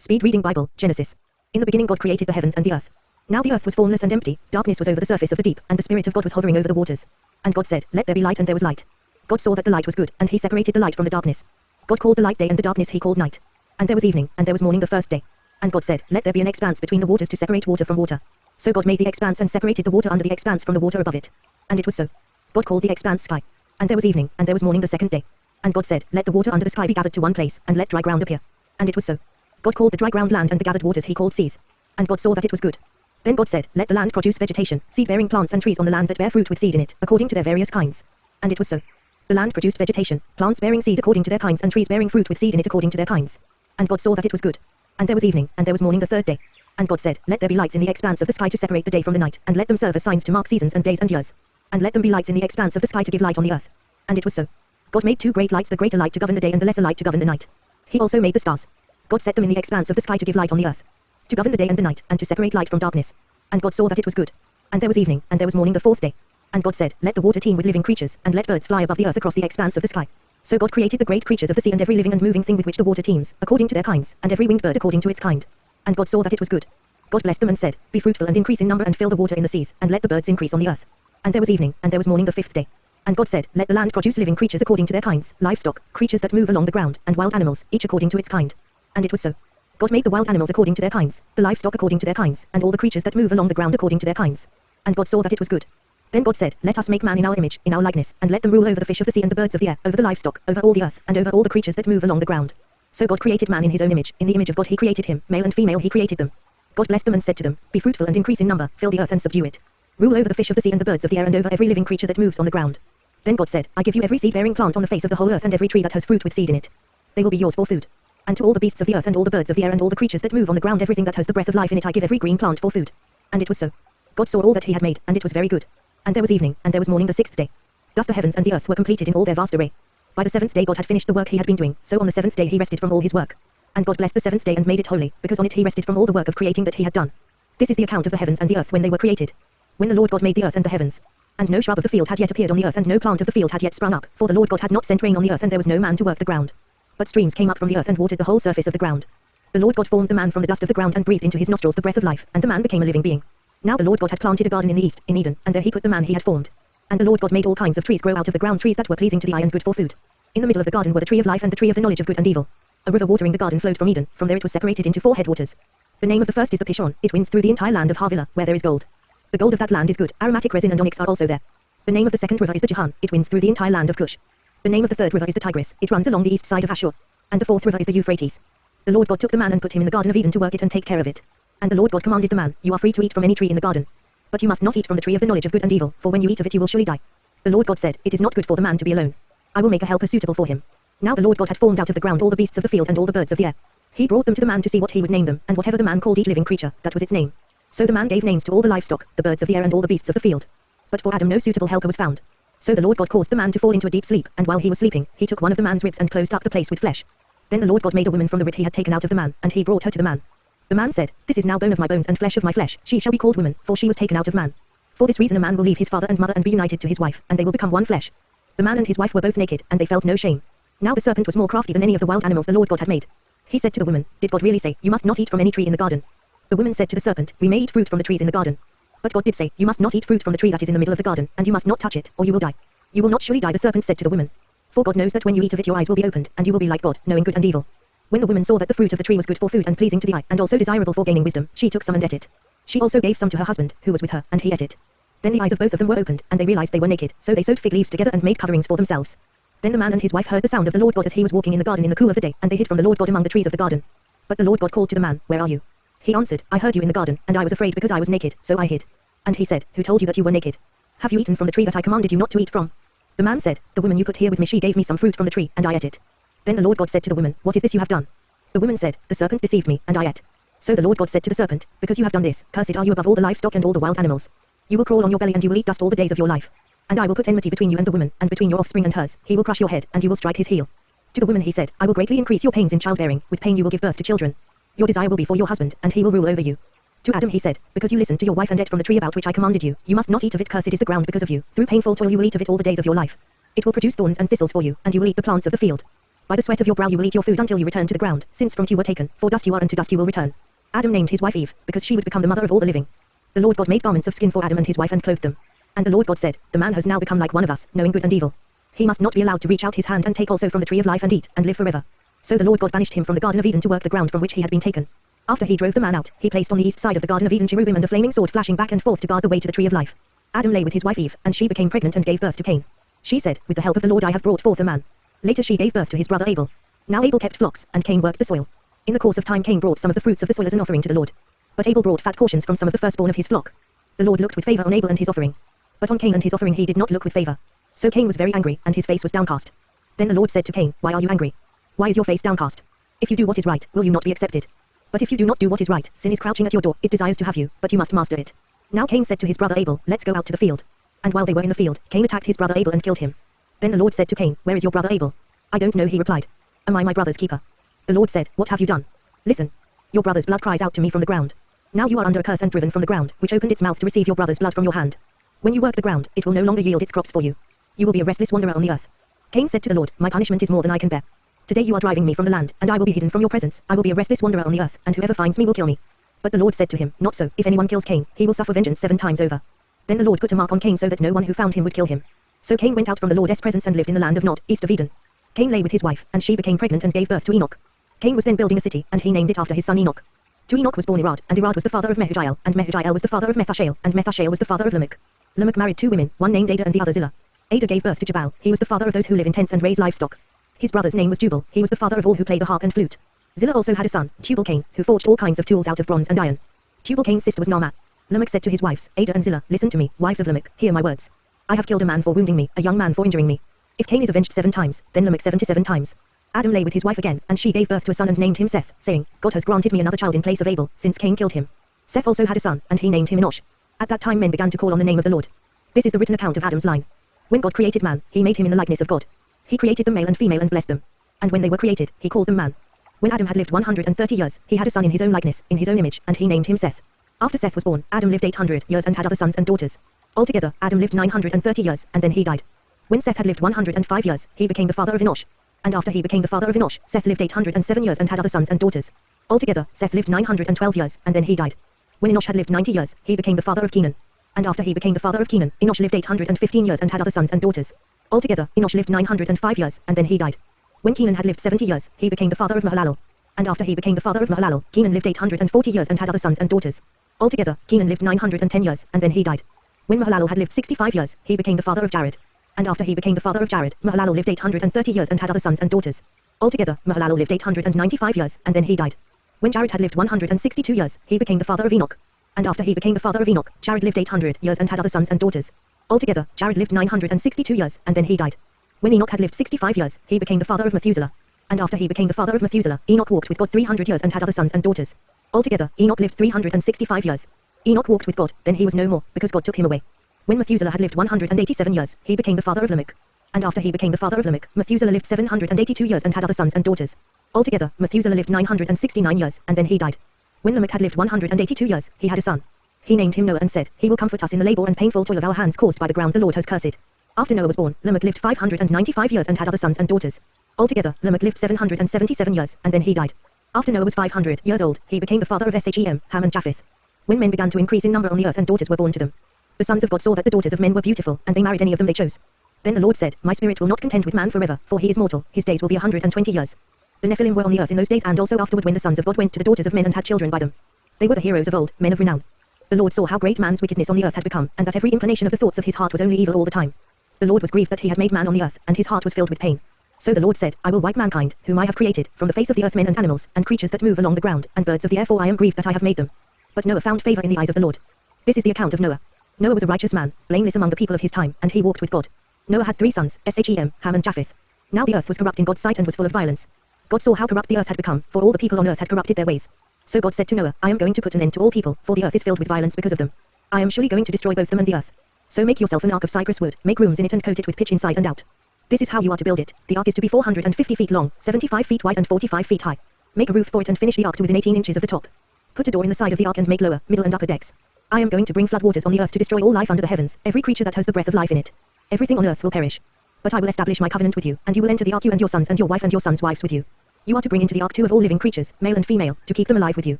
Speed reading Bible, Genesis. In the beginning God created the heavens and the earth. Now the earth was formless and empty, darkness was over the surface of the deep, and the Spirit of God was hovering over the waters. And God said, Let there be light, and there was light. God saw that the light was good, and he separated the light from the darkness. God called the light day, and the darkness he called night. And there was evening, and there was morning the first day. And God said, Let there be an expanse between the waters to separate water from water. So God made the expanse and separated the water under the expanse from the water above it. And it was so. God called the expanse sky. And there was evening, and there was morning the second day. And God said, Let the water under the sky be gathered to one place, and let dry ground appear. And it was so. God called the dry ground land, and the gathered waters he called seas. And God saw that it was good. Then God said, Let the land produce vegetation, seed-bearing plants and trees on the land that bear fruit with seed in it, according to their various kinds. And it was so. The land produced vegetation, plants bearing seed according to their kinds, and trees bearing fruit with seed in it according to their kinds. And God saw that it was good. And there was evening, and there was morning the third day. And God said, Let there be lights in the expanse of the sky to separate the day from the night, and let them serve as signs to mark seasons and days and years. And let them be lights in the expanse of the sky to give light on the earth. And it was so. God made two great lights, the greater light to govern the day and the lesser light to govern the night. He also made the stars. God set them in the expanse of the sky to give light on the earth, to govern the day and the night, and to separate light from darkness. And God saw that it was good. And there was evening, and there was morning the fourth day. And God said, Let the water teem with living creatures, and let birds fly above the earth across the expanse of the sky. So God created the great creatures of the sea and every living and moving thing with which the water teems, according to their kinds, and every winged bird according to its kind. And God saw that it was good. God blessed them and said, Be fruitful and increase in number and fill the water in the seas, and let the birds increase on the earth. And there was evening, and there was morning the fifth day. And God said, Let the land produce living creatures according to their kinds, livestock, creatures that move along the ground, and wild animals, each according to its kind. And it was so. God made the wild animals according to their kinds, the livestock according to their kinds, and all the creatures that move along the ground according to their kinds. And God saw that it was good. Then God said, Let us make man in our image, in our likeness, and let them rule over the fish of the sea and the birds of the air, over the livestock, over all the earth, and over all the creatures that move along the ground. So God created man in his own image, in the image of God he created him, male and female he created them. God blessed them and said to them, Be fruitful and increase in number, fill the earth and subdue it. Rule over the fish of the sea and the birds of the air and over every living creature that moves on the ground. Then God said, I give you every seed-bearing plant on the face of the whole earth and every tree that has fruit with seed in it. They will be yours for food. And to all the beasts of the earth and all the birds of the air and all the creatures that move on the ground, everything that has the breath of life in it, I give every green plant for food. And it was so. God saw all that he had made, and it was very good. And there was evening, and there was morning the sixth day. Thus the heavens and the earth were completed in all their vast array. By the seventh day God had finished the work he had been doing, so on the seventh day he rested from all his work. And God blessed the seventh day and made it holy, because on it he rested from all the work of creating that he had done. This is the account of the heavens and the earth when they were created. When the Lord God made the earth and the heavens. And no shrub of the field had yet appeared on the earth, and no plant of the field had yet sprung up, for the Lord God had not sent rain on the earth, and there was no man to work the ground. But streams came up from the earth and watered the whole surface of the ground. The Lord God formed the man from the dust of the ground and breathed into his nostrils the breath of life, and the man became a living being. Now the Lord God had planted a garden in the east, in Eden, and there he put the man he had formed. And the Lord God made all kinds of trees grow out of the ground, trees that were pleasing to the eye and good for food. In the middle of the garden were the tree of life and the tree of the knowledge of good and evil. A river watering the garden flowed from Eden, from there it was separated into 4 headwaters. The name of the first is the Pishon, it winds through the entire land of Havilah, where there is gold. The gold of that land is good, aromatic resin and onyx are also there. The name of the second river is the Jahan, it winds through the entire land of Cush. The name of the third river is the Tigris, it runs along the east side of Ashur. And the fourth river is the Euphrates. The Lord God took the man and put him in the garden of Eden to work it and take care of it. And the Lord God commanded the man, You are free to eat from any tree in the garden. But you must not eat from the tree of the knowledge of good and evil, for when you eat of it you will surely die. The Lord God said, It is not good for the man to be alone. I will make a helper suitable for him. Now the Lord God had formed out of the ground all the beasts of the field and all the birds of the air. He brought them to the man to see what he would name them, and whatever the man called each living creature, that was its name. So the man gave names to all the livestock, the birds of the air and all the beasts of the field. But for Adam no suitable helper was found. So the Lord God caused the man to fall into a deep sleep, and while he was sleeping, he took one of the man's ribs and closed up the place with flesh. Then the Lord God made a woman from the rib he had taken out of the man, and he brought her to the man. The man said, This is now bone of my bones and flesh of my flesh, she shall be called woman, for she was taken out of man. For this reason a man will leave his father and mother and be united to his wife, and they will become one flesh. The man and his wife were both naked, and they felt no shame. Now the serpent was more crafty than any of the wild animals the Lord God had made. He said to the woman, Did God really say, You must not eat from any tree in the garden? The woman said to the serpent, We may eat fruit from the trees in the garden. But God did say, You must not eat fruit from the tree that is in the middle of the garden, and you must not touch it, or you will die. You will not surely die, the serpent said to the woman. For God knows that when you eat of it your eyes will be opened, and you will be like God, knowing good and evil. When the woman saw that the fruit of the tree was good for food and pleasing to the eye, and also desirable for gaining wisdom, she took some and ate it. She also gave some to her husband, who was with her, and he ate it. Then the eyes of both of them were opened, and they realized they were naked, so they sewed fig leaves together and made coverings for themselves. Then the man and his wife heard the sound of the Lord God as he was walking in the garden in the cool of the day, and they hid from the Lord God among the trees of the garden. But the Lord God called to the man, Where are you? He answered, I heard you in the garden, and I was afraid because I was naked, so I hid. And he said, Who told you that you were naked? Have you eaten from the tree that I commanded you not to eat from? The man said, The woman you put here with me, she gave me some fruit from the tree, and I ate it. Then the Lord God said to the woman, What is this you have done? The woman said, The serpent deceived me, and I ate. So the Lord God said to the serpent, Because you have done this, cursed are you above all the livestock and all the wild animals. You will crawl on your belly and you will eat dust all the days of your life. And I will put enmity between you and the woman, and between your offspring and hers, he will crush your head, and you will strike his heel. To the woman he said, I will greatly increase your pains in childbearing, with pain you will give birth to children. Your desire will be for your husband, and he will rule over you. To Adam he said, Because you listened to your wife and ate from the tree about which I commanded you, you must not eat of it, cursed is the ground because of you, through painful toil you will eat of it all the days of your life. It will produce thorns and thistles for you, and you will eat the plants of the field. By the sweat of your brow you will eat your food until you return to the ground, since from you were taken, for dust you are and to dust you will return. Adam named his wife Eve, because she would become the mother of all the living. The Lord God made garments of skin for Adam and his wife and clothed them. And the Lord God said, the man has now become like one of us, knowing good and evil. He must not be allowed to reach out his hand and take also from the tree of life and eat, and live forever. So the Lord God banished him from the Garden of Eden to work the ground from which he had been taken. After he drove the man out, he placed on the east side of the Garden of Eden cherubim and a flaming sword flashing back and forth to guard the way to the tree of life. Adam lay with his wife Eve, and she became pregnant and gave birth to Cain. She said, with the help of the Lord I have brought forth a man. Later she gave birth to his brother Abel. Now Abel kept flocks, and Cain worked the soil. In the course of time Cain brought some of the fruits of the soil as an offering to the Lord. But Abel brought fat portions from some of the firstborn of his flock. The Lord looked with favor on Abel and his offering. But on Cain and his offering he did not look with favor. So Cain was very angry, and his face was downcast. Then the Lord said to Cain, why are you angry? Why is your face downcast? If you do what is right, will you not be accepted? But if you do not do what is right, sin is crouching at your door, it desires to have you, but you must master it. Now Cain said to his brother Abel, let's go out to the field. And while they were in the field, Cain attacked his brother Abel and killed him. Then the Lord said to Cain, where is your brother Abel? I don't know, he replied. Am I my brother's keeper? The Lord said, what have you done? Listen. Your brother's blood cries out to me from the ground. Now you are under a curse and driven from the ground, which opened its mouth to receive your brother's blood from your hand. When you work the ground, it will no longer yield its crops for you. You will be a restless wanderer on the earth. Cain said to the Lord, my punishment is more than I can bear. Today you are driving me from the land, and I will be hidden from your presence. I will be a restless wanderer on the earth, and whoever finds me will kill me. But the Lord said to him, not so, if anyone kills Cain, he will suffer vengeance 7 times over. Then the Lord put a mark on Cain so that no one who found him would kill him. So Cain went out from the Lord's presence and lived in the land of Nod, east of Eden. Cain lay with his wife, and she became pregnant and gave birth to Enoch. Cain was then building a city, and he named it after his son Enoch. To Enoch was born Irad, and Irad was the father of Mehujael, and Mehujael was the father of Methushael, and Methushael was the father of Lamech. Lamech married 2 women, one named Ada and the other Zillah. Ada gave birth to Jabal, he was the father of those who live in tents and raise livestock. His brother's name was Jubal, he was the father of all who play the harp and flute. Zillah also had a son, Tubal-Cain, who forged all kinds of tools out of bronze and iron. Tubal-Cain's sister was Naamah. Lamech said to his wives, Ada and Zillah, listen to me, wives of Lamech, hear my words. I have killed a man for wounding me, a young man for injuring me. If Cain is avenged 7 times, then Lamech 77 times. Adam lay with his wife again, and she gave birth to a son and named him Seth, saying, God has granted me another child in place of Abel, since Cain killed him. Seth also had a son, and he named him Enosh. At that time men began to call on the name of the Lord. This is the written account of Adam's line. When God created man, he made him in the likeness of God. He created them male and female and blessed them. And when they were created, he called them man. When Adam had lived 130 years, he had a son in his own likeness, in his own image, and he named him Seth. After Seth was born, Adam lived 800 years and had other sons and daughters. Altogether, Adam lived 930 years, and then he died. When Seth had lived 105 years, he became the father of Enosh. And after he became the father of Enosh, Seth lived 807 years and had other sons and daughters. Altogether, Seth lived 912 years, and then he died. When Enosh had lived 90 years, he became the father of Kenan. And after he became the father of Kenan, Enosh lived 815 years and had other sons and daughters. Altogether, Enosh lived 905 years, and then he died. When Kenan had lived 70 years, he became the father of Mahalalel. And after he became the father of Mahalalel, Kenan lived 840 years and had other sons and daughters. Altogether, Kenan lived 910 years, and then he died. When Mahalalel had lived 65 years, he became the father of Jared. And after he became the father of Jared, Mahalalel lived 830 years and had other sons and daughters. Altogether, Mahalalel lived 895 years, and then he died. When Jared had lived 162 years, he became the father of Enoch. And after he became the father of Enoch, Jared lived 800 years and had other sons and daughters. Altogether, Jared lived 962 years, and then he died. When Enoch had lived 65 years, he became the father of Methuselah. And after he became the father of Methuselah, Enoch walked with God 300 years and had other sons and daughters. Altogether, Enoch lived 365 years. Enoch walked with God, then he was no more, because God took him away. When Methuselah had lived 187 years, he became the father of Lamech. And after he became the father of Lamech, Methuselah lived 782 years and had other sons and daughters. Altogether, Methuselah lived 969 years, and then he died. When Lamech had lived 182 years, he had a son. He named him Noah and said, he will comfort us in the labor and painful toil of our hands caused by the ground the Lord has cursed. After Noah was born, Lamech lived 595 years and had other sons and daughters. Altogether, Lamech lived 777 years, and then he died. After Noah was 500 years old, he became the father of Shem, Ham and Japheth. When men began to increase in number on the earth and daughters were born to them, the sons of God saw that the daughters of men were beautiful, and they married any of them they chose. Then the Lord said, my spirit will not contend with man forever, for he is mortal, his days will be 120 years. The Nephilim were on the earth in those days and also afterward when the sons of God went to the daughters of men and had children by them. They were the heroes of old, men of renown. The Lord saw how great man's wickedness on the earth had become, and that every inclination of the thoughts of his heart was only evil all the time. The Lord was grieved that he had made man on the earth, and his heart was filled with pain. So the Lord said, I will wipe mankind, whom I have created, from the face of the earth men and animals, and creatures that move along the ground, and birds of the air, for I am grieved that I have made them. But Noah found favor in the eyes of the Lord. This is the account of Noah. Noah was a righteous man, blameless among the people of his time, and he walked with God. Noah had 3 sons, Shem, Ham and Japheth. Now the earth was corrupt in God's sight and was full of violence. God saw how corrupt the earth had become, for all the people on earth had corrupted their ways. So God said to Noah, I am going to put an end to all people, for the earth is filled with violence because of them. I am surely going to destroy both them and the earth. So make yourself an ark of cypress wood, make rooms in it and coat it with pitch inside and out. This is how you are to build it. The ark is to be 450 feet long, 75 feet wide and 45 feet high. Make a roof for it and finish the ark to within 18 inches of the top. Put a door in the side of the ark and make lower, middle and upper decks. I am going to bring flood waters on the earth to destroy all life under the heavens, every creature that has the breath of life in it. Everything on earth will perish. But I will establish my covenant with you, and you will enter the ark, you and your sons and your wife and your sons' wives with you. You are to bring into the ark 2 of all living creatures, male and female, to keep them alive with you.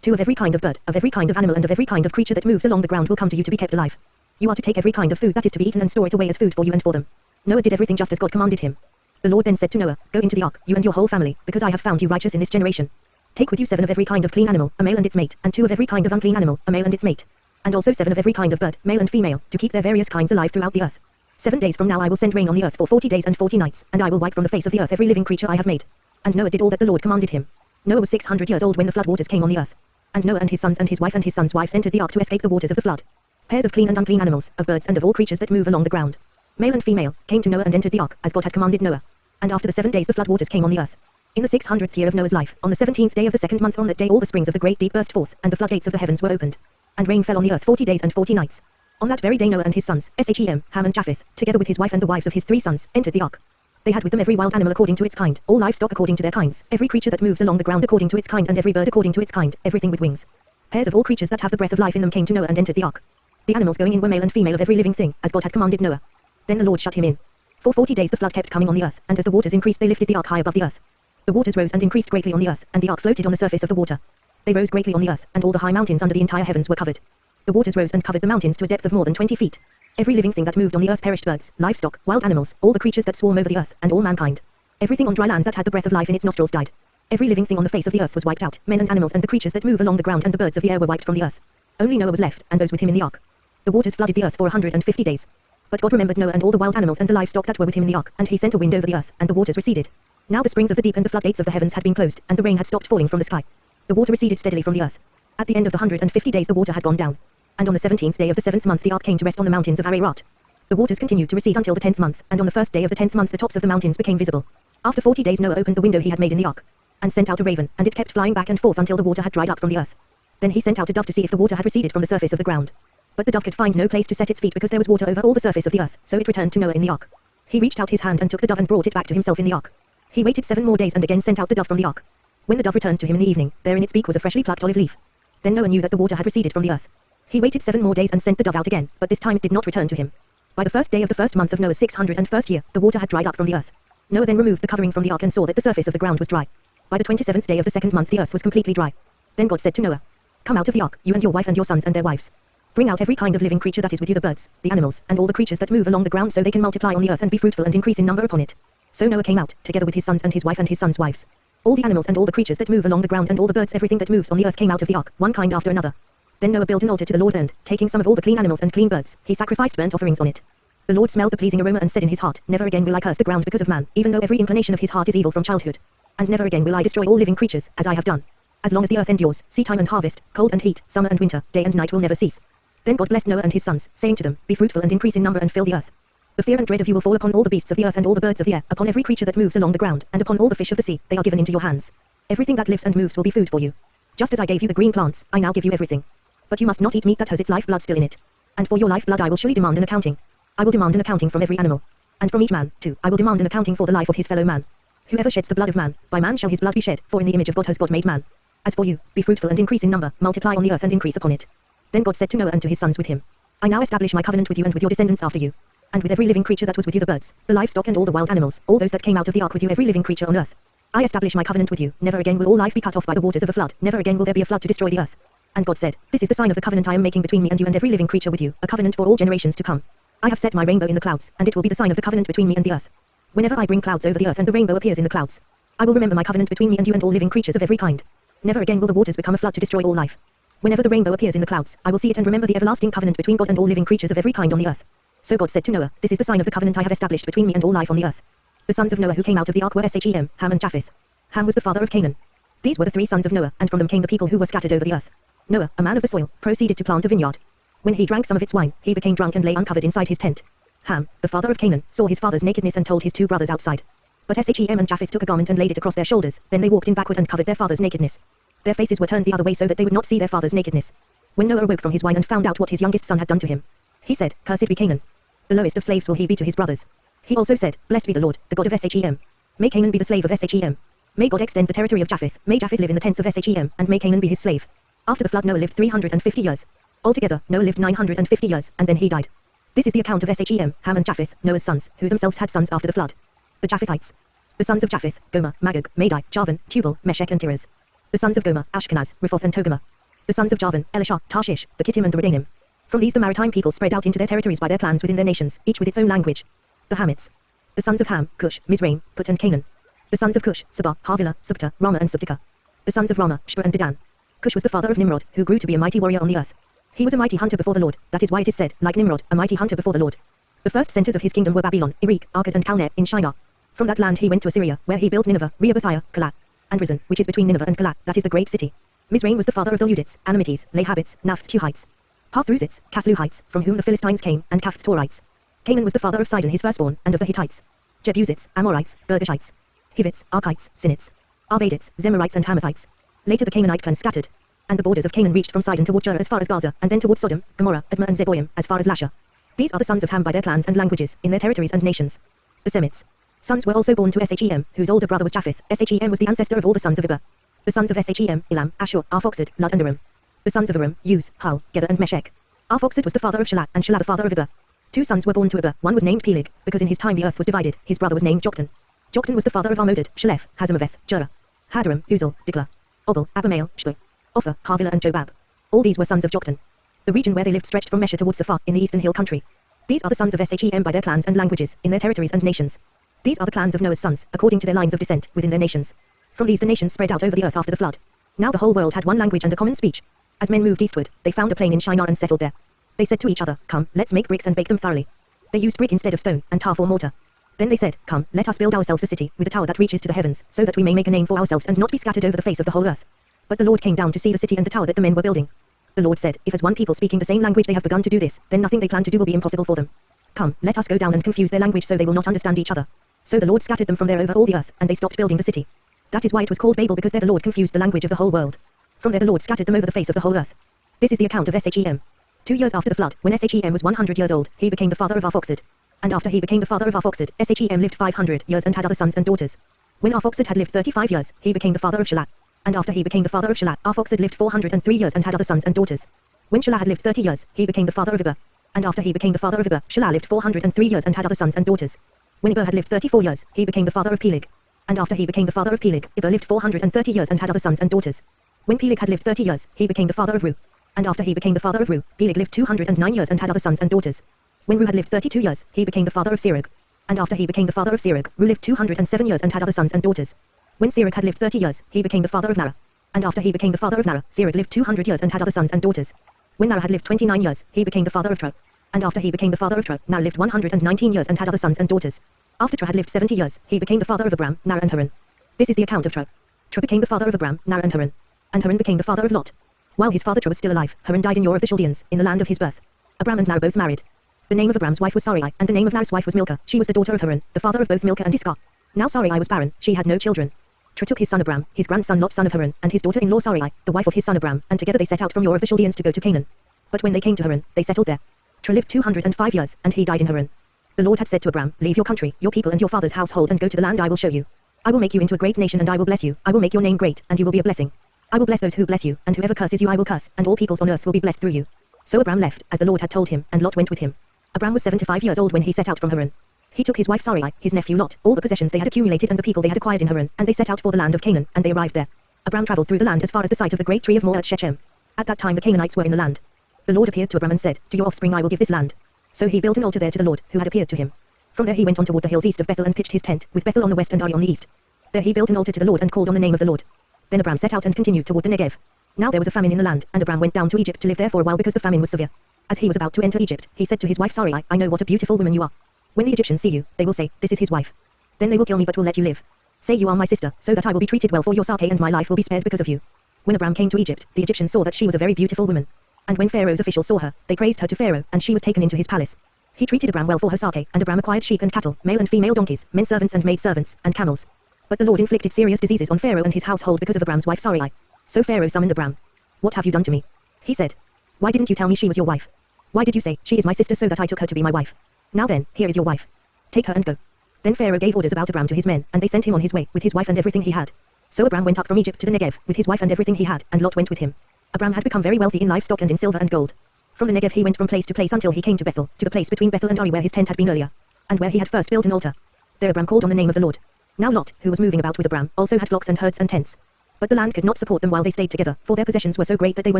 2 of every kind of bird, of every kind of animal and of every kind of creature that moves along the ground will come to you to be kept alive. You are to take every kind of food that is to be eaten and store it away as food for you and for them. Noah did everything just as God commanded him. The Lord then said to Noah, Go into the ark, you and your whole family, because I have found you righteous in this generation. Take with you 7 of every kind of clean animal, a male and its mate, and 2 of every kind of unclean animal, a male and its mate. And also 7 of every kind of bird, male and female, to keep their various kinds alive throughout the earth. 7 days from now I will send rain on the earth for 40 days and 40 nights, and I will wipe from the face of the earth every living creature I have made. And Noah did all that the Lord commanded him. Noah was 600 years old when the flood waters came on the earth. And Noah and his sons and his wife and his sons' wives entered the ark to escape the waters of the flood. Pairs of clean and unclean animals, of birds and of all creatures that move along the ground, male and female, came to Noah and entered the ark, as God had commanded Noah. And after the 7 days the flood waters came on the earth. In the 600th year of Noah's life, on the 17th day of the 2nd month, on that day all the springs of the great deep burst forth, and the floodgates of the heavens were opened. And rain fell on the earth 40 days and 40 nights. On that very day Noah and his sons, Shem, Ham and Japheth, together with his wife and the wives of his 3 sons, entered the ark. They had with them every wild animal according to its kind, all livestock according to their kinds, every creature that moves along the ground according to its kind, and every bird according to its kind, everything with wings. Pairs of all creatures that have the breath of life in them came to Noah and entered the ark. The animals going in were male and female of every living thing, as God had commanded Noah. Then the Lord shut him in. For 40 days the flood kept coming on the earth, and as the waters increased they lifted the ark high above the earth. The waters rose and increased greatly on the earth, and the ark floated on the surface of the water. They rose greatly on the earth, and all the high mountains under the entire heavens were covered. The waters rose and covered the mountains to a depth of more than 20 feet. Every living thing that moved on the earth perished, birds, livestock, wild animals, all the creatures that swarm over the earth, and all mankind. Everything on dry land that had the breath of life in its nostrils died. Every living thing on the face of the earth was wiped out, men and animals and the creatures that move along the ground and the birds of the air were wiped from the earth. Only Noah was left, and those with him in the ark. The waters flooded the earth for 150 days. But God remembered Noah and all the wild animals and the livestock that were with him in the ark, and he sent a wind over the earth, and the waters receded. Now the springs of the deep and the floodgates of the heavens had been closed, and the rain had stopped falling from the sky. The water receded steadily from the earth. At the end of the 150 days the water had gone down. And on the 17th day of the 7th month the ark came to rest on the mountains of Ararat. The waters continued to recede until the 10th month, and on the 1st day of the 10th month the tops of the mountains became visible. After 40 days Noah opened the window he had made in the ark, and sent out a raven, and it kept flying back and forth until the water had dried up from the earth. Then he sent out a dove to see if the water had receded from the surface of the ground. But the dove could find no place to set its feet because there was water over all the surface of the earth, so it returned to Noah in the ark. He reached out his hand and took the dove and brought it back to himself in the ark. He waited 7 more days and again sent out the dove from the ark. When the dove returned to him in the evening, there in its beak was a freshly plucked olive leaf. Then Noah knew that the water had receded from the earth. He waited 7 more days and sent the dove out again, but this time it did not return to him. By the 1st day of the 1st month of Noah's 601st year, the water had dried up from the earth. Noah then removed the covering from the ark and saw that the surface of the ground was dry. By the 27th day of the 2nd month the earth was completely dry. Then God said to Noah, Come out of the ark, you and your wife and your sons and their wives. Bring out every kind of living creature that is with you, the birds, the animals, and all the creatures that move along the ground so they can multiply on the earth and be fruitful and increase in number upon it. So Noah came out, together with his sons and his wife and his sons' wives. All the animals and all the creatures that move along the ground and all the birds, everything that moves on the earth came out of the ark, one kind after another. Then Noah built an altar to the Lord and, taking some of all the clean animals and clean birds, he sacrificed burnt offerings on it. The Lord smelled the pleasing aroma and said in his heart, Never again will I curse the ground because of man, even though every inclination of his heart is evil from childhood. And never again will I destroy all living creatures, as I have done. As long as the earth endures, seedtime and harvest, cold and heat, summer and winter, day and night will never cease. Then God blessed Noah and his sons, saying to them, Be fruitful and increase in number and fill the earth. The fear and dread of you will fall upon all the beasts of the earth and all the birds of the air, upon every creature that moves along the ground, and upon all the fish of the sea, they are given into your hands. Everything that lives and moves will be food for you. Just as I gave you the green plants, I now give you everything. But you must not eat meat that has its lifeblood still in it. And for your lifeblood I will surely demand an accounting. I will demand an accounting from every animal. And from each man, too, I will demand an accounting for the life of his fellow man. Whoever sheds the blood of man, by man shall his blood be shed, for in the image of God has God made man. As for you, be fruitful and increase in number, multiply on the earth and increase upon it. Then God said to Noah and to his sons with him, I now establish my covenant with you and with your descendants after you. And with every living creature that was with you, the birds, the livestock and all the wild animals, all those that came out of the ark with you, every living creature on earth. I establish my covenant with you, never again will all life be cut off by the waters of a flood, never again will there be a flood to destroy the earth. And God said, This is the sign of the covenant I am making between me and you and every living creature with you, a covenant for all generations to come. I have set my rainbow in the clouds, and it will be the sign of the covenant between me and the earth. Whenever I bring clouds over the earth and the rainbow appears in the clouds, I will remember my covenant between me and you and all living creatures of every kind. Never again will the waters become a flood to destroy all life. Whenever the rainbow appears in the clouds, I will see it and remember the everlasting covenant between God and all living creatures of every kind on the earth. So God said to Noah, This is the sign of the covenant I have established between me and all life on the earth. The sons of Noah who came out of the ark were Shem, Ham and Japheth. Ham was the father of Canaan. These were the 3 sons of Noah, and from them came the people who were scattered over the earth. Noah, a man of the soil, proceeded to plant a vineyard. When he drank some of its wine, he became drunk and lay uncovered inside his tent. Ham, the father of Canaan, saw his father's nakedness and told his 2 brothers outside. But Shem and Japheth took a garment and laid it across their shoulders, then they walked in backward and covered their father's nakedness. Their faces were turned the other way so that they would not see their father's nakedness. When Noah awoke from his wine and found out what his youngest son had done to him, he said, Cursed be Canaan. The lowest of slaves will he be to his brothers. He also said, Blessed be the Lord, the God of Shem. May Canaan be the slave of Shem. May God extend the territory of Japheth, may Japheth live in the tents of Shem, and may Canaan be his slave. After the flood Noah lived 350 years. Altogether, Noah lived 950 years, and then he died. This is the account of Shem, Ham and Japheth, Noah's sons, who themselves had sons after the flood. The Japhethites. The sons of Japheth, Gomer, Magog, Madai, Javan, Tubal, Meshech and Tiras. The sons of Gomer, Ashkenaz, Riphoth and Togarmah. The sons of Javan, Elisha, Tarshish, the Kittim and the Redanim. From these the maritime people spread out into their territories by their clans within their nations, each with its own language. The Hamites. The sons of Ham, Cush, Mizraim, Put and Canaan. The sons of Cush, Sabah, Havilah, Subta, Rama and Subtika. The sons of Rama, Sheba and Dedan. Cush was the father of Nimrod, who grew to be a mighty warrior on the earth. He was a mighty hunter before the Lord, that is why it is said, like Nimrod, a mighty hunter before the Lord. The first centers of his kingdom were Babylon, Erech, Akkad and Calneh, in Shinar. From that land he went to Assyria, where he built Nineveh, Rehoboth, Calah, and Rizon, which is between Nineveh and Calah, that is the great city. Mizraim was the father of the Ludites, Anamites, Lehabites, Naphtuhites, Parthusites, Casluhites, from whom the Philistines came, and Caphtorites. Canaan was the father of Sidon his firstborn, and of the Hittites, Jebusites, Amorites, Girgashites, Hivites, Archites, Sinites, Arvadites, Zemarites and Hamathites. Later the Canaanite clan scattered, and the borders of Canaan reached from Sidon toward Jura as far as Gaza, and then toward Sodom, Gomorrah, Admah and Zeboim, as far as Lasha. These are the sons of Ham by their clans and languages, in their territories and nations. The Semites. Sons were also born to Shem, whose older brother was Japheth. Shem was the ancestor of all the sons of Eber. The sons of Shem, Elam, Ashur, Arphaxad, Lud and Aram. The sons of Aram, Uz, Hul, Geber and Meshech. Arphaxad was the father of Shelah, and Shelah the father of Eber. Two sons were born to Eber, one was named Peleg, because in his time the earth was divided, his brother was named Joktan. Joktan was the father of Armodad, Shalef, Hazamaveth, Jura, Hadaram, Uzal, Dikla, Obal, Abimael, Shbu, Ophir, Havilah and Jobab. All these were sons of Joktan. The region where they lived stretched from Mesha towards Saphah, in the eastern hill country. These are the sons of Shem by their clans and languages, in their territories and nations. These are the clans of Noah's sons, according to their lines of descent, within their nations. From these the nations spread out over the earth after the flood. Now the whole world had one language and a common speech. As men moved eastward, they found a plain in Shinar and settled there. They said to each other, "Come, let's make bricks and bake them thoroughly." They used brick instead of stone, and tar for mortar. Then they said, "Come, let us build ourselves a city, with a tower that reaches to the heavens, so that we may make a name for ourselves and not be scattered over the face of the whole earth." But the Lord came down to see the city and the tower that the men were building. The Lord said, "If as one people speaking the same language they have begun to do this, then nothing they plan to do will be impossible for them. Come, let us go down and confuse their language so they will not understand each other." So the Lord scattered them from there over all the earth, and they stopped building the city. That is why it was called Babel, because there the Lord confused the language of the whole world. From there the Lord scattered them over the face of the whole earth. This is the account of Shem. 2 years after the flood, when Shem was 100 years old, he became the father of Arphaxad. And after he became the father of Arphaxad, Shem lived 500 years and had other sons and daughters. When Arphaxad had lived 35 years, he became the father of Shelah. And after he became the father of Shelah, Arphaxad lived 403 years and had other sons and daughters. When Shelah had lived 30 years, he became the father of Eber. And after he became the father of Eber, Shelah lived 403 years and had other sons and daughters. When Eber had lived 34 years, he became the father of Peleg. And after he became the father of Peleg, Eber lived 430 years and had other sons and daughters. When Peleg had lived 30 years, he became the father of Ru. And after he became the father of Ru, Peleg lived 209 years and had other sons and daughters. When Ru had lived 32 years, he became the father of Serug. And after he became the father of Serug, Ru lived 207 years and had other sons and daughters. When Serug had lived 30 years, he became the father of Nara. And after he became the father of Nara, Serug lived 200 years and had other sons and daughters. When Nara had lived 29 years, he became the father of Tro. And after he became the father of Tro, Nara lived 119 years and had other sons and daughters. After Tro had lived 70 years, he became the father of Abram, Nara and Haran. This is the account of Tro. Tro became the father of Abram, Nara and Haran. And Haran became the father of Lot. While his father Tro was still alive, Haran died in Ur of the Chaldeans, in the land of his birth. Abram and Nara both married. The name of Abram's wife was Sarai, and the name of Nara's wife was Milcah. She was the daughter of Haran, the father of both Milcah and Iscah. Now Sarai was barren, she had no children. Tro took his son Abram, his grandson Lot son of Haran, and his daughter-in-law Sarai, the wife of his son Abram, and together they set out from Ur of the Chaldeans to go to Canaan. But when they came to Haran, they settled there. Tro lived 205 years, and he died in Haran. The Lord had said to Abram, "Leave your country, your people and your father's household and go to the land I will show you. I will make you into a great nation and I will bless you. I will make your name great, and you will be a blessing. I will bless those who bless you, and whoever curses you I will curse, and all peoples on earth will be blessed through you." So Abram left, as the Lord had told him, and Lot went with him. Abram was 75 years old when he set out from Haran. He took his wife Sarai, his nephew Lot, all the possessions they had accumulated and the people they had acquired in Haran, and they set out for the land of Canaan, and they arrived there. Abram travelled through the land as far as the site of the great tree of Moreh at Shechem. At that time the Canaanites were in the land. The Lord appeared to Abram and said, "To your offspring I will give this land." So he built an altar there to the Lord, who had appeared to him. From there he went on toward the hills east of Bethel and pitched his tent, with Bethel on the west and Ai on the east. There he built an altar to the Lord and called on the name of the Lord. Then Abram set out and continued toward the Negev. Now there was a famine in the land, and Abram went down to Egypt to live there for a while because the famine was severe. As he was about to enter Egypt, he said to his wife Sarai, "I know what a beautiful woman you are. When the Egyptians see you, they will say, 'This is his wife.' Then they will kill me but will let you live. Say you are my sister, so that I will be treated well for your sake and my life will be spared because of you." When Abram came to Egypt, the Egyptians saw that she was a very beautiful woman. And when Pharaoh's officials saw her, they praised her to Pharaoh, and she was taken into his palace. He treated Abram well for her sake, and Abram acquired sheep and cattle, male and female donkeys, men servants and maid servants, and camels. But the Lord inflicted serious diseases on Pharaoh and his household because of Abram's wife Sarai. So Pharaoh summoned Abram. "What have you done to me?" he said. "Why didn't you tell me she was your wife? Why did you say, 'She is my sister,' so that I took her to be my wife? Now then, here is your wife. Take her and go." Then Pharaoh gave orders about Abram to his men, and they sent him on his way, with his wife and everything he had. So Abram went up from Egypt to the Negev, with his wife and everything he had, and Lot went with him. Abram had become very wealthy in livestock and in silver and gold. From the Negev he went from place to place until he came to Bethel, to the place between Bethel and Ari where his tent had been earlier, and where he had first built an altar. There Abram called on the name of the Lord. Now Lot, who was moving about with Abram, also had flocks and herds and tents. But the land could not support them while they stayed together, for their possessions were so great that they were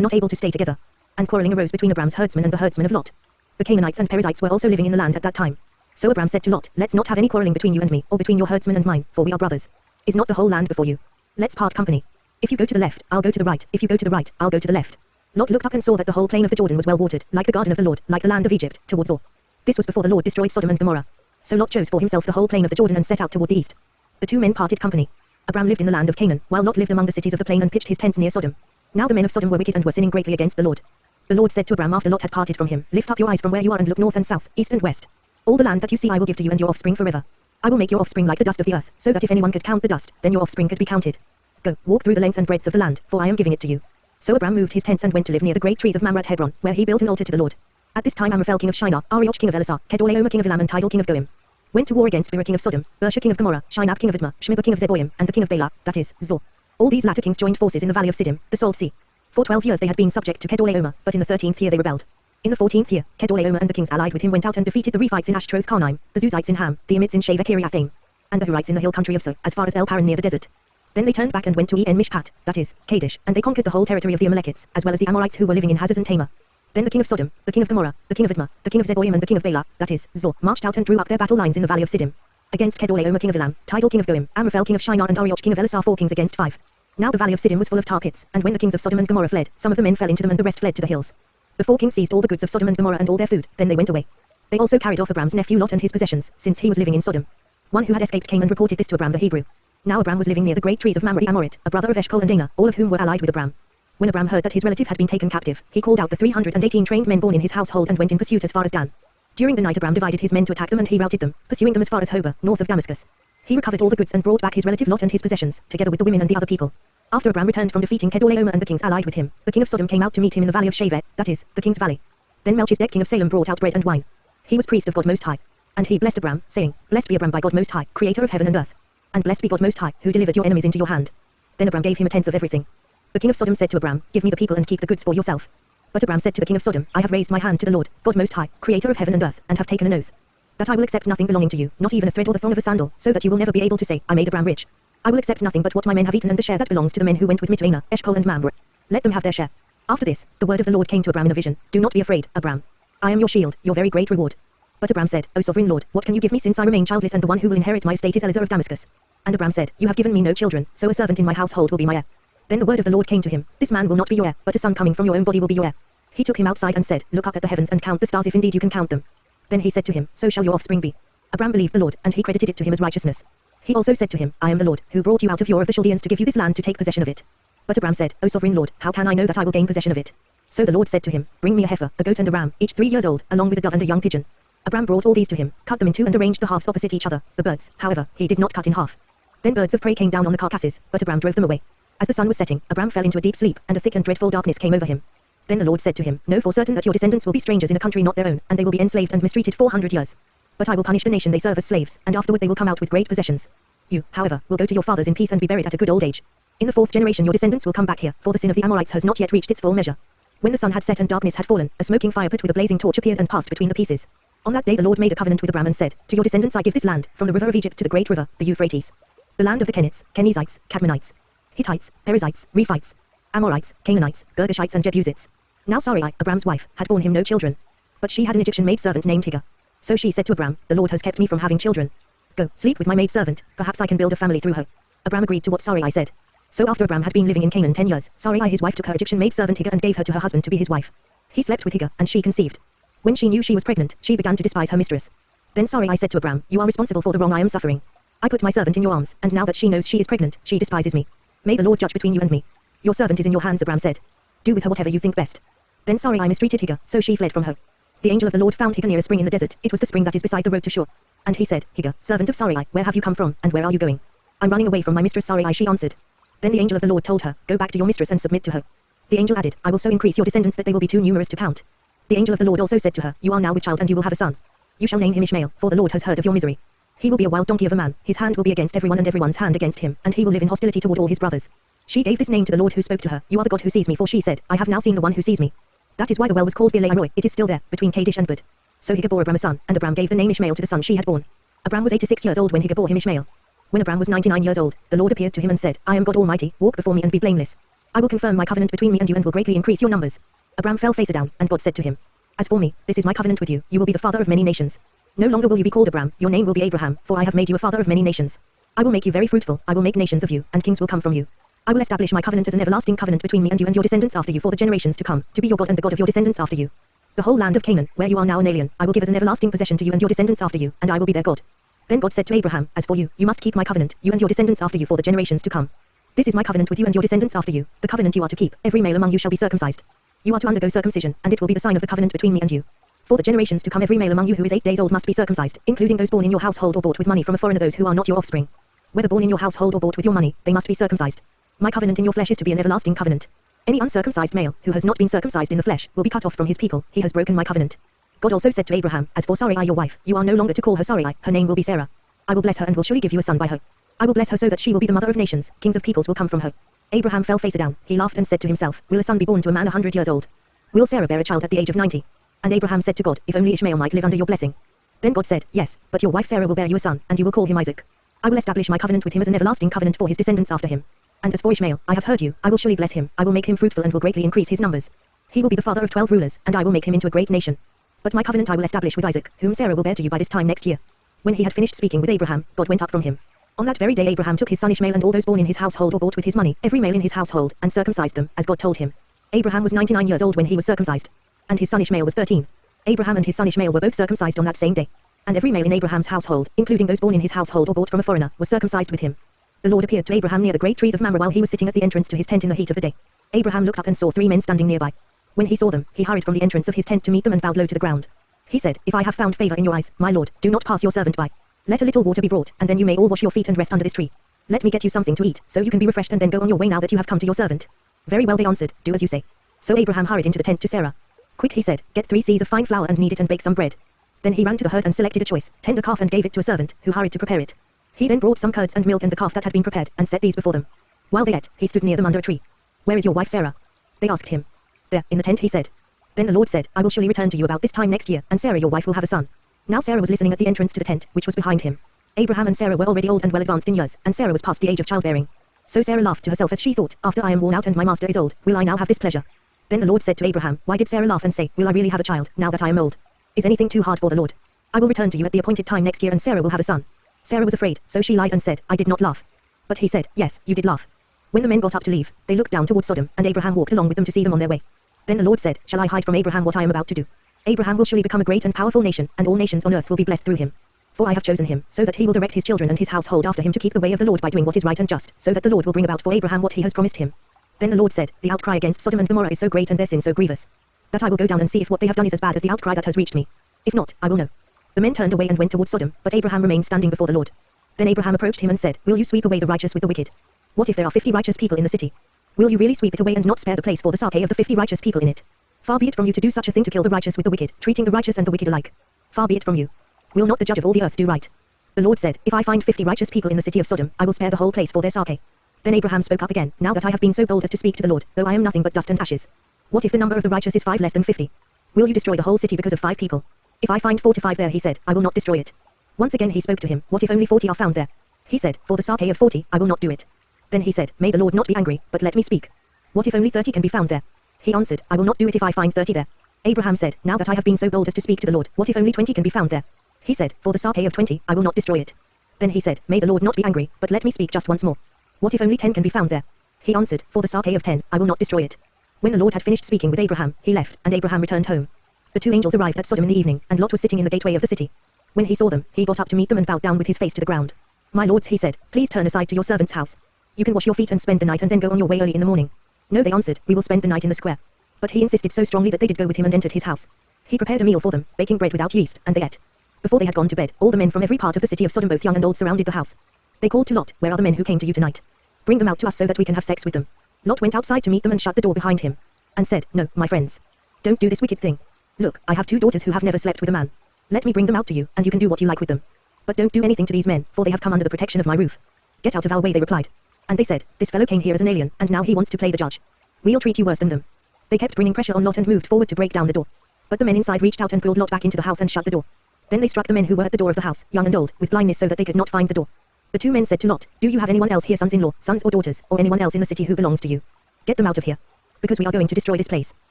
not able to stay together. And quarreling arose between Abram's herdsmen and the herdsmen of Lot. The Canaanites and Perizzites were also living in the land at that time. So Abram said to Lot, let's not have any quarreling between you and me, or between your herdsmen and mine, for we are brothers. Is not the whole land before you? Let's part company. If you go to the left, I'll go to the right, if you go to the right, I'll go to the left. Lot looked up and saw that the whole plain of the Jordan was well watered, like the garden of the Lord, like the land of Egypt, towards Or. This was before the Lord destroyed Sodom and Gomorrah. So Lot chose for himself the whole plain of the Jordan and set out toward the east. The two men parted company. Abram lived in the land of Canaan, while Lot lived among the cities of the plain and pitched his tents near Sodom. Now the men of Sodom were wicked and were sinning greatly against the Lord. The Lord said to Abram after Lot had parted from him, lift up your eyes from where you are and look north and south, east and west. All the land that you see I will give to you and your offspring forever. I will make your offspring like the dust of the earth, so that if anyone could count the dust, then your offspring could be counted. Go, walk through the length and breadth of the land, for I am giving it to you. So Abram moved his tents and went to live near the great trees of Mamre at Hebron, where he built an altar to the Lord. At this time Amraphel king of Shinar, Arioch king of Elasar, Kedorlaomer king of Elam and Tidal king of Goim went to war against Bera king of Sodom, Bersha king of Gomorrah, Shinab king of Admah, Shmibah king of Zeboim, and the king of Bela, that is, Zor. All these latter kings joined forces in the valley of Siddim, the Salt Sea. For 12 years they had been subject to Kedorlaomer, but in the 13th year they rebelled. In the 14th year, Kedorlaomer and the kings allied with him went out and defeated the Rephites in Ashtroth Karnaim, the Zuzites in Ham, the Amites in Shaveh Kiriathaim, and the Hurites in the hill country of So, as far as El Paran near the desert. Then they turned back and went to En Mishpat, that is, Kadesh, and they conquered the whole territory of the Amalekites, as well as the Amorites who were living in Hazaz and Tamar. Then the king of Sodom, the king of Gomorrah, the king of Admah, the king of Zeboim and the king of Bela, that is, Zor, marched out and drew up their battle lines in the valley of Siddim. Against Kedorlaomer king of Elam, Tidal king of Goim, Amraphel king of Shinar and Arioch king of Elasar 4 kings against 5. Now the valley of Siddim was full of tar pits, and when the kings of Sodom and Gomorrah fled, some of the men fell into them and the rest fled to the hills. The 4 kings seized all the goods of Sodom and Gomorrah and all their food, then they went away. They also carried off Abram's nephew Lot and his possessions, since he was living in Sodom. One who had escaped came and reported this to Abram the Hebrew. Now Abram was living near the great trees of Mamre the Amorite, a brother of Eshcol and Anah, all of whom were allied with Abram. When Abram heard that his relative had been taken captive, he called out the 318 trained men born in his household and went in pursuit as far as Dan. During the night Abram divided his men to attack them and he routed them, pursuing them as far as Hobah, north of Damascus. He recovered all the goods and brought back his relative Lot and his possessions, together with the women and the other people. After Abram returned from defeating Kedorlaomer and the kings allied with him, the king of Sodom came out to meet him in the valley of Shaveh, that is, the king's valley. Then Melchizedek king of Salem brought out bread and wine. He was priest of God Most High. And he blessed Abram, saying, Blessed be Abram by God Most High, creator of heaven and earth. And blessed be God Most High, who delivered your enemies into your hand. Then Abram gave him a tenth of everything. The king of Sodom said to Abram, Give me the people and keep the goods for yourself. But Abram said to the king of Sodom, I have raised my hand to the Lord, God Most High, creator of heaven and earth, and have taken an oath, that I will accept nothing belonging to you, not even a thread or the thong of a sandal, so that you will never be able to say, I made Abram rich. I will accept nothing but what my men have eaten and the share that belongs to the men who went with me to Anah, Eshcol and Mamre. Let them have their share. After this, the word of the Lord came to Abram in a vision, Do not be afraid, Abram. I am your shield, your very great reward. But Abram said, O sovereign Lord, what can you give me since I remain childless and the one who will inherit my estate is Eliezer of Damascus? And Abram said, You have given me no children, so a servant in my household will be my heir. Then the word of the Lord came to him, This man will not be your heir, but a son coming from your own body will be your heir. He took him outside and said, Look up at the heavens and count the stars if indeed you can count them. Then he said to him, So shall your offspring be. Abram believed the Lord, and he credited it to him as righteousness. He also said to him, I am the Lord, who brought you out of Ur of the Chaldeans to give you this land to take possession of it. But Abram said, O sovereign Lord, how can I know that I will gain possession of it? So the Lord said to him, Bring me a heifer, a goat and a ram, each 3 years old, along with a dove and a young pigeon. Abram brought all these to him, cut them in two and arranged the halves opposite each other. The birds, however, he did not cut in half. Then birds of prey came down on the carcasses, but Abram drove them away. As the sun was setting, Abram fell into a deep sleep, and a thick and dreadful darkness came over him. Then the Lord said to him, Know for certain that your descendants will be strangers in a country not their own, and they will be enslaved and mistreated 400 years. But I will punish the nation they serve as slaves, and afterward they will come out with great possessions. You, however, will go to your fathers in peace and be buried at a good old age. In the 4th generation your descendants will come back here, for the sin of the Amorites has not yet reached its full measure. When the sun had set and darkness had fallen, a smoking fire put with a blazing torch appeared and passed between the pieces. On that day the Lord made a covenant with Abram and said, To your descendants I give this land, from the river of Egypt to the great river, the Euphrates. The land of the Kenites, Kenizzites, Cadmonites, Hittites, Perizzites, Rephites, Amorites, Canaanites, Girgashites and Jebusites. Now Sarai, Abram's wife, had borne him no children. But she had an Egyptian maidservant named Hagar. So she said to Abram, The Lord has kept me from having children. Go, sleep with my maidservant, perhaps I can build a family through her. Abram agreed to what Sarai said. So after Abram had been living in Canaan 10 years, Sarai his wife took her Egyptian maidservant Hagar and gave her to her husband to be his wife. He slept with Hagar, and she conceived. When she knew she was pregnant, she began to despise her mistress. Then Sarai said to Abram, You are responsible for the wrong I am suffering. I put my servant in your arms, and now that she knows she is pregnant, she despises me. May the Lord judge between you and me. Your servant is in your hands, Abram said. Do with her whatever you think best. Then Sarai mistreated Hagar, so she fled from her. The angel of the Lord found Hagar near a spring in the desert. It was the spring that is beside the road to Shur. And he said, Hagar, servant of Sarai, where have you come from, and where are you going? I'm running away from my mistress Sarai, she answered. Then the angel of the Lord told her, Go back to your mistress and submit to her. The angel added, I will so increase your descendants that they will be too numerous to count. The angel of the Lord also said to her, You are now with child and you will have a son. You shall name him Ishmael, for the Lord has heard of your misery. He will be a wild donkey of a man, his hand will be against everyone and everyone's hand against him, and he will live in hostility toward all his brothers. She gave this name to the Lord who spoke to her, You are the God who sees me, for she said, I have now seen the one who sees me. That is why the well was called Bir-lahai-roi. It is still there, between Kadesh and Bud. So Hagar bore Abram a son, and Abram gave the name Ishmael to the son she had born. Abram was 86 years old when Hagar bore him Ishmael. When Abram was 99 years old, the Lord appeared to him and said, I am God Almighty, walk before me and be blameless. I will confirm my covenant between me and you and will greatly increase your numbers. Abram fell face down, and God said to him, As for me, this is my covenant with you, you will be the father of many nations. No longer will you be called Abram, your name will be Abraham, for I have made you a father of many nations. I will make you very fruitful, I will make nations of you, and kings will come from you. I will establish my covenant as an everlasting covenant between me and you and your descendants after you for the generations to come, to be your God and the God of your descendants after you. The whole land of Canaan, where you are now an alien, I will give as an everlasting possession to you and your descendants after you, and I will be their God. Then God said to Abraham, As for you, you must keep my covenant, you and your descendants after you for the generations to come. This is my covenant with you and your descendants after you, the covenant you are to keep, every male among you shall be circumcised. You are to undergo circumcision, and it will be the sign of the covenant between me and you. For the generations to come every male among you who is 8 days old must be circumcised, including those born in your household or bought with money from a foreigner, those who are not your offspring. Whether born in your household or bought with your money, they must be circumcised. My covenant in your flesh is to be an everlasting covenant. Any uncircumcised male, who has not been circumcised in the flesh, will be cut off from his people, he has broken my covenant. God also said to Abraham, As for Sarai your wife, you are no longer to call her Sarai, her name will be Sarah. I will bless her and will surely give you a son by her. I will bless her so that she will be the mother of nations, kings of peoples will come from her. Abraham fell face down, he laughed and said to himself, Will a son be born to a man 100 years old? Will Sarah bear a child at the age of 90? And Abraham said to God, If only Ishmael might live under your blessing. Then God said, Yes, but your wife Sarah will bear you a son, and you will call him Isaac. I will establish my covenant with him as an everlasting covenant for his descendants after him. And as for Ishmael, I have heard you, I will surely bless him, I will make him fruitful and will greatly increase his numbers. He will be the father of 12 rulers, and I will make him into a great nation. But my covenant I will establish with Isaac, whom Sarah will bear to you by this time next year. When he had finished speaking with Abraham, God went up from him. On that very day Abraham took his son Ishmael and all those born in his household or bought with his money, every male in his household, and circumcised them, as God told him. Abraham was 99 years old when he was circumcised. And his son Ishmael was 13. Abraham and his son Ishmael were both circumcised on that same day. And every male in Abraham's household, including those born in his household or bought from a foreigner, was circumcised with him. The Lord appeared to Abraham near the great trees of Mamre while he was sitting at the entrance to his tent in the heat of the day. Abraham looked up and saw 3 men standing nearby. When he saw them, he hurried from the entrance of his tent to meet them and bowed low to the ground. He said, If I have found favor in your eyes, my Lord, do not pass your servant by. Let a little water be brought, and then you may all wash your feet and rest under this tree. Let me get you something to eat, so you can be refreshed and then go on your way now that you have come to your servant. Very well, they answered, do as you say. So Abraham hurried into the tent to Sarah. Quick, he said, get 3 seahs of fine flour and knead it and bake some bread. Then he ran to the herd and selected a choice, tender calf and gave it to a servant, who hurried to prepare it. He then brought some curds and milk and the calf that had been prepared, and set these before them. While they ate, he stood near them under a tree. Where is your wife Sarah? They asked him. There, in the tent, he said. Then the Lord said, I will surely return to you about this time next year, and Sarah your wife will have a son. Now Sarah was listening at the entrance to the tent, which was behind him. Abraham and Sarah were already old and well advanced in years, and Sarah was past the age of childbearing. So Sarah laughed to herself as she thought, After I am worn out and my master is old, will I now have this pleasure? Then the Lord said to Abraham, Why did Sarah laugh and say, Will I really have a child, now that I am old? Is anything too hard for the Lord? I will return to you at the appointed time next year and Sarah will have a son. Sarah was afraid, so she lied and said, I did not laugh. But he said, Yes, you did laugh. When the men got up to leave, they looked down towards Sodom, and Abraham walked along with them to see them on their way. Then the Lord said, Shall I hide from Abraham what I am about to do? Abraham will surely become a great and powerful nation, and all nations on earth will be blessed through him. For I have chosen him, so that he will direct his children and his household after him to keep the way of the Lord by doing what is right and just, so that the Lord will bring about for Abraham what he has promised him. Then the Lord said, The outcry against Sodom and Gomorrah is so great and their sin so grievous, that I will go down and see if what they have done is as bad as the outcry that has reached me. If not, I will know. The men turned away and went towards Sodom, but Abraham remained standing before the Lord. Then Abraham approached him and said, Will you sweep away the righteous with the wicked? What if there are 50 righteous people in the city? Will you really sweep it away and not spare the place for the sarke of the 50 righteous people in it? Far be it from you to do such a thing, to kill the righteous with the wicked, treating the righteous and the wicked alike. Far be it from you. Will not the judge of all the earth do right? The Lord said, If I find 50 righteous people in the city of Sodom, I will spare the whole place for their sarke. Then Abraham spoke up again, Now that I have been so bold as to speak to the Lord, though I am nothing but dust and ashes. What if the number of the righteous is 5 less than 50? Will you destroy the whole city because of 5 people? If I find 45 there, he said, I will not destroy it. Once again he spoke to him, What if only 40 are found there? He said, For the sarke of 40, I will not do it. Then he said, May the Lord not be angry, but let me speak. What if only 30 can be found there? He answered, I will not do it if I find 30 there. Abraham said, Now that I have been so bold as to speak to the Lord, what if only 20 can be found there? He said, For the sarke of 20, I will not destroy it. Then he said, May the Lord not be angry, but let me speak just once more. What if only 10 can be found there? He answered, For the sarke of 10, I will not destroy it. When the Lord had finished speaking with Abraham, he left, and Abraham returned home. The 2 angels arrived at Sodom in the evening, and Lot was sitting in the gateway of the city. When he saw them, he got up to meet them and bowed down with his face to the ground. My lords, he said, Please turn aside to your servant's house. You can wash your feet and spend the night and then go on your way early in the morning. No, they answered, We will spend the night in the square. But he insisted so strongly that they did go with him and entered his house. He prepared a meal for them, baking bread without yeast, and they ate. Before they had gone to bed, all the men from every part of the city of Sodom, both young and old, surrounded the house. They called to Lot, Where are the men who came to you tonight? Bring them out to us so that we can have sex with them. Lot went outside to meet them and shut the door behind him. And said, No, my friends. Don't do this wicked thing. Look, I have 2 daughters who have never slept with a man. Let me bring them out to you, and you can do what you like with them. But don't do anything to these men, for they have come under the protection of my roof. Get out of our way, they replied. And they said, This fellow came here as an alien, and now he wants to play the judge. We'll treat you worse than them. They kept bringing pressure on Lot and moved forward to break down the door. But the men inside reached out and pulled Lot back into the house and shut the door. Then they struck the men who were at the door of the house, young and old, with blindness so that they could not find the door. The two men said to Lot, "Do you have anyone else here, sons-in-law, sons or daughters, or anyone else in the city who belongs to you? Get them out of here. Because we are going to destroy this place.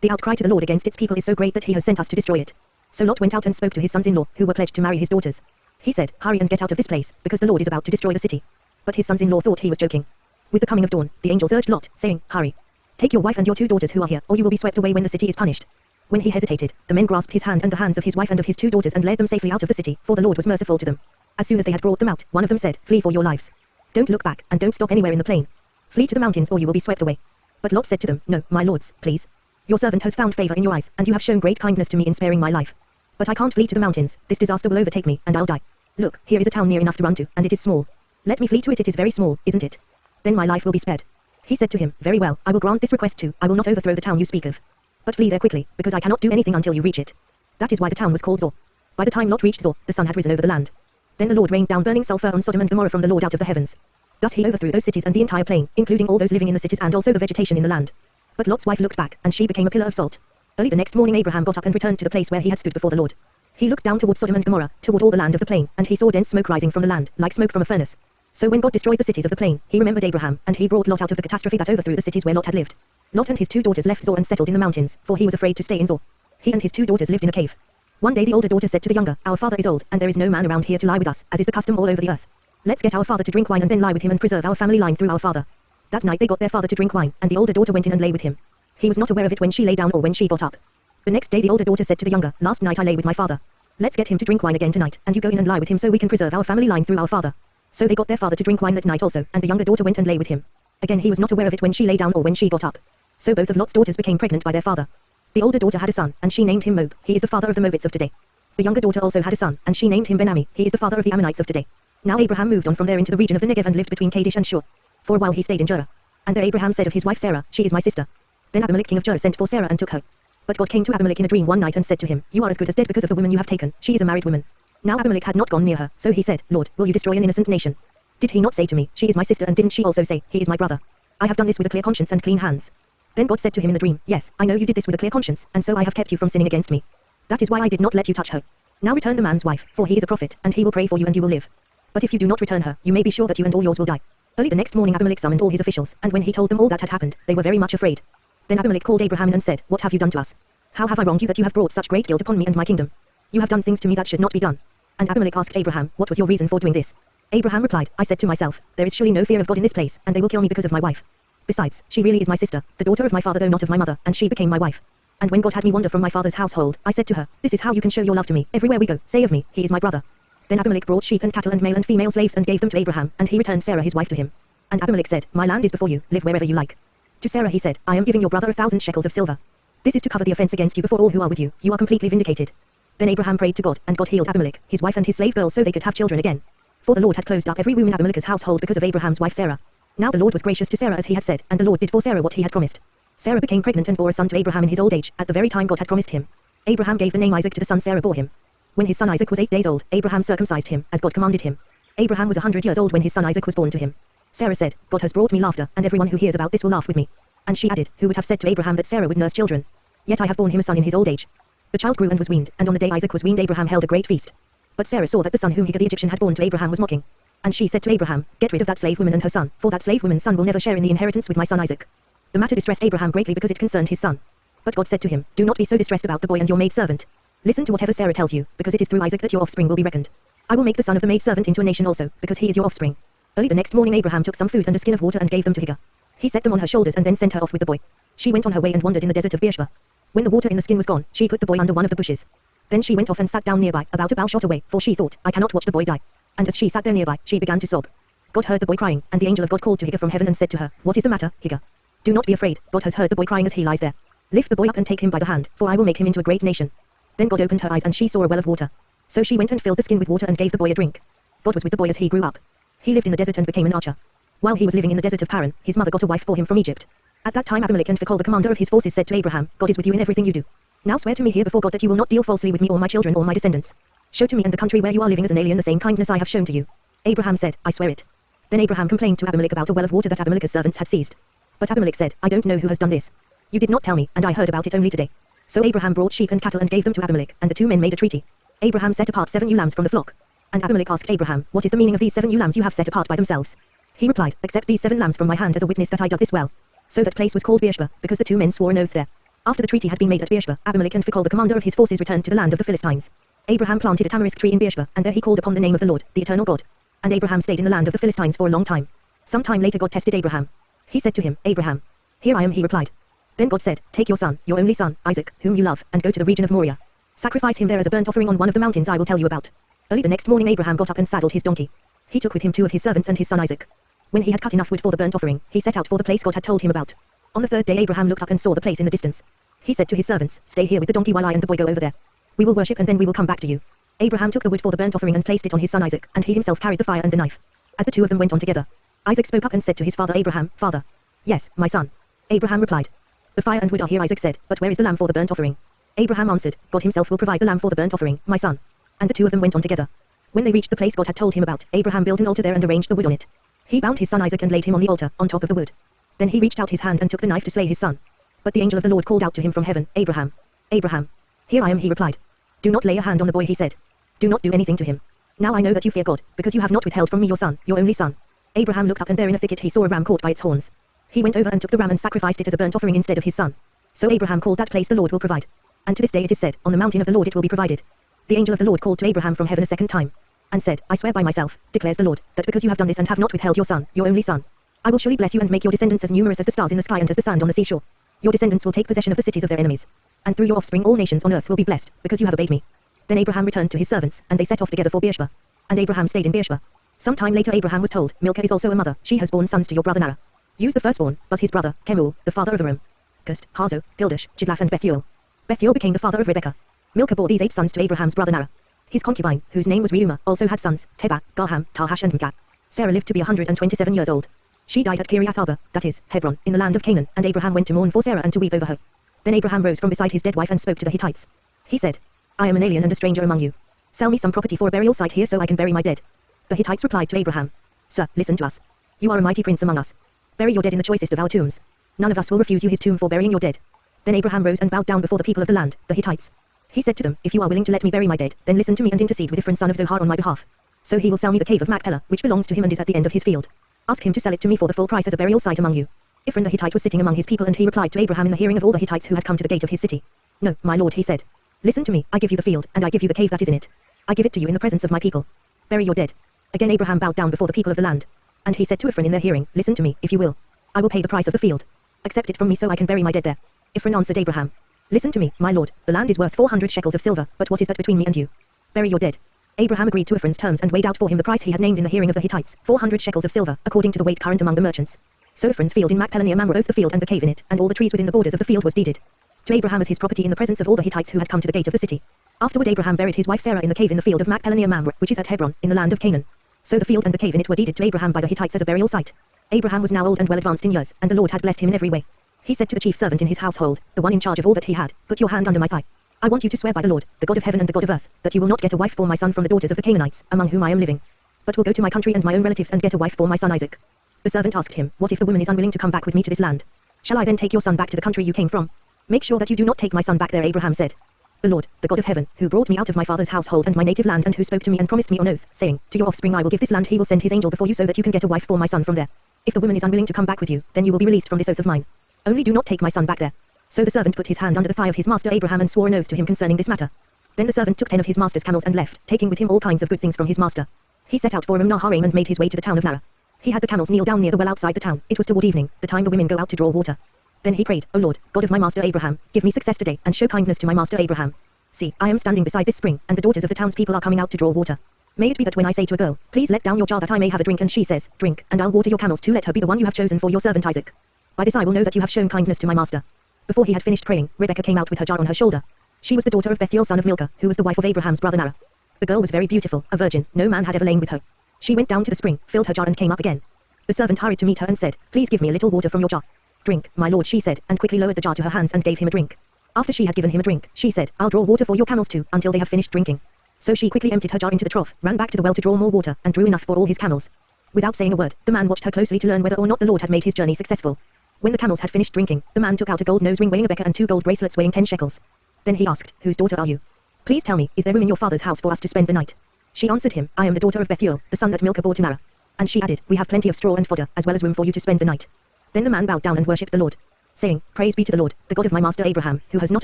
The outcry to the Lord against its people is so great that he has sent us to destroy it." So Lot went out and spoke to his sons-in-law, who were pledged to marry his daughters. He said, "Hurry and get out of this place, because the Lord is about to destroy the city." But his sons-in-law thought he was joking. With the coming of dawn, the angels urged Lot, saying, "Hurry. Take your wife and your 2 daughters who are here, or you will be swept away when the city is punished." When he hesitated, the men grasped his hand and the hands of his wife and of his 2 daughters and led them safely out of the city, for the Lord was merciful to them. As soon as they had brought them out, one of them said, "Flee for your lives. Don't look back, and don't stop anywhere in the plain. Flee to the mountains or you will be swept away." But Lot said to them, "No, my lords, please. Your servant has found favor in your eyes, and you have shown great kindness to me in sparing my life. But I can't flee to the mountains, this disaster will overtake me, and I'll die. Look, here is a town near enough to run to, and it is small. Let me flee to it, it is very small, isn't it? Then my life will be spared." He said to him, "Very well, I will grant this request too, I will not overthrow the town you speak of. But flee there quickly, because I cannot do anything until you reach it." That is why the town was called Zor. By the time Lot reached Zor, the sun had risen over the land. Then the Lord rained down burning sulfur on Sodom and Gomorrah from the Lord out of the heavens. Thus he overthrew those cities and the entire plain, including all those living in the cities and also the vegetation in the land. But Lot's wife looked back, and she became a pillar of salt. Early the next morning Abraham got up and returned to the place where he had stood before the Lord. He looked down toward Sodom and Gomorrah, toward all the land of the plain, and he saw dense smoke rising from the land, like smoke from a furnace. So when God destroyed the cities of the plain, he remembered Abraham, and he brought Lot out of the catastrophe that overthrew the cities where Lot had lived. Lot and his 2 daughters left Zor and settled in the mountains, for he was afraid to stay in Zor. He and his 2 daughters lived in a cave. One day the older daughter said to the younger, "Our father is old, and there is no man around here to lie with us, as is the custom all over the earth. Let's get our father to drink wine and then lie with him and preserve our family line through our father." That night they got their father to drink wine, and the older daughter went in and lay with him. He was not aware of it when she lay down or when she got up. The next day the older daughter said to the younger, "Last night I lay with my father. Let's get him to drink wine again tonight, and you go in and lie with him so we can preserve our family line through our father." So they got their father to drink wine that night also, and the younger daughter went and lay with him. Again he was not aware of it when she lay down or when she got up. So both of Lot's daughters became pregnant by their father. The older daughter had a son, and she named him Moab, he is the father of the Moabites of today. The younger daughter also had a son, and she named him Ben-Ammi, he is the father of the Ammonites of today. Now Abraham moved on from there into the region of the Negev and lived between Kadesh and Shur. For a while he stayed in Gerar. And there Abraham said of his wife Sarah, "She is my sister." Then Abimelech king of Gerar sent for Sarah and took her. But God came to Abimelech in a dream one night and said to him, "You are as good as dead because of the woman you have taken, she is a married woman." Now Abimelech had not gone near her, so he said, "Lord, will you destroy an innocent nation? Did he not say to me, 'She is my sister,' and didn't she also say, 'He is my brother'? I have done this with a clear conscience and clean hands." Then God said to him in the dream, "Yes, I know you did this with a clear conscience, and so I have kept you from sinning against me. That is why I did not let you touch her. Now return the man's wife, for he is a prophet, and he will pray for you and you will live. But if you do not return her, you may be sure that you and all yours will die." Early the next morning Abimelech summoned all his officials, and when he told them all that had happened, they were very much afraid. Then Abimelech called Abraham in and said, "What have you done to us? How have I wronged you that you have brought such great guilt upon me and my kingdom? You have done things to me that should not be done." And Abimelech asked Abraham, "What was your reason for doing this?" Abraham replied, "I said to myself, there is surely no fear of God in this place, and they will kill me because of my wife. Besides, she really is my sister, the daughter of my father though not of my mother, and she became my wife. And when God had me wander from my father's household, I said to her, 'This is how you can show your love to me, everywhere we go, say of me, he is my brother.'" Then Abimelech brought sheep and cattle and male and female slaves and gave them to Abraham, and he returned Sarah his wife to him. And Abimelech said, "My land is before you, live wherever you like." To Sarah he said, "I am giving your brother 1,000 shekels of silver. This is to cover the offense against you before all who are with you, you are completely vindicated." Then Abraham prayed to God, and God healed Abimelech, his wife and his slave girls so they could have children again. For the Lord had closed up every womb in Abimelech's household because of Abraham's wife Sarah. Now the Lord was gracious to Sarah as he had said, and the Lord did for Sarah what he had promised. Sarah became pregnant and bore a son to Abraham in his old age, at the very time God had promised him. Abraham gave the name Isaac to the son Sarah bore him. When his son Isaac was 8 days old, Abraham circumcised him, as God commanded him. Abraham was 100 years old when his son Isaac was born to him. Sarah said, "God has brought me laughter, and everyone who hears about this will laugh with me." And she added, "Who would have said to Abraham that Sarah would nurse children? Yet I have borne him a son in his old age." The child grew and was weaned, and on the day Isaac was weaned Abraham held a great feast. But Sarah saw that the son whom Hagar the Egyptian had born to Abraham was mocking. And she said to Abraham, "Get rid of that slave woman and her son, for that slave woman's son will never share in the inheritance with my son Isaac." The matter distressed Abraham greatly because it concerned his son. But God said to him, "Do not be so distressed about the boy and your maidservant. Listen to whatever Sarah tells you, because it is through Isaac that your offspring will be reckoned. I will make the son of the maidservant into a nation also, because he is your offspring." Early the next morning Abraham took some food and a skin of water and gave them to Hagar. He set them on her shoulders and then sent her off with the boy. She went on her way and wandered in the desert of Beersheba. When the water in the skin was gone, she put the boy under one of the bushes. Then she went off and sat down nearby, about a bow shot away, for she thought, "I cannot watch the boy die." And as she sat there nearby, she began to sob. God heard the boy crying, and the angel of God called to Hagar from heaven and said to her, "What is the matter, Hagar? Do not be afraid, God has heard the boy crying as he lies there. Lift the boy up and take him by the hand, for I will make him into a great nation." Then God opened her eyes and she saw a well of water. So she went and filled the skin with water and gave the boy a drink. God was with the boy as he grew up. He lived in the desert and became an archer. While he was living in the desert of Paran, his mother got a wife for him from Egypt. At that time Abimelech and Phicol the commander of his forces said to Abraham, "God is with you in everything you do. Now swear to me here before God that you will not deal falsely with me or my children or my descendants. Show to me and the country where you are living as an alien the same kindness I have shown to you." Abraham said, "I swear it." Then Abraham complained to Abimelech about a well of water that Abimelech's servants had seized. But Abimelech said, "I don't know who has done this. You did not tell me, and I heard about it only today. So Abraham brought sheep and cattle and gave them to Abimelech, and the two men made a treaty. Abraham set apart 7 ewe lambs from the flock. And Abimelech asked Abraham, what is the meaning of these 7 ewe lambs you have set apart by themselves? He replied, accept these 7 lambs from my hand as a witness that I dug this well. So that place was called Beersheba, because the two men swore an oath there. After the treaty had been made at Beersheba, Abimelech and Phicol the commander of his forces returned to the land of the Philistines. Abraham planted a tamarisk tree in Beersheba, and there he called upon the name of the Lord, the eternal God. And Abraham stayed in the land of the Philistines for a long time. Some time later God tested Abraham. He said to him, Abraham. Here I am, he replied. Then God said, take your son, your only son, Isaac, whom you love, and go to the region of Moriah. Sacrifice him there as a burnt offering on one of the mountains I will tell you about. Early the next morning Abraham got up and saddled his donkey. He took with him 2 of his servants and his son Isaac. When he had cut enough wood for the burnt offering, he set out for the place God had told him about. On the 3rd day Abraham looked up and saw the place in the distance. He said to his servants, stay here with the donkey while I and the boy go over there. We will worship and then we will come back to you. Abraham took the wood for the burnt offering and placed it on his son Isaac, and he himself carried the fire and the knife. As the two of them went on together, Isaac spoke up and said to his father Abraham, Father. Yes, my son. Abraham replied. The fire and wood are here, Isaac said, but where is the lamb for the burnt offering? Abraham answered, God himself will provide the lamb for the burnt offering, my son. And the two of them went on together. When they reached the place God had told him about, Abraham built an altar there and arranged the wood on it. He bound his son Isaac and laid him on the altar, on top of the wood. Then he reached out his hand and took the knife to slay his son. But the angel of the Lord called out to him from heaven, Abraham. Abraham. Here I am, he replied. Do not lay a hand on the boy, he said. Do not do anything to him. Now I know that you fear God, because you have not withheld from me your son, your only son. Abraham looked up and there in a thicket he saw a ram caught by its horns. He went over and took the ram and sacrificed it as a burnt offering instead of his son. So Abraham called that place the Lord will provide. And to this day it is said, on the mountain of the Lord it will be provided. The angel of the Lord called to Abraham from heaven a second time, and said, I swear by myself, declares the Lord, that because you have done this and have not withheld your son, your only son, I will surely bless you and make your descendants as numerous as the stars in the sky and as the sand on the seashore. Your descendants will take possession of the cities of their enemies. And through your offspring all nations on earth will be blessed, because you have obeyed me. Then Abraham returned to his servants, and they set off together for Beersheba. And Abraham stayed in Beersheba. Some time later Abraham was told, Milcah is also a mother, she has borne sons to your brother Narah. Use the firstborn, Buz his brother, Kemuel, the father of Aram, Gust, Hazo, Pildash, Jidlaph and Bethuel. Bethuel became the father of Rebekah. Milcah bore these 8 sons to Abraham's brother Narah. His concubine, whose name was Reumah, also had sons, Tebah, Garham, Tahash and Mgah. Sarah lived to be 127 years old. She died at Kiriath Arba, that is, Hebron, in the land of Canaan, and Abraham went to mourn for Sarah and to weep over her. Then Abraham rose from beside his dead wife and spoke to the Hittites. He said, I am an alien and a stranger among you. Sell me some property for a burial site here so I can bury my dead. The Hittites replied to Abraham, Sir, listen to us. You are a mighty prince among us. Bury your dead in the choicest of our tombs. None of us will refuse you his tomb for burying your dead. Then Abraham rose and bowed down before the people of the land, the Hittites. He said to them, If you are willing to let me bury my dead, then listen to me and intercede with Ephron son of Zohar on my behalf. So he will sell me the cave of Machpelah, which belongs to him and is at the end of his field. Ask him to sell it to me for the full price as a burial site among you. Ephron the Hittite was sitting among his people, and he replied to Abraham in the hearing of all the Hittites who had come to the gate of his city. No, my lord, he said. Listen to me, I give you the field, and I give you the cave that is in it. I give it to you in the presence of my people. Bury your dead. Again Abraham bowed down before the people of the land. And he said to Ephron in their hearing, Listen to me, if you will. I will pay the price of the field. Accept it from me so I can bury my dead there. Ephron answered Abraham. Listen to me, my lord, the land is worth 400 shekels of silver, but what is that between me and you? Bury your dead. Abraham agreed to Ephron's terms and weighed out for him the price he had named in the hearing of the Hittites, 400 shekels of silver, according to the weight current among the merchants. So Ephron's field in Machpelah near Mamre, both the field and the cave in it, and all the trees within the borders of the field was deeded to Abraham as his property in the presence of all the Hittites who had come to the gate of the city. Afterward Abraham buried his wife Sarah in the cave in the field of Machpelah near Mamre, which is at Hebron, in the land of Canaan. So the field and the cave in it were deeded to Abraham by the Hittites as a burial site. Abraham was now old and well advanced in years, and the Lord had blessed him in every way. He said to the chief servant in his household, the one in charge of all that he had, Put your hand under my thigh. I want you to swear by the Lord, the God of heaven and the God of earth, that you will not get a wife for my son from the daughters of the Canaanites, among whom I am living, but will go to my country and my own relatives and get a wife for my son Isaac. The servant asked him, What if the woman is unwilling to come back with me to this land? Shall I then take your son back to the country you came from? Make sure that you do not take my son back there, Abraham said. The Lord, the God of heaven, who brought me out of my father's household and my native land, and who spoke to me and promised me on oath, saying, To your offspring I will give this land, he will send his angel before you so that you can get a wife for my son from there. If the woman is unwilling to come back with you, then you will be released from this oath of mine. Only do not take my son back there. So the servant put his hand under the thigh of his master Abraham and swore an oath to him concerning this matter. Then the servant took 10 of his master's camels and left, taking with him all kinds of good things from his master. He set out for Naharaim and made his way to the town of Narah. He had the camels kneel down near the well outside the town. It was toward evening, the time the women go out to draw water. Then he prayed, O Lord, God of my master Abraham, give me success today, and show kindness to my master Abraham. See, I am standing beside this spring, and the daughters of the townspeople are coming out to draw water. May it be that when I say to a girl, Please let down your jar that I may have a drink, and she says, Drink, and I'll water your camels too, let her be the one you have chosen for your servant Isaac. By this I will know that you have shown kindness to my master. Before he had finished praying, Rebekah came out with her jar on her shoulder. She was the daughter of Bethuel son of Milcah, who was the wife of Abraham's brother Narah. The girl was very beautiful, a virgin, no man had ever lain with her. She went down to the spring, filled her jar and came up again. The servant hurried to meet her and said, Please give me a little water from your jar. Drink, my lord, she said, and quickly lowered the jar to her hands and gave him a drink. After she had given him a drink, she said, I'll draw water for your camels too, until they have finished drinking. So she quickly emptied her jar into the trough, ran back to the well to draw more water, and drew enough for all his camels. Without saying a word, the man watched her closely to learn whether or not the Lord had made his journey successful. When the camels had finished drinking, the man took out a gold nose ring weighing a becker and 2 gold bracelets weighing 10 shekels. Then he asked, "Whose daughter are you? Please tell me, is there room in your father's house for us to spend the night?" She answered him, "I am the daughter of Bethuel, the son that Milcah bore to Nara." And she added, "We have plenty of straw and fodder, as well as room for you to spend the night." Then the man bowed down and worshipped the Lord, saying, "Praise be to the Lord, the God of my master Abraham, who has not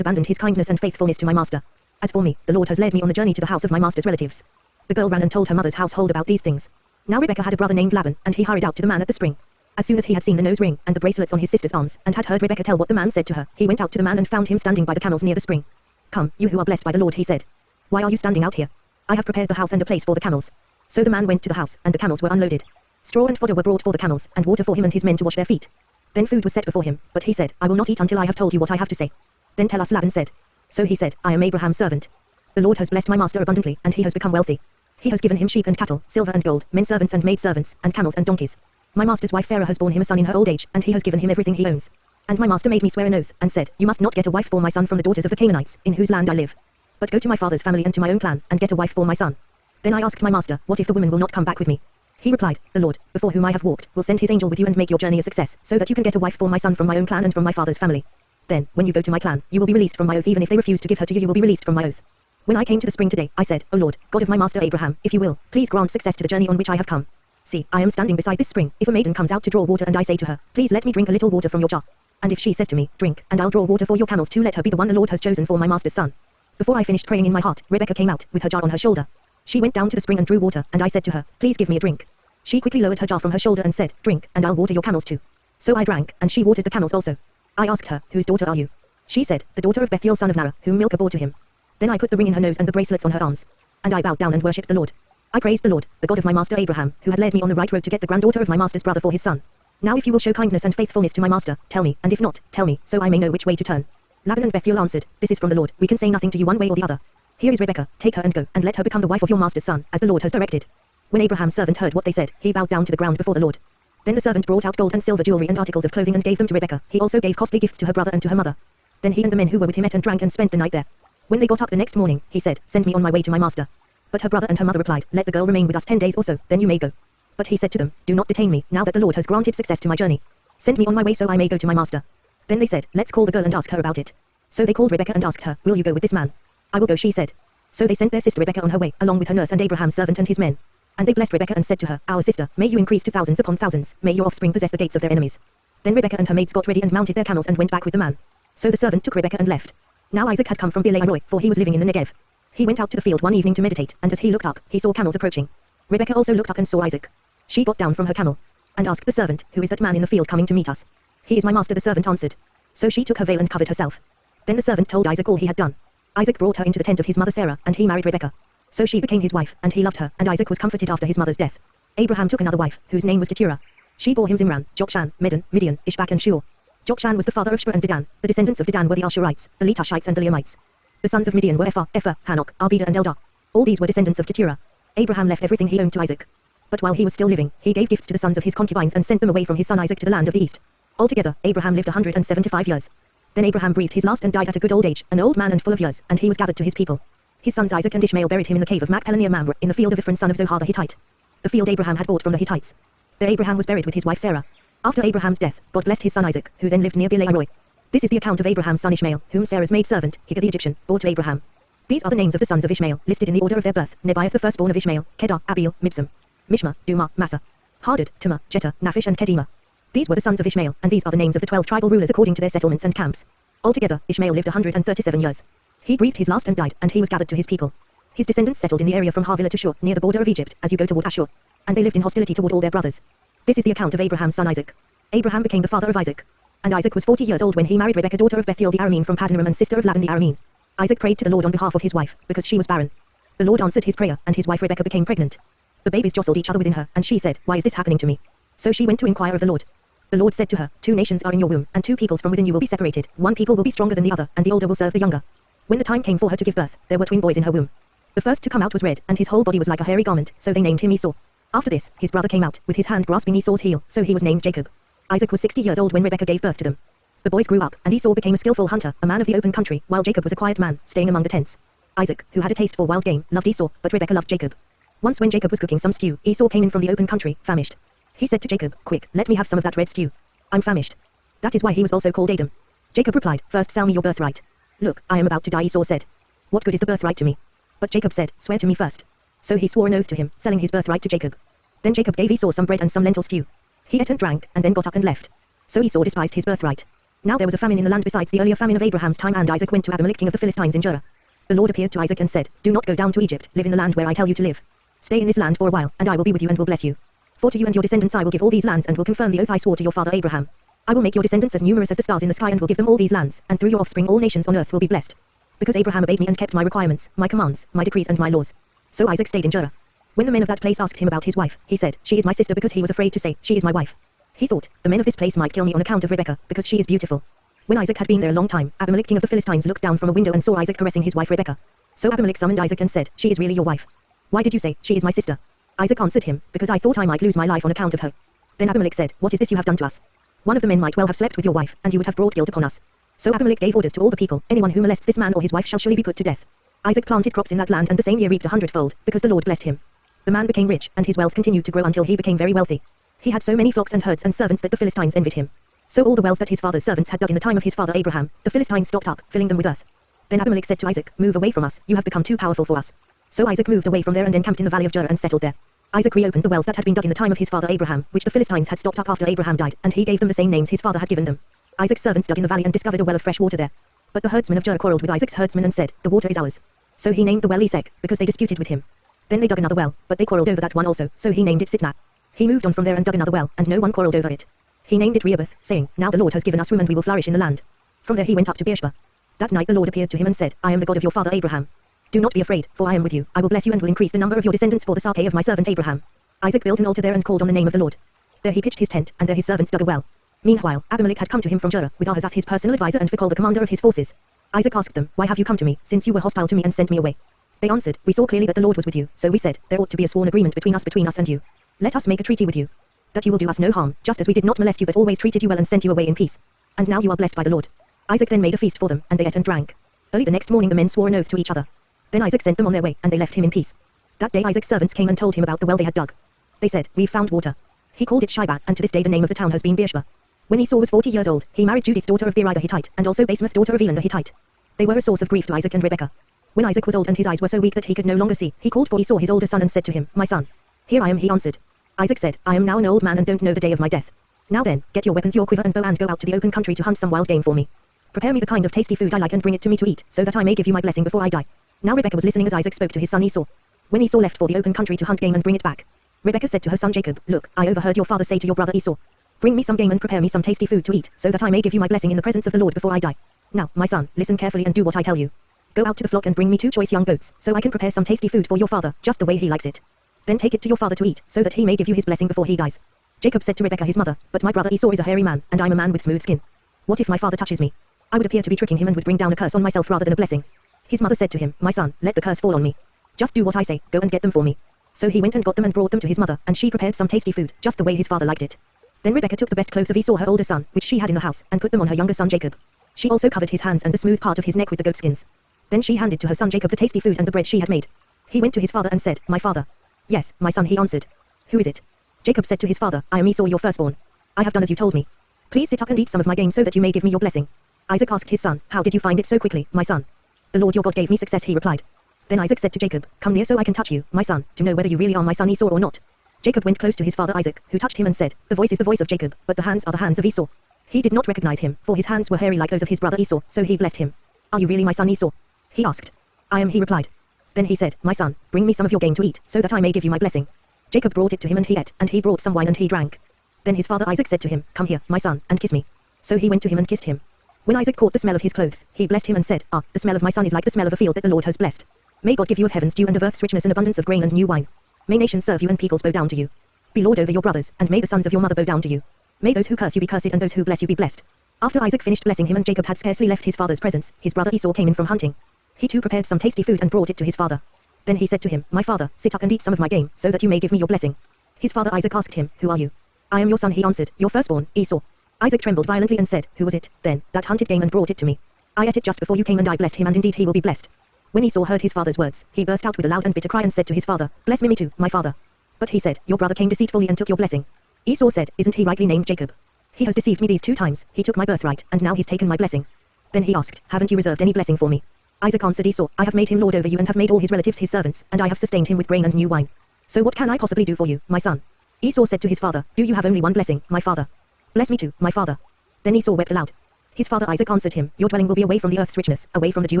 abandoned his kindness and faithfulness to my master. As for me, the Lord has led me on the journey to the house of my master's relatives." The girl ran and told her mother's household about these things. Now Rebekah had a brother named Laban, and he hurried out to the man at the spring. As soon as he had seen the nose ring and the bracelets on his sister's arms, and had heard Rebekah tell what the man said to her, he went out to the man and found him standing by the camels near the spring. "Come, you who are blessed by the Lord," he said. "Why are you standing out here? I have prepared the house and a place for the camels." So the man went to the house, and the camels were unloaded. Straw and fodder were brought for the camels, and water for him and his men to wash their feet. Then food was set before him, but he said, "I will not eat until I have told you what I have to say." "Then tell us," Laban said. So he said, "I am Abraham's servant. The Lord has blessed my master abundantly, and he has become wealthy. He has given him sheep and cattle, silver and gold, men servants and maid servants, and camels and donkeys. My master's wife Sarah has borne him a son in her old age, and he has given him everything he owns. And my master made me swear an oath, and said, 'You must not get a wife for my son from the daughters of the Canaanites, in whose land I live. But go to my father's family and to my own clan, and get a wife for my son.' Then I asked my master, 'What if the woman will not come back with me?' He replied, 'The Lord, before whom I have walked, will send his angel with you and make your journey a success, so that you can get a wife for my son from my own clan and from my father's family. Then, when you go to my clan, you will be released from my oath. Even if they refuse to give her to you, you will be released from my oath.' When I came to the spring today, I said, 'O Lord, God of my master Abraham, if you will, please grant success to the journey on which I have come. See, I am standing beside this spring. If a maiden comes out to draw water and I say to her, "Please let me drink a little water from your jar," and if she says to me, "Drink, and I'll draw water for your camels too," let her be the one the Lord has chosen for my master's son." Before I finished praying in my heart, Rebekah came out, with her jar on her shoulder. She went down to the spring and drew water, and I said to her, "Please give me a drink." She quickly lowered her jar from her shoulder and said, "Drink, and I'll water your camels too." So I drank, and she watered the camels also. I asked her, "Whose daughter are you?" She said, "The daughter of Bethuel son of Nara, whom Milcah bore to him." Then I put the ring in her nose and the bracelets on her arms. And I bowed down and worshipped the Lord. I praised the Lord, the God of my master Abraham, who had led me on the right road to get the granddaughter of my master's brother for his son. Now if you will show kindness and faithfulness to my master, tell me, and if not, tell me, so I may know which way to turn. Laban and Bethuel answered, "This is from the Lord, we can say nothing to you one way or the other. Here is Rebekah, take her and go, and let her become the wife of your master's son, as the Lord has directed." When Abraham's servant heard what they said, he bowed down to the ground before the Lord. Then the servant brought out gold and silver jewelry and articles of clothing and gave them to Rebekah. He also gave costly gifts to her brother and to her mother. Then he and the men who were with him ate and drank and spent the night there. When they got up the next morning, he said, "Send me on my way to my master." But her brother and her mother replied, "Let the girl remain with us 10 days or so, then you may go." But he said to them, "Do not detain me, now that the Lord has granted success to my journey. Send me on my way so I may go to my master." Then they said, "Let's call the girl and ask her about it." So they called Rebekah and asked her, "Will you go with this man?" "I will go," she said. So they sent their sister Rebekah on her way, along with her nurse and Abraham's servant and his men. And they blessed Rebekah and said to her, "Our sister, may you increase to thousands upon thousands, may your offspring possess the gates of their enemies." Then Rebekah and her maids got ready and mounted their camels and went back with the man. So the servant took Rebekah and left. Now Isaac had come from Beer-lahai-roi, for he was living in the Negev. He went out to the field one evening to meditate, and as he looked up, he saw camels approaching. Rebekah also looked up and saw Isaac. She got down from her camel and asked the servant, "Who is that man in the field coming to meet us?" "He is my master," the servant answered. So she took her veil and covered herself. Then the servant told Isaac all he had done. Isaac brought her into the tent of his mother Sarah, and he married Rebekah. So she became his wife, and he loved her, and Isaac was comforted after his mother's death. Abraham took another wife, whose name was Keturah. She bore him Zimran, Jokshan, Medan, Midian, Ishbak and Shur. Jokshan was the father of Shua and Dedan. The descendants of Dedan were the Ashurites, the Letushites and the Leamites. The sons of Midian were Ephah, Hanok, Arbida and Eldah. All these were descendants of Keturah. Abraham left everything he owned to Isaac. But while he was still living, he gave gifts to the sons of his concubines and sent them away from his son Isaac to the land of the east. Altogether, Abraham lived 175 years. Then Abraham breathed his last and died at a good old age, an old man and full of years, and he was gathered to his people. His sons Isaac and Ishmael buried him in the cave of Machpelah near Mamre, in the field of Ephron son of Zohar the Hittite. The field Abraham had bought from the Hittites. There Abraham was buried with his wife Sarah. After Abraham's death, God blessed his son Isaac, who then lived near Beer-lahai-roi. This is the account of Abraham's son Ishmael, whom Sarah's maidservant, Hagar the Egyptian, bore to Abraham. These are the names of the sons of Ishmael, listed in the order of their birth: Nebaioth the firstborn of Ishmael, Kedar, Abiel, Mibsam, Mishma, Duma, Massa, Hadad, Tamar, Jether, Naphish and Kedemah. These were the sons of Ishmael, and these are the names of the 12 tribal rulers according to their settlements and camps. Altogether, Ishmael lived 137 years. He breathed his last and died, and he was gathered to his people. His descendants settled in the area from Havilah to Shur, near the border of Egypt, as you go toward Ashur. And they lived in hostility toward all their brothers. This is the account of Abraham's son Isaac. Abraham became the father of Isaac. And Isaac was 40 years old when he married Rebekah, daughter of Bethuel the Aramean from Padanaram and sister of Laban the Aramean. Isaac prayed to the Lord on behalf of his wife, because she was barren. The Lord answered his prayer, and his wife Rebekah became pregnant. The babies jostled each other within her, and she said, "Why is this happening to me?" So she went to inquire of the Lord. The Lord said to her, "2 nations are in your womb, and 2 peoples from within you will be separated. One people will be stronger than the other, and the older will serve the younger." When the time came for her to give birth, there were twin boys in her womb. The first to come out was red, and his whole body was like a hairy garment, so they named him Esau. After this, his brother came out, with his hand grasping Esau's heel, so he was named Jacob. Isaac was 60 years old when Rebekah gave birth to them. The boys grew up, and Esau became a skillful hunter, a man of the open country, while Jacob was a quiet man, staying among the tents. Isaac, who had a taste for wild game, loved Esau, but Rebekah loved Jacob. Once when Jacob was cooking some stew, Esau came in from the open country, famished. He said to Jacob, "Quick, let me have some of that red stew. I'm famished." That is why he was also called Edom. Jacob replied, first sell me your birthright. Look, I am about to die. Esau said. What good is the birthright to me? But Jacob said, swear to me first. So he swore an oath to him, selling his birthright to Jacob. Then Jacob gave Esau some bread and some lentil stew. He ate and drank, and then got up and left. So Esau despised his birthright. Now there was a famine in the land besides the earlier famine of Abraham's time, and Isaac went to Abimelech king of the Philistines in Gerar. The Lord appeared to Isaac and said, do not go down to Egypt, live in the land where I tell you to live. Stay in this land for a while, and I will be with you and will bless you. For to you and your descendants I will give all these lands and will confirm the oath I swore to your father Abraham. I will make your descendants as numerous as the stars in the sky and will give them all these lands, and through your offspring all nations on earth will be blessed. Because Abraham obeyed me and kept my requirements, my commands, my decrees and my laws. So Isaac stayed in Gerar. When the men of that place asked him about his wife, he said, she is my sister, because he was afraid to say, she is my wife. He thought, the men of this place might kill me on account of Rebekah, because she is beautiful. When Isaac had been there a long time, Abimelech king of the Philistines looked down from a window and saw Isaac caressing his wife Rebekah. So Abimelech summoned Isaac and said, she is really your wife. Why did you say, she is my sister? Isaac answered him, because I thought I might lose my life on account of her. Then Abimelech said, what is this you have done to us? One of the men might well have slept with your wife, and you would have brought guilt upon us. So Abimelech gave orders to all the people, anyone who molests this man or his wife shall surely be put to death. Isaac planted crops in that land and the same year reaped 100-fold, because the Lord blessed him. The man became rich, and his wealth continued to grow until he became very wealthy. He had so many flocks and herds and servants that the Philistines envied him. So all the wells that his father's servants had dug in the time of his father Abraham, the Philistines stopped up, filling them with earth. Then Abimelech said to Isaac, move away from us, you have become too powerful for us. So Isaac moved away from there and encamped in the valley of Gerar and settled there. Isaac reopened the wells that had been dug in the time of his father Abraham, which the Philistines had stopped up after Abraham died, and he gave them the same names his father had given them. Isaac's servants dug in the valley and discovered a well of fresh water there. But the herdsmen of Gerar quarreled with Isaac's herdsmen and said, the water is ours. So he named the well Esek, because they disputed with him. Then they dug another well, but they quarreled over that one also, so he named it Sitnah. He moved on from there and dug another well, and no one quarreled over it. He named it Rehoboth, saying, now the Lord has given us room and we will flourish in the land. From there he went up to Beersheba. That night the Lord appeared to him and said, I am the God of your father Abraham. Do not be afraid, for I am with you, I will bless you and will increase the number of your descendants for the sake of my servant Abraham. Isaac built an altar there and called on the name of the Lord. There he pitched his tent, and there his servants dug a well. Meanwhile, Abimelech had come to him from Gerar, with Ahazath his personal advisor and Phicol the commander of his forces. Isaac asked them, why have you come to me, since you were hostile to me and sent me away? They answered, we saw clearly that the Lord was with you, so we said, there ought to be a sworn agreement between us and you. Let us make a treaty with you. That you will do us no harm, just as we did not molest you but always treated you well and sent you away in peace. And now you are blessed by the Lord. Isaac then made a feast for them, and they ate and drank. Early the next morning the men swore an oath to each other. Then Isaac sent them on their way, and they left him in peace. That day Isaac's servants came and told him about the well they had dug. They said, we've found water. He called it Shibah, and to this day the name of the town has been Beersheba. When Esau was 40 years old, he married Judith daughter of Beeri the Hittite, and also Basemath daughter of Elon the Hittite. They were a source of grief to Isaac and Rebekah. When Isaac was old and his eyes were so weak that he could no longer see, he called for Esau his older son and said to him, my son. Here I am, he answered. Isaac said, I am now an old man and don't know the day of my death. Now then, get your weapons, your quiver and bow, and go out to the open country to hunt some wild game for me. Prepare me the kind of tasty food I like and bring it to me to eat, so that I may give you my blessing before I die. Now Rebekah was listening as Isaac spoke to his son Esau. When Esau left for the open country to hunt game and bring it back, Rebekah said to her son Jacob, look, I overheard your father say to your brother Esau, bring me some game and prepare me some tasty food to eat, so that I may give you my blessing in the presence of the Lord before I die. Now, my son, listen carefully and do what I tell you. Go out to the flock and bring me 2 choice young goats, so I can prepare some tasty food for your father, just the way he likes it. Then take it to your father to eat, so that he may give you his blessing before he dies. Jacob said to Rebekah his mother, but my brother Esau is a hairy man, and I'm a man with smooth skin. What if my father touches me? I would appear to be tricking him and would bring down a curse on myself rather than a blessing. His mother said to him, my son, let the curse fall on me. Just do what I say, go and get them for me. So he went and got them and brought them to his mother, and she prepared some tasty food, just the way his father liked it. Then Rebekah took the best clothes of Esau her older son, which she had in the house, and put them on her younger son Jacob. She also covered his hands and the smooth part of his neck with the goatskins. Then she handed to her son Jacob the tasty food and the bread she had made. He went to his father and said, my father. Yes, my son, he answered. Who is it? Jacob said to his father, I am Esau your firstborn. I have done as you told me. Please sit up and eat some of my game so that you may give me your blessing. Isaac asked his son, how did you find it so quickly, my son? The Lord your God gave me success, he replied. Then Isaac said to Jacob, come near so I can touch you, my son, to know whether you really are my son Esau or not. Jacob went close to his father Isaac, who touched him and said, the voice is the voice of Jacob, but the hands are the hands of Esau. He did not recognize him, for his hands were hairy like those of his brother Esau, so he blessed him. Are you really my son Esau? He asked. I am, he replied. Then he said, my son, bring me some of your game to eat, so that I may give you my blessing. Jacob brought it to him and he ate, and he brought some wine and he drank. Then his father Isaac said to him, come here, my son, and kiss me. So he went to him and kissed him. When Isaac caught the smell of his clothes, he blessed him and said, the smell of my son is like the smell of a field that the Lord has blessed. May God give you of heaven's dew and of earth's richness and abundance of grain and new wine. May nations serve you and peoples bow down to you. Be lord over your brothers, and may the sons of your mother bow down to you. May those who curse you be cursed and those who bless you be blessed. After Isaac finished blessing him and Jacob had scarcely left his father's presence, his brother Esau came in from hunting. He too prepared some tasty food and brought it to his father. Then he said to him, my father, sit up and eat some of my game, so that you may give me your blessing. His father Isaac asked him, who are you? I am your son, he answered, your firstborn, Esau. Isaac trembled violently and said, who was it, then, that hunted game and brought it to me? I ate it just before you came and I blessed him and indeed he will be blessed. When Esau heard his father's words, he burst out with a loud and bitter cry and said to his father, bless me too, my father. But he said, your brother came deceitfully and took your blessing. Esau said, isn't he rightly named Jacob? He has deceived me these 2 times, he took my birthright, and now he's taken my blessing. Then he asked, haven't you reserved any blessing for me? Isaac answered Esau, I have made him lord over you and have made all his relatives his servants, and I have sustained him with grain and new wine. So what can I possibly do for you, my son? Esau said to his father, do you have only one blessing, my father? Bless me too, my father. Then Esau wept aloud. His father Isaac answered him, your dwelling will be away from the earth's richness, away from the dew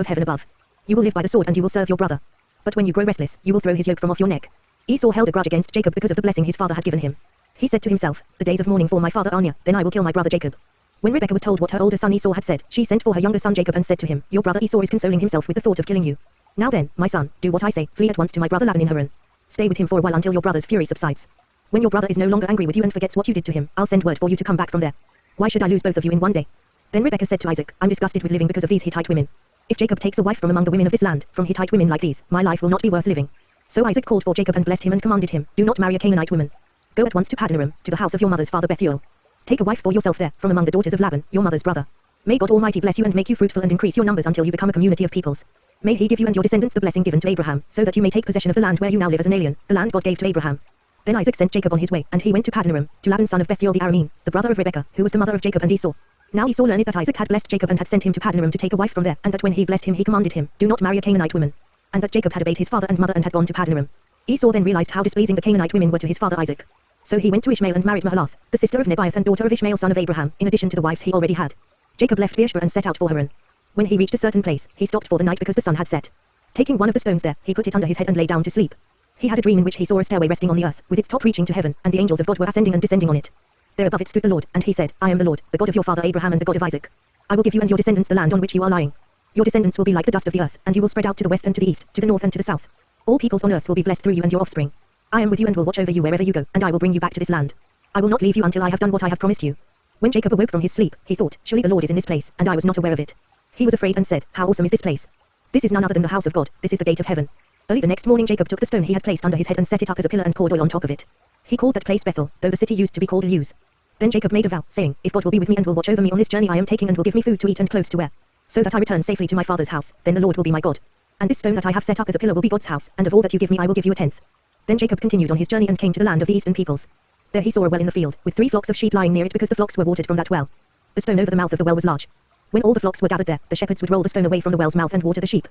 of heaven above. You will live by the sword and you will serve your brother. But when you grow restless, you will throw his yoke from off your neck. Esau held a grudge against Jacob because of the blessing his father had given him. He said to himself, the days of mourning for my father are near, then I will kill my brother Jacob. When Rebekah was told what her older son Esau had said, she sent for her younger son Jacob and said to him, your brother Esau is consoling himself with the thought of killing you. Now then, my son, do what I say, flee at once to my brother Laban in Haran. Stay with him for a while until your brother's fury subsides. When your brother is no longer angry with you and forgets what you did to him, I'll send word for you to come back from there. Why should I lose both of you in one day? Then Rebekah said to Isaac, I'm disgusted with living because of these Hittite women. If Jacob takes a wife from among the women of this land, from Hittite women like these, my life will not be worth living. So Isaac called for Jacob and blessed him and commanded him, do not marry a Canaanite woman. Go at once to Padanaram, to the house of your mother's father Bethuel. Take a wife for yourself there, from among the daughters of Laban, your mother's brother. May God Almighty bless you and make you fruitful and increase your numbers until you become a community of peoples. May he give you and your descendants the blessing given to Abraham, so that you may take possession of the land where you now live as an alien, the land God gave to Abraham. Then Isaac sent Jacob on his way, and he went to Padanaram, to Laban son of Bethuel the Aramean, the brother of Rebekah, who was the mother of Jacob and Esau. Now Esau learned that Isaac had blessed Jacob and had sent him to Padanaram to take a wife from there, and that when he blessed him he commanded him, do not marry a Canaanite woman. And that Jacob had obeyed his father and mother and had gone to Padanaram. Esau then realized how displeasing the Canaanite women were to his father Isaac. So he went to Ishmael and married Mahalath, the sister of Nebaioth and daughter of Ishmael son of Abraham, in addition to the wives he already had. Jacob left Beersheba and set out for Haran. When he reached a certain place, he stopped for the night because the sun had set. Taking one of the stones there, he put it under his head and lay down to sleep. He had a dream in which he saw a stairway resting on the earth, with its top reaching to heaven, and the angels of God were ascending and descending on it. There above it stood the Lord, and he said, I am the Lord, the God of your father Abraham and the God of Isaac. I will give you and your descendants the land on which you are lying. Your descendants will be like the dust of the earth, and you will spread out to the west and to the east, to the north and to the south. All peoples on earth will be blessed through you and your offspring. I am with you and will watch over you wherever you go, and I will bring you back to this land. I will not leave you until I have done what I have promised you. When Jacob awoke from his sleep, he thought, surely the Lord is in this place, and I was not aware of it. He was afraid and said, how awesome is this place? This is none other than the house of God, this is the gate of heaven. Early the next morning Jacob took the stone he had placed under his head and set it up as a pillar and poured oil on top of it. He called that place Bethel, though the city used to be called Luz. Then Jacob made a vow, saying, if God will be with me and will watch over me on this journey I am taking and will give me food to eat and clothes to wear, so that I return safely to my father's house, then the Lord will be my God. And this stone that I have set up as a pillar will be God's house, and of all that you give me I will give you a tenth. Then Jacob continued on his journey and came to the land of the eastern peoples. There he saw a well in the field, with 3 flocks of sheep lying near it because the flocks were watered from that well. The stone over the mouth of the well was large. When all the flocks were gathered there, the shepherds would roll the stone away from the well's mouth and water the sheep.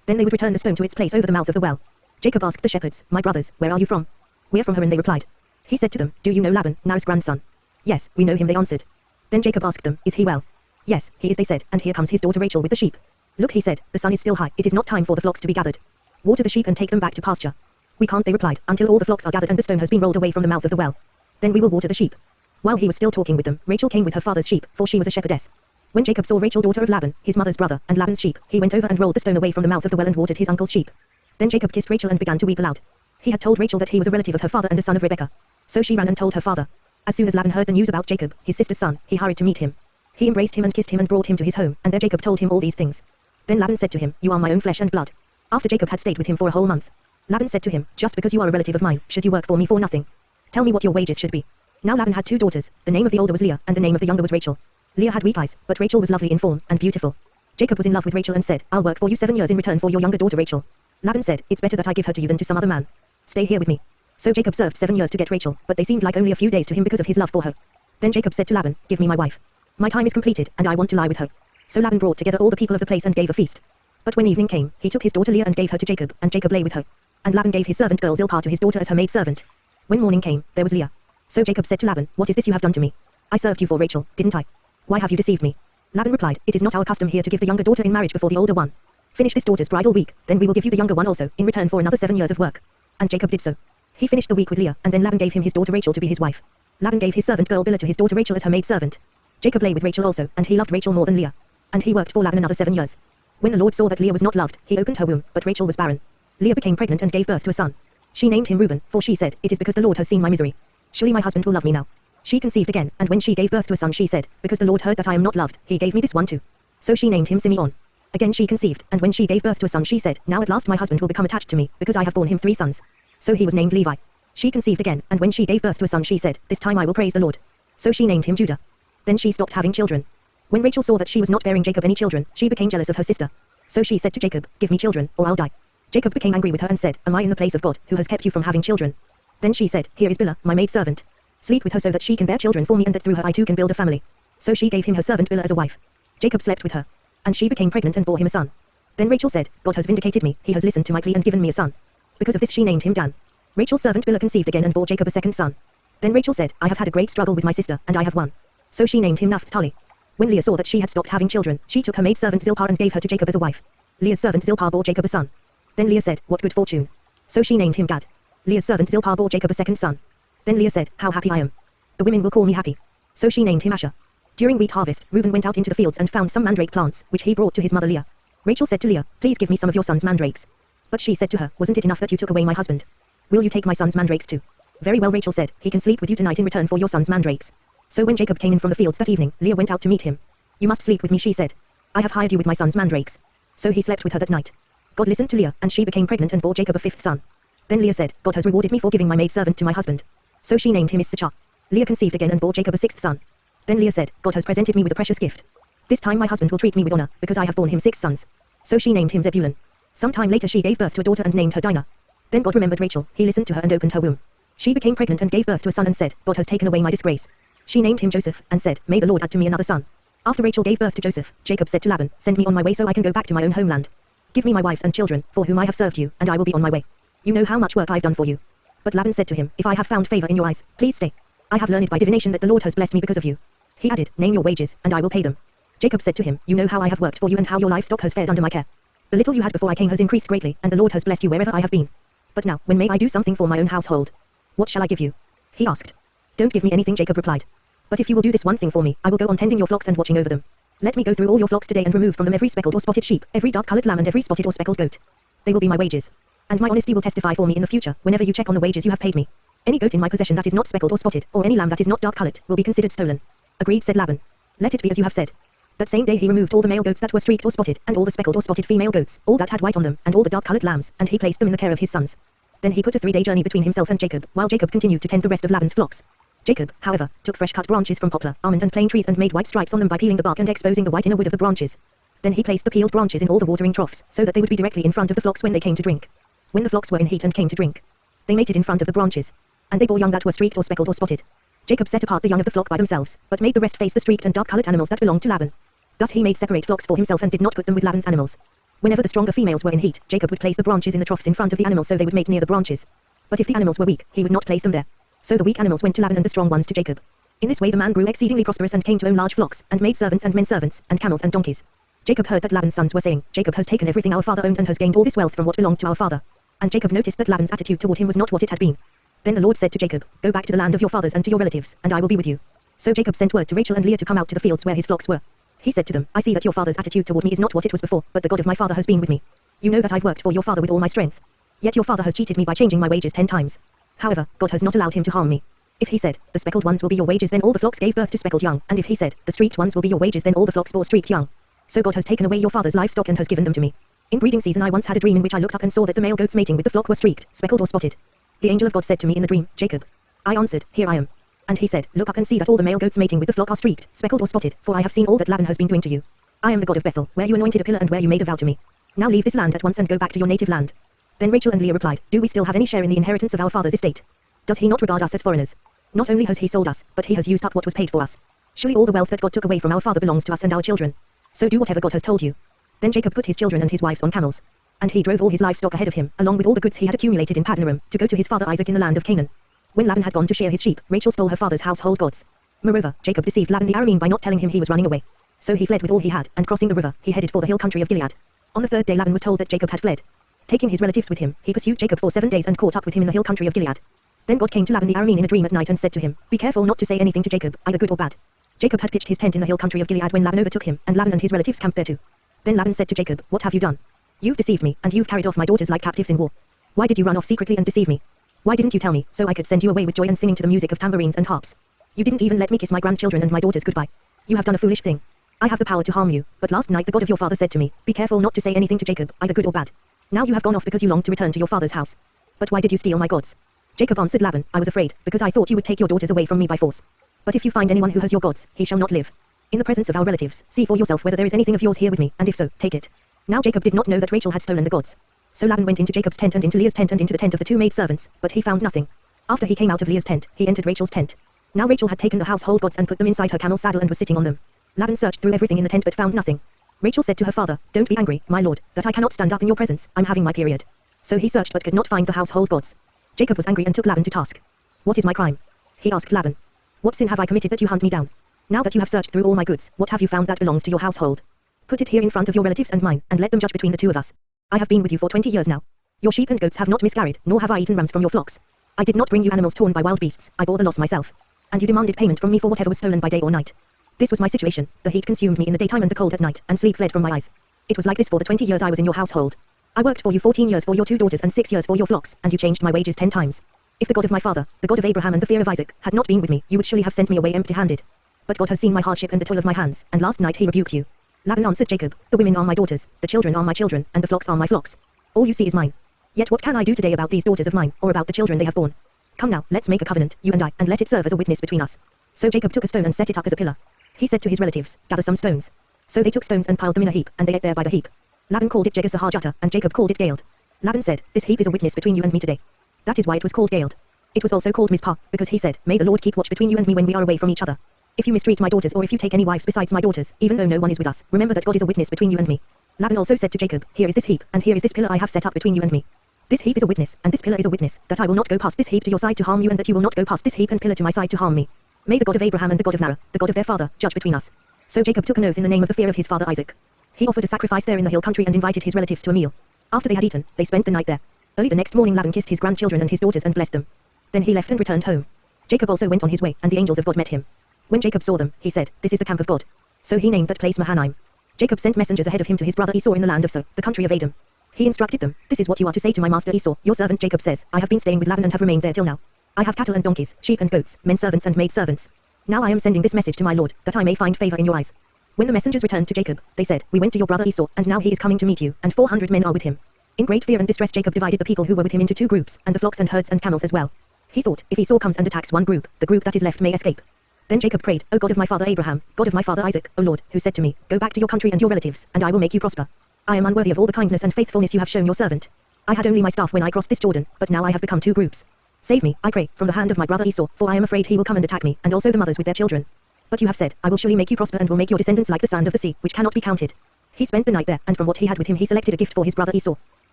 Then they would return the stone to its place over the mouth of the well. Jacob asked the shepherds, my brothers, where are you from? We are from Haran, they replied. He said to them, do you know Laban, Naar's grandson? Yes, we know him, they answered. Then Jacob asked them, is he well? Yes, he is, they said, and here comes his daughter Rachel with the sheep. Look, he said, the sun is still high, it is not time for the flocks to be gathered. Water the sheep and take them back to pasture. We can't, they replied, until all the flocks are gathered and the stone has been rolled away from the mouth of the well. Then we will water the sheep. While he was still talking with them, Rachel came with her father's sheep, for she was a shepherdess. When Jacob saw Rachel daughter of Laban, his mother's brother, and Laban's sheep, he went over and rolled the stone away from the mouth of the well and watered his uncle's sheep. Then Jacob kissed Rachel and began to weep aloud. He had told Rachel that he was a relative of her father and a son of Rebekah. So she ran and told her father. As soon as Laban heard the news about Jacob, his sister's son, he hurried to meet him. He embraced him and kissed him and brought him to his home, and there Jacob told him all these things. Then Laban said to him, you are my own flesh and blood. After Jacob had stayed with him for a whole month, Laban said to him, just because you are a relative of mine, should you work for me for nothing? Tell me what your wages should be. Now Laban had 2 daughters, the name of the older was Leah, and the name of the younger was Rachel. Leah had weak eyes, but Rachel was lovely in form, and beautiful. Jacob was in love with Rachel and said, I'll work for you 7 years in return for your younger daughter Rachel. Laban said, it's better that I give her to you than to some other man. Stay here with me. So Jacob served 7 years to get Rachel, but they seemed like only a few days to him because of his love for her. Then Jacob said to Laban, give me my wife. My time is completed, and I want to lie with her. So Laban brought together all the people of the place and gave a feast. But when evening came, he took his daughter Leah and gave her to Jacob, and Jacob lay with her. And Laban gave his servant girl Zilpah to his daughter as her maidservant. When morning came, there was Leah. So Jacob said to Laban, what is this you have done to me? I served you for Rachel, didn't I? Why have you deceived me? Laban replied, it is not our custom here to give the younger daughter in marriage before the older one. Finish this daughter's bridal week, then we will give you the younger one also, in return for another 7 years of work. And Jacob did so. He finished the week with Leah, and then Laban gave him his daughter Rachel to be his wife. Laban gave his servant girl Bilhah to his daughter Rachel as her maidservant. Jacob lay with Rachel also, and he loved Rachel more than Leah. And he worked for Laban another 7 years. When the Lord saw that Leah was not loved, he opened her womb, but Rachel was barren. Leah became pregnant and gave birth to a son. She named him Reuben, for she said, it is because the Lord has seen my misery. Surely my husband will love me now. She conceived again, and when she gave birth to a son she said, because the Lord heard that I am not loved, he gave me this one too. So she named him Simeon. Again she conceived, and when she gave birth to a son she said, now at last my husband will become attached to me, because I have borne him 3 sons. So he was named Levi. She conceived again, and when she gave birth to a son she said, this time I will praise the Lord. So she named him Judah. Then she stopped having children. When Rachel saw that she was not bearing Jacob any children, she became jealous of her sister. So she said to Jacob, give me children, or I'll die. Jacob became angry with her and said, am I in the place of God, who has kept you from having children? Then she said, here is Bilhah, my maidservant. Sleep with her so that she can bear children for me and that through her I too can build a family. So she gave him her servant Bilhah as a wife. Jacob slept with her. And she became pregnant and bore him a son. Then Rachel said, God has vindicated me, he has listened to my plea and given me a son. Because of this she named him Dan. Rachel's servant Bilhah conceived again and bore Jacob a second son. Then Rachel said, I have had a great struggle with my sister, and I have won. So she named him Naphtali. When Leah saw that she had stopped having children, she took her maidservant Zilpah and gave her to Jacob as a wife. Leah's servant Zilpah bore Jacob a son. Then Leah said, what good fortune. So she named him Gad. Leah's servant Zilpah bore Jacob a second son. Then Leah said, how happy I am. The women will call me happy. So she named him Asher. During wheat harvest, Reuben went out into the fields and found some mandrake plants, which he brought to his mother Leah. Rachel said to Leah, please give me some of your son's mandrakes. But she said to her, wasn't it enough that you took away my husband? Will you take my son's mandrakes too? Very well, Rachel said, he can sleep with you tonight in return for your son's mandrakes. So when Jacob came in from the fields that evening, Leah went out to meet him. You must sleep with me, she said. I have hired you with my son's mandrakes. So he slept with her that night. God listened to Leah, and she became pregnant and bore Jacob a fifth son. Then Leah said, God has rewarded me for giving my maidservant to my husband. So she named him Issachar. Leah conceived again and bore Jacob a sixth son. Then Leah said, God has presented me with a precious gift. This time my husband will treat me with honor, because I have borne him 6 sons. So she named him Zebulun. Some time later she gave birth to a daughter and named her Dinah. Then God remembered Rachel, he listened to her and opened her womb. She became pregnant and gave birth to a son and said, God has taken away my disgrace. She named him Joseph, and said, may the Lord add to me another son. After Rachel gave birth to Joseph, Jacob said to Laban, send me on my way so I can go back to my own homeland. Give me my wives and children, for whom I have served you, and I will be on my way. You know how much work I've done for you. But Laban said to him, if I have found favor in your eyes, please stay. I have learned by divination that the Lord has blessed me because of you. He added, name your wages, and I will pay them. Jacob said to him, you know how I have worked for you and how your livestock has fared under my care. The little you had before I came has increased greatly, and the Lord has blessed you wherever I have been. But now, when may I do something for my own household? What shall I give you? He asked. Don't give me anything, Jacob replied. But if you will do this one thing for me, I will go on tending your flocks and watching over them. Let me go through all your flocks today and remove from them every speckled or spotted sheep, every dark-colored lamb and every spotted or speckled goat. They will be my wages. And my honesty will testify for me in the future, whenever you check on the wages you have paid me. Any goat in my possession that is not speckled or spotted, or any lamb that is not dark-colored, will be considered stolen. Agreed, said Laban. Let it be as you have said. That same day he removed all the male goats that were streaked or spotted, and all the speckled or spotted female goats, all that had white on them, and all the dark-colored lambs, and he placed them in the care of his sons. Then he put a 3-day journey between himself and Jacob, while Jacob continued to tend the rest of Laban's flocks. Jacob, however, took fresh cut branches from poplar, almond and plane trees and made white stripes on them by peeling the bark and exposing the white inner wood of the branches. Then he placed the peeled branches in all the watering troughs, so that they would be directly in front of the flocks when they came to drink. When the flocks were in heat and came to drink, they mated in front of the branches. And they bore young that were streaked or speckled or spotted. Jacob set apart the young of the flock by themselves, but made the rest face the streaked and dark-colored animals that belonged to Laban. Thus he made separate flocks for himself and did not put them with Laban's animals. Whenever the stronger females were in heat, Jacob would place the branches in the troughs in front of the animals so they would mate near the branches. But if the animals were weak, he would not place them there. So the weak animals went to Laban and the strong ones to Jacob. In this way the man grew exceedingly prosperous and came to own large flocks, and made servants and men servants, and camels and donkeys. Jacob heard that Laban's sons were saying, Jacob has taken everything our father owned and has gained all this wealth from what belonged to our father. And Jacob noticed that Laban's attitude toward him was not what it had been. Then the Lord said to Jacob, go back to the land of your fathers and to your relatives, and I will be with you. So Jacob sent word to Rachel and Leah to come out to the fields where his flocks were. He said to them, I see that your father's attitude toward me is not what it was before, but the God of my father has been with me. You know that I've worked for your father with all my strength. Yet your father has cheated me by changing my wages 10 times. However, God has not allowed him to harm me. If he said, the speckled ones will be your wages, then all the flocks gave birth to speckled young, and if he said, the streaked ones will be your wages, then all the flocks bore streaked young. So God has taken away your father's livestock and has given them to me. In breeding season I once had a dream in which I looked up and saw that the male goats mating with the flock were streaked, speckled or spotted. The angel of God said to me in the dream, Jacob. I answered, here I am. And he said, look up and see that all the male goats mating with the flock are streaked, speckled or spotted, for I have seen all that Laban has been doing to you. I am the God of Bethel, where you anointed a pillar and where you made a vow to me. Now leave this land at once and go back to your native land. Then Rachel and Leah replied, do we still have any share in the inheritance of our father's estate? Does he not regard us as foreigners? Not only has he sold us, but he has used up what was paid for us. Surely all the wealth that God took away from our father belongs to us and our children. So do whatever God has told you. Then Jacob put his children and his wives on camels. And he drove all his livestock ahead of him, along with all the goods he had accumulated in Paddan Aram, to go to his father Isaac in the land of Canaan. When Laban had gone to shear his sheep, Rachel stole her father's household gods. Moreover, Jacob deceived Laban the Aramean by not telling him he was running away. So he fled with all he had, and crossing the river, he headed for the hill country of Gilead. On the 3rd day Laban was told that Jacob had fled. Taking his relatives with him, he pursued Jacob for 7 days and caught up with him in the hill country of Gilead. Then God came to Laban the Aramean in a dream at night and said to him, be careful not to say anything to Jacob, either good or bad. Jacob had pitched his tent in the hill country of Gilead when Laban overtook him, and Laban and his relatives camped there too. Then Laban said to Jacob, what have you done? You've deceived me, and you've carried off my daughters like captives in war. Why did you run off secretly and deceive me? Why didn't you tell me, so I could send you away with joy and singing to the music of tambourines and harps? You didn't even let me kiss my grandchildren and my daughters goodbye. You have done a foolish thing. I have the power to harm you, but last night the God of your father said to me, be careful not to say anything to Jacob, either good or bad. Now you have gone off because you longed to return to your father's house. But why did you steal my gods? Jacob answered Laban, I was afraid, because I thought you would take your daughters away from me by force. But if you find anyone who has your gods, he shall not live. In the presence of our relatives, see for yourself whether there is anything of yours here with me, and if so, take it. Now Jacob did not know that Rachel had stolen the gods. So Laban went into Jacob's tent and into Leah's tent and into the tent of the 2 maidservants, but he found nothing. After he came out of Leah's tent, he entered Rachel's tent. Now Rachel had taken the household gods and put them inside her camel's saddle and was sitting on them. Laban searched through everything in the tent but found nothing. Rachel said to her father, "Don't be angry, my lord, that I cannot stand up in your presence, I'm having my period." So he searched but could not find the household gods. Jacob was angry and took Laban to task. "What is my crime?" he asked Laban. "What sin have I committed that you hunt me down? Now that you have searched through all my goods, what have you found that belongs to your household? Put it here in front of your relatives and mine, and let them judge between the two of us. I have been with you for 20 years now. Your sheep and goats have not miscarried, nor have I eaten rams from your flocks. I did not bring you animals torn by wild beasts, I bore the loss myself. And you demanded payment from me for whatever was stolen by day or night. This was my situation, the heat consumed me in the daytime and the cold at night, and sleep fled from my eyes. It was like this for the 20 years I was in your household. I worked for you 14 years for your 2 daughters and 6 years for your flocks, and you changed my wages 10 times. If the God of my father, the God of Abraham and the fear of Isaac, had not been with me, you would surely have sent me away empty-handed. But God has seen my hardship and the toil of my hands, and last night he rebuked you." Laban answered Jacob, "The women are my daughters, the children are my children, and the flocks are my flocks. All you see is mine. Yet what can I do today about these daughters of mine, or about the children they have borne? Come now, let's make a covenant, you and I, and let it serve as a witness between us." So Jacob took a stone and set it up as a pillar. He said to his relatives, "Gather some stones." So they took stones and piled them in a heap, and they ate there by the heap. Laban called it Jegar-sahar-jutta, and Jacob called it Galeed. Laban said, "This heap is a witness between you and me today." That is why it was called Galeed. It was also called Mizpah, because he said, "May the Lord keep watch between you and me when we are away from each other. If you mistreat my daughters or if you take any wives besides my daughters, even though no one is with us, remember that God is a witness between you and me." Laban also said to Jacob, "Here is this heap, and here is this pillar I have set up between you and me. This heap is a witness, and this pillar is a witness, that I will not go past this heap to your side to harm you and that you will not go past this heap and pillar to my side to harm me. May the God of Abraham and the God of Narah, the God of their father, judge between us." So Jacob took an oath in the name of the fear of his father Isaac. He offered a sacrifice there in the hill country and invited his relatives to a meal. After they had eaten, they spent the night there. Early the next morning Laban kissed his grandchildren and his daughters and blessed them. Then he left and returned home. Jacob also went on his way, and the angels of God met him. When Jacob saw them, he said, "This is the camp of God." So he named that place Mahanaim. Jacob sent messengers ahead of him to his brother Esau in the land of So, the country of Edom. He instructed them, "This is what you are to say to my master Esau, your servant Jacob says, I have been staying with Laban and have remained there till now. I have cattle and donkeys, sheep and goats, men servants and maid servants. Now I am sending this message to my lord, that I may find favor in your eyes." When the messengers returned to Jacob, they said, "We went to your brother Esau, and now he is coming to meet you, and 400 men are with him." In great fear and distress Jacob divided the people who were with him into 2 groups, and the flocks and herds and camels as well. He thought, if Esau comes and attacks one group, the group that is left may escape. Then Jacob prayed, "O God of my father Abraham, God of my father Isaac, O Lord, who said to me, Go back to your country and your relatives, and I will make you prosper. I am unworthy of all the kindness and faithfulness you have shown your servant. I had only my staff when I crossed this Jordan, but now I have become 2 groups. Save me, I pray, from the hand of my brother Esau, for I am afraid he will come and attack me, and also the mothers with their children. But you have said, I will surely make you prosper and will make your descendants like the sand of the sea, which cannot be counted." He spent the night there, and from what he had with him he selected a gift for his brother Esau.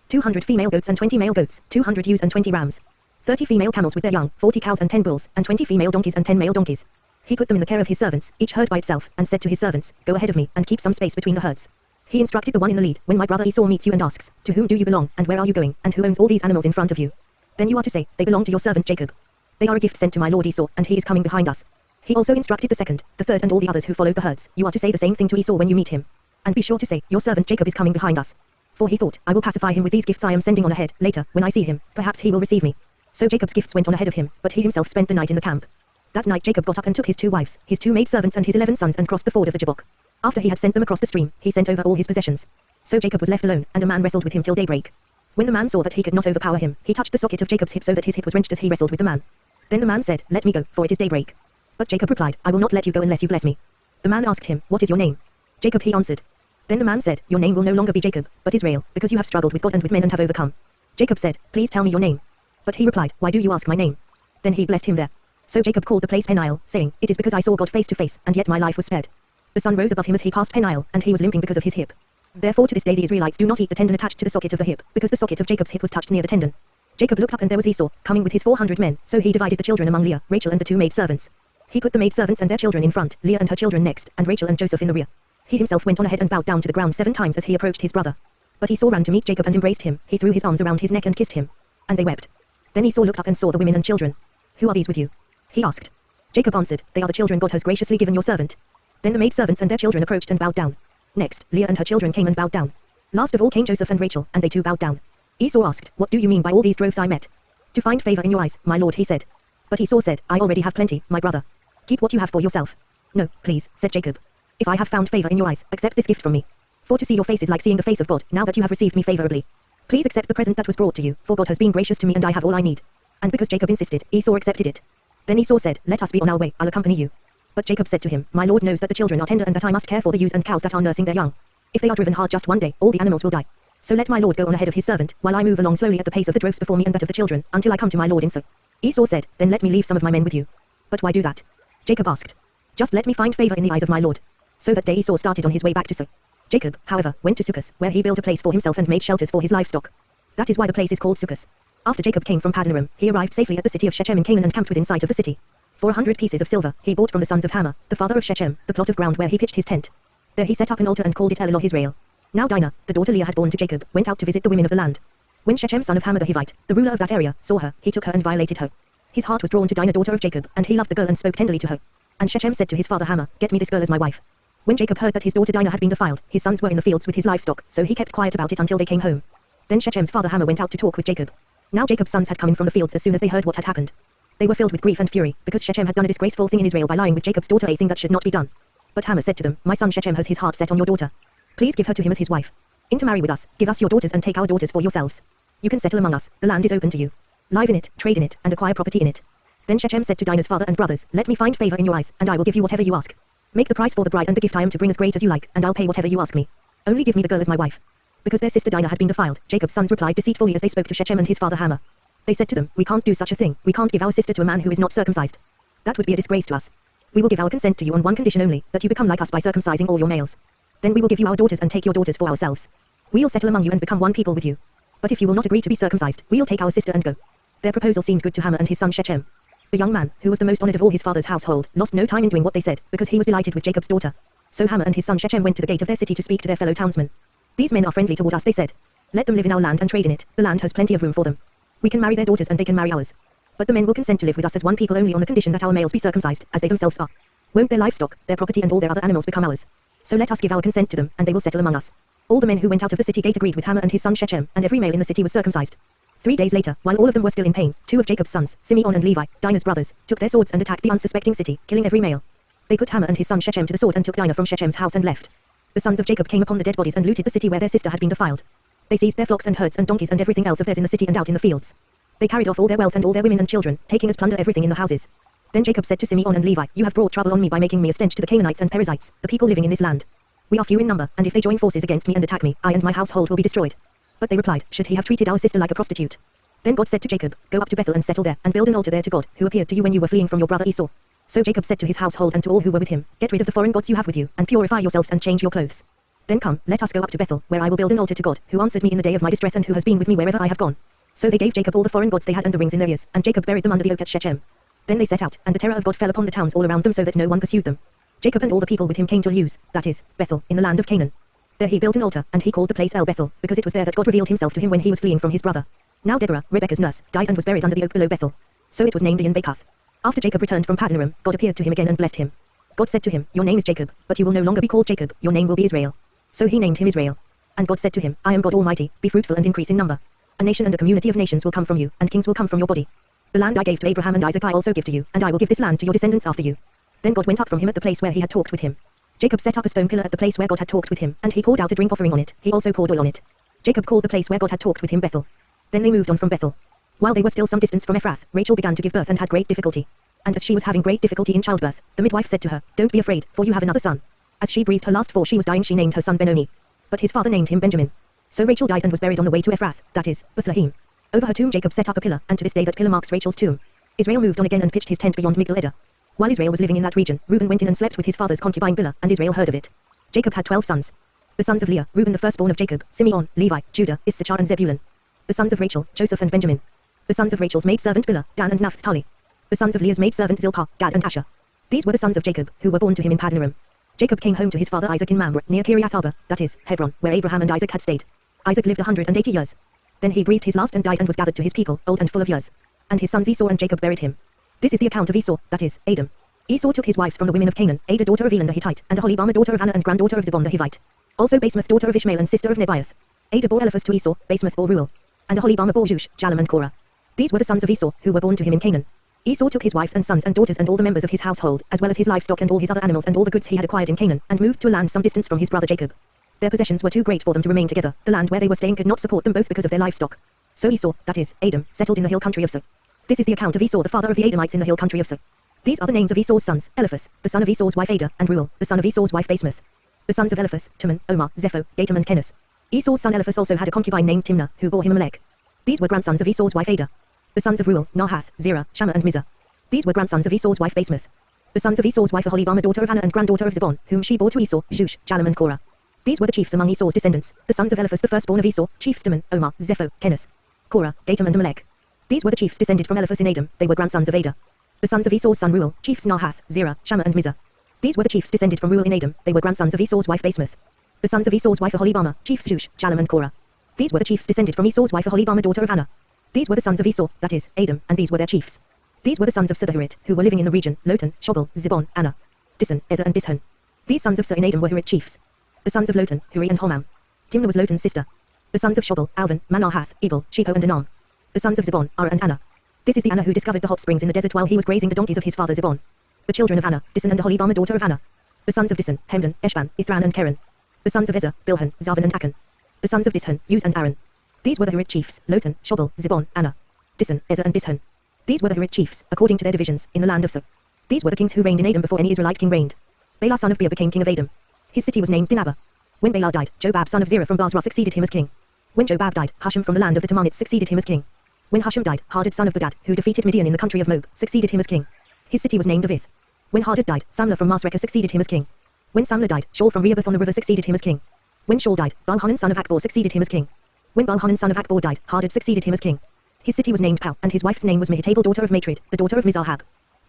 200 female goats and 20 male goats, 200 ewes and 20 rams. 30 female camels with their young, 40 cows and 10 bulls, and 20 female donkeys and 10 male donkeys. He put them in the care of his servants, each herd by itself, and said to his servants, "Go ahead of me, and keep some space between the herds." He instructed the one in the lead, "When my brother Esau meets you and asks, 'To whom do you belong, and where are you going, and who owns all these animals in front of you?' then you are to say, 'They belong to your servant Jacob. They are a gift sent to my lord Esau, and he is coming behind us.'" He also instructed the second, the third and all the others who followed the herds, "You are to say the same thing to Esau when you meet him. And be sure to say, 'Your servant Jacob is coming behind us.'" For he thought, "I will pacify him with these gifts I am sending on ahead, later, when I see him, perhaps he will receive me." So Jacob's gifts went on ahead of him, but he himself spent the night in the camp. That night Jacob got up and took his 2 wives, his 2 maid servants and his 11 sons and crossed the ford of the Jabbok. After he had sent them across the stream, he sent over all his possessions. So Jacob was left alone, and a man wrestled with him till daybreak. When the man saw that he could not overpower him, he touched the socket of Jacob's hip so that his hip was wrenched as he wrestled with the man. Then the man said, "Let me go, for it is daybreak." But Jacob replied, "I will not let you go unless you bless me." The man asked him, "What is your name?" "Jacob," he answered. Then the man said, "Your name will no longer be Jacob, but Israel, because you have struggled with God and with men and have overcome." Jacob said, "Please tell me your name." But he replied, "Why do you ask my name?" Then he blessed him there. So Jacob called the place Peniel, saying, "It is because I saw God face to face, and yet my life was spared." The sun rose above him as he passed Peniel, and he was limping because of his hip. Therefore to this day the Israelites do not eat the tendon attached to the socket of the hip, because the socket of Jacob's hip was touched near the tendon. Jacob looked up and there was Esau, coming with his 400 men, so he divided the children among Leah, Rachel and the 2 maid servants. He put the maid servants and their children in front, Leah and her children next, and Rachel and Joseph in the rear. He himself went on ahead and bowed down to the ground 7 times as he approached his brother. But Esau ran to meet Jacob and embraced him, he threw his arms around his neck and kissed him. And they wept. Then Esau looked up and saw the women and children. "Who are these with you?" he asked. Jacob answered, "They are the children God has graciously given your servant." Then the maid servants and their children approached and bowed down. Next, Leah and her children came and bowed down. Last of all came Joseph and Rachel, and they too bowed down. Esau asked, "What do you mean by all these droves I met?" "To find favor in your eyes, my lord," he said. But Esau said, "I already have plenty, my brother. Keep what you have for yourself." "No, please," said Jacob. "If I have found favor in your eyes, accept this gift from me. For to see your face is like seeing the face of God, now that you have received me favorably. Please accept the present that was brought to you, for God has been gracious to me and I have all I need." And because Jacob insisted, Esau accepted it. Then Esau said, "Let us be on our way, I'll accompany you." But Jacob said to him, "My lord knows that the children are tender and that I must care for the ewes and cows that are nursing their young. If they are driven hard just one day, all the animals will die. So let my lord go on ahead of his servant, while I move along slowly at the pace of the droves before me and that of the children, until I come to my lord in So." Esau said, "Then let me leave some of my men with you." But why do that? Jacob asked. Just let me find favor in the eyes of my Lord. So that day Esau started on his way back to Seir. Jacob, however, went to Succos, where he built a place for himself and made shelters for his livestock. That is why the place is called Succos. After Jacob came from Padanaram, he arrived safely at the city of Shechem in Canaan and camped within sight of the city. For 100 pieces of silver, he bought from the sons of Hamor, the father of Shechem, the plot of ground where he pitched his tent. There he set up an altar and called it El Eloh Israel. Now Dinah, the daughter Leah had born to Jacob, went out to visit the women of the land. When Shechem son of Hamor the Hivite, the ruler of that area, saw her, he took her and violated her. His heart was drawn to Dinah daughter of Jacob, and he loved the girl and spoke tenderly to her. And Shechem said to his father Hamor, "Get me this girl as my wife." When Jacob heard that his daughter Dinah had been defiled, his sons were in the fields with his livestock, so he kept quiet about it until they came home. Then Shechem's father Hamor went out to talk with Jacob. Now Jacob's sons had come in from the fields as soon as they heard what had happened. They were filled with grief and fury, because Shechem had done a disgraceful thing in Israel by lying with Jacob's daughter, a thing that should not be done. But Hamor said to them, "My son Shechem has his heart set on your daughter. Please give her to him as his wife. Intermarry with us, give us your daughters and take our daughters for yourselves. You can settle among us, the land is open to you. Live in it, trade in it, and acquire property in it." Then Shechem said to Dinah's father and brothers, "Let me find favor in your eyes, and I will give you whatever you ask. Make the price for the bride and the gift I am to bring as great as you like, and I'll pay whatever you ask me. Only give me the girl as my wife." Because their sister Dinah had been defiled, Jacob's sons replied deceitfully as they spoke to Shechem and his father Hamor. They said to them, "We can't do such a thing, we can't give our sister to a man who is not circumcised. That would be a disgrace to us. We will give our consent to you on one condition only, that you become like us by circumcising all your males. Then we will give you our daughters and take your daughters for ourselves. We'll settle among you and become one people with you. But if you will not agree to be circumcised, we'll take our sister and go." Their proposal seemed good to Hamor and his son Shechem. The young man, who was the most honored of all his father's household, lost no time in doing what they said, because he was delighted with Jacob's daughter. So Hamor and his son Shechem went to the gate of their city to speak to their fellow townsmen. "These men are friendly toward us," they said. "Let them live in our land and trade in it, the land has plenty of room for them. We can marry their daughters and they can marry ours. But the men will consent to live with us as one people only on the condition that our males be circumcised, as they themselves are. Won't their livestock, their property and all their other animals become ours? So let us give our consent to them, and they will settle among us." All the men who went out of the city gate agreed with Hamor and his son Shechem, and every male in the city was circumcised. 3 days later, while all of them were still in pain, 2 of Jacob's sons, Simeon and Levi, Dinah's brothers, took their swords and attacked the unsuspecting city, killing every male. They put Hamor and his son Shechem to the sword and took Dinah from Shechem's house and left. The sons of Jacob came upon the dead bodies and looted the city where their sister had been defiled. They seized their flocks and herds and donkeys and everything else of theirs in the city and out in the fields. They carried off all their wealth and all their women and children, taking as plunder everything in the houses. Then Jacob said to Simeon and Levi, "You have brought trouble on me by making me a stench to the Canaanites and Perizzites, the people living in this land. We are few in number, and if they join forces against me and attack me, I and my household will be destroyed." But they replied, "Should he have treated our sister like a prostitute?" Then God said to Jacob, "Go up to Bethel and settle there, and build an altar there to God, who appeared to you when you were fleeing from your brother Esau." So Jacob said to his household and to all who were with him, "Get rid of the foreign gods you have with you, and purify yourselves and change your clothes. Then come, let us go up to Bethel, where I will build an altar to God, who answered me in the day of my distress and who has been with me wherever I have gone." So they gave Jacob all the foreign gods they had and the rings in their ears, and Jacob buried them under the oak at Shechem. Then they set out, and the terror of God fell upon the towns all around them so that no one pursued them. Jacob and all the people with him came to Luz, that is, Bethel, in the land of Canaan. There he built an altar, and he called the place El Bethel, because it was there that God revealed himself to him when he was fleeing from his brother. Now Deborah, Rebekah's nurse, died and was buried under the oak below Bethel. So it was named in Bacath. After Jacob returned from Padanaram, God appeared to him again and blessed him. God said to him, "Your name is Jacob, but you will no longer be called Jacob, your name will be Israel." So he named him Israel. And God said to him, "I am God Almighty, be fruitful and increase in number. A nation and a community of nations will come from you, and kings will come from your body. The land I gave to Abraham and Isaac I also give to you, and I will give this land to your descendants after you." Then God went up from him at the place where he had talked with him. Jacob set up a stone pillar at the place where God had talked with him, and he poured out a drink offering on it, he also poured oil on it. Jacob called the place where God had talked with him Bethel. Then they moved on from Bethel. While they were still some distance from Ephrath, Rachel began to give birth and had great difficulty. And as she was having great difficulty in childbirth, the midwife said to her, "Don't be afraid, for you have another son." As she breathed her last for she was dying, she named her son Benoni. But his father named him Benjamin. So Rachel died and was buried on the way to Ephrath, that is, Bethlehem. Over her tomb Jacob set up a pillar, and to this day that pillar marks Rachel's tomb. Israel moved on again and pitched his tent beyond Migdal-Eder. While Israel was living in that region, Reuben went in and slept with his father's concubine Bilhah, and Israel heard of it. Jacob had 12 sons. The sons of Leah, Reuben the firstborn of Jacob, Simeon, Levi, Judah, Issachar and Zebulun. The sons of Rachel, Joseph and Benjamin. The sons of Rachel's maidservant Bilhah, Dan and Naphtali. The sons of Leah's maidservant Zilpah, Gad and Asher. These were the sons of Jacob, who were born to him in Padanaram. Jacob came home to his father Isaac in Mamre, near Kiriath Arba, that is, Hebron, where Abraham and Isaac had stayed. Isaac lived 180 years. Then he breathed his last and died and was gathered to his people, old and full of years. And his sons Esau and Jacob buried him. This is the account of Esau, that is, Edom. Esau took his wives from the women of Canaan, Ada daughter of Elon the Hittite, and Aholibamah daughter of Anna and granddaughter of Zebon the Hivite. Also Basemath daughter of Ishmael and sister of Nebaioth. Ada bore Eliphaz to Esau, Basemath bore Reuel. And Aholibamah bore Jush, Jalam and Korah. These were the sons of Esau, who were born to him in Canaan. Esau took his wives and sons and daughters and all the members of his household, as well as his livestock and all his other animals and all the goods he had acquired in Canaan, and moved to a land some distance from his brother Jacob. Their possessions were too great for them to remain together, the land where they were staying could not support them both because of their livestock. So Esau, that is, Edom, settled in the hill country of Seir. This is the account of Esau the father of the Edomites in the hill country of Seir. These are the names of Esau's sons, Eliphaz, the son of Esau's wife Ada, and Reuel, the son of Esau's wife Basemath. The sons of Eliphaz, Timon, Omar, Zepho, Gatam and Kenaz. Esau's son Eliphaz also had a concubine named Timnah, who bore him Amalek. These were grandsons of Esau's wife Ada. The sons of Reuel, Nahath, Zerah, Shammah and Mizah. These were grandsons of Esau's wife Basemath. The sons of Esau's wife Aholibama daughter of Anna and granddaughter of Zebon, whom she bore to Esau, Shush, Jalam and Korah. These were the chiefs among Esau's descendants, the sons of Eliphaz the firstborn of Esau, chiefs Timon, Omar, Zepho, Kenas, Korah, Gatam and Amalek. These were the chiefs descended from Eliphaz in Adam, they were grandsons of Ada. The sons of Esau's son Reuel, chiefs Nahath, Zerah, Shammah and Mizah. These were the chiefs descended from Reuel in Adam, they were grandsons of Esau's wife Basemath. The sons of Esau's wife Aholibama, chiefs Shush, Jalam and Korah. These were the chiefs descended from Esau's wife Aholibama daughter of Anna. These were the sons of Esau, that is, Adam, and these were their chiefs. These were the sons of Sedahirit, who were living in the region, Lotan, Shobal, Zibon, Anna, Dissan, Ezer and Dishon. These sons of Ser in Adam were Hurit chiefs. The sons of Lotan, Huri and Homam. Timnah was Lotan's sister. The sons of Shobal, Alvan, Manahath, Ebal, Shepho and Anam. The sons of Zibon, Ara and Anna. This is the Anna who discovered the hot springs in the desert while he was grazing the donkeys of his father Zibon. The children of Anna, Dissan and Aholibama daughter of Anna. The sons of Dissan, Hemdan, Eshban, Ithran and Keren. The sons of Ezer, Bilhan, Zavan and Akan. The sons of Dishon, Uz and Aaron. These were the Hurit chiefs, Lotan, Shobal, Zibon, Anna, Dissan, Ezer and Dishon. These were the Hurit chiefs, according to their divisions, in the land of Sur. These were the kings who reigned in Adam before any Israelite king reigned. Bela son of Beer became king of Adam. His city was named Dinhabah. When Bela died, Jobab son of Zerah from Basra succeeded him as king. When Jobab died, Husham from the land of the Temanites succeeded him as king. When Husham died, Hadad son of Badad, who defeated Midian in the country of Moab, succeeded him as king. His city was named Avith. When Hadad died, Samlah from Masrekah succeeded him as king. When Samlah died, Shaul from Rehoboth on the river succeeded him as king. When Shaul died, Baal-Hanan son of Akbor succeeded him as king. When Baal-Hanan son of Akbor died, Hadad succeeded him as king. His city was named Pau, and his wife's name was Mehetabel daughter of Matred, the daughter of Mizahab.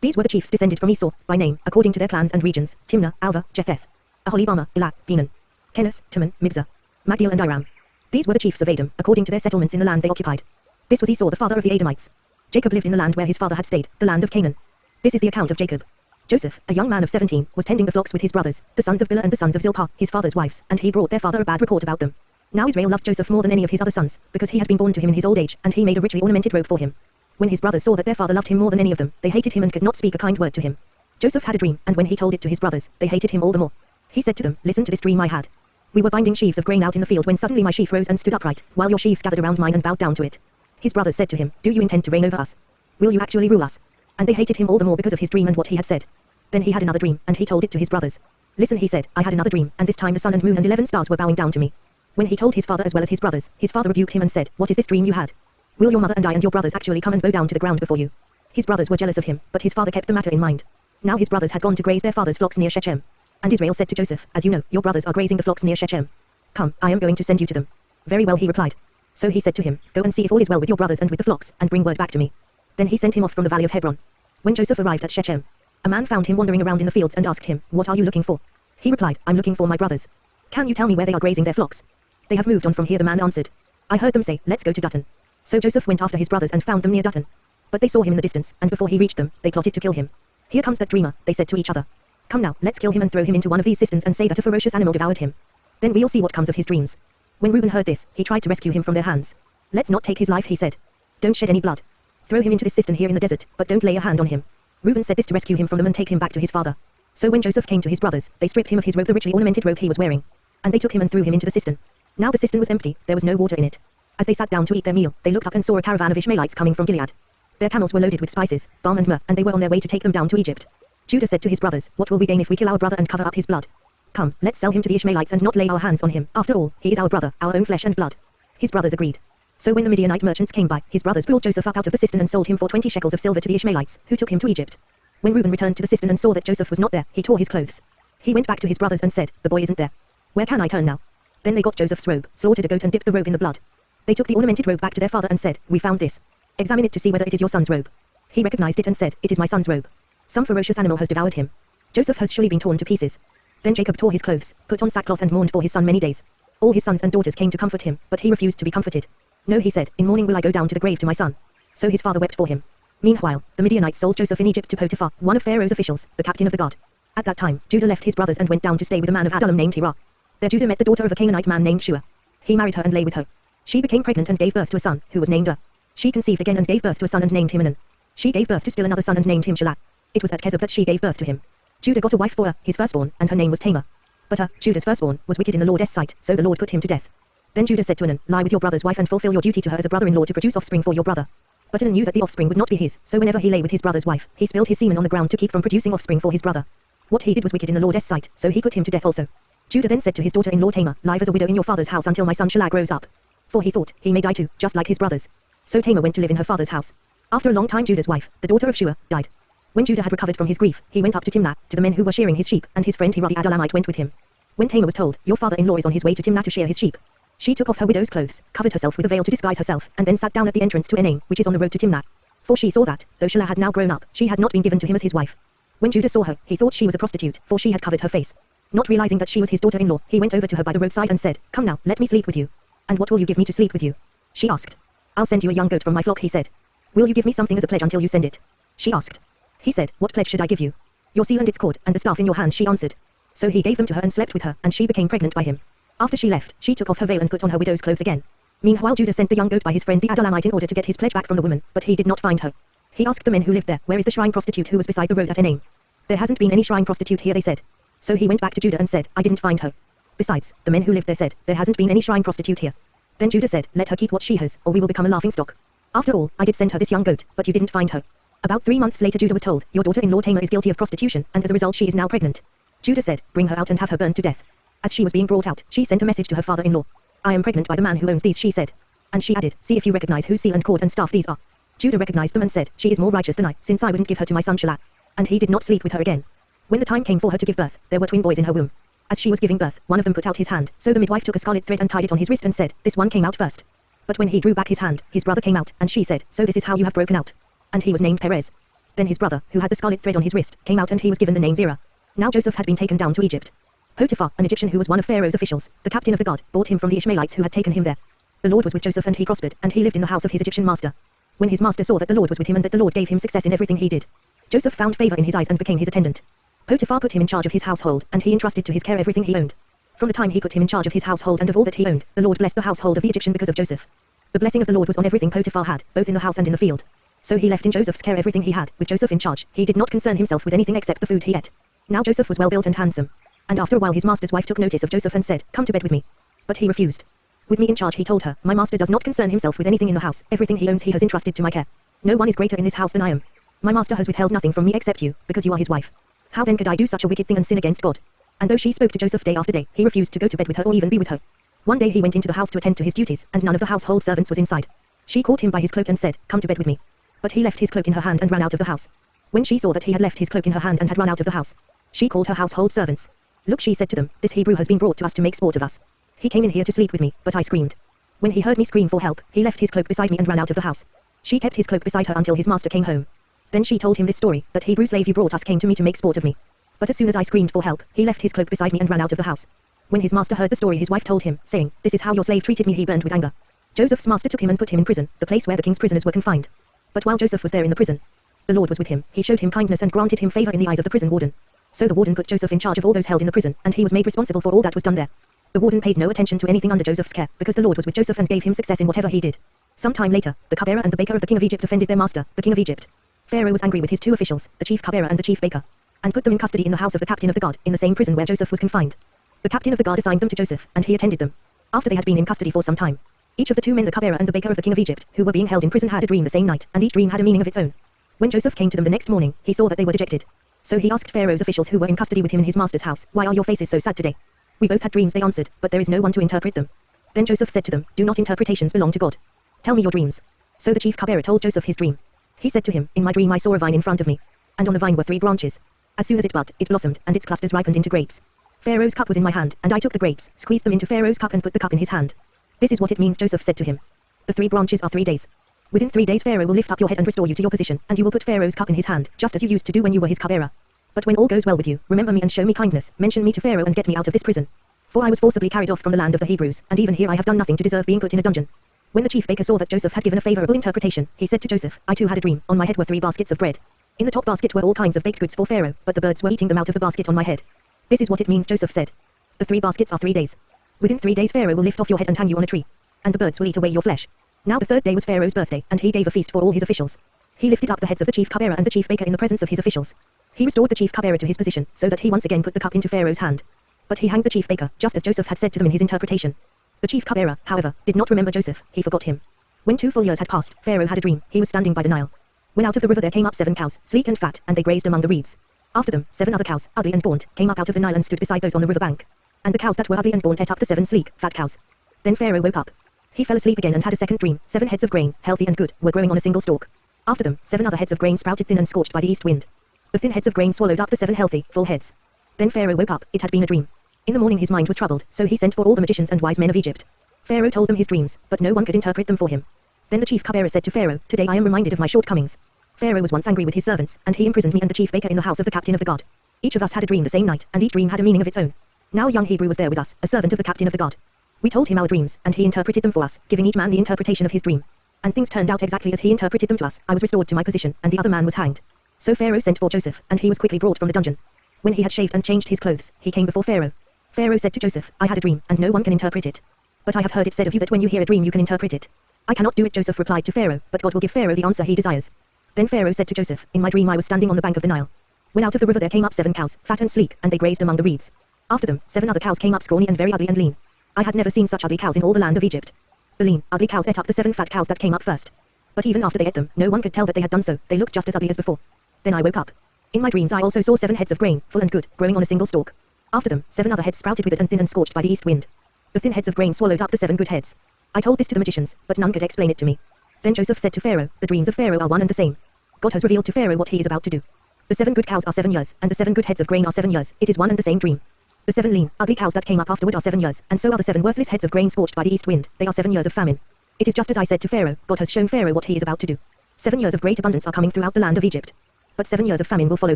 These were the chiefs descended from Esau, by name, according to their clans and regions, Timnah, Alva, Jetheth, Aholibama, Elah, Benan, Kenas, Timon, Mibzah, Magdiel and Iram. These were the chiefs of Adam, according to their settlements in the land they occupied. This was Esau the father of the Adamites. Jacob lived in the land where his father had stayed, the land of Canaan. This is the account of Jacob. Joseph, a young man of 17, was tending the flocks with his brothers, the sons of Bilhah and the sons of Zilpah, his father's wives, and he brought their father a bad report about them. Now Israel loved Joseph more than any of his other sons, because he had been born to him in his old age, and he made a richly ornamented robe for him. When his brothers saw that their father loved him more than any of them, they hated him and could not speak a kind word to him. Joseph had a dream, and when he told it to his brothers, they hated him all the more. He said to them, "Listen to this dream I had. We were binding sheaves of grain out in the field when suddenly my sheaf rose and stood upright, while your sheaves gathered around mine and bowed down to it." His brothers said to him, "Do you intend to reign over us? Will you actually rule us?" And they hated him all the more because of his dream and what he had said. Then he had another dream, and he told it to his brothers. "Listen," he said, "I had another dream, and this time the sun and moon and 11 stars were bowing down to me." When he told his father as well as his brothers, his father rebuked him and said, "What is this dream you had? Will your mother and I and your brothers actually come and bow down to the ground before you?" His brothers were jealous of him, but his father kept the matter in mind. Now his brothers had gone to graze their father's flocks near Shechem. And Israel said to Joseph, "As you know, your brothers are grazing the flocks near Shechem. Come, I am going to send you to them." "Very well," he replied. So he said to him, "Go and see if all is well with your brothers and with the flocks, and bring word back to me." Then he sent him off from the valley of Hebron. When Joseph arrived at Shechem, a man found him wandering around in the fields and asked him, "What are you looking for?" He replied, "I'm looking for my brothers. Can you tell me where they are grazing their flocks?" "They have moved on from here," the man answered. "I heard them say, 'Let's go to Dutton.'" So Joseph went after his brothers and found them near Dutton. But they saw him in the distance, and before he reached them, they plotted to kill him. "Here comes that dreamer," they said to each other. "Come now, let's kill him and throw him into one of these cisterns and say that a ferocious animal devoured him. Then we'll see what comes of his dreams." When Reuben heard this, he tried to rescue him from their hands. "Let's not take his life," he said. "Don't shed any blood. Throw him into this cistern here in the desert, but don't lay a hand on him." Reuben said this to rescue him from them and take him back to his father. So when Joseph came to his brothers, they stripped him of his robe, the richly ornamented robe he was wearing. And they took him and threw him into the cistern. Now the cistern was empty, there was no water in it. As they sat down to eat their meal, they looked up and saw a caravan of Ishmaelites coming from Gilead. Their camels were loaded with spices, balm and myrrh, and they were on their way to take them down to Egypt. Judah said to his brothers, "What will we gain if we kill our brother and cover up his blood? Come, let's sell him to the Ishmaelites and not lay our hands on him. After all, he is our brother, our own flesh and blood." His brothers agreed. So when the Midianite merchants came by, his brothers pulled Joseph up out of the cistern and sold him for 20 shekels of silver to the Ishmaelites, who took him to Egypt. When Reuben returned to the cistern and saw that Joseph was not there, he tore his clothes. He went back to his brothers and said, "The boy isn't there. Where can I turn now?" Then they got Joseph's robe, slaughtered a goat and dipped the robe in the blood. They took the ornamented robe back to their father and said, "We found this. Examine it to see whether it is your son's robe." He recognized it and said, "It is my son's robe. Some ferocious animal has devoured him. Joseph has surely been torn to pieces." Then Jacob tore his clothes, put on sackcloth and mourned for his son many days. All his sons and daughters came to comfort him, but he refused to be comforted. "No," he said, "in mourning will I go down to the grave to my son." So his father wept for him. Meanwhile, the Midianites sold Joseph in Egypt to Potiphar, one of Pharaoh's officials, the captain of the guard. At that time, Judah left his brothers and went down to stay with a man of Adullam named Hirah. There Judah met the daughter of a Canaanite man named Shua. He married her and lay with her. She became pregnant and gave birth to a son, who was named She conceived again and gave birth to a son and named him Anan. She gave birth to still another son and named him Shelah. It was at Kezib that she gave birth to him. Judah got a wife for his firstborn, and her name was Tamar. But Judah's firstborn, was wicked in the Lord's sight, so the Lord put him to death. Then Judah said to Anan, "Lie with your brother's wife and fulfill your duty to her as a brother-in-law to produce offspring for your brother." But Anan knew that the offspring would not be his, so whenever he lay with his brother's wife, he spilled his semen on the ground to keep from producing offspring for his brother. What he did was wicked in the Lord's sight, so he put him to death also. Judah then said to his daughter-in-law Tamar, "Live as a widow in your father's house until my son Shelah grows up." For he thought, he may die too, just like his brothers. So Tamar went to live in her father's house. After a long time Judah's wife, the daughter of Shua, died. When Judah had recovered from his grief, he went up to Timnah, to the men who were shearing his sheep, and his friend Hira the Adullamite went with him. When Tamar was told, "Your father-in-law is on his way to Timnah to shear his sheep," she took off her widow's clothes, covered herself with a veil to disguise herself, and then sat down at the entrance to Enaim, which is on the road to Timnah. For she saw that, though Shelah had now grown up, she had not been given to him as his wife. When Judah saw her, he thought she was a prostitute, for she had covered her face. Not realizing that she was his daughter-in-law, he went over to her by the roadside and said, "Come now, let me sleep with you." "And what will you give me to sleep with you?" she asked. "I'll send you a young goat from my flock," he said. "Will you give me something as a pledge until you send it?" she asked. He said, "What pledge should I give you?" "Your seal and its cord, and the staff in your hand," she answered. So he gave them to her and slept with her, and she became pregnant by him. After she left, she took off her veil and put on her widow's clothes again. Meanwhile Judah sent the young goat by his friend the Adullamite in order to get his pledge back from the woman, but he did not find her. He asked the men who lived there, "Where is the shrine prostitute who was beside the road at Enaim?" "There hasn't been any shrine prostitute here," they said. So he went back to Judah and said, "I didn't find her." Besides, the men who lived there said, "There hasn't been any shrine prostitute here." Then Judah said, "Let her keep what she has, or we will become a laughingstock. After all, I did send her this young goat, but you didn't find her." About 3 months later Judah was told, "Your daughter-in-law Tamar is guilty of prostitution, and as a result she is now pregnant." Judah said, "Bring her out and have her burned to death." As she was being brought out, she sent a message to her father-in-law. "I am pregnant by the man who owns these," she said. And she added, "See if you recognize whose seal and cord and staff these are." Judah recognized them and said, "She is more righteous than I, since I wouldn't give her to my son Shelah." And he did not sleep with her again. When the time came for her to give birth, there were twin boys in her womb. As she was giving birth, one of them put out his hand, so the midwife took a scarlet thread and tied it on his wrist and said, "This one came out first." But when he drew back his hand, his brother came out, and she said, "So this is how you have broken out." And he was named Perez. Then his brother, who had the scarlet thread on his wrist, came out and he was given the name Zerah. Now Joseph had been taken down to Egypt. Potiphar, an Egyptian who was one of Pharaoh's officials, the captain of the guard, bought him from the Ishmaelites who had taken him there. The Lord was with Joseph and he prospered, and he lived in the house of his Egyptian master. When his master saw that the Lord was with him and that the Lord gave him success in everything he did, Joseph found favor in his eyes and became his attendant. Potiphar put him in charge of his household, and he entrusted to his care everything he owned. From the time he put him in charge of his household and of all that he owned, the Lord blessed the household of the Egyptian because of Joseph. The blessing of the Lord was on everything Potiphar had, both in the house and in the field. So he left in Joseph's care everything he had, with Joseph in charge. He did not concern himself with anything except the food he ate. Now Joseph was well built and handsome. And after a while his master's wife took notice of Joseph and said, "Come to bed with me." But he refused. "With me in charge," he told her, "my master does not concern himself with anything in the house. Everything he owns he has entrusted to my care. No one is greater in this house than I am. My master has withheld nothing from me except you, because you are his wife. How then could I do such a wicked thing and sin against God?" And though she spoke to Joseph day after day, he refused to go to bed with her or even be with her. One day he went into the house to attend to his duties, and none of the household servants was inside. She caught him by his cloak and said, "Come to bed with me." But he left his cloak in her hand and ran out of the house. When she saw that he had left his cloak in her hand and had run out of the house, she called her household servants. "Look," she said to them, "this Hebrew has been brought to us to make sport of us. He came in here to sleep with me, but I screamed. When he heard me scream for help, he left his cloak beside me and ran out of the house." She kept his cloak beside her until his master came home. Then she told him this story, "That Hebrew slave you brought us came to me to make sport of me. But as soon as I screamed for help, he left his cloak beside me and ran out of the house." When his master heard the story his wife told him, saying, "This is how your slave treated me." He burned with anger. Joseph's master took him and put him in prison, the place where the king's prisoners were confined. But while Joseph was there in the prison, the Lord was with him. He showed him kindness and granted him favor in the eyes of the prison warden. So the warden put Joseph in charge of all those held in the prison, and he was made responsible for all that was done there. The warden paid no attention to anything under Joseph's care, because the Lord was with Joseph and gave him success in whatever he did. Some time later, the cupbearer and the baker of the king of Egypt offended their master, the king of Egypt. Pharaoh was angry with his two officials, the chief cupbearer and the chief baker, and put them in custody in the house of the captain of the guard, in the same prison where Joseph was confined. The captain of the guard assigned them to Joseph, and he attended them. After they had been in custody for some time, each of the two men, the cupbearer and the baker of the king of Egypt, who were being held in prison, had a dream the same night, and each dream had a meaning of its own. When Joseph came to them the next morning, he saw that they were dejected. So he asked Pharaoh's officials who were in custody with him in his master's house, "Why are your faces so sad today?" "We both had dreams," they answered, "but there is no one to interpret them." Then Joseph said to them, "Do not interpretations belong to God? Tell me your dreams." So the chief cupbearer told Joseph his dream. He said to him, "In my dream I saw a vine in front of me, and on the vine were 3 branches. As soon as it budded, it blossomed, and its clusters ripened into grapes. Pharaoh's cup was in my hand, and I took the grapes, squeezed them into Pharaoh's cup and put the cup in his hand. This is what it means." Joseph said to him. "The 3 branches are 3 days. Within 3 days Pharaoh will lift up your head and restore you to your position, and you will put Pharaoh's cup in his hand, just as you used to do when you were his cupbearer. But when all goes well with you, remember me and show me kindness, mention me to Pharaoh and get me out of this prison. For I was forcibly carried off from the land of the Hebrews, and even here I have done nothing to deserve being put in a dungeon." When the chief baker saw that Joseph had given a favorable interpretation, he said to Joseph, "I too had a dream. On my head were 3 baskets of bread. In the top basket were all kinds of baked goods for Pharaoh, but the birds were eating them out of the basket on my head. This is what it means." Joseph said. "The 3 baskets are 3 days. Within 3 days Pharaoh will lift off your head and hang you on a tree, and the birds will eat away your flesh." Now the 3rd day was Pharaoh's birthday, and he gave a feast for all his officials. He lifted up the heads of the chief cupbearer and the chief baker in the presence of his officials. He restored the chief cupbearer to his position, so that he once again put the cup into Pharaoh's hand. But he hanged the chief baker, just as Joseph had said to them in his interpretation. The chief cupbearer, however, did not remember Joseph. He forgot him. When 2 full years had passed, Pharaoh had a dream. He was standing by the Nile, when out of the river there came up 7 cows, sleek and fat, and they grazed among the reeds. After them, 7 other cows, ugly and gaunt, came up out of the Nile and stood beside those on the river bank. And the cows that were ugly and gaunt ate up the 7 sleek, fat cows. Then Pharaoh woke up. He fell asleep again and had a second dream. 7 heads of grain, healthy and good, were growing on a single stalk. After them, 7 other heads of grain sprouted thin and scorched by the east wind. The thin heads of grain swallowed up the 7 healthy, full heads. Then Pharaoh woke up, it had been a dream. In the morning his mind was troubled, so he sent for all the magicians and wise men of Egypt. Pharaoh told them his dreams, but no one could interpret them for him. Then the chief cupbearer said to Pharaoh, "Today I am reminded of my shortcomings. Pharaoh was once angry with his servants, and he imprisoned me and the chief baker in the house of the captain of the guard. Each of us had a dream the same night, and each dream had a meaning of its own. Now a young Hebrew was there with us, a servant of the captain of the guard. We told him our dreams, and he interpreted them for us, giving each man the interpretation of his dream. And things turned out exactly as he interpreted them to us. I was restored to my position, and the other man was hanged. So Pharaoh sent for Joseph, and he was quickly brought from the dungeon. When he had shaved and changed his clothes, he came before Pharaoh. Pharaoh said to Joseph, "I had a dream, and no one can interpret it. But I have heard it said of you that when you hear a dream you can interpret it." "I cannot do it," Joseph replied to Pharaoh, "but God will give Pharaoh the answer he desires." Then Pharaoh said to Joseph, "In my dream I was standing on the bank of the Nile. When out of the river there came up 7 cows, fat and sleek, and they grazed among the reeds. After them, 7 other cows came up scrawny and very ugly and lean. I had never seen such ugly cows in all the land of Egypt. The lean, ugly cows ate up the 7 fat cows that came up first. But even after they ate them, no one could tell that they had done so, they looked just as ugly as before. Then I woke up. In my dreams I also saw 7 heads of grain, full and good, growing on a single stalk. After them, 7 other heads sprouted withered and thin and scorched by the east wind. The thin heads of grain swallowed up the 7 good heads. I told this to the magicians, but none could explain it to me." Then Joseph said to Pharaoh, "The dreams of Pharaoh are one and the same. God has revealed to Pharaoh what he is about to do. The 7 good cows are 7 years, and the 7 good heads of grain are 7 years, it is one and the same dream. The 7 lean, ugly cows that came up afterward are 7 years, and so are the 7 worthless heads of grain scorched by the east wind, they are 7 years of famine. It is just as I said to Pharaoh, God has shown Pharaoh what he is about to do. 7 years of great abundance are coming throughout the land of Egypt. But 7 years of famine will follow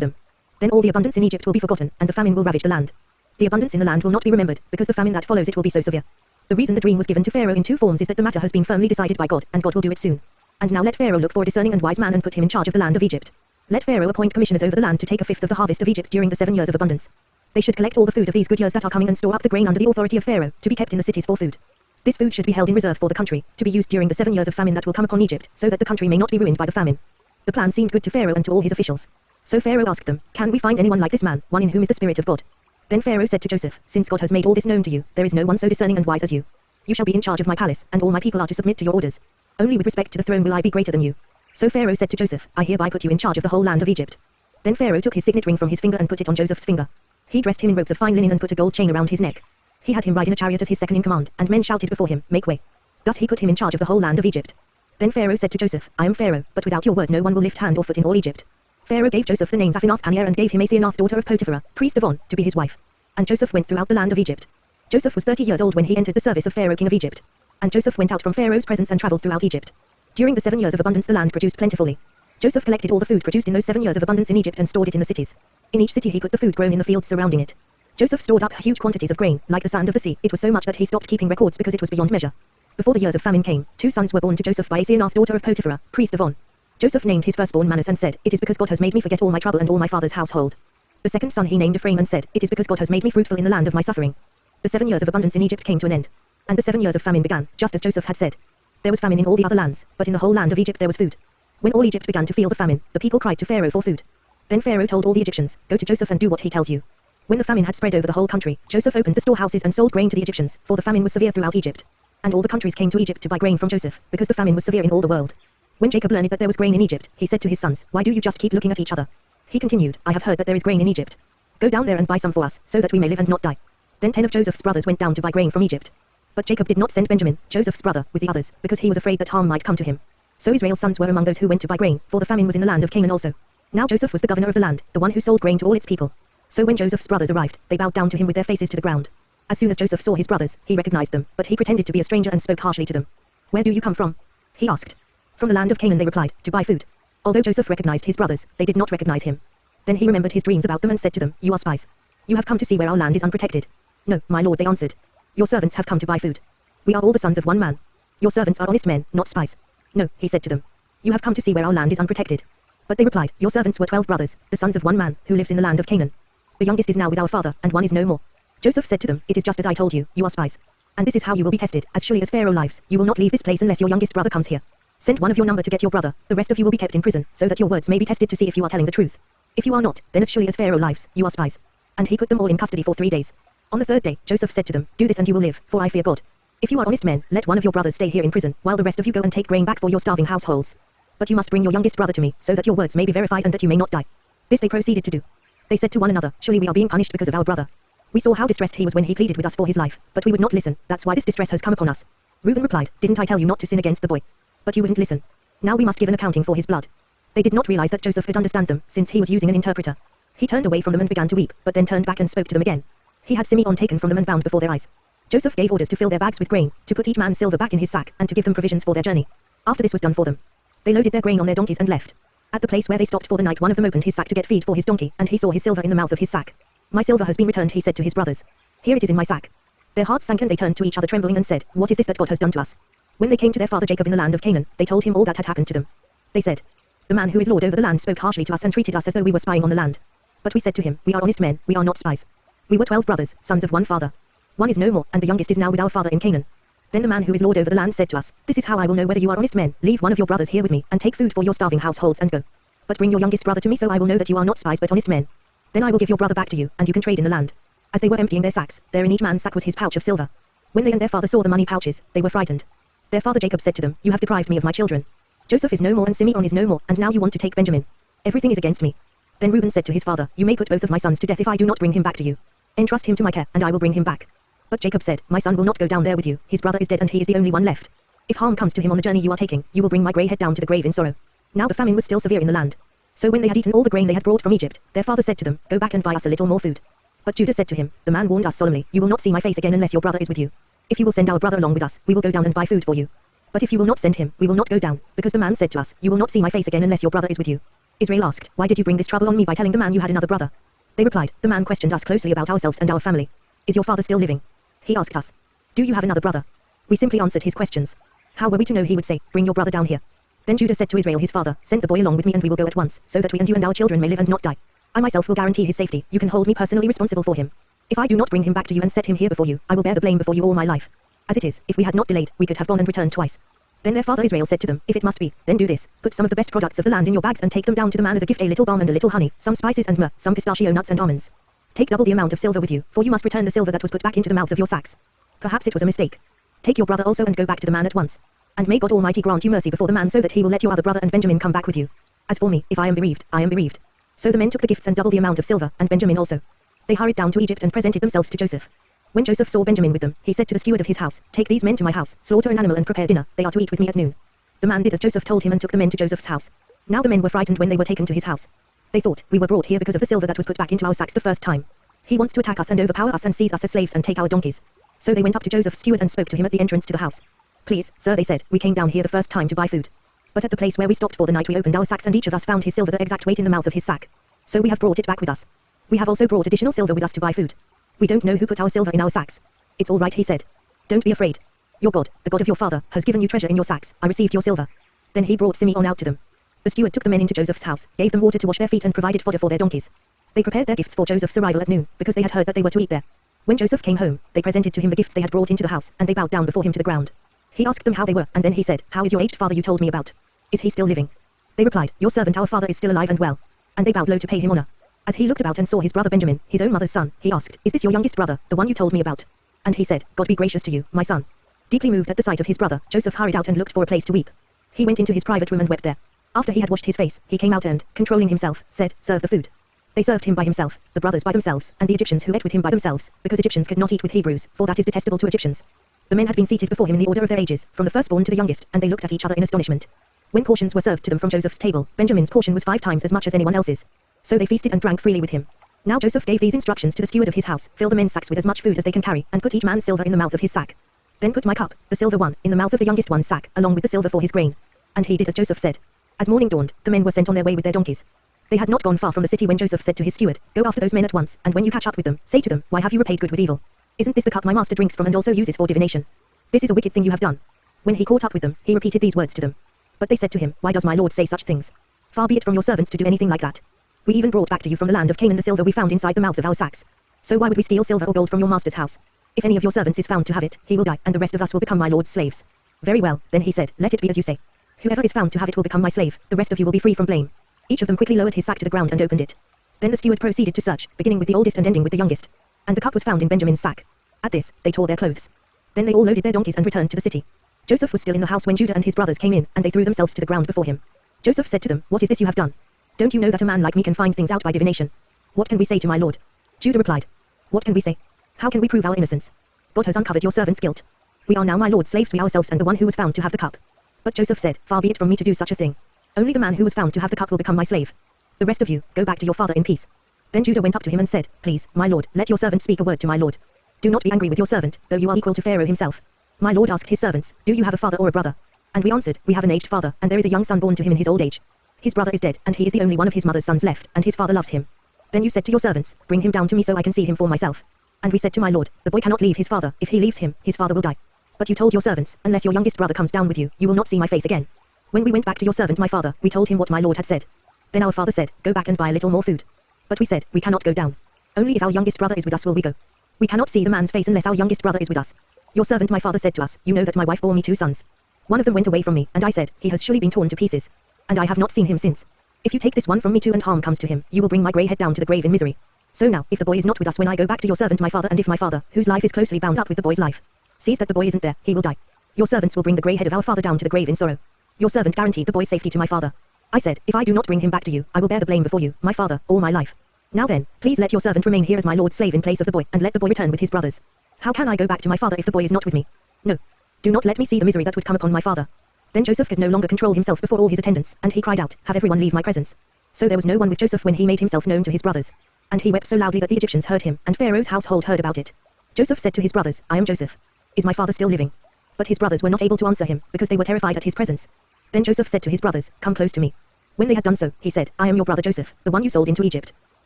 them. Then all the abundance in Egypt will be forgotten, and the famine will ravage the land. The abundance in the land will not be remembered, because the famine that follows it will be so severe. The reason the dream was given to Pharaoh in 2 forms is that the matter has been firmly decided by God, and God will do it soon. And now let Pharaoh look for a discerning and wise man and put him in charge of the land of Egypt. Let Pharaoh appoint commissioners over the land to take a fifth of the harvest of Egypt during the 7 years of abundance. They should collect all the food of these good years that are coming and store up the grain under the authority of Pharaoh, to be kept in the cities for food. This food should be held in reserve for the country, to be used during the 7 years of famine that will come upon Egypt, so that the country may not be ruined by the famine." The plan seemed good to Pharaoh and to all his officials. So Pharaoh asked them, "Can we find anyone like this man, one in whom is the Spirit of God?" Then Pharaoh said to Joseph, "Since God has made all this known to you, there is no one so discerning and wise as you. You shall be in charge of my palace, and all my people are to submit to your orders. Only with respect to the throne will I be greater than you." So Pharaoh said to Joseph, "I hereby put you in charge of the whole land of Egypt." Then Pharaoh took his signet ring from his finger and put it on Joseph's finger. He dressed him in robes of fine linen and put a gold chain around his neck. He had him ride in a chariot as his second in command, and men shouted before him, "Make way." Thus he put him in charge of the whole land of Egypt. Then Pharaoh said to Joseph, "I am Pharaoh, but without your word no one will lift hand or foot in all Egypt." Pharaoh gave Joseph the names Aphinath-Paneah and gave him Asenath daughter of Potiphera, priest of On, to be his wife. And Joseph went throughout the land of Egypt. Joseph was 30 years old when he entered the service of Pharaoh king of Egypt. And Joseph went out from Pharaoh's presence and traveled throughout Egypt. During the 7 years of abundance the land produced plentifully. Joseph collected all the food produced in those 7 years of abundance in Egypt and stored it in the cities. In each city he put the food grown in the fields surrounding it. Joseph stored up huge quantities of grain, like the sand of the sea. It was so much that he stopped keeping records because it was beyond measure. Before the years of famine came, 2 sons were born to Joseph by Asenath daughter of Potiphera, priest of On. Joseph named his firstborn Manasseh and said, "It is because God has made me forget all my trouble and all my father's household." The second son he named Ephraim and said, "It is because God has made me fruitful in the land of my suffering." The 7 years of abundance in Egypt came to an end. And the 7 years of famine began, just as Joseph had said. There was famine in all the other lands, but in the whole land of Egypt there was food. When all Egypt began to feel the famine, the people cried to Pharaoh for food. Then Pharaoh told all the Egyptians, "Go to Joseph and do what he tells you." When the famine had spread over the whole country, Joseph opened the storehouses and sold grain to the Egyptians, for the famine was severe throughout Egypt. And all the countries came to Egypt to buy grain from Joseph, because the famine was severe in all the world. When Jacob learned that there was grain in Egypt, he said to his sons, "Why do you just keep looking at each other?" He continued, "I have heard that there is grain in Egypt. Go down there and buy some for us, so that we may live and not die." Then 10 of Joseph's brothers went down to buy grain from Egypt. But Jacob did not send Benjamin, Joseph's brother, with the others, because he was afraid that harm might come to him. So Israel's sons were among those who went to buy grain, for the famine was in the land of Canaan also. Now Joseph was the governor of the land, the one who sold grain to all its people. So when Joseph's brothers arrived, they bowed down to him with their faces to the ground. As soon as Joseph saw his brothers, he recognized them, but he pretended to be a stranger and spoke harshly to them. "Where do you come from?" he asked. "From the land of Canaan," they replied, "to buy food." Although Joseph recognized his brothers, they did not recognize him. Then he remembered his dreams about them and said to them, "You are spies. You have come to see where our land is unprotected." "No, my lord," they answered. "Your servants have come to buy food. We are all the sons of one man. Your servants are honest men, not spies." "No," he said to them. "You have come to see where our land is unprotected." But they replied, "Your servants were 12 brothers, the sons of one man, who lives in the land of Canaan. The youngest is now with our father, and one is no more." Joseph said to them, "It is just as I told you, you are spies. And this is how you will be tested, as surely as Pharaoh lives, you will not leave this place unless your youngest brother comes here. Send one of your number to get your brother, the rest of you will be kept in prison, so that your words may be tested to see if you are telling the truth. If you are not, then as surely as Pharaoh lives, you are spies." And he put them all in custody for 3 days. On the 3rd day, Joseph said to them, "Do this and you will live, for I fear God. If you are honest men, let one of your brothers stay here in prison, while the rest of you go and take grain back for your starving households. But you must bring your youngest brother to me, so that your words may be verified and that you may not die." This they proceeded to do. They said to one another, "Surely we are being punished because of our brother. We saw how distressed he was when he pleaded with us for his life, but we would not listen, that's why this distress has come upon us." Reuben replied, "Didn't I tell you not to sin against the boy? But you wouldn't listen. Now we must give an accounting for his blood." They did not realize that Joseph could understand them, since he was using an interpreter. He turned away from them and began to weep, but then turned back and spoke to them again. He had Simeon taken from them and bound before their eyes. Joseph gave orders to fill their bags with grain, to put each man's silver back in his sack, and to give them provisions for their journey. After this was done for them, they loaded their grain on their donkeys and left. At the place where they stopped for the night, one of them opened his sack to get feed for his donkey, and he saw his silver in the mouth of his sack. "My silver has been returned," he said to his brothers. "Here it is in my sack." Their hearts sank and they turned to each other trembling and said, "What is this that God has done to us?" When they came to their father Jacob in the land of Canaan, they told him all that had happened to them. They said, "The man who is lord over the land spoke harshly to us and treated us as though we were spying on the land. But we said to him, 'We are honest men, we are not spies. We were 12 brothers, sons of one father. One is no more, and the youngest is now with our father in Canaan.' Then the man who is lord over the land said to us, 'This is how I will know whether you are honest men. Leave one of your brothers here with me, and take food for your starving households and go. But bring your youngest brother to me, so I will know that you are not spies but honest men. Then I will give your brother back to you, and you can trade in the land.' As they were emptying their sacks, there in each man's sack was his pouch of silver. When they and their father saw the money pouches, they were frightened. Their father Jacob said to them, 'You have deprived me of my children. Joseph is no more and Simeon is no more, and now you want to take Benjamin. Everything is against me.' Then Reuben said to his father, 'You may put both of my sons to death if I do not bring him back to you. Entrust him to my care, and I will bring him back.' But Jacob said, 'My son will not go down there with you, his brother is dead and he is the only one left. If harm comes to him on the journey you are taking, you will bring my grey head down to the grave in sorrow.' Now the famine was still severe in the land. So when they had eaten all the grain they had brought from Egypt, their father said to them, 'Go back and buy us a little more food.' But Judah said to him, 'The man warned us solemnly, you will not see my face again unless your brother is with you. If you will send our brother along with us, we will go down and buy food for you. But if you will not send him, we will not go down, because the man said to us, you will not see my face again unless your brother is with you.' Israel asked, 'Why did you bring this trouble on me by telling the man you had another brother?' They replied, 'The man questioned us closely about ourselves and our family. Is your father still living? He asked us, 'Do you have another brother?' We simply answered his questions. How were we to know he would say, 'Bring your brother down here'? Then Judah said to Israel his father, 'Send the boy along with me and we will go at once, so that we and you and our children may live and not die. I myself will guarantee his safety, you can hold me personally responsible for him. If I do not bring him back to you and set him here before you, I will bear the blame before you all my life. As it is, if we had not delayed, we could have gone and returned twice.' Then their father Israel said to them, 'If it must be, then do this, put some of the best products of the land in your bags and take them down to the man as a gift, a little balm and a little honey, some spices and myrrh, some pistachio nuts and almonds. Take double the amount of silver with you, for you must return the silver that was put back into the mouths of your sacks. Perhaps it was a mistake. Take your brother also and go back to the man at once. And may God Almighty grant you mercy before the man so that he will let your other brother and Benjamin come back with you. As for me, if I am bereaved, I am bereaved.' So the men took the gifts and double the amount of silver, and Benjamin also. They hurried down to Egypt and presented themselves to Joseph. When Joseph saw Benjamin with them, he said to the steward of his house, 'Take these men to my house, slaughter an animal and prepare dinner, they are to eat with me at noon.' The man did as Joseph told him and took the men to Joseph's house. Now the men were frightened when they were taken to his house. They thought, 'We were brought here because of the silver that was put back into our sacks the first time. He wants to attack us and overpower us and seize us as slaves and take our donkeys.' So they went up to Joseph's steward and spoke to him at the entrance to the house. 'Please, sir,' they said, 'we came down here the first time to buy food. But at the place where we stopped for the night we opened our sacks and each of us found his silver the exact weight in the mouth of his sack. So we have brought it back with us. We have also brought additional silver with us to buy food. We don't know who put our silver in our sacks.' 'It's all right,' he said. 'Don't be afraid. Your God, the God of your father, has given you treasure in your sacks. I received your silver.' Then he brought Simeon out to them. The steward took the men into Joseph's house, gave them water to wash their feet and provided fodder for their donkeys. They prepared their gifts for Joseph's arrival at noon, because they had heard that they were to eat there. When Joseph came home, they presented to him the gifts they had brought into the house, and they bowed down before him to the ground. He asked them how they were, and then he said, 'How is your aged father you told me about? Is he still living?' They replied, 'Your servant our father is still alive and well.' And they bowed low to pay him honor. As he looked about and saw his brother Benjamin, his own mother's son, he asked, 'Is this your youngest brother, the one you told me about?' And he said, 'God be gracious to you, my son.' Deeply moved at the sight of his brother, Joseph hurried out and looked for a place to weep. He went into his private room and wept there. After he had washed his face, he came out and, controlling himself, said, 'Serve the food.' They served him by himself, the brothers by themselves, and the Egyptians who ate with him by themselves, because Egyptians could not eat with Hebrews, for that is detestable to Egyptians. The men had been seated before him in the order of their ages, from the firstborn to the youngest, and they looked at each other in astonishment. When portions were served to them from Joseph's table, Benjamin's portion was 5 times as much as anyone else's. So they feasted and drank freely with him. Now Joseph gave these instructions to the steward of his house, 'Fill the men's sacks with as much food as they can carry, and put each man's silver in the mouth of his sack. Then put my cup, the silver one, in the mouth of the youngest one's sack, along with the silver for his grain.' And he did as Joseph said. As morning dawned, the men were sent on their way with their donkeys. They had not gone far from the city when Joseph said to his steward, 'Go after those men at once, and when you catch up with them, say to them, Why have you repaid good with evil? Isn't this the cup my master drinks from and also uses for divination? This is a wicked thing you have done.' When he caught up with them, he repeated these words to them. But they said to him, 'Why does my lord say such things? Far be it from your servants to do anything like that. We even brought back to you from the land of Canaan the silver we found inside the mouths of our sacks. So why would we steal silver or gold from your master's house? If any of your servants is found to have it, he will die, and the rest of us will become my lord's slaves.' 'Very well,' then he said, 'Let it be as you say. Whoever is found to have it will become my slave, the rest of you will be free from blame.' Each of them quickly lowered his sack to the ground and opened it. Then the steward proceeded to search, beginning with the oldest and ending with the youngest. And the cup was found in Benjamin's sack. At this, they tore their clothes. Then they all loaded their donkeys and returned to the city. Joseph was still in the house when Judah and his brothers came in, and they threw themselves to the ground before him. Joseph said to them, 'What is this you have done? Don't you know that a man like me can find things out by divination? What can we say to my lord?' Judah replied, 'What can we say? How can we prove our innocence? God has uncovered your servant's guilt. We are now my lord's slaves, we ourselves and the one who was found to have the cup.' But Joseph said, 'Far be it from me to do such a thing. Only the man who was found to have the cup will become my slave. The rest of you, go back to your father in peace. Then Judah went up to him and said, Please, my lord, let your servant speak a word to my lord. Do not be angry with your servant, though you are equal to Pharaoh himself. My lord asked his servants, Do you have a father or a brother? And we answered, We have an aged father, and there is a young son born to him in his old age. His brother is dead, and he is the only one of his mother's sons left, and his father loves him. Then you said to your servants, Bring him down to me so I can see him for myself. And we said to my lord, The boy cannot leave his father, if he leaves him, his father will die. But you told your servants, Unless your youngest brother comes down with you, you will not see my face again. When we went back to your servant my father, we told him what my lord had said. Then our father said, Go back and buy a little more food. But we said, We cannot go down. Only if our youngest brother is with us will we go. We cannot see the man's face unless our youngest brother is with us. Your servant my father said to us, You know that my wife bore me 2 sons. One of them went away from me, and I said, He has surely been torn to pieces. And I have not seen him since. If you take this one from me too and harm comes to him, you will bring my grey head down to the grave in misery. So now, if the boy is not with us when I go back to your servant my father, and if my father, whose life is closely bound up with the boy's life, sees that the boy isn't there, he will die. Your servants will bring the grey head of our father down to the grave in sorrow. Your servant guaranteed the boy's safety to my father. I said, If I do not bring him back to you, I will bear the blame before you, my father, all my life. Now then, please let your servant remain here as my lord's slave in place of the boy, and let the boy return with his brothers. How can I go back to my father if the boy is not with me? No. Do not let me see the misery that would come upon my father. Then Joseph could no longer control himself before all his attendants, and he cried out, Have everyone leave my presence. So there was no one with Joseph when he made himself known to his brothers. And he wept so loudly that the Egyptians heard him, and Pharaoh's household heard about it. Joseph said to his brothers, I am Joseph. Is my father still living? But his brothers were not able to answer him, because they were terrified at his presence. Then Joseph said to his brothers, Come close to me. When they had done so, he said, I am your brother Joseph, the one you sold into Egypt.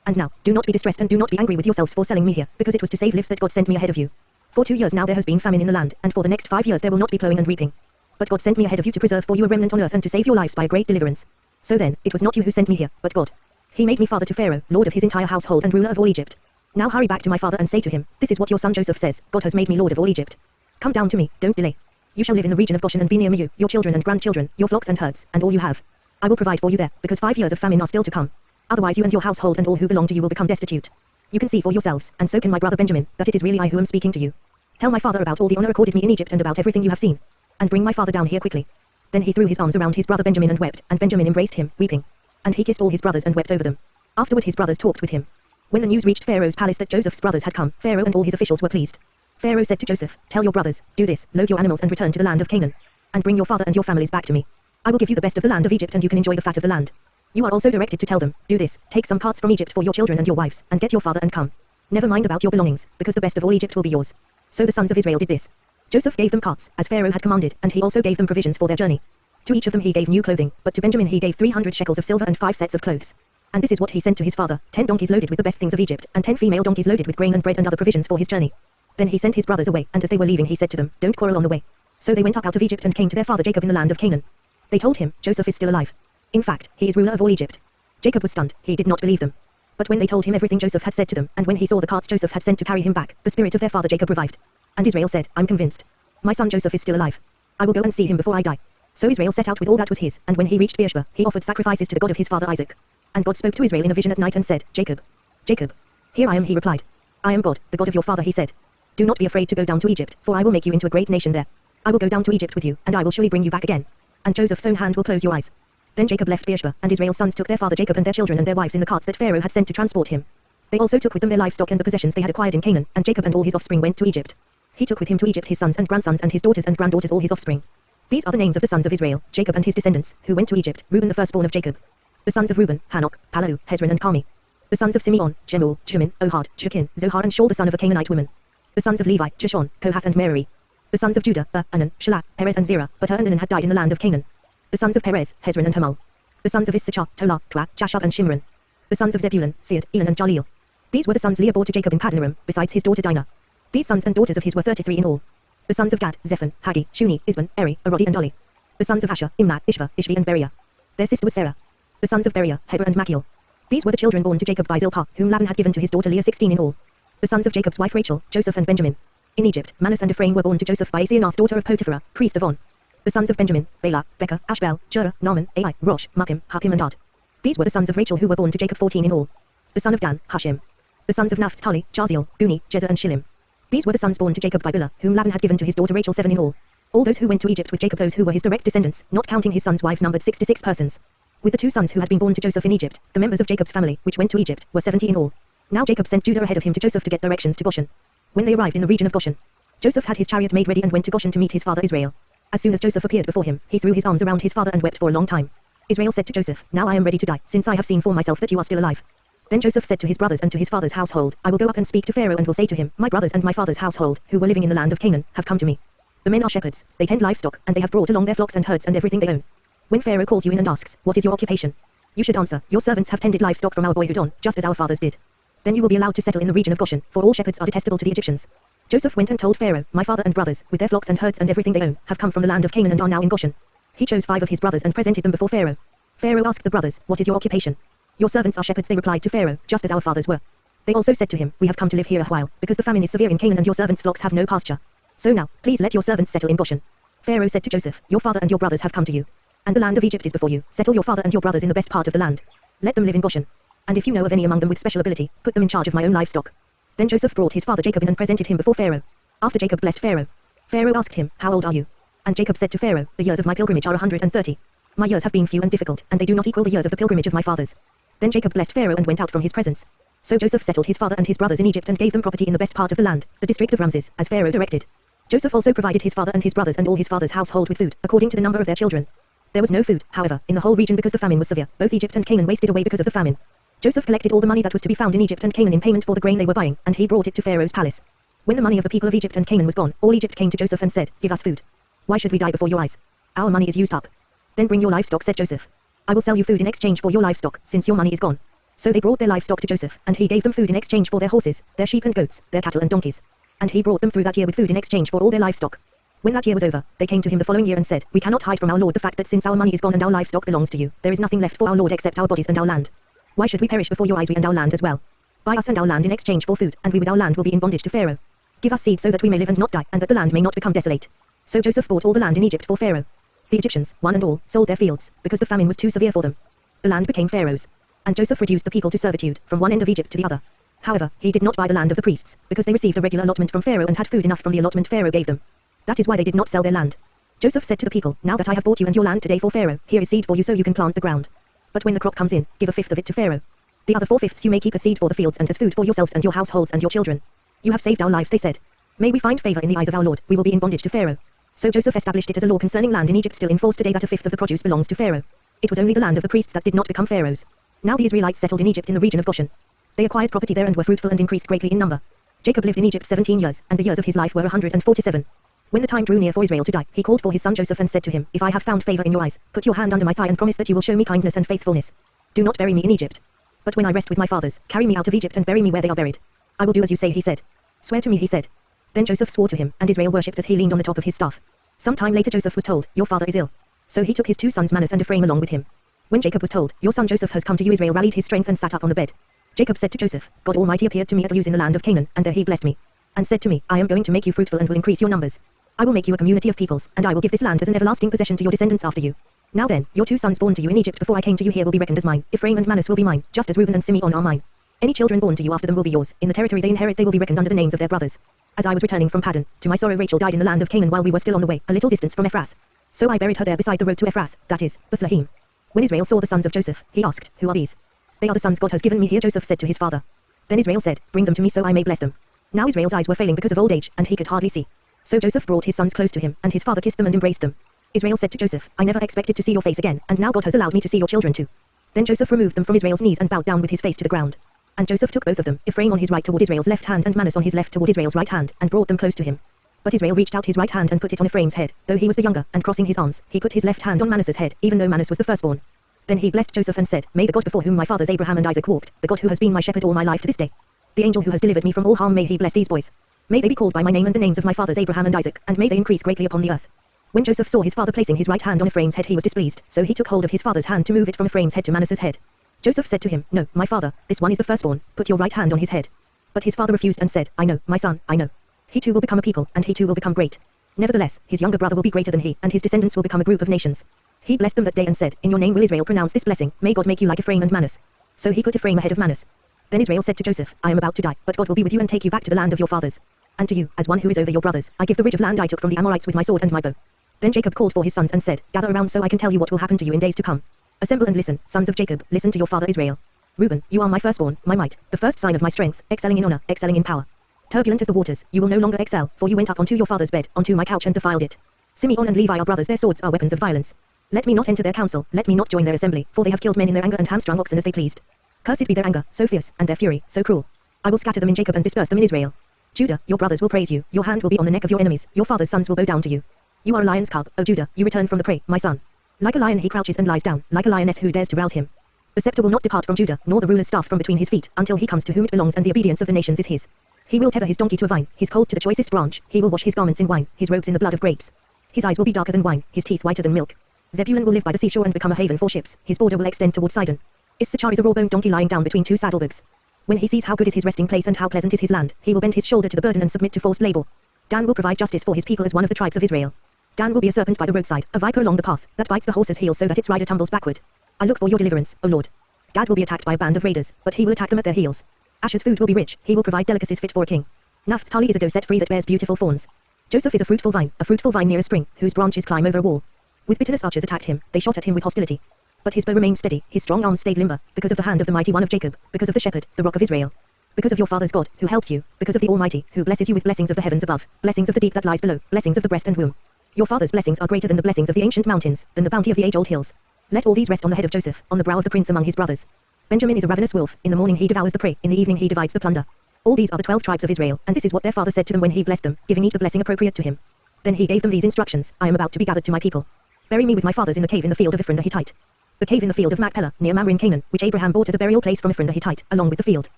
And now, do not be distressed and do not be angry with yourselves for selling me here, because it was to save lives that God sent me ahead of you. For 2 years now there has been famine in the land, and for the next 5 years there will not be plowing and reaping. But God sent me ahead of you to preserve for you a remnant on earth and to save your lives by a great deliverance. So then, it was not you who sent me here, but God. He made me father to Pharaoh, lord of his entire household and ruler of all Egypt. Now hurry back to my father and say to him, This is what your son Joseph says, God has made me lord of all Egypt. Come down to me, don't delay. You shall live in the region of Goshen and be near me you, your children and grandchildren, your flocks and herds, and all you have. I will provide for you there, because 5 years of famine are still to come. Otherwise you and your household and all who belong to you will become destitute. You can see for yourselves, and so can my brother Benjamin, that it is really I who am speaking to you. Tell my father about all the honor accorded me in Egypt and about everything you have seen. And bring my father down here quickly. Then he threw his arms around his brother Benjamin and wept, and Benjamin embraced him, weeping. And he kissed all his brothers and wept over them. Afterward his brothers talked with him. When the news reached Pharaoh's palace that Joseph's brothers had come, Pharaoh and all his officials were pleased. Pharaoh said to Joseph, Tell your brothers, do this, load your animals and return to the land of Canaan. And bring your father and your families back to me. I will give you the best of the land of Egypt and you can enjoy the fat of the land. You are also directed to tell them, Do this, take some carts from Egypt for your children and your wives, and get your father and come. Never mind about your belongings, because the best of all Egypt will be yours. So the sons of Israel did this. Joseph gave them carts, as Pharaoh had commanded, and he also gave them provisions for their journey. To each of them he gave new clothing, but to Benjamin he gave 300 shekels of silver and 5 sets of clothes. And this is what he sent to his father, 10 donkeys loaded with the best things of Egypt, and 10 female donkeys loaded with grain and bread and other provisions for his journey. Then he sent his brothers away, and as they were leaving he said to them, Don't quarrel on the way. So they went up out of Egypt and came to their father Jacob in the land of Canaan. They told him, Joseph is still alive. In fact, he is ruler of all Egypt. Jacob was stunned, he did not believe them. But when they told him everything Joseph had said to them, and when he saw the carts Joseph had sent to carry him back, the spirit of their father Jacob revived. And Israel said, I'm convinced. My son Joseph is still alive. I will go and see him before I die. So Israel set out with all that was his, and when he reached Beersheba, he offered sacrifices to the God of his father Isaac. And God spoke to Israel in a vision at night and said, Jacob. Jacob. Here I am, he replied. I am God, the God of your father, he said. Do not be afraid to go down to Egypt, for I will make you into a great nation there. I will go down to Egypt with you, and I will surely bring you back again. And Joseph's own hand will close your eyes. Then Jacob left Beersheba, and Israel's sons took their father Jacob and their children and their wives in the carts that Pharaoh had sent to transport him. They also took with them their livestock and the possessions they had acquired in Canaan, and Jacob and all his offspring went to Egypt. He took with him to Egypt his sons and grandsons and his daughters and granddaughters all his offspring. These are the names of the sons of Israel, Jacob and his descendants, who went to Egypt, Reuben the firstborn of Jacob. The sons of Reuben, Hanok, Palu, Hezron and Carmi. The sons of Simeon, Jemuel, Jumin, Ohad, Jekin, Zohar and Shaul the son of a Canaanite woman. The sons of Levi, Jeshon, Kohath and Merari. The sons of Judah, Anan, Shelah, Perez and Zerah, but Anan had died in the land of Canaan. The sons of Perez, Hezron and Hamul. The sons of Issachar, Tola, Pua, Jashub and Shimron. The sons of Zebulun, Sead, Elon and Jaleel. These were the sons Leah bore to Jacob in Padanaram, besides his daughter Dinah. These sons and daughters of his were 33 in all. The sons of Gad, Zephon, Hagi, Shuni, Isban, Eri, Arodi and Doli. The sons of Asher, Imnah, Ishva, Ishvi and Beriah. Their sister was Sarah. The sons of Beriah, Heber and Machil. These were the children born to Jacob by Zilpah, whom Laban had given to his daughter Leah 16 in all. The sons of Jacob's wife Rachel, Joseph and Benjamin. In Egypt, Manasseh and Ephraim were born to Joseph by Asenath daughter of Potipharah, priest of On. The sons of Benjamin, Bela, Becca, Ashbel, Jurah, Naaman, Ai, Rosh, Muppim, Huppim and Ard. These were the sons of Rachel who were born to Jacob 14 in all. The son of Dan, Hushim. The sons of Naphtali, Jaziel, Guni, Jezer and Shillim. These were the sons born to Jacob by Bilhah, whom Laban had given to his daughter Rachel 7 in all. All those who went to Egypt with Jacob, those who were his direct descendants, not counting his sons' wives, numbered 66 persons. With the 2 sons who had been born to Joseph in Egypt, the members of Jacob's family, which went to Egypt, were 70 in all. Now Jacob sent Judah ahead of him to Joseph to get directions to Goshen. When they arrived in the region of Goshen, Joseph had his chariot made ready and went to Goshen to meet his father Israel. As soon as Joseph appeared before him, he threw his arms around his father and wept for a long time. Israel said to Joseph, now I am ready to die, since I have seen for myself that you are still alive. Then Joseph said to his brothers and to his father's household, I will go up and speak to Pharaoh and will say to him, my brothers and my father's household, who were living in the land of Canaan, have come to me. The men are shepherds, they tend livestock, and they have brought along their flocks and herds and everything they own. When Pharaoh calls you in and asks, what is your occupation? You should answer, your servants have tended livestock from our boyhood on, just as our fathers did. Then you will be allowed to settle in the region of Goshen, for all shepherds are detestable to the Egyptians. Joseph went and told Pharaoh, my father and brothers, with their flocks and herds and everything they own, have come from the land of Canaan and are now in Goshen. He chose 5 of his brothers and presented them before Pharaoh. Pharaoh asked the brothers, what is your occupation? Your servants are shepherds, they replied to Pharaoh, just as our fathers were. They also said to him, we have come to live here a while, because the famine is severe in Canaan and your servants' flocks have no pasture. So now, please let your servants settle in Goshen. Pharaoh said to Joseph, your father and your brothers have come to you. And the land of Egypt is before you, settle your father and your brothers in the best part of the land. Let them live in Goshen. And if you know of any among them with special ability, put them in charge of my own livestock. Then Joseph brought his father Jacob in and presented him before Pharaoh. After Jacob blessed Pharaoh. Pharaoh asked him, how old are you? And Jacob said to Pharaoh, the years of my pilgrimage are 130. My years have been few and difficult, and they do not equal the years of the pilgrimage of my fathers. Then Jacob blessed Pharaoh and went out from his presence. So Joseph settled his father and his brothers in Egypt and gave them property in the best part of the land, the district of Ramses, as Pharaoh directed. Joseph also provided his father and his brothers and all his father's household with food, according to the number of their children. There was no food, however, in the whole region because the famine was severe. Both Egypt and Canaan wasted away because of the famine. Joseph collected all the money that was to be found in Egypt and Canaan in payment for the grain they were buying, and he brought it to Pharaoh's palace. When the money of the people of Egypt and Canaan was gone, all Egypt came to Joseph and said, give us food. Why should we die before your eyes? Our money is used up. Then bring your livestock, said Joseph. I will sell you food in exchange for your livestock, since your money is gone. So they brought their livestock to Joseph, and he gave them food in exchange for their horses, their sheep and goats, their cattle and donkeys. And he brought them through that year with food in exchange for all their livestock. When that year was over, they came to him the following year and said, we cannot hide from our Lord the fact that since our money is gone and our livestock belongs to you, there is nothing left for our Lord except our bodies and our land. Why should we perish before your eyes, we and our land as well? Buy us and our land in exchange for food, and we with our land will be in bondage to Pharaoh. Give us seed so that we may live and not die, and that the land may not become desolate. So Joseph bought all the land in Egypt for Pharaoh. The Egyptians, one and all, sold their fields, because the famine was too severe for them. The land became Pharaoh's. And Joseph reduced the people to servitude, from one end of Egypt to the other. However, he did not buy the land of the priests, because they received a regular allotment from Pharaoh and had food enough from the allotment Pharaoh gave them. That is why they did not sell their land. Joseph said to the people, now that I have bought you and your land today for Pharaoh, here is seed for you so you can plant the ground. But when the crop comes in, give 1/5 of it to Pharaoh. The other 4/5 you may keep as seed for the fields and as food for yourselves and your households and your children. You have saved our lives, they said. May we find favor in the eyes of our Lord, we will be in bondage to Pharaoh. So Joseph established it as a law concerning land in Egypt still in force today that 1/5 of the produce belongs to Pharaoh. It was only the land of the priests that did not become Pharaoh's. Now the Israelites settled in Egypt in the region of Goshen. They acquired property there and were fruitful and increased greatly in number. Jacob lived in Egypt 17 years, and the years of his life were 147. When the time drew near for Israel to die, he called for his son Joseph and said to him, if I have found favor in your eyes, put your hand under my thigh and promise that you will show me kindness and faithfulness. Do not bury me in Egypt. But when I rest with my fathers, carry me out of Egypt and bury me where they are buried. I will do as you say, he said. Swear to me, he said. Then Joseph swore to him, and Israel worshipped as he leaned on the top of his staff. Some time later Joseph was told, your father is ill. So he took his 2 sons Manasseh and Ephraim along with him. When Jacob was told, your son Joseph has come to you, Israel rallied his strength and sat up on the bed. Jacob said to Joseph, God Almighty appeared to me at Luz in the land of Canaan, and there he blessed me. And said to me, I am going to make you fruitful and will increase your numbers. I will make you a community of peoples, and I will give this land as an everlasting possession to your descendants after you. Now then, your 2 sons born to you in Egypt before I came to you here will be reckoned as mine. Ephraim and Manasseh will be mine, just as Reuben and Simeon are mine. Any children born to you after them will be yours. In the territory they inherit they will be reckoned under the names of their brothers. As I was returning from Paddan, to my sorrow Rachel died in the land of Canaan while we were still on the way, a little distance from Ephrath. So I buried her there beside the road to Ephrath, that is, Bethlehem. When Israel saw the sons of Joseph, he asked, who are these? They are the sons God has given me here, Joseph said to his father. Then Israel said, bring them to me so I may bless them. Now Israel's eyes were failing because of old age, and he could hardly see. So Joseph brought his sons close to him, and his father kissed them and embraced them. Israel said to Joseph, I never expected to see your face again, and now God has allowed me to see your children too. Then Joseph removed them from Israel's knees and bowed down with his face to the ground. And Joseph took both of them, Ephraim on his right toward Israel's left hand and Manasseh on his left toward Israel's right hand, and brought them close to him. But Israel reached out his right hand and put it on Ephraim's head, though he was the younger, and crossing his arms, he put his left hand on Manasseh's head, even though Manasseh was the firstborn. Then he blessed Joseph and said, may the God before whom my fathers Abraham and Isaac walked, the God who has been my shepherd all my life to this day, the angel who has delivered me from all harm, may he bless these boys. May they be called by my name and the names of my fathers Abraham and Isaac, and may they increase greatly upon the earth. When Joseph saw his father placing his right hand on Ephraim's head he was displeased, so he took hold of his father's hand to move it from Ephraim's head to Manasseh's head. Joseph said to him, no, my father, this one is the firstborn, put your right hand on his head. But his father refused and said, I know, my son, I know. He too will become a people, and he too will become great. Nevertheless, his younger brother will be greater than he, and his descendants will become a group of nations. He blessed them that day and said, in your name will Israel pronounce this blessing, may God make you like Ephraim and Manasseh. So he put Ephraim ahead of Manasseh. Then Israel said to Joseph, I am about to die, but God will be with you and take you back to the land of your fathers. And to you, as one who is over your brothers, I give the ridge of land I took from the Amorites with my sword and my bow. Then Jacob called for his sons and said, gather around so I can tell you what will happen to you in days to come. Assemble and listen, sons of Jacob, listen to your father Israel. Reuben, you are my firstborn, my might, the first sign of my strength, excelling in honor, excelling in power. Turbulent as the waters, you will no longer excel, for you went up onto your father's bed, onto my couch and defiled it. Simeon and Levi are brothers, their swords are weapons of violence. Let me not enter their council, let me not join their assembly, for they have killed men in their anger and hamstrung oxen as they pleased. Cursed be their anger, so fierce, and their fury, so cruel. I will scatter them in Jacob and disperse them in Israel. Judah, your brothers will praise you, your hand will be on the neck of your enemies, your father's sons will bow down to you. You are a lion's cub, O Judah, you return from the prey, my son. Like a lion he crouches and lies down, like a lioness who dares to rouse him. The scepter will not depart from Judah, nor the ruler's staff from between his feet, until he comes to whom it belongs and the obedience of the nations is his. He will tether his donkey to a vine, his colt to the choicest branch, he will wash his garments in wine, his robes in the blood of grapes. His eyes will be darker than wine, his teeth whiter than milk. Zebulun will live by the seashore and become a haven for ships, his border will extend toward Sidon. Issachar is a raw-boned donkey lying down between two saddlebags. When he sees how good is his resting place and how pleasant is his land, he will bend his shoulder to the burden and submit to forced labor. Dan will provide justice for his people as one of the tribes of Israel. Dan will be a serpent by the roadside, a viper along the path, that bites the horse's heel so that its rider tumbles backward. I look for your deliverance, O Lord. Gad will be attacked by a band of raiders, but he will attack them at their heels. Asher's food will be rich, he will provide delicacies fit for a king. Naphtali is a doe set free that bears beautiful fawns. Joseph is a fruitful vine near a spring, whose branches climb over a wall. With bitterness archers attacked him, they shot at him with hostility. But his bow remained steady, his strong arms stayed limber, because of the hand of the mighty one of Jacob, because of the shepherd, the rock of Israel. Because of your father's God, who helps you, because of the Almighty, who blesses you with blessings of the heavens above, blessings of the deep that lies below, blessings of the breast and womb. Your father's blessings are greater than the blessings of the ancient mountains, than the bounty of the age-old hills. Let all these rest on the head of Joseph, on the brow of the prince among his brothers. Benjamin is a ravenous wolf, in the morning he devours the prey, in the evening he divides the plunder. All these are the 12 tribes of Israel, and this is what their father said to them when he blessed them, giving each the blessing appropriate to him. Then he gave them these instructions, I am about to be gathered to my people. Bury me with my fathers in the cave in the field of Ephron the Hittite. The cave in the field of Machpelah, near Mamre in Canaan, which Abraham bought as a burial place from Ephron the Hittite, along with the field.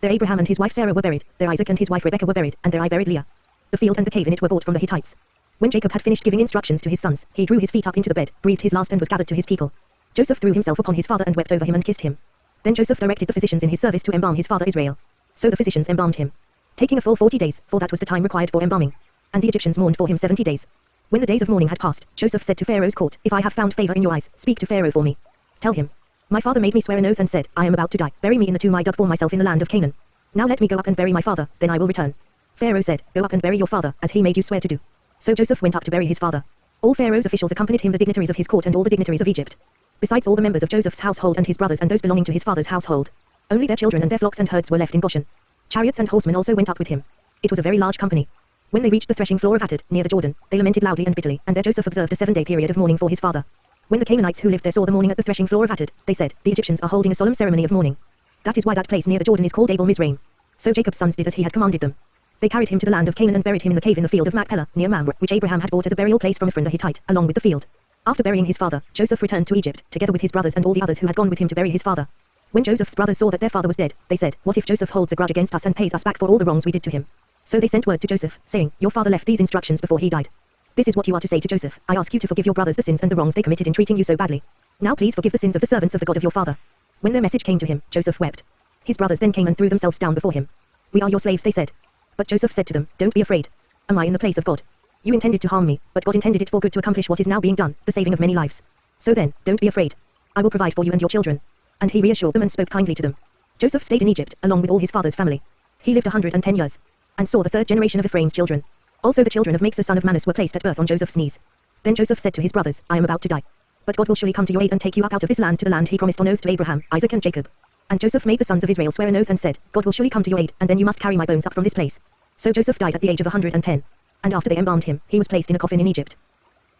There Abraham and his wife Sarah were buried, there Isaac and his wife Rebekah were buried, and there I buried Leah. The field and the cave in it were bought from the Hittites. When Jacob had finished giving instructions to his sons, he drew his feet up into the bed, breathed his last and was gathered to his people. Joseph threw himself upon his father and wept over him and kissed him. Then Joseph directed the physicians in his service to embalm his father Israel. So the physicians embalmed him, taking a full 40 days, for that was the time required for embalming. And the Egyptians mourned for him 70 days. When the days of mourning had passed, Joseph said to Pharaoh's court, If I have found favor in your eyes, speak to Pharaoh for me. Tell him, my father made me swear an oath and said, I am about to die, bury me in the tomb I dug for myself in the land of Canaan. Now let me go up and bury my father, then I will return. Pharaoh said, Go up and bury your father, as he made you swear to do. So Joseph went up to bury his father. All Pharaoh's officials accompanied him, the dignitaries of his court and all the dignitaries of Egypt. Besides all the members of Joseph's household and his brothers and those belonging to his father's household. Only their children and their flocks and herds were left in Goshen. Chariots and horsemen also went up with him. It was a very large company. When they reached the threshing floor of Atad, near the Jordan, they lamented loudly and bitterly, and there Joseph observed a 7-day period of mourning for his father. When the Canaanites who lived there saw the mourning at the threshing floor of Atad, they said, The Egyptians are holding a solemn ceremony of mourning. That is why that place near the Jordan is called Abel Mizraim. So Jacob's sons did as he had commanded them. They carried him to the land of Canaan and buried him in the cave in the field of Machpelah, near Mamre, which Abraham had bought as a burial place from Ephron the Hittite, along with the field. After burying his father, Joseph returned to Egypt, together with his brothers and all the others who had gone with him to bury his father. When Joseph's brothers saw that their father was dead, they said, What if Joseph holds a grudge against us and pays us back for all the wrongs we did to him? So they sent word to Joseph, saying, Your father left these instructions before he died. This is what you are to say to Joseph, I ask you to forgive your brothers the sins and the wrongs they committed in treating you so badly. Now please forgive the sins of the servants of the God of your father. When their message came to him, Joseph wept. His brothers then came and threw themselves down before him. We are your slaves, they said. But Joseph said to them, Don't be afraid. Am I in the place of God? You intended to harm me, but God intended it for good to accomplish what is now being done, the saving of many lives. So then, don't be afraid. I will provide for you and your children. And he reassured them and spoke kindly to them. Joseph stayed in Egypt, along with all his father's family. He lived 110 years. And saw the third generation of Ephraim's children. Also the children of Machzah son of Manus were placed at birth on Joseph's knees. Then Joseph said to his brothers, I am about to die. But God will surely come to your aid and take you up out of this land to the land he promised on oath to Abraham, Isaac and Jacob. And Joseph made the sons of Israel swear an oath and said, God will surely come to your aid, and then you must carry my bones up from this place. So Joseph died at the age of 110. And after they embalmed him, he was placed in a coffin in Egypt.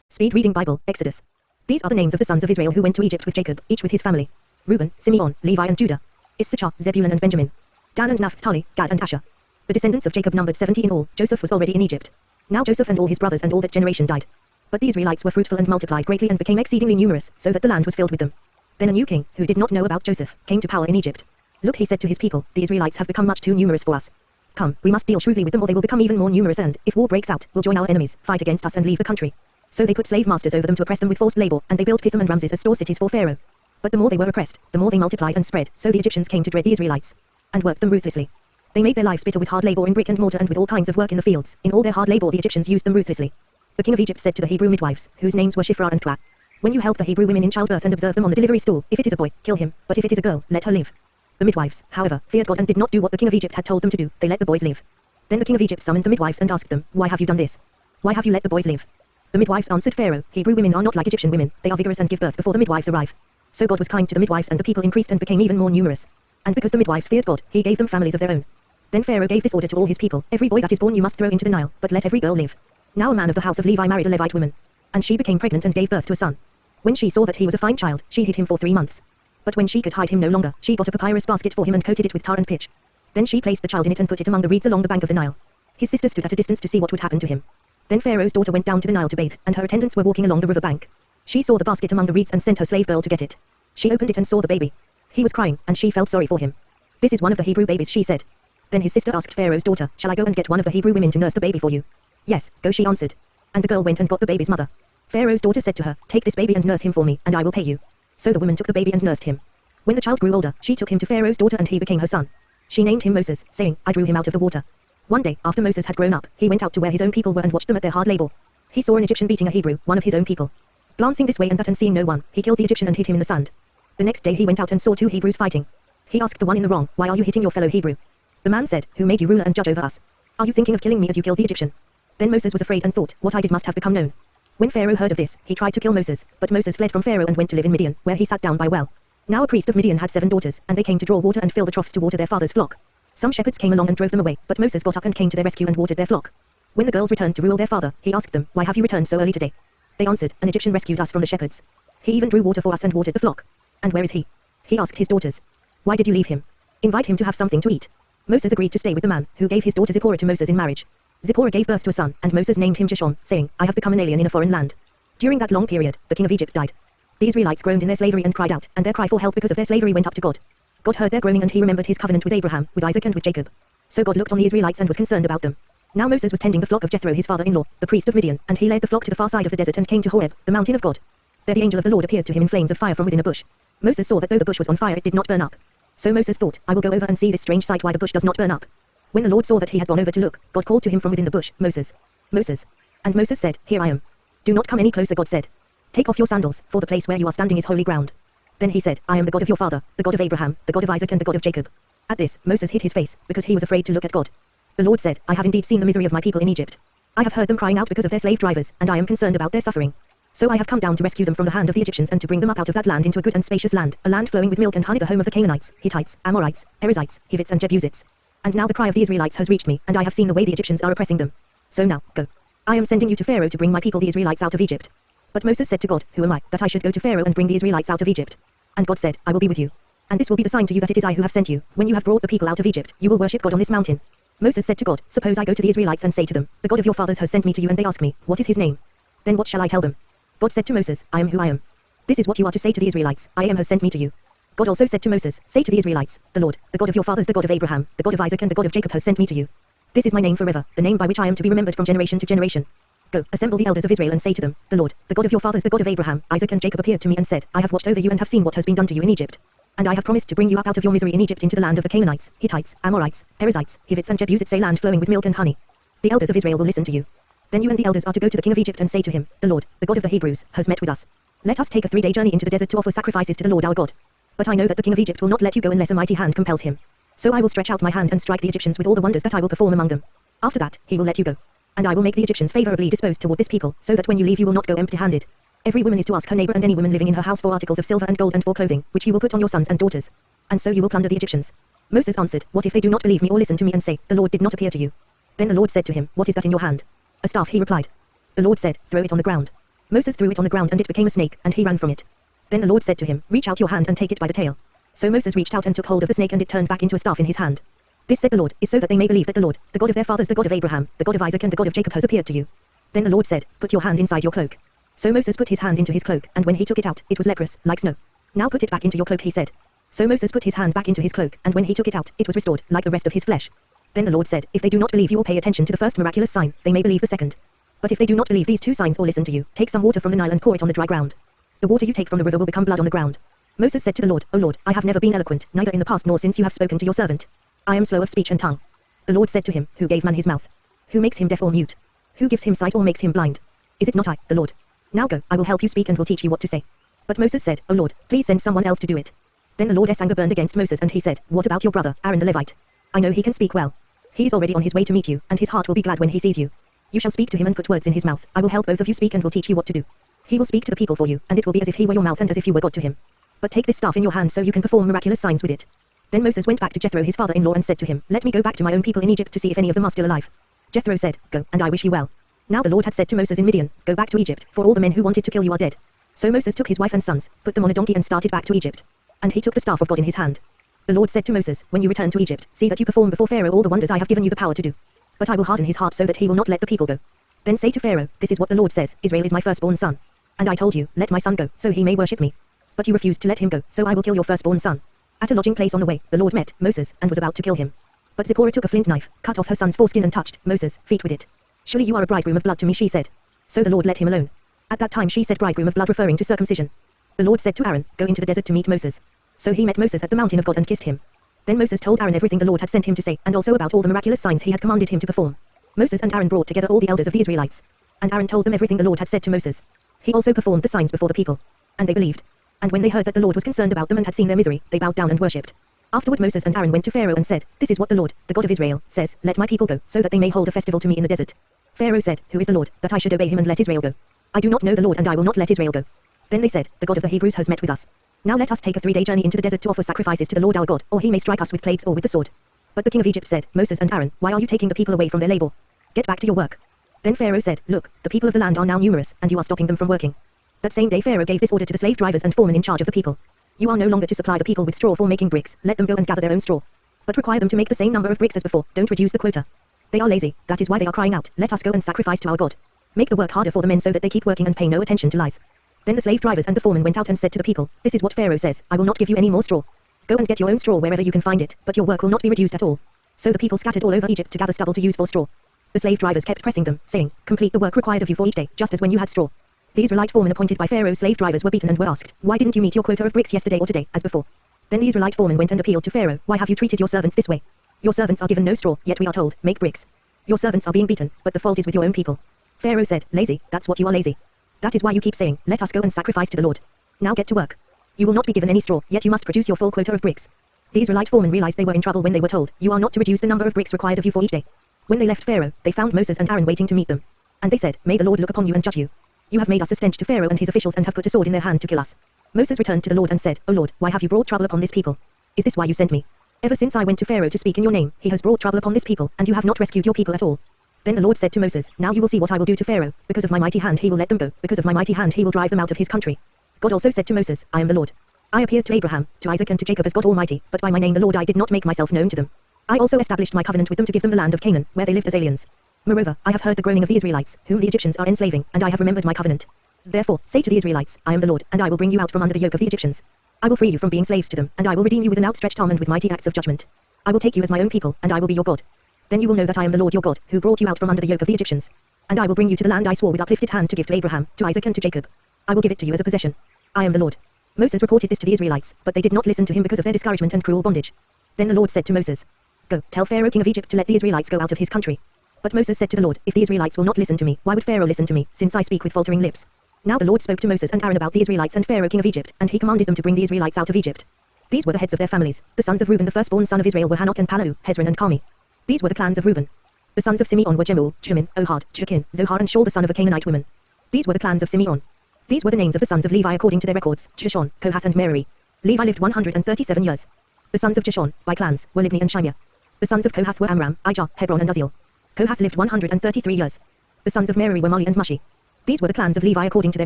Speed Reading Bible, Exodus. These are the names of the sons of Israel who went to Egypt with Jacob, each with his family. Reuben, Simeon, Levi and Judah. Issachar, Zebulun and Benjamin. Dan and Naphtali, Gad and Asher. The descendants of Jacob numbered 70 in all. Joseph was already in Egypt. Now Joseph and all his brothers and all that generation died. But the Israelites were fruitful and multiplied greatly and became exceedingly numerous, so that the land was filled with them. Then a new king, who did not know about Joseph, came to power in Egypt. Look, he said to his people, the Israelites have become much too numerous for us. Come, we must deal shrewdly with them or they will become even more numerous and, if war breaks out, will join our enemies, fight against us and leave the country. So they put slave masters over them to oppress them with forced labor, and they built Pithom and Ramses as store cities for Pharaoh. But the more they were oppressed, the more they multiplied and spread, so the Egyptians came to dread the Israelites. And worked them ruthlessly. They made their lives bitter with hard labor in brick and mortar and with all kinds of work in the fields. In all their hard labor the Egyptians used them ruthlessly. The king of Egypt said to the Hebrew midwives, whose names were Shiphrah and Puah, when you help the Hebrew women in childbirth and observe them on the delivery stool, if it is a boy, kill him, but if it is a girl, let her live. The midwives, however, feared God and did not do what the king of Egypt had told them to do, they let the boys live. Then the king of Egypt summoned the midwives and asked them, Why have you done this? Why have you let the boys live? The midwives answered Pharaoh, Hebrew women are not like Egyptian women, they are vigorous and give birth before the midwives arrive. So God was kind to the midwives and the people increased and became even more numerous. And because the midwives feared God, he gave them families of their own. Then Pharaoh gave this order to all his people, every boy that is born you must throw into the Nile, but let every girl live. Now a man of the house of Levi married a Levite woman. And she became pregnant and gave birth to a son. When she saw that he was a fine child, she hid him for 3 months. But when she could hide him no longer, she got a papyrus basket for him and coated it with tar and pitch. Then she placed the child in it and put it among the reeds along the bank of the Nile. His sister stood at a distance to see what would happen to him. Then Pharaoh's daughter went down to the Nile to bathe, and her attendants were walking along the river bank. She saw the basket among the reeds and sent her slave girl to get it. She opened it and saw the baby. He was crying, and she felt sorry for him. "This is one of the Hebrew babies," she said. Then his sister asked Pharaoh's daughter, "Shall I go and get one of the Hebrew women to nurse the baby for you?" "Yes, go," she answered. And the girl went and got the baby's mother. Pharaoh's daughter said to her, "Take this baby and nurse him for me, and I will pay you." So the woman took the baby and nursed him. When the child grew older, she took him to Pharaoh's daughter and he became her son. She named him Moses, saying, "I drew him out of the water." One day, after Moses had grown up, he went out to where his own people were and watched them at their hard labor. He saw an Egyptian beating a Hebrew, one of his own people. Glancing this way and that and seeing no one, he killed the Egyptian and hid him in the sand. The next day he went out and saw 2 Hebrews fighting. He asked the one in the wrong, "Why are you hitting your fellow Hebrew?" The man said, "Who made you ruler and judge over us? Are you thinking of killing me as you killed the Egyptian?" Then Moses was afraid and thought, "What I did must have become known." When Pharaoh heard of this, he tried to kill Moses, but Moses fled from Pharaoh and went to live in Midian, where he sat down by a well. Now a priest of Midian had 7 daughters, and they came to draw water and fill the troughs to water their father's flock. Some shepherds came along and drove them away, but Moses got up and came to their rescue and watered their flock. When the girls returned to rule their father, he asked them, "Why have you returned so early today?" They answered, "An Egyptian rescued us from the shepherds. He even drew water for us and watered the flock." "And where is he?" he asked his daughters. "Why did you leave him? Invite him to have something to eat." Moses agreed to stay with the man, who gave his daughter Zipporah to Moses in marriage. Zipporah gave birth to a son, and Moses named him Geshon, saying, "I have become an alien in a foreign land." During that long period, the king of Egypt died. The Israelites groaned in their slavery and cried out, and their cry for help because of their slavery went up to God. God heard their groaning and he remembered his covenant with Abraham, with Isaac and with Jacob. So God looked on the Israelites and was concerned about them. Now Moses was tending the flock of Jethro his father-in-law, the priest of Midian, and he led the flock to the far side of the desert and came to Horeb, the mountain of God. There the angel of the Lord appeared to him in flames of fire from within a bush. Moses saw that though the bush was on fire it did not burn up. So Moses thought, "I will go over and see this strange sight why the bush does not burn up." When the Lord saw that he had gone over to look, God called to him from within the bush, "Moses, Moses." And Moses said, "Here I am." "Do not come any closer," God said. "Take off your sandals, for the place where you are standing is holy ground." Then he said, "I am the God of your father, the God of Abraham, the God of Isaac and the God of Jacob." At this, Moses hid his face, because he was afraid to look at God. The Lord said, "I have indeed seen the misery of my people in Egypt. I have heard them crying out because of their slave drivers, and I am concerned about their suffering. So I have come down to rescue them from the hand of the Egyptians and to bring them up out of that land into a good and spacious land, a land flowing with milk and honey, the home of the Canaanites, Hittites, Amorites, Perizzites, Hivites and Jebusites. And now the cry of the Israelites has reached me, and I have seen the way the Egyptians are oppressing them. So now, go. I am sending you to Pharaoh to bring my people the Israelites out of Egypt." But Moses said to God, "Who am I, that I should go to Pharaoh and bring the Israelites out of Egypt?" And God said, "I will be with you. And this will be the sign to you that it is I who have sent you. When you have brought the people out of Egypt, you will worship God on this mountain." Moses said to God, "Suppose I go to the Israelites and say to them, the God of your fathers has sent me to you, and they ask me, what is his name? Then what shall I tell them?" God said to Moses, "I am who I am. This is what you are to say to the Israelites, I am has sent me to you." God also said to Moses, "Say to the Israelites, the Lord, the God of your fathers, the God of Abraham, the God of Isaac and the God of Jacob has sent me to you. This is my name forever, the name by which I am to be remembered from generation to generation. Go, assemble the elders of Israel and say to them, the Lord, the God of your fathers, the God of Abraham, Isaac and Jacob appeared to me and said, I have watched over you and have seen what has been done to you in Egypt. And I have promised to bring you up out of your misery in Egypt into the land of the Canaanites, Hittites, Amorites, Perizzites, Hivites and Jebusites, a land flowing with milk and honey. The elders of Israel will listen to you. Then you and the elders are to go to the king of Egypt and say to him, the Lord, the God of the Hebrews, has met with us. Let us take a 3-day journey into the desert to offer sacrifices to the Lord our God. But I know that the king of Egypt will not let you go unless a mighty hand compels him. So I will stretch out my hand and strike the Egyptians with all the wonders that I will perform among them. After that, he will let you go. And I will make the Egyptians favorably disposed toward this people, so that when you leave you will not go empty-handed. Every woman is to ask her neighbor and any woman living in her house for articles of silver and gold and for clothing, which you will put on your sons and daughters. And so you will plunder the Egyptians. Moses answered, What if they do not believe me or listen to me and say, the Lord did not appear to you? Then the Lord said to him, What is that in your hand? A staff, he replied. The Lord said, Throw it on the ground. Moses threw it on the ground and it became a snake, and he ran from it. Then the Lord said to him, Reach out your hand and take it by the tail. So Moses reached out and took hold of the snake, and it turned back into a staff in his hand. This, said the Lord, is so that they may believe that the Lord, the God of their fathers, the God of Abraham, the God of Isaac and the God of Jacob has appeared to you. Then the Lord said, Put your hand inside your cloak. So Moses put his hand into his cloak, and when he took it out, it was leprous, like snow. Now put it back into your cloak, he said. So Moses put his hand back into his cloak, and when he took it out, it was restored, like the rest of his flesh. Then the Lord said, If they do not believe you or pay attention to the first miraculous sign, they may believe the second. But if they do not believe these 2 signs or listen to you, take some water from the Nile and pour it on the dry ground. The water you take from the river will become blood on the ground. Moses said to the Lord, O Lord, I have never been eloquent, neither in the past nor since you have spoken to your servant. I am slow of speech and tongue. The Lord said to him, Who gave man his mouth? Who makes him deaf or mute? Who gives him sight or makes him blind? Is it not I, the Lord? Now go, I will help you speak and will teach you what to say. But Moses said, O Lord, please send someone else to do it. Then the Lord's anger burned against Moses, and he said, What about your brother, Aaron the Levite? I know he can speak well. He is already on his way to meet you, and his heart will be glad when he sees you. You shall speak to him and put words in his mouth. I will help both of you speak and will teach you what to do. He will speak to the people for you, and it will be as if he were your mouth and as if you were God to him. But take this staff in your hand so you can perform miraculous signs with it. Then Moses went back to Jethro his father-in-law and said to him, Let me go back to my own people in Egypt to see if any of them are still alive. Jethro said, Go, and I wish you well. Now the Lord had said to Moses in Midian, Go back to Egypt, for all the men who wanted to kill you are dead. So Moses took his wife and sons, put them on a donkey and started back to Egypt. And he took the staff of God in his hand. The Lord said to Moses, when you return to Egypt, see that you perform before Pharaoh all the wonders I have given you the power to do. But I will harden his heart so that he will not let the people go. Then say to Pharaoh, this is what the Lord says, Israel is my firstborn son. And I told you, let my son go, so he may worship me. But you refused to let him go, so I will kill your firstborn son. At a lodging place on the way, the Lord met Moses, and was about to kill him. But Zipporah took a flint knife, cut off her son's foreskin and touched Moses' feet with it. Surely you are a bridegroom of blood to me, she said. So the Lord let him alone. At that time she said bridegroom of blood, referring to circumcision. The Lord said to Aaron, go into the desert to meet Moses. So he met Moses at the mountain of God and kissed him. Then Moses told Aaron everything the Lord had sent him to say, and also about all the miraculous signs he had commanded him to perform. Moses and Aaron brought together all the elders of the Israelites. And Aaron told them everything the Lord had said to Moses. He also performed the signs before the people. And they believed. And when they heard that the Lord was concerned about them and had seen their misery, they bowed down and worshipped. Afterward Moses and Aaron went to Pharaoh and said, this is what the Lord, the God of Israel, says, let my people go, so that they may hold a festival to me in the desert. Pharaoh said, who is the Lord, that I should obey him and let Israel go? I do not know the Lord, and I will not let Israel go. Then they said, the God of the Hebrews has met with us. Now let us take a 3-day journey into the desert to offer sacrifices to the Lord our God, or he may strike us with plagues or with the sword. But the king of Egypt said, Moses and Aaron, why are you taking the people away from their labor? Get back to your work. Then Pharaoh said, look, the people of the land are now numerous, and you are stopping them from working. That same day Pharaoh gave this order to the slave drivers and foremen in charge of the people. You are no longer to supply the people with straw for making bricks, let them go and gather their own straw. But require them to make the same number of bricks as before, don't reduce the quota. They are lazy, that is why they are crying out, let us go and sacrifice to our God. Make the work harder for the men so that they keep working and pay no attention to lies. Then the slave drivers and the foremen went out and said to the people, this is what Pharaoh says, I will not give you any more straw. Go and get your own straw wherever you can find it, but your work will not be reduced at all. So the people scattered all over Egypt to gather stubble to use for straw. The slave drivers kept pressing them, saying, complete the work required of you for each day, just as when you had straw. The Israelite foremen appointed by Pharaoh's slave drivers were beaten and were asked, why didn't you meet your quota of bricks yesterday or today, as before? Then the Israelite foreman went and appealed to Pharaoh, why have you treated your servants this way? Your servants are given no straw, yet we are told, make bricks. Your servants are being beaten, but the fault is with your own people. Pharaoh said, lazy, that's what you are, lazy. That is why you keep saying, let us go and sacrifice to the Lord. Now get to work. You will not be given any straw, yet you must produce your full quota of bricks. The Israelite foremen realized they were in trouble when they were told, you are not to reduce the number of bricks required of you for each day. When they left Pharaoh, they found Moses and Aaron waiting to meet them. And they said, may the Lord look upon you and judge you. You have made us a stench to Pharaoh and his officials and have put a sword in their hand to kill us. Moses returned to the Lord and said, O Lord, why have you brought trouble upon this people? Is this why you sent me? Ever since I went to Pharaoh to speak in your name, he has brought trouble upon this people, and you have not rescued your people at all. Then the Lord said to Moses, now you will see what I will do to Pharaoh, because of my mighty hand he will let them go, because of my mighty hand he will drive them out of his country. God also said to Moses, I am the Lord. I appeared to Abraham, to Isaac and to Jacob as God Almighty, but by my name the Lord I did not make myself known to them. I also established my covenant with them to give them the land of Canaan, where they lived as aliens. Moreover, I have heard the groaning of the Israelites, whom the Egyptians are enslaving, and I have remembered my covenant. Therefore, say to the Israelites, I am the Lord, and I will bring you out from under the yoke of the Egyptians. I will free you from being slaves to them, and I will redeem you with an outstretched arm and with mighty acts of judgment. I will take you as my own people, and I will be your God. Then you will know that I am the Lord your God, who brought you out from under the yoke of the Egyptians. And I will bring you to the land I swore with uplifted hand to give to Abraham, to Isaac and to Jacob. I will give it to you as a possession. I am the Lord. Moses reported this to the Israelites, but they did not listen to him because of their discouragement and cruel bondage. Then the Lord said to Moses, go, tell Pharaoh king of Egypt to let the Israelites go out of his country. But Moses said to the Lord, if the Israelites will not listen to me, why would Pharaoh listen to me, since I speak with faltering lips? Now the Lord spoke to Moses and Aaron about the Israelites and Pharaoh king of Egypt, and he commanded them to bring the Israelites out of Egypt. These were the heads of their families. The sons of Reuben the firstborn son of Israel were Hanok and Palu, Hezron and Carmi. These were the clans of Reuben. The sons of Simeon were Jemuel, Jamin, Ohad, Jekin, Zohar and Shaul the son of a Canaanite woman. These were the clans of Simeon. These were the names of the sons of Levi according to their records, Gershon, Kohath and Merari. Levi lived 137 years. The sons of Gershon, by clans, were Libni and Shimea. The sons of Kohath were Amram, Ijah, Hebron and Uzziel. Kohath lived 133 years. The sons of Merari were Mali and Mushi. These were the clans of Levi according to their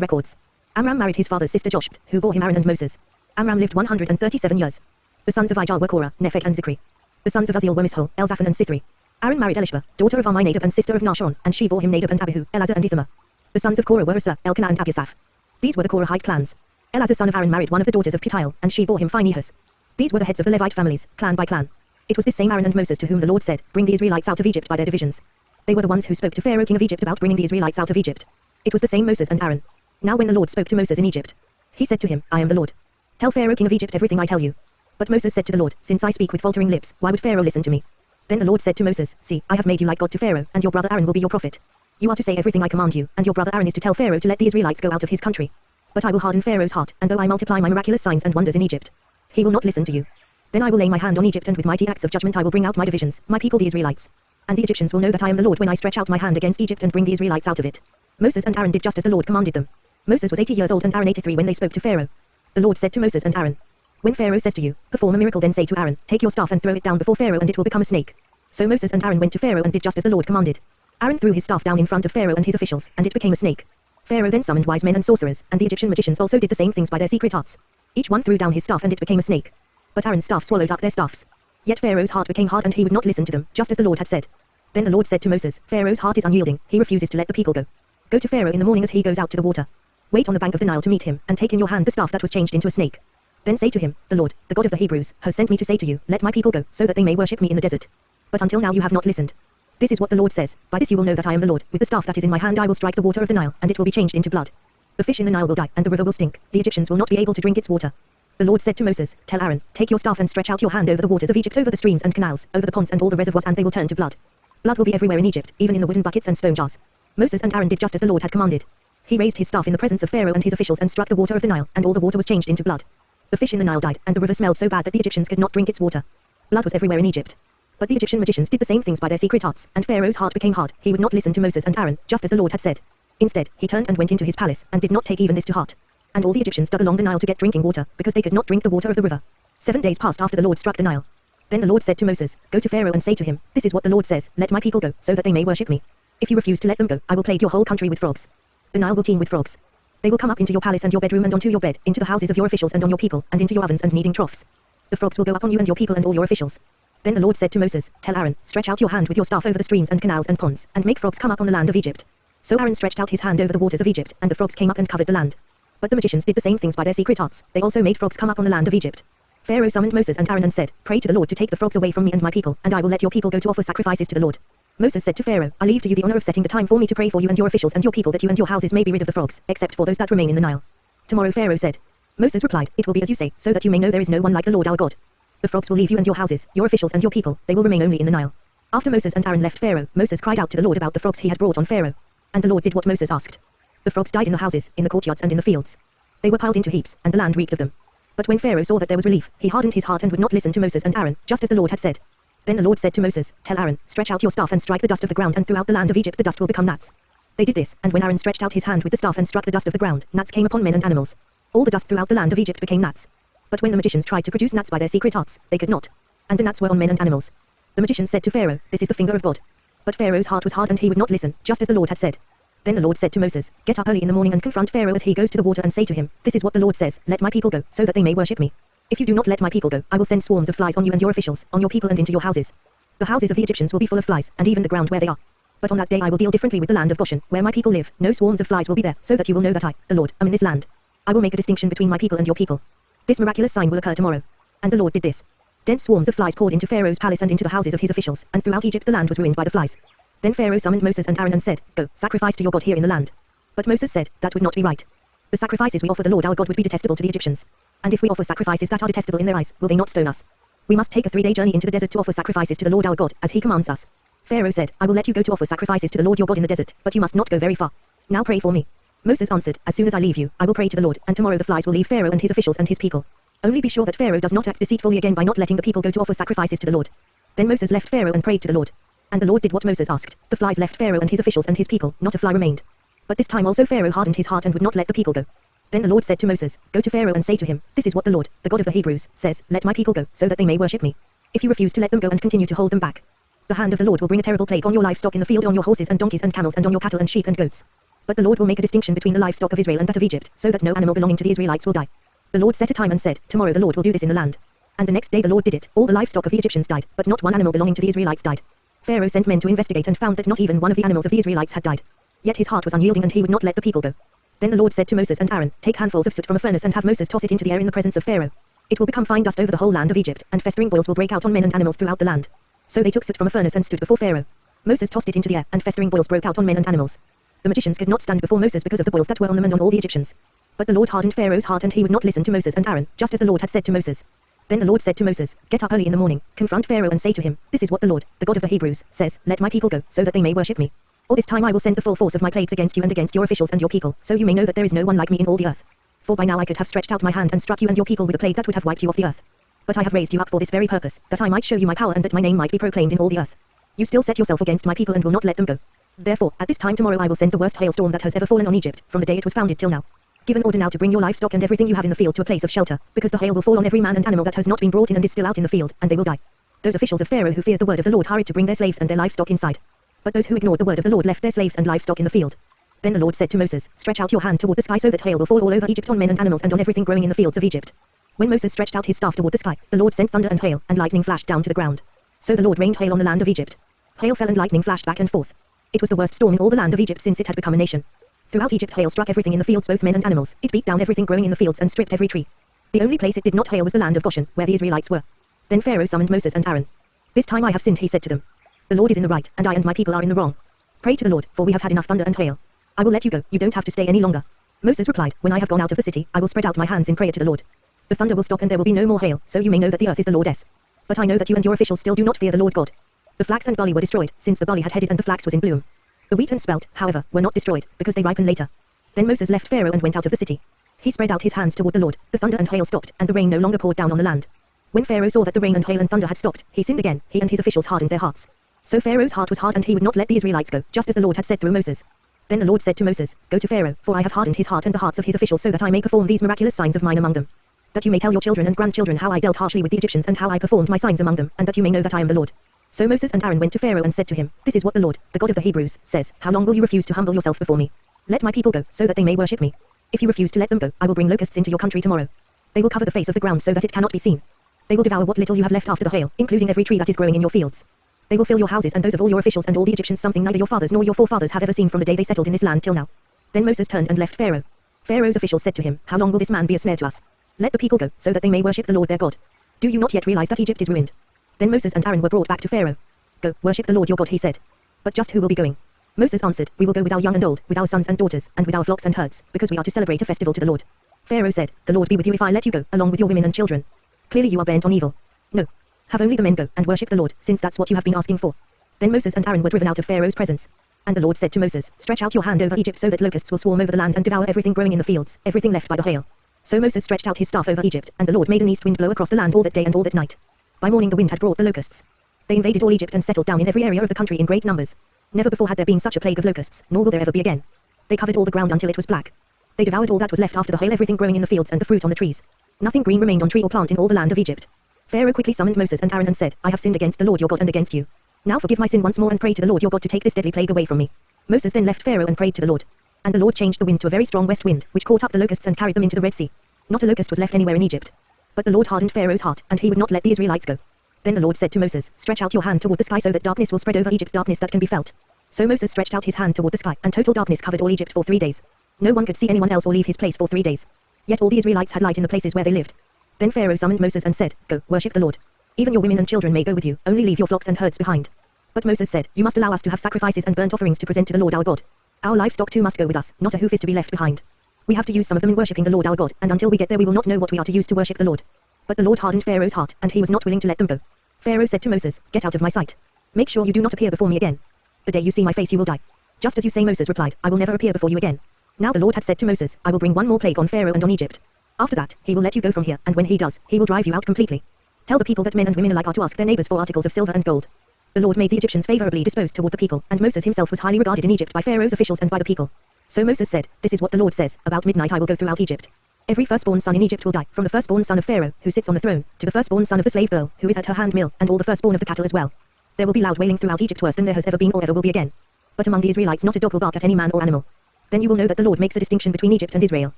records. Amram married his father's sister Joshb, who bore him Aaron and Moses. Amram lived 137 years. The sons of Ijah were Korah, Nepheg and Zikri. The sons of Uzziel were Mishal, Elzaphan and Sithri. Aaron married Elishba, daughter of Amminadab and sister of Nahshon, and she bore him Nadab and Abihu, Elazar and Ithamar. The sons of Korah were Asa, Elkanah and Abiasaph. These were the Korahite clans. Elazar son of Aaron married one of the daughters of Putiel, and she bore him Phinehas. These were the heads of the Levite families, clan by clan. It was this same Aaron and Moses to whom the Lord said, bring the Israelites out of Egypt by their divisions. They were the ones who spoke to Pharaoh king of Egypt about bringing the Israelites out of Egypt. It was the same Moses and Aaron. Now when the Lord spoke to Moses in Egypt, he said to him, I am the Lord. Tell Pharaoh king of Egypt everything I tell you. But Moses said to the Lord, since I speak with faltering lips, why would Pharaoh listen to me? Then the Lord said to Moses, see, I have made you like God to Pharaoh, and your brother Aaron will be your prophet. You are to say everything I command you, and your brother Aaron is to tell Pharaoh to let the Israelites go out of his country. But I will harden Pharaoh's heart, and though I multiply my miraculous signs and wonders in Egypt, he will not listen to you. Then I will lay my hand on Egypt, and with mighty acts of judgment I will bring out my divisions, my people the Israelites. And the Egyptians will know that I am the Lord when I stretch out my hand against Egypt and bring the Israelites out of it. Moses and Aaron did just as the Lord commanded them. Moses was 80 years old and Aaron 83 when they spoke to Pharaoh. The Lord said to Moses and Aaron, when Pharaoh says to you, perform a miracle, then say to Aaron, take your staff and throw it down before Pharaoh and it will become a snake. So Moses and Aaron went to Pharaoh and did just as the Lord commanded. Aaron threw his staff down in front of Pharaoh and his officials, and it became a snake. Pharaoh then summoned wise men and sorcerers, and the Egyptian magicians also did the same things by their secret arts. Each one threw down his staff and it became a snake. But Aaron's staff swallowed up their staffs. Yet Pharaoh's heart became hard and he would not listen to them, just as the Lord had said. Then the Lord said to Moses, Pharaoh's heart is unyielding, he refuses to let the people go. Go to Pharaoh in the morning as he goes out to the water. Wait on the bank of the Nile to meet him, and take in your hand the staff that was changed into a snake. Then say to him, the Lord, the God of the Hebrews, has sent me to say to you, let my people go, so that they may worship me in the desert. But until now you have not listened. This is what the Lord says, by this you will know that I am the Lord, with the staff that is in my hand I will strike the water of the Nile, and it will be changed into blood. The fish in the Nile will die, and the river will stink, the Egyptians will not be able to drink its water. The Lord said to Moses, tell Aaron, take your staff and stretch out your hand over the waters of Egypt, over the streams and canals, over the ponds and all the reservoirs, and they will turn to blood. Blood will be everywhere in Egypt, even in the wooden buckets and stone jars. Moses and Aaron did just as the Lord had commanded. He raised his staff in the presence of Pharaoh and his officials and struck the water of the Nile, and all the water was changed into blood. The fish in the Nile died, and the river smelled so bad that the Egyptians could not drink its water. Blood was everywhere in Egypt. But the Egyptian magicians did the same things by their secret arts, and Pharaoh's heart became hard, he would not listen to Moses and Aaron, just as the Lord had said. Instead, he turned and went into his palace, and did not take even this to heart. And all the Egyptians dug along the Nile to get drinking water, because they could not drink the water of the river. 7 days passed after the Lord struck the Nile. Then the Lord said to Moses, go to Pharaoh and say to him, this is what the Lord says, let my people go, so that they may worship me. If you refuse to let them go, I will plague your whole country with frogs. The Nile will teem with frogs. They will come up into your palace and your bedroom and onto your bed, into the houses of your officials and on your people, and into your ovens and kneading troughs. The frogs will go up on you and your people and all your officials. Then the Lord said to Moses, tell Aaron, stretch out your hand with your staff over the streams and canals and ponds, and make frogs come up on the land of Egypt. So Aaron stretched out his hand over the waters of Egypt, and the frogs came up and covered the land. But the magicians did the same things by their secret arts, they also made frogs come up on the land of Egypt. Pharaoh summoned Moses and Aaron and said, pray to the Lord to take the frogs away from me and my people, and I will let your people go to offer sacrifices to the Lord. Moses said to Pharaoh, I leave to you the honor of setting the time for me to pray for you and your officials and your people, that you and your houses may be rid of the frogs, except for those that remain in the Nile. Tomorrow Pharaoh said. Moses replied, it will be as you say, so that you may know there is no one like the Lord our God. The frogs will leave you and your houses, your officials and your people, they will remain only in the Nile. After Moses and Aaron left Pharaoh, Moses cried out to the Lord about the frogs he had brought on Pharaoh. And the Lord did what Moses asked. The frogs died in the houses, in the courtyards and in the fields. They were piled into heaps, and the land reeked of them. But when Pharaoh saw that there was relief, he hardened his heart and would not listen to Moses and Aaron, just as the Lord had said. Then the Lord said to Moses, tell Aaron, stretch out your staff and strike the dust of the ground, and throughout the land of Egypt the dust will become gnats. They did this, and when Aaron stretched out his hand with the staff and struck the dust of the ground, gnats came upon men and animals. All the dust throughout the land of Egypt became gnats. But when the magicians tried to produce gnats by their secret arts, they could not. And the gnats were on men and animals. The magicians said to Pharaoh, this is the finger of God. But Pharaoh's heart was hard and he would not listen, just as the Lord had said. Then the Lord said to Moses, get up early in the morning and confront Pharaoh as he goes to the water and say to him, this is what the Lord says, let my people go, so that they may worship me. If you do not let my people go, I will send swarms of flies on you and your officials, on your people and into your houses. The houses of the Egyptians will be full of flies, and even the ground where they are. But on that day I will deal differently with the land of Goshen, where my people live, no swarms of flies will be there, so that you will know that I, the Lord, am in this land. I will make a distinction between my people and your people. This miraculous sign will occur tomorrow. And the Lord did this. Dense swarms of flies poured into Pharaoh's palace and into the houses of his officials, and throughout Egypt the land was ruined by the flies. Then Pharaoh summoned Moses and Aaron and said, go, sacrifice to your God here in the land. But Moses said, that would not be right. The sacrifices we offer the Lord our God would be detestable to the Egyptians. And if we offer sacrifices that are detestable in their eyes, will they not stone us? We must take a 3-day journey into the desert to offer sacrifices to the Lord our God, as he commands us. Pharaoh said, I will let you go to offer sacrifices to the Lord your God in the desert, but you must not go very far. Now pray for me. Moses answered, as soon as I leave you, I will pray to the Lord, and tomorrow the flies will leave Pharaoh and his officials and his people. Only be sure that Pharaoh does not act deceitfully again by not letting the people go to offer sacrifices to the Lord. Then Moses left Pharaoh and prayed to the Lord. And the Lord did what Moses asked. The flies left Pharaoh and his officials and his people, not a fly remained. But this time also Pharaoh hardened his heart and would not let the people go. Then the Lord said to Moses, go to Pharaoh and say to him, this is what the Lord, the God of the Hebrews, says, let my people go, so that they may worship me. If you refuse to let them go and continue to hold them back, the hand of the Lord will bring a terrible plague on your livestock in the field, on your horses and donkeys and camels, and on your cattle and sheep and goats. But the Lord will make a distinction between the livestock of Israel and that of Egypt, so that no animal belonging to the Israelites will die. The Lord set a time and said, tomorrow the Lord will do this in the land. And the next day the Lord did it. All the livestock of the Egyptians died, but not one animal belonging to the Israelites died. Pharaoh sent men to investigate and found that not even one of the animals of the Israelites had died. Yet his heart was unyielding and he would not let the people go. Then the Lord said to Moses and Aaron, take handfuls of soot from a furnace and have Moses toss it into the air in the presence of Pharaoh. It will become fine dust over the whole land of Egypt, and festering boils will break out on men and animals throughout the land. So they took soot from a furnace and stood before Pharaoh. Moses tossed it into the air, and festering boils broke out on men and animals. The magicians could not stand before Moses because of the boils that were on them and on all the Egyptians. But the Lord hardened Pharaoh's heart and he would not listen to Moses and Aaron, just as the Lord had said to Moses. Then the Lord said to Moses, get up early in the morning, confront Pharaoh and say to him, this is what the Lord, the God of the Hebrews, says, let my people go, so that they may worship me. All this time I will send the full force of my plagues against you and against your officials and your people, so you may know that there is no one like me in all the earth. For by now I could have stretched out my hand and struck you and your people with a plague that would have wiped you off the earth. But I have raised you up for this very purpose, that I might show you my power and that my name might be proclaimed in all the earth. You still set yourself against my people and will not let them go. Therefore, at this time tomorrow I will send the worst hailstorm that has ever fallen on Egypt, from the day it was founded till now. Give an order now to bring your livestock and everything you have in the field to a place of shelter, because the hail will fall on every man and animal that has not been brought in and is still out in the field, and they will die. Those officials of Pharaoh who feared the word of the Lord hurried to bring their slaves and their livestock inside. But those who ignored the word of the Lord left their slaves and livestock in the field. Then the Lord said to Moses, stretch out your hand toward the sky so that hail will fall all over Egypt on men and animals and on everything growing in the fields of Egypt. When Moses stretched out his staff toward the sky, the Lord sent thunder and hail, and lightning flashed down to the ground. So the Lord rained hail on the land of Egypt. Hail fell and lightning flashed back and forth. It was the worst storm in all the land of Egypt since it had become a nation. Throughout Egypt hail struck everything in the fields, both men and animals. It beat down everything growing in the fields and stripped every tree. The only place it did not hail was the land of Goshen, where the Israelites were. Then Pharaoh summoned Moses and Aaron. This time I have sinned, he said to them. The Lord is in the right, and I and my people are in the wrong. Pray to the Lord, for we have had enough thunder and hail. I will let you go, you don't have to stay any longer. Moses replied, when I have gone out of the city, I will spread out my hands in prayer to the Lord. The thunder will stop and there will be no more hail, so you may know that the earth is the Lord's. But I know that you and your officials still do not fear the Lord God. The flax and barley were destroyed, since the barley had headed and the flax was in bloom. The wheat and spelt, however, were not destroyed, because they ripen later. Then Moses left Pharaoh and went out of the city. He spread out his hands toward the Lord, the thunder and hail stopped, and the rain no longer poured down on the land. When Pharaoh saw that the rain and hail and thunder had stopped, he sinned again, he and his officials hardened their hearts. So Pharaoh's heart was hard and he would not let the Israelites go, just as the Lord had said through Moses. Then the Lord said to Moses, go to Pharaoh, for I have hardened his heart and the hearts of his officials so that I may perform these miraculous signs of mine among them. That you may tell your children and grandchildren how I dealt harshly with the Egyptians and how I performed my signs among them, and that you may know that I am the Lord. So Moses and Aaron went to Pharaoh and said to him, this is what the Lord, the God of the Hebrews, says, how long will you refuse to humble yourself before me? Let my people go, so that they may worship me. If you refuse to let them go, I will bring locusts into your country tomorrow. They will cover the face of the ground so that it cannot be seen. They will devour what little you have left after the hail, including every tree that is growing in your fields. They will fill your houses and those of all your officials and all the Egyptians, something neither your fathers nor your forefathers have ever seen from the day they settled in this land till now. Then Moses turned and left Pharaoh. Pharaoh's officials said to him, how long will this man be a snare to us? Let the people go, so that they may worship the Lord their God. Do you not yet realize that Egypt is ruined? Then Moses and Aaron were brought back to Pharaoh. Go, worship the Lord your God, he said. But just who will be going? Moses answered, we will go with our young and old, with our sons and daughters, and with our flocks and herds, because we are to celebrate a festival to the Lord. Pharaoh said, the Lord be with you if I let you go, along with your women and children. Clearly you are bent on evil. No. Have only the men go, and worship the Lord, since that's what you have been asking for. Then Moses and Aaron were driven out of Pharaoh's presence. And the Lord said to Moses, stretch out your hand over Egypt so that locusts will swarm over the land and devour everything growing in the fields, everything left by the hail. So Moses stretched out his staff over Egypt, and the Lord made an east wind blow across the land all that day and all that night. By morning the wind had brought the locusts. They invaded all Egypt and settled down in every area of the country in great numbers. Never before had there been such a plague of locusts, nor will there ever be again. They covered all the ground until it was black. They devoured all that was left after the hail, everything growing in the fields and the fruit on the trees. Nothing green remained on tree or plant in all the land of Egypt. Pharaoh quickly summoned Moses and Aaron and said, I have sinned against the Lord your God and against you. Now forgive my sin once more and pray to the Lord your God to take this deadly plague away from me. Moses then left Pharaoh and prayed to the Lord. And the Lord changed the wind to a very strong west wind, which caught up the locusts and carried them into the Red Sea. Not a locust was left anywhere in Egypt. But the Lord hardened Pharaoh's heart, and he would not let the Israelites go. Then the Lord said to Moses, stretch out your hand toward the sky so that darkness will spread over Egypt, darkness that can be felt. So Moses stretched out his hand toward the sky, and total darkness covered all Egypt for 3 days. No one could see anyone else or leave his place for 3 days. Yet all the Israelites had light in the places where they lived. Then Pharaoh summoned Moses and said, go, worship the Lord. Even your women and children may go with you, only leave your flocks and herds behind. But Moses said, you must allow us to have sacrifices and burnt offerings to present to the Lord our God. Our livestock too must go with us, not a hoof is to be left behind. We have to use some of them in worshipping the Lord our God, and until we get there we will not know what we are to use to worship the Lord. But the Lord hardened Pharaoh's heart, and he was not willing to let them go. Pharaoh said to Moses, get out of my sight. Make sure you do not appear before me again. The day you see my face you will die. Just as you say, Moses replied, I will never appear before you again. Now the Lord had said to Moses, I will bring one more plague on Pharaoh and on Egypt. After that, he will let you go from here, and when he does, he will drive you out completely. Tell the people that men and women alike are to ask their neighbors for articles of silver and gold. The Lord made the Egyptians favorably disposed toward the people, and Moses himself was highly regarded in Egypt by Pharaoh's officials and by the people. So Moses said, this is what the Lord says, about midnight I will go throughout Egypt. Every firstborn son in Egypt will die, from the firstborn son of Pharaoh, who sits on the throne, to the firstborn son of the slave girl, who is at her hand mill, and all the firstborn of the cattle as well. There will be loud wailing throughout Egypt, worse than there has ever been or ever will be again. But among the Israelites not a dog will bark at any man or animal. Then you will know that the Lord makes a distinction between Egypt and Israel.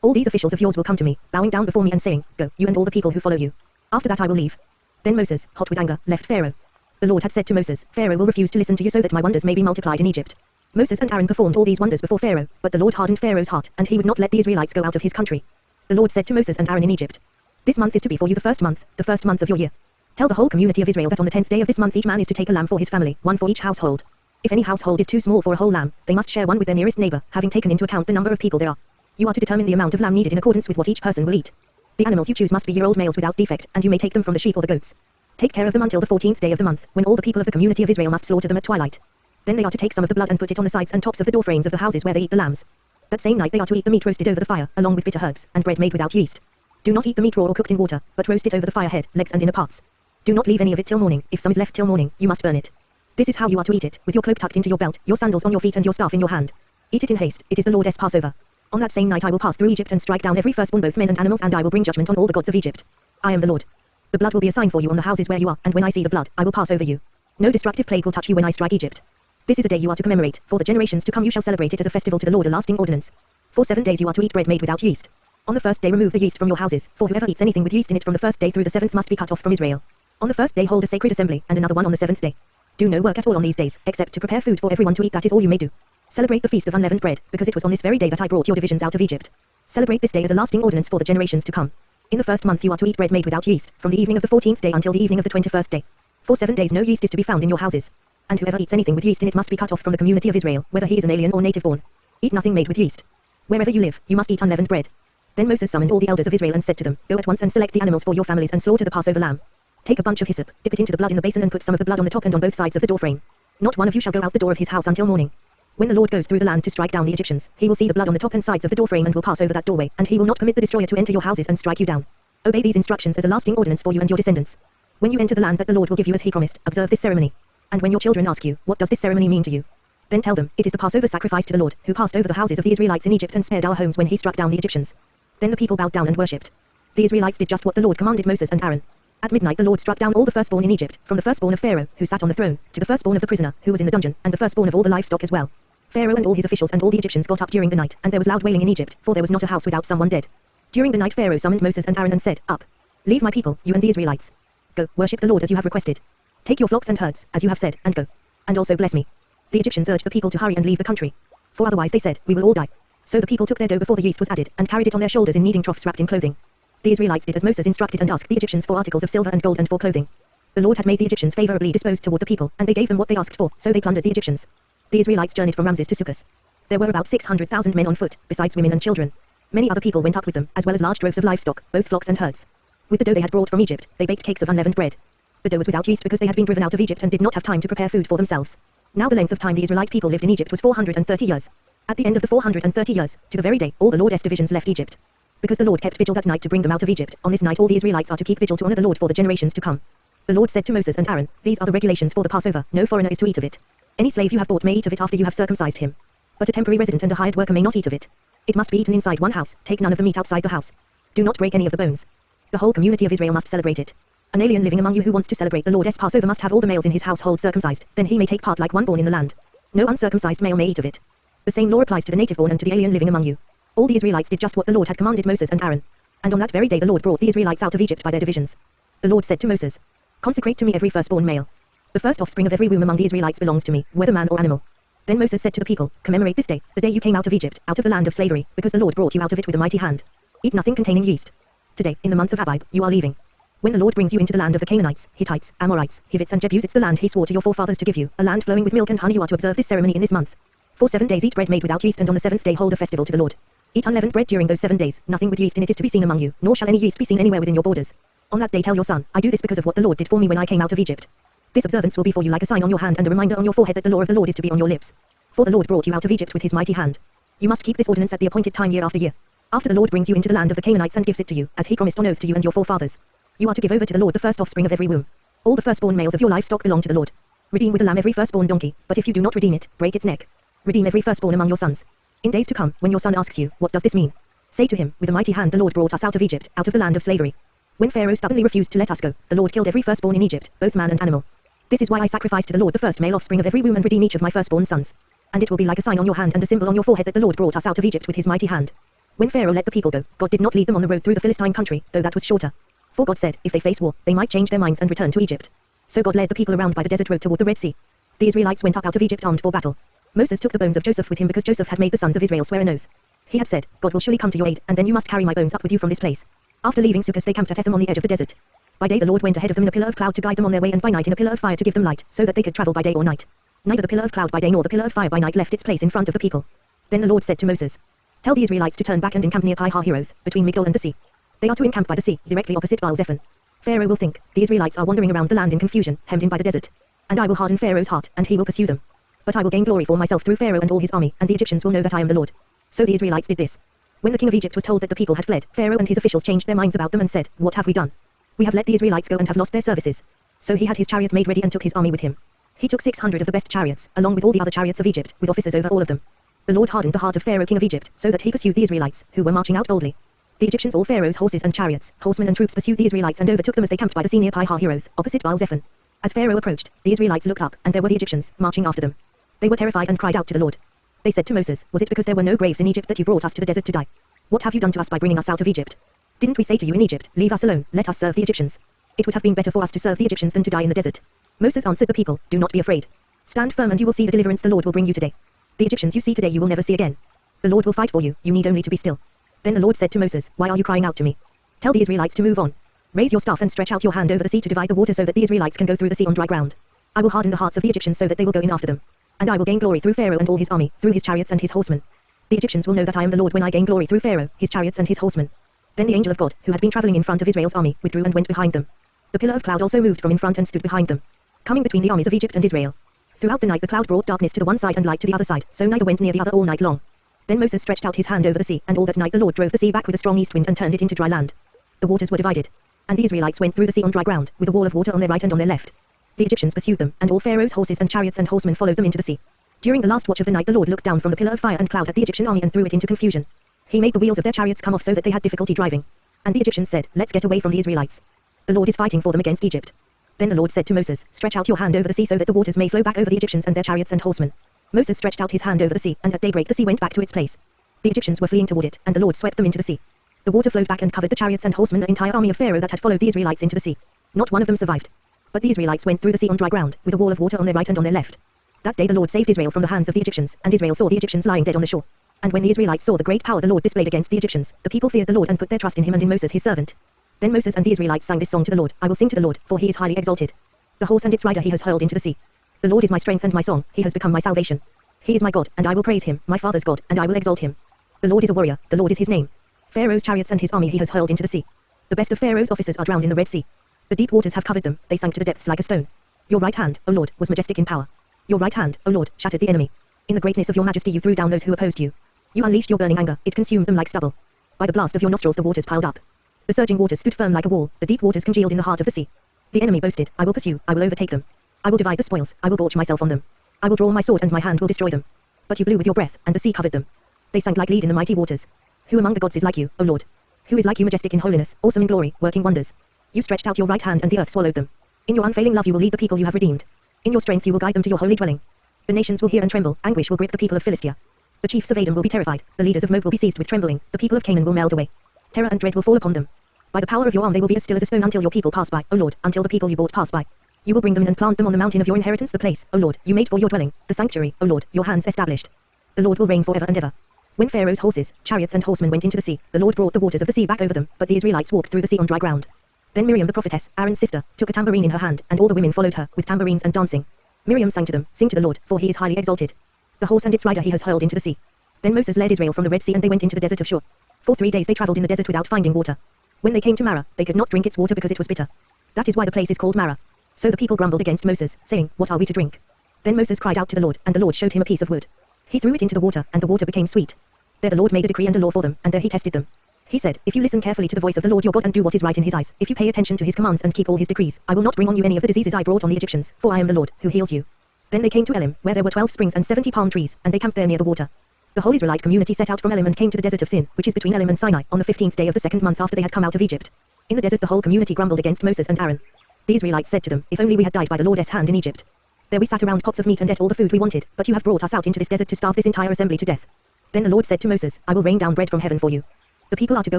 All these officials of yours will come to me, bowing down before me and saying, go, you and all the people who follow you. After that I will leave. Then Moses, hot with anger, left Pharaoh. The Lord had said to Moses, Pharaoh will refuse to listen to you so that my wonders may be multiplied in Egypt. Moses and Aaron performed all these wonders before Pharaoh, but the Lord hardened Pharaoh's heart, and he would not let the Israelites go out of his country. The Lord said to Moses and Aaron in Egypt, this month is to be for you the first month of your year. Tell the whole community of Israel that on the 10th day of this month each man is to take a lamb for his family, one for each household. If any household is too small for a whole lamb, they must share one with their nearest neighbor, having taken into account the number of people there are. You are to determine the amount of lamb needed in accordance with what each person will eat. The animals you choose must be year-old males without defect, and you may take them from the sheep or the goats. Take care of them until the 14th day of the month, when all the people of the community of Israel must slaughter them at twilight. Then they are to take some of the blood and put it on the sides and tops of the door frames of the houses where they eat the lambs. That same night they are to eat the meat roasted over the fire, along with bitter herbs, and bread made without yeast. Do not eat the meat raw or cooked in water, but roast it over the fire, head, legs and inner parts. Do not leave any of it till morning. If some is left till morning, you must burn it. This is how you are to eat it, with your cloak tucked into your belt, your sandals on your feet and your staff in your hand. Eat it in haste, it is the Lord's Passover. On that same night I will pass through Egypt and strike down every firstborn, both men and animals, and I will bring judgment on all the gods of Egypt. I am the Lord. The blood will be a sign for you on the houses where you are, and when I see the blood, I will pass over you. No destructive plague will touch you when I strike Egypt. This is a day you are to commemorate. For the generations to come you shall celebrate it as a festival to the Lord, a lasting ordinance. For 7 days you are to eat bread made without yeast. On the first day remove the yeast from your houses, for whoever eats anything with yeast in it from the first day through the 7th must be cut off from Israel. On the first day hold a sacred assembly, and another one on the 7th day. Do no work at all on these days, except to prepare food for everyone to eat, that is all you may do. Celebrate the feast of unleavened bread, because it was on this very day that I brought your divisions out of Egypt. Celebrate this day as a lasting ordinance for the generations to come. In the first month you are to eat bread made without yeast, from the evening of the 14th day until the evening of the 21st day. For 7 days no yeast is to be found in your houses. And whoever eats anything with yeast in it must be cut off from the community of Israel, whether he is an alien or native born. Eat nothing made with yeast. Wherever you live, you must eat unleavened bread. Then Moses summoned all the elders of Israel and said to them, Go at once and select the animals for your families and slaughter the Passover lamb. Take a bunch of hyssop, dip it into the blood in the basin and put some of the blood on the top and on both sides of the doorframe. Not one of you shall go out the door of his house until morning. When the Lord goes through the land to strike down the Egyptians, he will see the blood on the top and sides of the doorframe and will pass over that doorway, and he will not permit the destroyer to enter your houses and strike you down. Obey these instructions as a lasting ordinance for you and your descendants. When you enter the land that the Lord will give you as he promised, observe this ceremony. And when your children ask you, what does this ceremony mean to you? Then tell them, it is the Passover sacrifice to the Lord, who passed over the houses of the Israelites in Egypt and spared our homes when he struck down the Egyptians. Then the people bowed down and worshipped. The Israelites did just what the Lord commanded Moses and Aaron. At midnight the Lord struck down all the firstborn in Egypt, from the firstborn of Pharaoh, who sat on the throne, to the firstborn of the prisoner, who was in the dungeon, and the firstborn of all the livestock as well. Pharaoh and all his officials and all the Egyptians got up during the night, and there was loud wailing in Egypt, for there was not a house without someone dead. During the night Pharaoh summoned Moses and Aaron and said, Up. Leave my people, you and the Israelites. Go, worship the Lord as you have requested. Take your flocks and herds, as you have said, and go. And also bless me. The Egyptians urged the people to hurry and leave the country. For otherwise they said, we will all die. So the people took their dough before the yeast was added, and carried it on their shoulders in kneading troughs wrapped in clothing. The Israelites did as Moses instructed and asked the Egyptians for articles of silver and gold and for clothing. The Lord had made the Egyptians favorably disposed toward the people, and they gave them what they asked for, so they plundered the Egyptians. The Israelites journeyed from Ramses to Succoth. There were about 600,000 men on foot, besides women and children. Many other people went up with them, as well as large droves of livestock, both flocks and herds. With the dough they had brought from Egypt, they baked cakes of unleavened bread. The dough was without yeast because they had been driven out of Egypt and did not have time to prepare food for themselves. Now the length of time the Israelite people lived in Egypt was 430 years. At the end of the 430 years, to the very day, all the Lord's divisions left Egypt. Because the Lord kept vigil that night to bring them out of Egypt, on this night all the Israelites are to keep vigil to honor the Lord for the generations to come. The Lord said to Moses and Aaron, These are the regulations for the Passover, no foreigner is to eat of it. Any slave you have bought may eat of it after you have circumcised him. But a temporary resident and a hired worker may not eat of it. It must be eaten inside one house, take none of the meat outside the house. Do not break any of the bones. The whole community of Israel must celebrate it. An alien living among you who wants to celebrate the Lord's Passover must have all the males in his household circumcised, then he may take part like one born in the land. No uncircumcised male may eat of it. The same law applies to the native born and to the alien living among you. All the Israelites did just what the Lord had commanded Moses and Aaron. And on that very day the Lord brought the Israelites out of Egypt by their divisions. The Lord said to Moses, Consecrate to me every firstborn male. The first offspring of every womb among the Israelites belongs to me, whether man or animal. Then Moses said to the people, Commemorate this day, the day you came out of Egypt, out of the land of slavery, because the Lord brought you out of it with a mighty hand. Eat nothing containing yeast. Today, in the month of Abib, you are leaving. When the Lord brings you into the land of the Canaanites, Hittites, Amorites, Hivites and Jebusites, the land he swore to your forefathers to give you, a land flowing with milk and honey, you are to observe this ceremony in this month. For 7 days eat bread made without yeast, and on the 7th day hold a festival to the Lord. Eat unleavened bread during those 7 days, nothing with yeast in it is to be seen among you, nor shall any yeast be seen anywhere within your borders. On that day tell your son, I do this because of what the Lord did for me when I came out of Egypt. This observance will be for you like a sign on your hand and a reminder on your forehead that the law of the Lord is to be on your lips. For the Lord brought you out of Egypt with his mighty hand. You must keep this ordinance at the appointed time year after year. After the Lord brings you into the land of the Canaanites and gives it to you, as he promised on oath to you and your forefathers. You are to give over to the Lord the first offspring of every womb. All the firstborn males of your livestock belong to the Lord. Redeem with a lamb every firstborn donkey, but if you do not redeem it, break its neck. Redeem every firstborn among your sons. In days to come, when your son asks you, what does this mean? Say to him, with a mighty hand the Lord brought us out of Egypt, out of the land of slavery. When Pharaoh stubbornly refused to let us go, the Lord killed every firstborn in Egypt, both man and animal. This is why I sacrifice to the Lord the first male offspring of every womb and redeem each of my firstborn sons. And it will be like a sign on your hand and a symbol on your forehead that the Lord brought us out of Egypt with his mighty hand. When Pharaoh let the people go, God did not lead them on the road through the Philistine country, though that was shorter. For God said, if they face war, they might change their minds and return to Egypt. So God led the people around by the desert road toward the Red Sea. The Israelites went up out of Egypt armed for battle. Moses took the bones of Joseph with him because Joseph had made the sons of Israel swear an oath. He had said, God will surely come to your aid, and then you must carry my bones up with you from this place. After leaving Succoth they camped at Etham on the edge of the desert. By day the Lord went ahead of them in a pillar of cloud to guide them on their way, and by night in a pillar of fire to give them light, so that they could travel by day or night. Neither the pillar of cloud by day nor the pillar of fire by night left its place in front of the people. Then the Lord said to Moses, Tell the Israelites to turn back and encamp near Pi-Hahiroth, between Migdol and the sea. They are to encamp by the sea, directly opposite Baal-Zephon. Pharaoh will think, the Israelites are wandering around the land in confusion, hemmed in by the desert. And I will harden Pharaoh's heart, and he will pursue them. But I will gain glory for myself through Pharaoh and all his army, and the Egyptians will know that I am the Lord. So the Israelites did this. When the king of Egypt was told that the people had fled, Pharaoh and his officials changed their minds about them and said, What have we done? We have let the Israelites go and have lost their services. So he had his chariot made ready and took his army with him. He took 600 of the best chariots, along with all the other chariots of Egypt, with officers over all of them. The Lord hardened the heart of Pharaoh king of Egypt, so that he pursued the Israelites, who were marching out boldly. The Egyptians, all Pharaoh's horses and chariots, horsemen and troops, pursued the Israelites and overtook them as they camped by the sea near Pi-Hahiroth, opposite Baal-Zephon. As Pharaoh approached, the Israelites looked up, and there were the Egyptians, marching after them. They were terrified and cried out to the Lord. They said to Moses, was it because there were no graves in Egypt that you brought us to the desert to die? What have you done to us by bringing us out of Egypt? Didn't we say to you in Egypt, leave us alone, let us serve the Egyptians? It would have been better for us to serve the Egyptians than to die in the desert. Moses answered the people, do not be afraid. Stand firm and you will see the deliverance the Lord will bring you today. The Egyptians you see today you will never see again. The Lord will fight for you, you need only to be still. Then the Lord said to Moses, why are you crying out to me? Tell the Israelites to move on. Raise your staff and stretch out your hand over the sea to divide the water so that the Israelites can go through the sea on dry ground. I will harden the hearts of the Egyptians so that they will go in after them. And I will gain glory through Pharaoh and all his army, through his chariots and his horsemen. The Egyptians will know that I am the Lord when I gain glory through Pharaoh, his chariots and his horsemen. Then the angel of God, who had been traveling in front of Israel's army, withdrew and went behind them. The pillar of cloud also moved from in front and stood behind them, coming between the armies of Egypt and Israel. Throughout the night the cloud brought darkness to the one side and light to the other side, so neither went near the other all night long. Then Moses stretched out his hand over the sea, and all that night the Lord drove the sea back with a strong east wind and turned it into dry land. The waters were divided. And the Israelites went through the sea on dry ground, with a wall of water on their right and on their left. The Egyptians pursued them, and all Pharaoh's horses and chariots and horsemen followed them into the sea. During the last watch of the night the Lord looked down from the pillar of fire and cloud at the Egyptian army and threw it into confusion. He made the wheels of their chariots come off so that they had difficulty driving. And the Egyptians said, let's get away from the Israelites. The Lord is fighting for them against Egypt. Then the Lord said to Moses, stretch out your hand over the sea so that the waters may flow back over the Egyptians and their chariots and horsemen. Moses stretched out his hand over the sea, and at daybreak the sea went back to its place. The Egyptians were fleeing toward it, and the Lord swept them into the sea. The water flowed back and covered the chariots and horsemen, the entire army of Pharaoh that had followed the Israelites into the sea. Not one of them survived. But the Israelites went through the sea on dry ground, with a wall of water on their right and on their left. That day the Lord saved Israel from the hands of the Egyptians, and Israel saw the Egyptians lying dead on the shore. And when the Israelites saw the great power the Lord displayed against the Egyptians, the people feared the Lord and put their trust in him and in Moses his servant. Then Moses and the Israelites sang this song to the Lord, I will sing to the Lord, for he is highly exalted. The horse and its rider he has hurled into the sea. The Lord is my strength and my song, he has become my salvation. He is my God, and I will praise him, my father's God, and I will exalt him. The Lord is a warrior, the Lord is his name. Pharaoh's chariots and his army he has hurled into the sea. The best of Pharaoh's officers are drowned in the Red Sea. The deep waters have covered them, they sank to the depths like a stone. Your right hand, O Lord, was majestic in power. Your right hand, O Lord, shattered the enemy. In the greatness of your majesty you threw down those who opposed you. You unleashed your burning anger, it consumed them like stubble. By the blast of your nostrils the waters piled up. The surging waters stood firm like a wall, the deep waters congealed in the heart of the sea. The enemy boasted, I will pursue, I will overtake them. I will divide the spoils, I will gorge myself on them. I will draw my sword and my hand will destroy them. But you blew with your breath, and the sea covered them. They sank like lead in the mighty waters. Who among the gods is like you, O Lord? Who is like you, majestic in holiness, awesome in glory, working wonders? You stretched out your right hand and the earth swallowed them. In your unfailing love you will lead the people you have redeemed. In your strength you will guide them to your holy dwelling. The nations will hear and tremble, anguish will grip the people of Philistia. The chiefs of Edom will be terrified, the leaders of Moab will be seized with trembling, the people of Canaan will melt away. Terror and dread will fall upon them. By the power of your arm they will be as still as a stone until your people pass by, O Lord, until the people you bought pass by. You will bring them in and plant them on the mountain of your inheritance, the place, O Lord, you made for your dwelling, the sanctuary, O Lord, your hands established. The Lord will reign forever and ever. When Pharaoh's horses, chariots and horsemen went into the sea, the Lord brought the waters of the sea back over them, but the Israelites walked through the sea on dry ground. Then Miriam the prophetess, Aaron's sister, took a tambourine in her hand, and all the women followed her, with tambourines and dancing. Miriam sang to them, sing to the Lord, for he is highly exalted. The horse and its rider he has hurled into the sea. Then Moses led Israel from the Red Sea and they went into the desert of Shur. For 3 days they traveled in the desert without finding water. When they came to Marah, they could not drink its water because it was bitter. That is why the place is called Marah. So the people grumbled against Moses, saying, what are we to drink? Then Moses cried out to the Lord, and the Lord showed him a piece of wood. He threw it into the water, and the water became sweet. There the Lord made a decree and a law for them, and there he tested them. He said, if you listen carefully to the voice of the Lord your God and do what is right in his eyes, if you pay attention to his commands and keep all his decrees, I will not bring on you any of the diseases I brought on the Egyptians, for I am the Lord, who heals you. Then they came to Elim, where there were 12 springs and 70 palm trees, and they camped there near the water. The whole Israelite community set out from Elim and came to the desert of Sin, which is between Elim and Sinai, on the 15th day of the 2nd month after they had come out of Egypt. In the desert the whole community grumbled against Moses and Aaron. The Israelites said to them, if only we had died by the Lord's hand in Egypt. There we sat around pots of meat and ate all the food we wanted, but you have brought us out into this desert to starve this entire assembly to death. Then the Lord said to Moses, I will rain down bread from heaven for you. The people are to go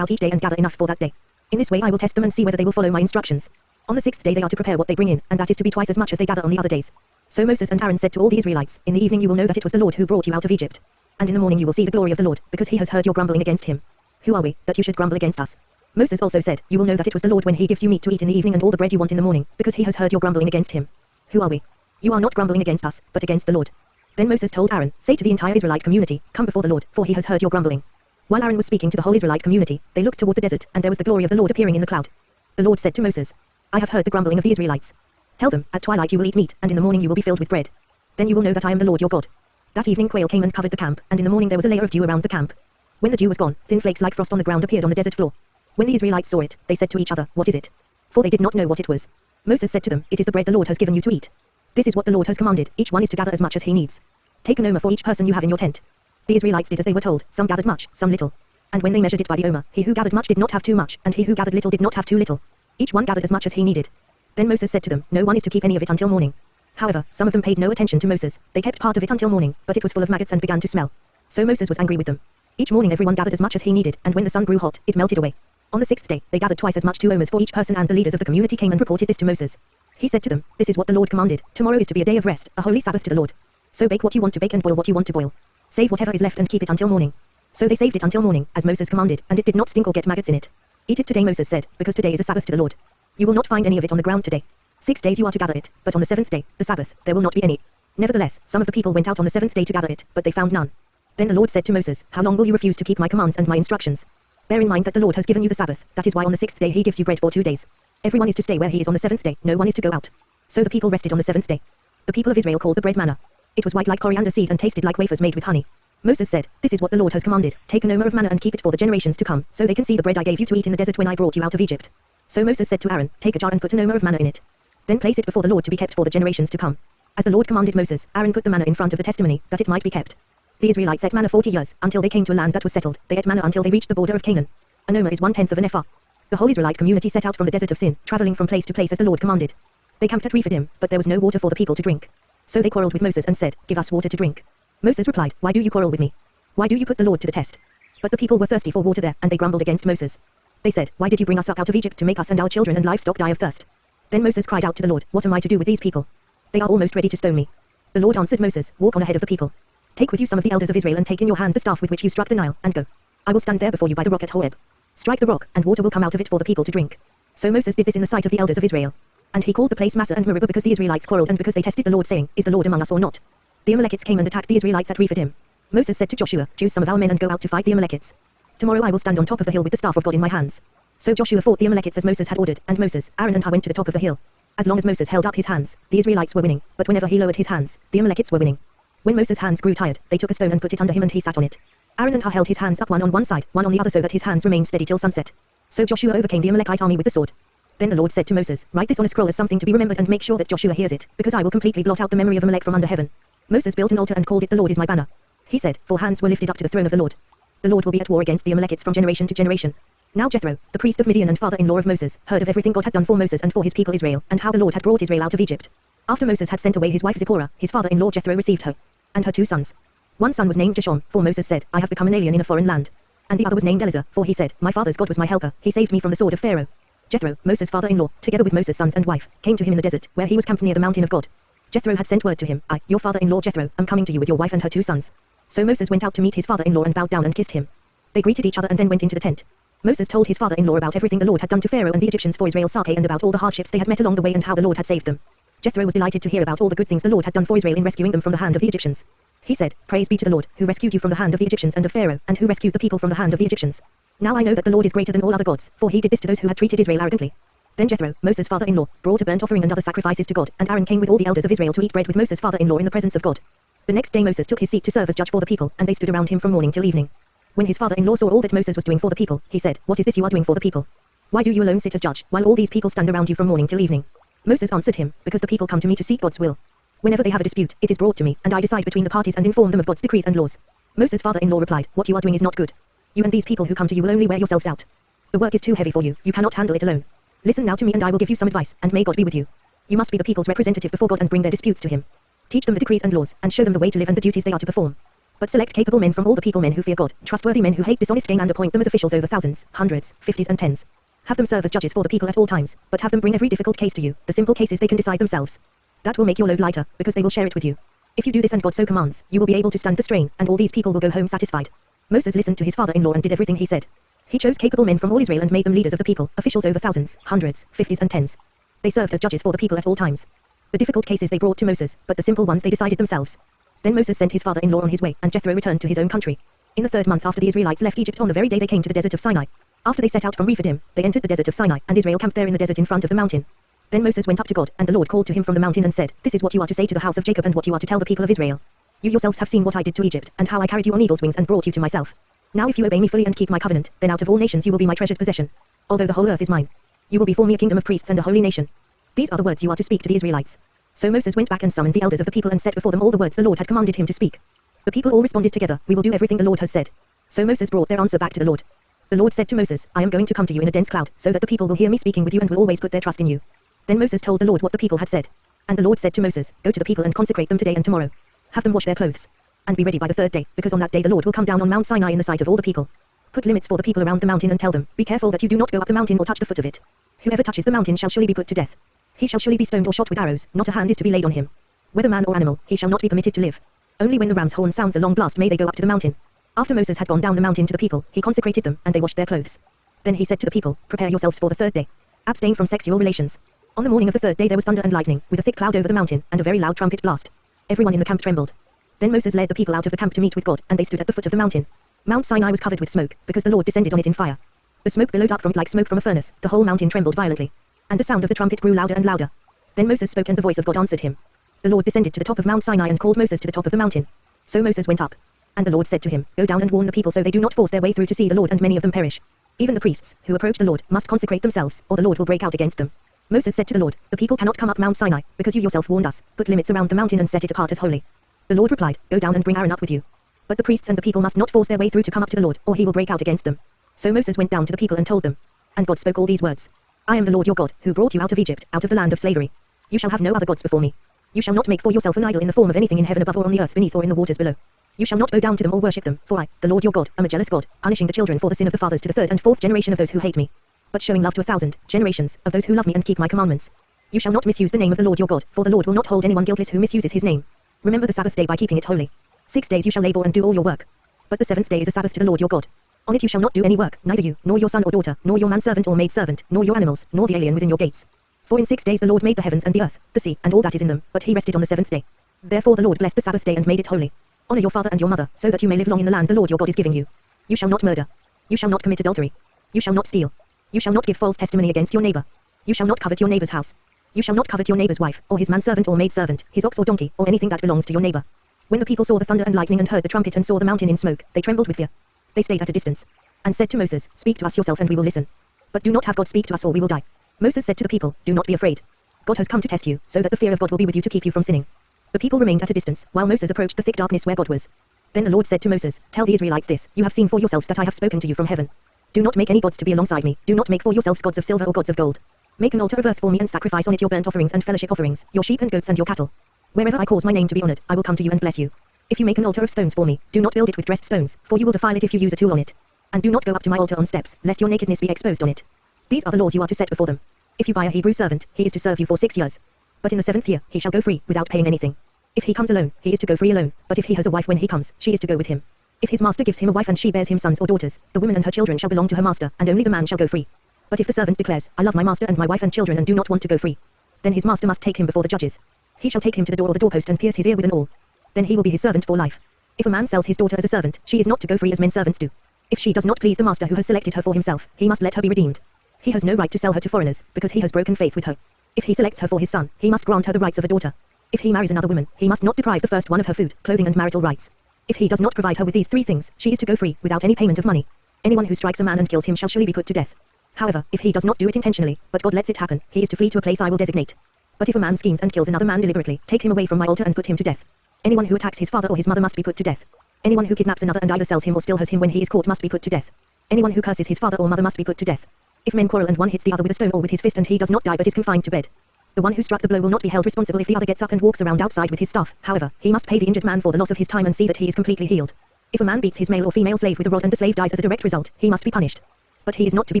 out each day and gather enough for that day. In this way I will test them and see whether they will follow my instructions. On the 6th day they are to prepare what they bring in, and that is to be twice as much as they gather on the other days. So Moses and Aaron said to all the Israelites, in the evening you will know that it was the Lord who brought you out of Egypt. And in the morning you will see the glory of the Lord, because he has heard your grumbling against him. Who are we, that you should grumble against us? Moses also said, you will know that it was the Lord when he gives you meat to eat in the evening and all the bread you want in the morning, because he has heard your grumbling against him. Who are we? You are not grumbling against us, but against the Lord. Then Moses told Aaron, say to the entire Israelite community, come before the Lord, for he has heard your grumbling. While Aaron was speaking to the whole Israelite community, they looked toward the desert, and there was the glory of the Lord appearing in the cloud. The Lord said to Moses, I have heard the grumbling of the Israelites. Tell them, at twilight you will eat meat, and in the morning you will be filled with bread. Then you will know that I am the Lord your God. That evening quail came and covered the camp, and in the morning there was a layer of dew around the camp. When the dew was gone, thin flakes like frost on the ground appeared on the desert floor. When the Israelites saw it, they said to each other, what is it? For they did not know what it was. Moses said to them, it is the bread the Lord has given you to eat. This is what the Lord has commanded, each one is to gather as much as he needs. Take an omer for each person you have in your tent. The Israelites did as they were told, some gathered much, some little. And when they measured it by the omer, he who gathered much did not have too much, and he who gathered little did not have too little. Each one gathered as much as he needed. Then Moses said to them, no one is to keep any of it until morning. However, some of them paid no attention to Moses. They kept part of it until morning, but it was full of maggots and began to smell. So Moses was angry with them. Each morning everyone gathered as much as he needed, and when the sun grew hot, it melted away. On the 6th day, they gathered twice as much 2 omers for each person, and the leaders of the community came and reported this to Moses. He said to them, "This is what the Lord commanded. Tomorrow is to be a day of rest, a holy Sabbath to the Lord. So bake what you want to bake and boil what you want to boil. Save whatever is left and keep it until morning." So they saved it until morning, as Moses commanded, and it did not stink or get maggots in it. "Eat it today," Moses said, "because today is a Sabbath to the Lord. You will not find any of it on the ground today. 6 days you are to gather it, but on the 7th day, the Sabbath, there will not be any." Nevertheless, some of the people went out on the 7th day to gather it, but they found none. Then the Lord said to Moses, "How long will you refuse to keep my commands and my instructions? Bear in mind that the Lord has given you the Sabbath, that is why on the 6th day he gives you bread for 2 days. Everyone is to stay where he is on the 7th day, no one is to go out." So the people rested on the 7th day. The people of Israel called the bread manna. It was white like coriander seed and tasted like wafers made with honey. Moses said, "This is what the Lord has commanded, take an omer of manna and keep it for the generations to come, so they can see the bread I gave you to eat in the desert when I brought you out of Egypt." So Moses said to Aaron, "Take a jar and put an omer of manna in it. Then place it before the Lord to be kept for the generations to come." As the Lord commanded Moses, Aaron put the manna in front of the testimony, that it might be kept. The Israelites ate manna 40 years, until they came to a land that was settled. They ate manna until they reached the border of Canaan. An omer is 1/10 of an ephah. The whole Israelite community set out from the desert of Sin, traveling from place to place as the Lord commanded. They camped at Rephidim, but there was no water for the people to drink. So they quarreled with Moses and said, "Give us water to drink." Moses replied, "Why do you quarrel with me? Why do you put the Lord to the test?" But the people were thirsty for water there, and they grumbled against Moses. They said, "Why did you bring us up out of Egypt to make us and our children and livestock die of thirst?" Then Moses cried out to the Lord, "What am I to do with these people? They are almost ready to stone me." The Lord answered Moses, "Walk on ahead of the people. Take with you some of the elders of Israel and take in your hand the staff with which you struck the Nile, and go. I will stand there before you by the rock at Horeb. Strike the rock, and water will come out of it for the people to drink." So Moses did this in the sight of the elders of Israel. And he called the place Massah and Meribah because the Israelites quarreled and because they tested the Lord saying, "Is the Lord among us or not?" The Amalekites came and attacked the Israelites at Rephidim. Moses said to Joshua, "Choose some of our men and go out to fight the Amalekites. Tomorrow I will stand on top of the hill with the staff of God in my hands." So Joshua fought the Amalekites as Moses had ordered, and Moses, Aaron and Hur went to the top of the hill. As long as Moses held up his hands, the Israelites were winning, but whenever he lowered his hands, the Amalekites were winning. When Moses' hands grew tired, they took a stone and put it under him and he sat on it. Aaron and Hur held his hands up one on one side, one on the other so that his hands remained steady till sunset. So Joshua overcame the Amalekite army with the sword. Then the Lord said to Moses, "Write this on a scroll as something to be remembered and make sure that Joshua hears it, because I will completely blot out the memory of Amalek from under heaven." Moses built an altar and called it "The Lord is my banner." He said, "4 hands were lifted up to the throne of the Lord. The Lord will be at war against the Amalekites from generation to generation." Now Jethro, the priest of Midian and father-in-law of Moses, heard of everything God had done for Moses and for his people Israel, and how the Lord had brought Israel out of Egypt. After Moses had sent away his wife Zipporah, his father-in-law Jethro received her and her 2 sons. One son was named Gershom, for Moses said, "I have become an alien in a foreign land." And the other was named Eleazar, for he said, "My father's God was my helper, he saved me from the sword of Pharaoh." Jethro, Moses' father-in-law, together with Moses' sons and wife, came to him in the desert, where he was camped near the mountain of God. Jethro had sent word to him, "I, your father-in-law Jethro, am coming to you with your wife and her 2 sons." So Moses went out to meet his father-in-law and bowed down and kissed him. They greeted each other and then went into the tent. Moses told his father-in-law about everything the Lord had done to Pharaoh and the Egyptians for Israel's sake and about all the hardships they had met along the way and how the Lord had saved them. Jethro was delighted to hear about all the good things the Lord had done for Israel in rescuing them from the hand of the Egyptians. He said, "Praise be to the Lord, who rescued you from the hand of the Egyptians and of Pharaoh, and who rescued the people from the hand of the Egyptians. Now I know that the Lord is greater than all other gods, for he did this to those who had treated Israel arrogantly." Then Jethro, Moses' father-in-law, brought a burnt offering and other sacrifices to God, and Aaron came with all the elders of Israel to eat bread with Moses' father-in-law in the presence of God. The next day Moses took his seat to serve as judge for the people, and they stood around him from morning till evening. When his father-in-law saw all that Moses was doing for the people, he said, "What is this you are doing for the people? Why do you alone sit as judge, while all these people stand around you from morning till evening?" Moses answered him, "Because the people come to me to seek God's will. Whenever they have a dispute, it is brought to me, and I decide between the parties and inform them of God's decrees and laws." Moses' father-in-law replied, "What you are doing is not good. You and these people who come to you will only wear yourselves out. The work is too heavy for you, you cannot handle it alone. Listen now to me and I will give you some advice, and may God be with you. You must be the people's representative before God and bring their disputes to him. Teach them the decrees and laws, and show them the way to live and the duties they are to perform. But select capable men from all the people, men who fear God, trustworthy men who hate dishonest gain, and appoint them as officials over thousands, hundreds, fifties and tens. Have them serve as judges for the people at all times, but have them bring every difficult case to you, the simple cases they can decide themselves. That will make your load lighter, because they will share it with you. If you do this and God so commands, you will be able to stand the strain, and all these people will go home satisfied." Moses listened to his father-in-law and did everything he said. He chose capable men from all Israel and made them leaders of the people, officials over thousands, hundreds, fifties and tens. They served as judges for the people at all times. The difficult cases they brought to Moses, but the simple ones they decided themselves. Then Moses sent his father-in-law on his way, and Jethro returned to his own country. In the 3rd month after the Israelites left Egypt, on the very day they came to the desert of Sinai. After they set out from Rephidim, they entered the desert of Sinai, and Israel camped there in the desert in front of the mountain. Then Moses went up to God, and the Lord called to him from the mountain and said, "This is what you are to say to the house of Jacob and what you are to tell the people of Israel. You yourselves have seen what I did to Egypt, and how I carried you on eagle's wings and brought you to myself. Now if you obey me fully and keep my covenant, then out of all nations you will be my treasured possession. Although the whole earth is mine, you will be for me a kingdom of priests and a holy nation. These are the words you are to speak to the Israelites." So Moses went back and summoned the elders of the people and set before them all the words the Lord had commanded him to speak. The people all responded together, "We will do everything the Lord has said." So Moses brought their answer back to the Lord. The Lord said to Moses, "I am going to come to you in a dense cloud, so that the people will hear me speaking with you and will always put their trust in you." Then Moses told the Lord what the people had said. And the Lord said to Moses, Go to the people and consecrate them today and tomorrow. Have them wash their clothes. And be ready by the third day, because on that day the Lord will come down on Mount Sinai in the sight of all the people. Put limits for the people around the mountain and tell them, Be careful that you do not go up the mountain or touch the foot of it. Whoever touches the mountain shall surely be put to death. He shall surely be stoned or shot with arrows, not a hand is to be laid on him. Whether man or animal, he shall not be permitted to live. Only when the ram's horn sounds a long blast may they go up to the mountain. After Moses had gone down the mountain to the people, he consecrated them, and they washed their clothes. Then he said to the people, Prepare yourselves for the third day. Abstain from sexual relations. On the morning of the third day there was thunder and lightning, with a thick cloud over the mountain, and a very loud trumpet blast. Everyone in the camp trembled. Then Moses led the people out of the camp to meet with God, and they stood at the foot of the mountain. Mount Sinai was covered with smoke, because the Lord descended on it in fire. The smoke billowed up from it like smoke from a furnace, the whole mountain trembled violently. And the sound of the trumpet grew louder and louder. Then Moses spoke and the voice of God answered him. The Lord descended to the top of Mount Sinai and called Moses to the top of the mountain. So Moses went up. And the Lord said to him, Go down and warn the people so they do not force their way through to see the Lord, and many of them perish. Even the priests, who approach the Lord, must consecrate themselves, or the Lord will break out against them. Moses said to the Lord, The people cannot come up Mount Sinai, because you yourself warned us, put limits around the mountain and set it apart as holy. The Lord replied, Go down and bring Aaron up with you. But the priests and the people must not force their way through to come up to the Lord, or he will break out against them. So Moses went down to the people and told them. And God spoke all these words. I am the Lord your God, who brought you out of Egypt, out of the land of slavery. You shall have no other gods before me. You shall not make for yourself an idol in the form of anything in heaven above or on the earth beneath or in the waters below. You shall not bow down to them or worship them, for I, the Lord your God, am a jealous God, punishing the children for the sin of the fathers to the third and fourth generation of those who hate me, but showing love to 1,000 generations of those who love me and keep my commandments. You shall not misuse the name of the Lord your God, for the Lord will not hold anyone guiltless who misuses his name. Remember the Sabbath day by keeping it holy. 6 days you shall labor and do all your work. But the seventh day is a Sabbath to the Lord your God. On it you shall not do any work, neither you, nor your son or daughter, nor your manservant or maidservant, nor your animals, nor the alien within your gates. For in 6 days the Lord made the heavens and the earth, the sea, and all that is in them, but he rested on the seventh day. Therefore the Lord blessed the Sabbath day and made it holy. Honor your father and your mother, so that you may live long in the land the Lord your God is giving you. You shall not murder. You shall not commit adultery. You shall not steal. You shall not give false testimony against your neighbor. You shall not covet your neighbor's house. You shall not covet your neighbor's wife, or his manservant or maidservant, his ox or donkey, or anything that belongs to your neighbor. When the people saw the thunder and lightning and heard the trumpet and saw the mountain in smoke, they trembled with fear. They stayed at a distance, and said to Moses, Speak to us yourself and we will listen. But do not have God speak to us or we will die. Moses said to the people, Do not be afraid. God has come to test you, so that the fear of God will be with you to keep you from sinning. The people remained at a distance, while Moses approached the thick darkness where God was. Then the Lord said to Moses, Tell the Israelites this, You have seen for yourselves that I have spoken to you from heaven. Do not make any gods to be alongside me, do not make for yourselves gods of silver or gods of gold. Make an altar of earth for me and sacrifice on it your burnt offerings and fellowship offerings, your sheep and goats and your cattle. Wherever I cause my name to be honored, I will come to you and bless you. If you make an altar of stones for me, do not build it with dressed stones, for you will defile it if you use a tool on it. And do not go up to my altar on steps, lest your nakedness be exposed on it. These are the laws you are to set before them. If you buy a Hebrew servant, he is to serve you for 6 years. But in the 7th year, he shall go free, without paying anything. If he comes alone, he is to go free alone, but if he has a wife when he comes, she is to go with him. If his master gives him a wife and she bears him sons or daughters, the woman and her children shall belong to her master, and only the man shall go free. But if the servant declares, I love my master and my wife and children and do not want to go free, then his master must take him before the judges. He shall take him to the door or the doorpost and pierce his ear with an awl. Then he will be his servant for life. If a man sells his daughter as a servant, she is not to go free as men servants do. If she does not please the master who has selected her for himself, he must let her be redeemed. He has no right to sell her to foreigners, because he has broken faith with her. If he selects her for his son, he must grant her the rights of a daughter. If he marries another woman, he must not deprive the first one of her food, clothing and marital rights. If he does not provide her with these 3 things, she is to go free, without any payment of money. Anyone who strikes a man and kills him shall surely be put to death. However, if he does not do it intentionally, but God lets it happen, he is to flee to a place I will designate. But if a man schemes and kills another man deliberately, take him away from my altar and put him to death. Anyone who attacks his father or his mother must be put to death. Anyone who kidnaps another and either sells him or still has him when he is caught must be put to death. Anyone who curses his father or mother must be put to death. If men quarrel and one hits the other with a stone or with his fist and he does not die but is confined to bed, the one who struck the blow will not be held responsible if the other gets up and walks around outside with his staff. However, he must pay the injured man for the loss of his time and see that he is completely healed. If a man beats his male or female slave with a rod and the slave dies as a direct result, he must be punished. But he is not to be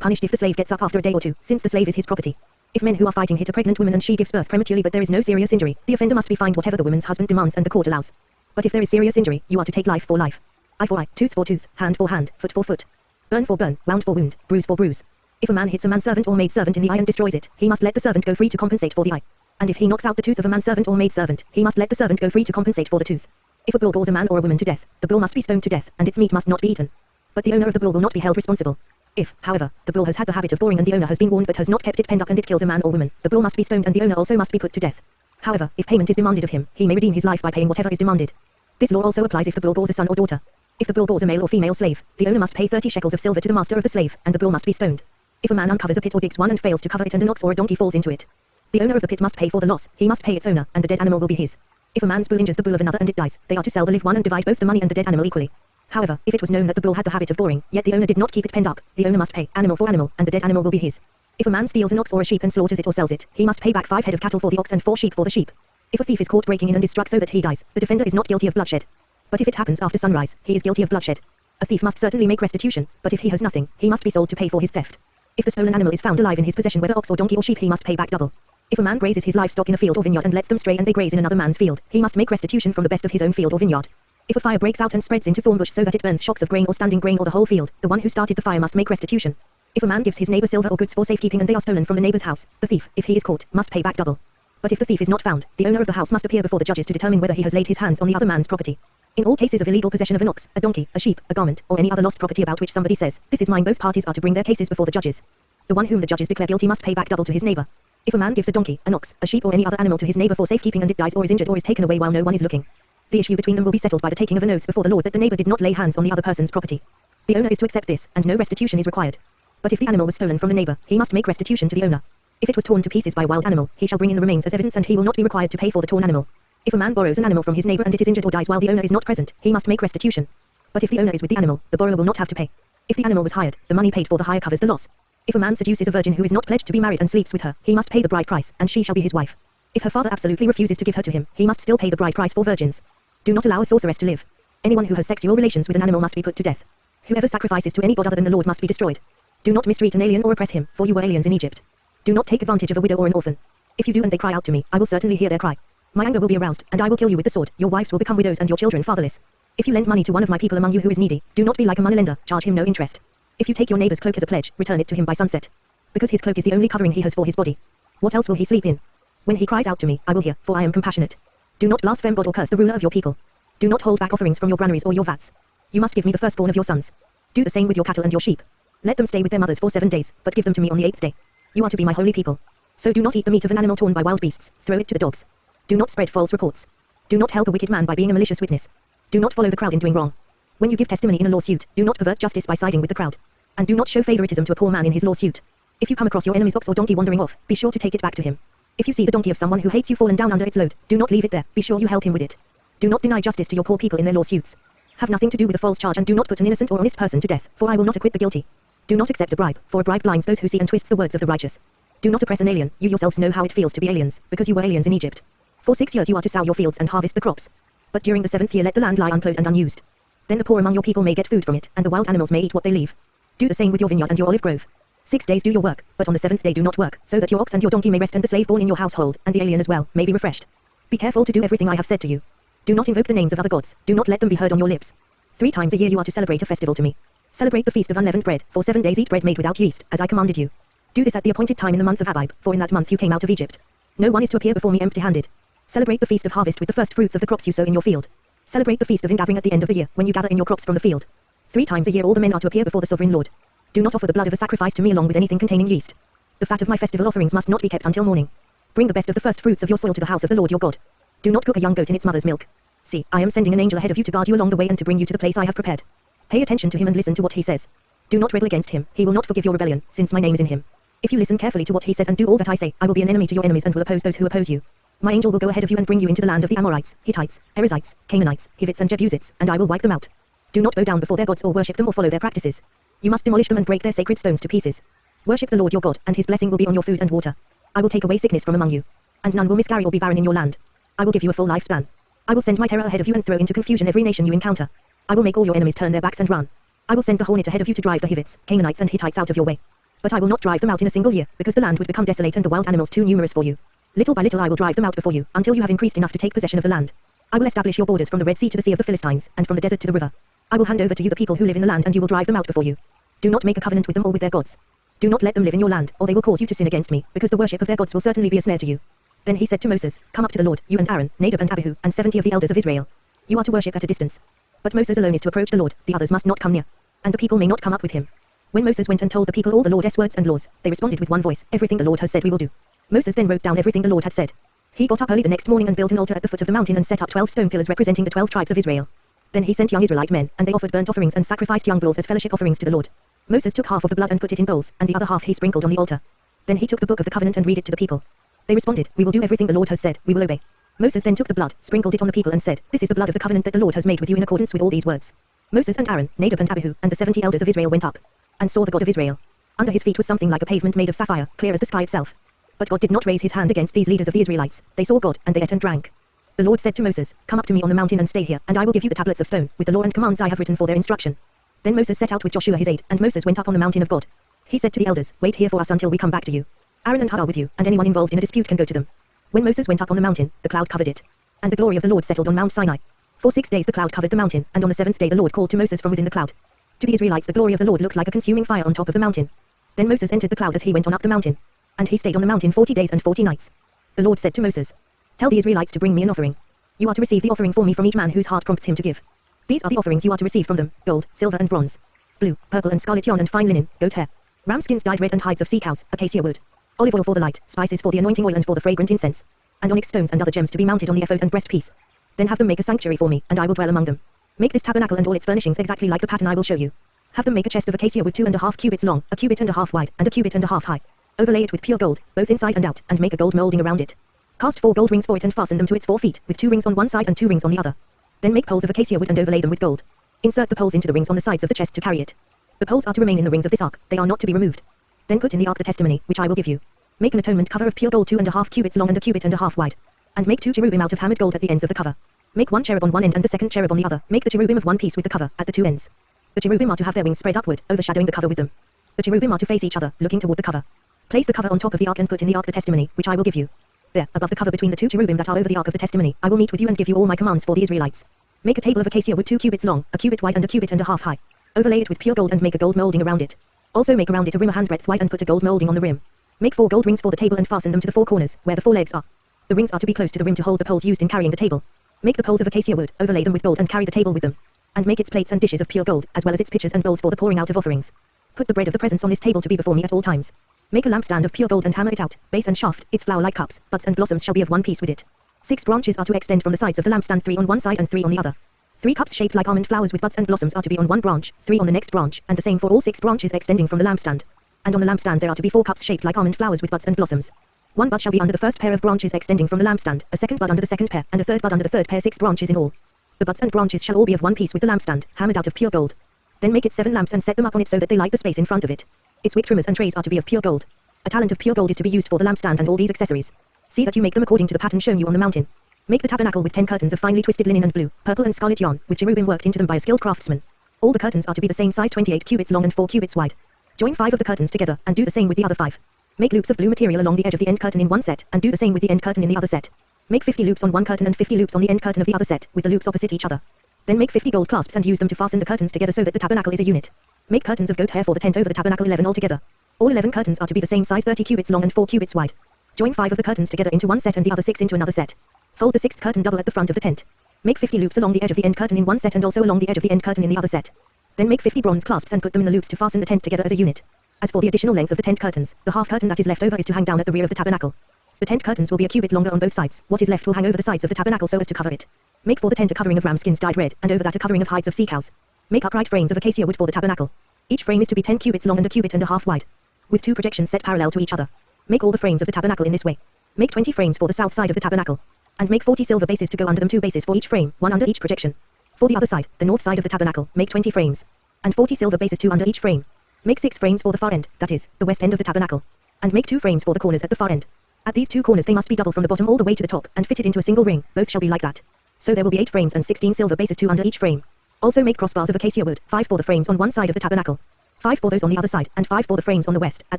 punished if the slave gets up after a day or 2, since the slave is his property. If men who are fighting hit a pregnant woman and she gives birth prematurely but there is no serious injury, the offender must be fined whatever the woman's husband demands and the court allows. But if there is serious injury, you are to take life for life. Eye for eye, tooth for tooth, hand for hand, foot for foot. Burn for burn, wound for wound, bruise for bruise. If a man hits a manservant or maidservant in the eye and destroys it, he must let the servant go free to compensate for the eye. And if he knocks out the tooth of a manservant or maidservant, he must let the servant go free to compensate for the tooth. If a bull gores a man or a woman to death, the bull must be stoned to death, and its meat must not be eaten. But the owner of the bull will not be held responsible. If, however, the bull has had the habit of goring and the owner has been warned but has not kept it penned up and it kills a man or woman, the bull must be stoned and the owner also must be put to death. However, if payment is demanded of him, he may redeem his life by paying whatever is demanded. This law also applies if the bull gores a son or daughter. If the bull gores a male or female slave, the owner must pay 30 shekels of silver to the master of the slave, and the bull must be stoned. If a man uncovers a pit or digs one and fails to cover it and an ox or a donkey falls into it, the owner of the pit must pay for the loss, he must pay its owner, and the dead animal will be his. If a man's bull injures the bull of another and it dies, they are to sell the live one and divide both the money and the dead animal equally. However, if it was known that the bull had the habit of goring, yet the owner did not keep it penned up, the owner must pay, animal for animal, and the dead animal will be his. If a man steals an ox or a sheep and slaughters it or sells it, he must pay back 5 head of cattle for the ox and 4 sheep for the sheep. If a thief is caught breaking in and is struck so that he dies, the defender is not guilty of bloodshed. But if it happens after sunrise, he is guilty of bloodshed. A thief must certainly make restitution, but if he has nothing, he must be sold to pay for his theft. If the stolen animal is found alive in his possession, whether ox or donkey or sheep, he must pay back double. If a man grazes his livestock in a field or vineyard and lets them stray and they graze in another man's field, he must make restitution from the best of his own field or vineyard. If a fire breaks out and spreads into thorn bush so that it burns shocks of grain or standing grain or the whole field, the one who started the fire must make restitution. If a man gives his neighbor silver or goods for safekeeping and they are stolen from the neighbor's house, the thief, if he is caught, must pay back double. But if the thief is not found, the owner of the house must appear before the judges to determine whether he has laid his hands on the other man's property. In all cases of illegal possession of an ox, a donkey, a sheep, a garment, or any other lost property about which somebody says, "This is mine," both parties are to bring their cases before the judges. The one whom the judges declare guilty must pay back double to his neighbor. If a man gives a donkey, an ox, a sheep or any other animal to his neighbor for safekeeping and it dies or is injured or is taken away while no one is looking, the issue between them will be settled by the taking of an oath before the Lord that the neighbor did not lay hands on the other person's property. The owner is to accept this, and no restitution is required. But if the animal was stolen from the neighbor, he must make restitution to the owner. If it was torn to pieces by a wild animal, he shall bring in the remains as evidence and he will not be required to pay for the torn animal. If a man borrows an animal from his neighbor and it is injured or dies while the owner is not present, he must make restitution. But if the owner is with the animal, the borrower will not have to pay. If the animal was hired, the money paid for the hire covers the loss. If a man seduces a virgin who is not pledged to be married and sleeps with her, he must pay the bride price, and she shall be his wife. If her father absolutely refuses to give her to him, he must still pay the bride price for virgins. Do not allow a sorceress to live. Anyone who has sexual relations with an animal must be put to death. Whoever sacrifices to any god other than the Lord must be destroyed. Do not mistreat an alien or oppress him, for you were aliens in Egypt. Do not take advantage of a widow or an orphan. If you do and they cry out to me, I will certainly hear their cry. My anger will be aroused, and I will kill you with the sword. Your wives will become widows and your children fatherless. If you lend money to one of my people among you who is needy, do not be like a moneylender, charge him no interest. If you take your neighbor's cloak as a pledge, return it to him by sunset. Because his cloak is the only covering he has for his body. What else will he sleep in? When he cries out to me, I will hear, for I am compassionate. Do not blaspheme God or curse the ruler of your people. Do not hold back offerings from your granaries or your vats. You must give me the firstborn of your sons. Do the same with your cattle and your sheep. Let them stay with their mothers for 7 days, but give them to me on the 8th day. You are to be my holy people. So do not eat the meat of an animal torn by wild beasts, throw it to the dogs. Do not spread false reports. Do not help a wicked man by being a malicious witness. Do not follow the crowd in doing wrong. When you give testimony in a lawsuit, do not pervert justice by siding with the crowd. And do not show favoritism to a poor man in his lawsuit. If you come across your enemy's ox or donkey wandering off, be sure to take it back to him. If you see the donkey of someone who hates you fallen down under its load, do not leave it there, be sure you help him with it. Do not deny justice to your poor people in their lawsuits. Have nothing to do with a false charge and do not put an innocent or honest person to death, for I will not acquit the guilty. Do not accept a bribe, for a bribe blinds those who see and twists the words of the righteous. Do not oppress an alien, you yourselves know how it feels to be aliens, because you were aliens in Egypt. For 6 years you are to sow your fields and harvest the crops. But during the 7th year let the land lie unplowed and unused. Then the poor among your people may get food from it, and the wild animals may eat what they leave. Do the same with your vineyard and your olive grove. 6 days do your work, but on the 7th day do not work, so that your ox and your donkey may rest and the slave born in your household, and the alien as well, may be refreshed. Be careful to do everything I have said to you. Do not invoke the names of other gods, do not let them be heard on your lips. 3 times a year you are to celebrate a festival to me. Celebrate the feast of unleavened bread, for 7 days eat bread made without yeast, as I commanded you. Do this at the appointed time in the month of Abib, for in that month you came out of Egypt. No one is to appear before me empty-handed. Celebrate the feast of harvest with the first fruits of the crops you sow in your field. Celebrate the feast of ingathering at the end of the year, when you gather in your crops from the field. 3 times a year all the men are to appear before the sovereign Lord. Do not offer the blood of a sacrifice to me along with anything containing yeast. The fat of my festival offerings must not be kept until morning. Bring the best of the first fruits of your soil to the house of the Lord your God. Do not cook a young goat in its mother's milk. See, I am sending an angel ahead of you to guard you along the way and to bring you to the place I have prepared. Pay attention to him and listen to what he says. Do not rebel against him, he will not forgive your rebellion, since my name is in him. If you listen carefully to what he says and do all that I say, I will be an enemy to your enemies and will oppose those who oppose you. My angel will go ahead of you and bring you into the land of the Amorites, Hittites, Perizzites, Canaanites, Hivites and Jebusites, and I will wipe them out. Do not bow down before their gods or worship them or follow their practices. You must demolish them and break their sacred stones to pieces. Worship the Lord your God, and his blessing will be on your food and water. I will take away sickness from among you. And none will miscarry or be barren in your land. I will give you a full lifespan. I will send my terror ahead of you and throw into confusion every nation you encounter. I will make all your enemies turn their backs and run. I will send the hornet ahead of you to drive the Hivites, Canaanites and Hittites out of your way. But I will not drive them out in a single year, because the land would become desolate and the wild animals too numerous for you. Little by little I will drive them out before you, until you have increased enough to take possession of the land. I will establish your borders from the Red Sea to the Sea of the Philistines, and from the desert to the river. I will hand over to you the people who live in the land and you will drive them out before you. Do not make a covenant with them or with their gods. Do not let them live in your land, or they will cause you to sin against me, because the worship of their gods will certainly be a snare to you. Then he said to Moses, Come up to the Lord, you and Aaron, Nadab and Abihu, and 70 of the elders of Israel. You are to worship at a distance. But Moses alone is to approach the Lord, the others must not come near. And the people may not come up with him. When Moses went and told the people all the Lord's words and laws, they responded with one voice, Everything the Lord has said we will do. Moses then wrote down everything the Lord had said. He got up early the next morning and built an altar at the foot of the mountain and set up 12 stone pillars representing the 12 tribes of Israel. Then he sent young Israelite men, and they offered burnt offerings and sacrificed young bulls as fellowship offerings to the Lord. Moses took half of the blood and put it in bowls, and the other half he sprinkled on the altar. Then he took the book of the covenant and read it to the people. They responded, We will do everything the Lord has said, we will obey. Moses then took the blood, sprinkled it on the people and said, This is the blood of the covenant that the Lord has made with you in accordance with all these words. Moses and Aaron, Nadab and Abihu, and the 70 elders of Israel went up, and saw the God of Israel. Under his feet was something like a pavement made of sapphire, clear as the sky itself. But God did not raise his hand against these leaders of the Israelites. They saw God, and they ate and drank. The Lord said to Moses, "Come up to me on the mountain and stay here, and I will give you the tablets of stone, with the law and commands I have written for their instruction." Then Moses set out with Joshua his aide, and Moses went up on the mountain of God. He said to the elders, "Wait here for us until we come back to you. Aaron and Hur are with you, and anyone involved in a dispute can go to them." When Moses went up on the mountain, the cloud covered it. And the glory of the Lord settled on Mount Sinai. For 6 days the cloud covered the mountain, and on the 7th day the Lord called to Moses from within the cloud. To the Israelites the glory of the Lord looked like a consuming fire on top of the mountain. Then Moses entered the cloud as he went on up the mountain. And he stayed on the mountain 40 days and 40 nights. The Lord said to Moses, "Tell the Israelites to bring me an offering. You are to receive the offering for me from each man whose heart prompts him to give. These are the offerings you are to receive from them: gold, silver and bronze, blue, purple and scarlet yarn and fine linen, goat hair, ram skins dyed red and hides of sea cows, acacia wood, olive oil for the light, spices for the anointing oil and for the fragrant incense, and onyx stones and other gems to be mounted on the ephod and breastpiece. Then have them make a sanctuary for me, and I will dwell among them. Make this tabernacle and all its furnishings exactly like the pattern I will show you. Have them make a chest of acacia wood 2.5 cubits long, a cubit and a half wide, and a cubit and a half high. Overlay it with pure gold, both inside and out, and make a gold molding around it. Cast 4 gold rings for it and fasten them to its 4 feet, with 2 rings on one side and 2 rings on the other. Then make poles of acacia wood and overlay them with gold. Insert the poles into the rings on the sides of the chest to carry it. The poles are to remain in the rings of this ark, they are not to be removed. Then put in the ark the testimony, which I will give you. Make an atonement cover of pure gold 2.5 cubits long and a cubit and a half wide. And make 2 cherubim out of hammered gold at the ends of the cover. Make 1 cherub on one end and the second cherub on the other. Make the cherubim of one piece with the cover, at the 2 ends. The cherubim are to have their wings spread upward, overshadowing the cover with them. The cherubim are to face each other, looking toward the cover. Place the cover on top of the ark and put in the ark the testimony, which I will give you. There, above the cover between the 2 cherubim that are over the ark of the testimony, I will meet with you and give you all my commands for the Israelites. Make a table of acacia wood 2 cubits long, a cubit wide and a cubit and a half high. Overlay it with pure gold and make a gold molding around it. Also make around it a rim a handbreadth wide and put a gold molding on the rim. Make 4 gold rings for the table and fasten them to the 4 corners, where the 4 legs are. The rings are to be close to the rim to hold the poles used in carrying the table. Make the poles of acacia wood, overlay them with gold and carry the table with them. And make its plates and dishes of pure gold, as well as its pitchers and bowls for the pouring out of offerings. Put the bread of the presence on this table to be before me at all times. Make a lampstand of pure gold and hammer it out, base and shaft, its flower like cups, buds and blossoms shall be of one piece with it. 6 branches are to extend from the sides of the lampstand, 3 on one side and 3 on the other. 3 cups shaped like almond flowers with buds and blossoms are to be on one branch, 3 on the next branch, and the same for all 6 branches extending from the lampstand. And on the lampstand there are to be 4 cups shaped like almond flowers with buds and blossoms. 1 bud shall be under the first pair of branches extending from the lampstand, a second bud under the second pair, and a third bud under the third pair, 6 branches in all. The buds and branches shall all be of one piece with the lampstand, hammered out of pure gold. Then make it 7 lamps and set them up on it so that they light the space in front of it. Its wick trimmers and trays are to be of pure gold. A talent of pure gold is to be used for the lampstand and all these accessories. See that you make them according to the pattern shown you on the mountain. Make the tabernacle with 10 curtains of finely twisted linen and blue, purple and scarlet yarn, with cherubim worked into them by a skilled craftsman. All the curtains are to be the same size, 28 cubits long and 4 cubits wide. Join 5 of the curtains together, and do the same with the other 5. Make loops of blue material along the edge of the end curtain in one set, and do the same with the end curtain in the other set. Make 50 loops on one curtain and 50 loops on the end curtain of the other set, with the loops opposite each other. Then make 50 gold clasps and use them to fasten the curtains together so that the tabernacle is a unit. Make curtains of goat hair for the tent over the tabernacle, 11 altogether. All 11 curtains are to be the same size, 30 cubits long and 4 cubits wide. Join 5 of the curtains together into one set and the other 6 into another set. Fold the 6th curtain double at the front of the tent. Make 50 loops along the edge of the end curtain in one set and also along the edge of the end curtain in the other set. Then make 50 bronze clasps and put them in the loops to fasten the tent together as a unit. As for the additional length of the tent curtains, the half curtain that is left over is to hang down at the rear of the tabernacle. The tent curtains will be a cubit longer on both sides. What is left will hang over the sides of the tabernacle so as to cover it. Make for the tent a covering of ram skins dyed red, and over that a covering of hides of sea cows. Make upright frames of acacia wood for the tabernacle. Each frame is to be 10 cubits long and a cubit and a half wide, with 2 projections set parallel to each other. Make all the frames of the tabernacle in this way. Make 20 frames for the south side of the tabernacle, and make 40 silver bases to go under them, 2 bases for each frame, 1 under each projection. For the other side, the north side of the tabernacle, make 20 frames, and 40 silver bases, 2 under each frame. Make 6 frames for the far end, that is, the west end of the tabernacle, and make 2 frames for the corners at the far end. At these 2 corners they must be double from the bottom all the way to the top, and fitted into a single ring, both shall be like that. So there will be 8 frames and 16 silver bases, 2 under each frame. Also make crossbars of acacia wood, 5 for the frames on one side of the tabernacle, 5 for those on the other side, and 5 for the frames on the west, at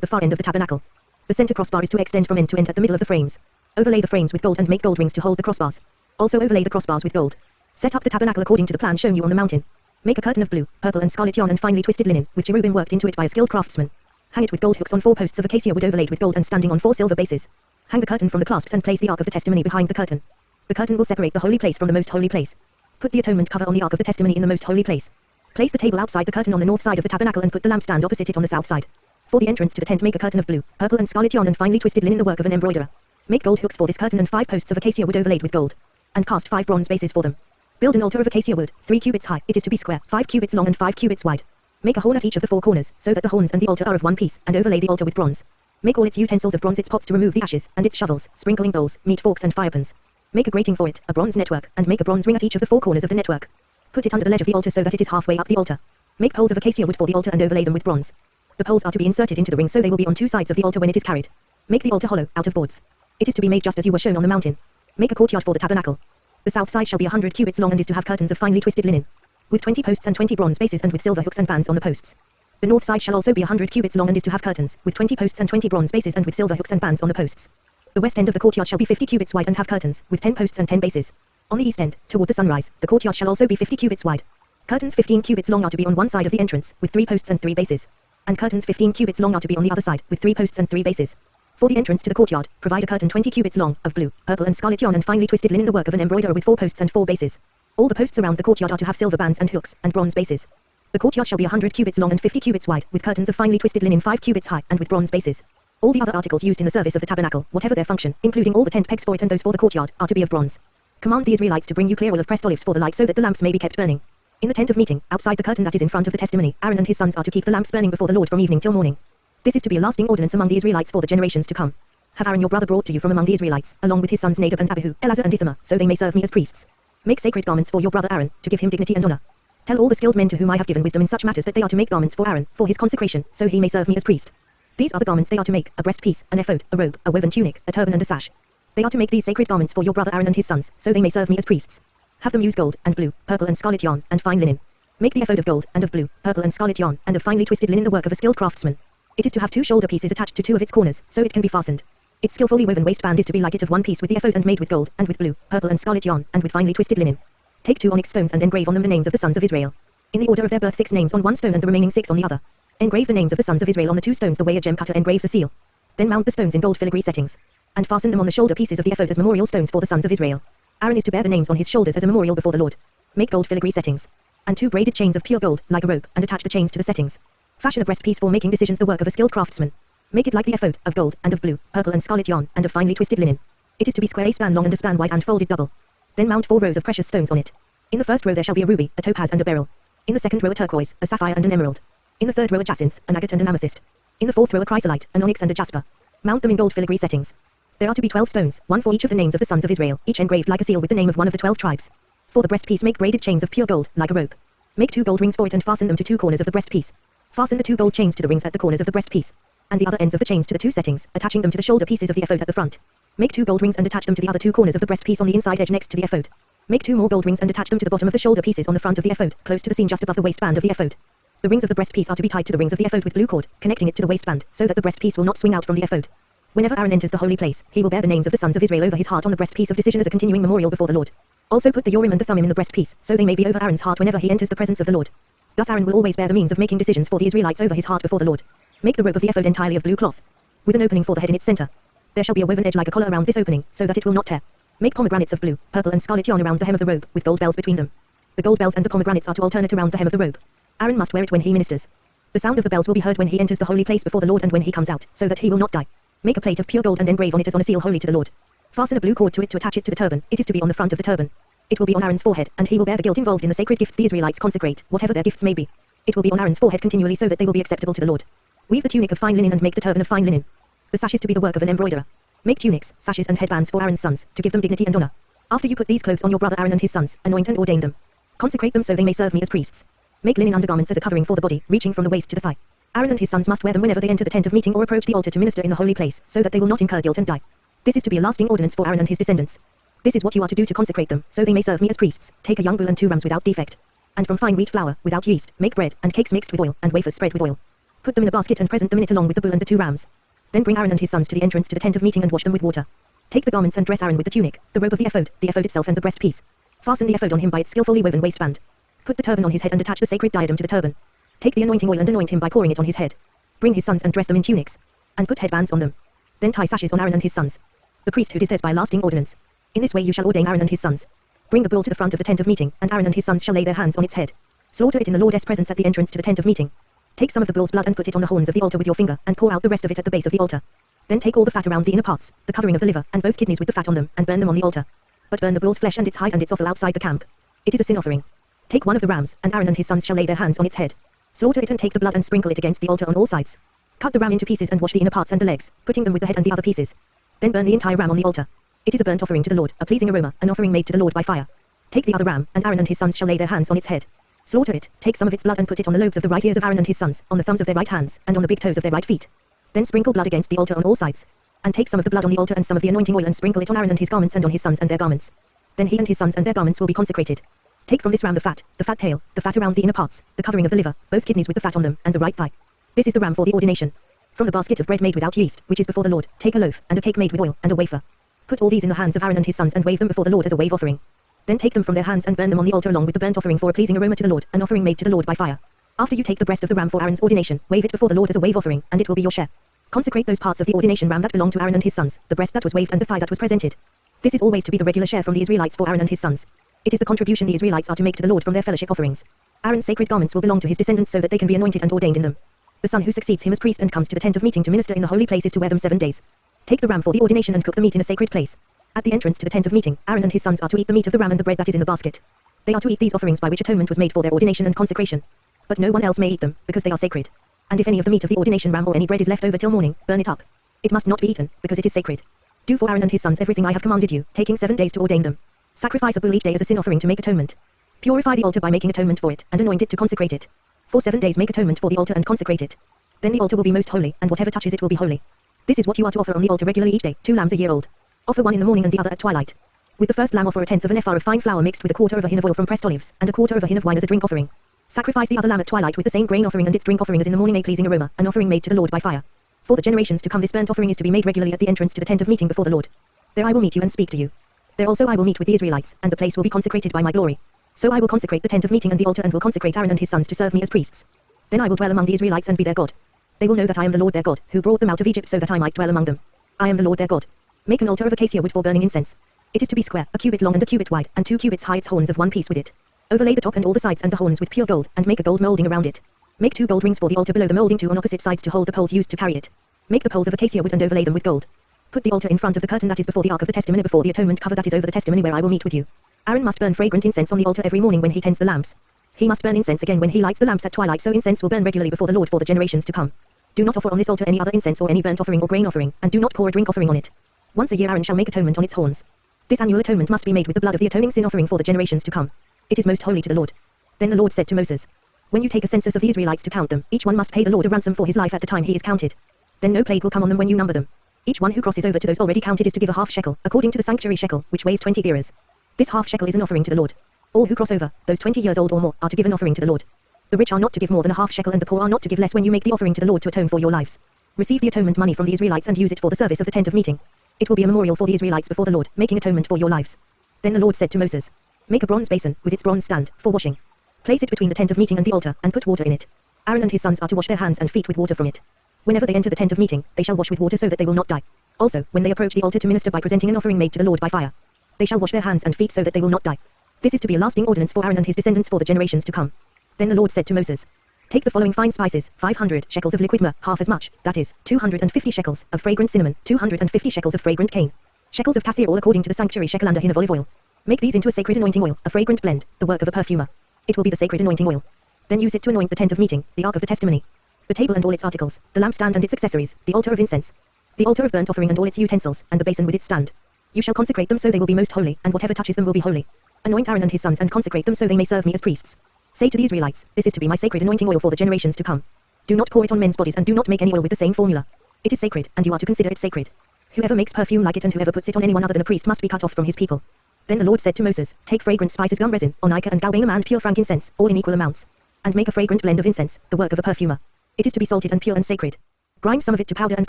the far end of the tabernacle. The center crossbar is to extend from end to end at the middle of the frames. Overlay the frames with gold and make gold rings to hold the crossbars. Also overlay the crossbars with gold. Set up the tabernacle according to the plan shown you on the mountain. Make a curtain of blue, purple and scarlet yarn and finely twisted linen, with cherubim worked into it by a skilled craftsman. Hang it with gold hooks on 4 posts of acacia wood overlaid with gold and standing on 4 silver bases. Hang the curtain from the clasps and place the ark of the testimony behind the curtain. The curtain will separate the holy place from the most holy place. Put the atonement cover on the ark of the testimony in the most holy place. Place the table outside the curtain on the north side of the tabernacle and put the lampstand opposite it on the south side. For the entrance to the tent make a curtain of blue, purple and scarlet yarn and finely twisted linen, the work of an embroiderer. Make gold hooks for this curtain and 5 posts of acacia wood overlaid with gold. And cast 5 bronze bases for them. Build an altar of acacia wood, 3 cubits high, it is to be square, 5 cubits long and 5 cubits wide. Make a horn at each of the 4 corners, so that the horns and the altar are of one piece, and overlay the altar with bronze. Make all its utensils of bronze, its pots to remove the ashes, and its shovels, sprinkling bowls, meat forks and firepans. Make a grating for it, a bronze network, and make a bronze ring at each of the 4 corners of the network. Put it under the ledge of the altar so that it is halfway up the altar. Make poles of acacia wood for the altar and overlay them with bronze. The poles are to be inserted into the ring so they will be on two sides of the altar when it is carried. Make the altar hollow, out of boards. It is to be made just as you were shown on the mountain. Make a courtyard for the tabernacle. The south side shall be 100 cubits long and is to have curtains of finely twisted linen, with 20 posts and 20 bronze bases and with silver hooks and bands on the posts. The north side shall also be 100 cubits long and is to have curtains, with 20 posts and 20 bronze bases and with silver hooks and bands on the posts. The west end of the courtyard shall be 50 cubits wide and have curtains, with 10 posts and 10 bases. On the east end, toward the sunrise, the courtyard shall also be 50 cubits wide. Curtains 15 cubits long are to be on one side of the entrance, with 3 posts and 3 bases. And curtains 15 cubits long are to be on the other side, with 3 posts and 3 bases. For the entrance to the courtyard, provide a curtain 20 cubits long, of blue, purple and scarlet yarn and finely twisted linen, the work of an embroiderer, with 4 posts and 4 bases. All the posts around the courtyard are to have silver bands and hooks, and bronze bases. The courtyard shall be 100 cubits long and 50 cubits wide, with curtains of finely twisted linen 5 cubits high, and with bronze bases. All the other articles used in the service of the tabernacle, whatever their function, including all the tent pegs for it and those for the courtyard, are to be of bronze. Command the Israelites to bring you clear oil of pressed olives for the light so that the lamps may be kept burning. In the tent of meeting, outside the curtain that is in front of the testimony, Aaron and his sons are to keep the lamps burning before the Lord from evening till morning. This is to be a lasting ordinance among the Israelites for the generations to come. Have Aaron your brother brought to you from among the Israelites, along with his sons Nadab and Abihu, Eleazar and Ithamar, so they may serve me as priests. Make sacred garments for your brother Aaron, to give him dignity and honor. Tell all the skilled men to whom I have given wisdom in such matters that they are to make garments for Aaron, for his consecration, so he may serve me as priest. These are the garments they are to make: a breastpiece, an ephod, a robe, a woven tunic, a turban and a sash. They are to make these sacred garments for your brother Aaron and his sons, so they may serve me as priests. Have them use gold, and blue, purple and scarlet yarn, and fine linen. Make the ephod of gold, and of blue, purple and scarlet yarn, and of finely twisted linen, the work of a skilled craftsman. It is to have 2 shoulder pieces attached to 2 of its corners, so it can be fastened. Its skillfully woven waistband is to be like it of one piece with the ephod and made with gold, and with blue, purple and scarlet yarn, and with finely twisted linen. Take 2 onyx stones and engrave on them the names of the sons of Israel. In the order of their birth 6 names on one stone and the remaining 6 on the other. Engrave the names of the sons of Israel on the 2 stones the way a gem cutter engraves a seal. Then mount the stones in gold filigree settings. And fasten them on the shoulder pieces of the ephod as memorial stones for the sons of Israel. Aaron is to bear the names on his shoulders as a memorial before the Lord. Make gold filigree settings. And 2 braided chains of pure gold, like a rope, and attach the chains to the settings. Fashion a breastpiece for making decisions, the work of a skilled craftsman. Make it like the ephod, of gold, and of blue, purple and scarlet yarn, and of finely twisted linen. It is to be square, a span long and a span wide and folded double. Then mount 4 rows of precious stones on it. In the first row there shall be a ruby, a topaz and a beryl. In the second row a turquoise, a sapphire and an emerald. In the third row a jacinth, an agate and an amethyst. In the fourth row a chrysolite, an onyx and a jasper. Mount them in gold filigree settings. There are to be 12 stones, 1 for each of the names of the sons of Israel, each engraved like a seal with the name of one of the 12 tribes. For the breastpiece make braided chains of pure gold, like a rope. Make 2 gold rings for it and fasten them to 2 corners of the breastpiece. Fasten the 2 gold chains to the rings at the corners of the breastpiece, and the other ends of the chains to the 2 settings, attaching them to the shoulder pieces of the ephod at the front. Make 2 gold rings and attach them to the other 2 corners of the breastpiece on the inside edge next to the ephod. Make 2 more gold rings and attach them to the bottom of the shoulder pieces on the front of the ephod, close to the seam just above the waistband of the ephod. The rings of the breastpiece are to be tied to the rings of the ephod with blue cord, connecting it to the waistband, so that the breastpiece will not swing out from the ephod. Whenever Aaron enters the holy place, he will bear the names of the sons of Israel over his heart on the breastpiece of decision as a continuing memorial before the Lord. Also put the Urim and the Thummim in the breastpiece, so they may be over Aaron's heart whenever he enters the presence of the Lord. Thus Aaron will always bear the means of making decisions for the Israelites over his heart before the Lord. Make the rope of the ephod entirely of blue cloth, with an opening for the head in its center. There shall be a woven edge like a collar around this opening, so that it will not tear. Make pomegranates of blue, purple and scarlet yarn around the hem of the robe, with gold bells between them. The gold bells and the pomegranates are to alternate around the hem of the robe. Aaron must wear it when he ministers. The sound of the bells will be heard when he enters the holy place before the Lord and when he comes out, so that he will not die. Make a plate of pure gold and engrave on it as on a seal holy to the Lord. Fasten a blue cord to it to attach it to the turban. It is to be on the front of the turban. It will be on Aaron's forehead, and he will bear the guilt involved in the sacred gifts the Israelites consecrate, whatever their gifts may be. It will be on Aaron's forehead continually so that they will be acceptable to the Lord. Weave the tunic of fine linen and make the turban of fine linen. The sash is to be the work of an embroiderer. Make tunics, sashes and headbands for Aaron's sons, to give them dignity and honor. After you put these clothes on your brother Aaron and his sons, anoint and ordain them. Consecrate them so they may serve me as priests. Make linen undergarments as a covering for the body, reaching from the waist to the thigh. Aaron and his sons must wear them whenever they enter the tent of meeting or approach the altar to minister in the holy place, so that they will not incur guilt and die. This is to be a lasting ordinance for Aaron and his descendants. This is what you are to do to consecrate them, so they may serve me as priests. Take a young bull and 2 rams without defect. And from fine wheat flour, without yeast, make bread, and cakes mixed with oil, and wafers spread with oil. Put them in a basket and present them in it along with the bull and the 2 rams. Then bring Aaron and his sons to the entrance to the tent of meeting and wash them with water. Take the garments and dress Aaron with the tunic, the robe of the ephod itself and the breastpiece. Fasten the ephod on him by its skillfully woven waistband. Put the turban on his head and attach the sacred diadem to the turban. Take the anointing oil and anoint him by pouring it on his head. Bring his sons and dress them in tunics, and put headbands on them. Then tie sashes on Aaron and his sons. The priesthood is theirs by lasting ordinance. In this way you shall ordain Aaron and his sons. Bring the bull to the front of the tent of meeting, and Aaron and his sons shall lay their hands on its head. Slaughter it in the Lord's presence at the entrance to the tent of meeting. Take some of the bull's blood and put it on the horns of the altar with your finger, and pour out the rest of it at the base of the altar. Then take all the fat around the inner parts, the covering of the liver, and both kidneys with the fat on them, and burn them on the altar. But burn the bull's flesh and its hide and its offal outside the camp. It is a sin offering. Take one of the rams, and Aaron and his sons shall lay their hands on its head. Slaughter it and take the blood and sprinkle it against the altar on all sides. Cut the ram into pieces and wash the inner parts and the legs, putting them with the head and the other pieces. Then burn the entire ram on the altar. It is a burnt offering to the Lord, a pleasing aroma, an offering made to the Lord by fire. Take the other ram, and Aaron and his sons shall lay their hands on its head. Slaughter it, take some of its blood and put it on the lobes of the right ears of Aaron and his sons, on the thumbs of their right hands, and on the big toes of their right feet. Then sprinkle blood against the altar on all sides. And take some of the blood on the altar and some of the anointing oil and sprinkle it on Aaron and his garments and on his sons and their garments. Then he and his sons and their garments will be consecrated. Take from this ram the fat tail, the fat around the inner parts, the covering of the liver, both kidneys with the fat on them, and the right thigh. This is the ram for the ordination. From the basket of bread made without yeast, which is before the Lord, take a loaf, and a cake made with oil, and a wafer. Put all these in the hands of Aaron and his sons and wave them before the Lord as a wave offering. Then take them from their hands and burn them on the altar along with the burnt offering for a pleasing aroma to the Lord, an offering made to the Lord by fire. After you take the breast of the ram for Aaron's ordination, wave it before the Lord as a wave offering, and it will be your share. Consecrate those parts of the ordination ram that belong to Aaron and his sons, the breast that was waved and the thigh that was presented. This is always to be the regular share from the Israelites for Aaron and his sons. It is the contribution the Israelites are to make to the Lord from their fellowship offerings. Aaron's sacred garments will belong to his descendants so that they can be anointed and ordained in them. The son who succeeds him as priest and comes to the tent of meeting to minister in the holy place is to wear them 7 days. Take the ram for the ordination and cook the meat in a sacred place. At the entrance to the tent of meeting, Aaron and his sons are to eat the meat of the ram and the bread that is in the basket. They are to eat these offerings by which atonement was made for their ordination and consecration. But no one else may eat them, because they are sacred. And if any of the meat of the ordination ram or any bread is left over till morning, burn it up. It must not be eaten, because it is sacred. Do for Aaron and his sons everything I have commanded you, taking 7 days to ordain them. Sacrifice a bull each day as a sin offering to make atonement. Purify the altar by making atonement for it, and anoint it to consecrate it. For 7 days make atonement for the altar and consecrate it. Then the altar will be most holy, and whatever touches it will be holy. This is what you are to offer on the altar regularly each day, 2 lambs a year old. Offer one in the morning and the other at twilight. With the first lamb offer a tenth of an ephah of fine flour mixed with a quarter of a hin of oil from pressed olives, and a quarter of a hin of wine as a drink offering. Sacrifice the other lamb at twilight with the same grain offering and its drink offering as in the morning, a pleasing aroma, an offering made to the Lord by fire. For the generations to come this burnt offering is to be made regularly at the entrance to the tent of meeting before the Lord. There I will meet you and speak to you. There also I will meet with the Israelites, and the place will be consecrated by my glory. So I will consecrate the tent of meeting and the altar and will consecrate Aaron and his sons to serve me as priests. Then I will dwell among the Israelites and be their God. They will know that I am the Lord their God, who brought them out of Egypt so that I might dwell among them. I am the Lord their God. Make an altar of acacia wood for burning incense. It is to be square, a cubit long and a cubit wide, and 2 cubits high, its horns of one piece with it. Overlay the top and all the sides and the horns with pure gold, and make a gold molding around it. Make 2 gold rings for the altar below the molding, 2 on opposite sides to hold the poles used to carry it. Make the poles of acacia wood and overlay them with gold. Put the altar in front of the curtain that is before the ark of the testimony, before the atonement cover that is over the testimony where I will meet with you. Aaron must burn fragrant incense on the altar every morning when he tends the lamps. He must burn incense again when he lights the lamps at twilight, so incense will burn regularly before the Lord for the generations to come. Do not offer on this altar any other incense or any burnt offering or grain offering, and do not pour a drink offering on it. Once a year Aaron shall make atonement on its horns. This annual atonement must be made with the blood of the atoning sin offering for the generations to come. It is most holy to the Lord. Then the Lord said to Moses, when you take a census of the Israelites to count them, each one must pay the Lord a ransom for his life at the time he is counted. Then no plague will come on them when you number them. Each one who crosses over to those already counted is to give a half shekel, according to the sanctuary shekel, which weighs 20 gerahs. This half shekel is an offering to the Lord. All who cross over, those 20 years old or more, are to give an offering to the Lord. The rich are not to give more than a half shekel, and the poor are not to give less when you make the offering to the Lord to atone for your lives. Receive the atonement money from the Israelites and use it for the service of the tent of meeting. It will be a memorial for the Israelites before the Lord, making atonement for your lives. Then the Lord said to Moses, make a bronze basin, with its bronze stand, for washing. Place it between the tent of meeting and the altar, and put water in it. Aaron and his sons are to wash their hands and feet with water from it. Whenever they enter the tent of meeting, they shall wash with water so that they will not die. Also, when they approach the altar to minister by presenting an offering made to the Lord by fire, they shall wash their hands and feet so that they will not die. This is to be a lasting ordinance for Aaron and his descendants for the generations to come. Then the Lord said to Moses, take the following fine spices, 500 shekels of liquid myrrh, half as much, that is, 250 shekels of fragrant cinnamon, 250 shekels of fragrant cane, shekels of cassia, all according to the sanctuary shekel, and a hin of olive oil. Make these into a sacred anointing oil, a fragrant blend, the work of a perfumer. It will be the sacred anointing oil. Then use it to anoint the tent of meeting, the ark of the testimony, the table and all its articles, the lampstand and its accessories, the altar of incense, the altar of burnt offering and all its utensils, and the basin with its stand. You shall consecrate them so they will be most holy, and whatever touches them will be holy. Anoint Aaron and his sons and consecrate them so they may serve me as priests. Say to the Israelites, this is to be my sacred anointing oil for the generations to come. Do not pour it on men's bodies, and do not make any oil with the same formula. It is sacred, and you are to consider it sacred. Whoever makes perfume like it and whoever puts it on anyone other than a priest must be cut off from his people. Then the Lord said to Moses, take fragrant spices, gum resin, onycha and galbanum and pure frankincense, all in equal amounts, and make a fragrant blend of incense, the work of a perfumer. It is to be salted and pure and sacred. Grind some of it to powder and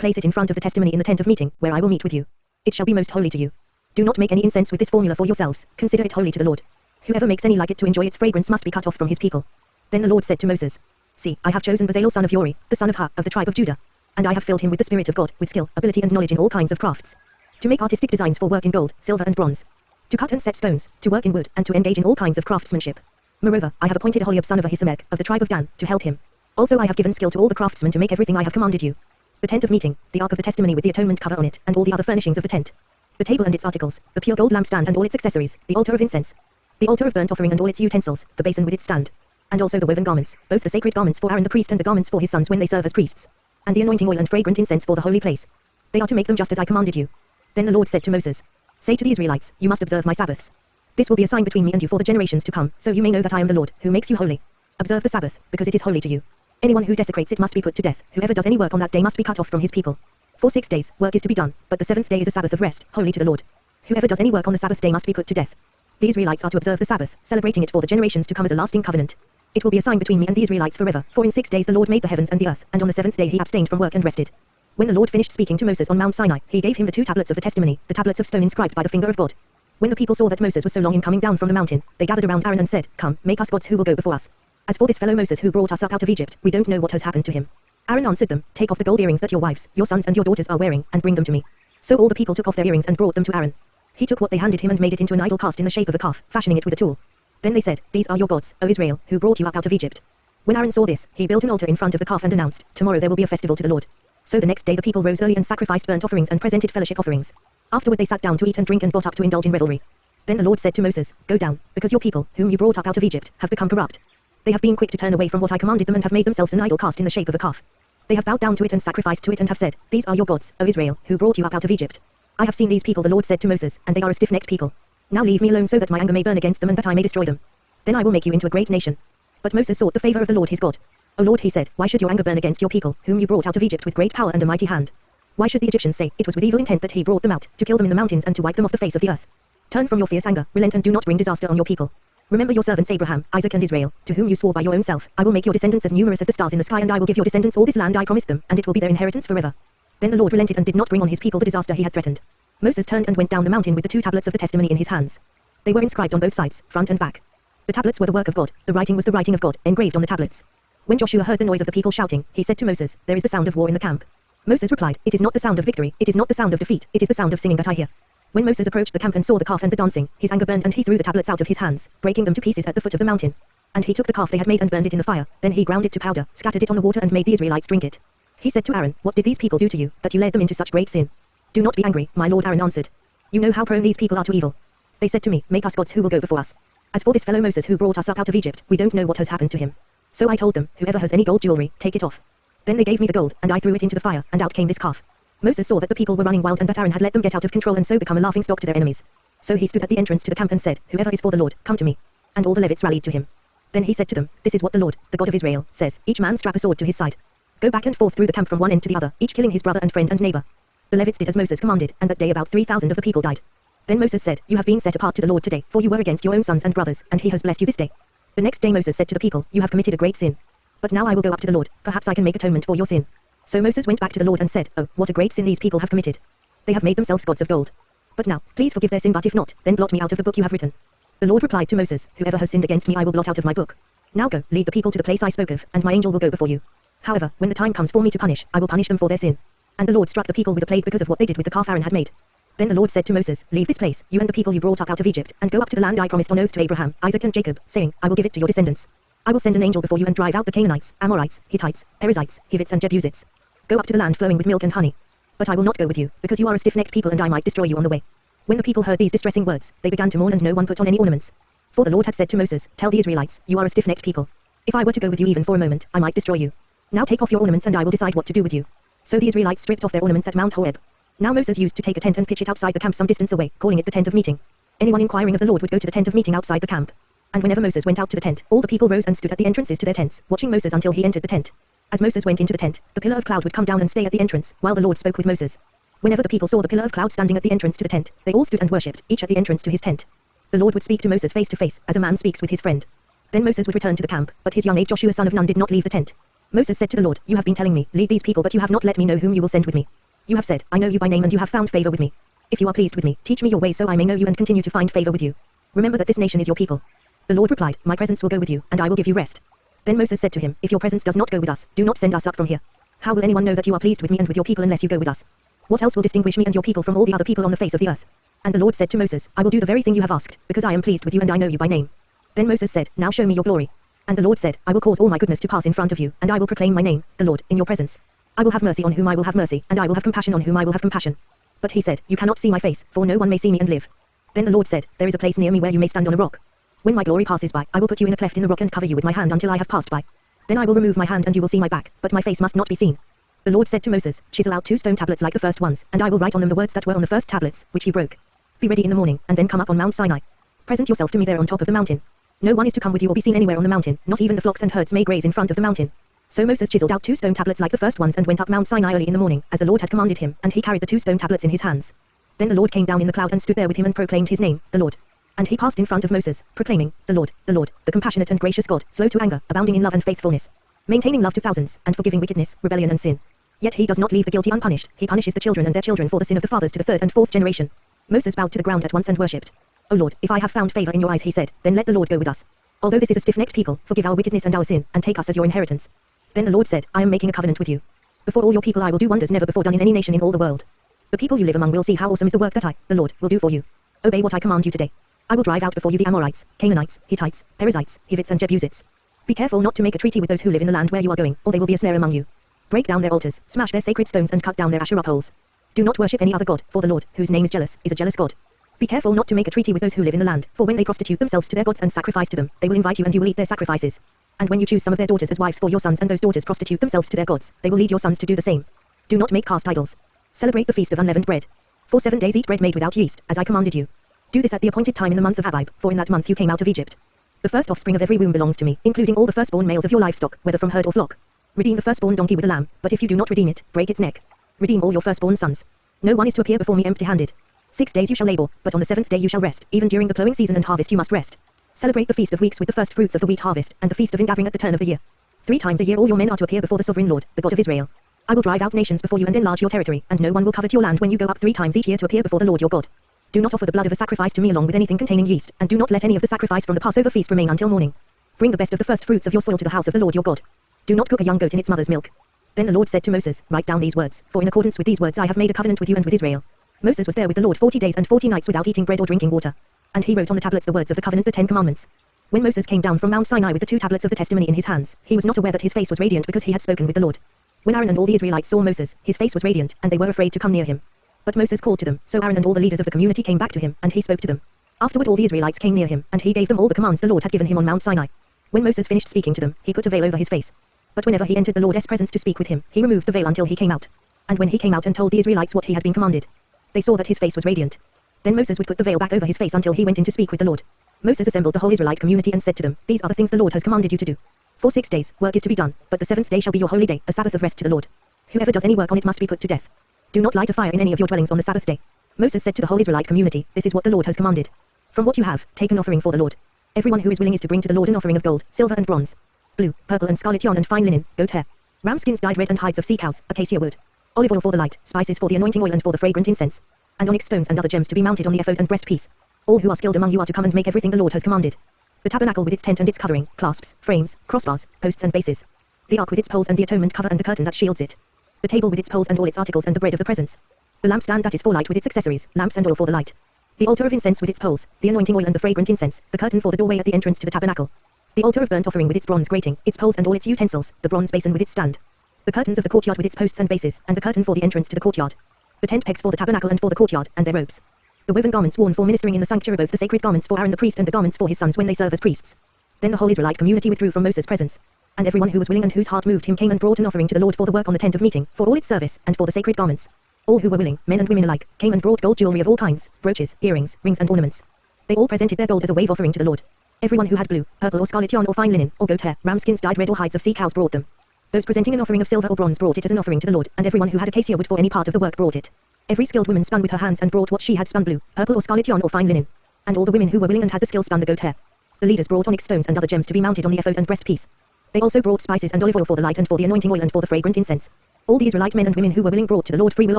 place it in front of the testimony in the tent of meeting, where I will meet with you. It shall be most holy to you. Do not make any incense with this formula for yourselves, consider it holy to the Lord. Whoever makes any like it to enjoy its fragrance must be cut off from his people. Then the Lord said to Moses, see, I have chosen Bezalel son of Uri, the son of Hur, of the tribe of Judah, and I have filled him with the Spirit of God, with skill, ability and knowledge in all kinds of crafts, to make artistic designs for work in gold, silver and bronze, to cut and set stones, to work in wood, and to engage in all kinds of craftsmanship. Moreover, I have appointed Aholiab son of Ahisamach, of the tribe of Dan, to help him. Also I have given skill to all the craftsmen to make everything I have commanded you. The tent of meeting, the ark of the testimony with the atonement cover on it, and all the other furnishings of the tent, the table and its articles, the pure gold lampstand and all its accessories, the altar of incense, the altar of burnt offering and all its utensils, the basin with its stand, and also the woven garments, both the sacred garments for Aaron the priest and the garments for his sons when they serve as priests, and the anointing oil and fragrant incense for the holy place. They are to make them just as I commanded you. Then the Lord said to Moses, say to the Israelites, you must observe my Sabbaths. This will be a sign between me and you for the generations to come, so you may know that I am the Lord, who makes you holy. Observe the Sabbath, because it is holy to you. Anyone who desecrates it must be put to death. Whoever does any work on that day must be cut off from his people. For 6 days, work is to be done, but the 7th day is a Sabbath of rest, holy to the Lord. Whoever does any work on the Sabbath day must be put to death. The Israelites are to observe the Sabbath, celebrating it for the generations to come as a lasting covenant. It will be a sign between me and the Israelites forever, for in 6 days the Lord made the heavens and the earth, and on the 7th day he abstained from work and rested. When the Lord finished speaking to Moses on Mount Sinai, he gave him the 2 tablets of the testimony, the tablets of stone inscribed by the finger of God. When the people saw that Moses was so long in coming down from the mountain, they gathered around Aaron and said, "Come, make us gods who will go before us. As for this fellow Moses who brought us up out of Egypt, we don't know what has happened to him." Aaron answered them, "Take off the gold earrings that your wives, your sons and your daughters are wearing, and bring them to me." So all the people took off their earrings and brought them to Aaron. He took what they handed him and made it into an idol cast in the shape of a calf, fashioning it with a tool. Then they said, "These are your gods, O Israel, who brought you up out of Egypt." When Aaron saw this, he built an altar in front of the calf and announced, "Tomorrow there will be a festival to the Lord." So the next day the people rose early and sacrificed burnt offerings and presented fellowship offerings. Afterward they sat down to eat and drink and got up to indulge in revelry. Then the Lord said to Moses, "Go down, because your people, whom you brought up out of Egypt, have become corrupt. They have been quick to turn away from what I commanded them and have made themselves an idol cast in the shape of a calf. They have bowed down to it and sacrificed to it and have said, 'These are your gods, O Israel, who brought you up out of Egypt.' I have seen these people," the Lord said to Moses, "and they are a stiff-necked people. Now leave me alone so that my anger may burn against them and that I may destroy them. Then I will make you into a great nation." But Moses sought the favor of the Lord his God. "O Lord," he said, "why should your anger burn against your people, whom you brought out of Egypt with great power and a mighty hand? Why should the Egyptians say, 'It was with evil intent that he brought them out, to kill them in the mountains and to wipe them off the face of the earth'? Turn from your fierce anger, relent and do not bring disaster on your people. Remember your servants Abraham, Isaac and Israel, to whom you swore by your own self, 'I will make your descendants as numerous as the stars in the sky and I will give your descendants all this land I promised them, and it will be their inheritance forever.' Then the Lord relented and did not bring on his people the disaster he had threatened. Moses turned and went down the mountain with the 2 tablets of the testimony in his hands. They were inscribed on both sides, front and back. The tablets were the work of God, the writing was the writing of God, engraved on the tablets. When Joshua heard the noise of the people shouting, he said to Moses, "There is the sound of war in the camp." Moses replied, "It is not the sound of victory, it is not the sound of defeat, it is the sound of singing that I hear." When Moses approached the camp and saw the calf and the dancing, his anger burned and he threw the tablets out of his hands, breaking them to pieces at the foot of the mountain. And he took the calf they had made and burned it in the fire, then he ground it to powder, scattered it on the water and made the Israelites drink it. He said to Aaron, "What did these people do to you, that you led them into such great sin?" "Do not be angry, my lord," Aaron answered. "You know how prone these people are to evil. They said to me, 'Make us gods who will go before us.' As for this fellow Moses who brought us up out of Egypt, we don't know what has happened to him. So I told them, 'Whoever has any gold jewelry, take it off.' Then they gave me the gold, and I threw it into the fire, and out came this calf." Moses saw that the people were running wild and that Aaron had let them get out of control and so become a laughingstock to their enemies. So he stood at the entrance to the camp and said, "Whoever is for the Lord, come to me." And all the Levites rallied to him. Then he said to them, "This is what the Lord, the God of Israel, says, each man strap a sword to his side. Go back and forth through the camp from one end to the other, each killing his brother and friend and neighbor." The Levites did as Moses commanded, and that day about 3,000 of the people died. Then Moses said, "You have been set apart to the Lord today, for you were against your own sons and brothers, and he has blessed you this day." The next day Moses said to the people, "You have committed a great sin. But now I will go up to the Lord, perhaps I can make atonement for your sin." So Moses went back to the Lord and said, "Oh, what a great sin these people have committed. They have made themselves gods of gold. But now, please forgive their sin, but if not, then blot me out of the book you have written." The Lord replied to Moses, "Whoever has sinned against me I will blot out of my book. Now go, lead the people to the place I spoke of, and my angel will go before you. However, when the time comes for me to punish, I will punish them for their sin." And the Lord struck the people with a plague because of what they did with the calf Aaron had made. Then the Lord said to Moses, "Leave this place, you and the people you brought up out of Egypt, and go up to the land I promised on oath to Abraham, Isaac and Jacob, saying, 'I will give it to your descendants.' I will send an angel before you and drive out the Canaanites, Amorites, Hittites, Perizzites, Hivites and Jebusites. Go up to the land flowing with milk and honey. But I will not go with you, because you are a stiff-necked people and I might destroy you on the way." When the people heard these distressing words, they began to mourn and no one put on any ornaments. For the Lord had said to Moses, "Tell the Israelites, you are a stiff-necked people. If I were to go with you even for a moment, I might destroy you. Now take off your ornaments and I will decide what to do with you." So the Israelites stripped off their ornaments at Mount Horeb. Now Moses used to take a tent and pitch it outside the camp some distance away, calling it the tent of meeting. Anyone inquiring of the Lord would go to the tent of meeting outside the camp. And whenever Moses went out to the tent, all the people rose and stood at the entrances to their tents, watching Moses until he entered the tent. As Moses went into the tent, the pillar of cloud would come down and stay at the entrance, while the Lord spoke with Moses. Whenever the people saw the pillar of cloud standing at the entrance to the tent, they all stood and worshipped, each at the entrance to his tent. The Lord would speak to Moses face to face, as a man speaks with his friend. Then Moses would return to the camp, but his young age Joshua son of Nun did not leave the tent. Moses said to the Lord, "You have been telling me, 'Lead these people,' but you have not let me know whom you will send with me. You have said, 'I know you by name and you have found favor with me.' If you are pleased with me, teach me your ways so I may know you and continue to find favor with you. Remember that this nation is your people." The Lord replied, "My presence will go with you, and I will give you rest." Then Moses said to him, "If your presence does not go with us, do not send us up from here. How will anyone know that you are pleased with me and with your people unless you go with us? What else will distinguish me and your people from all the other people on the face of the earth?" And the Lord said to Moses, "I will do the very thing you have asked, because I am pleased with you and I know you by name." Then Moses said, "Now show me your glory." And the Lord said, "I will cause all my goodness to pass in front of you, and I will proclaim my name, the Lord, in your presence. I will have mercy on whom I will have mercy, and I will have compassion on whom I will have compassion." But he said, "You cannot see my face, for no one may see me and live." Then the Lord said, "There is a place near me where you may stand on a rock. When my glory passes by, I will put you in a cleft in the rock and cover you with my hand until I have passed by. Then I will remove my hand and you will see my back, but my face must not be seen." The Lord said to Moses, "Chisel out 2 stone tablets like the first ones, and I will write on them the words that were on the first tablets, which you broke. Be ready in the morning, and then come up on Mount Sinai. Present yourself to me there on top of the mountain." No one is to come with you or be seen anywhere on the mountain, not even the flocks and herds may graze in front of the mountain. So Moses chiseled out 2 stone tablets like the first ones and went up Mount Sinai early in the morning, as the Lord had commanded him, and he carried the 2 stone tablets in his hands. Then the Lord came down in the cloud and stood there with him and proclaimed his name, the Lord. And he passed in front of Moses, proclaiming, the Lord, the compassionate and gracious God, slow to anger, abounding in love and faithfulness, maintaining love to thousands, and forgiving wickedness, rebellion and sin. Yet he does not leave the guilty unpunished, he punishes the children and their children for the sin of the fathers to the 3rd and 4th generation. Moses bowed to the ground at once and worshipped. O Lord, if I have found favor in your eyes, he said, then let the Lord go with us. Although this is a stiff-necked people, forgive our wickedness and our sin, and take us as your inheritance. Then the Lord said, I am making a covenant with you. Before all your people I will do wonders never before done in any nation in all the world. The people you live among will see how awesome is the work that I, the Lord, will do for you. Obey what I command you today. I will drive out before you the Amorites, Canaanites, Hittites, Perizzites, Hivites and Jebusites. Be careful not to make a treaty with those who live in the land where you are going, or they will be a snare among you. Break down their altars, smash their sacred stones and cut down their Asherah poles. Do not worship any other god, for the Lord, whose name is jealous, is a jealous God. Be careful not to make a treaty with those who live in the land, for when they prostitute themselves to their gods and sacrifice to them, they will invite you and you will eat their sacrifices. And when you choose some of their daughters as wives for your sons and those daughters prostitute themselves to their gods, they will lead your sons to do the same. Do not make cast idols. Celebrate the feast of unleavened bread. For 7 days eat bread made without yeast, as I commanded you. Do this at the appointed time in the month of Abib, for in that month you came out of Egypt. The first offspring of every womb belongs to me, including all the firstborn males of your livestock, whether from herd or flock. Redeem the firstborn donkey with a lamb, but if you do not redeem it, break its neck. Redeem all your firstborn sons. No one is to appear before me empty-handed. 6 days you shall labor, but on the 7th day you shall rest, even during the plowing season and harvest you must rest. Celebrate the feast of weeks with the first fruits of the wheat harvest, and the feast of ingathering at the turn of the year. 3 times a year all your men are to appear before the sovereign Lord, the God of Israel. I will drive out nations before you and enlarge your territory, and no one will covet your land when you go up 3 times each year to appear before the Lord your God. Do not offer the blood of a sacrifice to me along with anything containing yeast, and do not let any of the sacrifice from the Passover feast remain until morning. Bring the best of the first fruits of your soil to the house of the Lord your God. Do not cook a young goat in its mother's milk. Then the Lord said to Moses, write down these words, for in accordance with these words I have made a covenant with you and with Israel. Moses was there with the Lord 40 days and 40 nights without eating bread or drinking water. And he wrote on the tablets the words of the covenant, the 10 commandments. When Moses came down from Mount Sinai with the 2 tablets of the testimony in his hands, he was not aware that his face was radiant because he had spoken with the Lord. When Aaron and all the Israelites saw Moses, his face was radiant, and they were afraid to come near him. But Moses called to them, so Aaron and all the leaders of the community came back to him, and he spoke to them. Afterward all the Israelites came near him, and he gave them all the commands the Lord had given him on Mount Sinai. When Moses finished speaking to them, he put a veil over his face. But whenever he entered the Lord's presence to speak with him, he removed the veil until he came out. And when he came out and told the Israelites what he had been commanded, they saw that his face was radiant. Then Moses would put the veil back over his face until he went in to speak with the Lord. Moses assembled the whole Israelite community and said to them, these are the things the Lord has commanded you to do. For 6 days, work is to be done, but the 7th day shall be your holy day, a Sabbath of rest to the Lord. Whoever does any work on it must be put to death. Do not light a fire in any of your dwellings on the Sabbath day. Moses said to the whole Israelite community, this is what the Lord has commanded. From what you have, take an offering for the Lord. Everyone who is willing is to bring to the Lord an offering of gold, silver and bronze, blue, purple and scarlet yarn and fine linen, goat hair, ram skins dyed red and hides of sea cows, acacia wood, olive oil for the light, spices for the anointing oil and for the fragrant incense, and onyx stones and other gems to be mounted on the ephod and breastpiece. All who are skilled among you are to come and make everything the Lord has commanded. The tabernacle with its tent and its covering, clasps, frames, crossbars, posts and bases. The ark with its poles and the atonement cover and the curtain that shields it. The table with its poles and all its articles and the bread of the presence. The lampstand that is for light with its accessories, lamps and oil for the light. The altar of incense with its poles, the anointing oil and the fragrant incense, the curtain for the doorway at the entrance to the tabernacle. The altar of burnt offering with its bronze grating, its poles and all its utensils, the bronze basin with its stand. The curtains of the courtyard with its posts and bases, and the curtain for the entrance to the courtyard. The tent pegs for the tabernacle and for the courtyard, and their robes. The woven garments worn for ministering in the sanctuary, both the sacred garments for Aaron the priest and the garments for his sons when they serve as priests. Then the whole Israelite community withdrew from Moses' presence. And everyone who was willing and whose heart moved him came and brought an offering to the Lord for the work on the tent of meeting, for all its service, and for the sacred garments. All who were willing, men and women alike, came and brought gold jewelry of all kinds, brooches, earrings, rings and ornaments. They all presented their gold as a wave offering to the Lord. Everyone who had blue, purple or scarlet yarn or fine linen, or goat hair, ram skins dyed red or hides of sea cows brought them. Those presenting an offering of silver or bronze brought it as an offering to the Lord, and everyone who had acacia wood for any part of the work brought it. Every skilled woman spun with her hands and brought what she had spun, blue, purple or scarlet yarn or fine linen. And all the women who were willing and had the skill spun the goat hair. The leaders brought onyx stones and other gems to be mounted on the ephod and breastpiece. They also brought spices and olive oil for the light and for the anointing oil and for the fragrant incense. All the Israelite men and women who were willing brought to the Lord freewill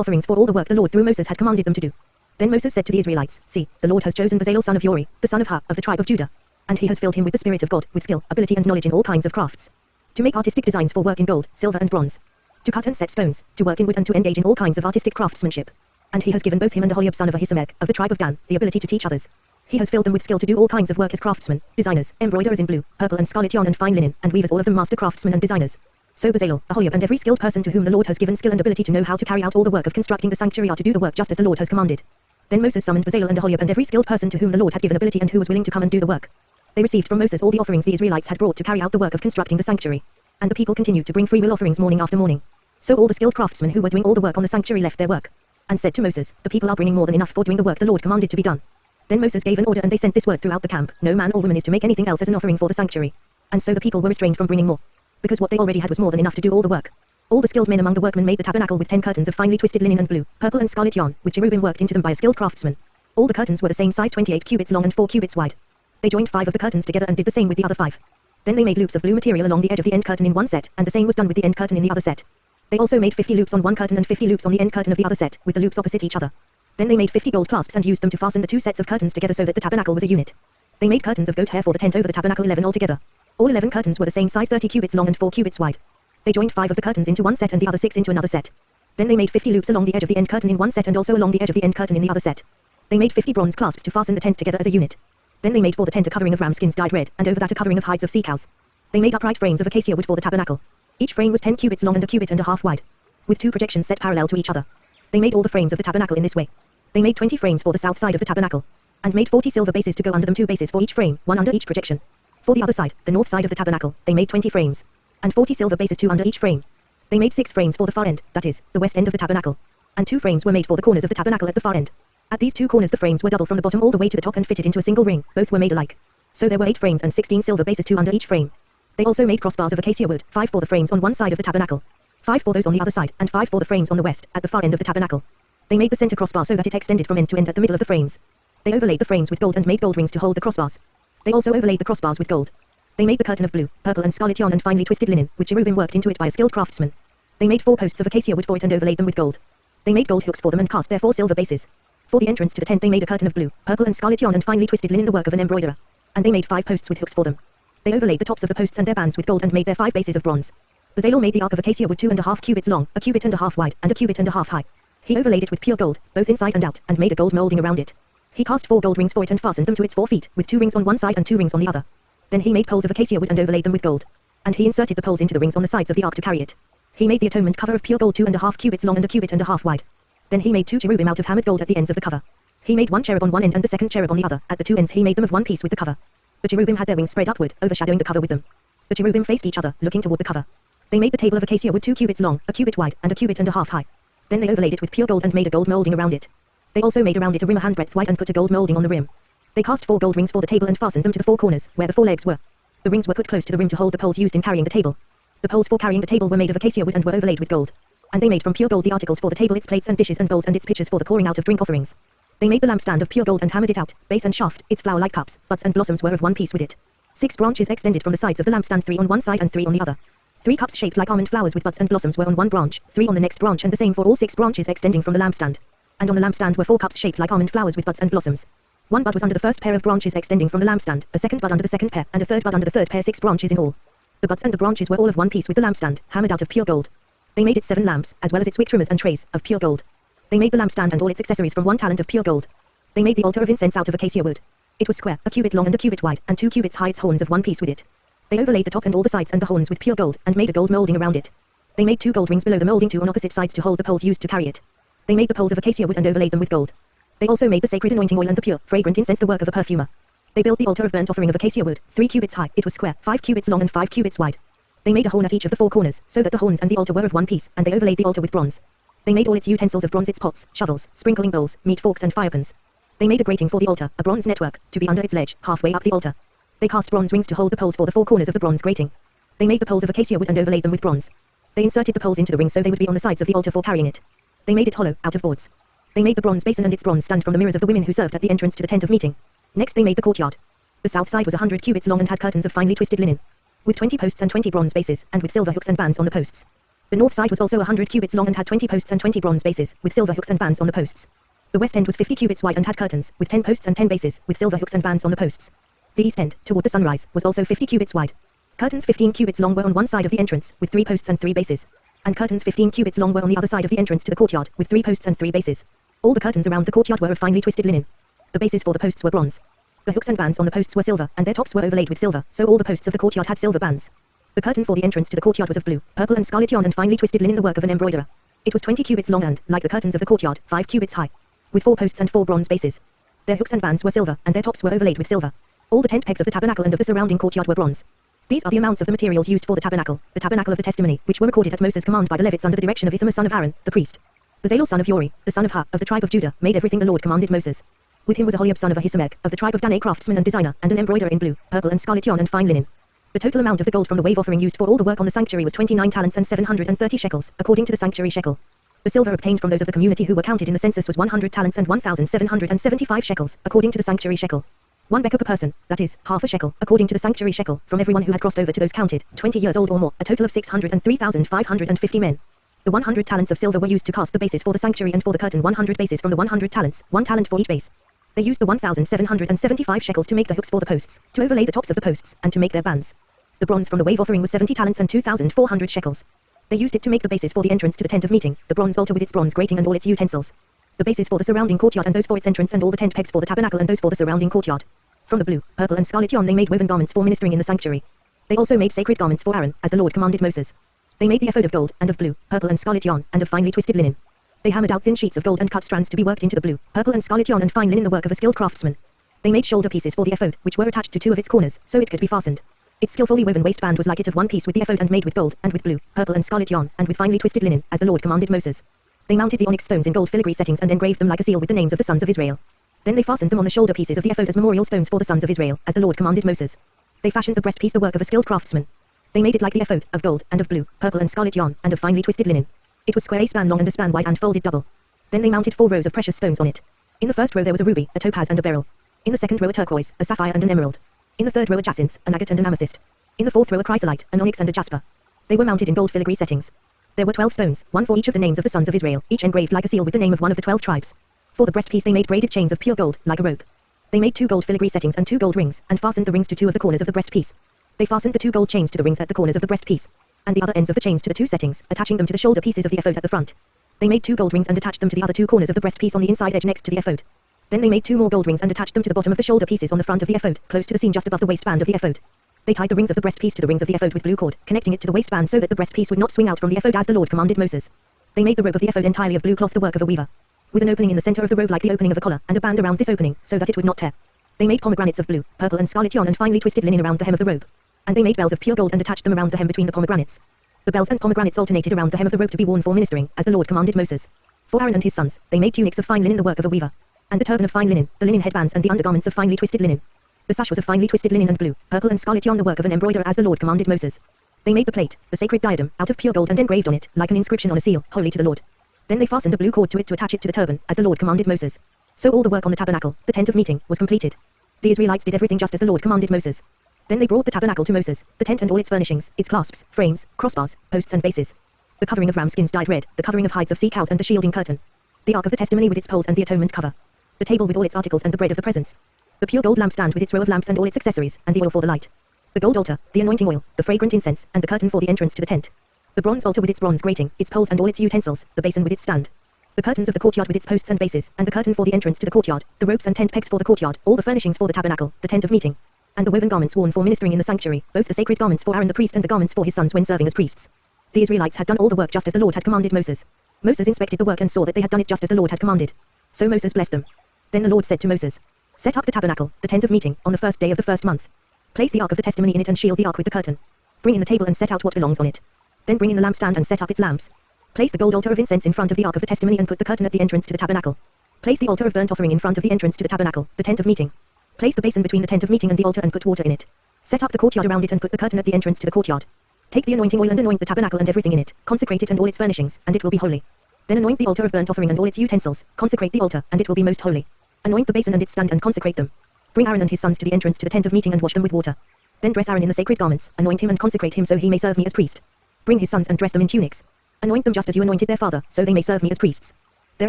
offerings for all the work the Lord through Moses had commanded them to do. Then Moses said to the Israelites, see, the Lord has chosen Bezalel son of Uri, the son of Hur, of the tribe of Judah. And he has filled him with the Spirit of God, with skill, ability and knowledge in all kinds of crafts. To make artistic designs for work in gold, silver and bronze. To cut and set stones, to work in wood and to engage in all kinds of artistic craftsmanship. And he has given both him and Aholiab son of Ahisamach, of the tribe of Dan, the ability to teach others. He has filled them with skill to do all kinds of work as craftsmen, designers, embroiderers in blue, purple and scarlet yarn and fine linen, and weavers, all of them master craftsmen and designers. So Bezalel, Aholiab and every skilled person to whom the Lord has given skill and ability to know how to carry out all the work of constructing the sanctuary are to do the work just as the Lord has commanded. Then Moses summoned Bezalel and Aholiab and every skilled person to whom the Lord had given ability and who was willing to come and do the work. They received from Moses all the offerings the Israelites had brought to carry out the work of constructing the sanctuary. And the people continued to bring freewill offerings morning after morning. So all the skilled craftsmen who were doing all the work on the sanctuary left their work. And said to Moses, the people are bringing more than enough for doing the work the Lord commanded to be done. Then Moses gave an order and they sent this word throughout the camp, no man or woman is to make anything else as an offering for the sanctuary. And so the people were restrained from bringing more. Because what they already had was more than enough to do all the work. All the skilled men among the workmen made the tabernacle with 10 curtains of finely twisted linen and blue, purple and scarlet yarn, which cherubim worked into them by a skilled craftsman. All the curtains were the same size, 28 cubits long and 4 cubits wide. They joined 5 of the curtains together and did the same with the other 5. Then they made loops of blue material along the edge of the end curtain in one set, and the same was done with the end curtain in the other set. They also made 50 loops on one curtain and 50 loops on the end curtain of the other set, with the loops opposite each other. Then they made 50 gold clasps and used them to fasten the 2 sets of curtains together so that the tabernacle was a unit. They made curtains of goat hair for the tent over the tabernacle, 11 altogether. All 11 curtains were the same size, 30 cubits long and 4 cubits wide. They joined 5 of the curtains into one set and the other 6 into another set. Then they made 50 loops along the edge of the end curtain in one set and also along the edge of the end curtain in the other set. They made 50 bronze clasps to fasten the tent together as a unit. Then they made for the tent a covering of ram skins dyed red, and over that a covering of hides of sea cows. They made upright frames of acacia wood for the tabernacle. Each frame was 10 cubits long and a cubit and a half wide, with 2 projections set parallel to each other. They made all the frames of the tabernacle in this way. They made 20 frames for the south side of the tabernacle, and made 40 silver bases to go under them, 2 bases for each frame, 1 under each projection. For the other side, the north side of the tabernacle, they made 20 frames, and 40 silver bases, 2 under each frame. They made 6 frames for the far end, that is, the west end of the tabernacle, and 2 frames were made for the corners of the tabernacle at the far end. At these 2 corners the frames were double from the bottom all the way to the top and fitted into a single ring, both were made alike. So there were 8 frames and 16 silver bases, 2 under each frame. They also made crossbars of acacia wood, 5 for the frames on one side of the tabernacle, 5 for those on the other side, and 5 for the frames on the west, at the far end of the tabernacle. They made the center crossbar so that it extended from end to end at the middle of the frames. They overlaid the frames with gold and made gold rings to hold the crossbars. They also overlaid the crossbars with gold. They made the curtain of blue, purple and scarlet yarn and finely twisted linen, which cherubim worked into it by a skilled craftsman. They made 4 posts of acacia wood for it and overlaid them with gold. They made gold hooks for them and cast their 4 silver bases. For the entrance to the tent they made a curtain of blue, purple and scarlet yarn and finely twisted linen, the work of an embroiderer. And they made 5 posts with hooks for them. They overlaid the tops of the posts and their bands with gold and made their 5 bases of bronze. Bezalel made the ark of acacia wood 2.5 cubits long, a cubit and a half wide, and a cubit and a half high. He overlaid it with pure gold, both inside and out, and made a gold molding around it. He cast 4 gold rings for it and fastened them to its 4 feet, with 2 rings on one side and 2 rings on the other. Then he made poles of acacia wood and overlaid them with gold. And he inserted the poles into the rings on the sides of the ark to carry it. He made the atonement cover of pure gold 2.5 cubits long and a cubit and a half wide. Then he made 2 cherubim out of hammered gold at the ends of the cover. He made 1 cherub on one end and the second cherub on the other. At the 2 ends he made them of one piece with the cover. The cherubim had their wings spread upward, overshadowing the cover with them. The cherubim faced each other, looking toward the cover. They made the table of acacia wood 2 cubits long, a cubit wide, and a cubit and a half high. Then they overlaid it with pure gold and made a gold molding around it. They also made around it a rim a handbreadth wide and put a gold molding on the rim. They cast 4 gold rings for the table and fastened them to the 4 corners, where the 4 legs were. The rings were put close to the rim to hold the poles used in carrying the table. The poles for carrying the table were made of acacia wood and were overlaid with gold. And they made from pure gold the articles for the table, its plates and dishes and bowls and its pitchers for the pouring out of drink offerings. They made the lampstand of pure gold and hammered it out, base and shaft, its flower-like cups, butts and blossoms were of one piece with it. 6 branches extended from the sides of the lampstand, 3 on one side and 3 on the other. 3 cups shaped like almond flowers with butts and blossoms were on one branch, 3 on the next branch, and the same for all 6 branches extending from the lampstand. And on the lampstand were 4 cups shaped like almond flowers with butts and blossoms. 1 bud was under the first pair of branches extending from the lampstand, a second bud under the second pair, and a third bud under the third pair, 6 branches in all. The buds and the branches were all of one piece with the lampstand, hammered out of pure gold. They made it 7 lamps, as well as its wick trimmers and trays, of pure gold. They made the lampstand and all its accessories from 1 talent of pure gold. They made the altar of incense out of acacia wood. It was square, a cubit long and a cubit wide, and 2 cubits high, its horns of one piece with it. They overlaid the top and all the sides and the horns with pure gold, and made a gold molding around it. They made 2 gold rings below the molding, 2 on opposite sides to hold the poles used to carry it. They made the poles of acacia wood and overlaid them with gold. They also made the sacred anointing oil and the pure, fragrant incense, the work of a perfumer. They built the altar of burnt offering of acacia wood, 3 cubits high, it was square, 5 cubits long and 5 cubits wide. They made a horn at each of the 4 corners, so that the horns and the altar were of one piece, and they overlaid the altar with bronze. They made all its utensils of bronze, its pots, shovels, sprinkling bowls, meat forks and firepans. They made a grating for the altar, a bronze network, to be under its ledge, halfway up the altar. They cast bronze rings to hold the poles for the 4 corners of the bronze grating. They made the poles of acacia wood and overlaid them with bronze. They inserted the poles into the rings so they would be on the sides of the altar for carrying it. They made it hollow, out of boards. They made the bronze basin and its bronze stand from the mirrors of the women who served at the entrance to the tent of meeting. Next they made the courtyard. The south side was 100 cubits long and had curtains of finely twisted linen, with 20 posts and 20 bronze bases, and with silver hooks and bands on the posts. The north side was also 100 cubits long and had 20 posts and 20 bronze bases, with silver hooks and bands on the posts. The west end was 50 cubits wide and had curtains, with 10 posts and 10 bases, with silver hooks and bands on the posts. The east end, toward the sunrise, was also 50 cubits wide. Curtains 15 cubits long were on one side of the entrance, with 3 posts and 3 bases. And curtains 15 cubits long were on the other side of the entrance to the courtyard, with 3 posts and 3 bases. All the curtains around the courtyard were of finely twisted linen. The bases for the posts were bronze. The hooks and bands on the posts were silver, and their tops were overlaid with silver, so all the posts of the courtyard had silver bands. The curtain for the entrance to the courtyard was of blue, purple and scarlet yarn and finely twisted linen, the work of an embroiderer. It was 20 cubits long and, like the curtains of the courtyard, 5 cubits high, with 4 posts and 4 bronze bases. Their hooks and bands were silver, and their tops were overlaid with silver. All the tent pegs of the tabernacle and of the surrounding courtyard were bronze. These are the amounts of the materials used for the tabernacle of the testimony, which were recorded at Moses' command by the Levites under the direction of Ithamar son of Aaron, the priest. Bezalel son of Uri, the son of Hur, of the tribe of Judah, made everything the Lord commanded Moses. With him was Aholiab son of Ahisamach, of the tribe of Dan, a craftsman and designer, and an embroiderer in blue, purple and scarlet yarn and fine linen. The total amount of the gold from the wave offering used for all the work on the sanctuary was 29 talents and 730 shekels, according to the sanctuary shekel. The silver obtained from those of the community who were counted in the census was 100 talents and 1,775 shekels, according to the sanctuary shekel. 1 becker per person, that is, half a shekel, according to the sanctuary shekel, from everyone who had crossed over to those counted, 20 years old or more, a total of 603,550 men. The 100 talents of silver were used to cast the bases for the sanctuary and for the curtain 100 bases from the 100 talents, 1 talent for each base. They used the 1,775 shekels to make the hooks for the posts, to overlay the tops of the posts, and to make their bands. The bronze from the wave offering was 70 talents and 2,400 shekels. They used it to make the bases for the entrance to the tent of meeting, the bronze altar with its bronze grating and all its utensils. The bases for the surrounding courtyard and those for its entrance and all the tent pegs for the tabernacle and those for the surrounding courtyard. From the blue, purple and scarlet yarn they made woven garments for ministering in the sanctuary. They also made sacred garments for Aaron, as the Lord commanded Moses. They made the ephod of gold, and of blue, purple and scarlet yarn, and of finely twisted linen. They hammered out thin sheets of gold and cut strands to be worked into the blue, purple and scarlet yarn and fine linen, the work of a skilled craftsman. They made shoulder pieces for the ephod, which were attached to 2 of its corners, so it could be fastened. Its skillfully woven waistband was like it of one piece with the ephod and made with gold, and with blue, purple and scarlet yarn, and with finely twisted linen, as the Lord commanded Moses. They mounted the onyx stones in gold filigree settings and engraved them like a seal with the names of the sons of Israel. Then they fastened them on the shoulder pieces of the ephod as memorial stones for the sons of Israel, as the Lord commanded Moses. They fashioned the breastpiece the work of a skilled craftsman. They made it like the ephod, of gold, and of blue, purple and scarlet yarn, and of finely twisted linen. It was square a span long and a span wide and folded double. Then they mounted 4 rows of precious stones on it. In the first row there was a ruby, a topaz and a beryl. In the second row a turquoise, a sapphire and an emerald. In the third row a jacinth, an agate and an amethyst. In the fourth row a chrysolite, an onyx and a jasper. They were mounted in gold filigree settings. There were 12 stones, 1 for each of the names of the sons of Israel, each engraved like a seal with the name of one of the 12 tribes. For the breastpiece they made braided chains of pure gold, like a rope. They made 2 gold filigree settings and 2 gold rings, and fastened the rings to 2 of the corners of the breastpiece. They fastened the 2 gold chains to the rings at the corners of the breastpiece, and the other ends of the chains to the 2 settings, attaching them to the shoulder pieces of the ephod at the front. They made 2 gold rings and attached them to the other 2 corners of the breastpiece on the inside edge next to the ephod. Then they made 2 more gold rings and attached them to the bottom of the shoulder pieces on the front of the ephod, close to the seam just above the waistband of the ephod. They tied the rings of the breastpiece to the rings of the ephod with blue cord, connecting it to the waistband so that the breastpiece would not swing out from the ephod as the Lord commanded Moses. They made the robe of the ephod entirely of blue cloth, the work of a weaver, with an opening in the center of the robe like the opening of a collar, and a band around this opening, so that it would not tear. They made pomegranates of blue, purple and scarlet yarn and finely twisted linen around the hem of the robe. And they made bells of pure gold and attached them around the hem between the pomegranates. The bells and pomegranates alternated around the hem of the robe to be worn for ministering, as the Lord commanded Moses. For Aaron and his sons, they made tunics of fine linen, the work of a weaver, and the turban of fine linen, the linen headbands and the undergarments of finely twisted linen. The sash was of finely twisted linen and blue, purple and scarlet yarn, the work of an embroiderer, as the Lord commanded Moses. They made the plate, the sacred diadem, out of pure gold and engraved on it, like an inscription on a seal, holy to the Lord. Then they fastened a blue cord to it to attach it to the turban, as the Lord commanded Moses. So all the work on the tabernacle, the tent of meeting, was completed. The Israelites did everything just as the Lord commanded Moses. Then they brought the tabernacle to Moses, the tent and all its furnishings, its clasps, frames, crossbars, posts and bases. The covering of ram skins dyed red, the covering of hides of sea cows and the shielding curtain. The ark of the testimony with its poles and the atonement cover. The table with all its articles and the bread of the presence. The pure gold lampstand with its row of lamps and all its accessories, and the oil for the light. The gold altar, the anointing oil, the fragrant incense, and the curtain for the entrance to the tent. The bronze altar with its bronze grating, its poles and all its utensils, the basin with its stand. The curtains of the courtyard with its posts and bases, and the curtain for the entrance to the courtyard, the ropes and tent pegs for the courtyard, all the furnishings for the tabernacle, the tent of meeting. And the woven garments worn for ministering in the sanctuary, both the sacred garments for Aaron the priest and the garments for his sons when serving as priests. The Israelites had done all the work just as the Lord had commanded Moses. Moses inspected the work and saw that they had done it just as the Lord had commanded. So Moses blessed them. Then the Lord said to Moses, "Set up the tabernacle, the tent of meeting, on the first day of the first month. Place the ark of the testimony in it and shield the ark with the curtain. Bring in the table and set out what belongs on it. Then bring in the lampstand and set up its lamps. Place the gold altar of incense in front of the ark of the testimony and put the curtain at the entrance to the tabernacle. Place the altar of burnt offering in front of the entrance to the tabernacle, the tent of meeting. Place the basin between the tent of meeting and the altar and put water in it. Set up the courtyard around it and put the curtain at the entrance to the courtyard. Take the anointing oil and anoint the tabernacle and everything in it, consecrate it and all its furnishings, and it will be holy. Then anoint the altar of burnt offering and all its utensils, consecrate the altar, and it will be most holy. Anoint the basin and its stand and consecrate them. Bring Aaron and his sons to the entrance to the tent of meeting and wash them with water. Then dress Aaron in the sacred garments, anoint him and consecrate him so he may serve me as priest. Bring his sons and dress them in tunics. Anoint them just as you anointed their father, so they may serve me as priests. Their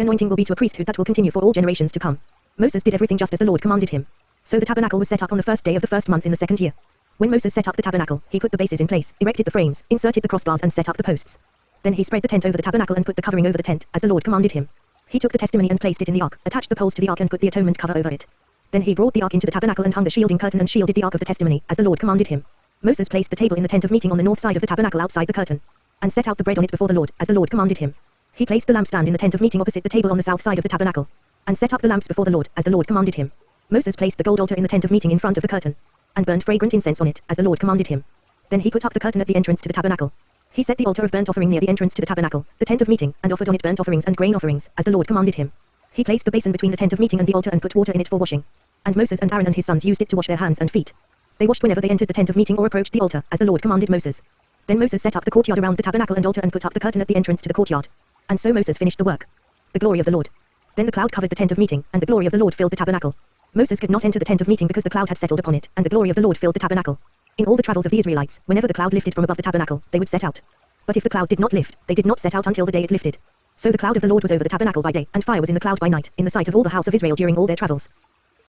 anointing will be to a priesthood that will continue for all generations to come." Moses did everything just as the Lord commanded him. So the tabernacle was set up on the first day of the first month in the second year. When Moses set up the tabernacle, he put the bases in place, erected the frames, inserted the crossbars and set up the posts. Then he spread the tent over the tabernacle and put the covering over the tent, as the Lord commanded him. He took the testimony and placed it in the ark, attached the poles to the ark and put the atonement cover over it. Then he brought the ark into the tabernacle and hung the shielding curtain and shielded the ark of the testimony, as the Lord commanded him. Moses placed the table in the tent of meeting on the north side of the tabernacle outside the curtain, and set out the bread on it before the Lord, as the Lord commanded him. He placed the lampstand in the tent of meeting opposite the table on the south side of the tabernacle, and set up the lamps before the Lord, as the Lord commanded him. Moses placed the gold altar in the tent of meeting in front of the curtain, and burnt fragrant incense on it, as the Lord commanded him. Then he put up the curtain at the entrance to the tabernacle. He set the altar of burnt offering near the entrance to the tabernacle, the tent of meeting, and offered on it burnt offerings and grain offerings, as the Lord commanded him. He placed the basin between the tent of meeting and the altar and put water in it for washing. And Moses and Aaron and his sons used it to wash their hands and feet. They washed whenever they entered the tent of meeting or approached the altar, as the Lord commanded Moses. Then Moses set up the courtyard around the tabernacle and altar and put up the curtain at the entrance to the courtyard. And so Moses finished the work. The glory of the Lord. Then the cloud covered the tent of meeting, and the glory of the Lord filled the tabernacle. Moses could not enter the tent of meeting because the cloud had settled upon it, and the glory of the Lord filled the tabernacle. In all the travels of the Israelites, whenever the cloud lifted from above the tabernacle, they would set out. But if the cloud did not lift, they did not set out until the day it lifted. So the cloud of the Lord was over the tabernacle by day, and fire was in the cloud by night, in the sight of all the house of Israel during all their travels.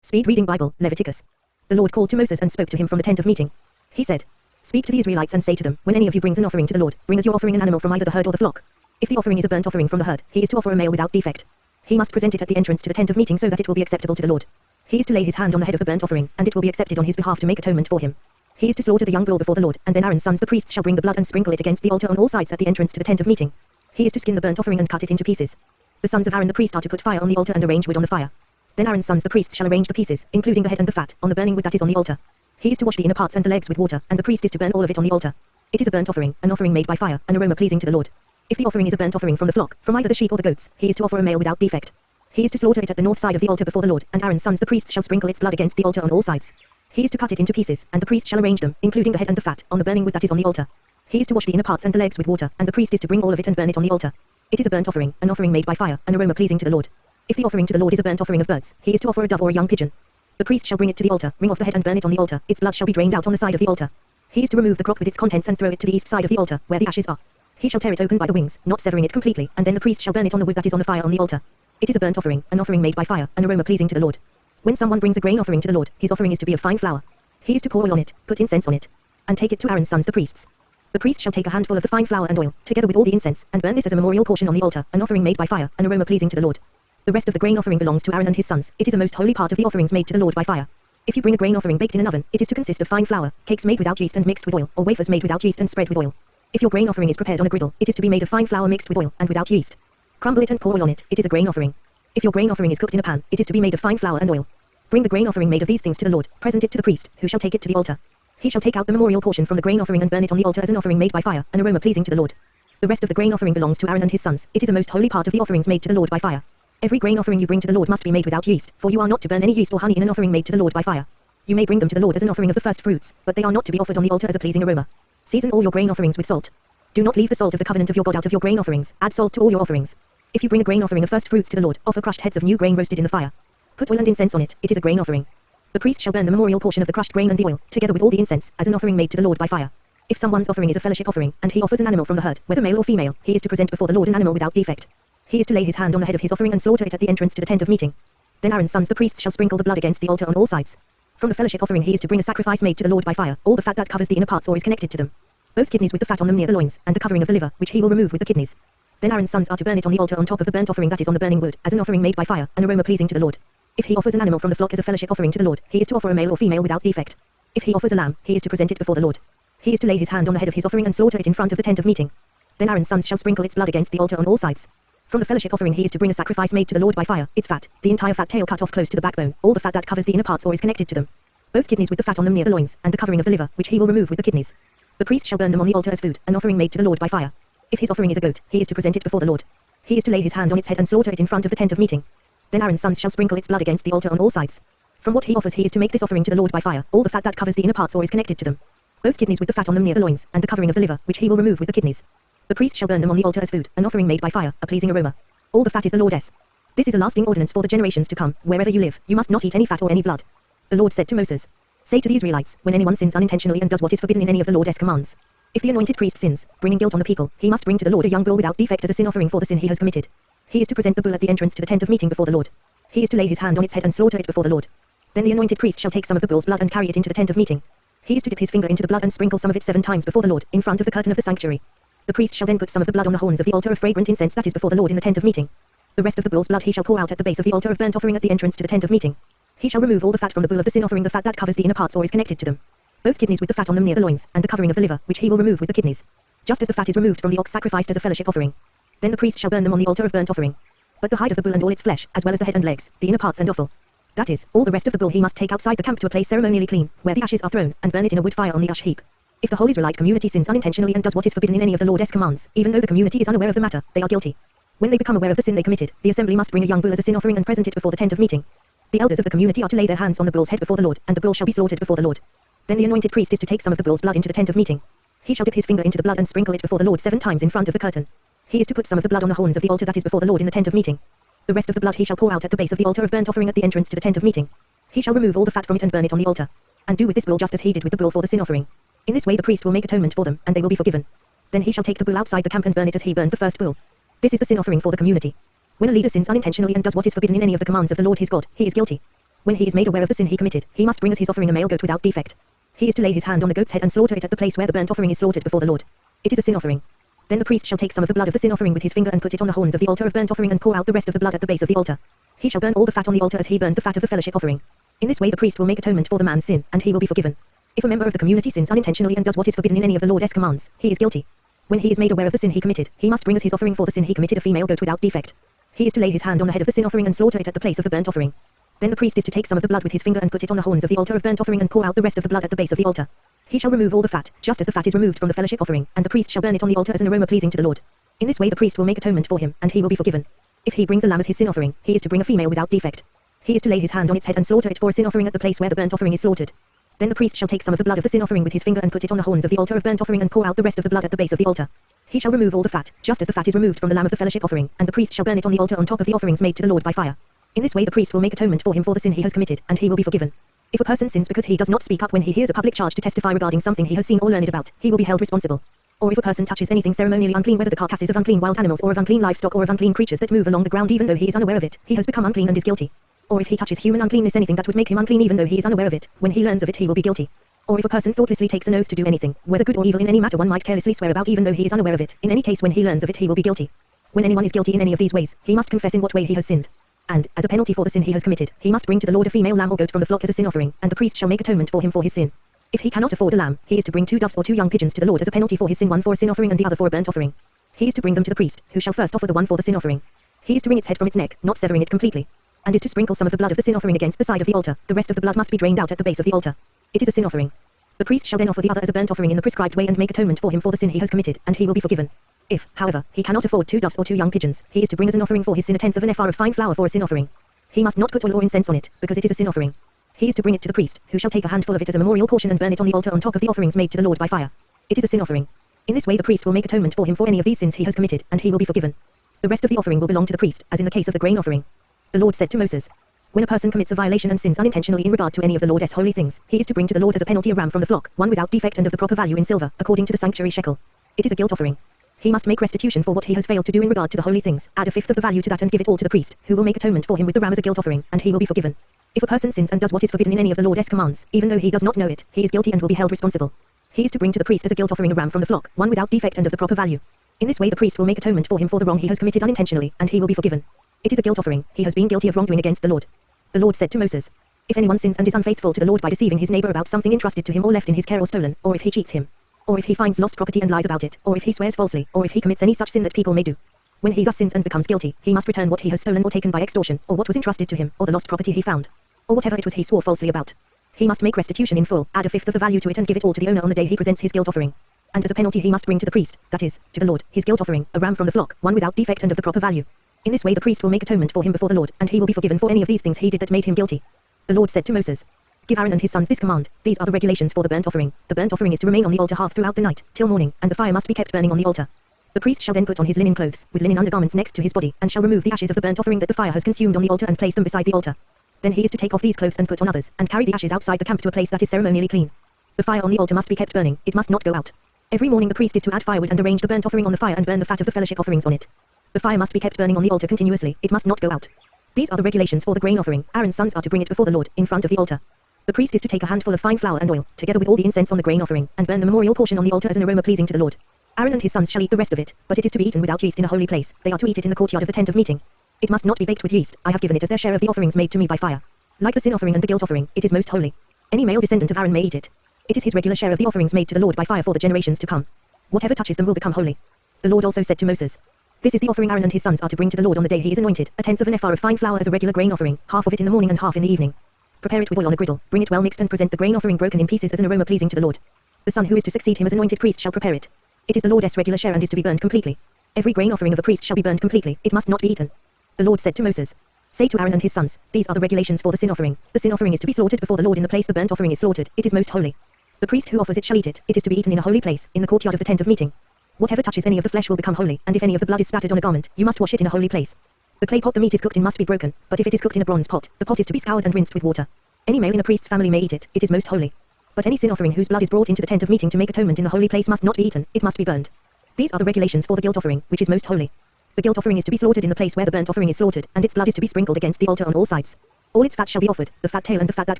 Speed Reading Bible, Leviticus. The Lord called to Moses and spoke to him from the tent of meeting. He said, "Speak to the Israelites and say to them, when any of you brings an offering to the Lord, bring as your offering an animal from either the herd or the flock. If the offering is a burnt offering from the herd, he is to offer a male without defect. He must present it at the entrance to the tent of meeting so that it will be acceptable to the Lord. He is to lay his hand on the head of the burnt offering, and it will be accepted on his behalf to make atonement for him. He is to slaughter the young bull before the Lord, and then Aaron's sons the priests shall bring the blood and sprinkle it against the altar on all sides at the entrance to the tent of meeting. He is to skin the burnt offering and cut it into pieces. The sons of Aaron the priest are to put fire on the altar and arrange wood on the fire. Then Aaron's sons the priests shall arrange the pieces, including the head and the fat, on the burning wood that is on the altar. He is to wash the inner parts and the legs with water, and the priest is to burn all of it on the altar. It is a burnt offering, an offering made by fire, an aroma pleasing to the Lord. If the offering is a burnt offering from the flock, from either the sheep or the goats, he is to offer a male without defect. He is to slaughter it at the north side of the altar before the Lord, and Aaron's sons the priests shall sprinkle its blood against the altar on all sides. He is to cut it into pieces, and the priest shall arrange them, including the head and the fat, on the burning wood that is on the altar. He is to wash the inner parts and the legs with water, and the priest is to bring all of it and burn it on the altar. It is a burnt offering, an offering made by fire, an aroma pleasing to the Lord. If the offering to the Lord is a burnt offering of birds, he is to offer a dove or a young pigeon. The priest shall bring it to the altar, wring off the head and burn it on the altar. Its blood shall be drained out on the side of the altar. He is to remove the crop with its contents and throw it to the east side of the altar, where the ashes are. He shall tear it open by the wings, not severing it completely, and then the priest shall burn it on the wood that is on the fire on the altar. It is a burnt offering, an offering made by fire, an aroma pleasing to the Lord. When someone brings a grain offering to the Lord, his offering is to be of fine flour. He is to pour oil on it, put incense on it, and take it to Aaron's sons the priests. The priest shall take a handful of the fine flour and oil, together with all the incense, and burn this as a memorial portion on the altar, an offering made by fire, an aroma pleasing to the Lord. The rest of the grain offering belongs to Aaron and his sons. It is a most holy part of the offerings made to the Lord by fire. If you bring a grain offering baked in an oven, it is to consist of fine flour, cakes made without yeast and mixed with oil, or wafers made without yeast and spread with oil. If your grain offering is prepared on a griddle, it is to be made of fine flour mixed with oil, and without yeast. Crumble it and pour oil on it, it is a grain offering. If your grain offering is cooked in a pan, it is to be made of fine flour and oil. Bring the grain offering made of these things to the Lord, present it to the priest, who shall take it to the altar. He shall take out the memorial portion from the grain offering and burn it on the altar as an offering made by fire, an aroma pleasing to the Lord. The rest of the grain offering belongs to Aaron and his sons. It is a most holy part of the offerings made to the Lord by fire. Every grain offering you bring to the Lord must be made without yeast, for you are not to burn any yeast or honey in an offering made to the Lord by fire. You may bring them to the Lord as an offering of the first fruits, but they are not to be offered on the altar as a pleasing aroma. Season all your grain offerings with salt. Do not leave the salt of the covenant of your God out of your grain offerings. Add salt to all your offerings. If you bring a grain offering of first fruits to the Lord, offer crushed heads of new grain roasted in the fire. Put oil and incense on it. It is a grain offering. The priest shall burn the memorial portion of the crushed grain and the oil, together with all the incense, as an offering made to the Lord by fire. If someone's offering is a fellowship offering, and he offers an animal from the herd, whether male or female, he is to present before the Lord an animal without defect. He is to lay his hand on the head of his offering and slaughter it at the entrance to the tent of meeting. Then Aaron's sons the priests shall sprinkle the blood against the altar on all sides. From the fellowship offering he is to bring a sacrifice made to the Lord by fire, all the fat that covers the inner parts or is connected to them. Both kidneys with the fat on them near the loins, and the covering of the liver, which he will remove with the kidneys. Then Aaron's sons are to burn it on the altar on top of the burnt offering that is on the burning wood, as an offering made by fire, an aroma pleasing to the Lord. If he offers an animal from the flock as a fellowship offering to the Lord, he is to offer a male or female without defect. If he offers a lamb, he is to present it before the Lord. He is to lay his hand on the head of his offering and slaughter it in front of the tent of meeting. Then Aaron's sons shall sprinkle its blood against the altar on all sides. From the fellowship offering he is to bring a sacrifice made to the Lord by fire, its fat, the entire fat tail cut off close to the backbone, all the fat that covers the inner parts or is connected to them. Both kidneys with the fat on them near the loins, and the covering of the liver, which he will remove with the kidneys. The priest shall burn them on the altar as food, an offering made to the Lord by fire. If his offering is a goat, he is to present it before the Lord. He is to lay his hand on its head and slaughter it in front of the tent of meeting. Then Aaron's sons shall sprinkle its blood against the altar on all sides. From what he offers he is to make this offering to the Lord by fire, all the fat that covers the inner parts or is connected to them. Both kidneys with the fat on them near the loins, and the covering of the liver, which he will remove with the kidneys. The priest shall burn them on the altar as food, an offering made by fire, a pleasing aroma. All the fat is the Lord's. This is a lasting ordinance for the generations to come. Wherever you live, you must not eat any fat or any blood. The Lord said to Moses, "Say to the Israelites, when anyone sins unintentionally and does what is forbidden in any of the Lord's commands. If the anointed priest sins, bringing guilt on the people, he must bring to the Lord a young bull without defect as a sin offering for the sin he has committed. He is to present the bull at the entrance to the tent of meeting before the Lord. He is to lay his hand on its head and slaughter it before the Lord. Then the anointed priest shall take some of the bull's blood and carry it into the tent of meeting. He is to dip his finger into the blood and sprinkle some of it 7 times before the Lord, in front of the curtain of the sanctuary. The priest shall then put some of the blood on the horns of the altar of fragrant incense that is before the Lord in the tent of meeting. The rest of the bull's blood he shall pour out at the base of the altar of burnt offering at the entrance to the tent of meeting. He shall remove all the fat from the bull of the sin offering, the fat that covers the inner parts or is connected to them. Both kidneys with the fat on them near the loins, and the covering of the liver, which he will remove with the kidneys. Just as the fat is removed from the ox sacrificed as a fellowship offering. Then the priest shall burn them on the altar of burnt offering. But the hide of the bull and all its flesh, as well as the head and legs, the inner parts and offal. That is, all the rest of the bull he must take outside the camp to a place ceremonially clean, where the ashes are thrown, and burn it in a wood fire on the ash heap. If the whole Israelite community sins unintentionally and does what is forbidden in any of the Lord's commands, even though the community is unaware of the matter, they are guilty. When they become aware of the sin they committed, the assembly must bring a young bull as a sin offering and present it before the tent of meeting. The elders of the community are to lay their hands on the bull's head before the Lord, and the bull shall be slaughtered before the Lord. Then the anointed priest is to take some of the bull's blood into the tent of meeting. He shall dip his finger into the blood and sprinkle it before the Lord 7 times in front of the curtain. He is to put some of the blood on the horns of the altar that is before the Lord in the tent of meeting. The rest of the blood he shall pour out at the base of the altar of burnt offering at the entrance to the tent of meeting. He shall remove all the fat from it and burn it on the altar. And do with this bull just as he did with the bull for the sin offering. In this way the priest will make atonement for them, and they will be forgiven. Then he shall take the bull outside the camp and burn it as he burned the first bull. This is the sin offering for the community. When a leader sins unintentionally and does what is forbidden in any of the commands of the Lord his God, he is guilty. When he is made aware of the sin he committed, he must bring as his offering a male goat without defect. He is to lay his hand on the goat's head and slaughter it at the place where the burnt offering is slaughtered before the Lord. It is a sin offering. Then the priest shall take some of the blood of the sin offering with his finger and put it on the horns of the altar of burnt offering and pour out the rest of the blood at the base of the altar. He shall burn all the fat on the altar as he burned the fat of the fellowship offering. In this way the priest will make atonement for the man's sin, and he will be forgiven. If a member of the community sins unintentionally and does what is forbidden in any of the Lord's commands, he is guilty. When he is made aware of the sin he committed, he must bring as his offering for the sin he committed a female goat without defect. He is to lay his hand on the head of the sin offering and slaughter it at the place of the burnt offering. Then the priest is to take some of the blood with his finger and put it on the horns of the altar of burnt offering and pour out the rest of the blood at the base of the altar. He shall remove all the fat, just as the fat is removed from the fellowship offering, and the priest shall burn it on the altar as an aroma pleasing to the Lord. In this way the priest will make atonement for him, and he will be forgiven. If he brings a lamb as his sin offering, he is to bring a female without defect. He is to lay his hand on its head and slaughter it for a sin offering at the place where the burnt offering is slaughtered. Then the priest shall take some of the blood of the sin offering with his finger and put it on the horns of the altar of burnt offering and pour out the rest of the blood at the base of the altar. He shall remove all the fat, just as the fat is removed from the lamb of the fellowship offering, and the priest shall burn it on the altar on top of the offerings made to the Lord by fire. In this way the priest will make atonement for him for the sin he has committed, and he will be forgiven. If a person sins because he does not speak up when he hears a public charge to testify regarding something he has seen or learned about, he will be held responsible. Or if a person touches anything ceremonially unclean, whether the carcasses of unclean wild animals or of unclean livestock or of unclean creatures that move along the ground even though he is unaware of it, he has become unclean and is guilty. Or if he touches human uncleanness, anything that would make him unclean even though he is unaware of it, when he learns of it he will be guilty. Or if a person thoughtlessly takes an oath to do anything, whether good or evil in any matter one might carelessly swear about even though he is unaware of it, in any case when he learns of it he will be guilty. When anyone is guilty in any of these ways, he must confess in what way he has sinned. And, as a penalty for the sin he has committed, he must bring to the Lord a female lamb or goat from the flock as a sin offering, and the priest shall make atonement for him for his sin. If he cannot afford a lamb, he is to bring 2 doves or 2 young pigeons to the Lord as a penalty for his sin, one for a sin offering and the other for a burnt offering. He is to bring them to the priest, who shall first offer the one for the sin offering. He is to wring its head from its neck, not severing it completely. And is to sprinkle some of the blood of the sin offering against the side of the altar. The rest of the blood must be drained out at the base of the altar. It is a sin offering. The priest shall then offer the other as a burnt offering in the prescribed way and make atonement for him for the sin he has committed, and he will be forgiven. If, however, he cannot afford 2 doves or 2 young pigeons, he is to bring as an offering for his sin 1/10 of an ephah of fine flour for a sin offering. He must not put oil or incense on it, because it is a sin offering. He is to bring it to the priest, who shall take a handful of it as a memorial portion and burn it on the altar on top of the offerings made to the Lord by fire. It is a sin offering. In this way the priest will make atonement for him for any of these sins he has committed, and he will be forgiven. The rest of the offering will belong to the priest, as in the case of the grain offering. The Lord said to Moses, when a person commits a violation and sins unintentionally in regard to any of the Lord's holy things, he is to bring to the Lord as a penalty a ram from the flock, one without defect and of the proper value in silver, according to the sanctuary shekel. It is a guilt offering. He must make restitution for what he has failed to do in regard to the holy things, add 1/5 of the value to that and give it all to the priest, who will make atonement for him with the ram as a guilt offering, and he will be forgiven. If a person sins and does what is forbidden in any of the Lord's commands, even though he does not know it, he is guilty and will be held responsible. He is to bring to the priest as a guilt offering a ram from the flock, one without defect and of the proper value. In this way the priest will make atonement for him for the wrong he has committed unintentionally, and he will be forgiven. It is a guilt offering. He has been guilty of wrongdoing against the Lord. The Lord said to Moses, if anyone sins and is unfaithful to the Lord by deceiving his neighbor about something entrusted to him or left in his care or stolen, or if he cheats him, or if he finds lost property and lies about it, or if he swears falsely, or if he commits any such sin that people may do. When he thus sins and becomes guilty, he must return what he has stolen or taken by extortion, or what was entrusted to him, or the lost property he found, or whatever it was he swore falsely about. He must make restitution in full, add 1/5 of the value to it and give it all to the owner on the day he presents his guilt offering. And as a penalty he must bring to the priest, that is, to the Lord, his guilt offering, a ram from the flock, one without defect and of the proper value. In this way the priest will make atonement for him before the Lord, and he will be forgiven for any of these things he did that made him guilty. The Lord said to Moses, give Aaron and his sons this command, these are the regulations for the burnt offering. The burnt offering is to remain on the altar half throughout the night, till morning, and the fire must be kept burning on the altar. The priest shall then put on his linen clothes, with linen undergarments next to his body, and shall remove the ashes of the burnt offering that the fire has consumed on the altar and place them beside the altar. Then he is to take off these clothes and put on others, and carry the ashes outside the camp to a place that is ceremonially clean. The fire on the altar must be kept burning, it must not go out. Every morning the priest is to add firewood and arrange the burnt offering on the fire and burn the fat of the fellowship offerings on it. The fire must be kept burning on the altar continuously, it must not go out. These are the regulations for the grain offering. Aaron's sons are to bring it before the Lord, in front of the altar. The priest is to take a handful of fine flour and oil, together with all the incense on the grain offering, and burn the memorial portion on the altar as an aroma pleasing to the Lord. Aaron and his sons shall eat the rest of it, but it is to be eaten without yeast in a holy place. They are to eat it in the courtyard of the tent of meeting. It must not be baked with yeast. I have given it as their share of the offerings made to me by fire. Like the sin offering and the guilt offering, it is most holy. Any male descendant of Aaron may eat it. It is his regular share of the offerings made to the Lord by fire for the generations to come. Whatever touches them will become holy. The Lord also said to Moses, this is the offering Aaron and his sons are to bring to the Lord on the day he is anointed, 1/10 of an ephah of fine flour as a regular grain offering, half of it in the morning and half in the evening. Prepare it with oil on a griddle, bring it well mixed and present the grain offering broken in pieces as an aroma pleasing to the Lord. The son who is to succeed him as anointed priest shall prepare it. It is the Lord's regular share and is to be burned completely. Every grain offering of a priest shall be burned completely, it must not be eaten. The Lord said to Moses, say to Aaron and his sons, these are the regulations for the sin offering. The sin offering is to be slaughtered before the Lord in the place the burnt offering is slaughtered, it is most holy. The priest who offers it shall eat it, it is to be eaten in a holy place, in the courtyard of the tent of meeting. Whatever touches any of the flesh will become holy, and if any of the blood is spattered on a garment, you must wash it in a holy place. The clay pot the meat is cooked in must be broken, but if it is cooked in a bronze pot, the pot is to be scoured and rinsed with water. Any male in a priest's family may eat it, it is most holy. But any sin offering whose blood is brought into the tent of meeting to make atonement in the holy place must not be eaten, it must be burned. These are the regulations for the guilt offering, which is most holy. The guilt offering is to be slaughtered in the place where the burnt offering is slaughtered, and its blood is to be sprinkled against the altar on all sides. All its fat shall be offered, the fat tail and the fat that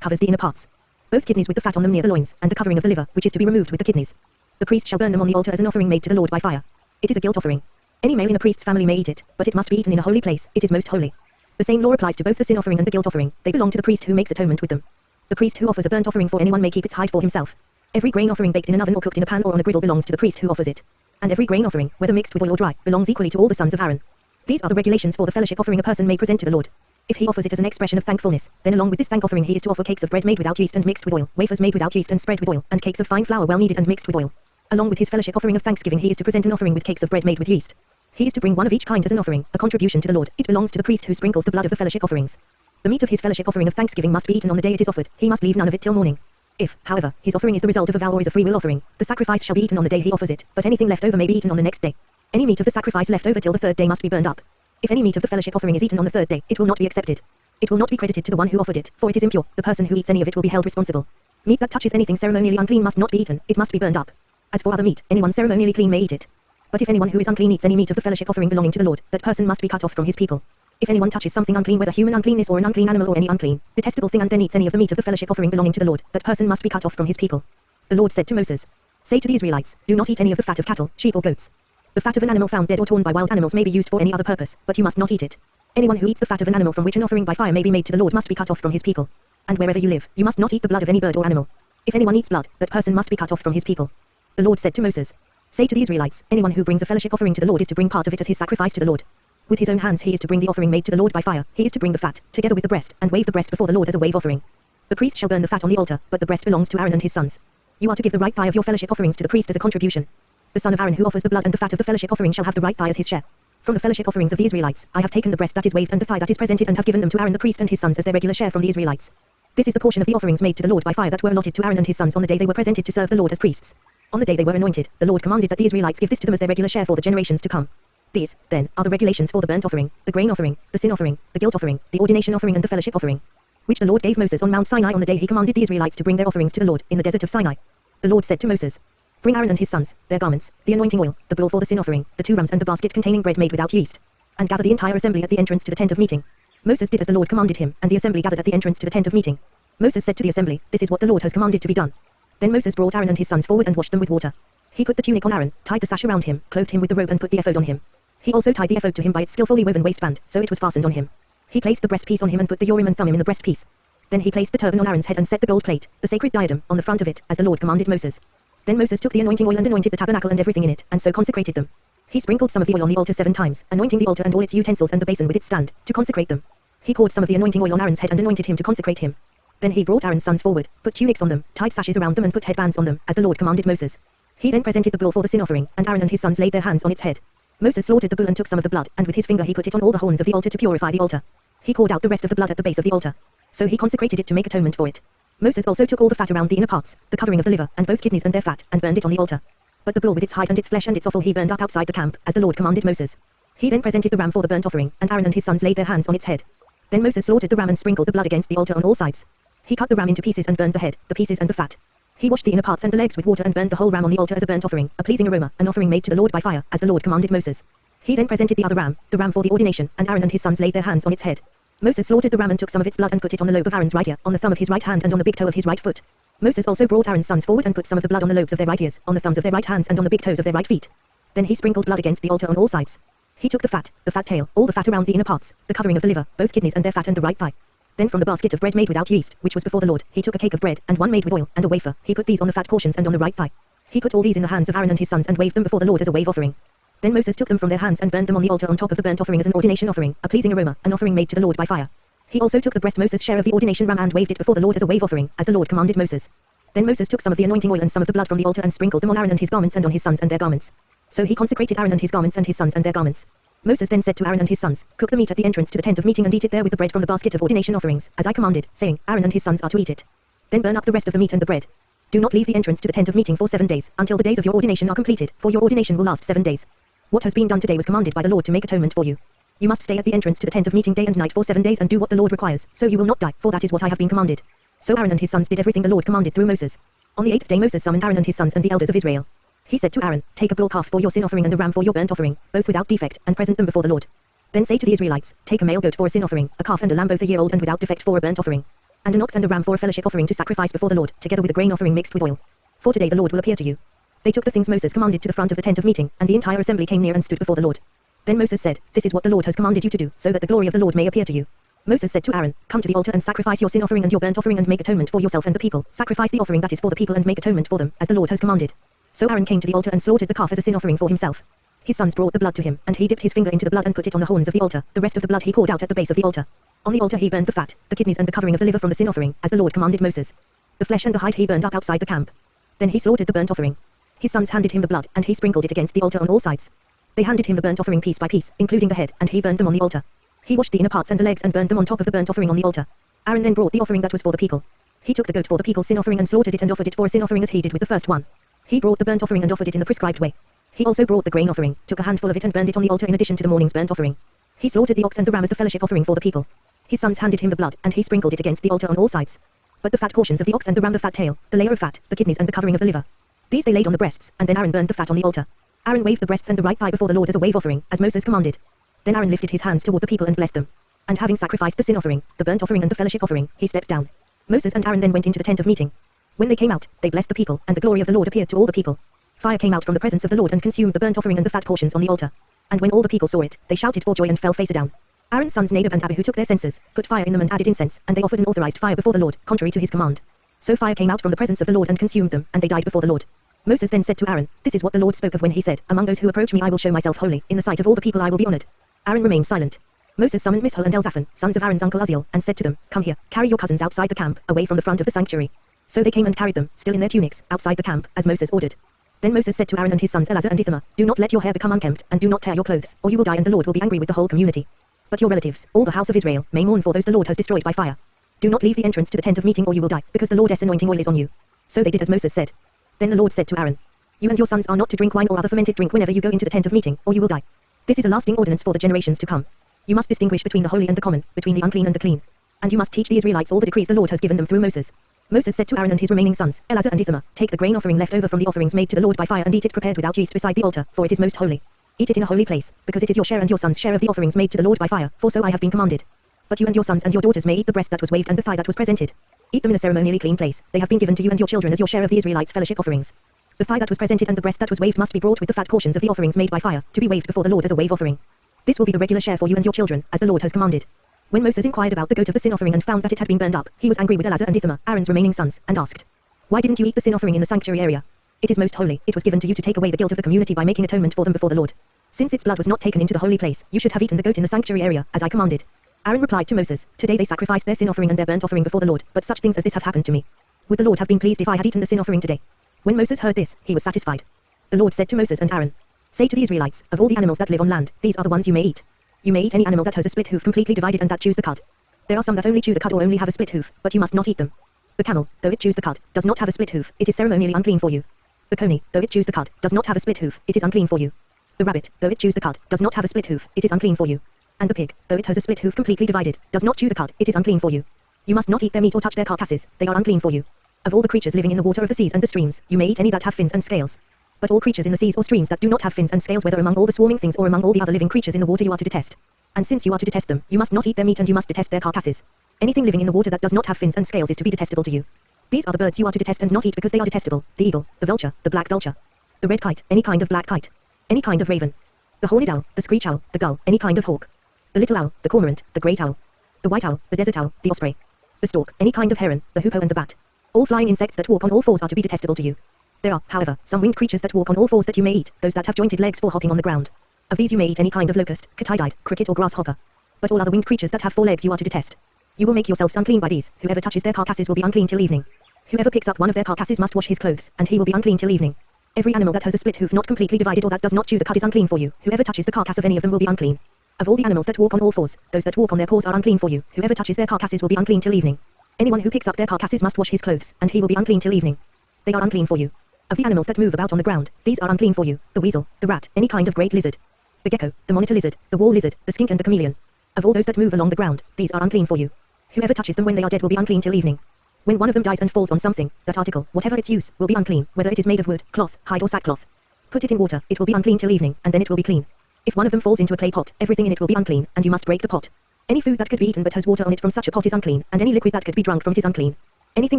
covers the inner parts. Both kidneys with the fat on them near the loins, and the covering of the liver, which is to be removed with the kidneys. The priest shall burn them on the altar as an offering made to the Lord by fire. It is a guilt offering. Any male in a priest's family may eat it, but it must be eaten in a holy place, it is most holy. The same law applies to both the sin offering and the guilt offering, they belong to the priest who makes atonement with them. The priest who offers a burnt offering for anyone may keep its hide for himself. Every grain offering baked in an oven or cooked in a pan or on a griddle belongs to the priest who offers it. And every grain offering, whether mixed with oil or dry, belongs equally to all the sons of Aaron. These are the regulations for the fellowship offering a person may present to the Lord. If he offers it as an expression of thankfulness, then along with this thank offering he is to offer cakes of bread made without yeast and mixed with oil, wafers made without yeast and spread with oil, and cakes of fine flour well kneaded and mixed with oil. Along with his fellowship offering of thanksgiving he is to present an offering with cakes of bread made with yeast. He is to bring one of each kind as an offering, a contribution to the Lord. It belongs to the priest who sprinkles the blood of the fellowship offerings. The meat of his fellowship offering of thanksgiving must be eaten on the day it is offered, he must leave none of it till morning. If, however, his offering is the result of a vow or is a free will offering, the sacrifice shall be eaten on the day he offers it, but anything left over may be eaten on the next day. Any meat of the sacrifice left over till the third day must be burned up. If any meat of the fellowship offering is eaten on the third day, it will not be accepted. It will not be credited to the one who offered it, for it is impure. The person who eats any of it will be held responsible. Meat that touches anything ceremonially unclean must not be eaten, it must be burned up. As for other meat, anyone ceremonially clean may eat it. But if anyone who is unclean eats any meat of the fellowship offering belonging to the Lord, that person must be cut off from his people. If anyone touches something unclean, whether human uncleanness or an unclean animal or any unclean, detestable thing, and then eats any of the meat of the fellowship offering belonging to the Lord, that person must be cut off from his people. The Lord said to Moses, say to the Israelites, do not eat any of the fat of cattle, sheep or goats. The fat of an animal found dead or torn by wild animals may be used for any other purpose, but you must not eat it. Anyone who eats the fat of an animal from which an offering by fire may be made to the Lord must be cut off from his people. And wherever you live, you must not eat the blood of any bird or animal. If anyone eats blood, that person must be cut off from his people. The Lord said to Moses, say to the Israelites, anyone who brings a fellowship offering to the Lord is to bring part of it as his sacrifice to the Lord. With his own hands he is to bring the offering made to the Lord by fire, he is to bring the fat, together with the breast, and wave the breast before the Lord as a wave offering. The priest shall burn the fat on the altar, but the breast belongs to Aaron and his sons. You are to give the right thigh of your fellowship offerings to the priest as a contribution. The son of Aaron who offers the blood and the fat of the fellowship offering shall have the right thigh as his share. From the fellowship offerings of the Israelites, I have taken the breast that is waved and the thigh that is presented and have given them to Aaron the priest and his sons as their regular share from the Israelites. This is the portion of the offerings made to the Lord by fire that were allotted to Aaron and his sons on the day they were presented to serve the Lord as priests. On the day they were anointed, the Lord commanded that the Israelites give this to them as their regular share for the generations to come. These, then, are the regulations for the burnt offering, the grain offering, the sin offering, the guilt offering, the ordination offering and the fellowship offering, which the Lord gave Moses on Mount Sinai on the day he commanded the Israelites to bring their offerings to the Lord in the desert of Sinai. The Lord said to Moses, bring Aaron and his sons, their garments, the anointing oil, the bull for the sin offering, the 2 rams and the basket containing bread made without yeast, and gather the entire assembly at the entrance to the tent of meeting. Moses did as the Lord commanded him, and the assembly gathered at the entrance to the tent of meeting. Moses said to the assembly, this is what the Lord has commanded to be done. Then Moses brought Aaron and his sons forward and washed them with water. He put the tunic on Aaron, tied the sash around him, clothed him with the robe and put the ephod on him. He also tied the ephod to him by its skillfully woven waistband, so it was fastened on him. He placed the breastpiece on him and put the Urim and Thummim in the breastpiece. Then he placed the turban on Aaron's head and set the gold plate, the sacred diadem, on the front of it, as the Lord commanded Moses. Then Moses took the anointing oil and anointed the tabernacle and everything in it, and so consecrated them. He sprinkled some of the oil on the altar 7 times, anointing the altar and all its utensils and the basin with its stand, to consecrate them. He poured some of the anointing oil on Aaron's head and anointed him to consecrate him. Then he brought Aaron's sons forward, put tunics on them, tied sashes around them and put headbands on them, as the Lord commanded Moses. He then presented the bull for the sin offering, and Aaron and his sons laid their hands on its head. Moses slaughtered the bull and took some of the blood, and with his finger he put it on all the horns of the altar to purify the altar. He poured out the rest of the blood at the base of the altar. So he consecrated it to make atonement for it. Moses also took all the fat around the inner parts, the covering of the liver, and both kidneys and their fat, and burned it on the altar. But the bull with its hide and its flesh and its offal he burned up outside the camp, as the Lord commanded Moses. He then presented the ram for the burnt offering, and Aaron and his sons laid their hands on its head. Then Moses slaughtered the ram and sprinkled the blood against the altar on all sides. He cut the ram into pieces and burned the head, the pieces and the fat. He washed the inner parts and the legs with water and burned the whole ram on the altar as a burnt offering, a pleasing aroma, an offering made to the Lord by fire, as the Lord commanded Moses. He then presented the other ram, the ram for the ordination, and Aaron and his sons laid their hands on its head. Moses slaughtered the ram and took some of its blood and put it on the lobe of Aaron's right ear, on the thumb of his right hand and on the big toe of his right foot. Moses also brought Aaron's sons forward and put some of the blood on the lobes of their right ears, on the thumbs of their right hands and on the big toes of their right feet. Then he sprinkled blood against the altar on all sides. He took the fat tail, all the fat around the inner parts, the covering of the liver, both kidneys and their fat and the right thigh. Then from the basket of bread made without yeast, which was before the Lord, he took a cake of bread, and one made with oil, and a wafer. He put these on the fat portions and on the right thigh. He put all these in the hands of Aaron and his sons and waved them before the Lord as a wave offering. Then Moses took them from their hands and burned them on the altar on top of the burnt offering as an ordination offering, a pleasing aroma, an offering made to the Lord by fire. He also took the breast Moses' share of the ordination ram and waved it before the Lord as a wave offering, as the Lord commanded Moses. Then Moses took some of the anointing oil and some of the blood from the altar and sprinkled them on Aaron and his garments and on his sons and their garments. So he consecrated Aaron and his garments and his sons and their garments. Moses then said to Aaron and his sons, Cook the meat at the entrance to the tent of meeting and eat it there with the bread from the basket of ordination offerings, as I commanded, saying, Aaron and his sons are to eat it. Then burn up the rest of the meat and the bread. Do not leave the entrance to the tent of meeting for 7 days, until the days of your ordination are completed, for your ordination will last 7 days. What has been done today was commanded by the Lord to make atonement for you. You must stay at the entrance to the tent of meeting day and night for 7 days and do what the Lord requires, so you will not die, for that is what I have been commanded. So Aaron and his sons did everything the Lord commanded through Moses. On the 8th day Moses summoned Aaron and his sons and the elders of Israel. He said to Aaron, Take a bull calf for your sin offering and a ram for your burnt offering, both without defect, and present them before the Lord. Then say to the Israelites, Take a male goat for a sin offering, a calf and a lamb both a year old and without defect for a burnt offering, and an ox and a ram for a fellowship offering to sacrifice before the Lord, together with a grain offering mixed with oil. For today the Lord will appear to you. They took the things Moses commanded to the front of the tent of meeting, and the entire assembly came near and stood before the Lord. Then Moses said, This is what the Lord has commanded you to do, so that the glory of the Lord may appear to you. Moses said to Aaron, Come to the altar and sacrifice your sin offering and your burnt offering and make atonement for yourself and the people. Sacrifice the offering that is for the people and make atonement for them, as the Lord has commanded. So Aaron came to the altar and slaughtered the calf as a sin offering for himself. His sons brought the blood to him, and he dipped his finger into the blood and put it on the horns of the altar. The rest of the blood he poured out at the base of the altar. On the altar he burned the fat, the kidneys and the covering of the liver from the sin offering, as the Lord commanded Moses. The flesh and the hide he burned up outside the camp. Then he slaughtered the burnt offering. His sons handed him the blood, and he sprinkled it against the altar on all sides. They handed him the burnt offering piece by piece, including the head, and he burned them on the altar. He washed the inner parts and the legs and burned them on top of the burnt offering on the altar. Aaron then brought the offering that was for the people. He took the goat for the people's sin offering and slaughtered it and offered it for a sin offering as he did with the first one. He brought the burnt offering and offered it in the prescribed way. He also brought the grain offering, took a handful of it and burned it on the altar in addition to the morning's burnt offering. He slaughtered the ox and the ram as the fellowship offering for the people. His sons handed him the blood, and he sprinkled it against the altar on all sides. But the fat portions of the ox and the ram, the fat tail, the layer of fat, the kidneys and the covering of the liver, these they laid on the breasts, and then Aaron burned the fat on the altar. Aaron waved the breasts and the right thigh before the Lord as a wave offering, as Moses commanded. Then Aaron lifted his hands toward the people and blessed them. And having sacrificed the sin offering, the burnt offering and the fellowship offering, he stepped down. Moses and Aaron then went into the tent of meeting. When they came out, they blessed the people, and the glory of the Lord appeared to all the people. Fire came out from the presence of the Lord and consumed the burnt offering and the fat portions on the altar. And when all the people saw it, they shouted for joy and fell face down. Aaron's sons Nadab and Abihu took their censers, put fire in them and added incense, and they offered an authorized fire before the Lord, contrary to his command. So fire came out from the presence of the Lord and consumed them, and they died before the Lord. Moses then said to Aaron, This is what the Lord spoke of when he said, Among those who approach me I will show myself holy, in the sight of all the people I will be honored. Aaron remained silent. Moses summoned Mishal and Elzaphan, sons of Aaron's uncle Uzziel, and said to them, Come here, carry your cousins outside the camp, away from the front of the sanctuary. So they came and carried them, still in their tunics, outside the camp, as Moses ordered. Then Moses said to Aaron and his sons Eleazar and Ithamar, Do not let your hair become unkempt, and do not tear your clothes, or you will die and the Lord will be angry with the whole community. But your relatives, all the house of Israel, may mourn for those the Lord has destroyed by fire. Do not leave the entrance to the tent of meeting or you will die, because the Lord's anointing oil is on you. So they did as Moses said. Then the Lord said to Aaron, You and your sons are not to drink wine or other fermented drink whenever you go into the tent of meeting, or you will die. This is a lasting ordinance for the generations to come. You must distinguish between the holy and the common, between the unclean and the clean. And you must teach the Israelites all the decrees the Lord has given them through Moses. Moses said to Aaron and his remaining sons, Eleazar and Ithamar, Take the grain offering left over from the offerings made to the Lord by fire and eat it prepared without yeast beside the altar, for it is most holy. Eat it in a holy place, because it is your share and your sons' share of the offerings made to the Lord by fire, for so I have been commanded. But you and your sons and your daughters may eat the breast that was waved and the thigh that was presented. Eat them in a ceremonially clean place, they have been given to you and your children as your share of the Israelites' fellowship offerings. The thigh that was presented and the breast that was waved must be brought with the fat portions of the offerings made by fire, to be waved before the Lord as a wave offering. This will be the regular share for you and your children, as the Lord has commanded. When Moses inquired about the goat of the sin offering and found that it had been burned up, he was angry with Eleazar and Ithamar, Aaron's remaining sons, and asked, Why didn't you eat the sin offering in the sanctuary area? It is most holy, it was given to you to take away the guilt of the community by making atonement for them before the Lord. Since its blood was not taken into the holy place, you should have eaten the goat in the sanctuary area, as I commanded. Aaron replied to Moses, Today they sacrificed their sin offering and their burnt offering before the Lord, but such things as this have happened to me. Would the Lord have been pleased if I had eaten the sin offering today? When Moses heard this, he was satisfied. The Lord said to Moses and Aaron, Say to the Israelites, of all the animals that live on land, these are the ones you may eat. You may eat any animal that has a split hoof completely divided and that chews the cud. There are some that only chew the cud or only have a split hoof, but you must not eat them. The camel, though it chews the cud, does not have a split hoof, it is ceremonially unclean for you. The coney, though it chews the cud, does not have a split hoof, it is unclean for you. The rabbit, though it chews the cud, does not have a split hoof, it is unclean for you. And the pig, though it has a split hoof completely divided, does not chew the cud, it is unclean for you. You must not eat their meat or touch their carcasses, they are unclean for you. Of all the creatures living in the water of the seas and the streams, you may eat any that have fins and scales. But all creatures in the seas or streams that do not have fins and scales, whether among all the swarming things or among all the other living creatures in the water, you are to detest. And since you are to detest them, you must not eat their meat and you must detest their carcasses. Anything living in the water that does not have fins and scales is to be detestable to you. These are the birds you are to detest and not eat because they are detestable, the eagle, the vulture, the black vulture, the red kite, any kind of black kite, any kind of raven, the horned owl, the screech owl, the gull, any kind of hawk, the little owl, the cormorant, the great owl, the white owl, the desert owl, the osprey, the stork, any kind of heron, the hoopoe and the bat. All flying insects that walk on all fours are to be detestable to you. There are, however, some winged creatures that walk on all fours that you may eat, those that have jointed legs for hopping on the ground. Of these you may eat any kind of locust, katydid, cricket or grasshopper. But all other winged creatures that have 4 legs you are to detest. You will make yourselves unclean by these, whoever touches their carcasses will be unclean till evening. Whoever picks up one of their carcasses must wash his clothes, and he will be unclean till evening. Every animal that has a split hoof not completely divided or that does not chew the cud is unclean for you. Whoever touches the carcass of any of them will be unclean. Of all the animals that walk on all fours, those that walk on their paws are unclean for you. Whoever touches their carcasses will be unclean till evening. Anyone who picks up their carcasses must wash his clothes, and he will be unclean till evening. They are unclean for you. Of the animals that move about on the ground, these are unclean for you: the weasel, the rat, any kind of great lizard, the gecko, the monitor lizard, the wall lizard, the skink and the chameleon. Of all those that move along the ground, these are unclean for you. Whoever touches them when they are dead will be unclean till evening. When one of them dies and falls on something, that article, whatever its use, will be unclean, whether it is made of wood, cloth, hide or sackcloth. Put it in water, it will be unclean till evening, and then it will be clean. If one of them falls into a clay pot, everything in it will be unclean, and you must break the pot. Any food that could be eaten but has water on it from such a pot is unclean, and any liquid that could be drunk from it is unclean. Anything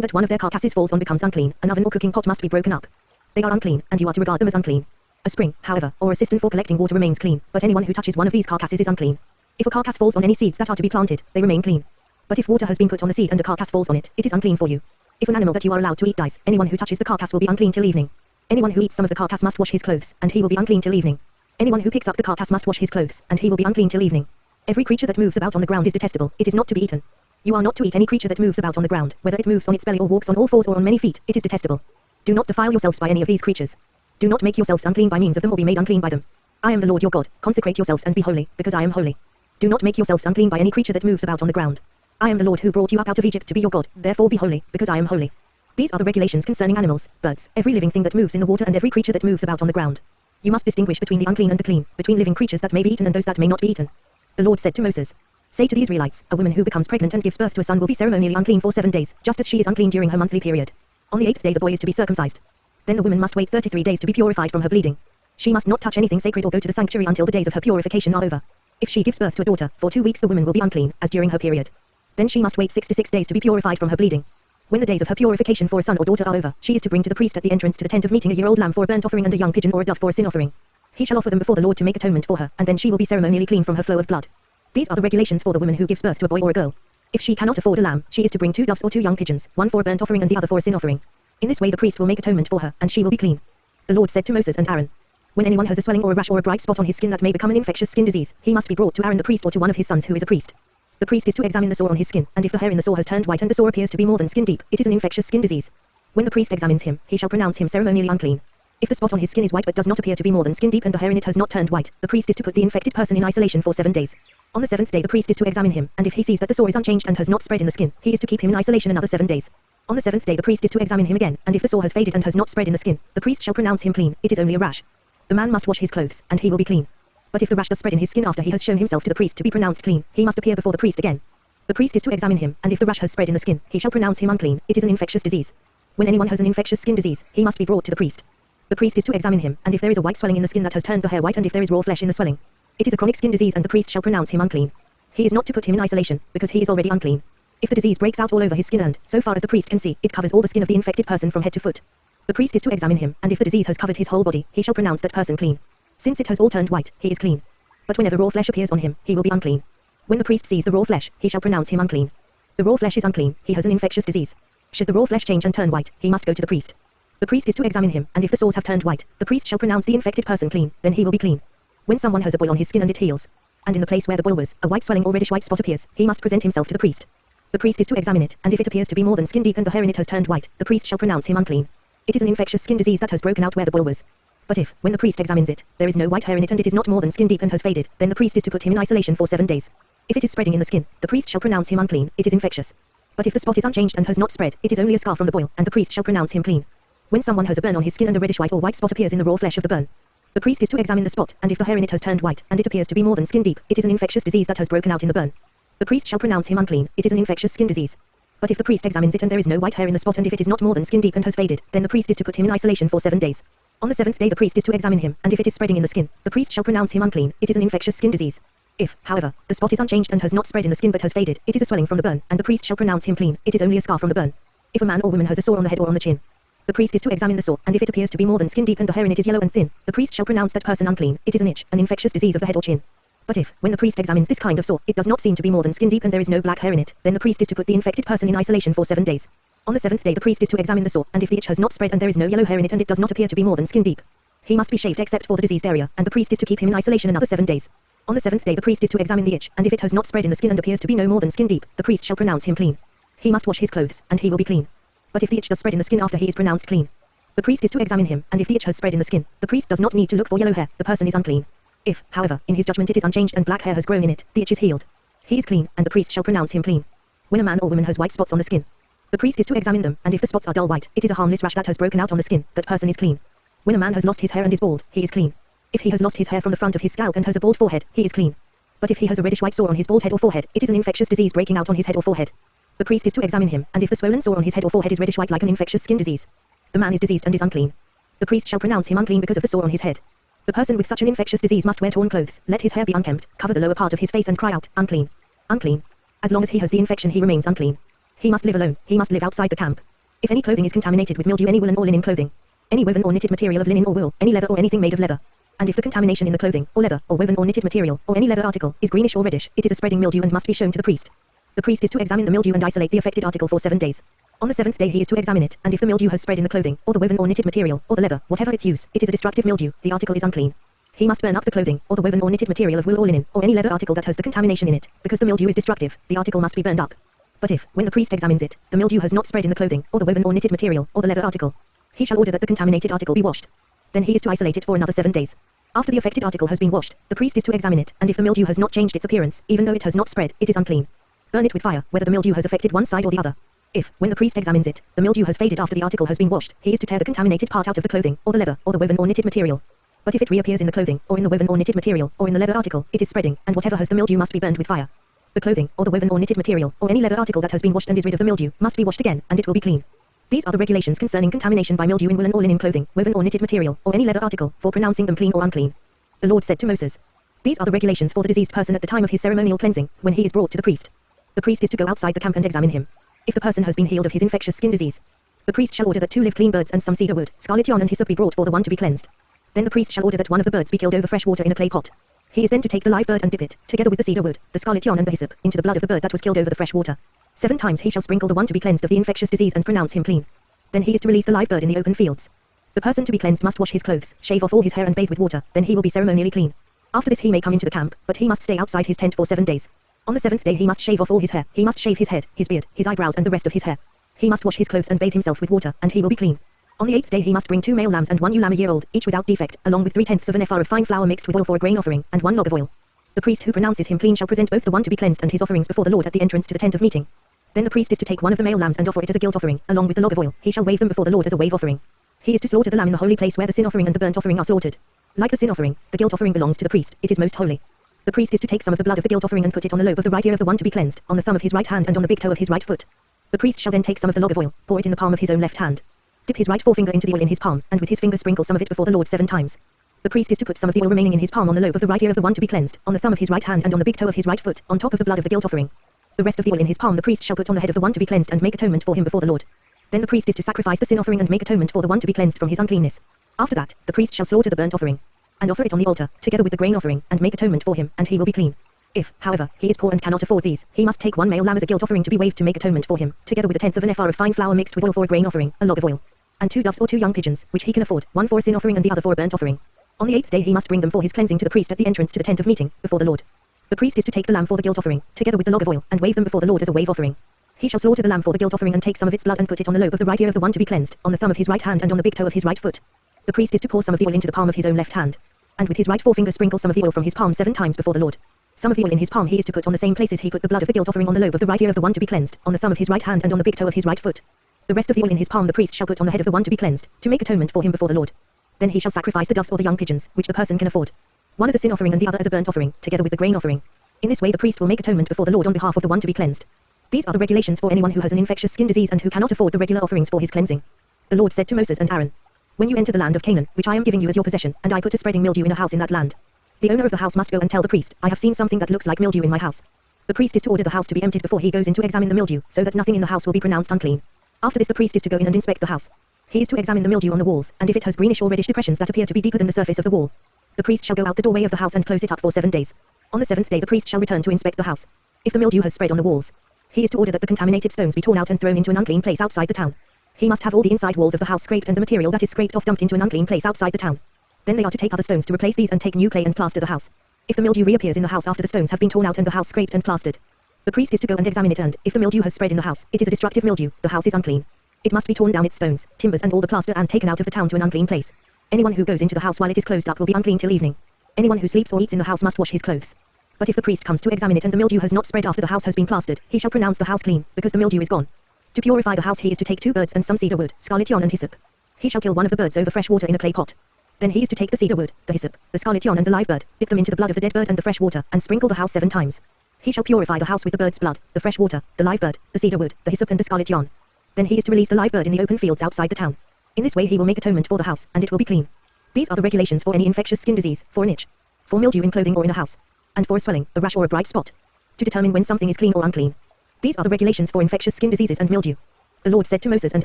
that one of their carcasses falls on becomes unclean. An oven or cooking pot must be broken up. They are unclean, and you are to regard them as unclean. A spring, however, or a cistern for collecting water remains clean, but anyone who touches one of these carcasses is unclean. If a carcass falls on any seeds that are to be planted, they remain clean. But if water has been put on the seed and a carcass falls on it, it is unclean for you. If an animal that you are allowed to eat dies, anyone who touches the carcass will be unclean till evening. Anyone who eats some of the carcass must wash his clothes, and he will be unclean till evening. Anyone who picks up the carcass must wash his clothes, and he will be unclean till evening. Every creature that moves about on the ground is detestable, it is not to be eaten. You are not to eat any creature that moves about on the ground, whether it moves on its belly or walks on all fours or on many feet, it is detestable. Do not defile yourselves by any of these creatures. Do not make yourselves unclean by means of them or be made unclean by them. I am the Lord your God, consecrate yourselves and be holy, because I am holy. Do not make yourselves unclean by any creature that moves about on the ground. I am the Lord who brought you up out of Egypt to be your God, therefore be holy, because I am holy. These are the regulations concerning animals, birds, every living thing that moves in the water and every creature that moves about on the ground. You must distinguish between the unclean and the clean, between living creatures that may be eaten and those that may not be eaten. The Lord said to Moses, "Say to the Israelites, a woman who becomes pregnant and gives birth to a son will be ceremonially unclean for 7 days, just as she is unclean during her monthly period. On the 8th day the boy is to be circumcised. Then the woman must wait 33 days to be purified from her bleeding. She must not touch anything sacred or go to the sanctuary until the days of her purification are over. If she gives birth to a daughter, for 2 weeks the woman will be unclean, as during her period. Then she must wait 66 days to be purified from her bleeding. When the days of her purification for a son or daughter are over, she is to bring to the priest at the entrance to the tent of meeting a year-old lamb for a burnt offering and a young pigeon or a dove for a sin offering. He shall offer them before the Lord to make atonement for her, and then she will be ceremonially clean from her flow of blood. These are the regulations for the woman who gives birth to a boy or a girl. If she cannot afford a lamb, she is to bring 2 doves or 2 young pigeons, one for a burnt offering and the other for a sin offering. In this way the priest will make atonement for her, and she will be clean. The Lord said to Moses and Aaron, when anyone has a swelling or a rash or a bright spot on his skin that may become an infectious skin disease, he must be brought to Aaron the priest or to one of his sons who is a priest. The priest is to examine the sore on his skin, and if the hair in the sore has turned white and the sore appears to be more than skin deep, it is an infectious skin disease. When the priest examines him, he shall pronounce him ceremonially unclean. If the spot on his skin is white but does not appear to be more than skin deep and the hair in it has not turned white, the priest is to put the infected person in isolation for 7 days. On the 7th day the priest is to examine him, and if he sees that the sore is unchanged and has not spread in the skin, he is to keep him in isolation another 7 days. On the 7th day the priest is to examine him again, and if the sore has faded and has not spread in the skin, the priest shall pronounce him clean, it is only a rash. The man must wash his clothes, and he will be clean. But if the rash does spread in his skin after he has shown himself to the priest to be pronounced clean, he must appear before the priest again. The priest is to examine him, and if the rash has spread in the skin, he shall pronounce him unclean, it is an infectious disease. When anyone has an infectious skin disease, he must be brought to the priest. The priest is to examine him, and if there is a white swelling in the skin that has turned the hair white and if there is raw flesh in the swelling, it is a chronic skin disease and the priest shall pronounce him unclean. He is not to put him in isolation, because he is already unclean. If the disease breaks out all over his skin and, so far as the priest can see, it covers all the skin of the infected person from head to foot, the priest is to examine him, and if the disease has covered his whole body, he shall pronounce that person clean. Since it has all turned white, he is clean. But whenever raw flesh appears on him, he will be unclean. When the priest sees the raw flesh, he shall pronounce him unclean. The raw flesh is unclean, he has an infectious disease. Should the raw flesh change and turn white, he must go to the priest. The priest is to examine him, and if the sores have turned white, the priest shall pronounce the infected person clean, then he will be clean. When someone has a boil on his skin and it heals, and in the place where the boil was, a white swelling or reddish white spot appears, he must present himself to the priest. The priest is to examine it, and if it appears to be more than skin deep and the hair in it has turned white, the priest shall pronounce him unclean. It is an infectious skin disease that has broken out where the boil was. But if, when the priest examines it, there is no white hair in it and it is not more than skin deep and has faded, then the priest is to put him in isolation for 7 days. If it is spreading in the skin, the priest shall pronounce him unclean, it is infectious. But if the spot is unchanged and has not spread, it is only a scar from the boil, and the priest shall pronounce him clean. When someone has a burn on his skin and a reddish white or white spot appears in the raw flesh of the burn, the priest is to examine the spot, and if the hair in it has turned white, and it appears to be more than skin deep, it is an infectious disease that has broken out in the burn. The priest shall pronounce him unclean, it is an infectious skin disease. But if the priest examines it and there is no white hair in the spot and if it is not more than skin deep and has faded, then the priest is to put him in isolation for 7 days. On the 7th day the priest is to examine him, and if it is spreading in the skin, the priest shall pronounce him unclean, it is an infectious skin disease. If, however, the spot is unchanged and has not spread in the skin but has faded, it is a swelling from the burn, and the priest shall pronounce him clean, it is only a scar from the burn. If a man or woman has a sore on the head or on the chin, the priest is to examine the sore, and if it appears to be more than skin deep and the hair in it is yellow and thin, the priest shall pronounce that person unclean, it is an itch, an infectious disease of the head or chin. But if, when the priest examines this kind of sore, it does not seem to be more than skin deep and there is no black hair in it, then the priest is to put the infected person in isolation for 7 days. On the 7th day the priest is to examine the sore, and if the itch has not spread and there is no yellow hair in it and it does not appear to be more than skin deep, he must be shaved except for the diseased area, and the priest is to keep him in isolation another 7 days. On the 7th day the priest is to examine the itch, and if it has not spread in the skin and appears to be no more than skin deep, the priest shall pronounce him clean. He must wash his clothes, and he will be clean. But if the itch does spread in the skin after he is pronounced clean, The priest is to examine him, and if the itch has spread in the skin, the priest does not need to look for yellow hair, the person is unclean. If, however, in his judgment it is unchanged and black hair has grown in it, the itch is healed. He is clean, and the priest shall pronounce him clean. When a man or woman has white spots on the skin, the priest is to examine them, and if the spots are dull white, it is a harmless rash that has broken out on the skin, that person is clean. When a man has lost his hair and is bald, he is clean. If he has lost his hair from the front of his scalp and has a bald forehead, he is clean. But if he has a reddish white sore on his bald head or forehead, it is an infectious disease breaking out on his head or forehead. The priest is to examine him, and if the swollen sore on his head or forehead is reddish white like an infectious skin disease, the man is diseased and is unclean. The priest shall pronounce him unclean because of the sore on his head. The person with such an infectious disease must wear torn clothes, let his hair be unkempt, cover the lower part of his face and cry out, unclean. Unclean. As long as he has the infection he remains unclean. He must live alone, he must live outside the camp. If any clothing is contaminated with mildew, any woolen or linen clothing, any woven or knitted material of linen or wool, any leather or anything made of leather, and if the contamination in the clothing, or leather, or woven or knitted material, or any leather article, is greenish or reddish, it is a spreading mildew and must be shown to the priest. The priest is to examine the mildew and isolate the affected article for 7 days. On the 7th day he is to examine it, and if the mildew has spread in the clothing, or the woven or knitted material, or the leather, whatever its use, it is a destructive mildew, the article is unclean. He must burn up the clothing, or the woven or knitted material of wool or linen, or any leather article that has the contamination in it, because the mildew is destructive, the article must be burned up. But if, when the priest examines it, the mildew has not spread in the clothing, or the woven or knitted material, or the leather article, he shall order that the contaminated article be washed. Then he is to isolate it for another 7 days. After the affected article has been washed, the priest is to examine it, and if the mildew has not changed its appearance, even though it has not spread, it is unclean. Burn it with fire, whether the mildew has affected one side or the other. If, when the priest examines it, the mildew has faded after the article has been washed, he is to tear the contaminated part out of the clothing, or the leather, or the woven or knitted material. But if it reappears in the clothing, or in the woven or knitted material, or in the leather article, it is spreading, and whatever has the mildew must be burned with fire. The clothing, or the woven or knitted material, or any leather article that has been washed and is rid of the mildew, must be washed again, and it will be clean. These are the regulations concerning contamination by mildew in woolen or linen clothing, woven or knitted material, or any leather article, for pronouncing them clean or unclean. The Lord said to Moses, these are the regulations for the diseased person at the time of his ceremonial cleansing, when he is brought to the priest. The priest is to go outside the camp and examine him. If the person has been healed of his infectious skin disease, the priest shall order that 2 live clean birds and some cedar wood, scarlet yarn and hyssop be brought for the one to be cleansed. Then the priest shall order that one of the birds be killed over fresh water in a clay pot. He is then to take the live bird and dip it, together with the cedar wood, the scarlet yarn and the hyssop, into the blood of the bird that was killed over the fresh water. 7 times he shall sprinkle the one to be cleansed of the infectious disease and pronounce him clean. Then he is to release the live bird in the open fields. The person to be cleansed must wash his clothes, shave off all his hair and bathe with water, then he will be ceremonially clean. After this he may come into the camp, but he must stay outside his tent for 7 days. On the 7th day he must shave off all his hair, he must shave his head, his beard, his eyebrows and the rest of his hair. He must wash his clothes and bathe himself with water, and he will be clean. On the 8th day he must bring 2 male lambs and 1 ewe lamb a year old, each without defect, along with 3/10 of an ephah of fine flour mixed with oil for a grain offering, and 1 log of oil. The priest who pronounces him clean shall present both the one to be cleansed and his offerings before the Lord at the entrance to the tent of meeting. Then the priest is to take one of the male lambs and offer it as a guilt offering, along with the log of oil. He shall wave them before the Lord as a wave offering. He is to slaughter the lamb in the holy place where the sin offering and the burnt offering are slaughtered. Like the sin offering, the guilt offering belongs to the priest, it is most holy. The priest is to take some of the blood of the guilt offering and put it on the lobe of the right ear of the one to be cleansed, on the thumb of his right hand and on the big toe of his right foot. The priest shall then take some of the log of oil, pour it in the palm of his own left hand. Dip his right forefinger into the oil in his palm, and with his finger sprinkle some of it before the Lord 7 times. The priest is to put some of the oil remaining in his palm on the lobe of the right ear of the one to be cleansed, on the thumb of his right hand and on the big toe of his right foot, on top of the blood of the guilt offering. The rest of the oil in his palm the priest shall put on the head of the one to be cleansed and make atonement for him before the Lord. Then the priest is to sacrifice the sin offering and make atonement for the one to be cleansed from his uncleanness. After that, the priest shall slaughter the burnt offering, and offer it on the altar, together with the grain offering, and make atonement for him, and he will be clean. If, however, he is poor and cannot afford these, he must take 1 male lamb as a guilt offering to be waved to make atonement for him, together with 1/10 of an ephah of fine flour mixed with oil for a grain offering, a log of oil, and 2 doves or 2 young pigeons, which he can afford, 1 for a sin offering and the other for a burnt offering. On the 8th day he must bring them for his cleansing to the priest at the entrance to the tent of meeting, before the Lord. The priest is to take the lamb for the guilt offering, together with the log of oil, and wave them before the Lord as a wave offering. He shall slaughter the lamb for the guilt offering and take some of its blood and put it on the lobe of the right ear of the one to be cleansed, on the thumb of his right hand and on the big toe of his right foot. The priest is to pour some of the oil into the palm of his own left hand, and with his right forefinger sprinkle some of the oil from his palm 7 times before the Lord. Some of the oil in his palm he is to put on the same places he put the blood of the guilt offering on the lobe of the right ear of the one to be cleansed, on the thumb of his right hand and on the big toe of his right foot. The rest of the oil in his palm the priest shall put on the head of the one to be cleansed, to make atonement for him before the Lord. Then he shall sacrifice the doves or the young pigeons, which the person can afford. One as a sin offering and the other as a burnt offering, together with the grain offering. In this way the priest will make atonement before the Lord on behalf of the one to be cleansed. These are the regulations for anyone who has an infectious skin disease and who cannot afford the regular offerings for his cleansing. The Lord said to Moses and Aaron, when you enter the land of Canaan, which I am giving you as your possession, and I put a spreading mildew in a house in that land, the owner of the house must go and tell the priest, I have seen something that looks like mildew in my house. The priest is to order the house to be emptied before he goes in to examine the mildew, so that nothing in the house will be pronounced unclean. After this the priest is to go in and inspect the house. He is to examine the mildew on the walls, and if it has greenish or reddish depressions that appear to be deeper than the surface of the wall, the priest shall go out the doorway of the house and close it up for 7 days. On the 7th day the priest shall return to inspect the house. If the mildew has spread on the walls, he is to order that the contaminated stones be torn out and thrown into an unclean place outside the town. He must have all the inside walls of the house scraped and the material that is scraped off dumped into an unclean place outside the town. Then they are to take other stones to replace these and take new clay and plaster the house. If the mildew reappears in the house after the stones have been torn out and the house scraped and plastered, the priest is to go and examine it, and if the mildew has spread in the house, it is a destructive mildew, the house is unclean. It must be torn down its stones, timbers and all the plaster and taken out of the town to an unclean place. Anyone who goes into the house while it is closed up will be unclean till evening. Anyone who sleeps or eats in the house must wash his clothes. But if the priest comes to examine it and the mildew has not spread after the house has been plastered, he shall pronounce the house clean, because the mildew is gone. To purify the house he is to take 2 birds and some cedar wood, scarlet yarn and hyssop. He shall kill one of the birds over fresh water in a clay pot. Then he is to take the cedar wood, the hyssop, the scarlet yarn and the live bird, dip them into the blood of the dead bird and the fresh water, and sprinkle the house 7 times. He shall purify the house with the bird's blood, the fresh water, the live bird, the cedar wood, the hyssop and the scarlet yarn. Then he is to release the live bird in the open fields outside the town. In this way he will make atonement for the house, and it will be clean. These are the regulations for any infectious skin disease, for an itch, for mildew in clothing or in a house, and for a swelling, a rash or a bright spot. To determine when something is clean or unclean. These are the regulations for infectious skin diseases and mildew. The Lord said to Moses and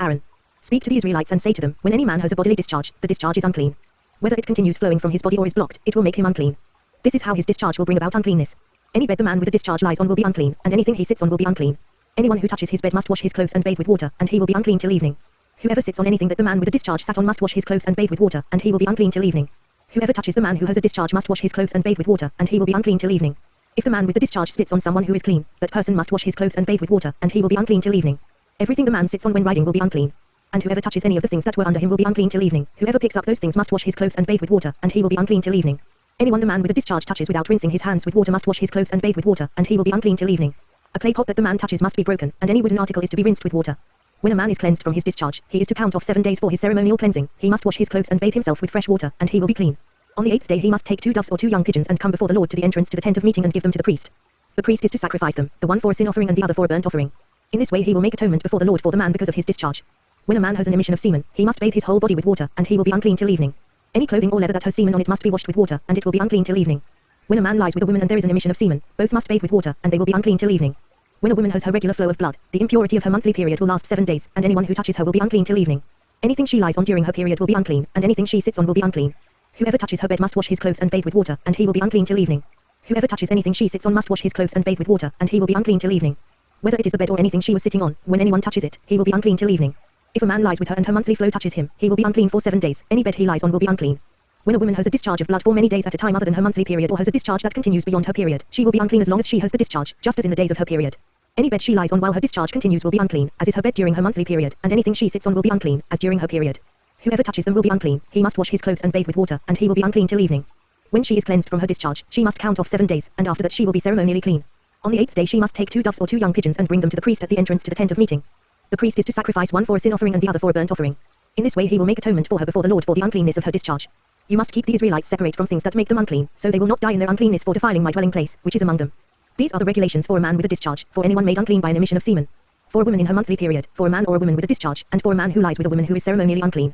Aaron, "Speak to the Israelites and say to them, when any man has a bodily discharge, the discharge is unclean. Whether it continues flowing from his body or is blocked, it will make him unclean. This is how his discharge will bring about uncleanness. Any bed the man with the discharge lies on will be unclean, and anything he sits on will be unclean. Anyone who touches his bed must wash his clothes and bathe with water, and he will be unclean till evening. Whoever sits on anything that the man with the discharge sat on must wash his clothes and bathe with water, and he will be unclean till evening. Whoever touches the man who has a discharge must wash his clothes and bathe with water, and he will be unclean till evening. If the man with the discharge spits on someone who is clean, that person must wash his clothes and bathe with water, and he will be unclean till evening. Everything the man sits on when riding will be unclean. And whoever touches any of the things that were under him will be unclean till evening. Whoever picks up those things must wash his clothes and bathe with water, and he will be unclean till evening. Anyone the man with the discharge touches without rinsing his hands with water must wash his clothes and bathe with water, and he will be unclean till evening. A clay pot that the man touches must be broken, and any wooden article is to be rinsed with water. When a man is cleansed from his discharge, he is to count off 7 days for his ceremonial cleansing. He must wash his clothes and bathe himself with fresh water, and he will be clean. On the 8th day he must take 2 doves or 2 young pigeons and come before the Lord to the entrance to the tent of meeting and give them to the priest. The priest is to sacrifice them, the one for a sin offering and the other for a burnt offering. In this way he will make atonement before the Lord for the man because of his discharge. When a man has an emission of semen, he must bathe his whole body with water, and he will be unclean till evening. Any clothing or leather that has semen on it must be washed with water, and it will be unclean till evening. When a man lies with a woman and there is an emission of semen, both must bathe with water, and they will be unclean till evening. When a woman has her regular flow of blood, the impurity of her monthly period will last 7 days, and anyone who touches her will be unclean till evening. Anything she lies on during her period will be unclean, and anything she sits on will be unclean. Whoever touches her bed must wash his clothes and bathe with water, and he will be unclean till evening. Whoever touches anything she sits on must wash his clothes and bathe with water, and he will be unclean till evening. Whether it is the bed or anything she was sitting on, when anyone touches it, he will be unclean till evening. If a man lies with her and her monthly flow touches him, he will be unclean for 7 days. Any bed he lies on will be unclean. When a woman has a discharge of blood for many days at a time other than her monthly period or has a discharge that continues beyond her period, she will be unclean as long as she has the discharge, just as in the days of her period. Any bed she lies on while her discharge continues will be unclean, as is her bed during her monthly period, and anything she sits on will be unclean, as during her period. Whoever touches them will be unclean. He must wash his clothes and bathe with water, and he will be unclean till evening. When she is cleansed from her discharge, she must count off 7 days, and after that she will be ceremonially clean. On the 8th day she must take 2 doves or 2 young pigeons and bring them to the priest at the entrance to the tent of meeting. The priest is to sacrifice one for a sin offering and the other for a burnt offering. In this way he will make atonement for her before the Lord for the uncleanness of her discharge. You must keep the Israelites separate from things that make them unclean, so they will not die in their uncleanness for defiling my dwelling place, which is among them. These are the regulations for a man with a discharge, for anyone made unclean by an emission of semen. For a woman in her monthly period, for a man or a woman with a discharge, and for a man who lies with a woman who is ceremonially unclean.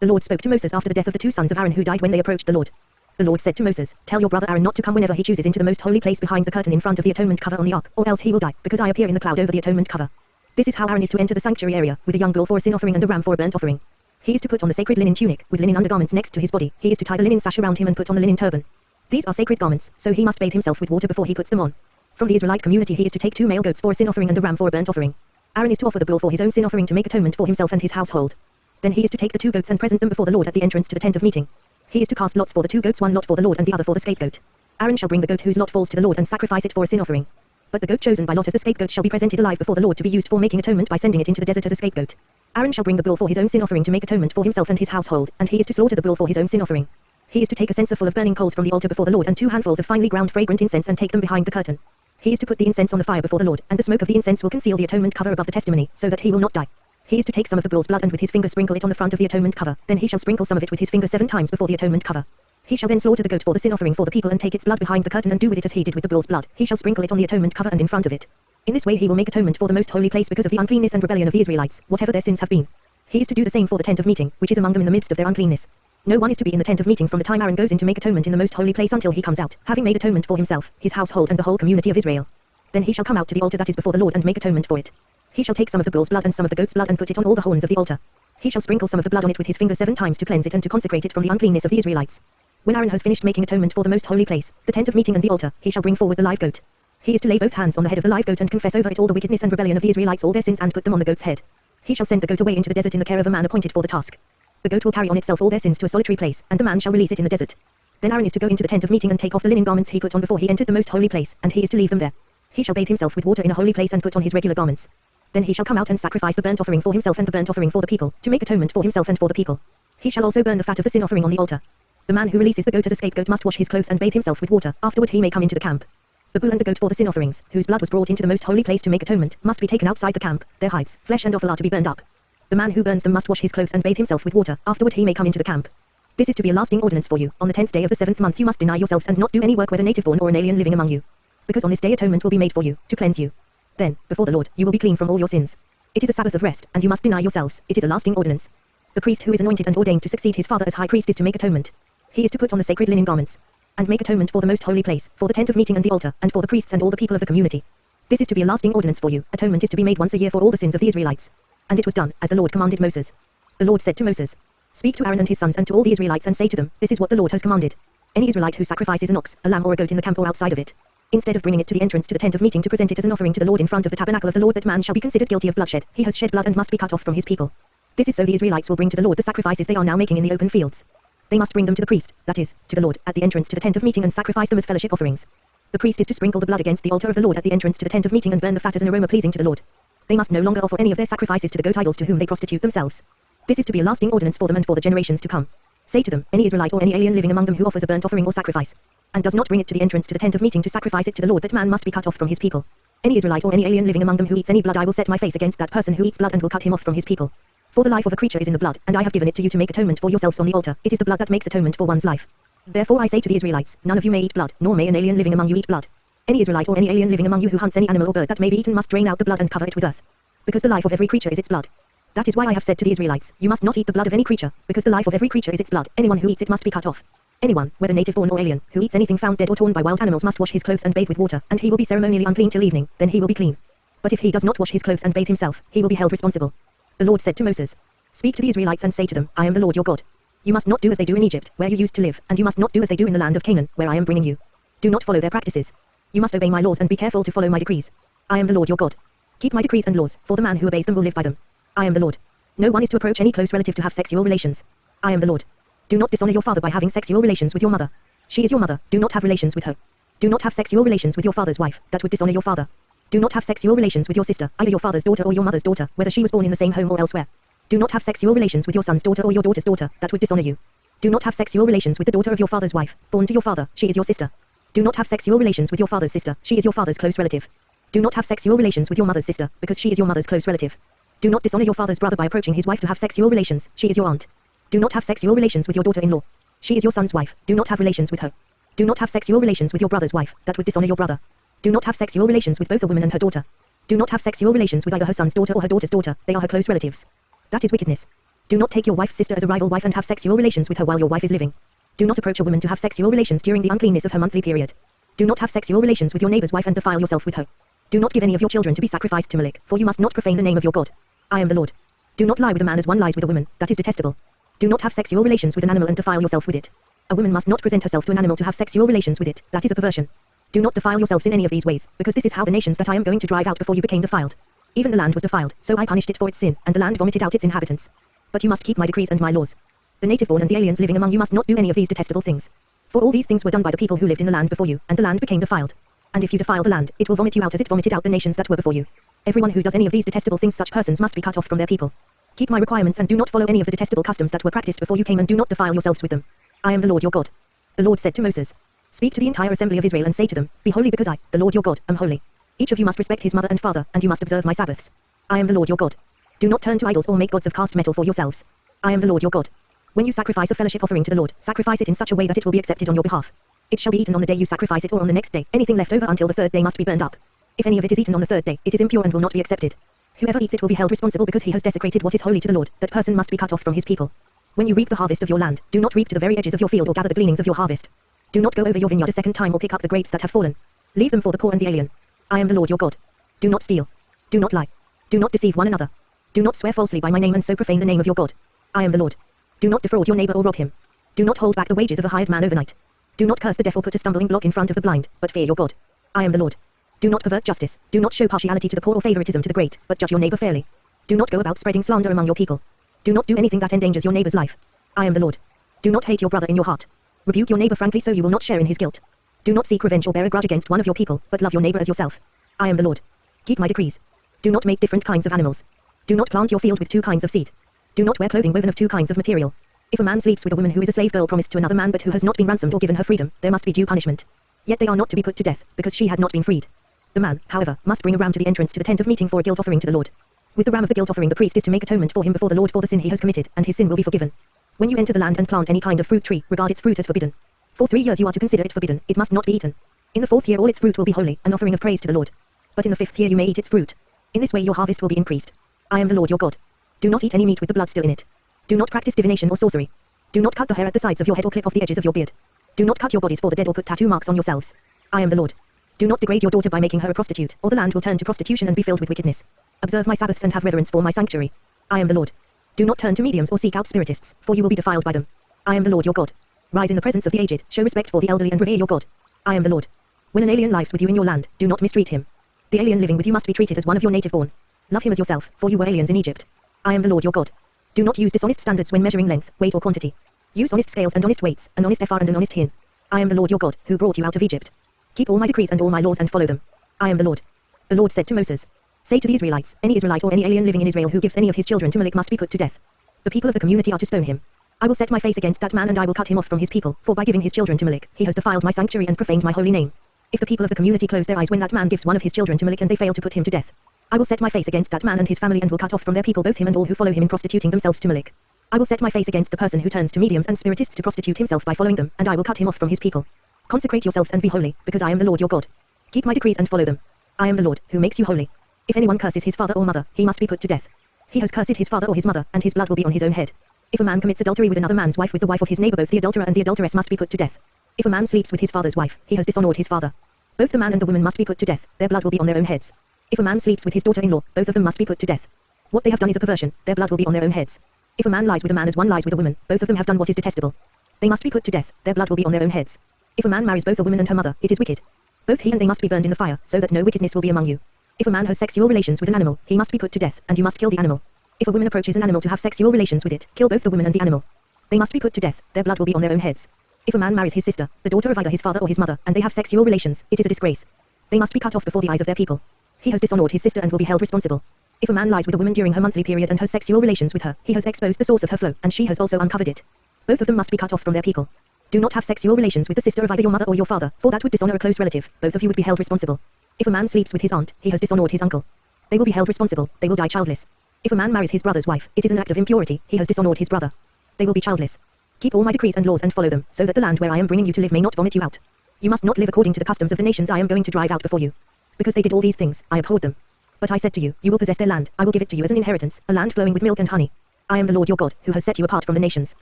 The Lord spoke to Moses after the death of the 2 sons of Aaron who died when they approached the Lord. The Lord said to Moses, "Tell your brother Aaron not to come whenever he chooses into the most holy place behind the curtain in front of the atonement cover on the ark, or else he will die, because I appear in the cloud over the atonement cover." This is how Aaron is to enter the sanctuary area, with a young bull for a sin offering and a ram for a burnt offering. He is to put on the sacred linen tunic, with linen undergarments next to his body. He is to tie the linen sash around him and put on the linen turban. These are sacred garments, so he must bathe himself with water before he puts them on. From the Israelite community he is to take 2 male goats for a sin offering and a ram for a burnt offering. Aaron is to offer the bull for his own sin offering to make atonement for himself and his household. Then he is to take the 2 goats and present them before the Lord at the entrance to the tent of meeting. He is to cast lots for the 2 goats, 1 lot for the Lord and the other for the scapegoat. Aaron shall bring the goat whose lot falls to the Lord and sacrifice it for a sin offering. But the goat chosen by lot as the scapegoat shall be presented alive before the Lord to be used for making atonement by sending it into the desert as a scapegoat. Aaron shall bring the bull for his own sin offering to make atonement for himself and his household, and he is to slaughter the bull for his own sin offering. He is to take a censer full of burning coals from the altar before the Lord and 2 handfuls of finely ground fragrant incense and take them behind the curtain. He is to put the incense on the fire before the Lord, and the smoke of the incense will conceal the atonement cover above the testimony, so that he will not die. He is to take some of the bull's blood and with his finger sprinkle it on the front of the atonement cover, then he shall sprinkle some of it with his finger 7 times before the atonement cover. He shall then slaughter the goat for the sin offering for the people and take its blood behind the curtain and do with it as he did with the bull's blood. He shall sprinkle it on the atonement cover and in front of it. In this way he will make atonement for the most holy place because of the uncleanness and rebellion of the Israelites, whatever their sins have been. He is to do the same for the tent of meeting, which is among them in the midst of their uncleanness. No one is to be in the tent of meeting from the time Aaron goes in to make atonement in the most holy place until he comes out, having made atonement for himself, his household and the whole community of Israel. Then he shall come out to the altar that is before the Lord and make atonement for it. He shall take some of the bull's blood and some of the goat's blood and put it on all the horns of the altar. He shall sprinkle some of the blood on it with his finger 7 times to cleanse it and to consecrate it from the uncleanness of the Israelites. When Aaron has finished making atonement for the most holy place, the tent of meeting and the altar, he shall bring forward the live goat. He is to lay both hands on the head of the live goat and confess over it all the wickedness and rebellion of the Israelites, all their sins, and put them on the goat's head. He shall send the goat away into the desert in the care of a man appointed for the task. The goat will carry on itself all their sins to a solitary place, and the man shall release it in the desert. Then Aaron is to go into the tent of meeting and take off the linen garments he put on before he entered the most holy place, and he is to leave them there. He shall bathe himself with water in a holy place and put on his regular garments. Then he shall come out and sacrifice the burnt offering for himself and the burnt offering for the people, to make atonement for himself and for the people. He shall also burn the fat of the sin offering on the altar. The man who releases the goat as a scapegoat must wash his clothes and bathe himself with water, afterward he may come into the camp. The bull and the goat for the sin offerings, whose blood was brought into the most holy place to make atonement, must be taken outside the camp, their hides, flesh and offal are to be burned up. The man who burns them must wash his clothes and bathe himself with water, afterward he may come into the camp. This is to be a lasting ordinance for you. On the 10th day of the 7th month you must deny yourselves and not do any work whether native born or an alien living among you. Because on this day atonement will be made for you, to cleanse you. Then, before the Lord, you will be clean from all your sins. It is a Sabbath of rest, and you must deny yourselves. It is a lasting ordinance. The priest who is anointed and ordained to succeed his father as high priest is to make atonement. He is to put on the sacred linen garments, and make atonement for the most holy place, for the tent of meeting and the altar, and for the priests and all the people of the community. This is to be a lasting ordinance for you. Atonement is to be made once a year for all the sins of the Israelites. And it was done, as the Lord commanded Moses. The Lord said to Moses, "Speak to Aaron and his sons and to all the Israelites and say to them, this is what the Lord has commanded. Any Israelite who sacrifices an ox, a lamb or a goat in the camp or outside of it, instead of bringing it to the entrance to the tent of meeting to present it as an offering to the Lord in front of the tabernacle of the Lord, that man shall be considered guilty of bloodshed. He has shed blood and must be cut off from his people. This is so the Israelites will bring to the Lord the sacrifices they are now making in the open fields. They must bring them to the priest, that is, to the Lord, at the entrance to the tent of meeting and sacrifice them as fellowship offerings. The priest is to sprinkle the blood against the altar of the Lord at the entrance to the tent of meeting and burn the fat as an aroma pleasing to the Lord. They must no longer offer any of their sacrifices to the goat idols to whom they prostitute themselves. This is to be a lasting ordinance for them and for the generations to come. Say to them, any Israelite or any alien living among them who offers a burnt offering or sacrifice, and does not bring it to the entrance to the tent of meeting to sacrifice it to the Lord, that man must be cut off from his people. Any Israelite or any alien living among them who eats any blood, I will set my face against that person who eats blood and will cut him off from his people. For the life of a creature is in the blood, and I have given it to you to make atonement for yourselves on the altar. It is the blood that makes atonement for one's life. Therefore I say to the Israelites, none of you may eat blood, nor may an alien living among you eat blood. Any Israelite or any alien living among you who hunts any animal or bird that may be eaten must drain out the blood and cover it with earth. Because the life of every creature is its blood. That is why I have said to the Israelites, you must not eat the blood of any creature, because the life of every creature is its blood. Anyone who eats it must be cut off. Anyone, whether native born or alien, who eats anything found dead or torn by wild animals must wash his clothes and bathe with water, and he will be ceremonially unclean till evening, then he will be clean. But if he does not wash his clothes and bathe himself, he will be held responsible. The Lord said to Moses, speak to the Israelites and say to them, I am the Lord your God. You must not do as they do in Egypt, where you used to live, and you must not do as they do in the land of Canaan, where I am bringing you. Do not follow their practices. You must obey my laws and be careful to follow my decrees. I am the Lord your God. Keep my decrees and laws, for the man who obeys them will live by them. I am the Lord. No one is to approach any close relative to have sexual relations. I am the Lord. Do not dishonor your father by having sexual relations with your mother. She is your mother, do not have relations with her. Do not have sexual relations with your father's wife, that would dishonor your father. Do not have sexual relations with your sister, either your father's daughter or your mother's daughter, whether she was born in the same home or elsewhere. Do not have sexual relations with your son's daughter or your daughter's daughter, that would dishonor you. Do not have sexual relations with the daughter of your father's wife, born to your father, she is your sister. Do not have sexual relations with your father's sister, she is your father's close relative. Do not have sexual relations with your mother's sister, because she is your mother's close relative. Do not dishonor your father's brother by approaching his wife to have sexual relations, she is your aunt. Do not have sexual relations with your daughter-in-law. She is your son's wife, do not have relations with her. Do not have sexual relations with your brother's wife, that would dishonor your brother. Do not have sexual relations with both a woman and her daughter. Do not have sexual relations with either her son's daughter or her daughter's daughter, they are her close relatives. That is wickedness. Do not take your wife's sister as a rival wife and have sexual relations with her while your wife is living. Do not approach a woman to have sexual relations during the uncleanness of her monthly period. Do not have sexual relations with your neighbor's wife and defile yourself with her. Do not give any of your children to be sacrificed to Molech, for you must not profane the name of your God. I am the Lord. Do not lie with a man as one lies with a woman, that is detestable. Do not have sexual relations with an animal and defile yourself with it. A woman must not present herself to an animal to have sexual relations with it, that is a perversion. Do not defile yourselves in any of these ways, because this is how the nations that I am going to drive out before you became defiled. Even the land was defiled, so I punished it for its sin, and the land vomited out its inhabitants. But you must keep my decrees and my laws. The native-born and the aliens living among you must not do any of these detestable things. For all these things were done by the people who lived in the land before you, and the land became defiled. And if you defile the land, it will vomit you out as it vomited out the nations that were before you. Everyone who does any of these detestable things, such persons must be cut off from their people. Keep my requirements and do not follow any of the detestable customs that were practiced before you came, and do not defile yourselves with them. I am the Lord your God. The Lord said to Moses, speak to the entire assembly of Israel and say to them, be holy because I, the Lord your God, am holy. Each of you must respect his mother and father, and you must observe my Sabbaths. I am the Lord your God. Do not turn to idols or make gods of cast metal for yourselves. I am the Lord your God. When you sacrifice a fellowship offering to the Lord, sacrifice it in such a way that it will be accepted on your behalf. It shall be eaten on the day you sacrifice it or on the next day. Anything left over until the third day must be burned up. If any of it is eaten on the third day, it is impure and will not be accepted. Whoever eats it will be held responsible because he has desecrated what is holy to the Lord. That person must be cut off from his people. When you reap the harvest of your land, do not reap to the very edges of your field or gather the gleanings of your harvest. Do not go over your vineyard a second time or pick up the grapes that have fallen. Leave them for the poor and the alien. I am the Lord your God. Do not steal. Do not lie. Do not deceive one another. Do not swear falsely by my name and so profane the name of your God. I am the Lord. Do not defraud your neighbor or rob him. Do not hold back the wages of a hired man overnight. Do not curse the deaf or put a stumbling block in front of the blind, but fear your God. I am the Lord. Do not pervert justice. Do not show partiality to the poor or favoritism to the great, but judge your neighbor fairly. Do not go about spreading slander among your people. Do not do anything that endangers your neighbor's life. I am the Lord. Do not hate your brother in your heart. Rebuke your neighbor frankly so you will not share in his guilt. Do not seek revenge or bear a grudge against one of your people, but love your neighbor as yourself. I am the Lord. Keep my decrees. Do not make different kinds of animals. Do not plant your field with two kinds of seed. Do not wear clothing woven of two kinds of material. If a man sleeps with a woman who is a slave girl promised to another man but who has not been ransomed or given her freedom, there must be due punishment. Yet they are not to be put to death, because she had not been freed. The man, however, must bring a ram to the entrance to the tent of meeting for a guilt offering to the Lord. With the ram of the guilt offering the priest is to make atonement for him before the Lord for the sin he has committed, and his sin will be forgiven. When you enter the land and plant any kind of fruit tree, regard its fruit as forbidden. For 3 years you are to consider it forbidden, it must not be eaten. In the 4th year all its fruit will be holy, an offering of praise to the Lord. But in the 5th year you may eat its fruit. In this way your harvest will be increased. I am the Lord your God. Do not eat any meat with the blood still in it. Do not practice divination or sorcery. Do not cut the hair at the sides of your head or clip off the edges of your beard. Do not cut your bodies for the dead or put tattoo marks on yourselves. I am the Lord. Do not degrade your daughter by making her a prostitute, or the land will turn to prostitution and be filled with wickedness. Observe my Sabbaths and have reverence for my sanctuary. I am the Lord. Do not turn to mediums or seek out spiritists, for you will be defiled by them. I am the Lord your God. Rise in the presence of the aged, show respect for the elderly and revere your God. I am the Lord. When an alien lives with you in your land, do not mistreat him. The alien living with you must be treated as one of your native born. Love him as yourself, for you were aliens in Egypt. I am the Lord your God. Do not use dishonest standards when measuring length, weight or quantity. Use honest scales and honest weights, an honest ephah and an honest hin. I am the Lord your God, who brought you out of Egypt. Keep all my decrees and all my laws and follow them. I am the Lord. The Lord said to Moses, say to the Israelites, any Israelite or any alien living in Israel who gives any of his children to Molech must be put to death. The people of the community are to stone him. I will set my face against that man and I will cut him off from his people, for by giving his children to Molech, he has defiled my sanctuary and profaned my holy name. If the people of the community close their eyes when that man gives one of his children to Molech and they fail to put him to death, I will set my face against that man and his family and will cut off from their people both him and all who follow him in prostituting themselves to Molech. I will set my face against the person who turns to mediums and spiritists to prostitute himself by following them, and I will cut him off from his people. Consecrate yourselves and be holy, because I am the Lord your God. Keep my decrees and follow them. I am the Lord, who makes you holy. If anyone curses his father or mother, he must be put to death. He has cursed his father or his mother, and his blood will be on his own head. If a man commits adultery with another man's wife with the wife of his neighbor, both the adulterer and the adulteress must be put to death. If a man sleeps with his father's wife, he has dishonored his father. Both the man and the woman must be put to death, their blood will be on their own heads. If a man sleeps with his daughter-in-law, both of them must be put to death. What they have done is a perversion, their blood will be on their own heads. If a man lies with a man as one lies with a woman, both of them have done what is detestable. They must be put to death, their blood will be on their own heads. If a man marries both a woman and her mother, it is wicked. Both he and they must be burned in the fire, so that no wickedness will be among you. If a man has sexual relations with an animal, he must be put to death, and you must kill the animal. If a woman approaches an animal to have sexual relations with it, kill both the woman and the animal. They must be put to death, their blood will be on their own heads. If a man marries his sister, the daughter of either his father or his mother, and they have sexual relations, it is a disgrace. They must be cut off before the eyes of their people. He has dishonored his sister and will be held responsible. If a man lies with a woman during her monthly period and has sexual relations with her, he has exposed the source of her flow, and she has also uncovered it. Both of them must be cut off from their people. Do not have sexual relations with the sister of either your mother or your father, for that would dishonor a close relative. Both of you would be held responsible. If a man sleeps with his aunt, he has dishonored his uncle. They will be held responsible, they will die childless. If a man marries his brother's wife, it is an act of impurity, he has dishonored his brother. They will be childless. Keep all my decrees and laws and follow them, so that the land where I am bringing you to live may not vomit you out. You must not live according to the customs of the nations I am going to drive out before you. Because they did all these things, I abhorred them. But I said to you, you will possess their land, I will give it to you as an inheritance, a land flowing with milk and honey. I am the Lord your God, who has set you apart from the nations.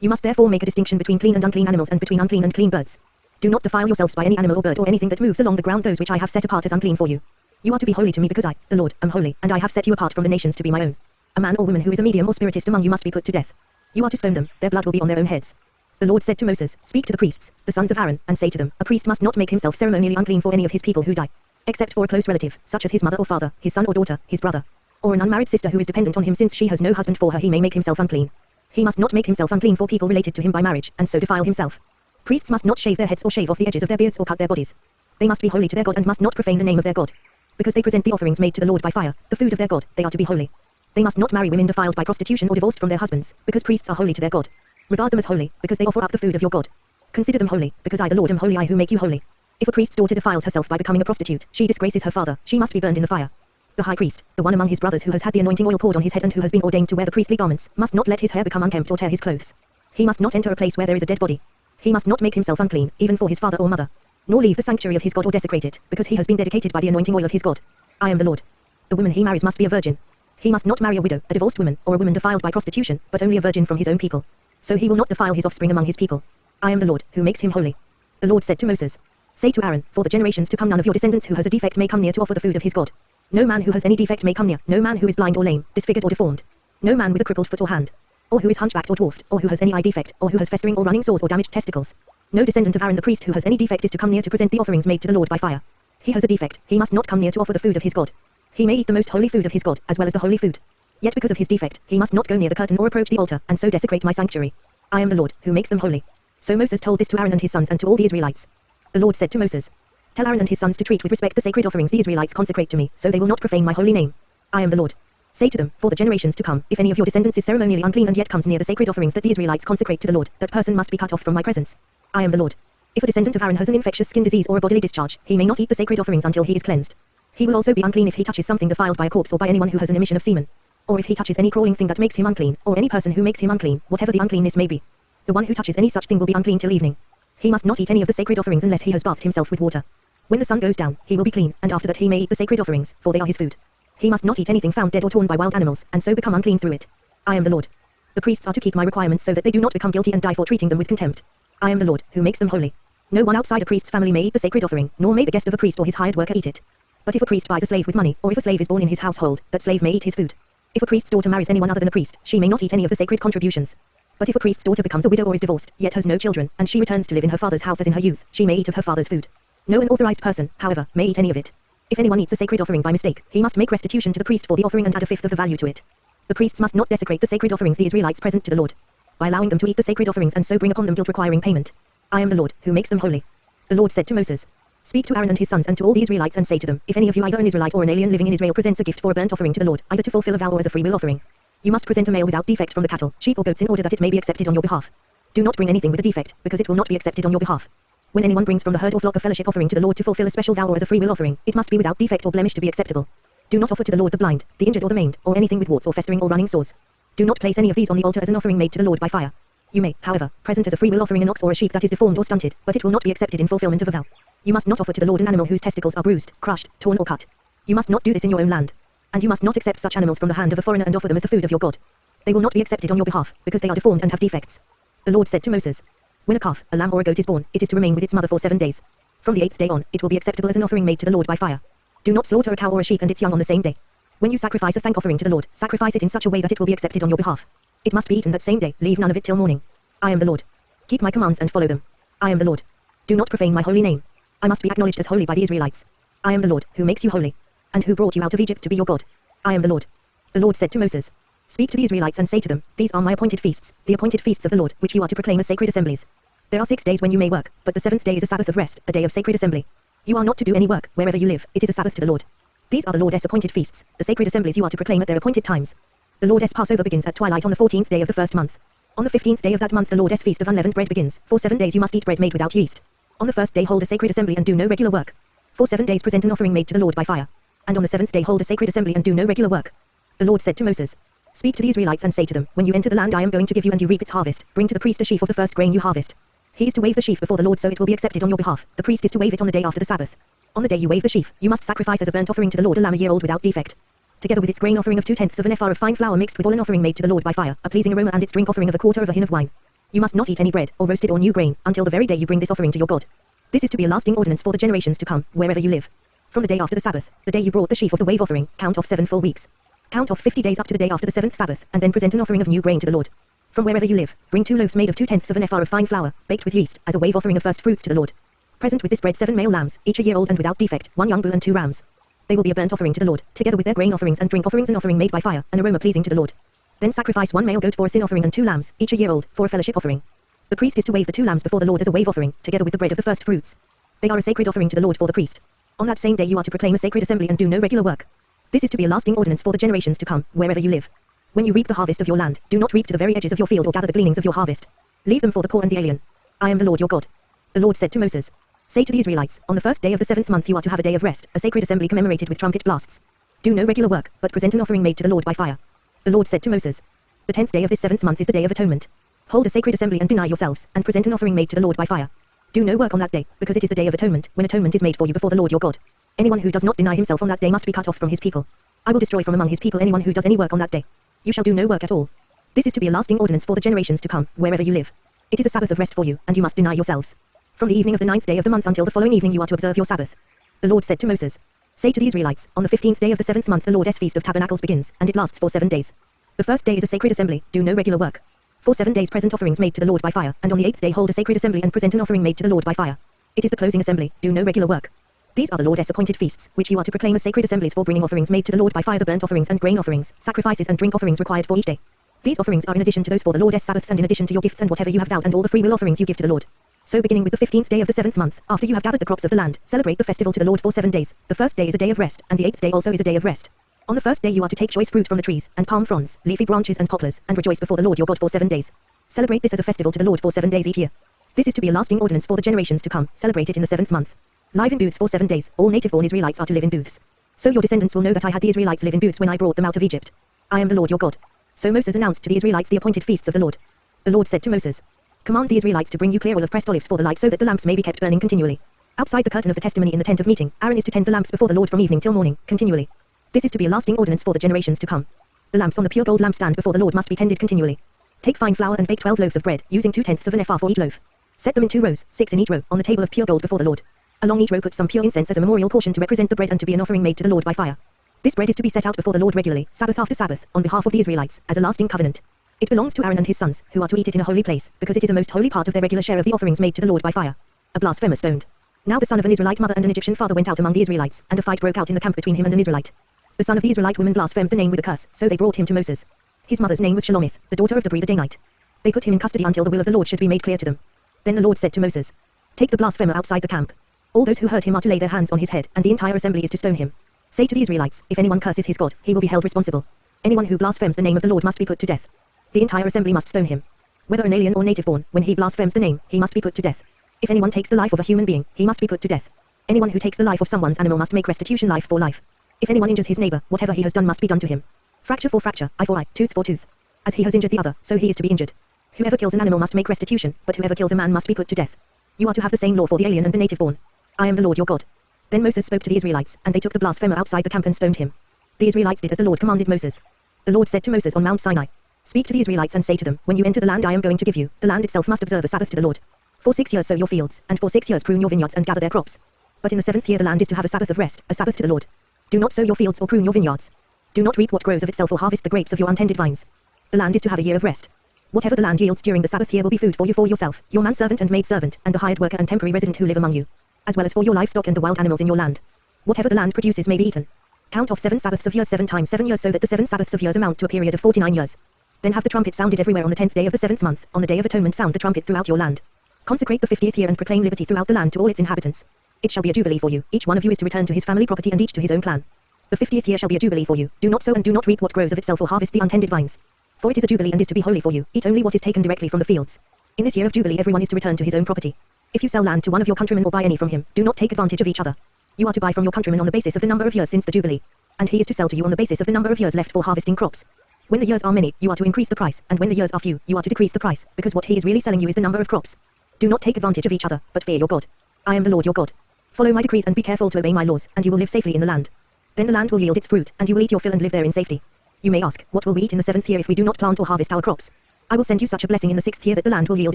You must therefore make a distinction between clean and unclean animals and between unclean and clean birds. Do not defile yourselves by any animal or bird or anything that moves along the ground, those which I have set apart as unclean for you. You are to be holy to me because I, the Lord, am holy, and I have set you apart from the nations to be my own. A man or woman who is a medium or spiritist among you must be put to death. You are to stone them, their blood will be on their own heads. The Lord said to Moses, speak to the priests, the sons of Aaron, and say to them, a priest must not make himself ceremonially unclean for any of his people who die, except for a close relative, such as his mother or father, his son or daughter, his brother, or an unmarried sister who is dependent on him since she has no husband for her, he may make himself unclean. He must not make himself unclean for people related to him by marriage, and so defile himself. Priests must not shave their heads or shave off the edges of their beards or cut their bodies. They must be holy to their God and must not profane the name of their God. Because they present the offerings made to the Lord by fire, the food of their God, they are to be holy. They must not marry women defiled by prostitution or divorced from their husbands, because priests are holy to their God. Regard them as holy, because they offer up the food of your God. Consider them holy, because I the Lord am holy, I who make you holy. If a priest's daughter defiles herself by becoming a prostitute, she disgraces her father, she must be burned in the fire. The high priest, the one among his brothers who has had the anointing oil poured on his head and who has been ordained to wear the priestly garments, must not let his hair become unkempt or tear his clothes. He must not enter a place where there is a dead body. He must not make himself unclean, even for his father or mother. Nor leave the sanctuary of his God or desecrate it, because he has been dedicated by the anointing oil of his God. I am the Lord. The woman he marries must be a virgin. He must not marry a widow, a divorced woman, or a woman defiled by prostitution, but only a virgin from his own people. So he will not defile his offspring among his people. I am the Lord, who makes him holy. The Lord said to Moses, say to Aaron, for the generations to come none of your descendants who has a defect may come near to offer the food of his God. No man who has any defect may come near, no man who is blind or lame, disfigured or deformed. No man with a crippled foot or hand. Or who is hunchbacked or dwarfed, or who has any eye defect, or who has festering or running sores or damaged testicles. No descendant of Aaron the priest who has any defect is to come near to present the offerings made to the Lord by fire. He has a defect, he must not come near to offer the food of his God. He may eat the most holy food of his God, as well as the holy food. Yet because of his defect, he must not go near the curtain or approach the altar, and so desecrate my sanctuary. I am the Lord, who makes them holy. So Moses told this to Aaron and his sons and to all the Israelites. The Lord said to Moses, tell Aaron and his sons to treat with respect the sacred offerings the Israelites consecrate to me, so they will not profane my holy name. I am the Lord. Say to them, for the generations to come, if any of your descendants is ceremonially unclean and yet comes near the sacred offerings that the Israelites consecrate to the Lord, that person must be cut off from my presence. I am the Lord. If a descendant of Aaron has an infectious skin disease or a bodily discharge, he may not eat the sacred offerings until he is cleansed. He will also be unclean if he touches something defiled by a corpse or by anyone who has an emission of semen. Or if he touches any crawling thing that makes him unclean, or any person who makes him unclean, whatever the uncleanness may be. The one who touches any such thing will be unclean till evening. He must not eat any of the sacred offerings unless he has bathed himself with water. When the sun goes down, he will be clean, and after that he may eat the sacred offerings, for they are his food. He must not eat anything found dead or torn by wild animals, and so become unclean through it. I am the Lord. The priests are to keep my requirements so that they do not become guilty and die for treating them with contempt. I am the Lord, who makes them holy. No one outside a priest's family may eat the sacred offering, nor may the guest of a priest or his hired worker eat it. But if a priest buys a slave with money, or if a slave is born in his household, that slave may eat his food. If a priest's daughter marries anyone other than a priest, she may not eat any of the sacred contributions. But if a priest's daughter becomes a widow or is divorced, yet has no children, and she returns to live in her father's house as in her youth, she may eat of her father's food. No unauthorized person, however, may eat any of it. If anyone eats a sacred offering by mistake, he must make restitution to the priest for the offering and add a fifth of the value to it. The priests must not desecrate the sacred offerings the Israelites present to the Lord, by allowing them to eat the sacred offerings and so bring upon them guilt requiring payment. I am the Lord, who makes them holy. The Lord said to Moses, Speak to Aaron and his sons and to all the Israelites and say to them, if any of you either an Israelite or an alien living in Israel presents a gift for a burnt offering to the Lord, either to fulfill a vow or as a freewill offering, you must present a male without defect from the cattle, sheep or goats in order that it may be accepted on your behalf. Do not bring anything with a defect, because it will not be accepted on your behalf. When anyone brings from the herd or flock a fellowship offering to the Lord to fulfill a special vow or as a freewill offering, it must be without defect or blemish to be acceptable. Do not offer to the Lord the blind, the injured or the maimed, or anything with warts or festering or running sores. Do not place any of these on the altar as an offering made to the Lord by fire. You may, however, present as a freewill offering an ox or a sheep that is deformed or stunted, but it will not be accepted in fulfillment of a vow. You must not offer to the Lord an animal whose testicles are bruised, crushed, torn or cut. You must not do this in your own land. And you must not accept such animals from the hand of a foreigner and offer them as the food of your God. They will not be accepted on your behalf, because they are deformed and have defects. The Lord said to Moses, When a calf, a lamb or a goat is born, it is to remain with its mother for 7 days. From the 8th day on, it will be acceptable as an offering made to the Lord by fire. Do not slaughter a cow or a sheep and its young on the same day. When you sacrifice a thank offering to the Lord, sacrifice it in such a way that it will be accepted on your behalf. It must be eaten that same day, leave none of it till morning. I am the Lord. Keep my commands and follow them. I am the Lord. Do not profane my holy name. I must be acknowledged as holy by the Israelites. I am the Lord, who makes you holy, and who brought you out of Egypt to be your God. I am the Lord. The Lord said to Moses, Speak to the Israelites and say to them, These are my appointed feasts, the appointed feasts of the Lord, which you are to proclaim as sacred assemblies. There are 6 days when you may work, but the 7th day is a Sabbath of rest, a day of sacred assembly. You are not to do any work, wherever you live, it is a Sabbath to the Lord. These are the Lord's appointed feasts, the sacred assemblies you are to proclaim at their appointed times. The Lord's Passover begins at twilight on the 14th day of the first month. On the 15th day of that month the Lord's feast of unleavened bread begins. For 7 days you must eat bread made without yeast. On the first day hold a sacred assembly and do no regular work. For 7 days present an offering made to the Lord by fire. And on the 7th day hold a sacred assembly and do no regular work. The Lord said to Moses, Speak to the Israelites and say to them, When you enter the land I am going to give you and you reap its harvest, bring to the priest a sheaf of the first grain you harvest. He is to wave the sheaf before the Lord so it will be accepted on your behalf. The priest is to wave it on the day after the Sabbath. On the day you wave the sheaf, you must sacrifice as a burnt offering to the Lord a lamb a year old without defect. Together with its grain offering of 2/10 of an ephah of fine flour mixed with oil, an offering made to the Lord by fire, a pleasing aroma, and its drink offering of 1/4 of a hin of wine. You must not eat any bread, or roasted or new grain, until the very day you bring this offering to your God. This is to be a lasting ordinance for the generations to come, wherever you live. From the day after the Sabbath, the day you brought the sheaf of the wave offering, count off 7 full weeks. Count off 50 days up to the day after the 7th Sabbath, and then present an offering of new grain to the Lord. From wherever you live, bring 2 loaves made of 2/10 of an ephah of fine flour, baked with yeast, as a wave offering of first fruits to the Lord. Present with this bread 7 male lambs, each a year old and without defect, 1 young bull and 2 rams. They will be a burnt offering to the Lord, together with their grain offerings and drink offerings, an offering made by fire, an aroma pleasing to the Lord. Then sacrifice 1 male goat for a sin offering and 2 lambs, each a year old, for a fellowship offering. The priest is to wave the 2 lambs before the Lord as a wave offering, together with the bread of the first fruits. They are a sacred offering to the Lord for the priest. On that same day you are to proclaim a sacred assembly and do no regular work. This is to be a lasting ordinance for the generations to come, wherever you live. When you reap the harvest of your land, do not reap to the very edges of your field or gather the gleanings of your harvest. Leave them for the poor and the alien. I am the Lord your God. The Lord said to Moses, Say to the Israelites, on the first day of the 7th month you are to have a day of rest, a sacred assembly commemorated with trumpet blasts. Do no regular work, but present an offering made to the Lord by fire. The Lord said to Moses, The 10th day of this 7th month is the day of atonement. Hold a sacred assembly and deny yourselves, and present an offering made to the Lord by fire. Do no work on that day, because it is the day of atonement, when atonement is made for you before the Lord your God. Anyone who does not deny himself on that day must be cut off from his people. I will destroy from among his people anyone who does any work on that day. You shall do no work at all. This is to be a lasting ordinance for the generations to come, wherever you live. It is a Sabbath of rest for you, and you must deny yourselves. From the evening of the 9th day of the month until the following evening you are to observe your Sabbath. The Lord said to Moses, Say to the Israelites, on the 15th day of the 7th month the Lord's Feast of Tabernacles begins, and it lasts for 7 days. The first day is a sacred assembly, do no regular work. For 7 days present offerings made to the Lord by fire, and on the 8th day hold a sacred assembly and present an offering made to the Lord by fire. It is the closing assembly, do no regular work. These are the Lord's appointed feasts, which you are to proclaim as sacred assemblies for bringing offerings made to the Lord by fire, the burnt offerings and grain offerings, sacrifices and drink offerings required for each day. These offerings are in addition to those for the Lord's Sabbaths and in addition to your gifts and whatever you have vowed and all the free will offerings you give to the Lord. So beginning with the 15th day of the 7th month, after you have gathered the crops of the land, celebrate the festival to the Lord for 7 days. The first day is a day of rest, and the 8th day also is a day of rest. On the first day you are to take choice fruit from the trees, and palm fronds, leafy branches and poplars, and rejoice before the Lord your God for 7 days. Celebrate this as a festival to the Lord for 7 days each year. This is to be a lasting ordinance for the generations to come. Celebrate it in the 7th month. Live in booths for 7 days. All native-born Israelites are to live in booths. So your descendants will know that I had the Israelites live in booths when I brought them out of Egypt. I am the Lord your God. So Moses announced to the Israelites the appointed feasts of the Lord. The Lord said to Moses, command the Israelites to bring you clear oil of pressed olives for the light so that the lamps may be kept burning continually. Outside the curtain of the testimony in the tent of meeting, Aaron is to tend the lamps before the Lord from evening till morning, continually. This is to be a lasting ordinance for the generations to come. The lamps on the pure gold lampstand before the Lord must be tended continually. Take fine flour and bake 12 loaves of bread, using 2/10 of an ephah for each loaf. Set them in 2 rows, 6 in each row, on the table of pure gold before the Lord. Along each row put some pure incense as a memorial portion to represent the bread and to be an offering made to the Lord by fire. This bread is to be set out before the Lord regularly, Sabbath after Sabbath, on behalf of the Israelites, as a lasting covenant. It belongs to Aaron and his sons, who are to eat it in a holy place, because it is a most holy part of their regular share of the offerings made to the Lord by fire. A blasphemer stoned. Now the son of an Israelite mother and an Egyptian father went out among the Israelites, and a fight broke out in the camp between him and an Israelite. The son of the Israelite woman blasphemed the name with a curse, so they brought him to Moses. His mother's name was Shelomith, the daughter of Debri the Danite. They put him in custody until the will of the Lord should be made clear to them. Then the Lord said to Moses, take the blasphemer outside the camp. All those who heard him are to lay their hands on his head, and the entire assembly is to stone him. Say to the Israelites, if anyone curses his God, he will be held responsible. Anyone who blasphemes the name of the Lord must be put to death. The entire assembly must stone him. Whether an alien or native-born, when he blasphemes the name, he must be put to death. If anyone takes the life of a human being, he must be put to death. Anyone who takes the life of someone's animal must make restitution life for life. If anyone injures his neighbor, whatever he has done must be done to him. Fracture for fracture, eye for eye, tooth for tooth. As he has injured the other, so he is to be injured. Whoever kills an animal must make restitution, but whoever kills a man must be put to death. You are to have the same law for the alien and the native-born. I am the Lord your God. Then Moses spoke to the Israelites, and they took the blasphemer outside the camp and stoned him. The Israelites did as the Lord commanded Moses. The Lord said to Moses on Mount Sinai, speak to the Israelites and say to them, when you enter the land I am going to give you, the land itself must observe a Sabbath to the Lord. For 6 years sow your fields, and for 6 years prune your vineyards and gather their crops. But in the 7th year the land is to have a Sabbath of rest, a Sabbath to the Lord. Do not sow your fields or prune your vineyards. Do not reap what grows of itself or harvest the grapes of your untended vines. The land is to have a year of rest. Whatever the land yields during the Sabbath year will be food for you for yourself, your manservant and maidservant, and the hired worker and temporary resident who live among you, as well as for your livestock and the wild animals in your land. Whatever the land produces may be eaten. Count off 7 Sabbaths of years 7 times 7 years so that the 7 Sabbaths of years amount to a period of 49 years. Then have the trumpet sounded everywhere on the 10th day of the 7th month, on the day of atonement sound the trumpet throughout your land. Consecrate the 50th year and proclaim liberty throughout the land to all its inhabitants. It shall be a jubilee for you, each one of you is to return to his family property and each to his own clan. The 50th year shall be a jubilee for you, do not sow and do not reap what grows of itself or harvest the untended vines. For it is a jubilee and is to be holy for you, eat only what is taken directly from the fields. In this year of jubilee everyone is to return to his own property. If you sell land to one of your countrymen or buy any from him, do not take advantage of each other. You are to buy from your countryman on the basis of the number of years since the jubilee, and he is to sell to you on the basis of the number of years left for harvesting crops. When the years are many, you are to increase the price, and when the years are few, you are to decrease the price, because what he is really selling you is the number of crops. Do not take advantage of each other, but fear your God. I am the Lord your God. Follow my decrees and be careful to obey my laws, and you will live safely in the land. Then the land will yield its fruit, and you will eat your fill and live there in safety. You may ask, what will we eat in the 7th year if we do not plant or harvest our crops? I will send you such a blessing in the 6th year that the land will yield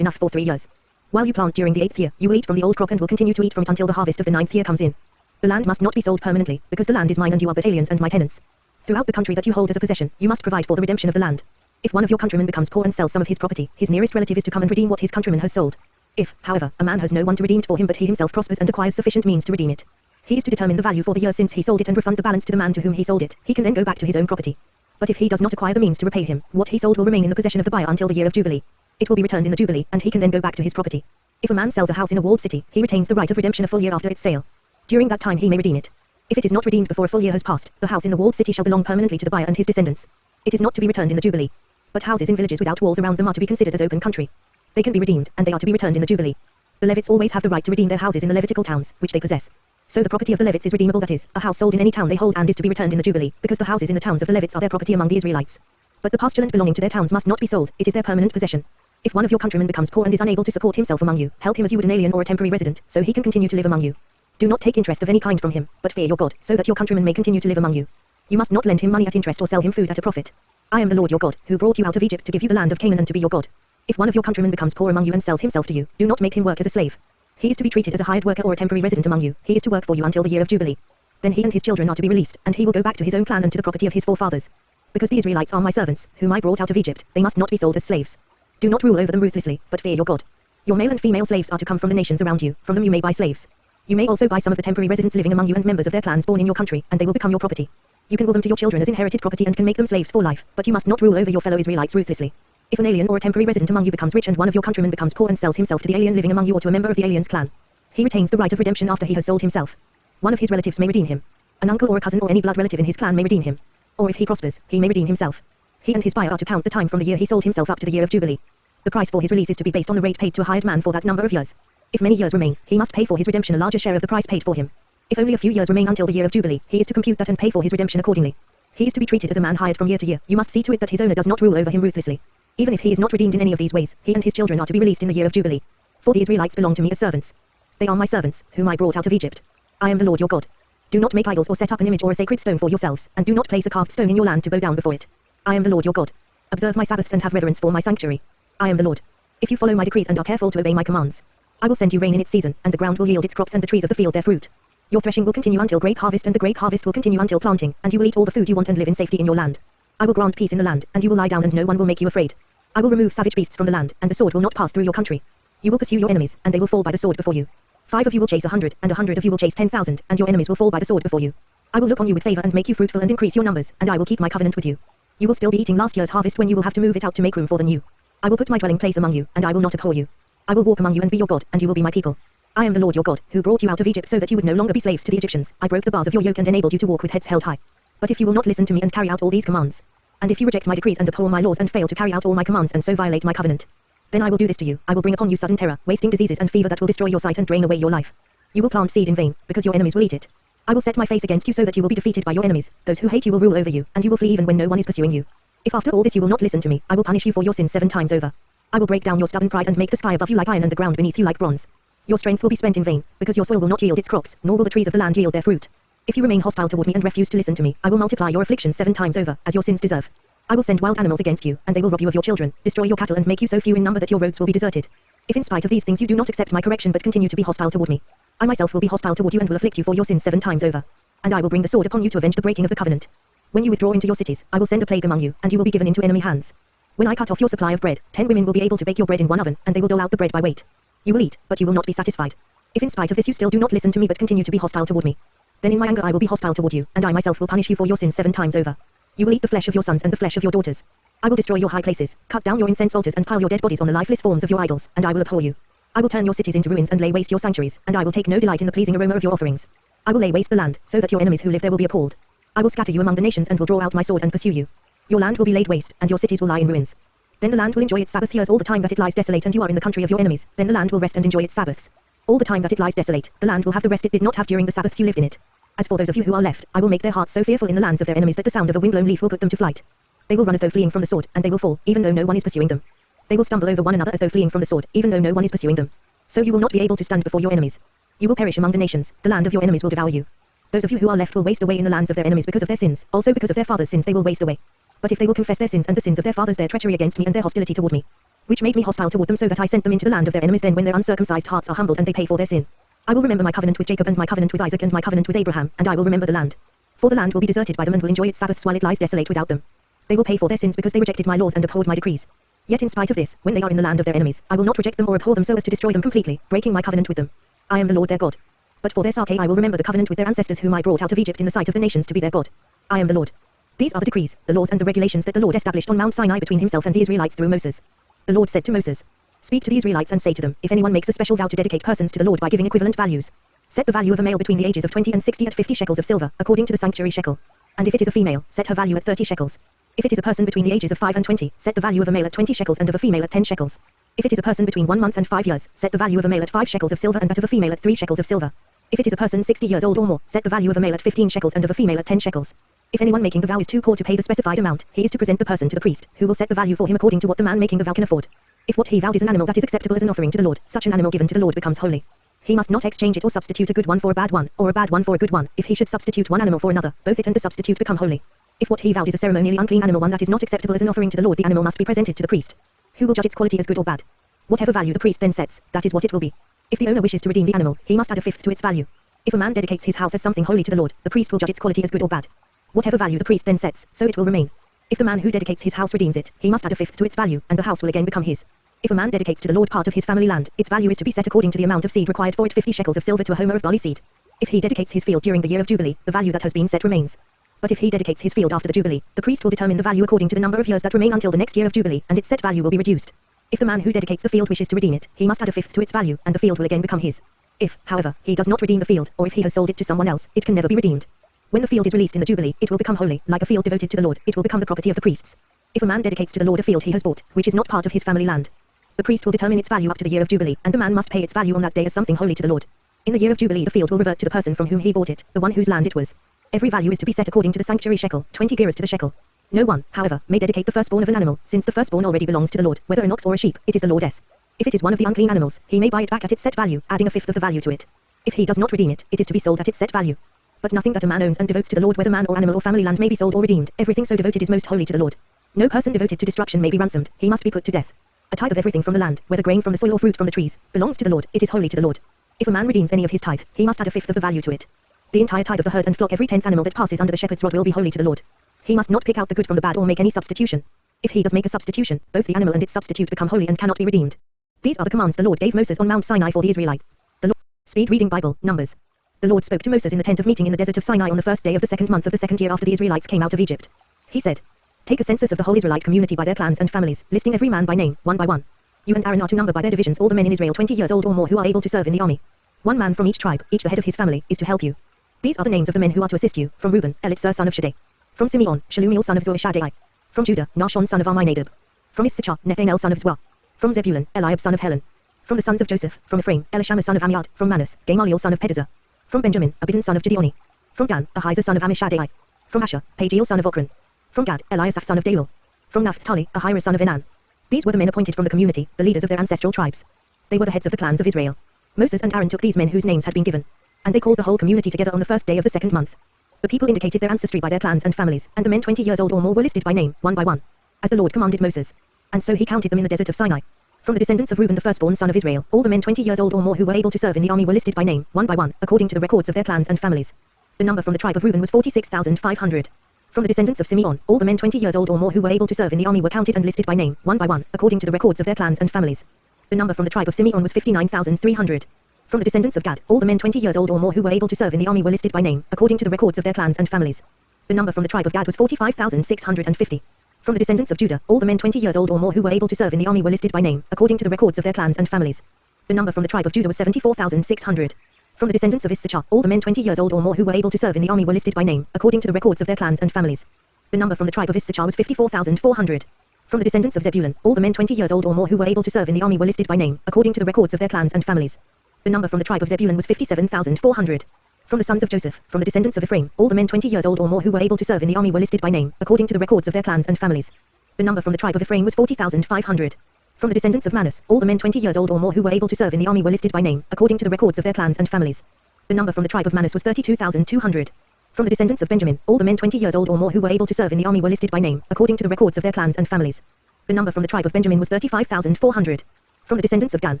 enough for 3 years. While you plant during the 8th year, you will eat from the old crop and will continue to eat from it until the harvest of the 9th year comes in. The land must not be sold permanently, because the land is mine and you are but aliens and my tenants. Throughout the country that you hold as a possession, you must provide for the redemption of the land. If one of your countrymen becomes poor and sells some of his property, his nearest relative is to come and redeem what his countryman has sold. If, however, a man has no one to redeem it for him but he himself prospers and acquires sufficient means to redeem it, he is to determine the value for the year since he sold it and refund the balance to the man to whom he sold it. He can then go back to his own property. But if he does not acquire the means to repay him, what he sold will remain in the possession of the buyer until the year of Jubilee. It will be returned in the Jubilee, and he can then go back to his property. If a man sells a house in a walled city, he retains the right of redemption a full year after its sale. During that time he may redeem it. If it is not redeemed before a full year has passed, the house in the walled city shall belong permanently to the buyer and his descendants. It is not to be returned in the Jubilee. But houses in villages without walls around them are to be considered as open country. They can be redeemed, and they are to be returned in the Jubilee. The Levites always have the right to redeem their houses in the Levitical towns, which they possess. So the property of the Levites is redeemable, that is, a house sold in any town they hold and is to be returned in the Jubilee, because the houses in the towns of the Levites are their property among the Israelites. But the pastureland belonging to their towns must not be sold, it is their permanent possession. If one of your countrymen becomes poor and is unable to support himself among you, help him as you would an alien or a temporary resident, so he can continue to live among you. Do not take interest of any kind from him, but fear your God, so that your countryman may continue to live among you. You must not lend him money at interest or sell him food at a profit. I am the Lord your God, who brought you out of Egypt to give you the land of Canaan and to be your God. If one of your countrymen becomes poor among you and sells himself to you, do not make him work as a slave. He is to be treated as a hired worker or a temporary resident among you. He is to work for you until the year of Jubilee. Then he and his children are to be released, and he will go back to his own clan and to the property of his forefathers. Because the Israelites are my servants, whom I brought out of Egypt, they must not be sold as slaves. Do not rule over them ruthlessly, but fear your God. Your male and female slaves are to come from the nations around you, from them you may buy slaves. You may also buy some of the temporary residents living among you and members of their clans born in your country, and they will become your property. You can will them to your children as inherited property and can make them slaves for life, but you must not rule over your fellow Israelites ruthlessly. If an alien or a temporary resident among you becomes rich and one of your countrymen becomes poor and sells himself to the alien living among you or to a member of the alien's clan, he retains the right of redemption after he has sold himself. One of his relatives may redeem him. An uncle or a cousin or any blood relative in his clan may redeem him. Or if he prospers, he may redeem himself. He and his buyer are to count the time from the year he sold himself up to the year of Jubilee. The price for his release is to be based on the rate paid to a hired man for that number of years. If many years remain, he must pay for his redemption a larger share of the price paid for him. If only a few years remain until the year of Jubilee, he is to compute that and pay for his redemption accordingly. He is to be treated as a man hired from year to year. You must see to it that his owner does not rule over him ruthlessly. Even if he is not redeemed in any of these ways, he and his children are to be released in the year of Jubilee. For the Israelites belong to me as servants. They are my servants, whom I brought out of Egypt. I am the Lord your God. Do not make idols or set up an image or a sacred stone for yourselves, and do not place a carved stone in your land to bow down before it. I am the Lord your God. Observe my Sabbaths and have reverence for my sanctuary. I am the Lord. If you follow my decrees and are careful to obey my commands, I will send you rain in its season, and the ground will yield its crops and the trees of the field their fruit. Your threshing will continue until grape harvest, and the grape harvest will continue until planting, and you will eat all the food you want and live in safety in your land. I will grant peace in the land, and you will lie down and no one will make you afraid. I will remove savage beasts from the land, and the sword will not pass through your country. You will pursue your enemies, and they will fall by the sword before you. 5 of you will chase 100, and 100 of you will chase 10,000, and your enemies will fall by the sword before you. I will look on you with favor and make you fruitful and increase your numbers, and I will keep my covenant with you. You will still be eating last year's harvest when you will have to move it out to make room for the new. I will put my dwelling place among you, and I will not abhor you. I will walk among you and be your God, and you will be my people. I am the Lord your God, who brought you out of Egypt so that you would no longer be slaves to the Egyptians. I broke the bars of your yoke and enabled you to walk with heads held high. But if you will not listen to me and carry out all these commands, and if you reject my decrees and abhor my laws and fail to carry out all my commands and so violate my covenant, then I will do this to you. I will bring upon you sudden terror, wasting diseases and fever that will destroy your sight and drain away your life. You will plant seed in vain, because your enemies will eat it. I will set my face against you so that you will be defeated by your enemies. Those who hate you will rule over you, and you will flee even when no one is pursuing you. If after all this you will not listen to me, I will punish you for your sins 7 times over. I will break down your stubborn pride and make the sky above you like iron and the ground beneath you like bronze. Your strength will be spent in vain, because your soil will not yield its crops, nor will the trees of the land yield their fruit. If you remain hostile toward me and refuse to listen to me, I will multiply your afflictions 7 times over, as your sins deserve. I will send wild animals against you, and they will rob you of your children, destroy your cattle and make you so few in number that your roads will be deserted. If in spite of these things you do not accept my correction but continue to be hostile toward me, I myself will be hostile toward you and will afflict you for your sins 7 times over. And I will bring the sword upon you to avenge the breaking of the covenant. When you withdraw into your cities, I will send a plague among you, and you will be given into enemy hands. When I cut off your supply of bread, 10 women will be able to bake your bread in one oven, and they will dole out the bread by weight. You will eat, but you will not be satisfied. If in spite of this you still do not listen to me but continue to be hostile toward me, then in my anger I will be hostile toward you, and I myself will punish you for your sins 7 times over. You will eat the flesh of your sons and the flesh of your daughters. I will destroy your high places, cut down your incense altars and pile your dead bodies on the lifeless forms of your idols, and I will abhor you. I will turn your cities into ruins and lay waste your sanctuaries, and I will take no delight in the pleasing aroma of your offerings. I will lay waste the land, so that your enemies who live there will be appalled. I will scatter you among the nations and will draw out my sword and pursue you. Your land will be laid waste, and your cities will lie in ruins. Then the land will enjoy its Sabbath years all the time that it lies desolate and you are in the country of your enemies. Then the land will rest and enjoy its Sabbaths. All the time that it lies desolate, the land will have the rest it did not have during the Sabbaths you lived in it. As for those of you who are left, I will make their hearts so fearful in the lands of their enemies that the sound of a wind-blown leaf will put them to flight. They will run as though fleeing from the sword, and they will fall, even though no one is pursuing them. They will stumble over one another as though fleeing from the sword, even though no one is pursuing them. So you will not be able to stand before your enemies. You will perish among the nations, the land of your enemies will devour you. Those of you who are left will waste away in the lands of their enemies because of their sins, also because of their fathers' sins they will waste away. But if they will confess their sins and the sins of their fathers, their treachery against me and their hostility toward me, which made me hostile toward them so that I sent them into the land of their enemies, then when their uncircumcised hearts are humbled and they pay for their sin, I will remember my covenant with Jacob and my covenant with Isaac and my covenant with Abraham, and I will remember the land. For the land will be deserted by them and will enjoy its Sabbaths while it lies desolate without them. They will pay for their sins because they rejected my laws and abhorred my decrees. Yet in spite of this, when they are in the land of their enemies, I will not reject them or abhor them so as to destroy them completely, breaking my covenant with them. I am the Lord their God. But for their sake I will remember the covenant with their ancestors whom I brought out of Egypt in the sight of the nations to be their God. I am the Lord. These are the decrees, the laws and the regulations that the Lord established on Mount Sinai between himself and the Israelites through Moses. The Lord said to Moses, "Speak to the Israelites and say to them, if anyone makes a special vow to dedicate persons to the Lord by giving equivalent values, set the value of a male between the ages of 20 and 60 at 50 shekels of silver, according to the sanctuary shekel. And if it is a female, set her value at 30 shekels. If it is a person between the ages of 5 and 20, set the value of a male at 20 shekels and of a female at 10 shekels. If it is a person between 1 month and 5 years, set the value of a male at 5 shekels of silver and that of a female at 3 shekels of silver. If it is a person 60 years old or more, set the value of a male at 15 shekels and of a female at 10 shekels. If anyone making the vow is too poor to pay the specified amount, he is to present the person to the priest, who will set the value for him according to what the man making the vow can afford. If what he vowed is an animal that is acceptable as an offering to the Lord, such an animal given to the Lord becomes holy. He must not exchange it or substitute a good one for a bad one, or a bad one for a good one. If he should substitute one animal for another, both it and the substitute become holy. If what he vowed is a ceremonially unclean animal, one that is not acceptable as an offering to the Lord, the animal must be presented to the priest, who will judge its quality as good or bad. Whatever value the priest then sets, that is what it will be. If the owner wishes to redeem the animal, he must add a fifth to its value. If a man dedicates his house as something holy to the Lord, the priest will judge its quality as good or bad. Whatever value the priest then sets, so it will remain. If the man who dedicates his house redeems it, he must add a fifth to its value, and the house will again become his. If a man dedicates to the Lord part of his family land, its value is to be set according to the amount of seed required for it, 50 shekels of silver to a homer of barley seed. If he dedicates his field during the year of Jubilee, the value that has been set remains. But if he dedicates his field after the Jubilee, the priest will determine the value according to the number of years that remain until the next year of Jubilee, and its set value will be reduced. If the man who dedicates the field wishes to redeem it, he must add a fifth to its value, and the field will again become his. If, however, he does not redeem the field, or if he has sold it to someone else, it can never be redeemed. When the field is released in the Jubilee, it will become holy, like a field devoted to the Lord. It will become the property of the priests. If a man dedicates to the Lord a field he has bought, which is not part of his family land, the priest will determine its value up to the year of Jubilee, and the man must pay its value on that day as something holy to the Lord. In the year of Jubilee the field will revert to the person from whom he bought it, the one whose land it was. Every value is to be set according to the sanctuary shekel, 20 gerahs to the shekel. No one, however, may dedicate the firstborn of an animal, since the firstborn already belongs to the Lord, whether an ox or a sheep, it is the Lord's. If it is one of the unclean animals, he may buy it back at its set value, adding a fifth of the value to it. If he does not redeem it, it is to be sold at its set value. But nothing that a man owns and devotes to the Lord, whether man or animal or family land, may be sold or redeemed. Everything so devoted is most holy to the Lord. No person devoted to destruction may be ransomed, he must be put to death. A tithe of everything from the land, whether grain from the soil or fruit from the trees, belongs to the Lord, it is holy to the Lord. If a man redeems any of his tithe, he must add a fifth of the value to it. The entire tithe of the herd and flock, every 10th animal that passes under the shepherd's rod, will be holy to the Lord. He must not pick out the good from the bad or make any substitution. If he does make a substitution, both the animal and its substitute become holy and cannot be redeemed. These are the commands the Lord gave Moses on Mount Sinai for the Israelites. The Lord. Speed reading Bible, Numbers. The Lord spoke to Moses in the tent of meeting in the desert of Sinai on the first day of the second month of the second year after the Israelites came out of Egypt. He said, "Take a census of the whole Israelite community by their clans and families, listing every man by name, one by one. You and Aaron are to number by their divisions all the men in Israel 20 years old or more who are able to serve in the army. One man from each tribe, each the head of his family, is to help you. These are the names of the men who are to assist you: from Reuben, Elitzur son of Shaddai. From Simeon, Shalumiel son of Zurishaddai. From Judah, Nahshon son of Amminadab. From Issachar, Nethanel son of Zua. From Zebulun, Eliab son of Helon. From the sons of Joseph, from Ephraim, Elishama son of Ammiad. From Manasseh, Gamaliel son of Pedazur. From Benjamin, Abidan son of Gideoni. From Dan, Ahizah son of Ammishaddai. From Asher, Pagiel son of Okran. From Gad, Eliasaph son of Dalel. From Naphtali, Ahira son of Enan. These were the men appointed from the community, the leaders of their ancestral tribes. They were the heads of the clans of Israel. Moses and Aaron took these men whose names had been given, and they called the whole community together on the first day of the second month. The people indicated their ancestry by their clans and families, and the men 20 years old or more were listed by name, one by one, as the Lord commanded Moses. And so he counted them in the desert of Sinai. From the descendants of Reuben, the firstborn son of Israel, all the men 20 years old or more who were able to serve in the army were listed by name, one by one, according to the records of their clans and families. The number from the tribe of Reuben was 46,500. From the descendants of Simeon, all the men 20 years old or more who were able to serve in the army were counted and listed by name, one by one, according to the records of their clans and families. The number from the tribe of Simeon was 59,300. From the descendants of Gad, all the men 20 years old or more who were able to serve in the army were listed by name, according to the records of their clans and families. The number from the tribe of Gad was 45,650. From the descendants of Judah, all the men 20 years old or more who were able to serve in the army were listed by name, according to the records of their clans and families. The number from the tribe of Judah was 74,600. From the descendants of Issachar, all the men 20 years old or more who were able to serve in the army were listed by name, according to the records of their clans and families. The number from the tribe of Issachar was 54,400. From the descendants of Zebulun, all the men 20 years old or more who were able to serve in the army were listed by name, according to the records of their clans and families. The number from the tribe of Zebulun was 57,400. From the sons of Joseph, from the descendants of Ephraim, all the men 20 years old or more who were able to serve in the army were listed by name, according to the records of their clans and families. The number from the tribe of Ephraim was 40,500. From the descendants of Manasseh, all the men 20 years old or more who were able to serve in the army were listed by name, according to the records of their clans and families. The number from the tribe of Manasseh was 32,200. From the descendants of Benjamin, all the men 20 years old or more who were able to serve in the army were listed by name, according to the records of their clans and families. The number from the tribe of Benjamin was 35,400. From the descendants of Dan,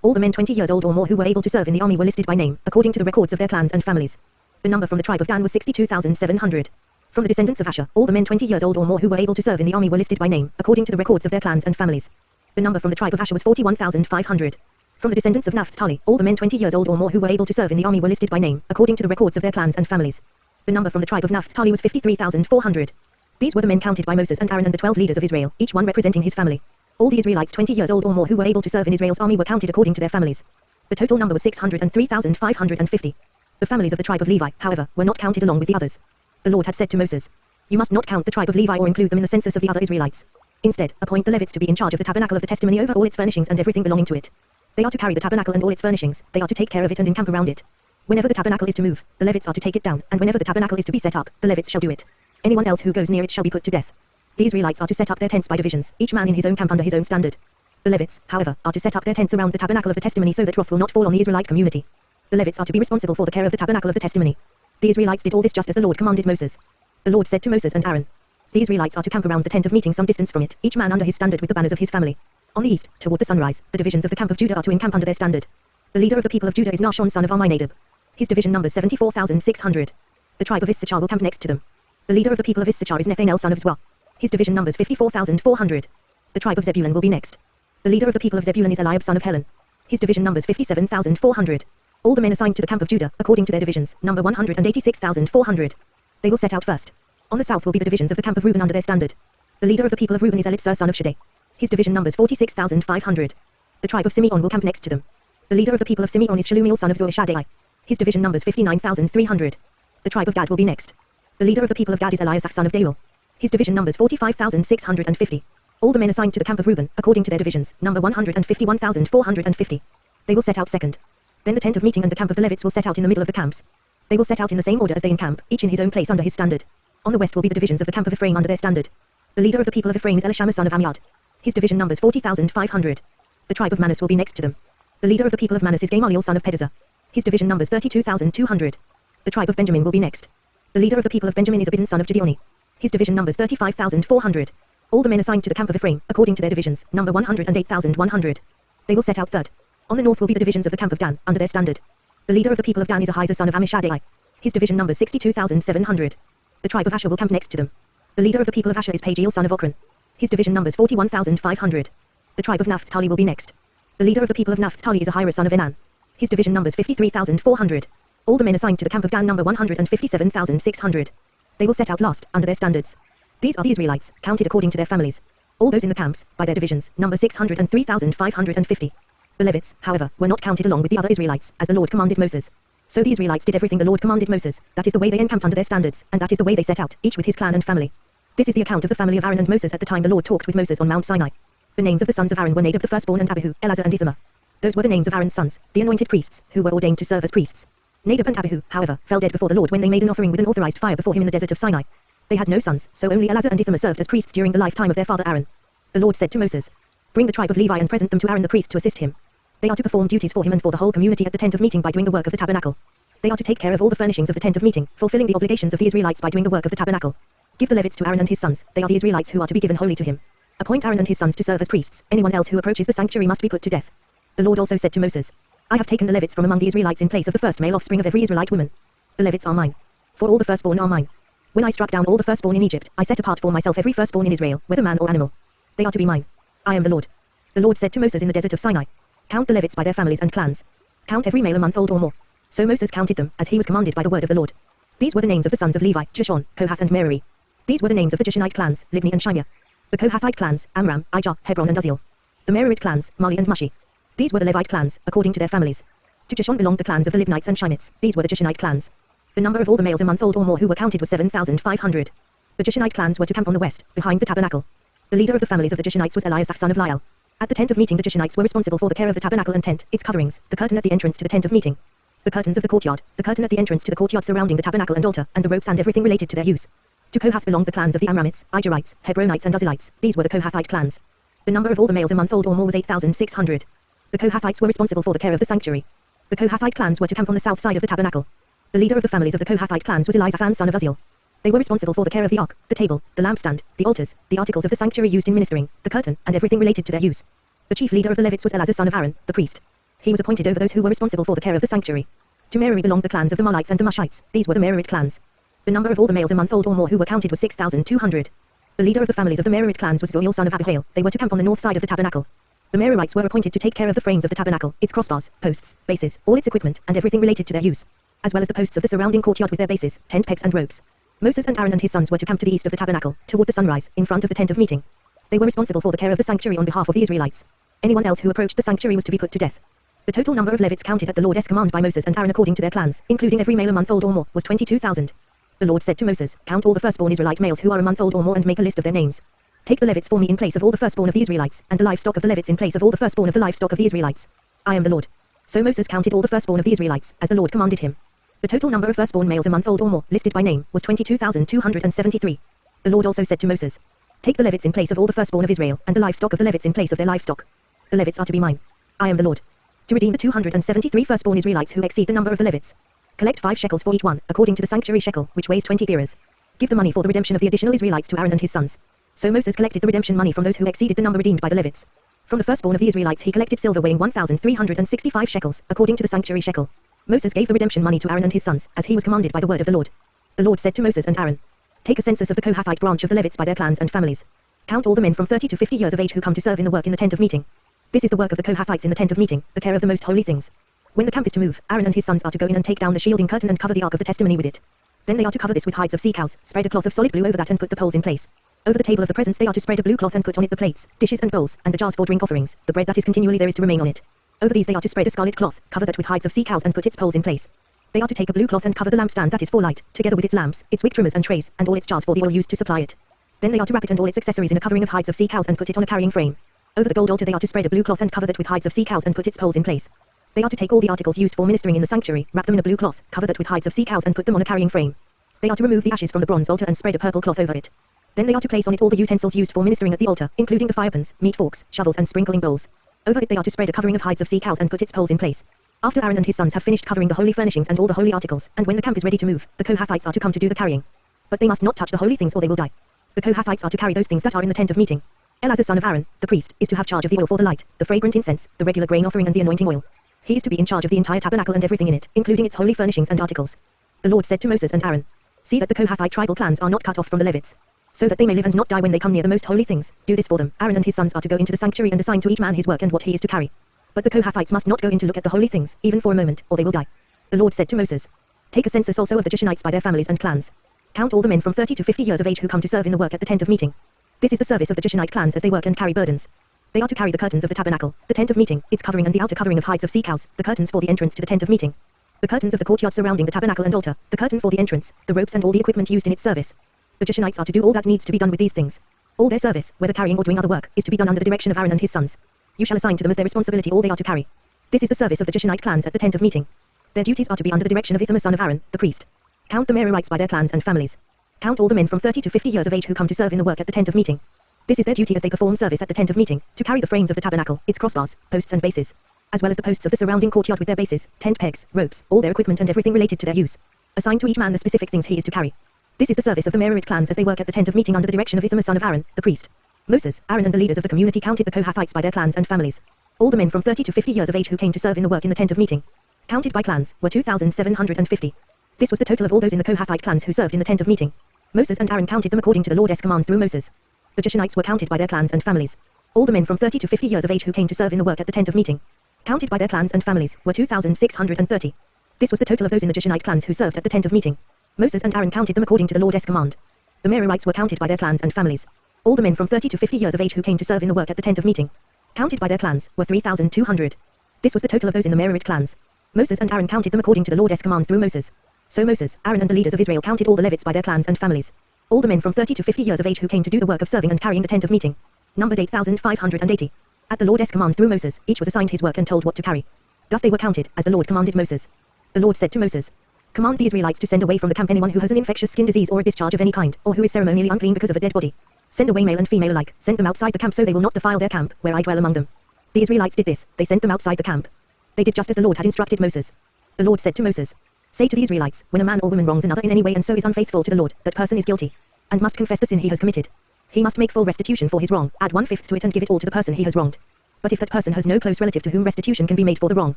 all the men 20 years old or more who were able to serve in the army were listed by name, according to the records of their clans and families. The number from the tribe of Dan was 62,700. From the descendants of Asher, all the men 20 years old or more who were able to serve in the army were listed by name, according to the records of their clans and families. The number from the tribe of Asher was 41,500. From the descendants of Naphtali, all the men 20 years old or more who were able to serve in the army were listed by name, according to the records of their clans and families. The number from the tribe of Naphtali was 53,400. These were the men counted by Moses and Aaron and the 12 leaders of Israel, each one representing his family. All the Israelites 20 years old or more who were able to serve in Israel's army were counted according to their families. The total number was 603,550. The families of the tribe of Levi, however, were not counted along with the others. The Lord had said to Moses, "You must not count the tribe of Levi or include them in the census of the other Israelites. Instead, appoint the Levites to be in charge of the tabernacle of the testimony over all its furnishings and everything belonging to it. They are to carry the tabernacle and all its furnishings, they are to take care of it and encamp around it. Whenever the tabernacle is to move, the Levites are to take it down, and whenever the tabernacle is to be set up, the Levites shall do it. Anyone else who goes near it shall be put to death. The Israelites are to set up their tents by divisions, each man in his own camp under his own standard. The Levites, however, are to set up their tents around the tabernacle of the testimony so that wrath will not fall on the Israelite community. The Levites are to be responsible for the care of the tabernacle of the testimony. The Israelites did all this just as the Lord commanded Moses. The Lord said to Moses and Aaron, "The Israelites are to camp around the tent of meeting some distance from it, each man under his standard with the banners of his family. On the east, toward the sunrise, the divisions of the camp of Judah are to encamp under their standard. The leader of the people of Judah is Nahshon son of Amminadab. His division numbers 74,600. The tribe of Issachar will camp next to them. The leader of the people of Issachar is Nethanel son of Zua. His division numbers 54,400. The tribe of Zebulun will be next. The leader of the people of Zebulun is Eliab son of Helon. His division numbers 57,400. All the men assigned to the camp of Judah, according to their divisions, number 186,400. They will set out first. On the south will be the divisions of the camp of Reuben under their standard. The leader of the people of Reuben is Elitzur son of Shaddai. His division numbers 46,500. The tribe of Simeon will camp next to them. The leader of the people of Simeon is Shalumiel son of Zurishaddai. His division numbers 59,300. The tribe of Gad will be next. The leader of the people of Gad is Eliasaph son of Deuel. His division numbers 45,650. All the men assigned to the camp of Reuben, according to their divisions, number 151,450. They will set out second. Then the tent of meeting and the camp of the Levites will set out in the middle of the camps. They will set out in the same order as they encamp, each in his own place under his standard. On the west will be the divisions of the camp of Ephraim under their standard. The leader of the people of Ephraim is Elishama son of Ammiad. His division numbers 40,500. The tribe of Manasseh will be next to them. The leader of the people of Manasseh is Gamaliel son of Pedazah. His division numbers 32,200. The tribe of Benjamin will be next. The leader of the people of Benjamin is Abidin son of Gideoni. His division numbers 35,400. All the men assigned to the camp of Ephraim, according to their divisions, number 108,100. They will set out third. On the north will be the divisions of the camp of Dan, under their standard. The leader of the people of Dan is Ahijah son of Ammishaddai. His division numbers 62,700. The tribe of Asher will camp next to them. The leader of the people of Asher is Pagiel son of Ochran. His division numbers 41,500. The tribe of Naphtali will be next. The leader of the people of Naphtali is Ahira son of Enan. His division numbers 53,400. All the men assigned to the camp of Dan number 157,600. They will set out last, under their standards. These are the Israelites, counted according to their families. All those in the camps, by their divisions, number 603,550. The Levites, however, were not counted along with the other Israelites, as the Lord commanded Moses. So the Israelites did everything the Lord commanded Moses, that is the way they encamped under their standards, and that is the way they set out, each with his clan and family. This is the account of the family of Aaron and Moses at the time the Lord talked with Moses on Mount Sinai. The names of the sons of Aaron were Nadab the firstborn and Abihu, Eleazar and Ithamar. Those were the names of Aaron's sons, the anointed priests, who were ordained to serve as priests. Nadab and Abihu, however, fell dead before the Lord when they made an offering with an authorized fire before him in the desert of Sinai. They had no sons, so only Eleazar and Ithamar served as priests during the lifetime of their father Aaron. The Lord said to Moses, "Bring the tribe of Levi and present them to Aaron the priest to assist him. They are to perform duties for him and for the whole community at the tent of meeting by doing the work of the tabernacle. They are to take care of all the furnishings of the tent of meeting, fulfilling the obligations of the Israelites by doing the work of the tabernacle. Give the Levites to Aaron and his sons, they are the Israelites who are to be given wholly to him. Appoint Aaron and his sons to serve as priests, anyone else who approaches the sanctuary must be put to death." The Lord also said to Moses, "I have taken the Levites from among the Israelites in place of the first male offspring of every Israelite woman. The Levites are mine. For all the firstborn are mine. When I struck down all the firstborn in Egypt, I set apart for myself every firstborn in Israel, whether man or animal. They are to be mine. I am the Lord." The Lord said to Moses in the desert of Sinai, "Count the Levites by their families and clans. Count every male a month old or more." So Moses counted them, as he was commanded by the word of the Lord. These were the names of the sons of Levi, Gershon, Kohath and Merari. These were the names of the Gershonite clans, Libni and Shimea. The Kohathite clans, Amram, Ijah, Hebron and Uzziel. The Merarite clans, Mali and Mushi. These were the Levite clans, according to their families. To Gershon belonged the clans of the Libnites and Shimites, these were the Gershonite clans. The number of all the males a month old or more who were counted was 7,500. The Gershonite clans were to camp on the west, behind the tabernacle. The leader of the families of the Gershonites was Eliasaph son of Liel. At the tent of meeting the Gershonites were responsible for the care of the tabernacle and tent, its coverings, the curtain at the entrance to the tent of meeting, the curtains of the courtyard, the curtain at the entrance to the courtyard surrounding the tabernacle and altar, and the ropes and everything related to their use. To Kohath belonged the clans of the Amramites, Ijerites, Hebronites and Uzzielites, these were the Kohathite clans. The number of all the males a month old or more was 8,600. The Kohathites were responsible for the care of the sanctuary. The Kohathite clans were to camp on the south side of the tabernacle. The leader of the families of the Kohathite clans was Elizaphan son of Uzziel. They were responsible for the care of the ark, the table, the lampstand, the altars, the articles of the sanctuary used in ministering, the curtain, and everything related to their use. The chief leader of the Levites was Eleazar son of Aaron, the priest. He was appointed over those who were responsible for the care of the sanctuary. To Merari belonged the clans of the Marlites and the Mushites, these were the Merarite clans. The number of all the males a month old or more who were counted was 6,200. The leader of the families of the Merarite clans was Zoil son of Abihail, they were to camp on the north side of the tabernacle. The Merarites were appointed to take care of the frames of the tabernacle, its crossbars, posts, bases, all its equipment, and everything related to their use, as well as the posts of the surrounding courtyard with their bases, tent pegs and ropes. Moses and Aaron and his sons were to camp to the east of the tabernacle, toward the sunrise, in front of the tent of meeting. They were responsible for the care of the sanctuary on behalf of the Israelites. Anyone else who approached the sanctuary was to be put to death. The total number of Levites counted at the Lord's command by Moses and Aaron according to their clans, including every male a month old or more, was 22,000. The Lord said to Moses, "Count all the firstborn Israelite males who are a month old or more and make a list of their names. Take the Levites for me in place of all the firstborn of the Israelites, and the livestock of the Levites in place of all the firstborn of the livestock of the Israelites. I am the Lord." So Moses counted all the firstborn of the Israelites, as the Lord commanded him. The total number of firstborn males a month old or more, listed by name, was 22,273. The Lord also said to Moses, "Take the Levites in place of all the firstborn of Israel, and the livestock of the Levites in place of their livestock. The Levites are to be mine. I am the Lord. To redeem the 273 firstborn Israelites who exceed the number of the Levites. Collect 5 shekels for each one, according to the sanctuary shekel, which weighs 20 gerahs. Give the money for the redemption of the additional Israelites to Aaron and his sons." So Moses collected the redemption money from those who exceeded the number redeemed by the Levites. From the firstborn of the Israelites he collected silver weighing 1,365 shekels, according to the sanctuary shekel. Moses gave the redemption money to Aaron and his sons, as he was commanded by the word of the Lord. The Lord said to Moses and Aaron, "Take a census of the Kohathite branch of the Levites by their clans and families. Count all the men from 30 to 50 years of age who come to serve in the work in the tent of meeting. This is the work of the Kohathites in the tent of meeting, the care of the most holy things. When the camp is to move, Aaron and his sons are to go in and take down the shielding curtain and cover the ark of the testimony with it. Then they are to cover this with hides of sea cows, spread a cloth of solid blue over that and put the poles in place. Over the table of the presence they are to spread a blue cloth and put on it the plates, dishes and bowls, and the jars for drink offerings, the bread that is continually there is to remain on it. Over these they are to spread a scarlet cloth, cover that with hides of sea cows and put its poles in place. They are to take a blue cloth and cover the lampstand that is for light, together with its lamps, its wick trimmers and trays, and all its jars for the oil used to supply it. Then they are to wrap it and all its accessories in a covering of hides of sea cows and put it on a carrying frame. Over the gold altar they are to spread a blue cloth and cover that with hides of sea cows and put its poles in place. They are to take all the articles used for ministering in the sanctuary, wrap them in a blue cloth, cover that with hides of sea cows and put them on a carrying frame. They are to remove the ashes from the bronze altar and spread a purple cloth over it. Then they are to place on it all the utensils used for ministering at the altar, including the firepans, meat forks, shovels and sprinkling bowls. Over it they are to spread a covering of hides of sea cows and put its poles in place. After Aaron and his sons have finished covering the holy furnishings and all the holy articles, and when the camp is ready to move, the Kohathites are to come to do the carrying. But they must not touch the holy things or they will die. The Kohathites are to carry those things that are in the tent of meeting. Eleazar son of Aaron, the priest, is to have charge of the oil for the light, the fragrant incense, the regular grain offering and the anointing oil. He is to be in charge of the entire tabernacle and everything in it, including its holy furnishings and articles. The Lord said to Moses and Aaron, "See that the Kohathite tribal clans are not cut off from the Levites, so that they may live and not die when they come near the most holy things. Do this for them. Aaron and his sons are to go into the sanctuary and assign to each man his work and what he is to carry. But the Kohathites must not go in to look at the holy things, even for a moment, or they will die." The Lord said to Moses, "Take a census also of the Gershonites by their families and clans. Count all the men from 30 to 50 years of age who come to serve in the work at the tent of meeting. This is the service of the Gershonite clans as they work and carry burdens. They are to carry the curtains of the tabernacle, the tent of meeting, its covering and the outer covering of hides of sea cows, the curtains for the entrance to the tent of meeting, the curtains of the courtyard surrounding the tabernacle and altar, the curtain for the entrance, the ropes and all the equipment used in its service. The Gershonites are to do all that needs to be done with these things. All their service, whether carrying or doing other work, is to be done under the direction of Aaron and his sons. You shall assign to them as their responsibility all they are to carry. This is the service of the Gershonite clans at the tent of meeting. Their duties are to be under the direction of Ithamar son of Aaron, the priest. Count the Merarites by their clans and families. Count all the men from 30 to 50 years of age who come to serve in the work at the tent of meeting. This is their duty as they perform service at the tent of meeting, to carry the frames of the tabernacle, its crossbars, posts and bases, as well as the posts of the surrounding courtyard with their bases, tent pegs, ropes, all their equipment and everything related to their use. Assign to each man the specific things he is to carry. This is the service of the Merarite clans as they work at the tent of meeting under the direction of Ithamar son of Aaron, the priest. Moses, Aaron and the leaders of the community counted the Kohathites by their clans and families. All the men from 30 to 50 years of age who came to serve in the work in the tent of meeting, counted by clans, were 2,750. This was the total of all those in the Kohathite clans who served in the tent of meeting. Moses and Aaron counted them according to the Lord's command through Moses. The Gershonites were counted by their clans and families. All the men from 30 to 50 years of age who came to serve in the work at the tent of meeting, counted by their clans and families, were 2,630. This was the total of those in the Gershonite clans who served at the tent of meeting. Moses and Aaron counted them according to the Lord's command. The Merarites were counted by their clans and families. All the men from 30 to 50 years of age who came to serve in the work at the tent of meeting, counted by their clans, were 3,200. This was the total of those in the Merarite clans. Moses and Aaron counted them according to the Lord's command through Moses. So Moses, Aaron and the leaders of Israel counted all the Levites by their clans and families. All the men from 30 to 50 years of age who came to do the work of serving and carrying the tent of meeting, numbered 8,580. At the Lord's command through Moses, each was assigned his work and told what to carry. Thus they were counted, as the Lord commanded Moses. The Lord said to Moses, "Command the Israelites to send away from the camp anyone who has an infectious skin disease or a discharge of any kind, or who is ceremonially unclean because of a dead body. Send away male and female alike, send them outside the camp so they will not defile their camp, where I dwell among them." The Israelites did this, they sent them outside the camp. They did just as the Lord had instructed Moses. The Lord said to Moses, "Say to the Israelites, when a man or woman wrongs another in any way and so is unfaithful to the Lord, that person is guilty, and must confess the sin he has committed. He must make full restitution for his wrong, add 1/5 to it and give it all to the person he has wronged. But if that person has no close relative to whom restitution can be made for the wrong,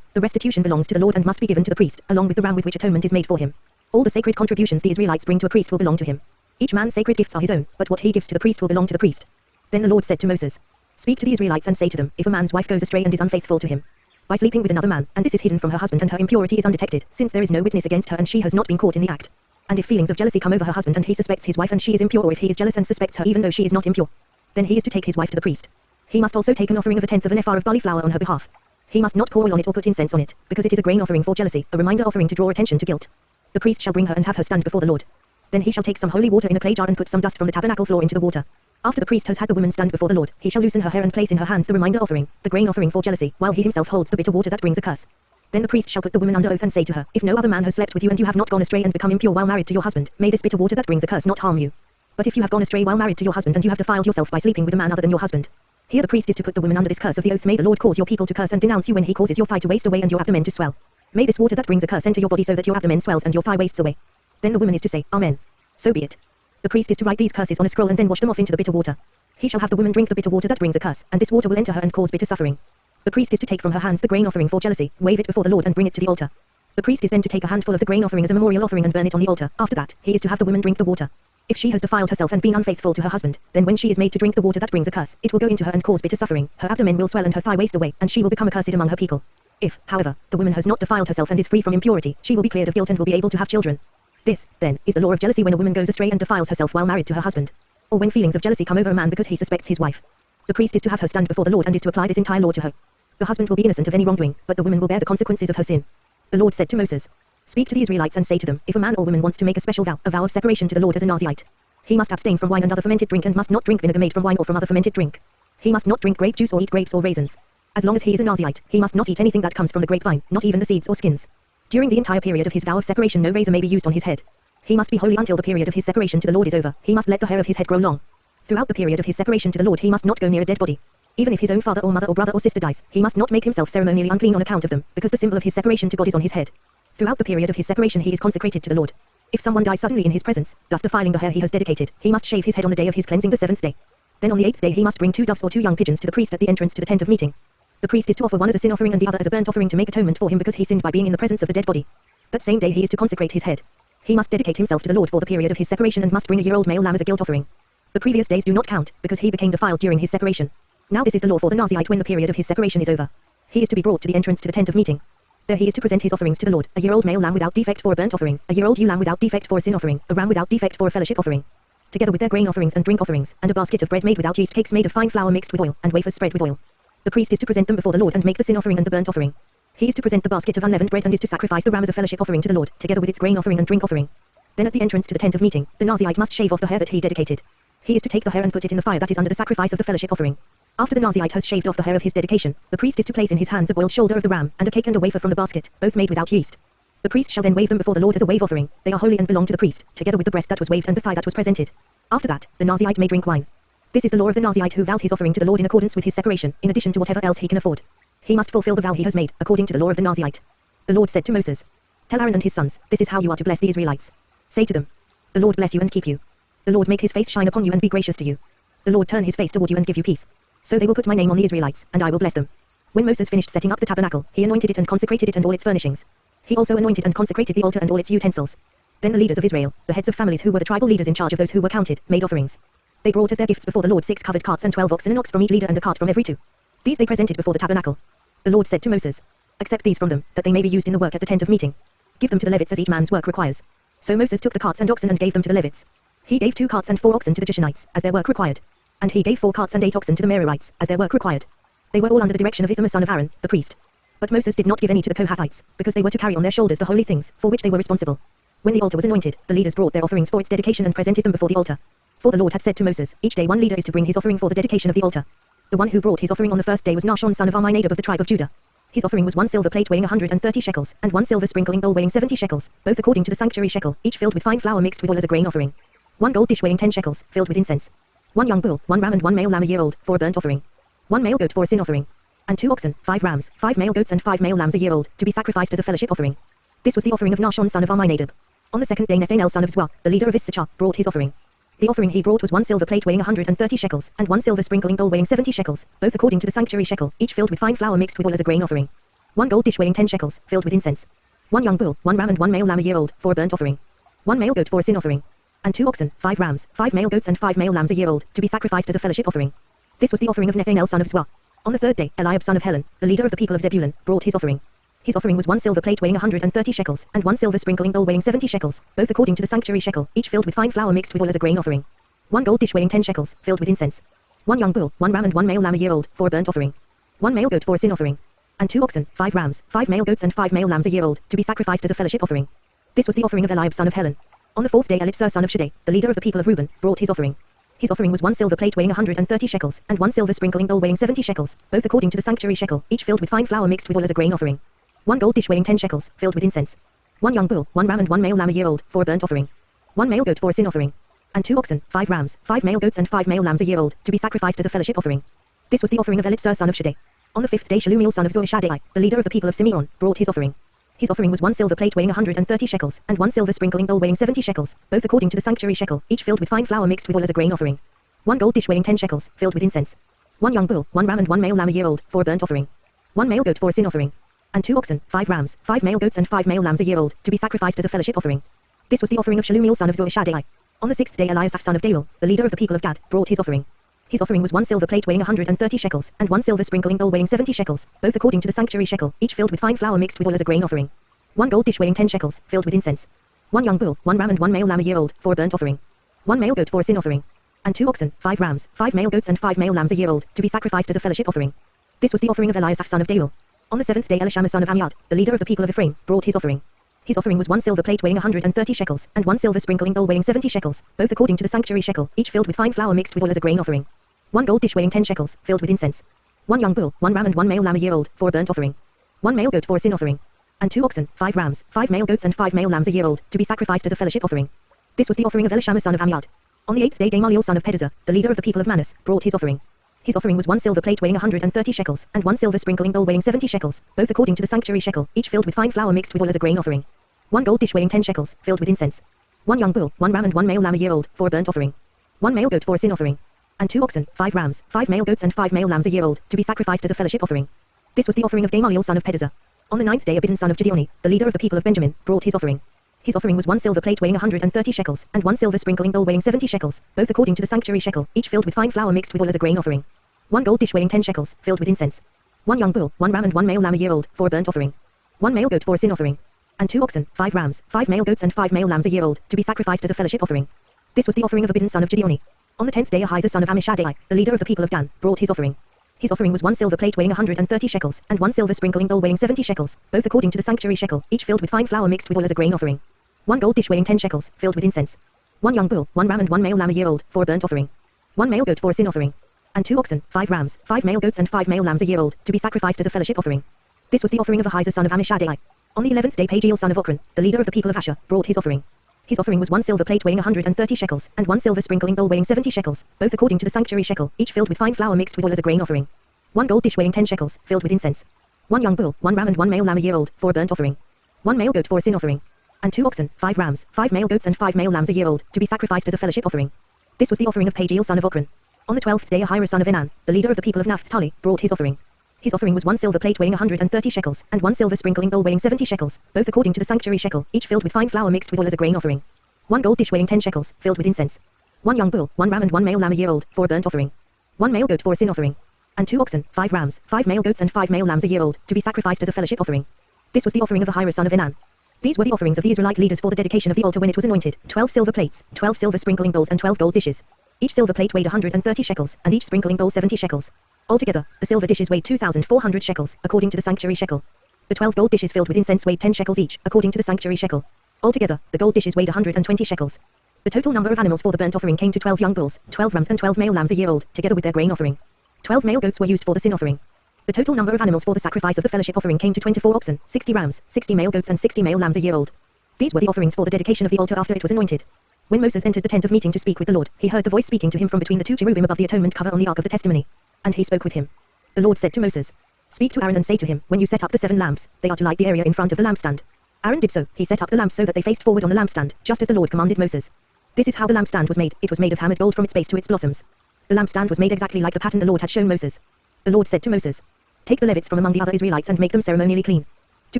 the restitution belongs to the Lord and must be given to the priest, along with the ram with which atonement is made for him. All the sacred contributions the Israelites bring to a priest will belong to him. Each man's sacred gifts are his own, but what he gives to the priest will belong to the priest." Then the Lord said to Moses, "Speak to the Israelites and say to them, if a man's wife goes astray and is unfaithful to him, by sleeping with another man, and this is hidden from her husband and her impurity is undetected, since there is no witness against her and she has not been caught in the act, and if feelings of jealousy come over her husband and he suspects his wife and she is impure, or if he is jealous and suspects her even though she is not impure, then he is to take his wife to the priest. He must also take an offering of 1/10 of an ephah of barley flour on her behalf. He must not pour oil on it or put incense on it, because it is a grain offering for jealousy, a reminder offering to draw attention to guilt. The priest shall bring her and have her stand before the Lord. Then he shall take some holy water in a clay jar and put some dust from the tabernacle floor into the water. After the priest has had the woman stand before the Lord, he shall loosen her hair and place in her hands the reminder offering, the grain offering for jealousy, while he himself holds the bitter water that brings a curse. Then the priest shall put the woman under oath and say to her, if no other man has slept with you and you have not gone astray and become impure while married to your husband, may this bitter water that brings a curse not harm you. But if you have gone astray while married to your husband and you have defiled yourself by sleeping with a man other than your husband, here the priest is to put the woman under this curse of the oath, may the Lord cause your people to curse and denounce you when he causes your thigh to waste away and your abdomen to swell. May this water that brings a curse enter your body so that your abdomen swells and your thigh wastes away. Then the woman is to say, Amen. So be it. The priest is to write these curses on a scroll and then wash them off into the bitter water. He shall have the woman drink the bitter water that brings a curse, and this water will enter her and cause bitter suffering. The priest is to take from her hands the grain offering for jealousy, wave it before the Lord and bring it to the altar. The priest is then to take a handful of the grain offering as a memorial offering and burn it on the altar. After that, he is to have the woman drink the water. If she has defiled herself and been unfaithful to her husband, then when she is made to drink the water that brings a curse, it will go into her and cause bitter suffering, her abdomen will swell and her thigh waste away, and she will become accursed among her people. If, however, the woman has not defiled herself and is free from impurity, she will be cleared of guilt and will be able to have children. This, then, is the law of jealousy when a woman goes astray and defiles herself while married to her husband, or when feelings of jealousy come over a man because he suspects his wife. The priest is to have her stand before the Lord and is to apply this entire law to her. The husband will be innocent of any wrongdoing, but the woman will bear the consequences of her sin. The Lord said to Moses, Speak to the Israelites and say to them, if a man or woman wants to make a special vow, a vow of separation to the Lord as a Nazirite, he must abstain from wine and other fermented drink and must not drink vinegar made from wine or from other fermented drink. He must not drink grape juice or eat grapes or raisins. As long as he is a Nazirite, he must not eat anything that comes from the grapevine, not even the seeds or skins. During the entire period of his vow of separation no razor may be used on his head. He must be holy until the period of his separation to the Lord is over. He must let the hair of his head grow long. Throughout the period of his separation to the Lord he must not go near a dead body. Even if his own father or mother or brother or sister dies, he must not make himself ceremonially unclean on account of them, because the symbol of his separation to God is on his head. Throughout the period of his separation he is consecrated to the Lord. If someone dies suddenly in his presence, thus defiling the hair he has dedicated, he must shave his head on the day of his cleansing the 7th day. Then on the 8th day he must bring 2 doves or 2 young pigeons to the priest at the entrance to the tent of meeting. The priest is to offer one as a sin offering and the other as a burnt offering to make atonement for him because he sinned by being in the presence of the dead body. That same day he is to consecrate his head. He must dedicate himself to the Lord for the period of his separation and must bring a year-old male lamb as a guilt offering. The previous days do not count, because he became defiled during his separation. Now this is the law for the Nazirite when the period of his separation is over. He is to be brought to the entrance to the tent of meeting. There he is to present his offerings to the Lord, a year-old male lamb without defect for a burnt offering, a year-old ewe lamb without defect for a sin offering, a ram without defect for a fellowship offering, together with their grain offerings and drink offerings, and a basket of bread made without yeast, cakes made of fine flour mixed with oil, and wafers spread with oil. The priest is to present them before the Lord and make the sin offering and the burnt offering. He is to present the basket of unleavened bread and is to sacrifice the ram as a fellowship offering to the Lord, together with its grain offering and drink offering. Then at the entrance to the tent of meeting, the Nazirite must shave off the hair that he dedicated. He is to take the hair and put it in the fire that is under the sacrifice of the fellowship offering. After the Nazirite has shaved off the hair of his dedication, the priest is to place in his hands a boiled shoulder of the ram, and a cake and a wafer from the basket, both made without yeast. The priest shall then wave them before the Lord as a wave offering. They are holy and belong to the priest, together with the breast that was waved and the thigh that was presented. After that, the Nazirite may drink wine. This is the law of the Nazirite who vows his offering to the Lord in accordance with his separation, in addition to whatever else he can afford. He must fulfill the vow he has made, according to the law of the Nazirite. The Lord said to Moses, "Tell Aaron and his sons, this is how you are to bless the Israelites. Say to them, the Lord bless you and keep you. The Lord make his face shine upon you and be gracious to you. The Lord turn his face toward you and give you peace. So they will put my name on the Israelites, and I will bless them." When Moses finished setting up the tabernacle, he anointed it and consecrated it and all its furnishings. He also anointed and consecrated the altar and all its utensils. Then the leaders of Israel, the heads of families who were the tribal leaders in charge of those who were counted, made offerings. They brought as their gifts before the Lord 6 covered carts and 12 oxen, an ox from each leader and a cart from every 2. These they presented before the tabernacle. The Lord said to Moses, "Accept these from them, that they may be used in the work at the tent of meeting. Give them to the Levites as each man's work requires." So Moses took the carts and oxen and gave them to the Levites. He gave 2 carts and 4 oxen to the Gershonites, as their work required. And he gave 4 carts and 8 oxen to the Merarites, as their work required. They were all under the direction of Ithamar son of Aaron, the priest. But Moses did not give any to the Kohathites, because they were to carry on their shoulders the holy things, for which they were responsible. When the altar was anointed, the leaders brought their offerings for its dedication and presented them before the altar. For the Lord had said to Moses, each day one leader is to bring his offering for the dedication of the altar. The one who brought his offering on the first day was Nahshon son of Amminadab of the tribe of Judah. His offering was 1 silver plate weighing 130 shekels, and 1 silver sprinkling bowl weighing 70 shekels, both according to the sanctuary shekel, each filled with fine flour mixed with oil as a grain offering. 1 gold dish weighing 10 shekels, filled with incense. 1 young bull, 1 ram and 1 male lamb a year old, for a burnt offering. 1 male goat for a sin offering. And 2 oxen, 5 rams, 5 male goats and 5 male lambs a year old, to be sacrificed as a fellowship offering. This was the offering of Nahshon son of Amminadab. On the second day Nethanel son of Zwa, the leader of Issachar, brought his offering. The offering he brought was 1 silver plate weighing 130 shekels, and 1 silver sprinkling bowl weighing 70 shekels, both according to the sanctuary shekel, each filled with fine flour mixed with oil as a grain offering. 1 gold dish weighing 10 shekels, filled with incense. 1 young bull, 1 ram and 1 male lamb a year old, for a burnt offering. 1 male goat for a sin offering. And 2 oxen, 5 rams, 5 male goats and 5 male lambs a year old, to be sacrificed as a fellowship offering. This was the offering of Nethanel son of Zwa. On the third day, Eliab son of Helon, the leader of the people of Zebulun, brought his offering. His offering was 1 silver plate weighing 130 shekels, and 1 silver sprinkling bowl weighing 70 shekels, both according to the sanctuary shekel, each filled with fine flour mixed with oil as a grain offering. 1 gold dish weighing 10 shekels, filled with incense. 1 young bull, 1 ram and 1 male lamb a year old, for a burnt offering. 1 male goat for a sin offering. And 2 oxen, 5 rams, 5 male goats and 5 male lambs a year old, to be sacrificed as a fellowship offering. This was the offering of Eliab son of Helon. On the fourth day Elitsur son of Shaddai, the leader of the people of Reuben, brought his offering. His offering was 1 silver plate weighing 130 shekels, and 1 silver sprinkling bowl weighing 70 shekels, both according to the sanctuary shekel, each filled with fine flour mixed with oil as a grain offering. 1 gold dish weighing 10 shekels, filled with incense. 1 young bull, 1 ram and 1 male lamb a year old, for a burnt offering. 1 male goat for a sin offering. And 2 oxen, 5 rams, 5 male goats and 5 male lambs a year old, to be sacrificed as a fellowship offering. This was the offering of Elitsur son of Shaddai. On the fifth day Shalumiel son of Zurishaddai, the leader of the people of Simeon, brought his offering. His offering was 1 silver plate weighing 130 shekels, and 1 silver sprinkling bowl weighing 70 shekels, both according to the sanctuary shekel, each filled with fine flour mixed with oil as a grain offering. 1 gold dish weighing 10 shekels, filled with incense. 1 young bull, 1 ram and 1 male lamb a year old, for a burnt offering. 1 male goat for a sin offering. And 2 oxen, 5 rams, 5 male goats and 5 male lambs a year old, to be sacrificed as a fellowship offering. This was the offering of Shalumiel son of Zurishaddai. On the sixth day Eliasaph son of Deuel, the leader of the people of Gad, brought his offering. His offering was 1 silver plate weighing 130 shekels, and 1 silver sprinkling bowl weighing 70 shekels, both according to the sanctuary shekel, each filled with fine flour mixed with oil as a grain offering. 1 gold dish weighing 10 shekels, filled with incense. 1 young bull, 1 ram and 1 male lamb a year old, for a burnt offering. 1 male goat for a sin offering. And 2 oxen, 5 rams, 5 male goats and 5 male lambs a year old, to be sacrificed as a fellowship offering. This was the offering of Eliasaph son of Deuel. On the seventh day Elishama son of Ammiad, the leader of the people of Ephraim, brought his offering. His offering was 1 silver plate weighing 130 shekels, and 1 silver sprinkling bowl weighing 70 shekels, both according to the sanctuary shekel, each filled with fine flour mixed with oil as a grain offering. 1 gold dish weighing 10 shekels, filled with incense. 1 young bull, 1 ram and 1 male lamb a year old, for a burnt offering. 1 male goat for a sin offering. And 2 oxen, 5 rams, 5 male goats and 5 male lambs a year old, to be sacrificed as a fellowship offering. This was the offering of Elishama son of Ammiad. On the 8th day Gamaliel son of Pedazur, the leader of the people of Manus, brought his offering. His offering was 1 silver plate weighing 130 shekels, and 1 silver sprinkling bowl weighing 70 shekels, both according to the sanctuary shekel, each filled with fine flour mixed with oil as a grain offering. 1 gold dish weighing 10 shekels, filled with incense. 1 young bull, 1 ram and 1 male lamb a year old, for a burnt offering. 1 male goat for a sin offering. And 2 oxen, 5 rams, 5 male goats and 5 male lambs a year old, to be sacrificed as a fellowship offering. This was the offering of Gamaliel son of Pedazur. On the 9th day Abidin son of Gideoni, the leader of the people of Benjamin, brought his offering. His offering was 1 silver plate weighing 130 shekels, and 1 silver sprinkling bowl weighing 70 shekels, both according to the sanctuary shekel, each filled with fine flour mixed with oil as a grain offering. 1 gold dish weighing 10 shekels, filled with incense. 1 young bull, 1 ram and 1 male lamb a year old, for a burnt offering. 1 male goat for a sin offering. And 2 oxen, 5 rams, 5 male goats and 5 male lambs a year old, to be sacrificed as a fellowship offering. This was the offering of Abidin son of Gideoni. On the 10th day Ahijah son of Ammishaddai, the leader of the people of Dan, brought his offering. His offering was 1 silver plate weighing 130 shekels, and 1 silver sprinkling bowl weighing 70 shekels, both according to the sanctuary shekel, each filled with fine flour mixed with oil as a grain offering. 1 gold dish weighing 10 shekels, filled with incense. 1 young bull, 1 ram and 1 male lamb a year old, for a burnt offering. 1 male goat for a sin offering. And 2 oxen, 5 rams, 5 male goats and 5 male lambs a year old, to be sacrificed as a fellowship offering. This was the offering of Ahijah son of Ammishaddai. On the 11th day Pagiel son of Ochran, the leader of the people of Asher, brought his offering. His offering was 1 silver plate weighing 130 shekels, and 1 silver sprinkling bowl weighing 70 shekels, both according to the sanctuary shekel, each filled with fine flour mixed with oil as a grain offering. 1 gold dish weighing 10 shekels, filled with incense. 1 young bull, 1 ram and 1 male lamb a year old, for a burnt offering. 1 male goat for a sin offering. And 2 oxen, 5 rams, 5 male goats and 5 male lambs a year old, to be sacrificed as a fellowship offering. This was the offering of Pagiel son of Ochran. On the 12th day Ahira son of Enan, the leader of the people of Naphtali, brought his offering. His offering was 1 silver plate weighing 130 shekels, and 1 silver sprinkling bowl weighing 70 shekels, both according to the sanctuary shekel, each filled with fine flour mixed with oil as a grain offering. 1 gold dish weighing 10 shekels, filled with incense. 1 young bull, 1 ram and 1 male lamb a year old, for a burnt offering. 1 male goat for a sin offering. And 2 oxen, 5 rams, 5 male goats and 5 male lambs a year old, to be sacrificed as a fellowship offering. This was the offering of Ahira son of Enan. These were the offerings of the Israelite leaders for the dedication of the altar when it was anointed, 12 silver plates, 12 silver sprinkling bowls and 12 gold dishes. Each silver plate weighed 130 shekels, and each sprinkling bowl 70 shekels. Altogether, the silver dishes weighed 2,400 shekels, according to the sanctuary shekel. The 12 gold dishes filled with incense weighed 10 shekels each, according to the sanctuary shekel. Altogether, the gold dishes weighed 120 shekels. The total number of animals for the burnt offering came to 12 young bulls, 12 rams and 12 male lambs a year old, together with their grain offering. 12 male goats were used for the sin offering. The total number of animals for the sacrifice of the fellowship offering came to 24 oxen, 60 rams, 60 male goats and 60 male lambs a year old. These were the offerings for the dedication of the altar after it was anointed. When Moses entered the tent of meeting to speak with the Lord, he heard the voice speaking to him from between the 2 cherubim above the atonement cover on the ark of the testimony. And he spoke with him. The Lord said to Moses, "Speak to Aaron and say to him, when you set up the 7 lamps, they are to light the area in front of the lampstand." Aaron did so. He set up the lamps so that they faced forward on the lampstand, just as the Lord commanded Moses. This is how the lampstand was made. It was made of hammered gold from its base to its blossoms. The lampstand was made exactly like the pattern the Lord had shown Moses. The Lord said to Moses, "Take the Levites from among the other Israelites and make them ceremonially clean. To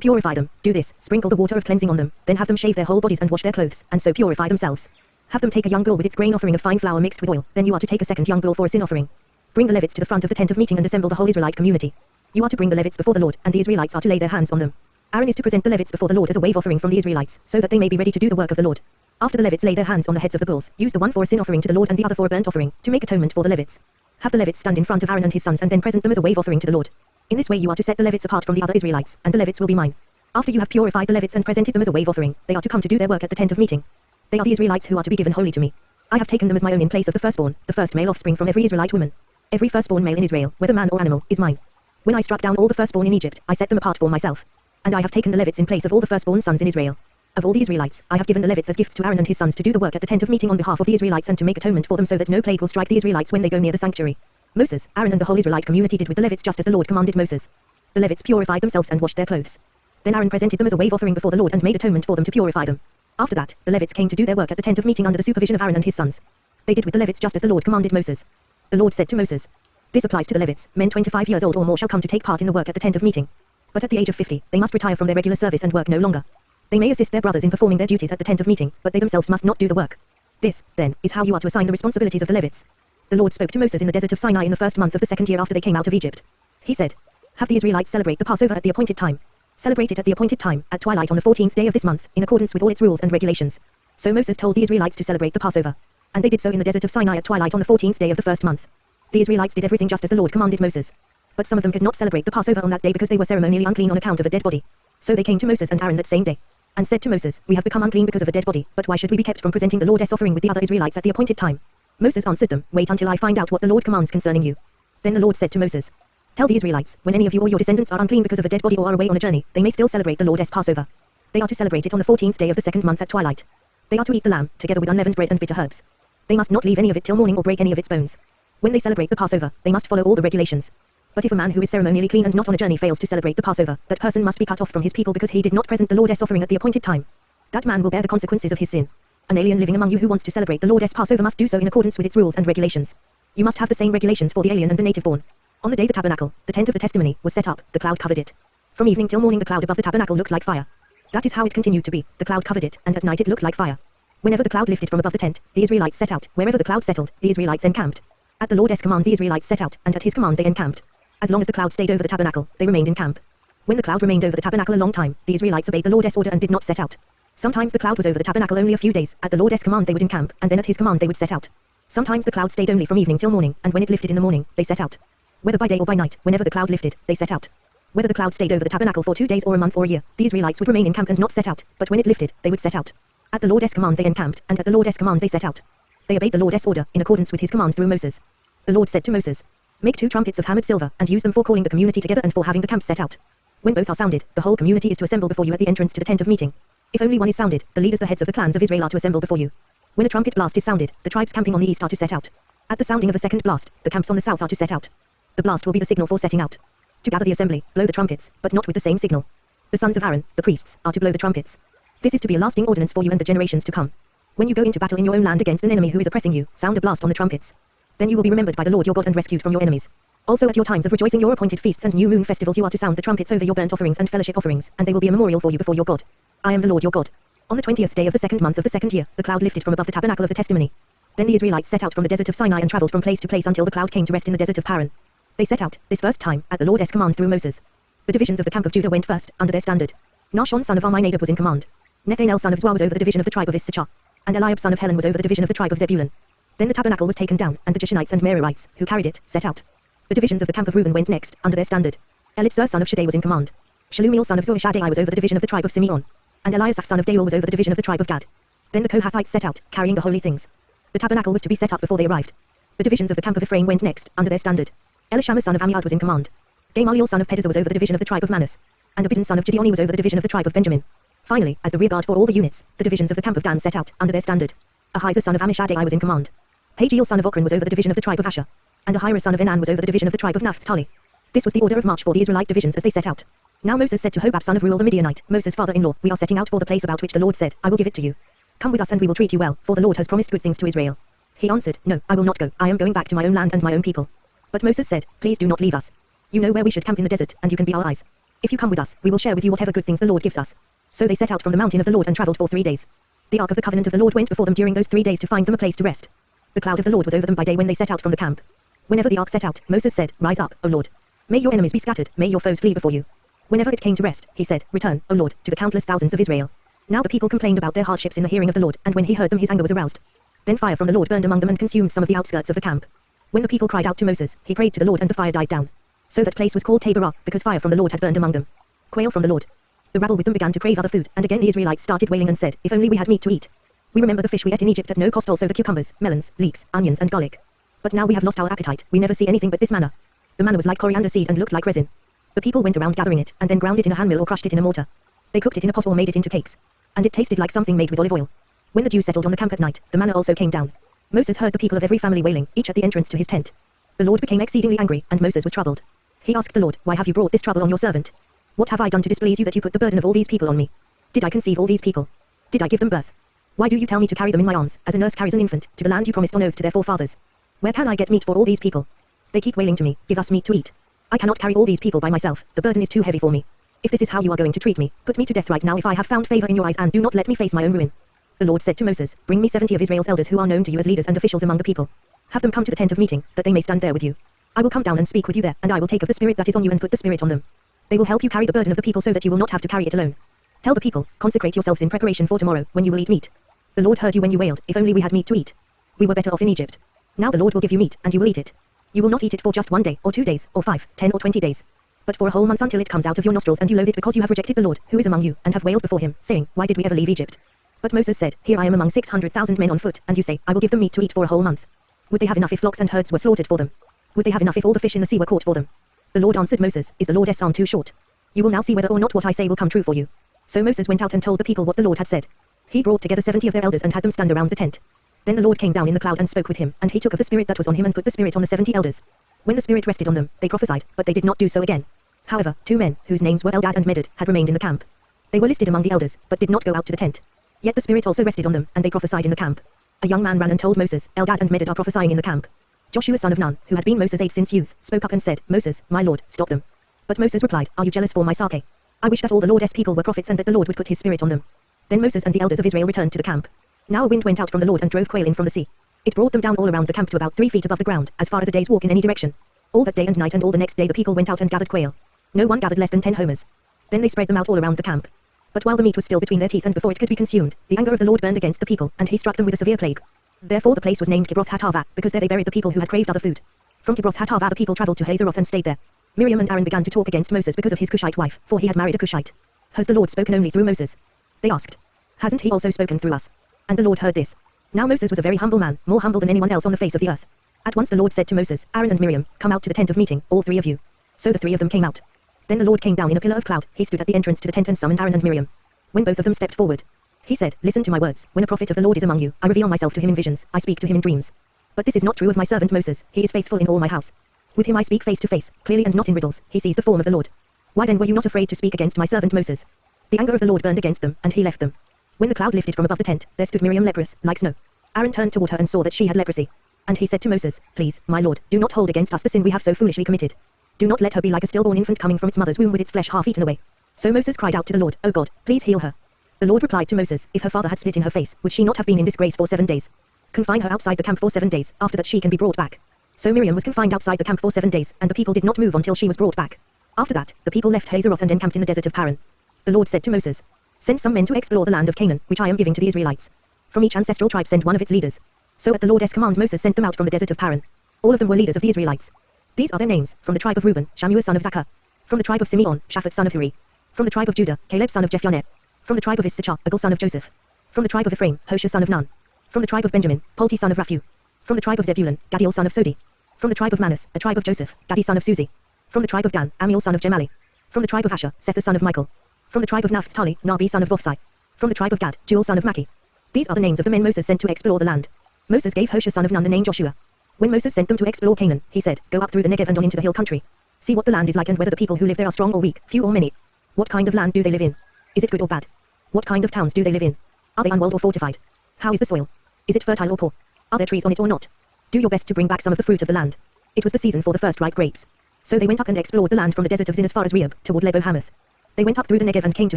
purify them, do this, sprinkle the water of cleansing on them, then have them shave their whole bodies and wash their clothes, and so purify themselves. Have them take a young bull with its grain offering of fine flour mixed with oil, then you are to take a second young bull for a sin offering. Bring the Levites to the front of the tent of meeting and assemble the whole Israelite community. You are to bring the Levites before the Lord, and the Israelites are to lay their hands on them. Aaron is to present the Levites before the Lord as a wave offering from the Israelites, so that they may be ready to do the work of the Lord. After the Levites lay their hands on the heads of the bulls, use the one for a sin offering to the Lord and the other for a burnt offering, to make atonement for the Levites. Have the Levites stand in front of Aaron and his sons and then present them as a wave offering to the Lord. In this way you are to set the Levites apart from the other Israelites, and the Levites will be mine. After you have purified the Levites and presented them as a wave offering, they are to come to do their work at the tent of meeting. They are the Israelites who are to be given wholly to me. I have taken them as my own in place of the firstborn, the first male offspring from every Israelite woman. Every firstborn male in Israel, whether man or animal, is mine. When I struck down all the firstborn in Egypt, I set them apart for myself. And I have taken the Levites in place of all the firstborn sons in Israel. Of all the Israelites, I have given the Levites as gifts to Aaron and his sons to do the work at the tent of meeting on behalf of the Israelites and to make atonement for them so that no plague will strike the Israelites when they go near the sanctuary. Moses, Aaron and the whole Israelite community did with the Levites just as the Lord commanded Moses. The Levites purified themselves and washed their clothes. Then Aaron presented them as a wave offering before the Lord and made atonement for them to purify them. After that, the Levites came to do their work at the tent of meeting under the supervision of Aaron and his sons. They did with the Levites just as the Lord commanded Moses. The Lord said to Moses, "This applies to the Levites, men 25 years old or more shall come to take part in the work at the tent of meeting. But at the age of 50, they must retire from their regular service and work no longer. They may assist their brothers in performing their duties at the tent of meeting, but they themselves must not do the work. This, then, is how you are to assign the responsibilities of the Levites." The Lord spoke to Moses in the desert of Sinai in the first month of the second year after they came out of Egypt. He said, "Have the Israelites celebrate the Passover at the appointed time. Celebrate it at the appointed time, at twilight on the 14th day of this month, in accordance with all its rules and regulations." So Moses told the Israelites to celebrate the Passover. And they did so in the desert of Sinai at twilight on the 14th day of the first month. The Israelites did everything just as the Lord commanded Moses. But some of them could not celebrate the Passover on that day because they were ceremonially unclean on account of a dead body. So they came to Moses and Aaron that same day. and said to Moses, We have become unclean because of a dead body, but why should we be kept from presenting the Lord's offering with the other Israelites at the appointed time? Moses answered them, Wait until I find out what the Lord commands concerning you. Then the Lord said to Moses, Tell the Israelites, when any of you or your descendants are unclean because of a dead body or are away on a journey, they may still celebrate the Lord's Passover. They are to celebrate it on the 14th day of the second month at twilight. They are to eat the lamb, together with unleavened bread and bitter herbs. They must not leave any of it till morning or break any of its bones. When they celebrate the Passover, they must follow all the regulations. But if a man who is ceremonially clean and not on a journey fails to celebrate the Passover, that person must be cut off from his people because he did not present the Lord's offering at the appointed time. That man will bear the consequences of his sin. An alien living among you who wants to celebrate the Lord's Passover must do so in accordance with its rules and regulations. You must have the same regulations for the alien and the native born. On the day the tabernacle, the tent of the testimony, was set up, the cloud covered it. From evening till morning the cloud above the tabernacle looked like fire. That is how it continued to be, the cloud covered it, and at night it looked like fire. Whenever the cloud lifted from above the tent, the Israelites set out, wherever the cloud settled, the Israelites encamped. At the Lord's command the Israelites set out, and at his command they encamped. As long as the cloud stayed over the tabernacle, they remained in camp. When the cloud remained over the tabernacle a long time, the Israelites obeyed the Lord's order and did not set out. Sometimes the cloud was over the tabernacle only a few days, at the Lord's command they would encamp, and then at his command they would set out. Sometimes the cloud stayed only from evening till morning, and when it lifted in the morning, they set out. Whether by day or by night, whenever the cloud lifted, they set out. Whether the cloud stayed over the tabernacle for 2 days or a month or a year, the Israelites would remain in camp and not set out, but when it lifted, they would set out. At the Lord's command they encamped, and at the Lord's command they set out. They obeyed the Lord's order, in accordance with his command through Moses. The Lord said to Moses, Make 2 trumpets of hammered silver, and use them for calling the community together and for having the camp set out. When both are sounded, the whole community is to assemble before you at the entrance to the tent of meeting. If only one is sounded, the leaders, the heads of the clans of Israel, are to assemble before you. When a trumpet blast is sounded, the tribes camping on the east are to set out. At the sounding of a second blast, the camps on the south are to set out. The blast will be the signal for setting out. To gather the assembly, blow the trumpets, but not with the same signal. The sons of Aaron, the priests, are to blow the trumpets. This is to be a lasting ordinance for you and the generations to come. When you go into battle in your own land against an enemy who is oppressing you, sound a blast on the trumpets. Then you will be remembered by the Lord your God and rescued from your enemies. Also at your times of rejoicing, your appointed feasts and new moon festivals, you are to sound the trumpets over your burnt offerings and fellowship offerings, and they will be a memorial for you before your God. I am the Lord your God. On the 20th day of the second month of the second year, the cloud lifted from above the tabernacle of the testimony. Then the Israelites set out from the desert of Sinai and traveled from place to place until the cloud came to rest in the desert of Paran. They set out, this first time, at the Lord's command through Moses. The divisions of the camp of Judah went first, under their standard. Nahshon son of Amminadab was in command. Nethanel son of Zua was over the division of the tribe of Issachar. And Eliab son of Helon was over the division of the tribe of Zebulun. Then the tabernacle was taken down, and the Gershonites and Merarites, who carried it, set out. The divisions of the camp of Reuben went next, under their standard. Elitzur son of Shaddai was in command. Shalumiel son of Zurishaddai was over the division of the tribe of Simeon. And Eliasaph son of Deuel was over the division of the tribe of Gad. Then the Kohathites set out, carrying the holy things. The tabernacle was to be set up before they arrived. The divisions of the camp of Ephraim went next, under their standard. Elishama son of Ammiad was in command. Gamaliel son of Pedazur was over the division of the tribe of Manasseh. And Abidan son of Gideoni was over the division of the tribe of Benjamin. Finally, as the rear guard for all the units, the divisions of the camp of Dan set out, under their standard. Ahijah son of Ammishaddai was in command. Pagiel son of Ochran was over the division of the tribe of Asher. And Ahira son of Enan was over the division of the tribe of Naphtali. This was the order of march for the Israelite divisions as they set out. Now Moses said to Hobab son of Ruel the Midianite, Moses' father-in-law, we are setting out for the place about which the Lord said, I will give it to you. Come with us and we will treat you well, for the Lord has promised good things to Israel. He answered, No, I will not go, I am going back to my own land and my own people. But Moses said, Please do not leave us. You know where we should camp in the desert, and you can be our eyes. If you come with us, we will share with you whatever good things the Lord gives us. So they set out from the mountain of the Lord and travelled for 3 days. The ark of the covenant of the Lord went before them during those 3 days to find them a place to rest. The cloud of the Lord was over them by day when they set out from the camp. Whenever the ark set out, Moses said, Rise up, O Lord. May your enemies be scattered, may your foes flee before you. Whenever it came to rest, he said, Return, O Lord, to the countless thousands of Israel. Now the people complained about their hardships in the hearing of the Lord, and when he heard them his anger was aroused. Then fire from the Lord burned among them and consumed some of the outskirts of the camp. When the people cried out to Moses, he prayed to the Lord and the fire died down. So that place was called Taberah, because fire from the Lord had burned among them. Quail from the Lord. The rabble with them began to crave other food, and again the Israelites started wailing and said, If only we had meat to eat. We remember the fish we ate in Egypt at no cost, also the cucumbers, melons, leeks, onions and garlic. But now we have lost our appetite, we never see anything but this manna. The manna was like coriander seed and looked like resin. The people went around gathering it, and then ground it in a handmill or crushed it in a mortar. They cooked it in a pot or made it into cakes. And it tasted like something made with olive oil. When the dew settled on the camp at night, the manna also came down. Moses heard the people of every family wailing, each at the entrance to his tent. The Lord became exceedingly angry, and Moses was troubled. He asked the Lord, Why have you brought this trouble on your servant? What have I done to displease you that you put the burden of all these people on me? Did I conceive all these people? Did I give them birth? Why do you tell me to carry them in my arms, as a nurse carries an infant, to the land you promised on oath to their forefathers? Where can I get meat for all these people? They keep wailing to me, Give us meat to eat. I cannot carry all these people by myself, the burden is too heavy for me. If this is how you are going to treat me, put me to death right now if I have found favor in your eyes, and do not let me face my own ruin. The Lord said to Moses, Bring me 70 of Israel's elders who are known to you as leaders and officials among the people. Have them come to the tent of meeting, that they may stand there with you. I will come down and speak with you there, and I will take of the spirit that is on you and put the spirit on them. They will help you carry the burden of the people so that you will not have to carry it alone. Tell the people, consecrate yourselves in preparation for tomorrow, when you will eat meat. The Lord heard you when you wailed, If only we had meat to eat. We were better off in Egypt. Now the Lord will give you meat, and you will eat it. You will not eat it for just 1 day, or 2 days, or 5, 10 or 20 days. but for a whole month until it comes out of your nostrils and you loathe it because you have rejected the Lord, who is among you, and have wailed before him, saying, Why did we ever leave Egypt? But Moses said, Here I am among 600,000 men on foot, and you say, I will give them meat to eat for a whole month. Would they have enough if flocks and herds were slaughtered for them? Would they have enough if all the fish in the sea were caught for them? The Lord answered Moses, Is the Lord's arm too short? You will now see whether or not what I say will come true for you. So Moses went out and told the people what the Lord had said. He brought together 70 of their elders and had them stand around the tent. Then the Lord came down in the cloud and spoke with him, and he took of the spirit that was on him and put the spirit on the 70 elders. When the spirit rested on them, they prophesied, but they did not do so again. However, 2 men, whose names were Eldad and Medad, had remained in the camp. They were listed among the elders, but did not go out to the tent. Yet the spirit also rested on them, and they prophesied in the camp. A young man ran and told Moses, Eldad and Medad are prophesying in the camp. Joshua son of Nun, who had been Moses' aide since youth, spoke up and said, Moses, my lord, stop them. But Moses replied, Are you jealous for my sake? I wish that all the Lord's people were prophets and that the Lord would put his spirit on them. Then Moses and the elders of Israel returned to the camp. Now a wind went out from the Lord and drove quail in from the sea. It brought them down all around the camp to about 3 feet above the ground, as far as a day's walk in any direction. All that day and night and all the next day the people went out and gathered quail. No one gathered less than 10 homers. Then they spread them out all around the camp. But while the meat was still between their teeth and before it could be consumed, the anger of the Lord burned against the people, and he struck them with a severe plague. Therefore the place was named Kibroth-Hattaavah, because there they buried the people who had craved other food. From Kibroth-Hattaavah the people traveled to Hazeroth and stayed there. Miriam and Aaron began to talk against Moses because of his Cushite wife, for he had married a Cushite. Has the Lord spoken only through Moses? They asked. Hasn't he also spoken through us? And the Lord heard this. Now Moses was a very humble man, more humble than anyone else on the face of the earth. At once the Lord said to Moses, Aaron and Miriam, come out to the tent of meeting, all 3 of you. So the 3 of them came out. Then the Lord came down in a pillar of cloud, he stood at the entrance to the tent and summoned Aaron and Miriam. When both of them stepped forward, he said, Listen to my words, when a prophet of the Lord is among you, I reveal myself to him in visions, I speak to him in dreams. But this is not true of my servant Moses, he is faithful in all my house. With him I speak face to face, clearly and not in riddles, he sees the form of the Lord. Why then were you not afraid to speak against my servant Moses? The anger of the Lord burned against them, and he left them. When the cloud lifted from above the tent, there stood Miriam leprous, like snow. Aaron turned toward her and saw that she had leprosy. And he said to Moses, Please, my Lord, do not hold against us the sin we have so foolishly committed. Do not let her be like a stillborn infant coming from its mother's womb with its flesh half eaten away. So Moses cried out to the Lord, O God, please heal her. The Lord replied to Moses, If her father had spit in her face, would she not have been in disgrace for 7 days? Confine her outside the camp for 7 days, after that she can be brought back. So Miriam was confined outside the camp for 7 days, and the people did not move until she was brought back. After that, the people left Hazeroth and encamped in the desert of Paran. The Lord said to Moses, Send some men to explore the land of Canaan, which I am giving to the Israelites. From each ancestral tribe send one of its leaders. So at the Lord's command Moses sent them out from the desert of Paran. All of them were leaders of the Israelites. These are their names, from the tribe of Reuben, Shammua son of Zaccur. From the tribe of Simeon, Shaphat son of Huri. From the tribe of Judah, Caleb son of Jephunneh. From the tribe of Issachar, Agul son of Joseph. From the tribe of Ephraim, Hoshea son of Nun. From the tribe of Benjamin, Palti son of Raphu. From the tribe of Zebulun, Gadiel son of Sodi. From the tribe of Manasseh, a tribe of Joseph, Gadi son of Suzi. From the tribe of Dan, Amiel son of Gemali. From the tribe of Asher, Sethur son of Michael. From the tribe of Naphtali, Nabi son of Vophsi. From the tribe of Gad, Jewel son of Maki. These are the names of the men Moses sent to explore the land. Moses gave Hoshea son of Nun the name Joshua. When Moses sent them to explore Canaan, he said, Go up through the Negev and on into the hill country. See what the land is like and whether the people who live there are strong or weak, few or many. What kind of land do they live in? Is it good or bad? What kind of towns do they live in? Are they unwalled or fortified? How is the soil? Is it fertile or poor? Are there trees on it or not? Do your best to bring back some of the fruit of the land. It was the season for the first ripe grapes. So they went up and explored the land from the desert of Zin as far as Rehob, toward Lebo-Hamath. They went up through the Negev and came to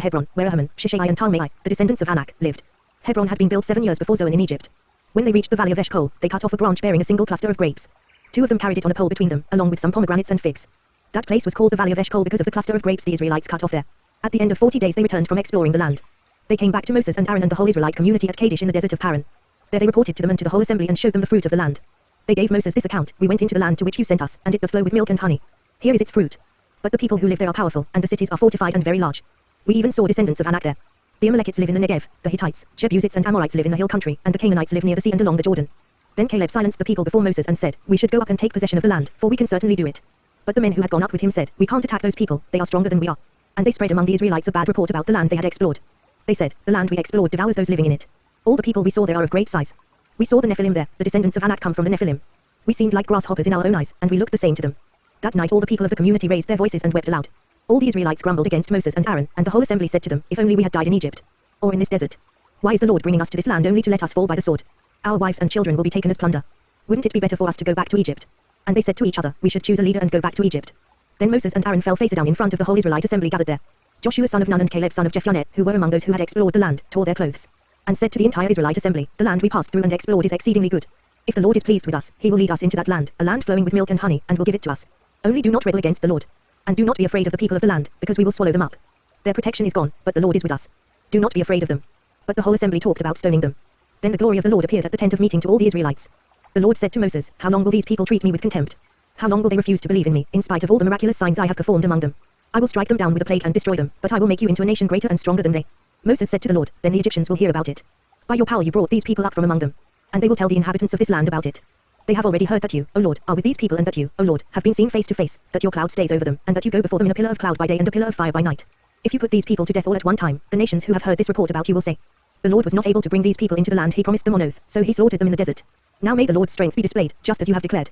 Hebron, where Ahiman, Shishai and Talmai, the descendants of Anak, lived. Hebron had been built 7 years before Zoan in Egypt. When they reached the valley of Eshcol, they cut off a branch bearing a single cluster of grapes. 2 of them carried it on a pole between them, along with some pomegranates and figs. That place was called the valley of Eshcol because of the cluster of grapes the Israelites cut off there. At the end of 40 days they returned from exploring the land. They came back to Moses and Aaron and the whole Israelite community at Kadesh in the desert of Paran. There they reported to them and to the whole assembly and showed them the fruit of the land. They gave Moses this account, We went into the land to which you sent us, and it does flow with milk and honey. Here is its fruit. But the people who live there are powerful, and the cities are fortified and very large. We even saw descendants of Anak there. The Amalekites live in the Negev, the Hittites, Jebusites and Amorites live in the hill country, and the Canaanites live near the sea and along the Jordan. Then Caleb silenced the people before Moses and said, We should go up and take possession of the land, for we can certainly do it. But the men who had gone up with him said, We can't attack those people, they are stronger than we are. And they spread among the Israelites a bad report about the land they had explored. They said, The land we explored devours those living in it. All the people we saw there are of great size. We saw the Nephilim there, the descendants of Anak come from the Nephilim. We seemed like grasshoppers in our own eyes, and we looked the same to them. That night all the people of the community raised their voices and wept aloud. All the Israelites grumbled against Moses and Aaron, and the whole assembly said to them, If only we had died in Egypt. Or in this desert. Why is the Lord bringing us to this land only to let us fall by the sword? Our wives and children will be taken as plunder. Wouldn't it be better for us to go back to Egypt? And they said to each other, We should choose a leader and go back to Egypt. Then Moses and Aaron fell face down in front of the whole Israelite assembly gathered there. Joshua son of Nun and Caleb son of Jephunneh, who were among those who had explored the land, tore their clothes. And said to the entire Israelite assembly, The land we passed through and explored is exceedingly good. If the Lord is pleased with us, he will lead us into that land, a land flowing with milk and honey, and will give it to us. Only do not rebel against the Lord. And do not be afraid of the people of the land, because we will swallow them up. Their protection is gone, but the Lord is with us. Do not be afraid of them. But the whole assembly talked about stoning them. Then the glory of the Lord appeared at the tent of meeting to all the Israelites. The Lord said to Moses, How long will these people treat me with contempt? How long will they refuse to believe in me, in spite of all the miraculous signs I have performed among them? I will strike them down with a plague and destroy them, but I will make you into a nation greater and stronger than they. Moses said to the Lord, then the Egyptians will hear about it. By your power you brought these people up from among them. And they will tell the inhabitants of this land about it. They have already heard that you, O Lord, are with these people and that you, O Lord, have been seen face to face, that your cloud stays over them, and that you go before them in a pillar of cloud by day and a pillar of fire by night. If you put these people to death all at one time, the nations who have heard this report about you will say, the Lord was not able to bring these people into the land he promised them on oath, so he slaughtered them in the desert. Now may the Lord's strength be displayed, just as you have declared.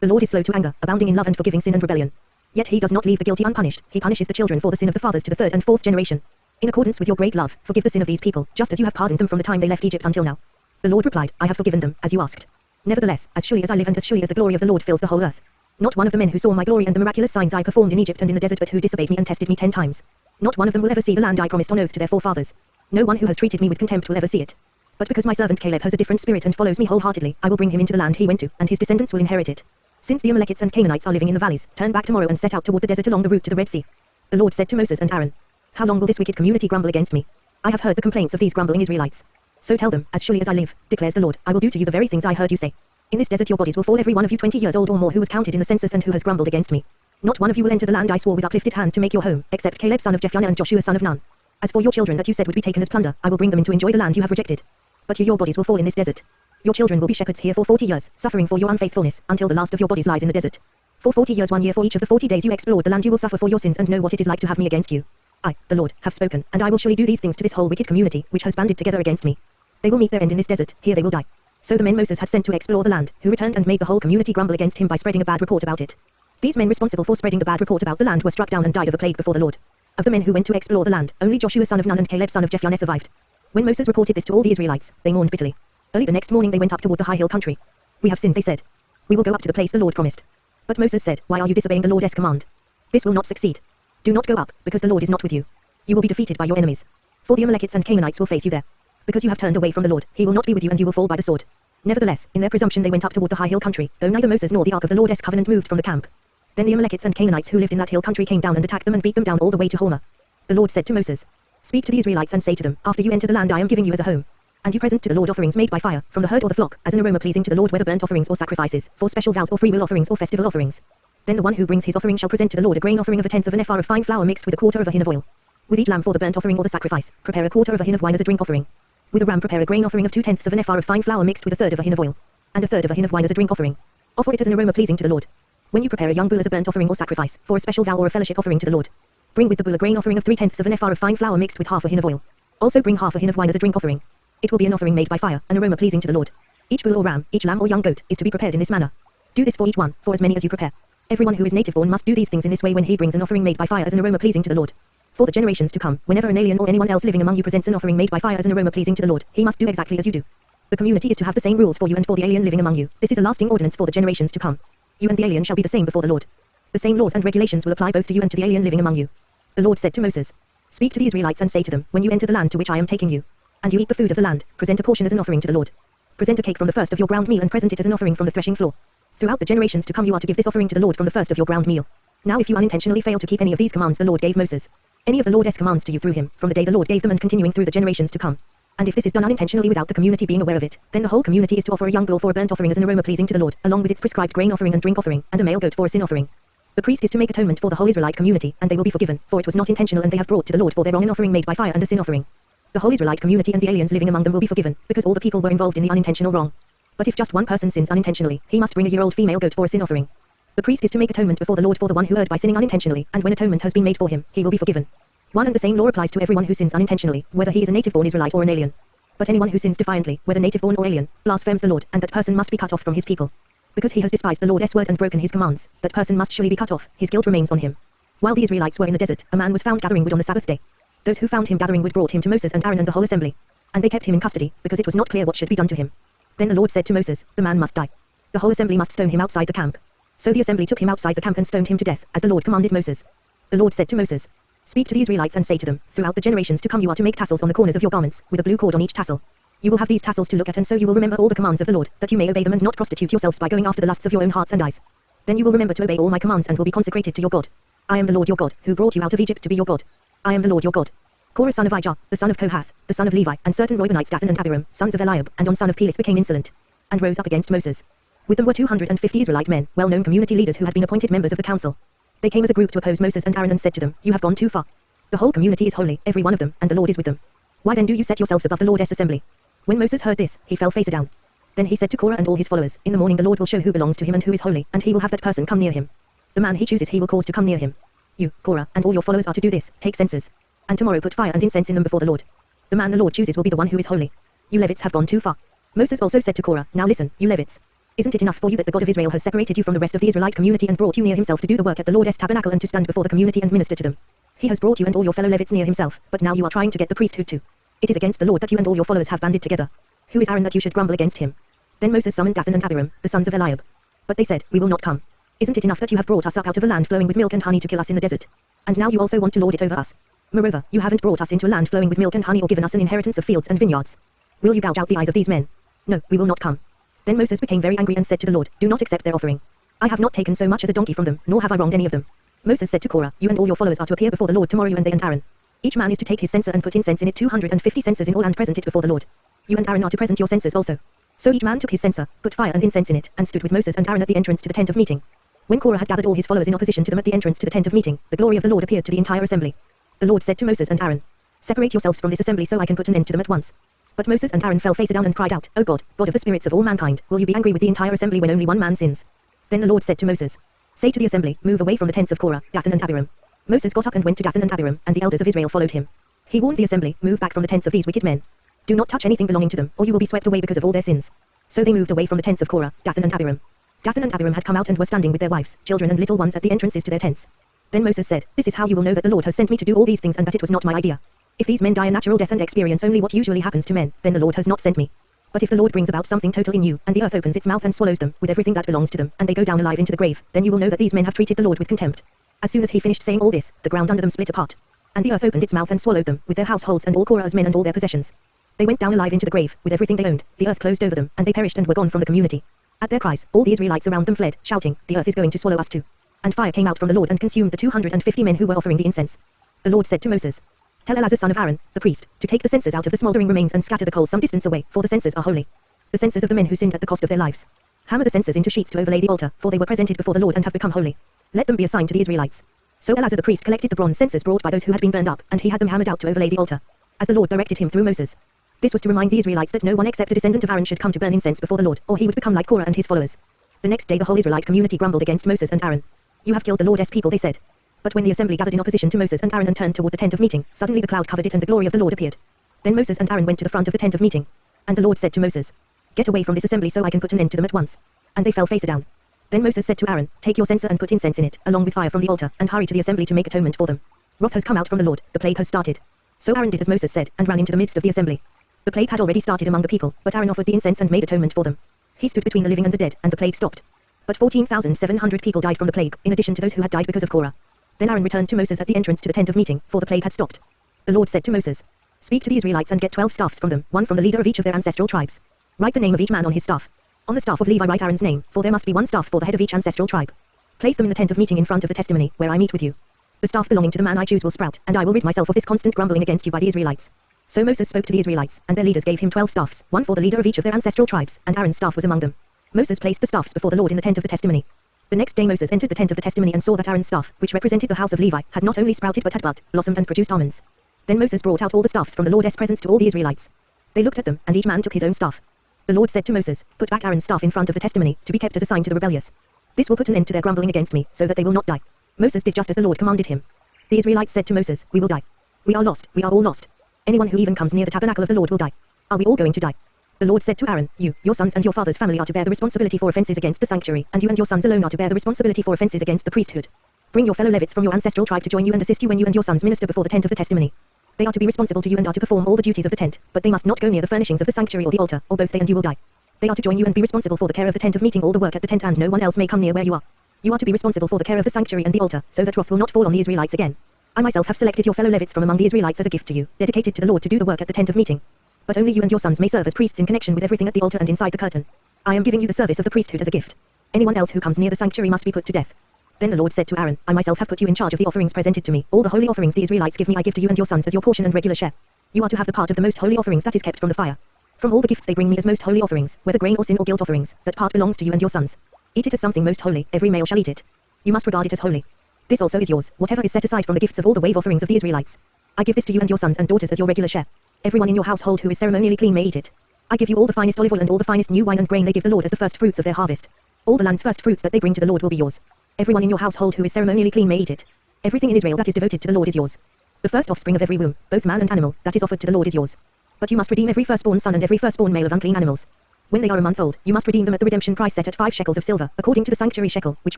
The Lord is slow to anger, abounding in love and forgiving sin and rebellion. Yet he does not leave the guilty unpunished, he punishes the children for the sin of the fathers to the third and fourth generation. In accordance with your great love, forgive the sin of these people, just as you have pardoned them from the time they left Egypt until now. The Lord replied, I have forgiven them, as you asked. Nevertheless, as surely as I live and as surely as the glory of the Lord fills the whole earth. Not one of the men who saw my glory and the miraculous signs I performed in Egypt and in the desert but who disobeyed me and tested me 10 times. Not one of them will ever see the land I promised on oath to their forefathers. No one who has treated me with contempt will ever see it. But because my servant Caleb has a different spirit and follows me wholeheartedly, I will bring him into the land he went to, and his descendants will inherit it. Since the Amalekites and Canaanites are living in the valleys, turn back tomorrow and set out toward the desert along the route to the Red Sea. The Lord said to Moses and Aaron, how long will this wicked community grumble against me? I have heard the complaints of these grumbling Israelites. So tell them, as surely as I live, declares the Lord, I will do to you the very things I heard you say. In this desert your bodies will fall, every one of you 20 years old or more who was counted in the census and who has grumbled against me. Not one of you will enter the land I swore with uplifted hand to make your home, except Caleb son of Jephunneh and Joshua son of Nun. As for your children that you said would be taken as plunder, I will bring them in to enjoy the land you have rejected. But your bodies will fall in this desert. Your children will be shepherds here for 40 years, suffering for your unfaithfulness, until the last of your bodies lies in the desert. For 40 years, 1 year for each of the 40 days you explored the land, you will suffer for your sins and know what it is like to have me against you. I, the Lord, have spoken, and I will surely do these things to this whole wicked community, which has banded together against me. They will meet their end in this desert, here they will die. So the men Moses had sent to explore the land, who returned and made the whole community grumble against him by spreading a bad report about it. These men responsible for spreading the bad report about the land were struck down and died of a plague before the Lord. Of the men who went to explore the land, only Joshua son of Nun and Caleb son of Jephunneh survived. When Moses reported this to all the Israelites, they mourned bitterly. Early the next morning they went up toward the high hill country. We have sinned, they said. We will go up to the place the Lord promised. But Moses said, why are you disobeying the Lord's command? This will not succeed. Do not go up, because the Lord is not with you. You will be defeated by your enemies. For the Amalekites and Canaanites will face you there. Because you have turned away from the Lord, he will not be with you and you will fall by the sword. Nevertheless, in their presumption they went up toward the high hill country, though neither Moses nor the ark of the Lord's covenant moved from the camp. Then the Amalekites and Canaanites who lived in that hill country came down and attacked them and beat them down all the way to Hormah. The Lord said to Moses, speak to the Israelites and say to them, after you enter the land I am giving you as a home, and you present to the Lord offerings made by fire, from the herd or the flock, as an aroma pleasing to the Lord, whether burnt offerings or sacrifices, for special vows or freewill offerings or festival offerings. Then the one who brings his offering shall present to the Lord a grain offering of 1/10 of an ephah of fine flour mixed with a quarter of a hin of oil. With each lamb for the burnt offering or the sacrifice, prepare a quarter of a hin of wine as a drink offering. With a ram prepare a grain offering of 2/10 of an ephah of fine flour mixed with a third of a hin of oil, and a third of a hin of wine as a drink offering. Offer it as an aroma pleasing to the Lord. When you prepare a young bull as a burnt offering or sacrifice, for a special vow or a fellowship offering to the Lord, bring with the bull a grain offering of 3/10 of an ephah of fine flour mixed with half a hin of oil. Also bring half a hin of wine as a drink offering. It will be an offering made by fire, an aroma pleasing to the Lord. Each bull or ram, each lamb or young goat, is to be prepared in this manner. Do this for each one, for as many as you prepare. Everyone who is native born must do these things in this way when he brings an offering made by fire as an aroma pleasing to the Lord. For the generations to come, whenever an alien or anyone else living among you presents an offering made by fire as an aroma pleasing to the Lord, he must do exactly as you do. The community is to have the same rules for you and for the alien living among you. This is a lasting ordinance for the generations to come. You and the alien shall be the same before the Lord. The same laws and regulations will apply both to you and to the alien living among you. The Lord said to Moses, speak to the Israelites and say to them, when you enter the land to which I am taking you, and you eat the food of the land, present a portion as an offering to the Lord. Present a cake from the first of your ground meal and present it as an offering from the threshing floor. Throughout the generations to come you are to give this offering to the Lord from the first of your ground meal. Now if you unintentionally fail to keep any of these commands the Lord gave Moses, any of the Lord's commands to you through him, from the day the Lord gave them and continuing through the generations to come, and if this is done unintentionally without the community being aware of it, then the whole community is to offer a young bull for a burnt offering as an aroma pleasing to the Lord, along with its prescribed grain offering and drink offering, and a male goat for a sin offering. The priest is to make atonement for the whole Israelite community, and they will be forgiven, for it was not intentional and they have brought to the Lord for their wrong an offering made by fire and a sin offering. The whole Israelite community and the aliens living among them will be forgiven, because all the people were involved in the unintentional wrong. But if just one person sins unintentionally, he must bring a year-old female goat for a sin offering. The priest is to make atonement before the Lord for the one who erred by sinning unintentionally, and when atonement has been made for him, he will be forgiven. One and the same law applies to everyone who sins unintentionally, whether he is a native-born Israelite or an alien. But anyone who sins defiantly, whether native-born or alien, blasphemes the Lord, and that person must be cut off from his people. Because he has despised the Lord's word and broken his commands, that person must surely be cut off, his guilt remains on him. While the Israelites were in the desert, a man was found gathering wood on the Sabbath day. Those who found him gathering wood brought him to Moses and Aaron and the whole assembly. And they kept him in custody, because it was not clear what should be done to him. Then the Lord said to Moses, the man must die. The whole assembly must stone him outside the camp. So the assembly took him outside the camp and stoned him to death, as the Lord commanded Moses. The Lord said to Moses, speak to the Israelites and say to them, throughout the generations to come you are to make tassels on the corners of your garments, with a blue cord on each tassel. You will have these tassels to look at, and so you will remember all the commands of the Lord, that you may obey them and not prostitute yourselves by going after the lusts of your own hearts and eyes. Then you will remember to obey all my commands and will be consecrated to your God. I am the Lord your God, who brought you out of Egypt to be your God. I am the Lord your God. Korah son of Ijah, the son of Kohath, the son of Levi, and certain Reubenites Dathan and Abiram, sons of Eliab, and On son of Peleth became insolent, and rose up against Moses. With them were 250 Israelite men, well-known community leaders who had been appointed members of the council. They came as a group to oppose Moses and Aaron and said to them, "You have gone too far. The whole community is holy, every one of them, and the Lord is with them. Why then do you set yourselves above the Lord's assembly?" When Moses heard this, he fell face down. Then he said to Korah and all his followers, "In the morning the Lord will show who belongs to him and who is holy, and he will have that person come near him. The man he chooses he will cause to come near him. You, Korah, and all your followers are to do this, take censers. And tomorrow put fire and incense in them before the Lord. The man the Lord chooses will be the one who is holy. You Levites have gone too far." Moses also said to Korah, "Now listen, you Levites. Isn't it enough for you that the God of Israel has separated you from the rest of the Israelite community and brought you near himself to do the work at the Lord's tabernacle and to stand before the community and minister to them? He has brought you and all your fellow Levites near himself, but now you are trying to get the priesthood too. It is against the Lord that you and all your followers have banded together. Who is Aaron that you should grumble against him?" Then Moses summoned Dathan and Abiram, the sons of Eliab. But they said, "We will not come. Isn't it enough that you have brought us up out of a land flowing with milk and honey to kill us in the desert? And now you also want to lord it over us. Moreover, you haven't brought us into a land flowing with milk and honey or given us an inheritance of fields and vineyards. Will you gouge out the eyes of these men? No, we will not come." Then Moses became very angry and said to the Lord, "Do not accept their offering. I have not taken so much as a donkey from them, nor have I wronged any of them." Moses said to Korah, "You and all your followers are to appear before the Lord tomorrow, you and they and Aaron. Each man is to take his censer and put incense in it, 250 censers in all, and present it before the Lord. You and Aaron are to present your censers also." So each man took his censer, put fire and incense in it, and stood with Moses and Aaron at the entrance to the tent of meeting. When Korah had gathered all his followers in opposition to them at the entrance to the tent of meeting, the glory of the Lord appeared to the entire assembly. The Lord said to Moses and Aaron, "Separate yourselves from this assembly so I can put an end to them at once." But Moses and Aaron fell face down and cried out, "O God, God of the spirits of all mankind, will you be angry with the entire assembly when only one man sins?" Then the Lord said to Moses, "Say to the assembly, move away from the tents of Korah, Dathan and Abiram." Moses got up and went to Dathan and Abiram, and the elders of Israel followed him. He warned the assembly, "Move back from the tents of these wicked men. Do not touch anything belonging to them, or you will be swept away because of all their sins." So they moved away from the tents of Korah, Dathan and Abiram. Dathan and Abiram had come out and were standing with their wives, children and little ones at the entrances to their tents. Then Moses said, "This is how you will know that the Lord has sent me to do all these things and that it was not my idea. If these men die a natural death and experience only what usually happens to men, then the Lord has not sent me. But if the Lord brings about something totally new, and the earth opens its mouth and swallows them, with everything that belongs to them, and they go down alive into the grave, then you will know that these men have treated the Lord with contempt." As soon as he finished saying all this, the ground under them split apart. And the earth opened its mouth and swallowed them, with their households and all Korah's men and all their possessions. They went down alive into the grave, with everything they owned, the earth closed over them, and they perished and were gone from the community. At their cries, all the Israelites around them fled, shouting, "The earth is going to swallow us too." And fire came out from the Lord and consumed the 250 men who were offering the incense. The Lord said to Moses, "Tell Eleazar son of Aaron, the priest, to take the censers out of the smoldering remains and scatter the coals some distance away, for the censers are holy. The censers of the men who sinned at the cost of their lives. Hammer the censers into sheets to overlay the altar, for they were presented before the Lord and have become holy. Let them be assigned to the Israelites." So Eleazar the priest collected the bronze censers brought by those who had been burned up, and he had them hammered out to overlay the altar, as the Lord directed him through Moses. This was to remind the Israelites that no one except a descendant of Aaron should come to burn incense before the Lord, or he would become like Korah and his followers. The next day the whole Israelite community grumbled against Moses and Aaron. "You have killed the Lord's people," they said. But when the assembly gathered in opposition to Moses and Aaron and turned toward the tent of meeting, suddenly the cloud covered it and the glory of the Lord appeared. Then Moses and Aaron went to the front of the tent of meeting. And the Lord said to Moses, "Get away from this assembly so I can put an end to them at once." And they fell face down. Then Moses said to Aaron, "Take your censer and put incense in it, along with fire from the altar, and hurry to the assembly to make atonement for them. Wrath has come out from the Lord, the plague has started." So Aaron did as Moses said, and ran into the midst of the assembly. The plague had already started among the people, but Aaron offered the incense and made atonement for them. He stood between the living and the dead, and the plague stopped. But 14,700 people died from the plague, in addition to those who had died because of Korah. Then Aaron returned to Moses at the entrance to the tent of meeting, for the plague had stopped. The Lord said to Moses, "Speak to the Israelites and get 12 staffs from them, one from the leader of each of their ancestral tribes. Write the name of each man on his staff. On the staff of Levi write Aaron's name, for there must be one staff for the head of each ancestral tribe. Place them in the tent of meeting in front of the testimony, where I meet with you. The staff belonging to the man I choose will sprout, and I will rid myself of this constant grumbling against you by the Israelites." So Moses spoke to the Israelites, and their leaders gave him 12 staffs, one for the leader of each of their ancestral tribes, and Aaron's staff was among them. Moses placed the staffs before the Lord in the tent of the testimony. The next day Moses entered the tent of the testimony and saw that Aaron's staff, which represented the house of Levi, had not only sprouted but had bud, blossomed and produced almonds. Then Moses brought out all the staffs from the Lord's presence to all the Israelites. They looked at them, and each man took his own staff. The Lord said to Moses, "Put back Aaron's staff in front of the testimony, to be kept as a sign to the rebellious. This will put an end to their grumbling against me, so that they will not die." Moses did just as the Lord commanded him. The Israelites said to Moses, "We will die. We are lost, we are all lost. Anyone who even comes near the tabernacle of the Lord will die. Are we all going to die?" The Lord said to Aaron, "You, your sons and your father's family are to bear the responsibility for offenses against the sanctuary, and you and your sons alone are to bear the responsibility for offenses against the priesthood. Bring your fellow Levites from your ancestral tribe to join you and assist you when you and your sons minister before the tent of the testimony. They are to be responsible to you and are to perform all the duties of the tent, but they must not go near the furnishings of the sanctuary or the altar, or both they and you will die. They are to join you and be responsible for the care of the tent of meeting, all the work at the tent, and no one else may come near where you are. You are to be responsible for the care of the sanctuary and the altar, so that wrath will not fall on the Israelites again. I myself have selected your fellow Levites from among the Israelites as a gift to you, dedicated to the Lord to do the work at the tent of meeting. But only you and your sons may serve as priests in connection with everything at the altar and inside the curtain. I am giving you the service of the priesthood as a gift. Anyone else who comes near the sanctuary must be put to death." Then the Lord said to Aaron, "I myself have put you in charge of the offerings presented to me. All the holy offerings the Israelites give me I give to you and your sons as your portion and regular share. You are to have the part of the most holy offerings that is kept from the fire. From all the gifts they bring me as most holy offerings, whether grain or sin or guilt offerings, that part belongs to you and your sons. Eat it as something most holy, every male shall eat it. You must regard it as holy. This also is yours, whatever is set aside from the gifts of all the wave offerings of the Israelites. I give this to you and your sons and daughters as your regular share. Everyone in your household who is ceremonially clean may eat it. I give you all the finest olive oil and all the finest new wine and grain they give the Lord as the first fruits of their harvest. All the land's first fruits that they bring to the Lord will be yours. Everyone in your household who is ceremonially clean may eat it. Everything in Israel that is devoted to the Lord is yours. The first offspring of every womb, both man and animal, that is offered to the Lord is yours. But you must redeem every firstborn son and every firstborn male of unclean animals. When they are a month old, you must redeem them at the redemption price set at 5 shekels of silver, according to the sanctuary shekel, which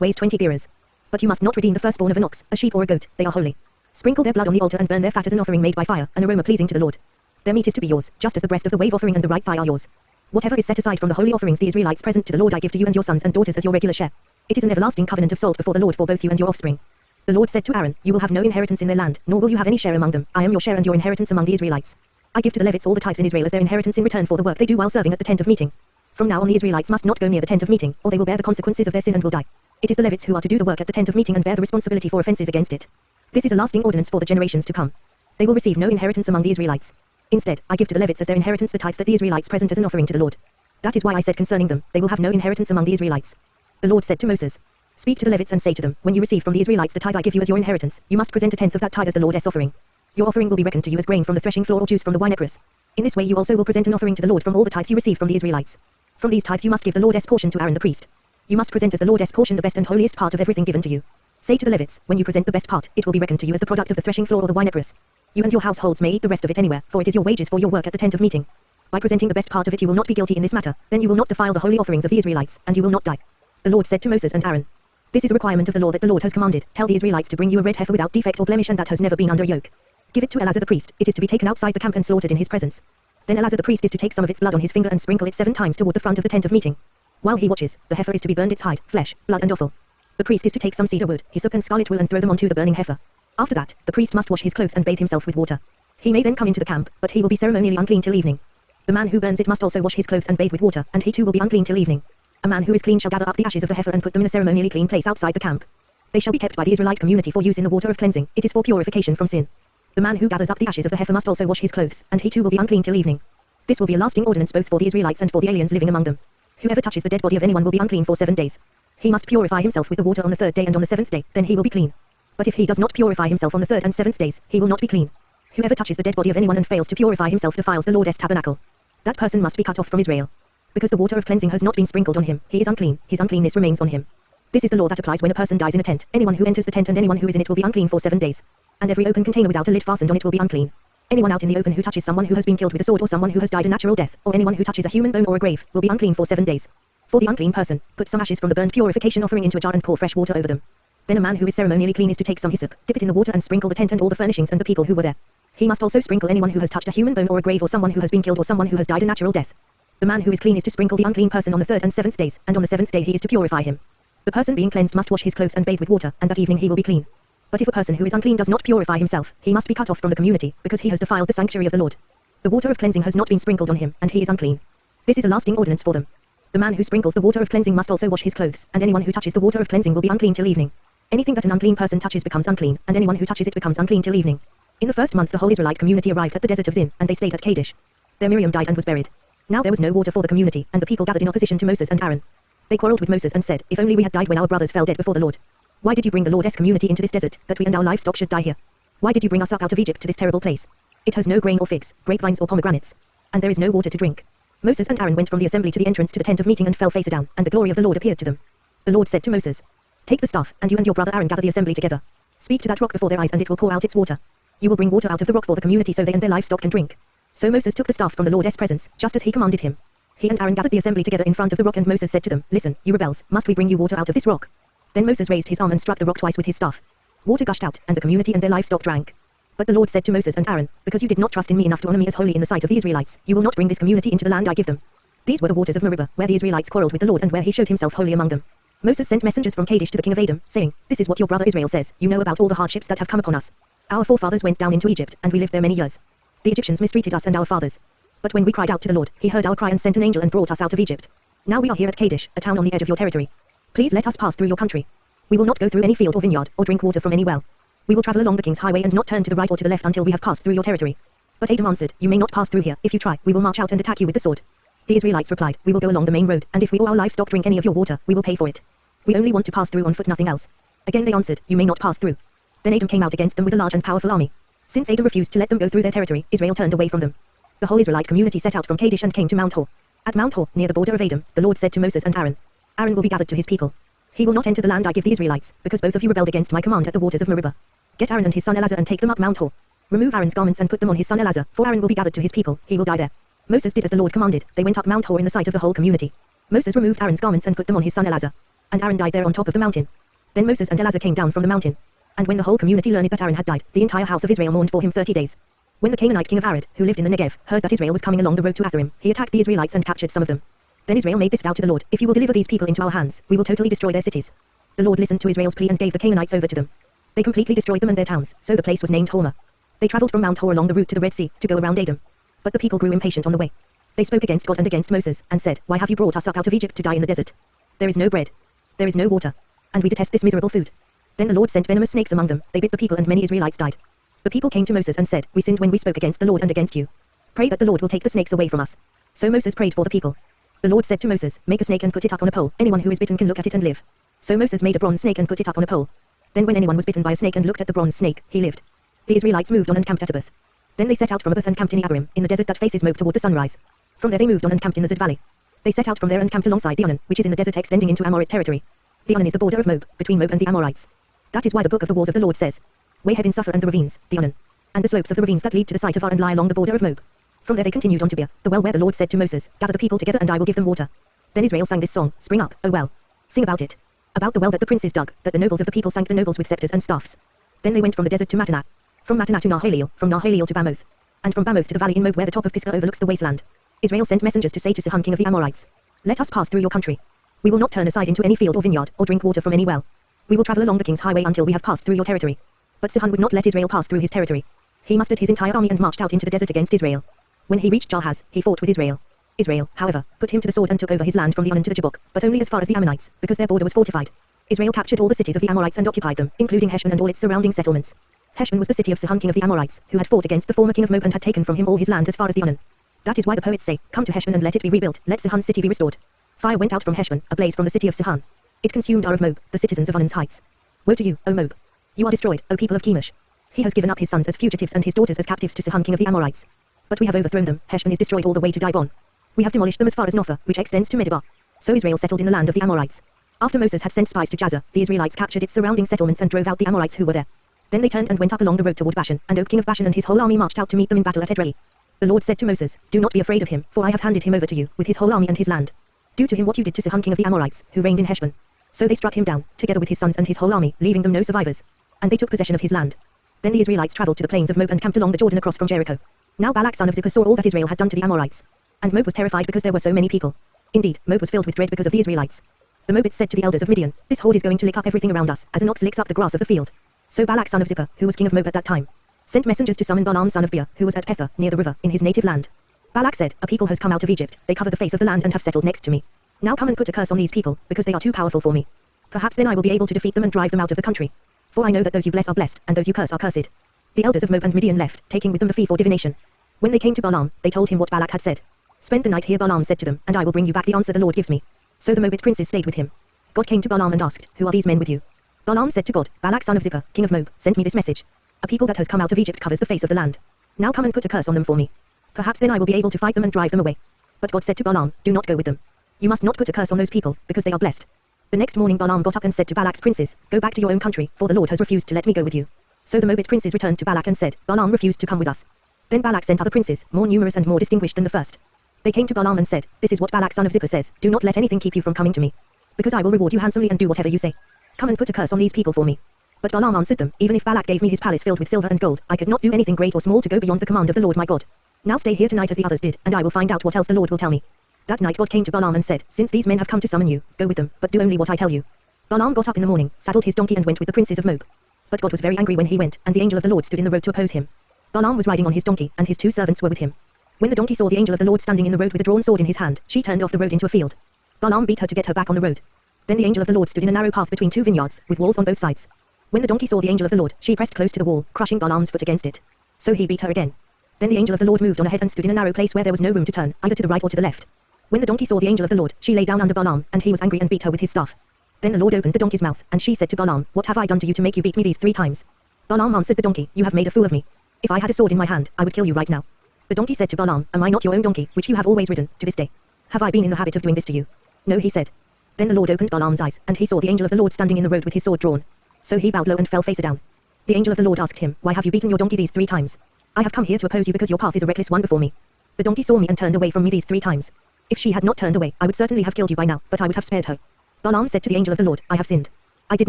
weighs 20 gerahs. But you must not redeem the firstborn of an ox, a sheep or a goat, they are holy. Sprinkle their blood on the altar and burn their fat as an offering made by fire, an aroma pleasing to the Lord. Their meat is to be yours, just as the breast of the wave offering and the right thigh are yours. Whatever is set aside from the holy offerings the Israelites present to the Lord I give to you and your sons and daughters as your regular share. It is an everlasting covenant of salt before the Lord for both you and your offspring. The Lord said to Aaron, you will have no inheritance in their land, nor will you have any share among them. I am your share and your inheritance among the Israelites. I give to the Levites all the tithes in Israel as their inheritance in return for the work they do while serving at the tent of meeting. From now on the Israelites must not go near the tent of meeting, or they will bear the consequences of their sin and will die. It is the Levites who are to do the work at the tent of meeting and bear the responsibility for offenses against it. This is a lasting ordinance for the generations to come. They will receive no inheritance among the Israelites. Instead, I give to the Levites as their inheritance the tithes that the Israelites present as an offering to the Lord. That is why I said concerning them, they will have no inheritance among the Israelites. The Lord said to Moses, speak to the Levites and say to them, when you receive from the Israelites the tithe I give you as your inheritance, you must present a tenth of that tithe as the Lord's offering. Your offering will be reckoned to you as grain from the threshing floor or juice from the winepress. In this way you also will present an offering to the Lord from all the tithes you receive from the Israelites. From these tithes you must give the Lord's portion to Aaron the priest. You must present as the Lord's portion the best and holiest part of everything given to you. Say to the Levites, when you present the best part, it will be reckoned to you as the product of the threshing floor or the winepress. You and your households may eat the rest of it anywhere, for it is your wages for your work at the tent of meeting. By presenting the best part of it you will not be guilty in this matter, then you will not defile the holy offerings of the Israelites, and you will not die. The Lord said to Moses and Aaron, this is a requirement of the law that the Lord has commanded, tell the Israelites to bring you a red heifer without defect or blemish and that has never been under yoke. Give it to Eleazar the priest, it is to be taken outside the camp and slaughtered in his presence. Then Eleazar the priest is to take some of its blood on his finger and sprinkle it 7 times toward the front of the tent of meeting. While he watches, the heifer is to be burned its hide, flesh, blood and offal. The priest is to take some cedar wood, hyssop and scarlet wool and throw them onto the burning heifer. After that, the priest must wash his clothes and bathe himself with water. He may then come into the camp, but he will be ceremonially unclean till evening. The man who burns it must also wash his clothes and bathe with water, and he too will be unclean till evening. A man who is clean shall gather up the ashes of the heifer and put them in a ceremonially clean place outside the camp. They shall be kept by the Israelite community for use in the water of cleansing, it is for purification from sin. The man who gathers up the ashes of the heifer must also wash his clothes, and he too will be unclean till evening. This will be a lasting ordinance both for the Israelites and for the aliens living among them. Whoever touches the dead body of anyone will be unclean for 7 days. He must purify himself with the water on the 3rd day and on the 7th day, then he will be clean. But if he does not purify himself on the 3rd and 7th days, he will not be clean. Whoever touches the dead body of anyone and fails to purify himself defiles the Lord's tabernacle. That person must be cut off from Israel. Because the water of cleansing has not been sprinkled on him, he is unclean, his uncleanness remains on him. This is the law that applies when a person dies in a tent. Anyone who enters the tent and anyone who is in it will be unclean for 7 days. And every open container without a lid fastened on it will be unclean. Anyone out in the open who touches someone who has been killed with a sword or someone who has died a natural death, or anyone who touches a human bone or a grave, will be unclean for 7 days. For the unclean person, put some ashes from the burnt purification offering into a jar and pour fresh water over them. Then a man who is ceremonially clean is to take some hyssop, dip it in the water and sprinkle the tent and all the furnishings and the people who were there. He must also sprinkle anyone who has touched a human bone or a grave or someone who has been killed or someone who has died a natural death. The man who is clean is to sprinkle the unclean person on the 3rd and 7th days, and on the 7th day he is to purify him. The person being cleansed must wash his clothes and bathe with water, and that evening he will be clean. But if a person who is unclean does not purify himself, he must be cut off from the community, because he has defiled the sanctuary of the Lord. The water of cleansing has not been sprinkled on him, and he is unclean. This is a lasting ordinance for them. The man who sprinkles the water of cleansing must also wash his clothes, and anyone who touches the water of cleansing will be unclean till evening. Anything that an unclean person touches becomes unclean, and anyone who touches it becomes unclean till evening. In the first month the whole Israelite community arrived at the desert of Zin, and they stayed at Kadesh. There Miriam died and was buried. Now there was no water for the community, and the people gathered in opposition to Moses and Aaron. They quarreled with Moses and said, if only we had died when our brothers fell dead before the Lord. Why did you bring the Lord's community into this desert, that we and our livestock should die here? Why did you bring us up out of Egypt to this terrible place? It has no grain or figs, grapevines or pomegranates. And there is no water to drink. Moses and Aaron went from the assembly to the entrance to the tent of meeting and fell face down, and the glory of the Lord appeared to them. The Lord said to Moses, take the staff, and you and your brother Aaron gather the assembly together. Speak to that rock before their eyes and it will pour out its water. You will bring water out of the rock for the community so they and their livestock can drink. So Moses took the staff from the Lord's presence, just as he commanded him. He and Aaron gathered the assembly together in front of the rock and Moses said to them, listen, you rebels, must we bring you water out of this rock? Then Moses raised his arm and struck the rock twice with his staff. Water gushed out, and the community and their livestock drank. But the Lord said to Moses and Aaron, because you did not trust in me enough to honor me as holy in the sight of the Israelites, you will not bring this community into the land I give them. These were the waters of Meribah, where the Israelites quarreled with the Lord and where he showed himself holy among them. Moses sent messengers from Kadesh to the king of Edom, saying, this is what your brother Israel says, you know about all the hardships that have come upon us. Our forefathers went down into Egypt, and we lived there many years. The Egyptians mistreated us and our fathers. But when we cried out to the Lord, he heard our cry and sent an angel and brought us out of Egypt. Now we are here at Kadesh, a town on the edge of your territory. Please let us pass through your country. We will not go through any field or vineyard, or drink water from any well. We will travel along the king's highway and not turn to the right or to the left until we have passed through your territory. But Adam answered, You may not pass through here. If you try, we will march out and attack you with the sword. The Israelites replied, We will go along the main road, and if we or our livestock drink any of your water, we will pay for it. We only want to pass through on foot, nothing else. Again they answered, You may not pass through. Then Adam came out against them with a large and powerful army. Since Adam refused to let them go through their territory, Israel turned away from them. The whole Israelite community set out from Kadesh and came to Mount Hor. At Mount Hor, near the border of Edom, the Lord said to Moses and Aaron, Aaron will be gathered to his people. He will not enter the land I give the Israelites, because both of you rebelled against my command at the waters of Meribah. Get Aaron and his son Eleazar and take them up Mount Hor. Remove Aaron's garments and put them on his son Eleazar, for Aaron will be gathered to his people, he will die there. Moses did as the Lord commanded, they went up Mount Hor in the sight of the whole community. Moses removed Aaron's garments and put them on his son Eleazar. And Aaron died there on top of the mountain. Then Moses and Eleazar came down from the mountain. And when the whole community learned that Aaron had died, the entire house of Israel mourned for him 30 days. When the Canaanite king of Arad, who lived in the Negev, heard that Israel was coming along the road to Atharim, he attacked the Israelites and captured some of them. Then Israel made this vow to the Lord, If you will deliver these people into our hands, we will totally destroy their cities. The Lord listened to Israel's plea and gave the Canaanites over to them. They completely destroyed them and their towns, so the place was named Hormah. They traveled from Mount Hor along the route to the Red Sea, to go around Edom. But the people grew impatient on the way. They spoke against God and against Moses, and said, Why have you brought us up out of Egypt to die in the desert? There is no bread. There is no water. And we detest this miserable food. Then the Lord sent venomous snakes among them, they bit the people and many Israelites died. The people came to Moses and said, We sinned when we spoke against the Lord and against you. Pray that the Lord will take the snakes away from us. So Moses prayed for the people. The Lord said to Moses, Make a snake and put it up on a pole, anyone who is bitten can look at it and live. So Moses made a bronze snake and put it up on a pole. Then when anyone was bitten by a snake and looked at the bronze snake, he lived. The Israelites moved on and camped at Abath. Then they set out from Abath and camped in Abarim, in the desert that faces Moab toward the sunrise. From there they moved on and camped in the Zid valley. They set out from there and camped alongside the Arnon, which is in the desert extending into Amorite territory. The Arnon is the border of Moab, between Moab and the Amorites. That is why the book of the wars of the Lord says, Way heaven suffer and the ravines, the Arnon. And the slopes of the ravines that lead to the site of Ar and lie along the border of Moab. From there they continued on to Beer, the well where the Lord said to Moses, Gather the people together and I will give them water. Then Israel sang this song, Spring up, O well. Sing about it. About the well that the princes dug, that the nobles of the people sank the nobles with scepters and staffs. Then they went from the desert to Mattanah. From Mattanah to Nahaliel, from Nahaliel to Bamoth. And from Bamoth to the valley in Moab where the top of Pisgah overlooks the wasteland. Israel sent messengers to say to Sihon king of the Amorites, Let us pass through your country. We will not turn aside into any field or vineyard, or drink water from any well. We will travel along the king's highway until we have passed through your territory. But Sihon would not let Israel pass through his territory. He mustered his entire army and marched out into the desert against Israel. When he reached Jahaz, he fought with Israel. Israel, however, put him to the sword and took over his land from the Arnon to the Jabbok, but only as far as the Ammonites, because their border was fortified. Israel captured all the cities of the Amorites and occupied them, including Heshbon and all its surrounding settlements. Heshbon was the city of Sihon king of the Amorites, who had fought against the former king of Moab and had taken from him all his land as far as the Arnon. That is why the poets say, Come to Heshbon and let it be rebuilt, let Sihon's city be restored. Fire went out from Heshbon, a blaze from the city of Sihon. It consumed Ar of Moab, the citizens of Arnon's heights. Woe to you, O Moab! You are destroyed, O people of Chemosh. He has given up his sons as fugitives and his daughters as captives to Sihon king of the Amorites. But we have overthrown them, Heshbon is destroyed all the way to Dibon. We have demolished them as far as Nophah, which extends to Medeba. So Israel settled in the land of the Amorites. After Moses had sent spies to Jazer, the Israelites captured its surrounding settlements and drove out the Amorites who were there. Then they turned and went up along the road toward Bashan, and Og king of Bashan and his whole army marched out to meet them in battle at Edrei. The Lord said to Moses, Do not be afraid of him, for I have handed him over to you, with his whole army and his land. Do to him what you did to Sihon king of the Amorites, who reigned in Heshbon. So they struck him down, together with his sons and his whole army, leaving them no survivors. And they took possession of his land. Then the Israelites traveled to the plains of Moab and camped along the Jordan across from Jericho. Now Balak son of Zippor saw all that Israel had done to the Amorites. And Moab was terrified because there were so many people. Indeed, Moab was filled with dread because of the Israelites. The Moabites said to the elders of Midian, This horde is going to lick up everything around us, as an ox licks up the grass of the field. So Balak son of Zippor, who was king of Moab at that time, sent messengers to summon Balaam son of Beor, who was at Pethah, near the river, in his native land. Balak said, A people has come out of Egypt, they cover the face of the land and have settled next to me. Now come and put a curse on these people, because they are too powerful for me. Perhaps then I will be able to defeat them and drive them out of the country. For I know that those you bless are blessed, and those you curse are cursed. The elders of Moab and Midian left, taking with them the fee for divination. When they came to Balaam, they told him what Balak had said. Spend the night here, Balaam said to them, and I will bring you back the answer the Lord gives me. So the Moabite princes stayed with him. God came to Balaam and asked, Who are these men with you? Balaam said to God, Balak son of Zippor, king of Moab, sent me this message. A people that has come out of Egypt covers the face of the land. Now come and put a curse on them for me. Perhaps then I will be able to fight them and drive them away. But God said to Balaam, Do not go with them. You must not put a curse on those people, because they are blessed. The next morning Balaam got up and said to Balak's princes, Go back to your own country, for the Lord has refused to let me go with you. So the Moabite princes returned to Balak and said, Balaam refused to come with us. Then Balak sent other princes, more numerous and more distinguished than the first. They came to Balaam and said, This is what Balak son of Zippor says, Do not let anything keep you from coming to me. Because I will reward you handsomely and do whatever you say. Come and put a curse on these people for me. But Balaam answered them, Even if Balak gave me his palace filled with silver and gold, I could not do anything great or small to go beyond the command of the Lord my God. Now stay here tonight as the others did, and I will find out what else the Lord will tell me. That night God came to Balaam and said, Since these men have come to summon you, go with them, but do only what I tell you. Balaam got up in the morning, saddled his donkey and went with the princes of Moab. But God was very angry when he went, and the angel of the Lord stood in the road to oppose him. Balaam was riding on his donkey, and his 2 servants were with him. When the donkey saw the angel of the Lord standing in the road with a drawn sword in his hand, she turned off the road into a field. Balaam beat her to get her back on the road. Then the angel of the Lord stood in a narrow path between 2 vineyards, with walls on both sides. When the donkey saw the angel of the Lord, she pressed close to the wall, crushing Balaam's foot against it. So he beat her again. Then the angel of the Lord moved on ahead and stood in a narrow place where there was no room to turn, either to the right or to the left. When the donkey saw the angel of the Lord, she lay down under Balaam, and he was angry and beat her with his staff. Then the Lord opened the donkey's mouth, and she said to Balaam, What have I done to you to make you beat me these 3 times? Balaam answered the donkey, You have made a fool of me. If I had a sword in my hand, I would kill you right now. The donkey said to Balaam, Am I not your own donkey, which you have always ridden, to this day? Have I been in the habit of doing this to you? No, he said. Then the Lord opened Balaam's eyes, and he saw the angel of the Lord standing in the road with his sword drawn. So he bowed low and fell face down. The angel of the Lord asked him, Why have you beaten your donkey these 3 times? I have come here to oppose you because your path is a reckless one before me. The donkey saw me and turned away from me these 3 times. If she had not turned away, I would certainly have killed you by now, but I would have spared her. Balaam said to the angel of the Lord, I have sinned. I did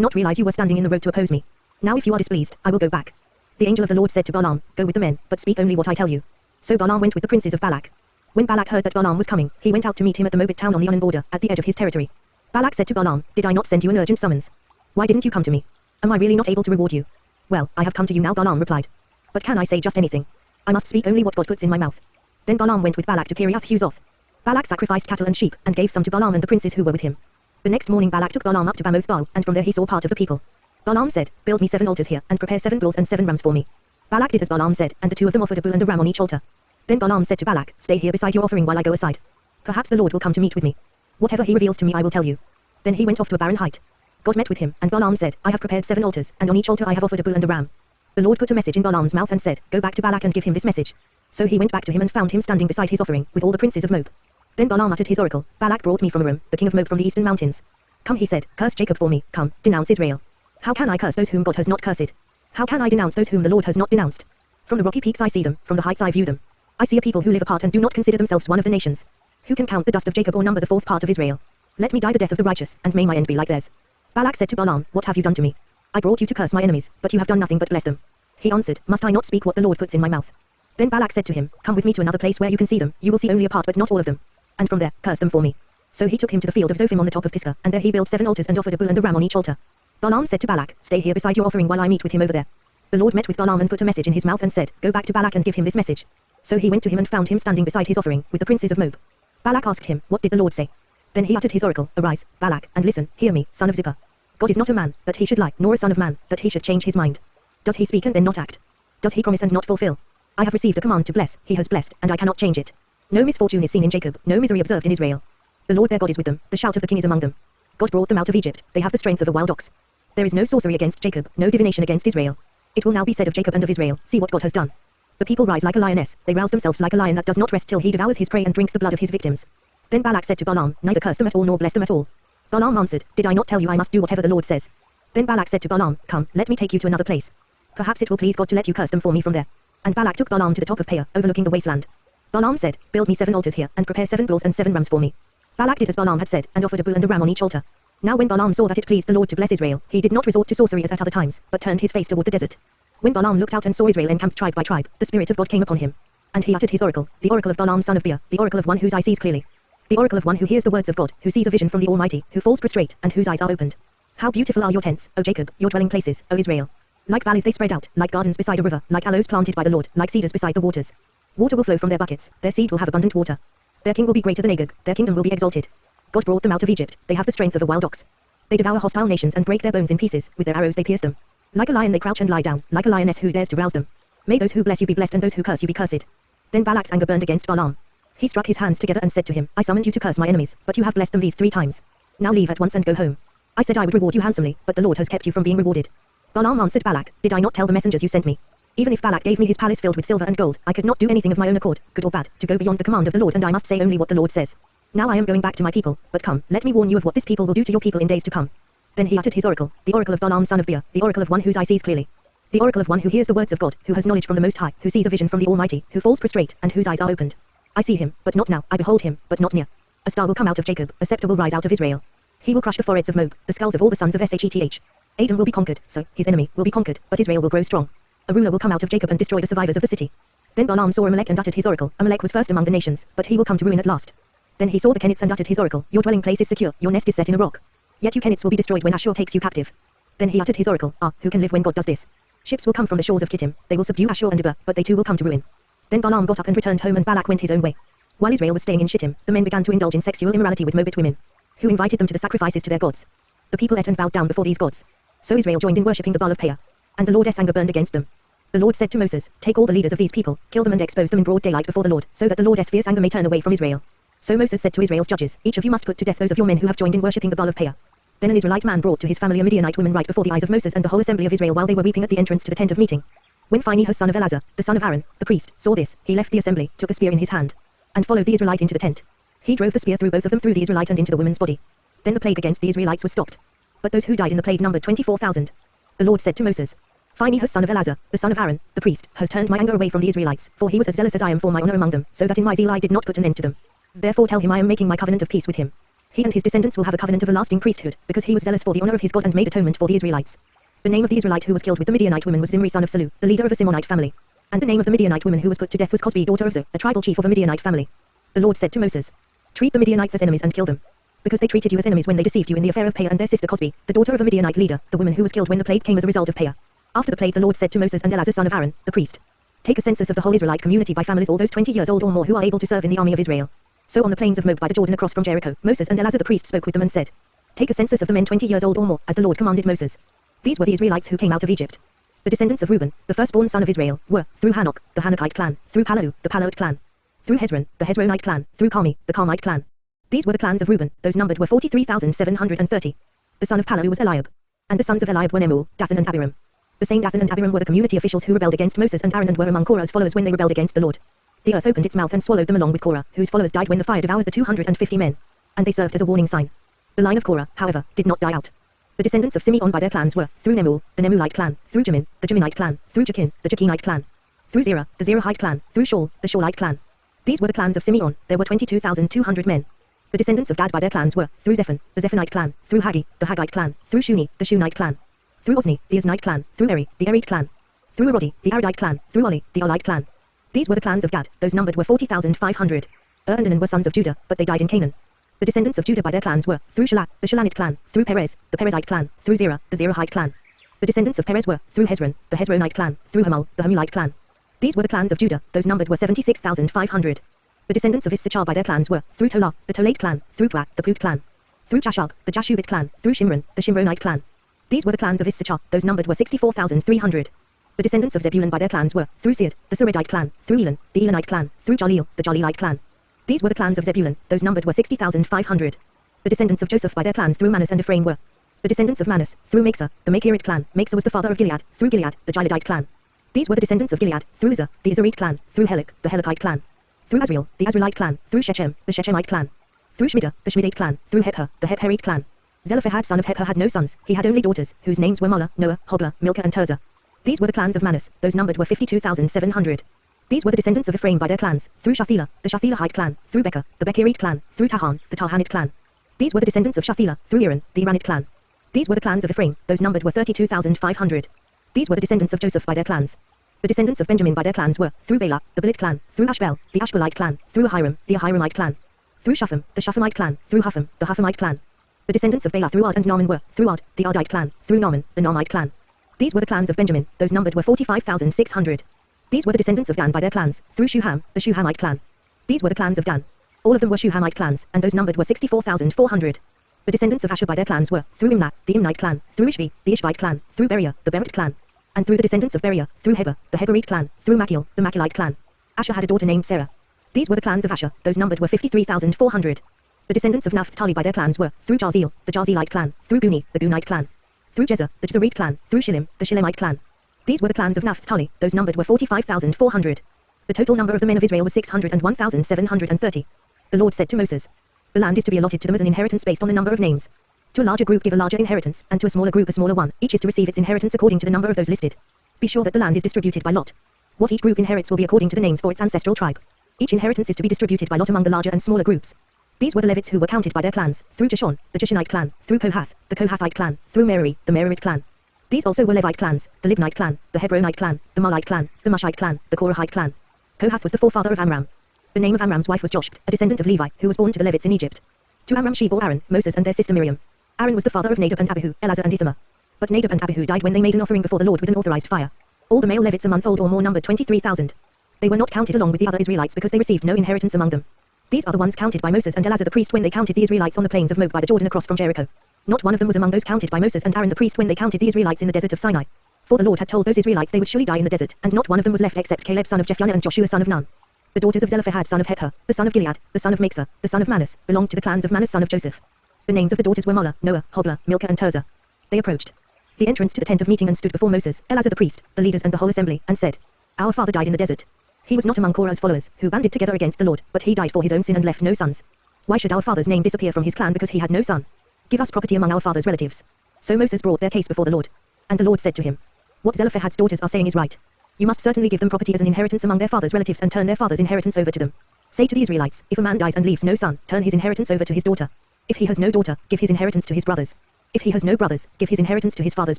not realize you were standing in the road to oppose me. Now if you are displeased, I will go back. The angel of the Lord said to Balaam, Go with the men, but speak only what I tell you. So Balaam went with the princes of Balak. When Balak heard that Balaam was coming, he went out to meet him at the Moabite town on the Ammon border, at the edge of his territory. Balak said to Balaam, Did I not send you an urgent summons? Why didn't you come to me? Am I really not able to reward you? Well, I have come to you now, Balaam replied. But can I say just anything? I must speak only what God puts in my mouth. Then Balaam went with Balak to Kiriath-Huzoth. Balak sacrificed cattle and sheep, and gave some to Balaam and the princes who were with him. The next morning Balak took Balaam up to Bamoth-Baal, and from there he saw part of the people. Balaam said, Build me 7 altars here, and prepare 7 bulls and 7 rams for me. Balak did as Balaam said, and the 2 of them offered a bull and a ram on each altar. Then Balaam said to Balak, Stay here beside your offering while I go aside. Perhaps the Lord will come to meet with me. Whatever he reveals to me I will tell you. Then he went off to a barren height. God met with him, and Balaam said, I have prepared 7 altars, and on each altar I have offered a bull and a ram. The Lord put a message in Balaam's mouth and said, Go back to Balak and give him this message. So he went back to him and found him standing beside his offering, with all the princes of Moab. Then Balaam uttered his oracle, Balak brought me from Aram, the king of Moab from the eastern mountains. Come, he said, curse Jacob for me, come, denounce Israel. How can I curse those whom God has not cursed? How can I denounce those whom the Lord has not denounced? From the rocky peaks I see them, from the heights I view them. I see a people who live apart and do not consider themselves one of the nations. Who can count the dust of Jacob or number the 4th part of Israel? Let me die the death of the righteous, and may my end be like theirs. Balak said to Balaam, What have you done to me? I brought you to curse my enemies, but you have done nothing but bless them. He answered, Must I not speak what the Lord puts in my mouth? Then Balak said to him, Come with me to another place where you can see them, you will see only a part but not all of them. And from there, curse them for me. So he took him to the field of Zophim on the top of Pisgah, and there he built 7 altars and offered a bull and a ram on each altar. Balaam said to Balak, Stay here beside your offering while I meet with him over there. The Lord met with Balaam and put a message in his mouth and said, Go back to Balak and give him this message. So he went to him and found him standing beside his offering, with the princes of Moab. Balak asked him, What did the Lord say? Then he uttered his oracle, Arise, Balak, and listen, hear me, son of Zippor. God is not a man, that he should lie, nor a son of man, that he should change his mind. Does he speak and then not act? Does he promise and not fulfill? I have received a command to bless, he has blessed, and I cannot change it. No misfortune is seen in Jacob, no misery observed in Israel. The Lord their God is with them, the shout of the king is among them. God brought them out of Egypt, they have the strength of a wild ox. There is no sorcery against Jacob, no divination against Israel. It will now be said of Jacob and of Israel, See what God has done. The people rise like a lioness, they rouse themselves like a lion that does not rest till he devours his prey and drinks the blood of his victims. Then Balak said to Balaam, Neither curse them at all nor bless them at all. Balaam answered, Did I not tell you I must do whatever the Lord says? Then Balak said to Balaam, Come, let me take you to another place. Perhaps it will please God to let you curse them for me from there. And Balak took Balaam to the top of Peor, overlooking the wasteland. Balaam said, Build me 7 altars here, and prepare 7 bulls and 7 rams for me. Balak did as Balaam had said, and offered a bull and a ram on each altar. Now when Balaam saw that it pleased the Lord to bless Israel, he did not resort to sorcery as at other times, but turned his face toward the desert. When Balaam looked out and saw Israel encamped tribe by tribe, the Spirit of God came upon him. And he uttered his oracle, the oracle of Balaam son of Beor, the oracle of one whose eye sees clearly. The oracle of one who hears the words of God, who sees a vision from the Almighty, who falls prostrate, and whose eyes are opened. How beautiful are your tents, O Jacob, your dwelling places, O Israel. Like valleys they spread out, like gardens beside a river, like aloes planted by the Lord, like cedars beside the waters. Water will flow from their buckets, their seed will have abundant water. Their king will be greater than Agag, their kingdom will be exalted. God brought them out of Egypt, they have the strength of a wild ox. They devour hostile nations and break their bones in pieces, with their arrows they pierce them. Like a lion they crouch and lie down, like a lioness who dares to rouse them. May those who bless you be blessed and those who curse you be cursed. Then Balak's anger burned against Balaam. He struck his hands together and said to him, I summoned you to curse my enemies, but you have blessed them these 3 times. Now leave at once and go home. I said I would reward you handsomely, but the Lord has kept you from being rewarded. Balaam answered Balak, Did I not tell the messengers you sent me? Even if Balak gave me his palace filled with silver and gold, I could not do anything of my own accord, good or bad, to go beyond the command of the Lord, and I must say only what the Lord says. Now I am going back to my people, but come, let me warn you of what this people will do to your people in days to come. Then he uttered his oracle, the oracle of Balaam son of Beor, the oracle of one whose eye sees clearly. The oracle of one who hears the words of God, who has knowledge from the Most High, who sees a vision from the Almighty, who falls prostrate, and whose eyes are opened. I see him, but not now, I behold him, but not near. A star will come out of Jacob, a scepter will rise out of Israel. He will crush the foreheads of Moab, the skulls of all the sons of Sheth. Edom will be conquered, so, his enemy, will be conquered, but Israel will grow strong. A ruler will come out of Jacob and destroy the survivors of the city. Then Balaam saw Amalek and uttered his oracle, Amalek was first among the nations, but he will come to ruin at last. Then he saw the Kenites and uttered his oracle, Your dwelling place is secure, your nest is set in a rock. Yet you Kenites will be destroyed when Ashur takes you captive. Then he uttered his oracle, who can live when God does this? Ships will come from the shores of Kittim, they will subdue Ashur and Debir, but they too will come to ruin. Then Balaam got up and returned home and Balak went his own way. While Israel was staying in Shittim, the men began to indulge in sexual immorality with Moabite women, who invited them to the sacrifices to their gods. The people ate and bowed down before these gods. So Israel joined in worshipping the Baal of Peor. And the Lord's anger burned against them. The Lord said to Moses, take all the leaders of these people, kill them and expose them in broad daylight before the Lord, so that the Lord's fierce anger may turn away from Israel. So Moses said to Israel's judges, each of you must put to death those of your men who have joined in worshipping the Baal of Peor. Then an Israelite man brought to his family a Midianite woman right before the eyes of Moses and the whole assembly of Israel while they were weeping at the entrance to the tent of meeting. When Phinehas son of Eleazar, the son of Aaron, the priest, saw this, he left the assembly, took a spear in his hand, and followed the Israelite into the tent. He drove the spear through both of them, through the Israelite and into the woman's body. Then the plague against the Israelites was stopped. But those who died in the plague numbered 24,000. The Lord said to Moses, Phinehas son of Eleazar, the son of Aaron, the priest, has turned my anger away from the Israelites, for he was as zealous as I am for my honor among them, so that in my zeal I did not put an end to them. Therefore tell him I am making my covenant of peace with him. He and his descendants will have a covenant of a lasting priesthood, because he was zealous for the honor of his God and made atonement for the Israelites. The name of the Israelite who was killed with the Midianite woman was Zimri son of Salu, the leader of a Simonite family. And the name of the Midianite woman who was put to death was Cosbi daughter of Zo, a tribal chief of a Midianite family. The Lord said to Moses, treat the Midianites as enemies and kill them. Because they treated you as enemies when they deceived you in the affair of Peor and their sister Cosbi, the daughter of a Midianite leader, the woman who was killed when the plague came as a result of Peor. After the plague the Lord said to Moses and Eleazar son of Aaron, the priest, take a census of the whole Israelite community by families, all those 20 years old or more who are able to serve in the army of Israel. So on the plains of Moab by the Jordan across from Jericho, Moses and Eleazar the priest spoke with them and said, take a census of the men 20 years old or more, as the Lord commanded Moses. These were the Israelites who came out of Egypt. The descendants of Reuben, the firstborn son of Israel, were, through Hanok, the Hanokite clan, through Palu, the Palud clan, through Hezron, the Hezronite clan, through Carmi, the Carmite clan. These were the clans of Reuben, those numbered were 43,730. The son of Palu was Eliab. And the sons of Eliab were Nemuel, Dathan and Abiram. The same Dathan and Abiram were the community officials who rebelled against Moses and Aaron and were among Korah's followers when they rebelled against the Lord. The earth opened its mouth and swallowed them along with Korah, whose followers died when the fire devoured the 250 men. And they served as a warning sign. The line of Korah, however, did not die out. The descendants of Simeon by their clans were, through Nemuel, the Nemuelite clan, through Jamin, the Jaminite clan, through Jachin, the Jachinite clan, through Zerah, the Zerahite clan, through Shaul, the Shaulite clan. These were the clans of Simeon, there were 22,200 men. The descendants of Gad by their clans were, through Zephon, the Zephonite clan, through Haggi, the Haggite clan, through Shuni, the Shunite clan, through Ozni, the Oznite clan, through Eri, the Erite clan, through Arodi, the Aradite clan, through Oli, the Olite clan. These were the clans of Gad, those numbered were 40,500. and Anan were sons of Judah, but they died in Canaan. The descendants of Judah by their clans were, through Shelah, the Shelanite clan, through Perez, the Perezite clan, through Zerah, the Zerahite clan. The descendants of Perez were, through Hezron, the Hezronite clan, through Hamul, the Hamulite clan. These were the clans of Judah, those numbered were 76,500. The descendants of Issachar by their clans were, through Tola, the Tolate clan, through Pua, the Put clan, through Jashub, the Jashubite clan, through Shimron, the Shimronite clan. These were the clans of Issachar, those numbered were 64,300. The descendants of Zebulun by their clans were, through Sead, the Suridite clan, through Elon, the Elonite clan, through Jaleel, the Jalelite clan. These were the clans of Zebulun, those numbered were 60,500. The descendants of Joseph by their clans through Manus and Ephraim were, the descendants of Manus, through Machzah, the Machirite clan. Machzah was the father of Gilead, through Gilead, the Gileadite clan. These were the descendants of Gilead, through Uzzah, the Izarite clan, through Helik, the Helikite clan, through Azriel, the Azraelite clan, through Shechem, the Shechemite clan, through Shmiddah, the Shmidite clan, through Hebher, the Hebherite clan. Zelophehad son of Hebher had no sons, he had only daughters, whose names were Mahlah, Noah, Hoglah, Milcah and Tirzah. These were the clans of Manus, those numbered were 52,700. These were the descendants of Ephraim by their clans, through Shaphilah, the Shaphelahite clan, through Becca, the Bechirite clan, through Tahan, the Tahanite clan. These were the descendants of Shaphilah, through Iran, the Iranite clan. These were the clans of Ephraim, those numbered were 32,500. These were the descendants of Joseph by their clans. The descendants of Benjamin by their clans were, through Bela, the Belit clan, through Ashbel, the Ashbelite clan, through Ahiram, the Ahiramite clan, through Shupham, the Shuphamite clan, through Hupham, the Huphamite clan. The descendants of Bela through Ard and Naaman were, through Ard, the Ardite clan, through Naaman, the Naamite clan. These were the clans of Benjamin, those numbered were 45,600. These were the descendants of Dan by their clans, through Shuham, the Shuhamite clan. These were the clans of Dan. All of them were Shuhamite clans, and those numbered were 64,400. The descendants of Asher by their clans were, through Imlah, the Imnite clan, through Ishvi, the Ishvite clan, through Beriah, the Berit clan, and through the descendants of Beriah, through Heber, the Heberite clan, through Machil, the Machilite clan. Asher had a daughter named Sarah. These were the clans of Asher, those numbered were 53,400. The descendants of Naphtali by their clans were, through Jaziel, the Jazilite clan, through Guni, the Gunite clan, through Jezer, the Jezerite clan, through Shillim, the Shillemite clan. These were the clans of Naphtali, those numbered were 45,400. The total number of the men of Israel was 601,730. The Lord said to Moses, the land is to be allotted to them as an inheritance based on the number of names. To a larger group give a larger inheritance, and to a smaller group a smaller one. Each is to receive its inheritance according to the number of those listed. Be sure that the land is distributed by lot. What each group inherits will be according to the names for its ancestral tribe. Each inheritance is to be distributed by lot among the larger and smaller groups. These were the Levites who were counted by their clans, through Jashon, the Jashonite clan, through Kohath, the Kohathite clan, through Merari, the Merarite clan. These also were Levite clans, the Libnite clan, the Hebronite clan, the Malite clan, the Mushite clan, the Korahite clan. Kohath was the forefather of Amram. The name of Amram's wife was Joshbt, a descendant of Levi, who was born to the Levites in Egypt. To Amram she bore Aaron, Moses and their sister Miriam. Aaron was the father of Nadab and Abihu, Eleazar and Ithamar. But Nadab and Abihu died when they made an offering before the Lord with an authorized fire. All the male Levites a month old or more numbered 23,000. They were not counted along with the other Israelites because they received no inheritance among them. These are the ones counted by Moses and Eleazar the priest when they counted the Israelites on the plains of Moab by the Jordan across from Jericho. Not one of them was among those counted by Moses and Aaron the priest when they counted the Israelites in the desert of Sinai. For the Lord had told those Israelites they would surely die in the desert, and not one of them was left except Caleb son of Jephunneh and Joshua son of Nun. The daughters of Zelophehad son of Hepher, the son of Gilead, the son of Machzah, the son of Manus, belonged to the clans of Manus son of Joseph. The names of the daughters were Mahlah, Noah, Hoglah, Milcah and Tirzah. They approached the entrance to the tent of meeting and stood before Moses, Eleazar the priest, the leaders and the whole assembly, and said, Our father died in the desert. He was not among Korah's followers, who banded together against the Lord, but he died for his own sin and left no sons. Why should our father's name disappear from his clan because he had no son? Give us property among our father's relatives. So Moses brought their case before the Lord. And the Lord said to him, What Zelophehad's daughters are saying is right. You must certainly give them property as an inheritance among their father's relatives and turn their father's inheritance over to them. Say to the Israelites, if a man dies and leaves no son, turn his inheritance over to his daughter. If he has no daughter, give his inheritance to his brothers. If he has no brothers, give his inheritance to his father's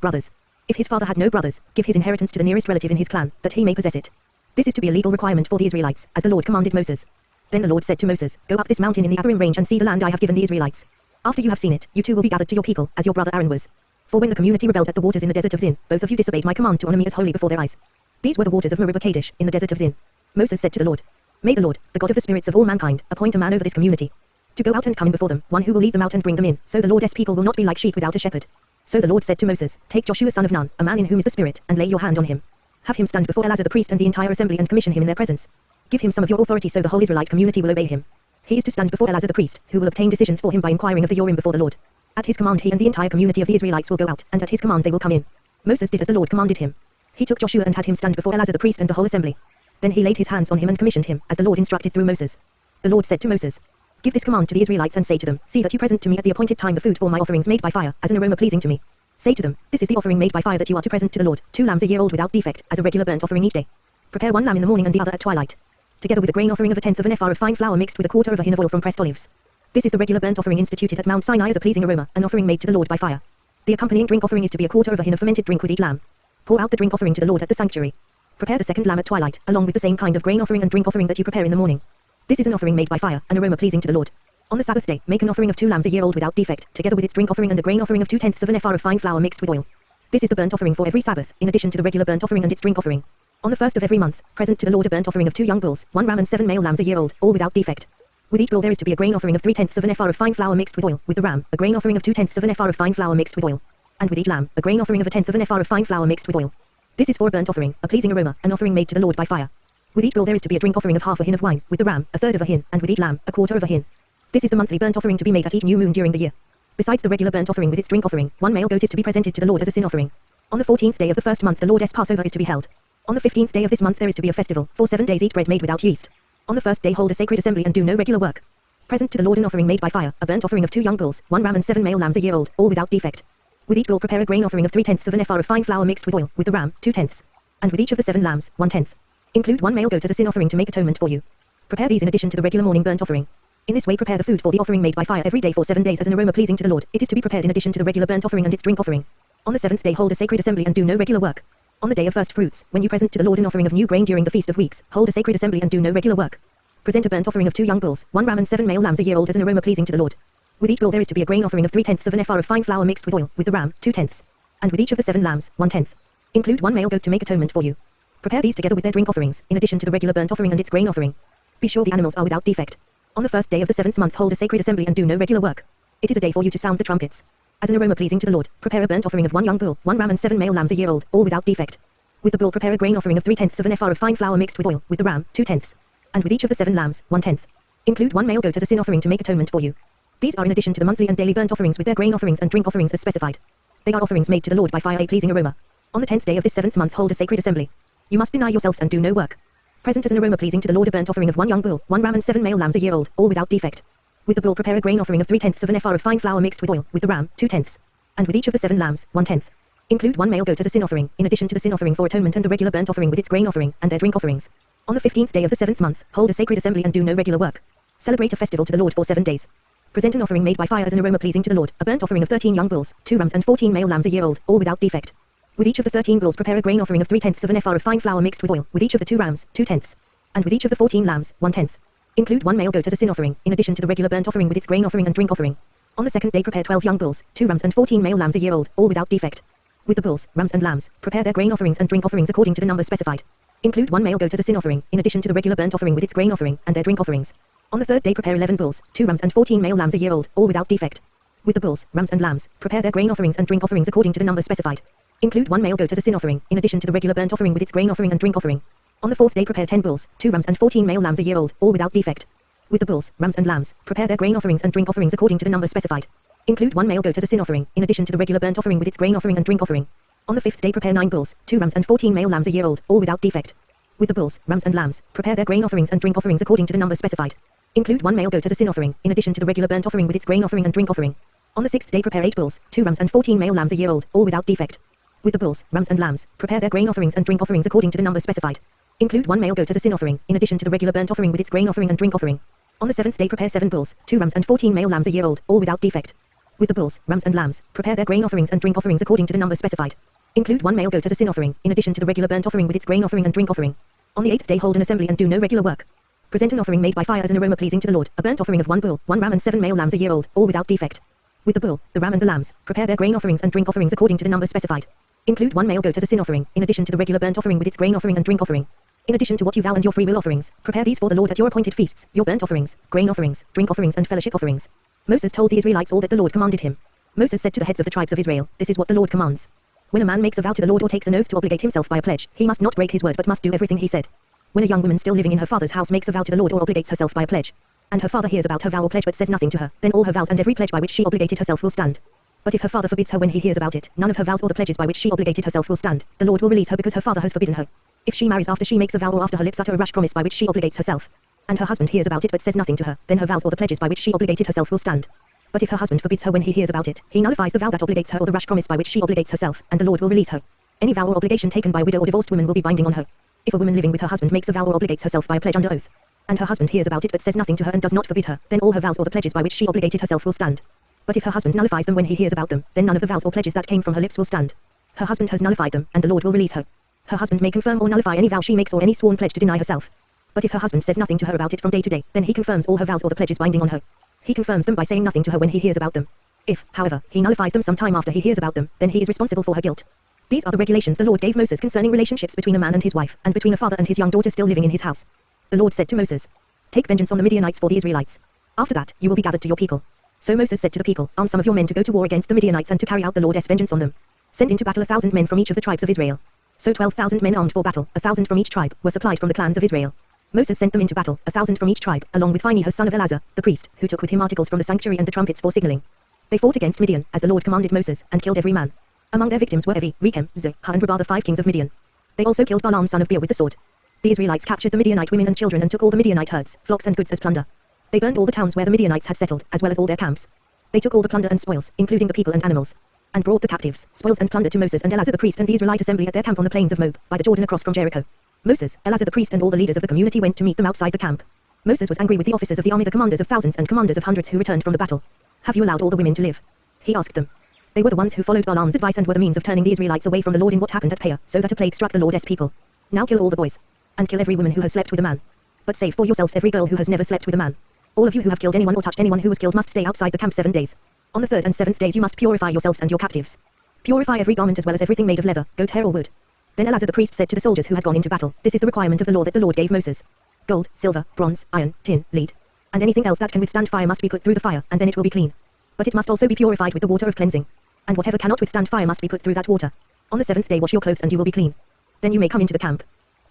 brothers. If his father had no brothers, give his inheritance to the nearest relative in his clan, that he may possess it. This is to be a legal requirement for the Israelites, as the Lord commanded Moses. Then the Lord said to Moses, Go up this mountain in the Abarim range and see the land I have given the Israelites. After you have seen it, you too will be gathered to your people, as your brother Aaron was. For when the community rebelled at the waters in the desert of Zin, both of you disobeyed my command to honor me as holy before their eyes. These were the waters of Meribah Kadesh, in the desert of Zin. Moses said to the Lord, May the Lord, the God of the spirits of all mankind, appoint a man over this community, to go out and come in before them, one who will lead them out and bring them in, so the Lord's people will not be like sheep without a shepherd. So the Lord said to Moses, Take Joshua son of Nun, a man in whom is the Spirit, and lay your hand on him. Have him stand before Eleazar the priest and the entire assembly and commission him in their presence. Give him some of your authority so the whole Israelite community will obey him. He is to stand before Eleazar the priest, who will obtain decisions for him by inquiring of the Urim before the Lord. At his command he and the entire community of the Israelites will go out, and at his command they will come in. Moses did as the Lord commanded him. He took Joshua and had him stand before Eleazar the priest and the whole assembly. Then he laid his hands on him and commissioned him, as the Lord instructed through Moses. The Lord said to Moses, Give this command to the Israelites and say to them, See that you present to me at the appointed time the food for my offerings made by fire, as an aroma pleasing to me. Say to them, This is the offering made by fire that you are to present to the Lord, 2 lambs a year old without defect, as a regular burnt offering each day. Prepare 1 lamb in the morning and the other at twilight. Together with a grain offering of 1/10 of an ephah of fine flour mixed with 1/4 of a hin of oil from pressed olives. This is the regular burnt offering instituted at Mount Sinai as a pleasing aroma, an offering made to the Lord by fire. The accompanying drink offering is to be 1/4 of a hin of fermented drink with each lamb. Pour out the drink offering to the Lord at the sanctuary. Prepare the 2nd lamb at twilight, along with the same kind of grain offering and drink offering that you prepare in the morning. This is an offering made by fire, an aroma pleasing to the Lord. On the Sabbath day, make an offering of 2 lambs a year old without defect, together with its drink offering and a grain offering of 2/10 of an ephah of fine flour mixed with oil. This is the burnt offering for every Sabbath, in addition to the regular burnt offering and its drink offering. On the first of every month, present to the Lord a burnt offering of 2 young bulls, 1 ram and 7 male lambs a year old, all without defect. With each bull there is to be a grain offering of 3/10 of an ephah of fine flour mixed with oil, with the ram, a grain offering of 2/10 of an ephah of fine flour mixed with oil. And with each lamb, a grain offering of 1/10 of an ephah of fine flour mixed with oil. This is for a burnt offering, a pleasing aroma, an offering made to the Lord by fire. With each bull there is to be a drink offering of 1/2 a hin of wine, with the ram, 1/3 of a hin, and with each lamb, 1/4 of a hin. This is the monthly burnt offering to be made at each new moon during the year. Besides the regular burnt offering with its drink offering, 1 male goat is to be presented to the Lord as a sin offering. On the 14th day of the first month the Lord's Passover is to be held. On the 15th day of this month there is to be a festival, for 7 days eat bread made without yeast. On the first day hold a sacred assembly and do no regular work. Present to the Lord an offering made by fire, a burnt offering of 2 young bulls, 1 ram and 7 male lambs a year old, all without defect. With each bull prepare a grain offering of 3/10 of an ephah of fine flour mixed with oil, with the ram, 2/10. And with each of the 7 lambs, 1/10. Include 1 male goat as a sin offering to make atonement for you. Prepare these in addition to the regular morning burnt offering. In this way prepare the food for the offering made by fire every day for 7 days as an aroma pleasing to the Lord. It is to be prepared in addition to the regular burnt offering and its drink offering. On the 7th day hold a sacred assembly and do no regular work. On the day of first fruits, when you present to the Lord an offering of new grain during the Feast of Weeks, hold a sacred assembly and do no regular work. Present a burnt offering of 2 young bulls, 1 ram and 7 male lambs a year old as an aroma pleasing to the Lord. With each bull there is to be a grain offering of 3/10 of an ephah of fine flour mixed with oil, with the ram, 2/10. And with each of the 7 lambs, 1/10. Include 1 male goat to make atonement for you. Prepare these together with their drink offerings, in addition to the regular burnt offering and its grain offering. Be sure the animals are without defect. On the first day of the 7th month hold a sacred assembly and do no regular work. It is a day for you to sound the trumpets. As an aroma pleasing to the Lord, prepare a burnt offering of 1 young bull, 1 ram and 7 male lambs a year old, all without defect. With the bull prepare a grain offering of 3/10 of an ephah of fine flour mixed with oil, with the ram, 2/10. And with each of the 7 lambs, 1/10. Include 1 male goat as a sin offering to make atonement for you. These are in addition to the monthly and daily burnt offerings with their grain offerings and drink offerings as specified. They are offerings made to the Lord by fire, a pleasing aroma. On the 10th day of this 7th month hold a sacred assembly. You must deny yourselves and do no work. Present as an aroma pleasing to the Lord a burnt offering of 1 young bull, 1 ram and 7 male lambs a year old, all without defect. With the bull prepare a grain offering of 3/10 of an ephah of fine flour mixed with oil, with the ram, 2/10. And with each of the 7 lambs, 1/10. Include 1 male goat as a sin offering, in addition to the sin offering for atonement and the regular burnt offering with its grain offering, and their drink offerings. On the 15th day of the 7th month, hold a sacred assembly and do no regular work. Celebrate a festival to the Lord for 7 days. Present an offering made by fire as an aroma pleasing to the Lord, a burnt offering of 13 young bulls, 2 rams and 14 male lambs a year old, all without defect. With each of the 13 bulls prepare a grain offering of 3/10 of an ephah of fine flour mixed with oil, with each of the 2 rams, 2/10. And with each of the 14 lambs, 1/10. Include 1 male goat as a sin offering, in addition to the regular burnt offering with its grain offering and drink offering. On the 2nd day prepare 12 young bulls, 2 rams and 14 male lambs a year old, all without defect. With the bulls, rams and lambs, prepare their grain offerings and drink offerings according to the number specified. Include 1 male goat as a sin offering, in addition to the regular burnt offering with its grain offering, and their drink offerings. On the 3rd day prepare 11 bulls, 2 rams and 14 male lambs a year old, all without defect. With the bulls, rams and lambs, prepare their grain offerings and drink offerings according to the number specified. Include 1 male goat as a sin offering, in addition to the regular burnt offering with its grain offering and drink offering. On the 4th day prepare 10 bulls, 2 rams and 14 male lambs a year old, all without defect. With the bulls, rams and lambs, prepare their grain offerings and drink offerings according to the number specified. Include 1 male goat as a sin offering, in addition to the regular burnt offering with its grain offering and drink offering. On the 5th day prepare 9 bulls, 2 rams and 14 male lambs a year old, all without defect. With the bulls, rams and lambs, prepare their grain offerings and drink offerings according to the number specified. Include 1 male goat as a sin offering, in addition to the regular burnt offering with its grain offering and drink offering. On the 6th day prepare 8 bulls, 2 rams and 14 male lambs a year old, all without defect. With the bulls, rams and lambs, prepare their grain offerings and drink offerings according to the number specified. Include 1 male goat as a sin offering, in addition to the regular burnt offering with its grain offering and drink offering. On the 7th day prepare 7 bulls, 2 rams and 14 male lambs a year old, all without defect. With the bulls, rams and lambs, prepare their grain offerings and drink offerings according to the number specified. Include 1 male goat as a sin offering, in addition to the regular burnt offering with its grain offering and drink offering. On the 8th day hold an assembly and do no regular work. Present an offering made by fire as an aroma pleasing to the Lord, a burnt offering of 1 bull, 1 ram and 7 male lambs a year old, all without defect. With the bull, the ram and the lambs, prepare their grain offerings and drink offerings according to the number specified. Include 1 male goat as a sin offering, in addition to the regular burnt offering with its grain offering and drink offering. In addition to what you vow and your free will offerings, prepare these for the Lord at your appointed feasts, your burnt offerings, grain offerings, drink offerings and fellowship offerings. Moses told the Israelites all that the Lord commanded him. Moses said to the heads of the tribes of Israel, this is what the Lord commands. When a man makes a vow to the Lord or takes an oath to obligate himself by a pledge, he must not break his word but must do everything he said. When a young woman still living in her father's house makes a vow to the Lord or obligates herself by a pledge, and her father hears about her vow or pledge but says nothing to her, then all her vows and every pledge by which she obligated herself will stand. But if her father forbids her when he hears about it, none of her vows or the pledges by which she obligated herself will stand. The Lord will release her because her father has forbidden her. If she marries after she makes a vow or after her lips utter a rash promise by which she obligates herself, and her husband hears about it but says nothing to her, then her vows or the pledges by which she obligated herself will stand. But if her husband forbids her when he hears about it, he nullifies the vow that obligates her or the rash promise by which she obligates herself, and the Lord will release her. Any vow or obligation taken by a widow or divorced woman will be binding on her. If a woman living with her husband makes a vow or obligates herself by a pledge under oath, and her husband hears about it but says nothing to her and does not forbid her, then all her vows or the pledges by which she obligated herself will stand. But if her husband nullifies them when he hears about them, then none of the vows or pledges that came from her lips will stand. Her husband has nullified them, and the Lord will release her. Her husband may confirm or nullify any vow she makes or any sworn pledge to deny herself. But if her husband says nothing to her about it from day to day, then he confirms all her vows or the pledges binding on her. He confirms them by saying nothing to her when he hears about them. If, however, he nullifies them some time after he hears about them, then he is responsible for her guilt. These are the regulations the Lord gave Moses concerning relationships between a man and his wife, and between a father and his young daughter still living in his house. The Lord said to Moses, take vengeance on the Midianites for the Israelites. After that, you will be gathered to your people. So Moses said to the people, arm some of your men to go to war against the Midianites and to carry out the Lord's vengeance on them. Send into battle 1,000 men from each of the tribes of Israel. So 12,000 men armed for battle, 1,000 from each tribe, were supplied from the clans of Israel. Moses sent them into battle, 1,000 from each tribe, along with Phinehas son of Eleazar, the priest, who took with him articles from the sanctuary and the trumpets for signaling. They fought against Midian, as the Lord commanded Moses, and killed every man. Among their victims were Evi, Rechem, Zoh, and Rabah, the 5 kings of Midian. They also killed Balaam son of Beor with the sword. The Israelites captured the Midianite women and children and took all the Midianite herds, flocks and goods as plunder. They burned all the towns where the Midianites had settled, as well as all their camps. They took all the plunder and spoils, including the people and animals, and brought the captives, spoils and plunder to Moses and Eleazar the priest and the Israelite assembly at their camp on the plains of Moab, by the Jordan across from Jericho. Moses, Eleazar the priest and all the leaders of the community went to meet them outside the camp. Moses was angry with the officers of the army, the commanders of thousands and commanders of hundreds who returned from the battle. Have you allowed all the women to live? He asked them. They were the ones who followed Balaam's advice and were the means of turning the Israelites away from the Lord in what happened at Peor, so that a plague struck the Lord's people. Now kill all the boys, and kill every woman who has slept with a man. But save for yourselves every girl who has never slept with a man. All of you who have killed anyone or touched anyone who was killed must stay outside the camp 7 days. On the 3rd and 7th days you must purify yourselves and your captives. Purify every garment as well as everything made of leather, goat hair or wood. Then Eleazar the priest said to the soldiers who had gone into battle, this is the requirement of the law that the Lord gave Moses. Gold, silver, bronze, iron, tin, lead, and anything else that can withstand fire must be put through the fire, and then it will be clean. But it must also be purified with the water of cleansing. And whatever cannot withstand fire must be put through that water. On the 7th day wash your clothes and you will be clean. Then you may come into the camp.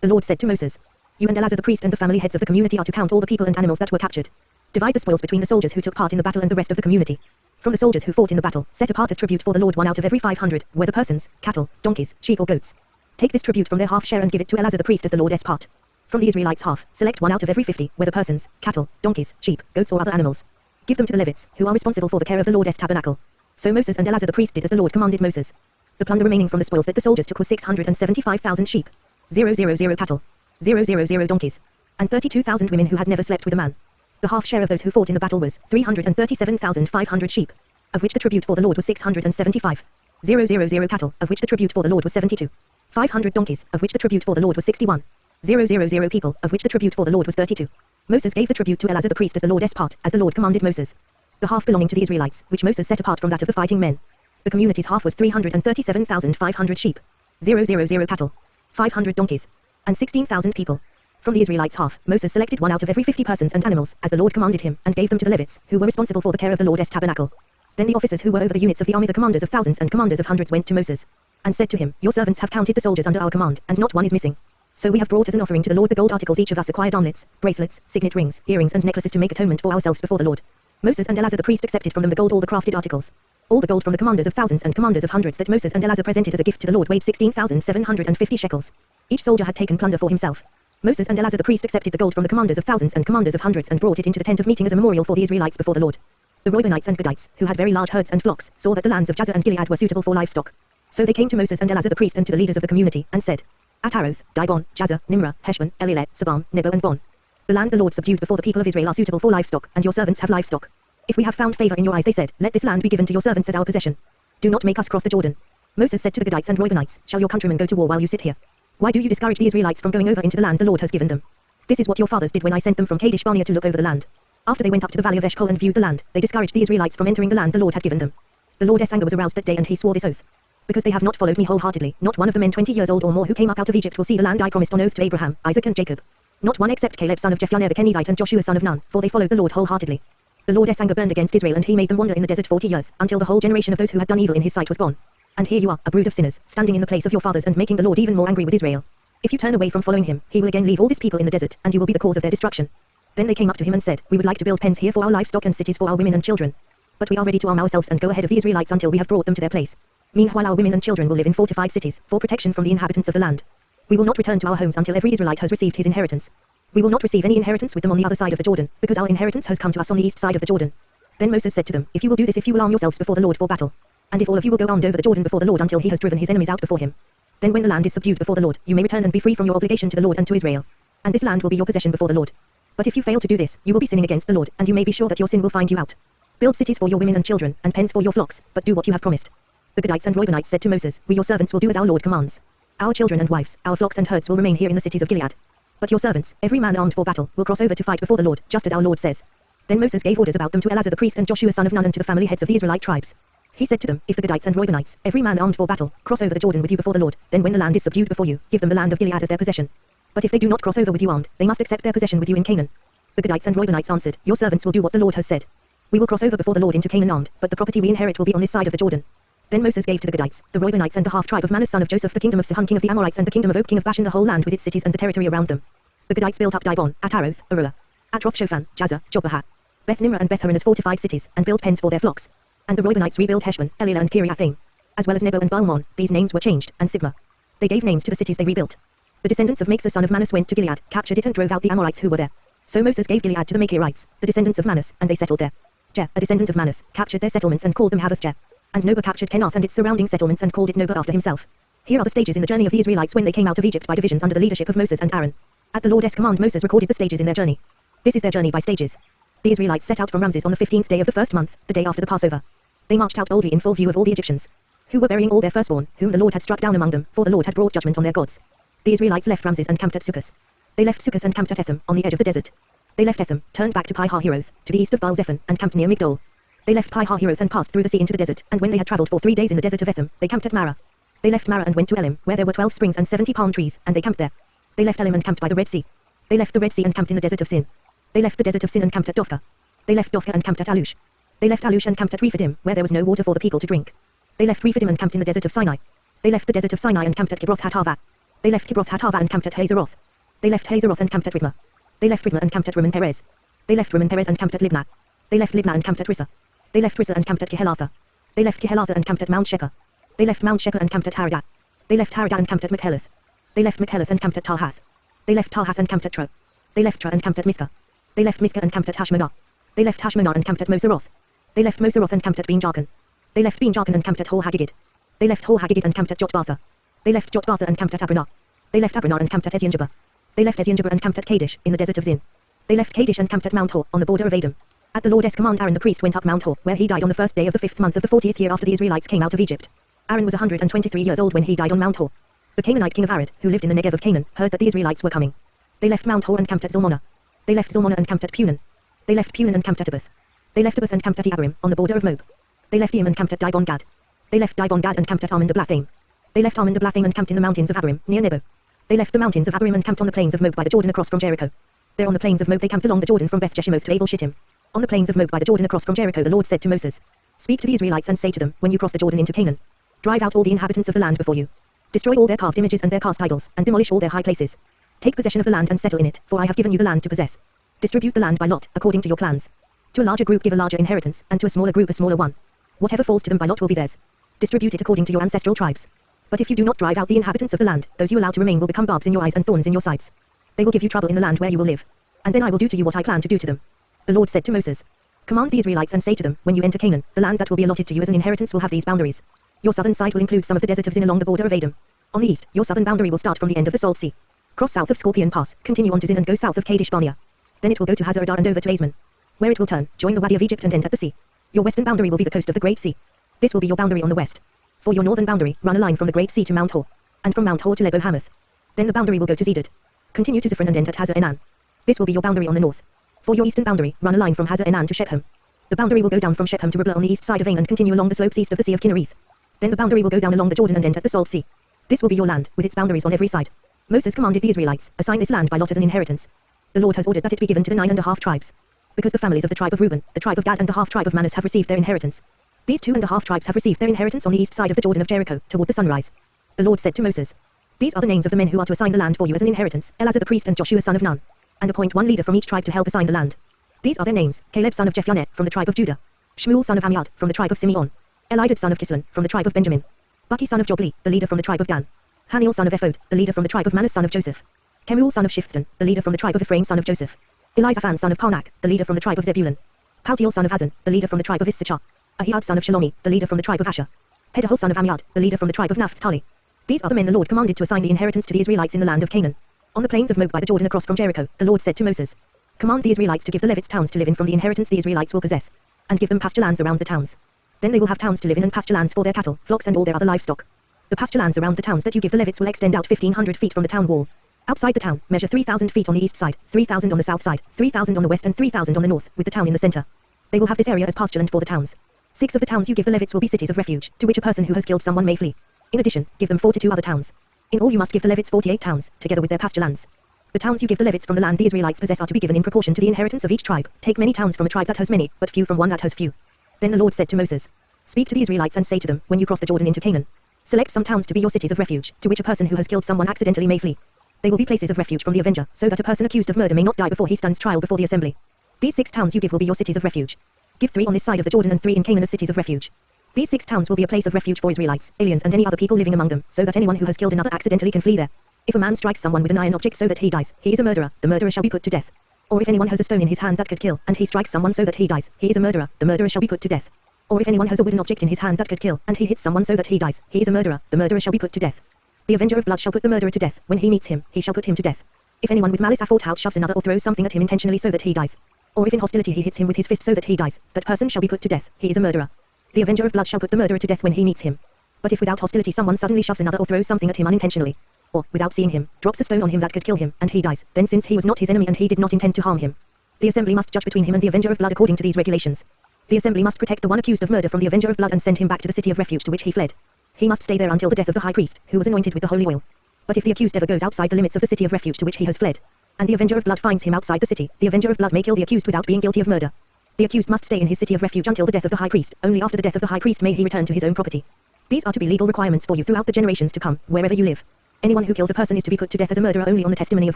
The Lord said to Moses, you and Eleazar the priest and the family heads of the community are to count all the people and animals that were captured. Divide the spoils between the soldiers who took part in the battle and the rest of the community. From the soldiers who fought in the battle, set apart as tribute for the Lord 1 out of every 500, whether persons, cattle, donkeys, sheep or goats. Take this tribute from their half share and give it to Eleazar the priest as the Lord's part. From the Israelites' half, select 1 out of every 50, whether persons, cattle, donkeys, sheep, goats or other animals. Give them to the Levites, who are responsible for the care of the Lord's tabernacle. So Moses and Eleazar the priest did as the Lord commanded Moses. The plunder remaining from the spoils that the soldiers took was 675,000 sheep, 000 cattle, 000 donkeys, and 32,000 women who had never slept with a man. The half share of those who fought in the battle was 337,500 sheep, of which the tribute for the Lord was 675, 000 cattle, of which the tribute for the Lord was 72, 500 donkeys, of which the tribute for the Lord was 61, 000 people, of which the tribute for the Lord was 32. Moses gave the tribute to Eleazar the priest as the Lord's part, as the Lord commanded Moses. The half belonging to the Israelites, which Moses set apart from that of the fighting men. The community's half was 337,500 sheep, 000 cattle, 500 donkeys, and 16,000 people. From the Israelites' half, Moses selected 1 out of every 50 persons and animals, as the Lord commanded him, and gave them to the Levites, who were responsible for the care of the Lord's tabernacle. Then the officers who were over the units of the army, the commanders of thousands and commanders of hundreds, went to Moses. and said to him, Your servants have counted the soldiers under our command, and not one is missing. So we have brought as an offering to the Lord the gold articles each of us acquired, armlets, bracelets, signet rings, earrings and necklaces to make atonement for ourselves before the Lord. Moses and Eleazar the priest accepted from them the gold, all the crafted articles. All the gold from the commanders of thousands and commanders of hundreds that Moses and Eleazar presented as a gift to the Lord weighed 16,750 shekels. Each soldier had taken plunder for himself. Moses and Eleazar the priest accepted the gold from the commanders of thousands and commanders of hundreds and brought it into the tent of meeting as a memorial for the Israelites before the Lord. The Reubenites and Gadites, who had very large herds and flocks, saw that the lands of Jazer and Gilead were suitable for livestock. So they came to Moses and Eleazar the priest and to the leaders of the community, and said, At Aroth, Dibon, Jazer, Nimrah, Heshbon, Elileh, Sabam, Nebo and Bon. The land the Lord subdued before the people of Israel are suitable for livestock, and your servants have livestock. If we have found favor in your eyes, they said, let this land be given to your servants as our possession. Do not make us cross the Jordan. Moses said to the Gadites and Reubenites, Shall your countrymen go to war while you sit here? Why do you discourage the Israelites from going over into the land the Lord has given them? This is what your fathers did when I sent them from Kadesh Barnea to look over the land. After they went up to the valley of Eshcol and viewed the land, they discouraged the Israelites from entering the land the Lord had given them. The Lord's anger was aroused that day, and he swore this oath. Because they have not followed me wholeheartedly, not one of the men 20 years old or more who came up out of Egypt will see the land I promised on oath to Abraham, Isaac and Jacob. Not one except Caleb son of Jephunneh the Kenizzite and Joshua son of Nun, for they followed the Lord wholeheartedly. The Lord's anger burned against Israel, and he made them wander in the desert 40 years, until the whole generation of those who had done evil in his sight was gone. And here you are, a brood of sinners, standing in the place of your fathers and making the Lord even more angry with Israel. If you turn away from following him, he will again leave all this people in the desert, and you will be the cause of their destruction. Then they came up to him and said, We would like to build pens here for our livestock and cities for our women and children. But we are ready to arm ourselves and go ahead of the Israelites until we have brought them to their place. Meanwhile our women and children will live in fortified cities, for protection from the inhabitants of the land. We will not return to our homes until every Israelite has received his inheritance. We will not receive any inheritance with them on the other side of the Jordan, because our inheritance has come to us on the east side of the Jordan. Then Moses said to them, If you will do this, if you will arm yourselves before the Lord for battle, and if all of you will go armed over the Jordan before the Lord until he has driven his enemies out before him, then when the land is subdued before the Lord, you may return and be free from your obligation to the Lord and to Israel. And this land will be your possession before the Lord. But if you fail to do this, you will be sinning against the Lord, and you may be sure that your sin will find you out. Build cities for your women and children, and pens for your flocks, but do what you have promised. The Gadites and Reubenites said to Moses, We your servants will do as our Lord commands. Our children and wives, our flocks and herds will remain here in the cities of Gilead. But your servants, every man armed for battle, will cross over to fight before the Lord, just as our Lord says. Then Moses gave orders about them to Eleazar the priest and Joshua son of Nun and to the family heads of the Israelite tribes. He said to them, If the Gadites and Reubenites, every man armed for battle, cross over the Jordan with you before the Lord, then when the land is subdued before you, give them the land of Gilead as their possession. But if they do not cross over with you armed, they must accept their possession with you in Canaan. The Gadites and Reubenites answered, Your servants will do what the Lord has said. We will cross over before the Lord into Canaan armed, but the property we inherit will be on this side of the Jordan. Then Moses gave to the Gadites, the Reubenites and the half-tribe of Manasseh son of Joseph the kingdom of Sihon king of the Amorites and the kingdom of Og king of Bashan the whole land with its cities and the territory around them. The Gadites built up Dibon, at Aroth, Aruah, at Roth-Shofan, Jazer, Jopahah, Beth Nimrah and Beth Horon as fortified cities, and built pens for their flocks. And the Reubenites rebuilt Heshbon, Elileh and Kiriathaim, as well as Nebo and Baalmon. These names were changed, and Sibmah. They gave names to the cities they rebuilt. The descendants of Machsah son of Manasseh went to Gilead, captured it and drove out the Amorites who were there. So Moses gave Gilead to the Machirites, the descendants of Manasseh, and they settled there. Jer, a descendant of Manasseh, captured their settlements and called them Havoth-Jer. And Noba captured Kenath and its surrounding settlements and called it Noba after himself. Here are the stages in the journey of the Israelites when they came out of Egypt by divisions under the leadership of Moses and Aaron. At the Lord's command Moses recorded the stages in their journey. This is their journey by stages. The Israelites set out from Ramses on the 15th day of the first month, the day after the Passover. They marched out boldly in full view of all the Egyptians, who were burying all their firstborn, whom the Lord had struck down among them, for the Lord had brought judgment on their gods. The Israelites left Ramses and camped at Sukkot. They left Sukkot and camped at Etham, on the edge of the desert. They left Etham, turned back to Pi-Hahiroth, to the east of Baal-Zephon, and camped near Migdol. They left Pi-Hahiroth and passed through the sea into the desert, and when they had travelled for 3 days in the desert of Etham, they camped at Marah. They left Marah and went to Elim, where there were 12 springs and 70 palm trees, and they camped there. They left Elim and camped by the Red Sea. They left the Red Sea and camped in the desert of Sin. They left the desert of Sin and camped at Dophkah. They left Dophkah and camped at Alush. They left Alush and camped at Rephidim, where there was no water for the people to drink. They left Rephidim and camped in the desert of Sinai. They left the desert of Sinai and camped at Kibroth-Hattaavah. They left Kibroth-Hattaavah and camped at Hazeroth. They left Hazeroth and camped at Ridmah. They left Ridmah and camped at Rimmon Perez. They left Rimmon Perez and camped at Libnah. They left Libnah and camped at Rissah. They left Rissah and camped at Kehelatha. They left Kehelatha and camped at Mount Shekah. They left Mount Shekah and camped at Haradah. They left Haradah and camped at Machelath. They left Machelath and camped at Tahath. They left Tahath and camped at Tro. They left Tro and camped at Mithkah. They left Mithkah and camped at Hashmonah. They left Hashmonah and camped at Moseroth. They left Moseroth and camped at Ben-Jarkan. They left Ben-Jarkan and camped at Hor-Haggigid. They left Hor-Haggigid and camped at Jotbatha. They left Jotbatha and camped at Abranah. They left Abranah and camped at Eziongeber. They left Eziongeber and camped at Kadesh, in the desert of Zin. They left Kadesh and camped at Mount Hor, on the border of Edom. At the Lord's command Aaron the priest went up Mount Hor, where he died on the first day of the 5th month of the 40th year after the Israelites came out of Egypt. Aaron was 123 years old when he died on Mount Hor. The Canaanite king of Arad, who lived in the Negev of Canaan, heard that the Israelites were coming. They left Mount Hor and camped at Zalmonah. They left Zalmonah and camped at Punan. They left Punan and camped at Abath. They left Abath and camped at Abarim, on the border of Moab. They left Eam and camped at Dibon Gad. They left Dibon Gad and camped at Armon-Diblathaim. They left Armon-Diblathaim and camped in the mountains of Abarim, near Nebo. They left the mountains of Abarim and camped on the plains of Moab by the Jordan across from Jericho. There on the plains of Moab they camped along the Jordan from Beth-Jeshimoth to Abel-Shittim. On the plains of Moab by the Jordan across from Jericho the Lord said to Moses, Speak to the Israelites and say to them, when you cross the Jordan into Canaan, Drive out all the inhabitants of the land before you. Destroy all their carved images and their cast idols, and demolish all their high places. Take possession of the land and settle in it, for I have given you the land to possess. Distribute the land by lot, according to your clans. To a larger group give a larger inheritance, and to a smaller group a smaller one. Whatever falls to them by lot will be theirs. Distribute it according to your ancestral tribes. But if you do not drive out the inhabitants of the land, those you allow to remain will become barbs in your eyes and thorns in your sides. They will give you trouble in the land where you will live. And then I will do to you what I plan to do to them. The Lord said to Moses, command the Israelites and say to them, when you enter Canaan, the land that will be allotted to you as an inheritance will have these boundaries. Your southern side will include some of the desert of Zin along the border of Edom. On the east, your southern boundary will start from the end of the Salt Sea. Cross south of Scorpion Pass, continue on to Zin and go south of Kadesh Barnea. Then it will go to Hazar Adar and over to Asman, where it will turn, join the Wadi of Egypt and end at the sea. Your western boundary will be the coast of the Great Sea. This will be your boundary on the west. For your northern boundary, run a line from the Great Sea to Mount Hor, and from Mount Hor to Lebo Hamath. Then the boundary will go to Zedad. Continue to Ziphren and end at Hazar Enan. This will be your boundary on the north. For your eastern boundary, run a line from Hazar Enan to Shechem. The boundary will go down from Shechem to Riblah on the east side of Ain and continue along the slopes east of the Sea of Kinnereth. Then the boundary will go down along the Jordan and end at the Salt Sea. This will be your land, with its boundaries on every side. Moses commanded the Israelites, assign this land by lot as an inheritance. The Lord has ordered that it be given to the 9½ tribes. Because the families of the tribe of Reuben, the tribe of Gad and the half tribe of Manasseh have received their inheritance. These 2½ tribes have received their inheritance on the east side of the Jordan of Jericho, toward the sunrise. The Lord said to Moses, these are the names of the men who are to assign the land for you as an inheritance, Eleazar the priest and Joshua son of Nun. And appoint one leader from each tribe to help assign the land. These are their names, Caleb son of Jephunneh, from the tribe of Judah. Shmuel son of Amiad, from the tribe of Simeon. Elidad son of Kislon, from the tribe of Benjamin. Buki son of Jogli, the leader from the tribe of Dan. Haniel son of Ephod, the leader from the tribe of Manasseh son of Joseph. Kemuel son of Shifton, the leader from the tribe of Ephraim son of Joseph. Elizaphan son of Parnak, the leader from the tribe of Zebulun. Paltiel son of Hazan, the leader from the tribe of Issachar. Ahiad son of Shalomi, the leader from the tribe of Asher. Pedahel son of Amiad, the leader from the tribe of Naphtali. These are the men the Lord commanded to assign the inheritance to the Israelites in the land of Canaan. On the plains of Moab by the Jordan across from Jericho, the Lord said to Moses, command the Israelites to give the Levites towns to live in from the inheritance the Israelites will possess, and give them pasture lands around the towns. Then they will have towns to live in and pasture lands for their cattle, flocks and all their other livestock. The pasture lands around the towns that you give the Levites will extend out 1,500 feet from the town wall. Outside the town, measure 3,000 feet on the east side, 3,000 on the south side, 3,000 on the west and 3,000 on the north, with the town in the center. They will have this area as pasture land for the towns. 6 of the towns you give the Levites will be cities of refuge, to which a person who has killed someone may flee. In addition, give them 42 other towns. In all you must give the Levites 48 towns, together with their pasture lands. The towns you give the Levites from the land the Israelites possess are to be given in proportion to the inheritance of each tribe. Take many towns from a tribe that has many, but few from one that has few. Then the Lord said to Moses, speak to the Israelites and say to them, when you cross the Jordan into Canaan, select some towns to be your cities of refuge, to which a person who has killed someone accidentally may flee. They will be places of refuge from the avenger, so that a person accused of murder may not die before he stands trial before the assembly. These 6 towns you give will be your cities of refuge. Give 3 on this side of the Jordan and 3 in Canaan as cities of refuge. These 6 towns will be a place of refuge for Israelites, aliens and any other people living among them, so that anyone who has killed another accidentally can flee there. If a man strikes someone with an iron object so that he dies, he is a murderer, the murderer shall be put to death. Or if anyone has a stone in his hand that could kill, and he strikes someone so that he dies, he is a murderer, the murderer shall be put to death. Or if anyone has a wooden object in his hand that could kill, and he hits someone so that he dies, he is a murderer, the murderer shall be put to death. The avenger of blood shall put the murderer to death, when he meets him, he shall put him to death. If anyone with malice aforethought shoves another or throws something at him intentionally so that he dies, or if in hostility he hits him with his fist so that he dies, that person shall be put to death, he is a murderer. The avenger of blood shall put the murderer to death when he meets him. But if without hostility someone suddenly shoves another or throws something at him unintentionally, or, without seeing him, drops a stone on him that could kill him, and he dies, then since he was not his enemy and he did not intend to harm him, the assembly must judge between him and the avenger of blood according to these regulations. The assembly must protect the one accused of murder from the avenger of blood and send him back to the city of refuge to which he fled. He must stay there until the death of the high priest, who was anointed with the holy oil. But if the accused ever goes outside the limits of the city of refuge to which he has fled, and the avenger of blood finds him outside the city, the avenger of blood may kill the accused without being guilty of murder. The accused must stay in his city of refuge until the death of the high priest. Only after the death of the high priest may he return to his own property. These are to be legal requirements for you throughout the generations to come, wherever you live. Anyone who kills a person is to be put to death as a murderer only on the testimony of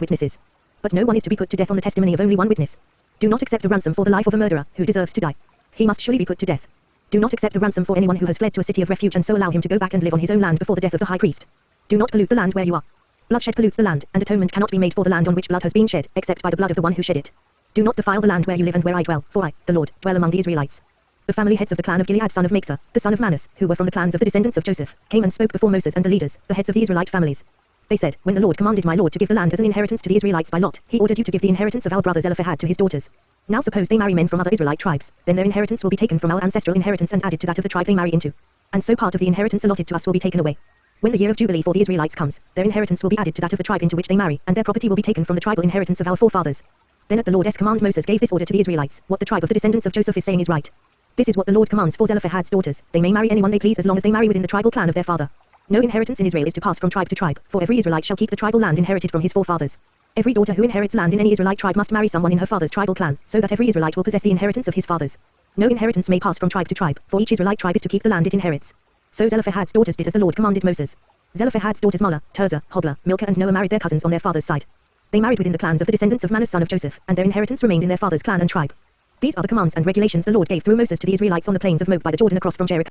witnesses. But no one is to be put to death on the testimony of only one witness. Do not accept a ransom for the life of a murderer, who deserves to die. He must surely be put to death. Do not accept a ransom for anyone who has fled to a city of refuge and so allow him to go back and live on his own land before the death of the high priest. Do not pollute the land where you are. Bloodshed pollutes the land, and atonement cannot be made for the land on which blood has been shed, except by the blood of the one who shed it. Do not defile the land where you live and where I dwell, for I, the Lord, dwell among the Israelites. The family heads of the clan of Gilead son of Machsah, the son of Manasseh, who were from the clans of the descendants of Joseph, came and spoke before Moses and the leaders, the heads of the Israelite families. They said, when the Lord commanded my Lord to give the land as an inheritance to the Israelites by lot, he ordered you to give the inheritance of our brother Zelophehad to his daughters. Now suppose they marry men from other Israelite tribes, then their inheritance will be taken from our ancestral inheritance and added to that of the tribe they marry into. And so part of the inheritance allotted to us will be taken away. When the year of Jubilee for the Israelites comes, their inheritance will be added to that of the tribe into which they marry, and their property will be taken from the tribal inheritance of our forefathers. Then at the Lord's command Moses gave this order to the Israelites, what the tribe of the descendants of Joseph is saying is right. This is what the Lord commands for Zelophehad's daughters, they may marry anyone they please as long as they marry within the tribal clan of their father. No inheritance in Israel is to pass from tribe to tribe, for every Israelite shall keep the tribal land inherited from his forefathers. Every daughter who inherits land in any Israelite tribe must marry someone in her father's tribal clan, so that every Israelite will possess the inheritance of his fathers. No inheritance may pass from tribe to tribe, for each Israelite tribe is to keep the land it inherits. So Zelophehad's daughters did as the Lord commanded Moses. Zelophehad's daughters Mahlah, Tirzah, Hoglah, Milcah and Noah married their cousins on their father's side. They married within the clans of the descendants of Manasseh son of Joseph, and their inheritance remained in their father's clan and tribe. These are the commands and regulations the Lord gave through Moses to the Israelites on the plains of Moab by the Jordan across from Jericho.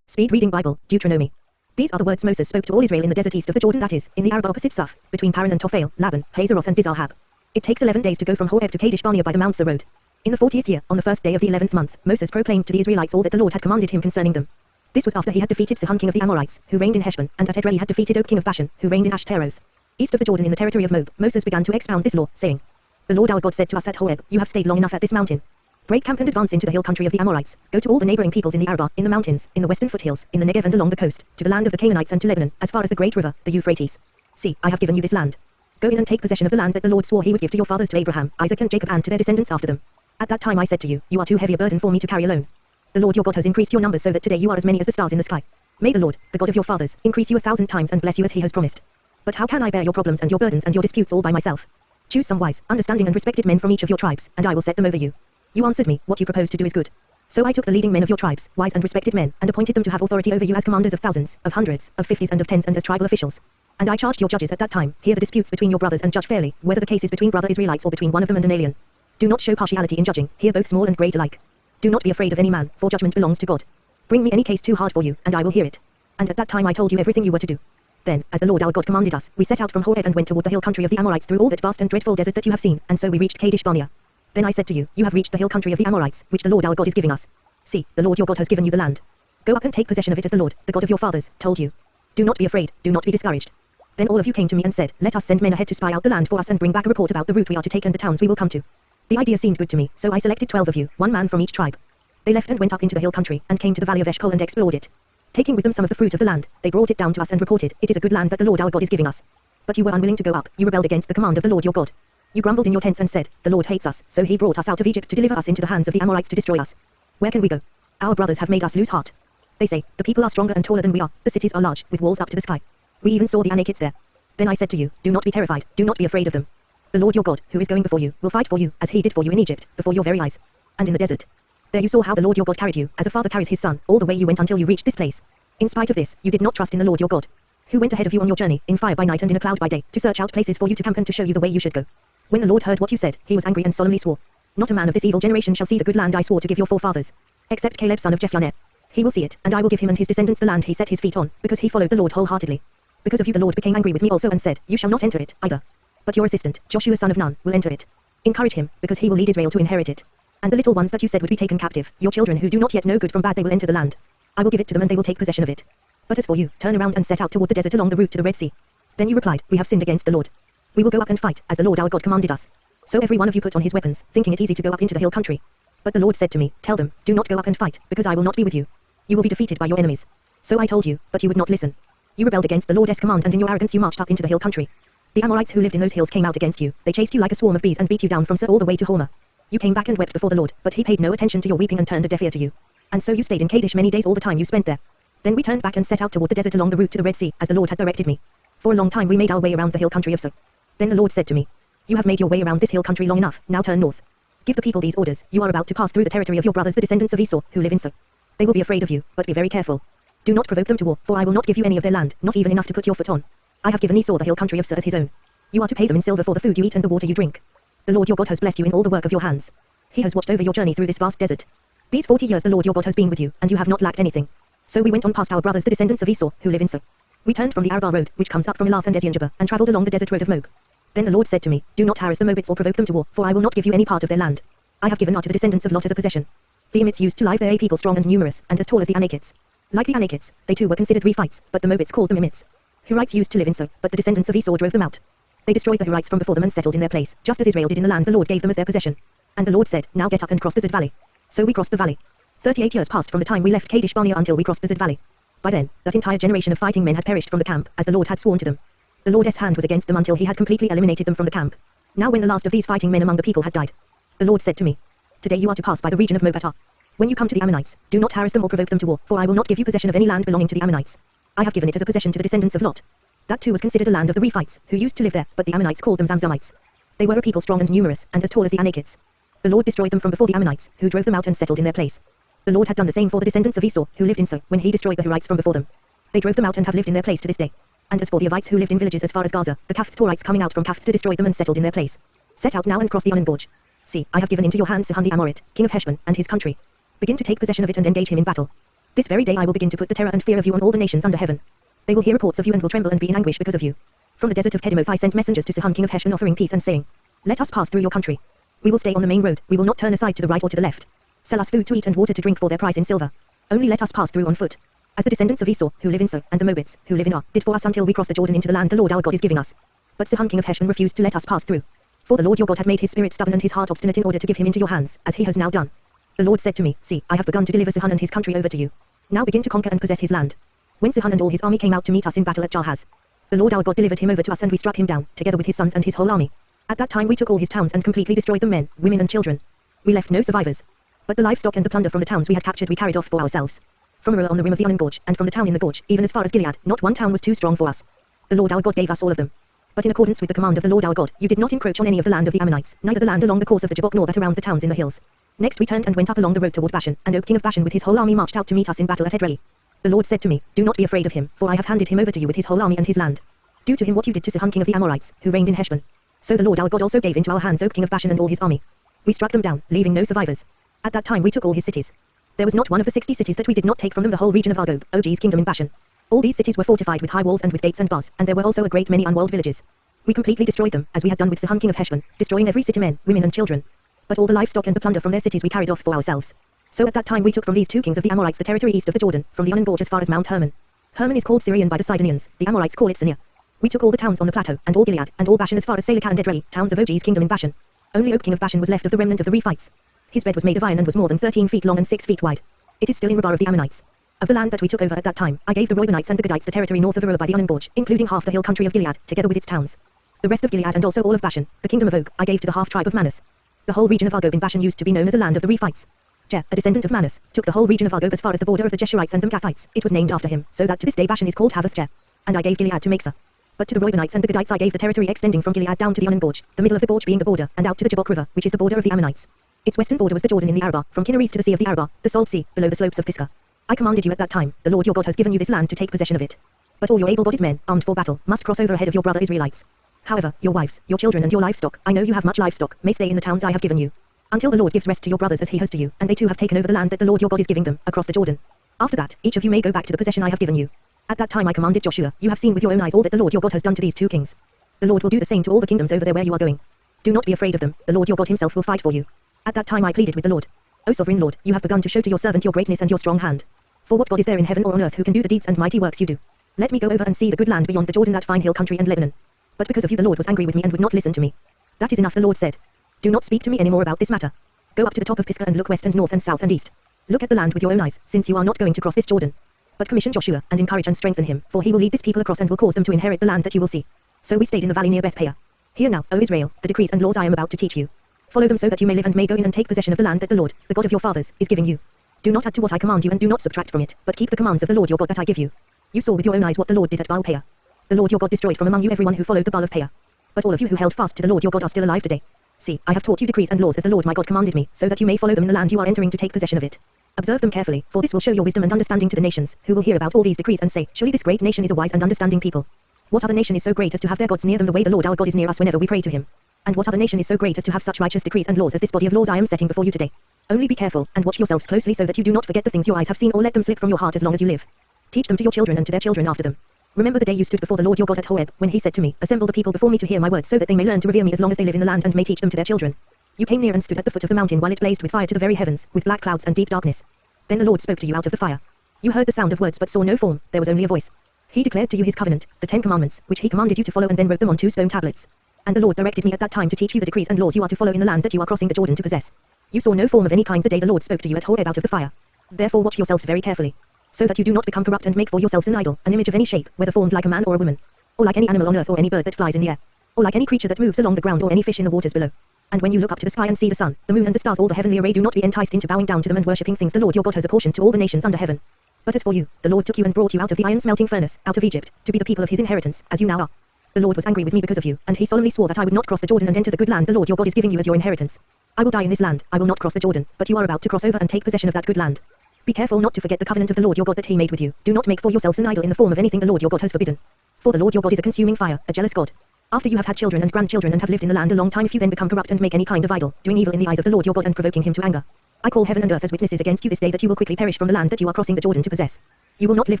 Speed reading Bible, Deuteronomy. These are the words Moses spoke to all Israel in the desert east of the Jordan, that is, in the Arabah opposite Suf, between Paran and Tophel, Laban, Hazeroth and Dizalhab. It takes 11 days to go from Horeb to Kadesh Barnea by the Mount Seir road. In the 40th year, on the first day of the 11th month, Moses proclaimed to the Israelites all that the Lord had commanded him concerning them. This was after he had defeated Sihon king of the Amorites, who reigned in Heshbon, and at Edrei had defeated Og king of Bashan, who reigned in Ashtaroth. East of the Jordan in the territory of Moab, Moses began to expound this law, saying, The Lord our God said to us at Horeb, You have stayed long enough at this mountain. Break camp and advance into the hill country of the Amorites. Go to all the neighboring peoples in the Arabah, in the mountains, in the western foothills, in the Negev and along the coast, to the land of the Canaanites and to Lebanon, as far as the great river, the Euphrates. See, I have given you this land. Go in and take possession of the land that the Lord swore he would give to your fathers, to Abraham, Isaac and Jacob, and to their descendants after them. At that time I said to you, You are too heavy a burden for me to carry alone. The Lord your God has increased your numbers so that today you are as many as the stars in the sky. May the Lord, the God of your fathers, increase you 1,000 times and bless you as he has promised. But how can I bear your problems and your burdens and your disputes all by myself? Choose some wise, understanding and respected men from each of your tribes, and I will set them over you. You answered me, What you propose to do is good. So I took the leading men of your tribes, wise and respected men, and appointed them to have authority over you as commanders of thousands, of hundreds, of fifties and of tens and as tribal officials. And I charged your judges at that time, hear the disputes between your brothers and judge fairly, whether the case is between brother Israelites or between one of them and an alien. Do not show partiality in judging, hear both small and great alike. Do not be afraid of any man, for judgment belongs to God. Bring me any case too hard for you, and I will hear it. And at that time I told you everything you were to do. Then, as the Lord our God commanded us, we set out from Horeb and went toward the hill country of the Amorites through all that vast and dreadful desert that you have seen, and so we reached Kadesh Barnea. Then I said to you, You have reached the hill country of the Amorites, which the Lord our God is giving us. See, the Lord your God has given you the land. Go up and take possession of it as the Lord, the God of your fathers, told you. Do not be afraid, do not be discouraged. Then all of you came to me and said, Let us send men ahead to spy out the land for us and bring back a report about the route we are to take and the towns we will come to. The idea seemed good to me, so I selected 12 of you, one man from each tribe. They left and went up into the hill country, and came to the valley of Eshcol and explored it. Taking with them some of the fruit of the land, they brought it down to us and reported, It is a good land that the Lord our God is giving us. But you were unwilling to go up, you rebelled against the command of the Lord your God. You grumbled in your tents and said, The Lord hates us, so he brought us out of Egypt to deliver us into the hands of the Amorites to destroy us. Where can we go? Our brothers have made us lose heart. They say, The people are stronger and taller than we are, the cities are large, with walls up to the sky. We even saw the Anakites there. Then I said to you, Do not be terrified, do not be afraid of them. The Lord your God, who is going before you, will fight for you, as he did for you in Egypt, before your very eyes. And in the desert. There you saw how the Lord your God carried you, as a father carries his son, all the way you went until you reached this place. In spite of this, you did not trust in the Lord your God, who went ahead of you on your journey, in fire by night and in a cloud by day, to search out places for you to camp and to show you the way you should go. When the Lord heard what you said, he was angry and solemnly swore, Not a man of this evil generation shall see the good land I swore to give your forefathers, except Caleb son of Jephunneh. He will see it, and I will give him and his descendants the land he set his feet on, because he followed the Lord wholeheartedly. Because of you the Lord became angry with me also and said, You shall not enter it, either. But your assistant, Joshua son of Nun, will enter it. Encourage him, because he will lead Israel to inherit it. And the little ones that you said would be taken captive, your children who do not yet know good from bad, they will enter the land. I will give it to them and they will take possession of it. But as for you, turn around and set out toward the desert along the route to the Red Sea. Then you replied, We have sinned against the Lord. We will go up and fight, as the Lord our God commanded us. So every one of you put on his weapons, thinking it easy to go up into the hill country. But the Lord said to me, Tell them, do not go up and fight, because I will not be with you. You will be defeated by your enemies. So I told you, but you would not listen. You rebelled against the Lord's command and in your arrogance you marched up into the hill country. The Amorites who lived in those hills came out against you, they chased you like a swarm of bees and beat you down from Seir all the way to Hormah. You came back and wept before the Lord, but he paid no attention to your weeping and turned a deaf ear to you. And so you stayed in Kadesh many days all the time you spent there. Then we turned back and set out toward the desert along the route to the Red Sea, as the Lord had directed me. For a long time we made our way around the hill country of Seir. Then the Lord said to me, You have made your way around this hill country long enough, now turn north. Give the people these orders, you are about to pass through the territory of your brothers the descendants of Esau, who live in Seir. They will be afraid of you, but be very careful. Do not provoke them to war, for I will not give you any of their land, not even enough to put your foot on. I have given Esau the hill country of Seir as his own. You are to pay them in silver for the food you eat and the water you drink. The Lord your God has blessed you in all the work of your hands. He has watched over your journey through this vast desert. These 40 years the Lord your God has been with you, and you have not lacked anything. So we went on past our brothers the descendants of Esau, who live in Seir. We turned from the Arabah road, which comes up from Elath and Eziongeber, and travelled along the desert road of Moab. Then the Lord said to me, Do not harass the Moabites or provoke them to war, for I will not give you any part of their land. I have given not to the descendants of Lot as a possession. The Emites used to live there a people strong and numerous, and as tall as the Anakites. Like the Anakites, they too were considered Rephites, but the Moabites called them Emites. Hurites used to live in Seir, but the descendants of Esau drove them out. They destroyed the Hurites from before them and settled in their place, just as Israel did in the land the Lord gave them as their possession. And the Lord said, Now get up and cross the Zid valley. So we crossed the valley. 38 years passed from the time we left Kadesh Barnea until we crossed the Zid valley. By then, that entire generation of fighting men had perished from the camp, as the Lord had sworn to them. The Lord's hand was against them until he had completely eliminated them from the camp. Now when the last of these fighting men among the people had died, the Lord said to me, Today you are to pass by the region of Moab. When you come to the Ammonites, do not harass them or provoke them to war, for I will not give you possession of any land belonging to the Ammonites. I have given it as a possession to the descendants of Lot. That too was considered a land of the Rephites, who used to live there, but the Ammonites called them Zamzummites. They were a people strong and numerous, and as tall as the Anakites. The Lord destroyed them from before the Ammonites, who drove them out and settled in their place. The Lord had done the same for the descendants of Esau, who lived in So, when he destroyed the Horites from before them. They drove them out and have lived in their place to this day. And as for the Avites who lived in villages as far as Gaza, the Kaphtorites coming out from Kaphth to destroy them and settled in their place. Set out now and cross the Arnon gorge. See, I have given into your hand Sihon the Amorite, king of Heshbon, and his country. Begin to take possession of it and engage him in battle. This very day I will begin to put the terror and fear of you on all the nations under heaven. They will hear reports of you and will tremble and be in anguish because of you. From the desert of Kedemoth I sent messengers to Sihon king of Heshbon offering peace and saying, let us pass through your country. We will stay on the main road, we will not turn aside to the right or to the left. Sell us food to eat and water to drink for their price in silver. Only let us pass through on foot. As the descendants of Esau, who live in So, and the Moabites, who live in Ar, did for us until we cross the Jordan into the land the Lord our God is giving us. But Sihon king of Heshbon refused to let us pass through. For the Lord your God had made his spirit stubborn and his heart obstinate in order to give him into your hands, as he has now done. The Lord said to me, see, I have begun to deliver Sihon and his country over to you. Now begin to conquer and possess his land. When Sihon and all his army came out to meet us in battle at Jahaz, the Lord our God delivered him over to us and we struck him down, together with his sons and his whole army. At that time we took all his towns and completely destroyed them, men, women and children. We left no survivors. But the livestock and the plunder from the towns we had captured we carried off for ourselves. From Arua on the rim of the Arnon gorge, and from the town in the gorge, even as far as Gilead, not one town was too strong for us. The Lord our God gave us all of them. But in accordance with the command of the Lord our God, you did not encroach on any of the land of the Ammonites, neither the land along the course of the Jabbok nor that around the towns in the hills. Next we turned and went up along the road toward Bashan, and Og king of Bashan with his whole army marched out to meet us in battle at Edrei. The Lord said to me, do not be afraid of him, for I have handed him over to you with his whole army and his land. Do to him what you did to Sihon king of the Amorites, who reigned in Heshbon. So the Lord our God also gave into our hands Og king of Bashan and all his army. We struck them down, leaving no survivors. At that time we took all his cities. There was not one of the 60 cities that we did not take from them, the whole region of Argob, Og's kingdom in Bashan. All these cities were fortified with high walls and with gates and bars, and there were also a great many unwalled villages. We completely destroyed them, as we had done with Sihon king of Heshbon, destroying every city, men, women and children. But all the livestock and the plunder from their cities we carried off for ourselves. So at that time we took from these two kings of the Amorites the territory east of the Jordan, from the Arnon gorge as far as Mount Hermon. Hermon is called Syrian by the Sidonians, the Amorites call it Sinir. We took all the towns on the plateau, and all Gilead, and all Bashan as far as Salekah and Edrei, towns of Og's kingdom in Bashan. Only Og king of Bashan was left of the remnant of the Rephites. His bed was made of iron and was more than 13 feet long and 6 feet wide. It is still in Rabbah of the Ammonites. Of the land that we took over at that time, I gave the Reubenites and the Gadites the territory north of Arua by the Arnon gorge, including half the hill country of Gilead, together with its towns. The rest of Gilead and also all of Bashan, the kingdom of Og, I gave to the half-tribe of Manus. The whole region of Argob in Bashan used to be known as a land of the Rephites. Je, a descendant of Manus, took the whole region of Argob as far as the border of the Jeshurites and the Gathites. It was named after him, so that to this day Bashan is called Havoth Je. And I gave Gilead to Mesa. But to the Reubenites and the Gadites I gave the territory extending from Gilead down to the Arnon gorge, the middle of the gorge being the border, and out to the Jabbok river, which is the border of the Ammonites. Its western border was the Jordan in the Arabah, from Kinnereth to the sea of the Arabah, the Salt Sea, below the slopes of Pisgah. I commanded you at that time, the Lord your God has given you this land to take possession of it. But all your able-bodied men, armed for battle, must cross over ahead of your brother Israelites. However, your wives, your children and your livestock, I know you have much livestock, may stay in the towns I have given you. Until the Lord gives rest to your brothers as he has to you, and they too have taken over the land that the Lord your God is giving them, across the Jordan. After that, each of you may go back to the possession I have given you. At that time I commanded Joshua, you have seen with your own eyes all that the Lord your God has done to these two kings. The Lord will do the same to all the kingdoms over there where you are going. Do not be afraid of them, the Lord your God himself will fight for you. At that time I pleaded with the Lord. O sovereign Lord, you have begun to show to your servant your greatness and your strong hand. For what God is there in heaven or on earth who can do the deeds and mighty works you do? Let me go over and see the good land beyond the Jordan, that fine hill country and Lebanon. But because of you the Lord was angry with me and would not listen to me. That is enough, the Lord said. Do not speak to me any more about this matter. Go up to the top of Pisgah and look west and north and south and east. Look at the land with your own eyes, since you are not going to cross this Jordan. But commission Joshua, and encourage and strengthen him, for he will lead this people across and will cause them to inherit the land that you will see. So we stayed in the valley near Beth-peor. Hear now, O Israel, the decrees and laws I am about to teach you. Follow them so that you may live and may go in and take possession of the land that the Lord, the God of your fathers, is giving you. Do not add to what I command you and do not subtract from it, but keep the commands of the Lord your God that I give you. You saw with your own eyes what the Lord did at Baal-peor. The Lord your God destroyed from among you everyone who followed the Baal of Peor. But all of you who held fast to the Lord your God are still alive today. See, I have taught you decrees and laws as the Lord my God commanded me, so that you may follow them in the land you are entering to take possession of it. Observe them carefully, for this will show your wisdom and understanding to the nations, who will hear about all these decrees and say, surely this great nation is a wise and understanding people. What other nation is so great as to have their gods near them the way the Lord our God is near us whenever we pray to him? And what other nation is so great as to have such righteous decrees and laws as this body of laws I am setting before you today? Only be careful, and watch yourselves closely so that you do not forget the things your eyes have seen or let them slip from your heart as long as you live. Teach them to your children and to their children after them. Remember the day you stood before the Lord your God at Horeb, when he said to me, assemble the people before me to hear my words so that they may learn to revere me as long as they live in the land and may teach them to their children. You came near and stood at the foot of the mountain while it blazed with fire to the very heavens, with black clouds and deep darkness. Then the Lord spoke to you out of the fire. You heard the sound of words but saw no form, there was only a voice. He declared to you his covenant, the 10 commandments, which he commanded you to follow and then wrote them on 2 stone tablets. And the Lord directed me at that time to teach you the decrees and laws you are to follow in the land that you are crossing the Jordan to possess. You saw no form of any kind the day the Lord spoke to you at Horeb out of the fire. Therefore watch yourselves very carefully, so that you do not become corrupt and make for yourselves an idol, an image of any shape, whether formed like a man or a woman, or like any animal on earth or any bird that flies in the air, or like any creature that moves along the ground or any fish in the waters below. And when you look up to the sky and see the sun, the moon and the stars, all the heavenly array, do not be enticed into bowing down to them and worshipping things the Lord your God has apportioned to all the nations under heaven. But as for you, the Lord took you and brought you out of the iron smelting furnace, out of Egypt, to be the people of his inheritance, as you now are. The Lord was angry with me because of you, and he solemnly swore that I would not cross the Jordan and enter the good land the Lord your God is giving you as your inheritance. I will die in this land, I will not cross the Jordan, but you are about to cross over and take possession of that good land. Be careful not to forget the covenant of the Lord your God that he made with you. Do not make for yourselves an idol in the form of anything the Lord your God has forbidden. For the Lord your God is a consuming fire, a jealous God. After you have had children and grandchildren and have lived in the land a long time, if you then become corrupt and make any kind of idol, doing evil in the eyes of the Lord your God and provoking him to anger, I call heaven and earth as witnesses against you this day that you will quickly perish from the land that you are crossing the Jordan to possess. You will not live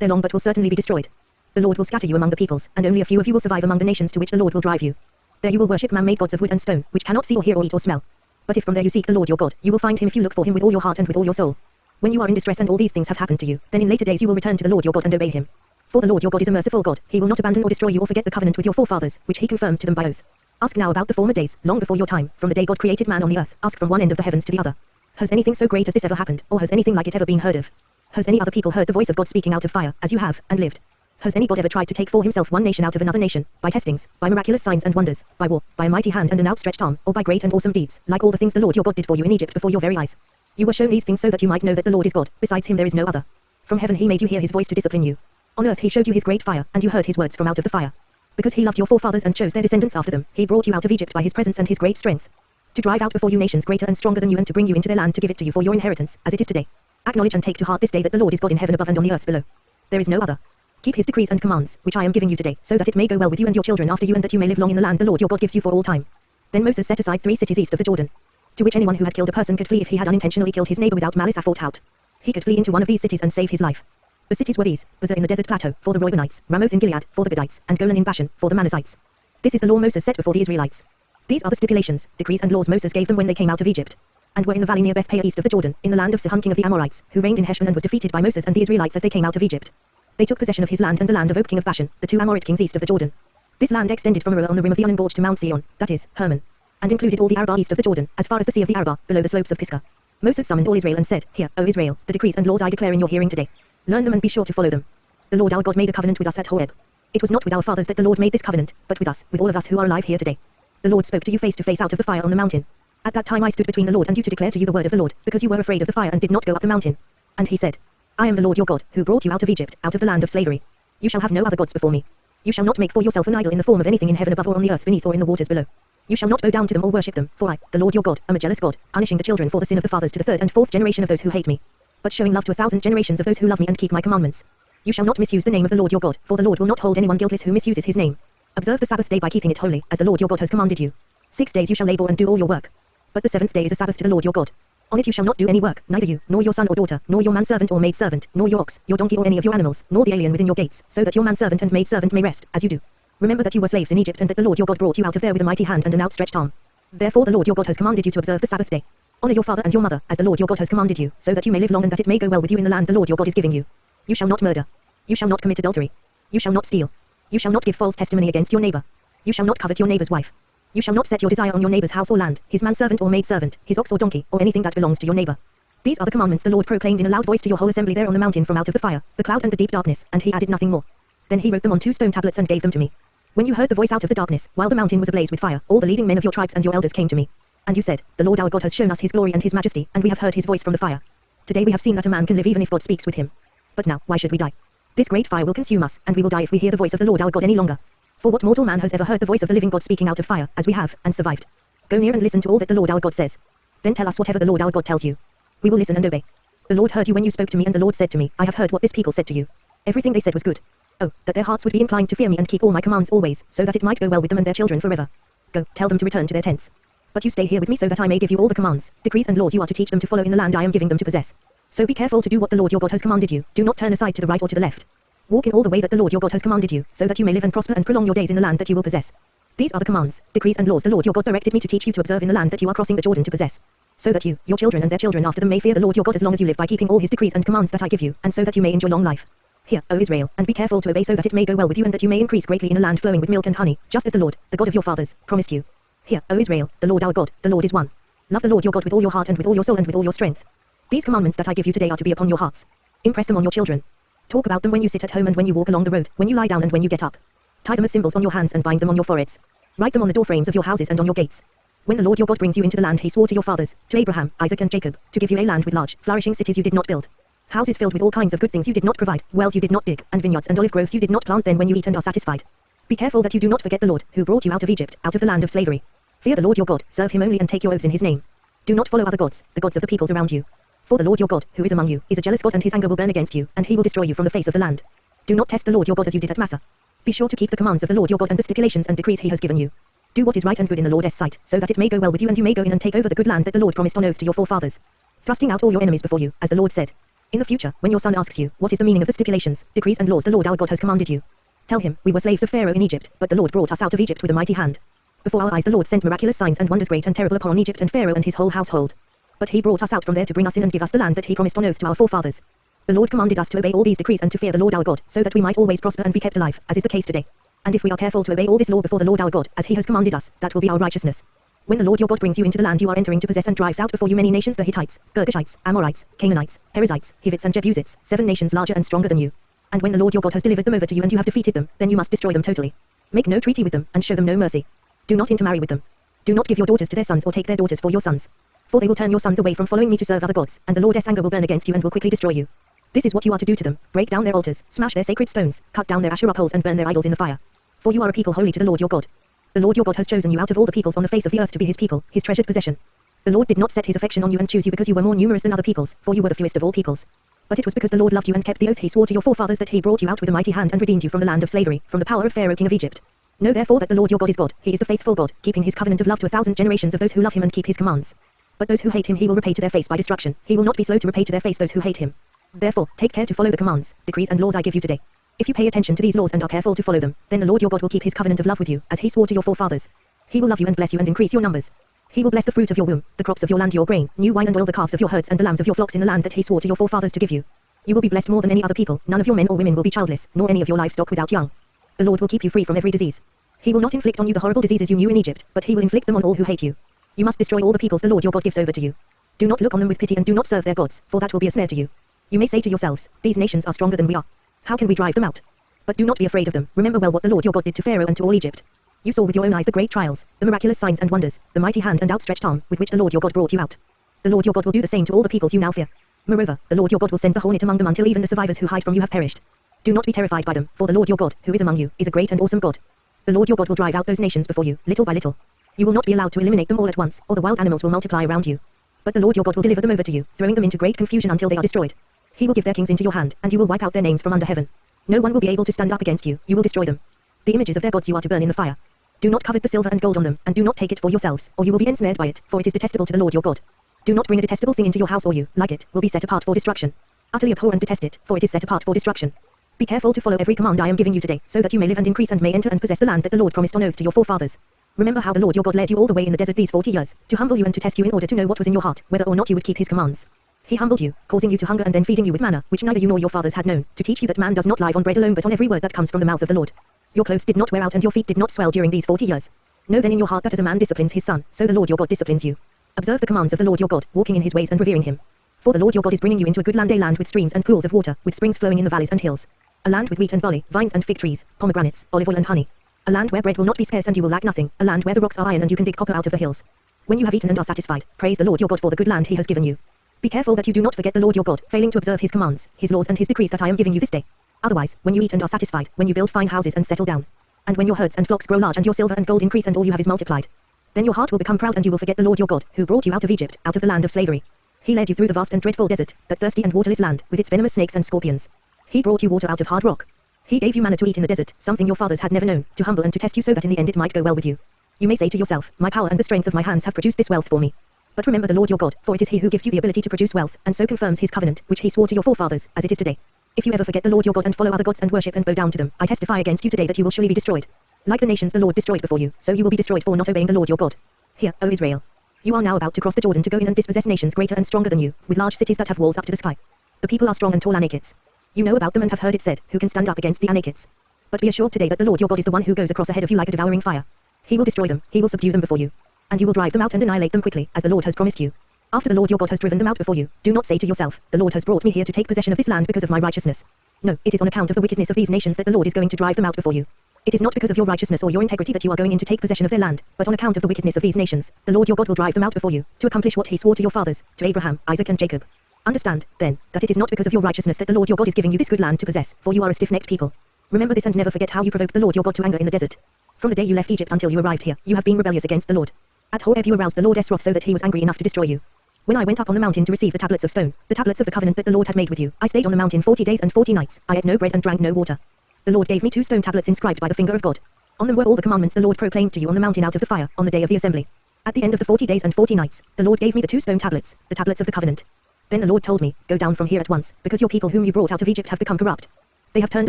there long but will certainly be destroyed. The Lord will scatter you among the peoples, and only a few of you will survive among the nations to which the Lord will drive you. There you will worship man-made gods of wood and stone, which cannot see or hear or eat or smell. But if from there you seek the Lord your God, you will find him if you look for him with all your heart and with all your soul. When you are in distress and all these things have happened to you, then in later days you will return to the Lord your God and obey him. For the Lord your God is a merciful God, he will not abandon or destroy you or forget the covenant with your forefathers, which he confirmed to them by oath. Ask now about the former days, long before your time, from the day God created man on the earth, ask from one end of the heavens to the other. Has anything so great as this ever happened, or has anything like it ever been heard of? Has any other people heard the voice of God speaking out of fire, as you have, and lived? Has any God ever tried to take for himself one nation out of another nation, by testings, by miraculous signs and wonders, by war, by a mighty hand and an outstretched arm, or by great and awesome deeds, like all the things the Lord your God did for you in Egypt before your very eyes? You were shown these things so that you might know that the Lord is God, besides him there is no other. From heaven he made you hear his voice to discipline you. On earth he showed you his great fire, and you heard his words from out of the fire. Because he loved your forefathers and chose their descendants after them, he brought you out of Egypt by his presence and his great strength. To drive out before you nations greater and stronger than you and to bring you into their land to give it to you for your inheritance, as it is today. Acknowledge and take to heart this day that the Lord is God in heaven above and on the earth below. There is no other. Keep his decrees and commands, which I am giving you today, so that it may go well with you and your children after you and that you may live long in the land the Lord your God gives you for all time. Then Moses set aside 3 cities east of the Jordan, to which anyone who had killed a person could flee if he had unintentionally killed his neighbor without malice aforethought. He could flee into one of these cities and save his life. The cities were these: Bezah in the desert plateau, for the Reubenites, Ramoth in Gilead, for the Gadites, and Golan in Bashan, for the Manassites. This is the law Moses set before the Israelites. These are the stipulations, decrees and laws Moses gave them when they came out of Egypt, and were in the valley near Beth-peor east of the Jordan, in the land of Sihon king of the Amorites, who reigned in Heshbon and was defeated by Moses and the Israelites as they came out of Egypt. They took possession of his land and the land of Og king of Bashan, the 2 Amorite kings east of the Jordan. This land extended from Aroer on the rim of the Arnon gorge to Mount Sion, that is, Hermon, and included all the Arabah east of the Jordan, as far as the sea of the Arabah, below the slopes of Pisgah. Moses summoned all Israel and said, Hear, O Israel, the decrees and laws I declare in your hearing today. Learn them and be sure to follow them. The Lord our God made a covenant with us at Horeb. It was not with our fathers that the Lord made this covenant, but with us, with all of us who are alive here today. The Lord spoke to you face to face out of the fire on the mountain. At that time I stood between the Lord and you to declare to you the word of the Lord, because you were afraid of the fire and did not go up the mountain. And he said, I am the Lord your God, who brought you out of Egypt, out of the land of slavery. You shall have no other gods before me. You shall not make for yourself an idol in the form of anything in heaven above or on the earth beneath or in the waters below. You shall not bow down to them or worship them, for I, the Lord your God, am a jealous God, punishing the children for the sin of the fathers to the 3rd and 4th generation of those who hate me, but showing love to 1,000 generations of those who love me and keep my commandments. You shall not misuse the name of the Lord your God, for the Lord will not hold anyone guiltless who misuses his name. Observe the Sabbath day by keeping it holy, as the Lord your God has commanded you. 6 days you shall labor and do all your work. But the 7th day is a Sabbath to the Lord your God. On it you shall not do any work, neither you, nor your son or daughter, nor your manservant or maidservant, nor your ox, your donkey or any of your animals, nor the alien within your gates, so that your manservant and maidservant may rest, as you do. Remember that you were slaves in Egypt and that the Lord your God brought you out of there with a mighty hand and an outstretched arm. Therefore the Lord your God has commanded you to observe the Sabbath day. Honor your father and your mother, as the Lord your God has commanded you, so that you may live long and that it may go well with you in the land the Lord your God is giving you. You shall not murder. You shall not commit adultery. You shall not steal. You shall not give false testimony against your neighbor. You shall not covet your neighbor's wife. You shall not set your desire on your neighbor's house or land, his manservant or maidservant, his ox or donkey, or anything that belongs to your neighbor. These are the commandments the Lord proclaimed in a loud voice to your whole assembly there on the mountain from out of the fire, the cloud and the deep darkness, and he added nothing more. Then he wrote them on 2 stone tablets and gave them to me. When you heard the voice out of the darkness, while the mountain was ablaze with fire, all the leading men of your tribes and your elders came to me. And you said, The Lord our God has shown us his glory and his majesty, and we have heard his voice from the fire. Today we have seen that a man can live even if God speaks with him. But now, why should we die? This great fire will consume us, and we will die if we hear the voice of the Lord our God any longer. For what mortal man has ever heard the voice of the living God speaking out of fire, as we have, and survived? Go near and listen to all that the Lord our God says. Then tell us whatever the Lord our God tells you. We will listen and obey. The Lord heard you when you spoke to me, and the Lord said to me, I have heard what this people said to you. Everything they said was good. Oh, that their hearts would be inclined to fear me and keep all my commands always, so that it might go well with them and their children forever. Go, tell them to return to their tents. But you stay here with me so that I may give you all the commands, decrees and laws you are to teach them to follow in the land I am giving them to possess. So be careful to do what the Lord your God has commanded you. Do not turn aside to the right or to the left. Walk in all the way that the Lord your God has commanded you, so that you may live and prosper and prolong your days in the land that you will possess. These are the commands, decrees and laws the Lord your God directed me to teach you to observe in the land that you are crossing the Jordan to possess. So that you, your children and their children after them may fear the Lord your God as long as you live by keeping all his decrees and commands that I give you, and so that you may enjoy long life. Hear, O Israel, and be careful to obey so that it may go well with you and that you may increase greatly in a land flowing with milk and honey, just as the Lord, the God of your fathers, promised you. Hear, O Israel, the Lord our God, the Lord is one. Love the Lord your God with all your heart and with all your soul and with all your strength. These commandments that I give you today are to be upon your hearts. Impress them on your children. Talk about them when you sit at home and when you walk along the road, when you lie down and when you get up. Tie them as symbols on your hands and bind them on your foreheads. Write them on the doorframes of your houses and on your gates. When the Lord your God brings you into the land he swore to your fathers, to Abraham, Isaac and Jacob, to give you a land with large, flourishing cities you did not build. Houses filled with all kinds of good things you did not provide, wells you did not dig, and vineyards and olive groves you did not plant, then when you eat and are satisfied. Be careful that you do not forget the Lord, who brought you out of Egypt, out of the land of slavery. Fear the Lord your God, serve him only and take your oaths in his name. Do not follow other gods, the gods of the peoples around you. For the Lord your God, who is among you, is a jealous God, and his anger will burn against you, and he will destroy you from the face of the land. Do not test the Lord your God as you did at Massa. Be sure to keep the commands of the Lord your God and the stipulations and decrees he has given you. Do what is right and good in the Lord's sight, so that it may go well with you and you may go in and take over the good land that the Lord promised on oath to your forefathers, thrusting out all your enemies before you, as the Lord said. In the future, when your son asks you, what is the meaning of the stipulations, decrees and laws the Lord our God has commanded you, tell him, we were slaves of Pharaoh in Egypt, but the Lord brought us out of Egypt with a mighty hand. Before our eyes the Lord sent miraculous signs and wonders great and terrible upon Egypt and Pharaoh and his whole household. But he brought us out from there to bring us in and give us the land that he promised on oath to our forefathers. The Lord commanded us to obey all these decrees and to fear the Lord our God, so that we might always prosper and be kept alive, as is the case today. And if we are careful to obey all this law before the Lord our God, as he has commanded us, that will be our righteousness. When the Lord your God brings you into the land you are entering to possess and drives out before you many nations, the Hittites, Girgashites, Amorites, Canaanites, Perizzites, Hivites and Jebusites, 7 nations larger and stronger than you. And when the Lord your God has delivered them over to you and you have defeated them, then you must destroy them totally. Make no treaty with them, and show them no mercy. Do not intermarry with them. Do not give your daughters to their sons or take their daughters for your sons. For they will turn your sons away from following me to serve other gods, and the Lord's anger will burn against you and will quickly destroy you. This is what you are to do to them: break down their altars, smash their sacred stones, cut down their Asherah poles and burn their idols in the fire. For you are a people holy to the Lord your God. The Lord your God has chosen you out of all the peoples on the face of the earth to be his people, his treasured possession. The Lord did not set his affection on you and choose you because you were more numerous than other peoples, for you were the fewest of all peoples. But it was because the Lord loved you and kept the oath he swore to your forefathers that he brought you out with a mighty hand and redeemed you from the land of slavery, from the power of Pharaoh king of Egypt. Know therefore that the Lord your God is God, he is the faithful God, keeping his covenant of love to 1,000 generations of those who love him and keep his commands. But those who hate him he will repay to their face by destruction, he will not be slow to repay to their face those who hate him. Therefore, take care to follow the commands, decrees and laws I give you today. If you pay attention to these laws and are careful to follow them, then the Lord your God will keep his covenant of love with you, as he swore to your forefathers. He will love you and bless you and increase your numbers. He will bless the fruit of your womb, the crops of your land, your grain, new wine and oil, the calves of your herds and the lambs of your flocks in the land that he swore to your forefathers to give you. You will be blessed more than any other people, none of your men or women will be childless, nor any of your livestock without young. The Lord will keep you free from every disease. He will not inflict on you the horrible diseases you knew in Egypt, but he will inflict them on all who hate you. You must destroy all the peoples the Lord your God gives over to you. Do not look on them with pity and do not serve their gods, for that will be a snare to you. You may say to yourselves, these nations are stronger than we are. How can we drive them out? But do not be afraid of them. Remember well what the Lord your God did to Pharaoh and to all Egypt. You saw with your own eyes the great trials, the miraculous signs and wonders, the mighty hand and outstretched arm with which the Lord your God brought you out. The Lord your God will do the same to all the peoples you now fear. Moreover, the Lord your God will send the hornet among them until even the survivors who hide from you have perished. Do not be terrified by them, for the Lord your God, who is among you, is a great and awesome God. The Lord your God will drive out those nations before you, little by little. You will not be allowed to eliminate them all at once, or the wild animals will multiply around you. But the Lord your God will deliver them over to you, throwing them into great confusion until they are destroyed. He will give their kings into your hand, and you will wipe out their names from under heaven. No one will be able to stand up against you, you will destroy them. The images of their gods you are to burn in the fire. Do not covet the silver and gold on them, and do not take it for yourselves, or you will be ensnared by it, for it is detestable to the Lord your God. Do not bring a detestable thing into your house, or you, like it, will be set apart for destruction. Utterly abhor and detest it, for it is set apart for destruction. Be careful to follow every command I am giving you today, so that you may live and increase and may enter and possess the land that the Lord promised on oath to your forefathers. Remember how the Lord your God led you all the way in the desert these 40 years, to humble you and to test you in order to know what was in your heart, whether or not you would keep his commands. He humbled you, causing you to hunger and then feeding you with manna, which neither you nor your fathers had known, to teach you that man does not live on bread alone but on every word that comes from the mouth of the Lord. Your clothes did not wear out and your feet did not swell during these 40 years. Know then in your heart that as a man disciplines his son, so the Lord your God disciplines you. Observe the commands of the Lord your God, walking in his ways and revering him. For the Lord your God is bringing you into a good land, a land with streams and pools of water, with springs flowing in the valleys and hills. A land with wheat and barley, vines and fig trees, pomegranates, olive oil and honey. A land where bread will not be scarce and you will lack nothing, a land where the rocks are iron and you can dig copper out of the hills. When you have eaten and are satisfied, praise the Lord your God for the good land he has given you. Be careful that you do not forget the Lord your God, failing to observe his commands, his laws and his decrees that I am giving you this day. Otherwise, when you eat and are satisfied, when you build fine houses and settle down, and when your herds and flocks grow large and your silver and gold increase and all you have is multiplied, then your heart will become proud and you will forget the Lord your God, who brought you out of Egypt, out of the land of slavery. He led you through the vast and dreadful desert, that thirsty and waterless land, with its venomous snakes and scorpions. He brought you water out of hard rock. He gave you manna to eat in the desert, something your fathers had never known, to humble and to test you so that in the end it might go well with you. You may say to yourself, my power and the strength of my hands have produced this wealth for me. But remember the Lord your God, for it is he who gives you the ability to produce wealth, and so confirms his covenant, which he swore to your forefathers, as it is today. If you ever forget the Lord your God and follow other gods and worship and bow down to them, I testify against you today that you will surely be destroyed. Like the nations the Lord destroyed before you, so you will be destroyed for not obeying the Lord your God. Hear, O Israel. You are now about to cross the Jordan to go in and dispossess nations greater and stronger than you, with large cities that have walls up to the sky. The people are strong and tall Anakites. You know about them and have heard it said, who can stand up against the Anakites? But be assured today that the Lord your God is the one who goes across ahead of you like a devouring fire. He will destroy them, he will subdue them before you. And you will drive them out and annihilate them quickly, as the Lord has promised you. After the Lord your God has driven them out before you, do not say to yourself, the Lord has brought me here to take possession of this land because of my righteousness. No, it is on account of the wickedness of these nations that the Lord is going to drive them out before you. It is not because of your righteousness or your integrity that you are going in to take possession of their land, but on account of the wickedness of these nations, the Lord your God will drive them out before you, to accomplish what he swore to your fathers, to Abraham, Isaac and Jacob. Understand, then, that it is not because of your righteousness that the Lord your God is giving you this good land to possess, for you are a stiff-necked people. Remember this and never forget how you provoked the Lord your God to anger in the desert. From the day you left Egypt until you arrived here, you have been rebellious against the Lord. At Horeb you aroused the Lord's wrath so that he was angry enough to destroy you. When I went up on the mountain to receive the tablets of stone, the tablets of the covenant that the Lord had made with you, I stayed on the mountain 40 days and 40 nights. I ate no bread and drank no water. The Lord gave me 2 stone tablets inscribed by the finger of God. On them were all the commandments the Lord proclaimed to you on the mountain out of the fire, on the day of the assembly. At the end of the 40 days and 40 nights, the Lord gave me the 2 stone tablets, the tablets of the covenant. Then the Lord told me, go down from here at once, because your people whom you brought out of Egypt have become corrupt. They have turned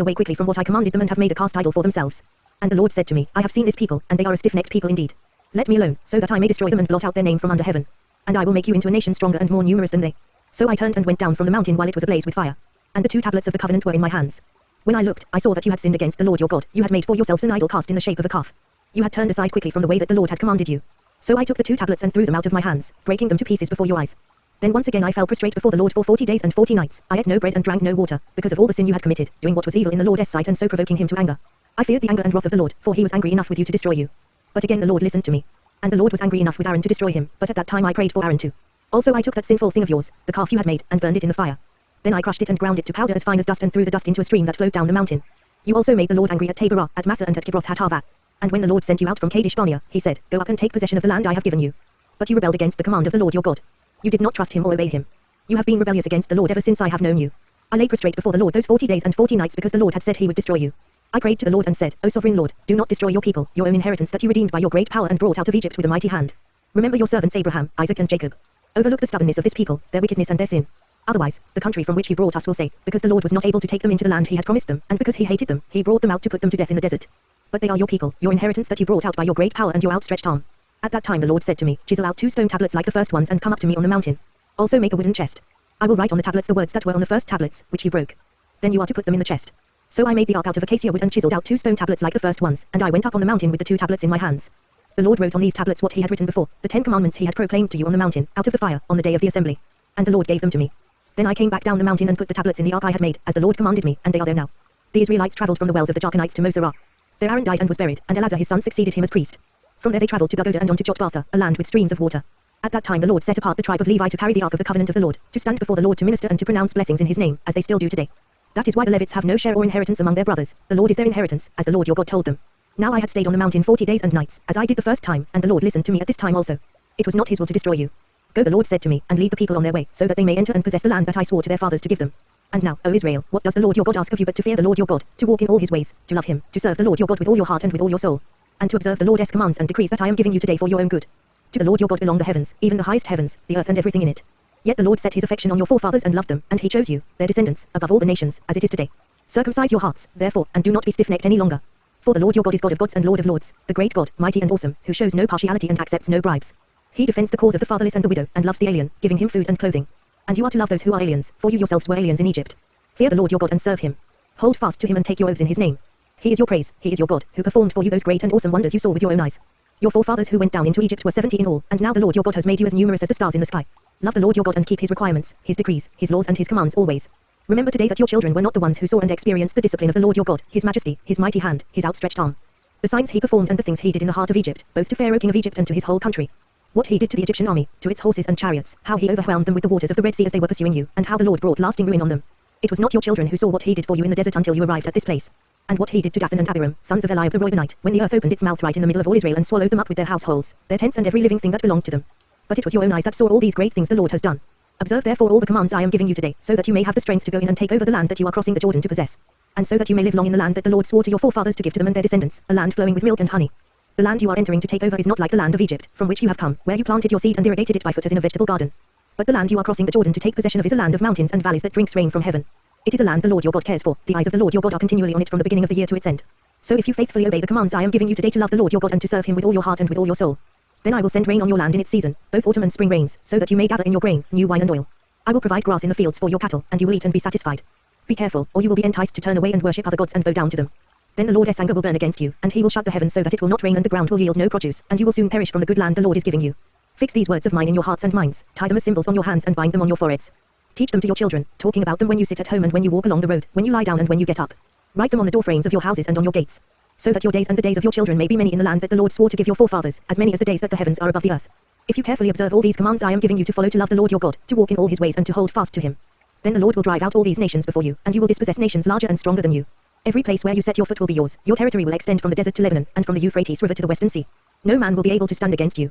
away quickly from what I commanded them and have made a cast idol for themselves. And the Lord said to me, I have seen this people, and they are a stiff-necked people indeed. Let me alone, so that I may destroy them and blot out their name from under heaven. And I will make you into a nation stronger and more numerous than they. So I turned and went down from the mountain while it was ablaze with fire. And the 2 tablets of the covenant were in my hands. When I looked, I saw that you had sinned against the Lord your God. You had made for yourselves an idol cast in the shape of a calf. You had turned aside quickly from the way that the Lord had commanded you. So I took the 2 tablets and threw them out of my hands, breaking them to pieces before your eyes. Then once again I fell prostrate before the Lord for 40 days and 40 nights. I ate no bread and drank no water, because of all the sin you had committed, doing what was evil in the Lord's sight and so provoking him to anger. I feared the anger and wrath of the Lord, for he was angry enough with you to destroy you. But again the Lord listened to me. And the Lord was angry enough with Aaron to destroy him, but at that time I prayed for Aaron too. Also I took that sinful thing of yours, the calf you had made, and burned it in the fire. Then I crushed it and ground it to powder as fine as dust and threw the dust into a stream that flowed down the mountain. You also made the Lord angry at Taberah, at Massa and at Kibroth-Hattaavah. And when the Lord sent you out from Kadesh-Barnea, he said, go up and take possession of the land I have given you. But you rebelled against the command of the Lord your God. You did not trust him or obey him. You have been rebellious against the Lord ever since I have known you. I lay prostrate before the Lord those 40 days and 40 nights because the Lord had said he would destroy you. I prayed to the Lord and said, O sovereign Lord, do not destroy your people, your own inheritance that you redeemed by your great power and brought out of Egypt with a mighty hand. Remember your servants Abraham, Isaac and Jacob. Overlook the stubbornness of this people, their wickedness and their sin. Otherwise, the country from which he brought us will say, because the Lord was not able to take them into the land he had promised them, and because he hated them, he brought them out to put them to death in the desert. But they are your people, your inheritance that you brought out by your great power and your outstretched arm. At that time the Lord said to me, chisel out 2 stone tablets like the first ones and come up to me on the mountain. Also make a wooden chest. I will write on the tablets the words that were on the first tablets, which you broke. Then you are to put them in the chest. So I made the ark out of acacia wood and chiseled out 2 stone tablets like the first ones, and I went up on the mountain with the 2 tablets in my hands. The Lord wrote on these tablets what he had written before, the 10 commandments he had proclaimed to you on the mountain, out of the fire, on the day of the assembly. And the Lord gave them to me. Then I came back down the mountain and put the tablets in the ark I had made, as the Lord commanded me, and they are there now. The Israelites travelled from the wells of the Jarkanites to Moserah. There Aaron died and was buried, and Eleazar his son succeeded him as priest. From there they travelled to Gudgodah and on to Jotbatha, a land with streams of water. At that time the Lord set apart the tribe of Levi to carry the ark of the covenant of the Lord, to stand before the Lord to minister and to pronounce blessings in his name, as they still do today. That is why the Levites have no share or inheritance among their brothers. The Lord is their inheritance, as the Lord your God told them. Now I had stayed on the mountain 40 days and nights, as I did the first time, and the Lord listened to me at this time also. It was not his will to destroy you. Go, the Lord said to me, and lead the people on their way, so that they may enter and possess the land that I swore to their fathers to give them. And now, O Israel, what does the Lord your God ask of you but to fear the Lord your God, to walk in all his ways, to love him, to serve the Lord your God with all your heart and with all your soul, and to observe the Lord's commands and decrees that I am giving you today for your own good. To the Lord your God belong the heavens, even the highest heavens, the earth and everything in it. Yet the Lord set his affection on your forefathers and loved them, and he chose you, their descendants, above all the nations, as it is today. Circumcise your hearts, therefore, and do not be stiff-necked any longer. For the Lord your God is God of gods and Lord of lords, the great God, mighty and awesome, who shows no partiality and accepts no bribes. He defends the cause of the fatherless and the widow, and loves the alien, giving him food and clothing. And you are to love those who are aliens, for you yourselves were aliens in Egypt. Fear the Lord your God and serve him. Hold fast to him and take your oaths in his name. He is your praise, he is your God, who performed for you those great and awesome wonders you saw with your own eyes. Your forefathers who went down into Egypt were 70 in all, and now the Lord your God has made you as numerous as the stars in the sky. Love the Lord your God and keep his requirements, his decrees, his laws and his commands always. Remember today that your children were not the ones who saw and experienced the discipline of the Lord your God, his majesty, his mighty hand, his outstretched arm. The signs he performed and the things he did in the heart of Egypt, both to Pharaoh king of Egypt and to his whole country. What he did to the Egyptian army, to its horses and chariots, how he overwhelmed them with the waters of the Red Sea as they were pursuing you, and how the Lord brought lasting ruin on them. It was not your children who saw what he did for you in the desert until you arrived at this place. And what he did to Dathan and Abiram, sons of Eliab the Reubenite, when the earth opened its mouth right in the middle of all Israel and swallowed them up with their households, their tents and every living thing that belonged to them. But it was your own eyes that saw all these great things the Lord has done. Observe therefore all the commands I am giving you today, so that you may have the strength to go in and take over the land that you are crossing the Jordan to possess. And so that you may live long in the land that the Lord swore to your forefathers to give to them and their descendants, a land flowing with milk and honey. The land you are entering to take over is not like the land of Egypt, from which you have come, where you planted your seed and irrigated it by foot as in a vegetable garden. But the land you are crossing the Jordan to take possession of is a land of mountains and valleys that drinks rain from heaven. It is a land the Lord your God cares for, the eyes of the Lord your God are continually on it from the beginning of the year to its end. So if you faithfully obey the commands I am giving you today to love the Lord your God and to serve him with all your heart and with all your soul, then I will send rain on your land in its season, both autumn and spring rains, so that you may gather in your grain, new wine and oil. I will provide grass in the fields for your cattle, and you will eat and be satisfied. Be careful, or you will be enticed to turn away and worship other gods and bow down to them. Then the Lord's anger will burn against you, and he will shut the heavens so that it will not rain and the ground will yield no produce, and you will soon perish from the good land the Lord is giving you. Fix these words of mine in your hearts and minds, tie them as symbols on your hands and bind them on your foreheads. Teach them to your children, talking about them when you sit at home and when you walk along the road, when you lie down and when you get up. Write them on the doorframes of your houses and on your gates, so that your days and the days of your children may be many in the land that the Lord swore to give your forefathers, as many as the days that the heavens are above the earth. If you carefully observe all these commands I am giving you to follow to love the Lord your God, to walk in all his ways and to hold fast to him, then the Lord will drive out all these nations before you, and you will dispossess nations larger and stronger than you. Every place where you set your foot will be yours, your territory will extend from the desert to Lebanon, and from the Euphrates river to the western sea. No man will be able to stand against you.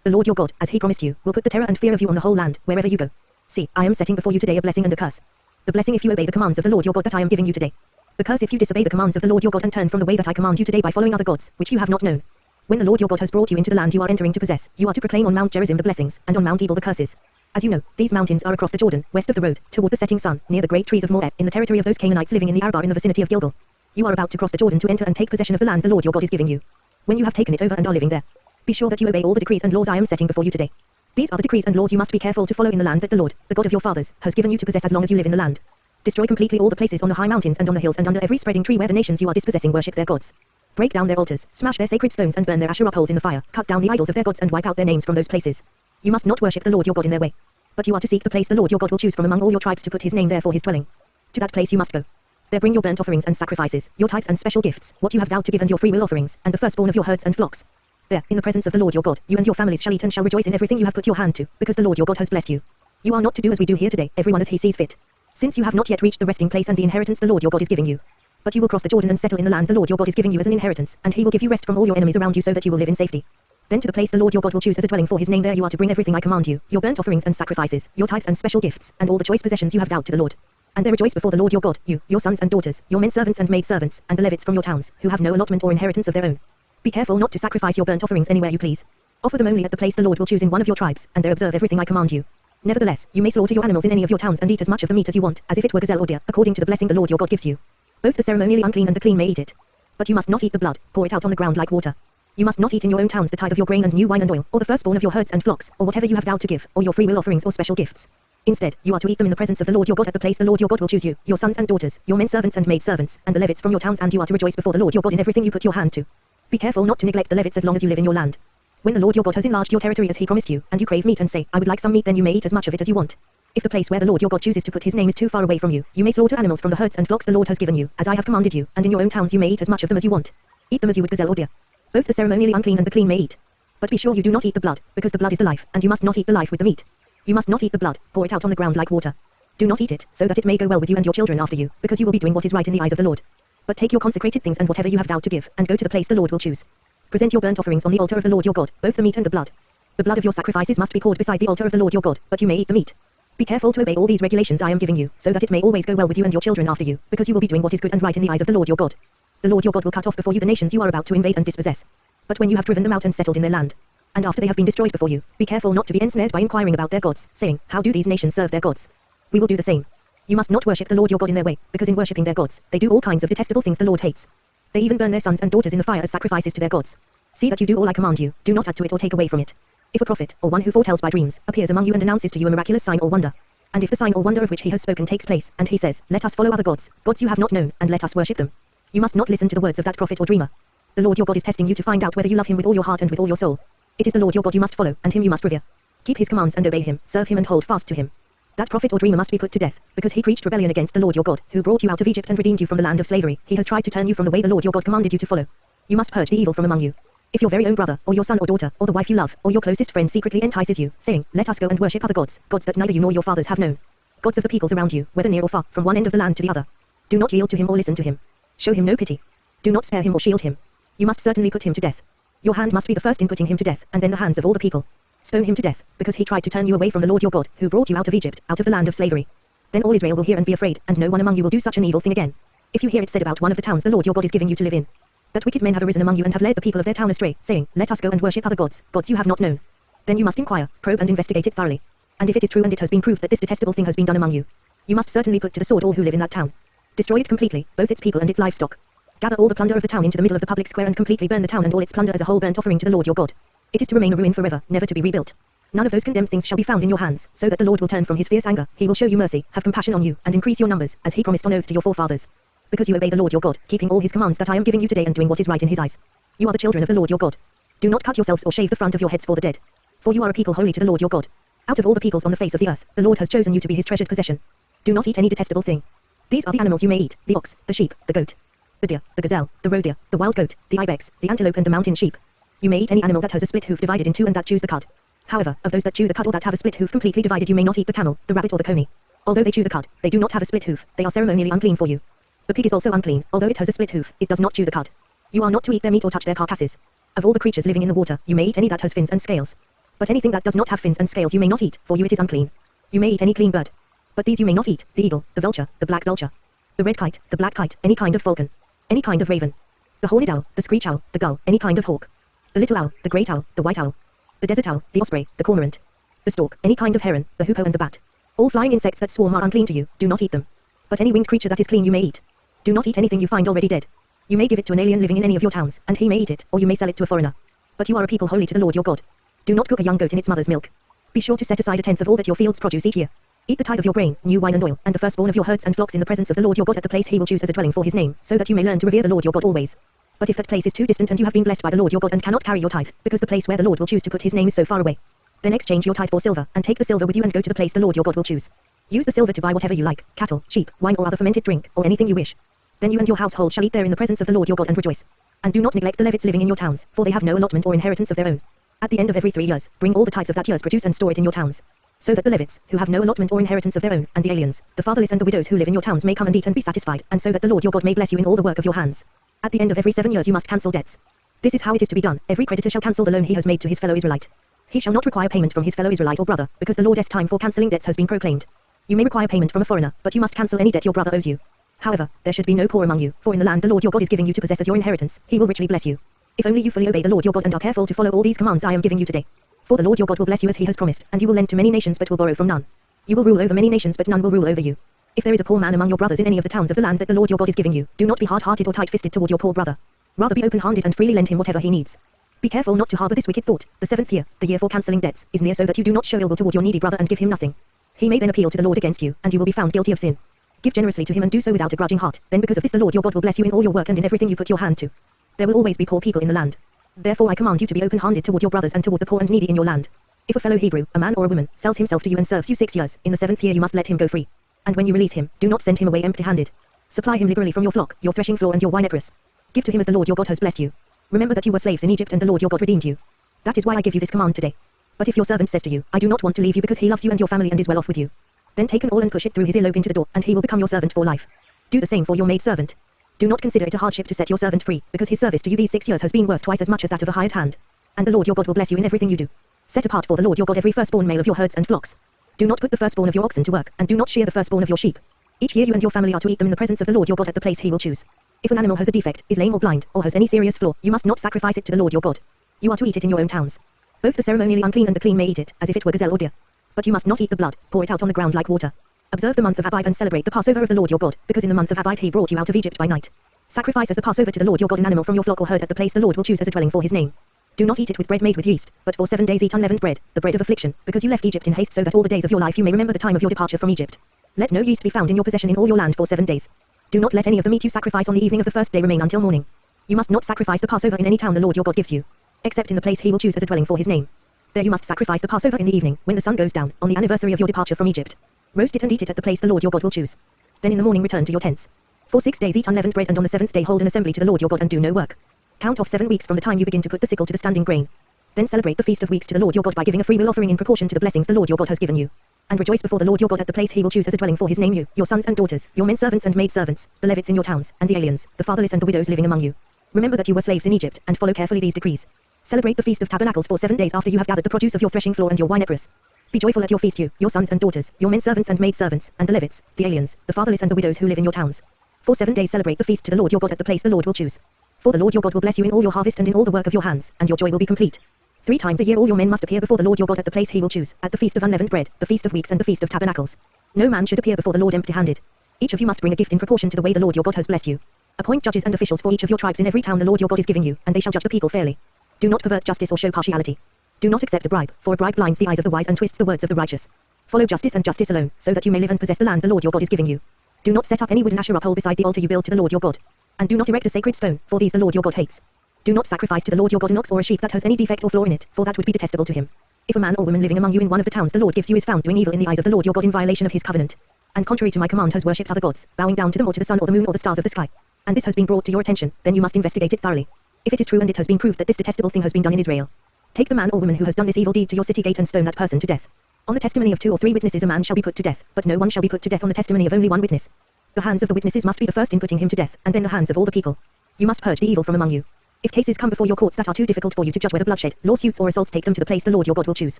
The Lord your God, as he promised you, will put the terror and fear of you on the whole land, wherever you go. See, I am setting before you today a blessing and a curse. The blessing if you obey the commands of the Lord your God that I am giving you today. The curse if you disobey the commands of the Lord your God and turn from the way that I command you today by following other gods, which you have not known. When the Lord your God has brought you into the land you are entering to possess, you are to proclaim on Mount Gerizim the blessings, and on Mount Ebal the curses. As you know, these mountains are across the Jordan, west of the road, toward the setting sun, near the great trees of Moreh, in the territory of those Canaanites living in the Arabah in the vicinity of Gilgal. You are about to cross the Jordan to enter and take possession of the land the Lord your God is giving you. When you have taken it over and are living there, be sure that you obey all the decrees and laws I am setting before you today. These are the decrees and laws you must be careful to follow in the land that the Lord, the God of your fathers, has given you to possess as long as you live in the land. Destroy completely all the places on the high mountains and on the hills and under every spreading tree where the nations you are dispossessing worship their gods. Break down their altars, smash their sacred stones and burn their Asherah poles in the fire, cut down the idols of their gods and wipe out their names from those places. You must not worship the Lord your God in their way. But you are to seek the place the Lord your God will choose from among all your tribes to put his name there for his dwelling. To that place you must go. There bring your burnt offerings and sacrifices, your tithes and special gifts, what you have vowed to give and your freewill offerings, and the firstborn of your herds and flocks. There, in the presence of the Lord your God, you and your families shall eat and shall rejoice in everything you have put your hand to, because the Lord your God has blessed you. You are not to do as we do here today, everyone as he sees fit. Since you have not yet reached the resting place and the inheritance the Lord your God is giving you. But you will cross the Jordan and settle in the land the Lord your God is giving you as an inheritance, and he will give you rest from all your enemies around you so that you will live in safety. Then to the place the Lord your God will choose as a dwelling for his name there you are to bring everything I command you, your burnt offerings and sacrifices, your tithes and special gifts, and all the choice possessions you have vowed to the Lord. And there rejoice before the Lord your God, you, your sons and daughters, your men servants and maid servants, and the Levites from your towns, who have no allotment or inheritance of their own. Be careful not to sacrifice your burnt offerings anywhere you please. Offer them only at the place the Lord will choose in one of your tribes, and there observe everything I command you. Nevertheless, you may slaughter your animals in any of your towns and eat as much of the meat as you want, as if it were gazelle or deer, according to the blessing the Lord your God gives you. Both the ceremonially unclean and the clean may eat it. But you must not eat the blood, pour it out on the ground like water. You must not eat in your own towns the tithe of your grain and new wine and oil, or the firstborn of your herds and flocks, or whatever you have vowed to give, or your freewill offerings or special gifts. Instead, you are to eat them in the presence of the Lord your God at the place the Lord your God will choose you, your sons and daughters, your men servants and maid servants, and the Levites from your towns, and you are to rejoice before the Lord your God in everything you put your hand to. Be careful not to neglect the Levites as long as you live in your land. When the Lord your God has enlarged your territory as he promised you, and you crave meat and say, I would like some meat, then you may eat as much of it as you want. If the place where the Lord your God chooses to put his name is too far away from you, you may slaughter animals from the herds and flocks the Lord has given you, as I have commanded you, and in your own towns you may eat as much of them as you want. Eat them as you would gazelle or deer. Both the ceremonially unclean and the clean may eat. But be sure you do not eat the blood, because the blood is the life, and you must not eat the life with the meat. You must not eat the blood, pour it out on the ground like water. Do not eat it, so that it may go well with you and your children after you, because you will be doing what is right in the eyes of the Lord. But take your consecrated things and whatever you have vowed to give, and go to the place the Lord will choose. Present your burnt offerings on the altar of the Lord your God, both the meat and the blood. The blood of your sacrifices must be poured beside the altar of the Lord your God, but you may eat the meat. Be careful to obey all these regulations I am giving you, so that it may always go well with you and your children after you, because you will be doing what is good and right in the eyes of the Lord your God. The Lord your God will cut off before you the nations you are about to invade and dispossess. But when you have driven them out and settled in their land, and after they have been destroyed before you, be careful not to be ensnared by inquiring about their gods, saying, how do these nations serve their gods? We will do the same. You must not worship the Lord your God in their way, because in worshipping their gods, they do all kinds of detestable things the Lord hates. They even burn their sons and daughters in the fire as sacrifices to their gods. See that you do all I command you, do not add to it or take away from it. If a prophet, or one who foretells by dreams, appears among you and announces to you a miraculous sign or wonder, and if the sign or wonder of which he has spoken takes place, and he says, let us follow other gods, gods you have not known, and let us worship them, you must not listen to the words of that prophet or dreamer. The Lord your God is testing you to find out whether you love him with all your heart and with all your soul. It is the Lord your God you must follow, and him you must revere. Keep his commands and obey him, serve him and hold fast to him. That prophet or dreamer must be put to death, because he preached rebellion against the Lord your God, who brought you out of Egypt and redeemed you from the land of slavery. He has tried to turn you from the way the Lord your God commanded you to follow. You must purge the evil from among you. If your very own brother, or your son or daughter, or the wife you love, or your closest friend secretly entices you, saying, let us go and worship other gods, gods that neither you nor your fathers have known, gods of the peoples around you, whether near or far, from one end of the land to the other, do not yield to him or listen to him. Show him no pity. Do not spare him or shield him. You must certainly put him to death. Your hand must be the first in putting him to death, and then the hands of all the people. Stone him to death, because he tried to turn you away from the Lord your God, who brought you out of Egypt, out of the land of slavery. Then all Israel will hear and be afraid, and no one among you will do such an evil thing again. If you hear it said about one of the towns the Lord your God is giving you to live in, that wicked men have arisen among you and have led the people of their town astray, saying, let us go and worship other gods, gods you have not known. Then you must inquire, probe and investigate it thoroughly. And if it is true and it has been proved that this detestable thing has been done among you, you must certainly put to the sword all who live in that town. Destroy it completely, both its people and its livestock. Gather all the plunder of the town into the middle of the public square and completely burn the town and all its plunder as a whole burnt offering to the Lord your God. It is to remain a ruin forever, never to be rebuilt. None of those condemned things shall be found in your hands, so that the Lord will turn from his fierce anger, he will show you mercy, have compassion on you, and increase your numbers, as he promised on oath to your forefathers. Because you obey the Lord your God, keeping all his commands that I am giving you today and doing what is right in his eyes. You are the children of the Lord your God. Do not cut yourselves or shave the front of your heads for the dead. For you are a people holy to the Lord your God. Out of all the peoples on the face of the earth, the Lord has chosen you to be his treasured possession. Do not eat any detestable thing. These are the animals you may eat, the ox, the sheep, the goat, the deer, the gazelle, the roe deer, the wild goat, the ibex, the antelope and the mountain sheep. You may eat any animal that has a split hoof divided in two and that chews the cud. However, of those that chew the cud or that have a split hoof completely divided you may not eat the camel, the rabbit or the coney. Although they chew the cud, they do not have a split hoof, they are ceremonially unclean for you. The pig is also unclean, although it has a split hoof, it does not chew the cud. You are not to eat their meat or touch their carcasses. Of all the creatures living in the water, you may eat any that has fins and scales. But anything that does not have fins and scales you may not eat, for you it is unclean. You may eat any clean bird. But these you may not eat, the eagle, the vulture, the black vulture, the red kite, the black kite, any kind of falcon, any kind of raven, the horned owl, the screech owl, the gull, any kind of hawk, the little owl, the great owl, the white owl, the desert owl, the osprey, the cormorant, the stork, any kind of heron, the hoopoe and the bat. All flying insects that swarm are unclean to you, do not eat them. But any winged creature that is clean you may eat. Do not eat anything you find already dead. You may give it to an alien living in any of your towns, and he may eat it, or you may sell it to a foreigner. But you are a people holy to the Lord your God. Do not cook a young goat in its mother's milk. Be sure to set aside 1/10 of all that your fields produce each year. Eat the tithe of your grain, new wine and oil, and the firstborn of your herds and flocks in the presence of the Lord your God at the place he will choose as a dwelling for his name, so that you may learn to revere the Lord your God always. But if that place is too distant and you have been blessed by the Lord your God and cannot carry your tithe, because the place where the Lord will choose to put his name is so far away, then exchange your tithe for silver, and take the silver with you and go to the place the Lord your God will choose. Use the silver to buy whatever you like, cattle, sheep, wine or other fermented drink, or anything you wish. Then you and your household shall eat there in the presence of the Lord your God and rejoice. And do not neglect the Levites living in your towns, for they have no allotment or inheritance of their own. At the end of every 3 years, bring all the tithes of that year's produce and store it in your towns. So that the Levites, who have no allotment or inheritance of their own, and the aliens, the fatherless and the widows who live in your towns may come and eat and be satisfied, and so that the Lord your God may bless you in all the work of your hands. At the end of every 7 years you must cancel debts. This is how it is to be done. Every creditor shall cancel the loan he has made to his fellow Israelite. He shall not require payment from his fellow Israelite or brother, because the Lord's time for cancelling debts has been proclaimed. You may require payment from a foreigner, but you must cancel any debt your brother owes you. However, there should be no poor among you, for in the land the Lord your God is giving you to possess as your inheritance, he will richly bless you. If only you fully obey the Lord your God and are careful to follow all these commands I am giving you today. For the Lord your God will bless you as he has promised, and you will lend to many nations but will borrow from none. You will rule over many nations but none will rule over you. If there is a poor man among your brothers in any of the towns of the land that the Lord your God is giving you, do not be hard-hearted or tight-fisted toward your poor brother. Rather be open-handed and freely lend him whatever he needs. Be careful not to harbor this wicked thought. The 7th year, the year for cancelling debts, is near so that you do not show ill will toward your needy brother and give him nothing. He may then appeal to the Lord against you, and you will be found guilty of sin. Give generously to him and do so without a grudging heart, then because of this the Lord your God will bless you in all your work and in everything you put your hand to. There will always be poor people in the land. Therefore I command you to be open-handed toward your brothers and toward the poor and needy in your land. If a fellow Hebrew, a man or a woman, sells himself to you and serves you 6 years, in the 7th year you must let him go free. And when you release him, do not send him away empty-handed. Supply him liberally from your flock, your threshing floor and your wine press. Give to him as the Lord your God has blessed you. Remember that you were slaves in Egypt and the Lord your God redeemed you. That is why I give you this command today. But if your servant says to you, I do not want to leave you because he loves you and your family and is well off with you, then take an awl and push it through his earlobe into the door, and he will become your servant for life. Do the same for your maid-servant. Do not consider it a hardship to set your servant free, because his service to you these 6 years has been worth twice as much as that of a hired hand. And the Lord your God will bless you in everything you do. Set apart for the Lord your God every firstborn male of your herds and flocks. Do not put the firstborn of your oxen to work, and do not shear the firstborn of your sheep. Each year you and your family are to eat them in the presence of the Lord your God at the place he will choose. If an animal has a defect, is lame or blind, or has any serious flaw, you must not sacrifice it to the Lord your God. You are to eat it in your own towns. Both the ceremonially unclean and the clean may eat it, as if it were gazelle or deer. But you must not eat the blood, pour it out on the ground like water. Observe the month of Abib and celebrate the Passover of the Lord your God, because in the month of Abib he brought you out of Egypt by night. Sacrifice as the Passover to the Lord your God an animal from your flock or herd at the place the Lord will choose as a dwelling for his name. Do not eat it with bread made with yeast, but for 7 days eat unleavened bread, the bread of affliction, because you left Egypt in haste so that all the days of your life you may remember the time of your departure from Egypt. Let no yeast be found in your possession in all your land for 7 days. Do not let any of the meat you sacrifice on the evening of the first day remain until morning. You must not sacrifice the Passover in any town the Lord your God gives you, except in the place he will choose as a dwelling for his name. There you must sacrifice the Passover in the evening, when the sun goes down, on the anniversary of your departure from Egypt. Roast it and eat it at the place the Lord your God will choose. Then in the morning return to your tents. For 6 days eat unleavened bread, and on the 7th day hold an assembly to the Lord your God and do no work. Count off 7 weeks from the time you begin to put the sickle to the standing grain. Then celebrate the feast of weeks to the Lord your God by giving a freewill offering in proportion to the blessings the Lord your God has given you. And rejoice before the Lord your God at the place he will choose as a dwelling for his name, you, your sons and daughters, your men servants and maid servants, the Levites in your towns, and the aliens, the fatherless and the widows living among you. Remember that you were slaves in Egypt, and follow carefully these decrees. Celebrate the Feast of Tabernacles for 7 days after you have gathered the produce of your threshing floor and your wine press. Be joyful at your feast, you, your sons and daughters, your men servants and maid servants, and the Levites, the aliens, the fatherless and the widows who live in your towns. For 7 days celebrate the feast to the Lord your God at the place the Lord will choose. For the Lord your God will bless you in all your harvest and in all the work of your hands, and your joy will be complete. 3 times a year all your men must appear before the Lord your God at the place he will choose, at the Feast of Unleavened Bread, the Feast of Weeks and the Feast of Tabernacles. No man should appear before the Lord empty-handed. Each of you must bring a gift in proportion to the way the Lord your God has blessed you. Appoint judges and officials for each of your tribes in every town the Lord your God is giving you, and they shall judge the people fairly. Do not pervert justice or show partiality. Do not accept a bribe, for a bribe blinds the eyes of the wise and twists the words of the righteous. Follow justice and justice alone, so that you may live and possess the land the Lord your God is giving you. Do not set up any wooden Asherah pole beside the altar you build to the Lord your God. And do not erect a sacred stone, for these the Lord your God hates. Do not sacrifice to the Lord your God an ox or a sheep that has any defect or flaw in it, for that would be detestable to him. If a man or woman living among you in one of the towns the Lord gives you is found doing evil in the eyes of the Lord your God in violation of his covenant, and contrary to my command has worshipped other gods, bowing down to them or to the sun or the moon or the stars of the sky, and this has been brought to your attention, then you must investigate it thoroughly. If it is true and it has been proved that this detestable thing has been done in Israel, take the man or woman who has done this evil deed to your city gate and stone that person to death. On the testimony of 2 or 3 witnesses a man shall be put to death, but no one shall be put to death on the testimony of only 1 witness. The hands of the witnesses must be the first in putting him to death, and then the hands of all the people. You must purge the evil from among you. If cases come before your courts that are too difficult for you to judge whether bloodshed, lawsuits or assaults, take them to the place the Lord your God will choose.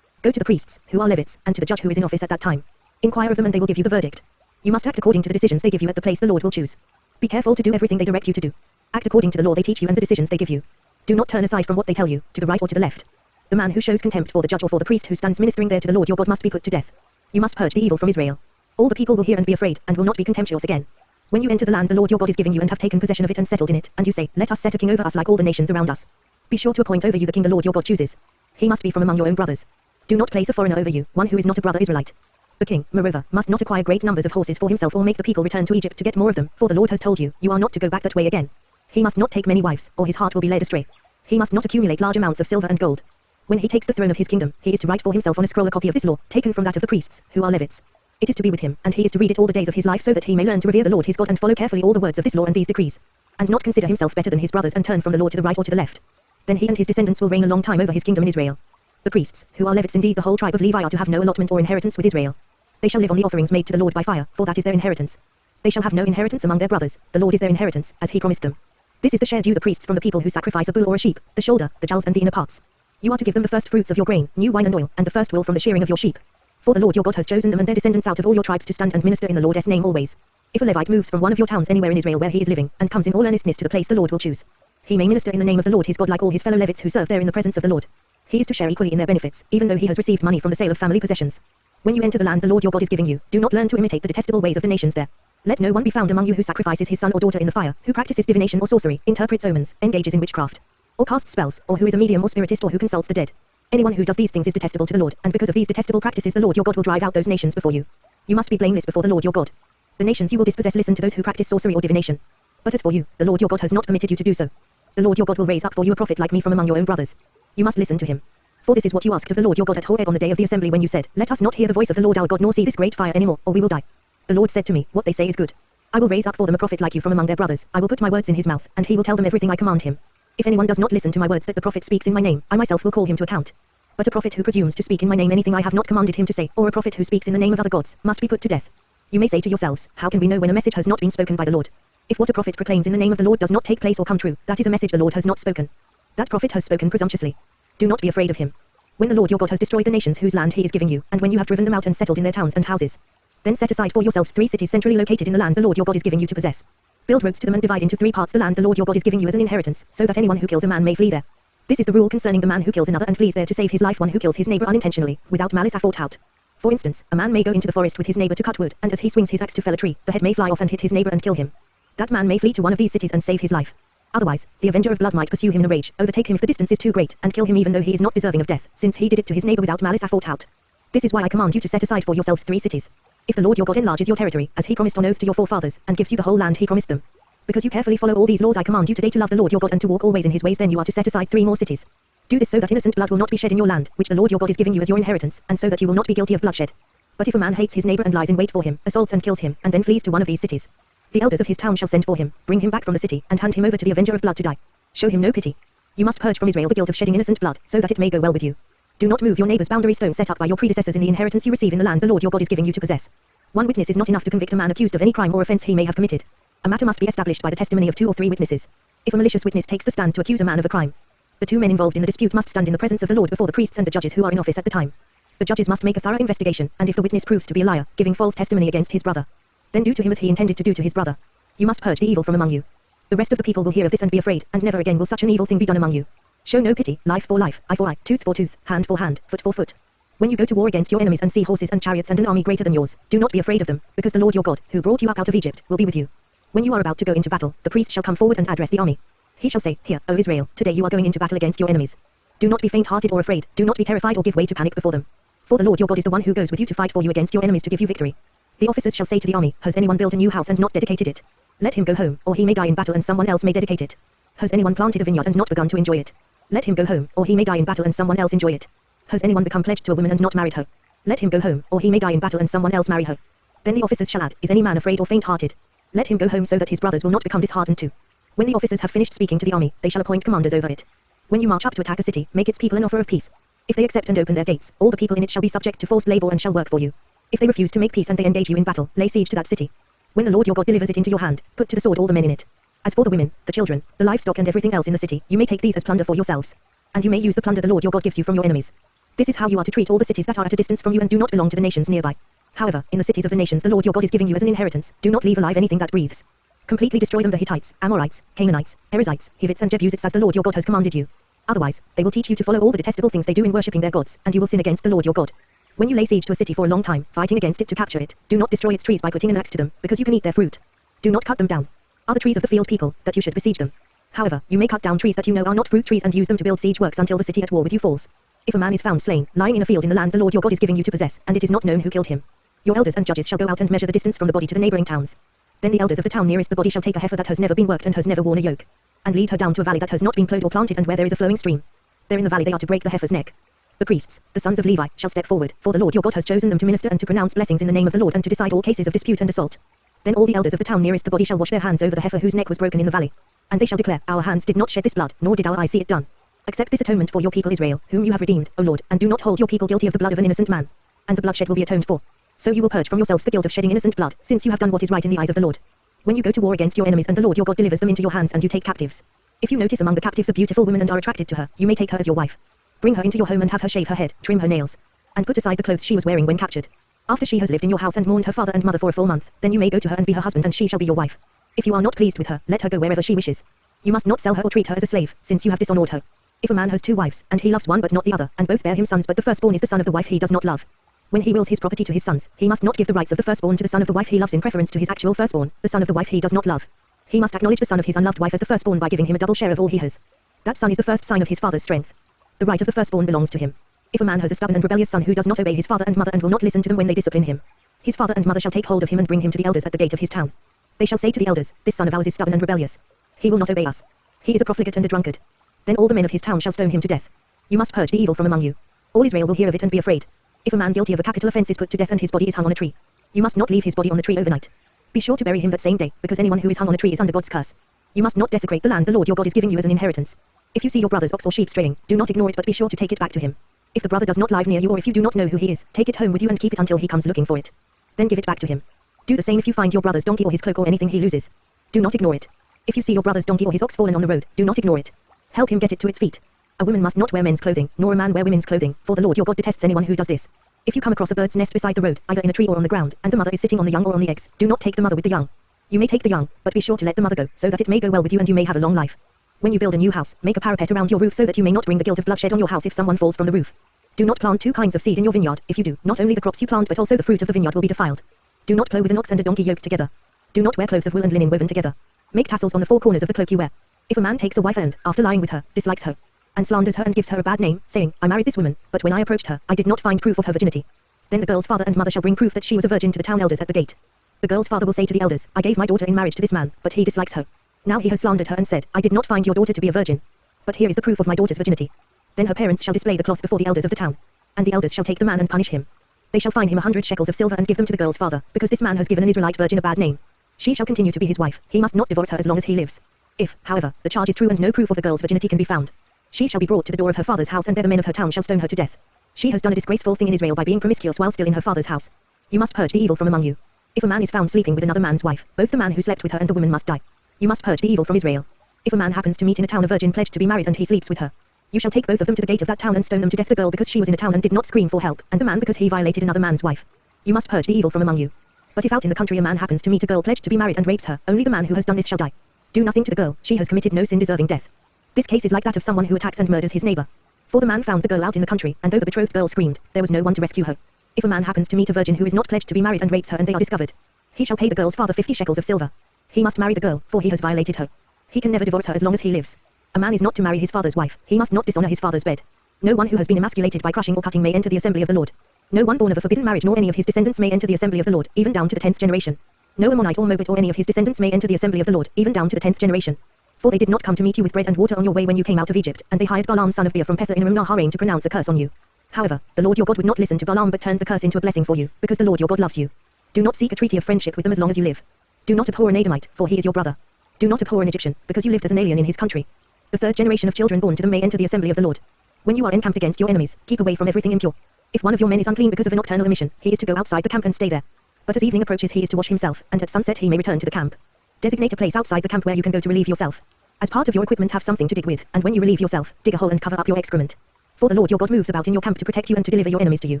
Go to the priests, who are Levites, and to the judge who is in office at that time. Inquire of them and they will give you the verdict. You must act according to the decisions they give you at the place the Lord will choose. Be careful to do everything they direct you to do. Act according to the law they teach you and the decisions they give you. Do not turn aside from what they tell you, to the right or to the left. The man who shows contempt for the judge or for the priest who stands ministering there to the Lord your God must be put to death. You must purge the evil from Israel. All the people will hear and be afraid, and will not be contemptuous again. When you enter the land the Lord your God is giving you and have taken possession of it and settled in it, and you say, let us set a king over us like all the nations around us. Be sure to appoint over you the king the Lord your God chooses. He must be from among your own brothers. Do not place a foreigner over you, one who is not a brother Israelite. The king, moreover, must not acquire great numbers of horses for himself or make the people return to Egypt to get more of them, for the Lord has told you, you are not to go back that way again. He must not take many wives, or his heart will be led astray. He must not accumulate large amounts of silver and gold. When he takes the throne of his kingdom, he is to write for himself on a scroll a copy of this law, taken from that of the priests, who are Levites. It is to be with him, and he is to read it all the days of his life so that he may learn to revere the Lord his God and follow carefully all the words of this law and these decrees. And not consider himself better than his brothers and turn from the Lord to the right or to the left. Then he and his descendants will reign a long time over his kingdom in Israel. The priests, who are Levites indeed the whole tribe of Levi are to have no allotment or inheritance with Israel. They shall live on the offerings made to the Lord by fire, for that is their inheritance. They shall have no inheritance among their brothers, the Lord is their inheritance, as he promised them. This is the share due the priests from the people who sacrifice a bull or a sheep, the shoulder, the jowls and the inner parts. You are to give them the first fruits of your grain, new wine and oil, and the first wool from the shearing of your sheep. For the Lord your God has chosen them and their descendants out of all your tribes to stand and minister in the Lord's name always. If a Levite moves from one of your towns anywhere in Israel where he is living, and comes in all earnestness to the place the Lord will choose, he may minister in the name of the Lord his God like all his fellow Levites who serve there in the presence of the Lord. He is to share equally in their benefits, even though he has received money from the sale of family possessions. When you enter the land the Lord your God is giving you, do not learn to imitate the detestable ways of the nations there. Let no one be found among you who sacrifices his son or daughter in the fire, who practices divination or sorcery, interprets omens, engages in witchcraft, or casts spells, or who is a medium or spiritist or who consults the dead. Anyone who does these things is detestable to the Lord, and because of these detestable practices the Lord your God will drive out those nations before you. You must be blameless before the Lord your God. The nations you will dispossess listen to those who practice sorcery or divination. But as for you, the Lord your God has not permitted you to do so. The Lord your God will raise up for you a prophet like me from among your own brothers. You must listen to him. For this is what you asked of the Lord your God at Horeb on the day of the assembly when you said, let us not hear the voice of the Lord our God nor see this great fire any more, or we will die. The Lord said to me, what they say is good. I will raise up for them a prophet like you from among their brothers, I will put my words in his mouth, and he will tell them everything I command him. If anyone does not listen to my words that the prophet speaks in my name, I myself will call him to account. But a prophet who presumes to speak in my name anything I have not commanded him to say, or a prophet who speaks in the name of other gods, must be put to death. You may say to yourselves, how can we know when a message has not been spoken by the Lord? If what a prophet proclaims in the name of the Lord does not take place or come true, that is a message the Lord has not spoken. That prophet has spoken presumptuously. Do not be afraid of him. When the Lord your God has destroyed the nations whose land he is giving you, and when you have driven them out and settled in their towns and houses, then set aside for yourselves 3 cities centrally located in the land the Lord your God is giving you to possess. Build roads to them and divide into 3 parts the land the Lord your God is giving you as an inheritance, so that anyone who kills a man may flee there. This is the rule concerning the man who kills another and flees there to save his life, one who kills his neighbor unintentionally, without malice aforethought. For instance, a man may go into the forest with his neighbor to cut wood, and as he swings his axe to fell a tree, the head may fly off and hit his neighbor and kill him. That man may flee to one of these cities and save his life. Otherwise, the avenger of blood might pursue him in a rage, overtake him if the distance is too great, and kill him even though he is not deserving of death, since he did it to his neighbor without malice aforethought. This is why I command you to set aside for yourselves 3 cities. If the Lord your God enlarges your territory, as he promised on oath to your forefathers, and gives you the whole land he promised them. Because you carefully follow all these laws I command you today to love the Lord your God and to walk always in his ways, then you are to set aside 3 more cities. Do this so that innocent blood will not be shed in your land, which the Lord your God is giving you as your inheritance, and so that you will not be guilty of bloodshed. But if a man hates his neighbor and lies in wait for him, assaults and kills him, and then flees to one of these cities, the elders of his town shall send for him, bring him back from the city, and hand him over to the avenger of blood to die. Show him no pity. You must purge from Israel the guilt of shedding innocent blood, so that it may go well with you. Do not move your neighbor's boundary stone set up by your predecessors in the inheritance you receive in the land the Lord your God is giving you to possess. One witness is not enough to convict a man accused of any crime or offense he may have committed. A matter must be established by the testimony of 2 or 3 witnesses. If a malicious witness takes the stand to accuse a man of a crime, the 2 men involved in the dispute must stand in the presence of the Lord before the priests and the judges who are in office at the time. The judges must make a thorough investigation, and if the witness proves to be a liar, giving false testimony against his brother, then do to him as he intended to do to his brother. You must purge the evil from among you. The rest of the people will hear of this and be afraid, and never again will such an evil thing be done among you. Show no pity, life for life, eye for eye, tooth for tooth, hand for hand, foot for foot. When you go to war against your enemies and see horses and chariots and an army greater than yours, do not be afraid of them, because the Lord your God, who brought you up out of Egypt, will be with you. When you are about to go into battle, the priest shall come forward and address the army. He shall say, Hear, O Israel, today you are going into battle against your enemies. Do not be faint-hearted or afraid, do not be terrified or give way to panic before them. For the Lord your God is the one who goes with you to fight for you against your enemies to give you victory. The officers shall say to the army, Has anyone built a new house and not dedicated it? Let him go home, or he may die in battle and someone else may dedicate it. Has anyone planted a vineyard and not begun to enjoy it? Let him go home, or he may die in battle and someone else enjoy it. Has anyone become pledged to a woman and not married her? Let him go home, or he may die in battle and someone else marry her. Then the officers shall add, Is any man afraid or faint-hearted? Let him go home so that his brothers will not become disheartened too. When the officers have finished speaking to the army, they shall appoint commanders over it. When you march up to attack a city, make its people an offer of peace. If they accept and open their gates, all the people in it shall be subject to forced labor and shall work for you. If they refuse to make peace and they engage you in battle, lay siege to that city. When the Lord your God delivers it into your hand, put to the sword all the men in it. As for the women, the children, the livestock and everything else in the city, you may take these as plunder for yourselves. And you may use the plunder the Lord your God gives you from your enemies. This is how you are to treat all the cities that are at a distance from you and do not belong to the nations nearby. However, in the cities of the nations the Lord your God is giving you as an inheritance, do not leave alive anything that breathes. Completely destroy them, the Hittites, Amorites, Canaanites, Perizzites, Hivites and Jebusites, as the Lord your God has commanded you. Otherwise, they will teach you to follow all the detestable things they do in worshipping their gods, and you will sin against the Lord your God. When you lay siege to a city for a long time, fighting against it to capture it, do not destroy its trees by putting an axe to them, because you can eat their fruit. Do not cut them down. Are the trees of the field people, that you should besiege them? However, you may cut down trees that you know are not fruit trees and use them to build siege works until the city at war with you falls. If a man is found slain, lying in a field in the land the Lord your God is giving you to possess, and it is not known who killed him, your elders and judges shall go out and measure the distance from the body to the neighboring towns. Then the elders of the town nearest the body shall take a heifer that has never been worked and has never worn a yoke, and lead her down to a valley that has not been plowed or planted and where there is a flowing stream. There in the valley they are to break the heifer's neck. The priests, the sons of Levi, shall step forward, for the Lord your God has chosen them to minister and to pronounce blessings in the name of the Lord and to decide all cases of dispute and assault. Then all the elders of the town nearest the body shall wash their hands over the heifer whose neck was broken in the valley. And they shall declare, our hands did not shed this blood, nor did our eyes see it done. Accept this atonement for your people Israel, whom you have redeemed, O Lord, and do not hold your people guilty of the blood of an innocent man. And the bloodshed will be atoned for. So you will purge from yourselves the guilt of shedding innocent blood, since you have done what is right in the eyes of the Lord. When you go to war against your enemies and the Lord your God delivers them into your hands and you take captives. If you notice among the captives a beautiful woman and are attracted to her, you may take her as your wife. Bring her into your home and have her shave her head, trim her nails, and put aside the clothes she was wearing when captured. After she has lived in your house and mourned her father and mother for a full month, then you may go to her and be her husband and she shall be your wife. If you are not pleased with her, let her go wherever she wishes. You must not sell her or treat her as a slave, since you have dishonored her. If a man has 2 wives, and he loves one but not the other, and both bear him sons but the firstborn is the son of the wife he does not love. When he wills his property to his sons, he must not give the rights of the firstborn to the son of the wife he loves in preference to his actual firstborn, the son of the wife he does not love. He must acknowledge the son of his unloved wife as the firstborn by giving him a double share of all he has. That son is the first sign of his father's strength. The right of the firstborn belongs to him. If a man has a stubborn and rebellious son who does not obey his father and mother and will not listen to them when they discipline him, his father and mother shall take hold of him and bring him to the elders at the gate of his town. They shall say to the elders, this son of ours is stubborn and rebellious. He will not obey us. He is a profligate and a drunkard. Then all the men of his town shall stone him to death. You must purge the evil from among you. All Israel will hear of it and be afraid. If a man guilty of a capital offense is put to death and his body is hung on a tree, you must not leave his body on the tree overnight. Be sure to bury him that same day, because anyone who is hung on a tree is under God's curse. You must not desecrate the land the Lord your God is giving you as an inheritance. If you see your brother's ox or sheep straying, do not ignore it but be sure to take it back to him. If the brother does not live near you or if you do not know who he is, take it home with you and keep it until he comes looking for it. Then give it back to him. Do the same if you find your brother's donkey or his cloak or anything he loses. Do not ignore it. If you see your brother's donkey or his ox fallen on the road, do not ignore it. Help him get it to its feet. A woman must not wear men's clothing, nor a man wear women's clothing, for the Lord your God detests anyone who does this. If you come across a bird's nest beside the road, either in a tree or on the ground, and the mother is sitting on the young or on the eggs, do not take the mother with the young. You may take the young, but be sure to let the mother go, so that it may go well with you and you may have a long life. When you build a new house, make a parapet around your roof so that you may not bring the guilt of bloodshed on your house if someone falls from the roof. Do not plant 2 kinds of seed in your vineyard. If you do, not only the crops you plant but also the fruit of the vineyard will be defiled. Do not plow with an ox and a donkey yoked together. Do not wear clothes of wool and linen woven together. Make tassels on the 4 corners of the cloak you wear. If a man takes a wife and, after lying with her, dislikes her, and slanders her and gives her a bad name, saying, I married this woman, but when I approached her, I did not find proof of her virginity. Then the girl's father and mother shall bring proof that she was a virgin to the town elders at the gate. The girl's father will say to the elders, I gave my daughter in marriage to this man, but he dislikes her. Now he has slandered her and said, I did not find your daughter to be a virgin. But here is the proof of my daughter's virginity. Then her parents shall display the cloth before the elders of the town. And the elders shall take the man and punish him. They shall fine him 100 shekels of silver and give them to the girl's father, because this man has given an Israelite virgin a bad name. She shall continue to be his wife. He must not divorce her as long as he lives. If, however, the charge is true and no proof of the girl's virginity can be found, she shall be brought to the door of her father's house and there the men of her town shall stone her to death. She has done a disgraceful thing in Israel by being promiscuous while still in her father's house. You must purge the evil from among you. If a man is found sleeping with another man's wife, both the man who slept with her and the woman must die. You must purge the evil from Israel. If a man happens to meet in a town a virgin pledged to be married and he sleeps with her, you shall take both of them to the gate of that town and stone them to death, the girl because she was in a town and did not scream for help, and the man because he violated another man's wife. You must purge the evil from among you. But if out in the country a man happens to meet a girl pledged to be married and rapes her, only the man who has done this shall die. Do nothing to the girl, she has committed no sin deserving death. This case is like that of someone who attacks and murders his neighbor. For the man found the girl out in the country, and though the betrothed girl screamed, there was no one to rescue her. If a man happens to meet a virgin who is not pledged to be married and rapes her and they are discovered, he shall pay the girl's father 50 shekels of silver. He must marry the girl, for he has violated her. He can never divorce her as long as he lives. A man is not to marry his father's wife, he must not dishonor his father's bed. No one who has been emasculated by crushing or cutting may enter the assembly of the Lord. No one born of a forbidden marriage nor any of his descendants may enter the assembly of the Lord, even down to the 10th generation. No Ammonite or Moabite or any of his descendants may enter the assembly of the Lord, even down to the 10th generation. For they did not come to meet you with bread and water on your way when you came out of Egypt, and they hired Balaam son of Beor from Pether in Aram-Naharaim to pronounce a curse on you. However, the Lord your God would not listen to Balaam but turned the curse into a blessing for you, because the Lord your God loves you. Do not seek a treaty of friendship with them as long as you live. Do not abhor an Edomite, for he is your brother. Do not abhor an Egyptian, because you lived as an alien in his country. The 3rd generation of children born to them may enter the assembly of the Lord. When you are encamped against your enemies, keep away from everything impure. If one of your men is unclean because of a nocturnal emission, he is to go outside the camp and stay there. But as evening approaches he is to wash himself, and at sunset he may return to the camp. Designate a place outside the camp where you can go to relieve yourself. As part of your equipment, have something to dig with, and when you relieve yourself, dig a hole and cover up your excrement. For the Lord your God moves about in your camp to protect you and to deliver your enemies to you.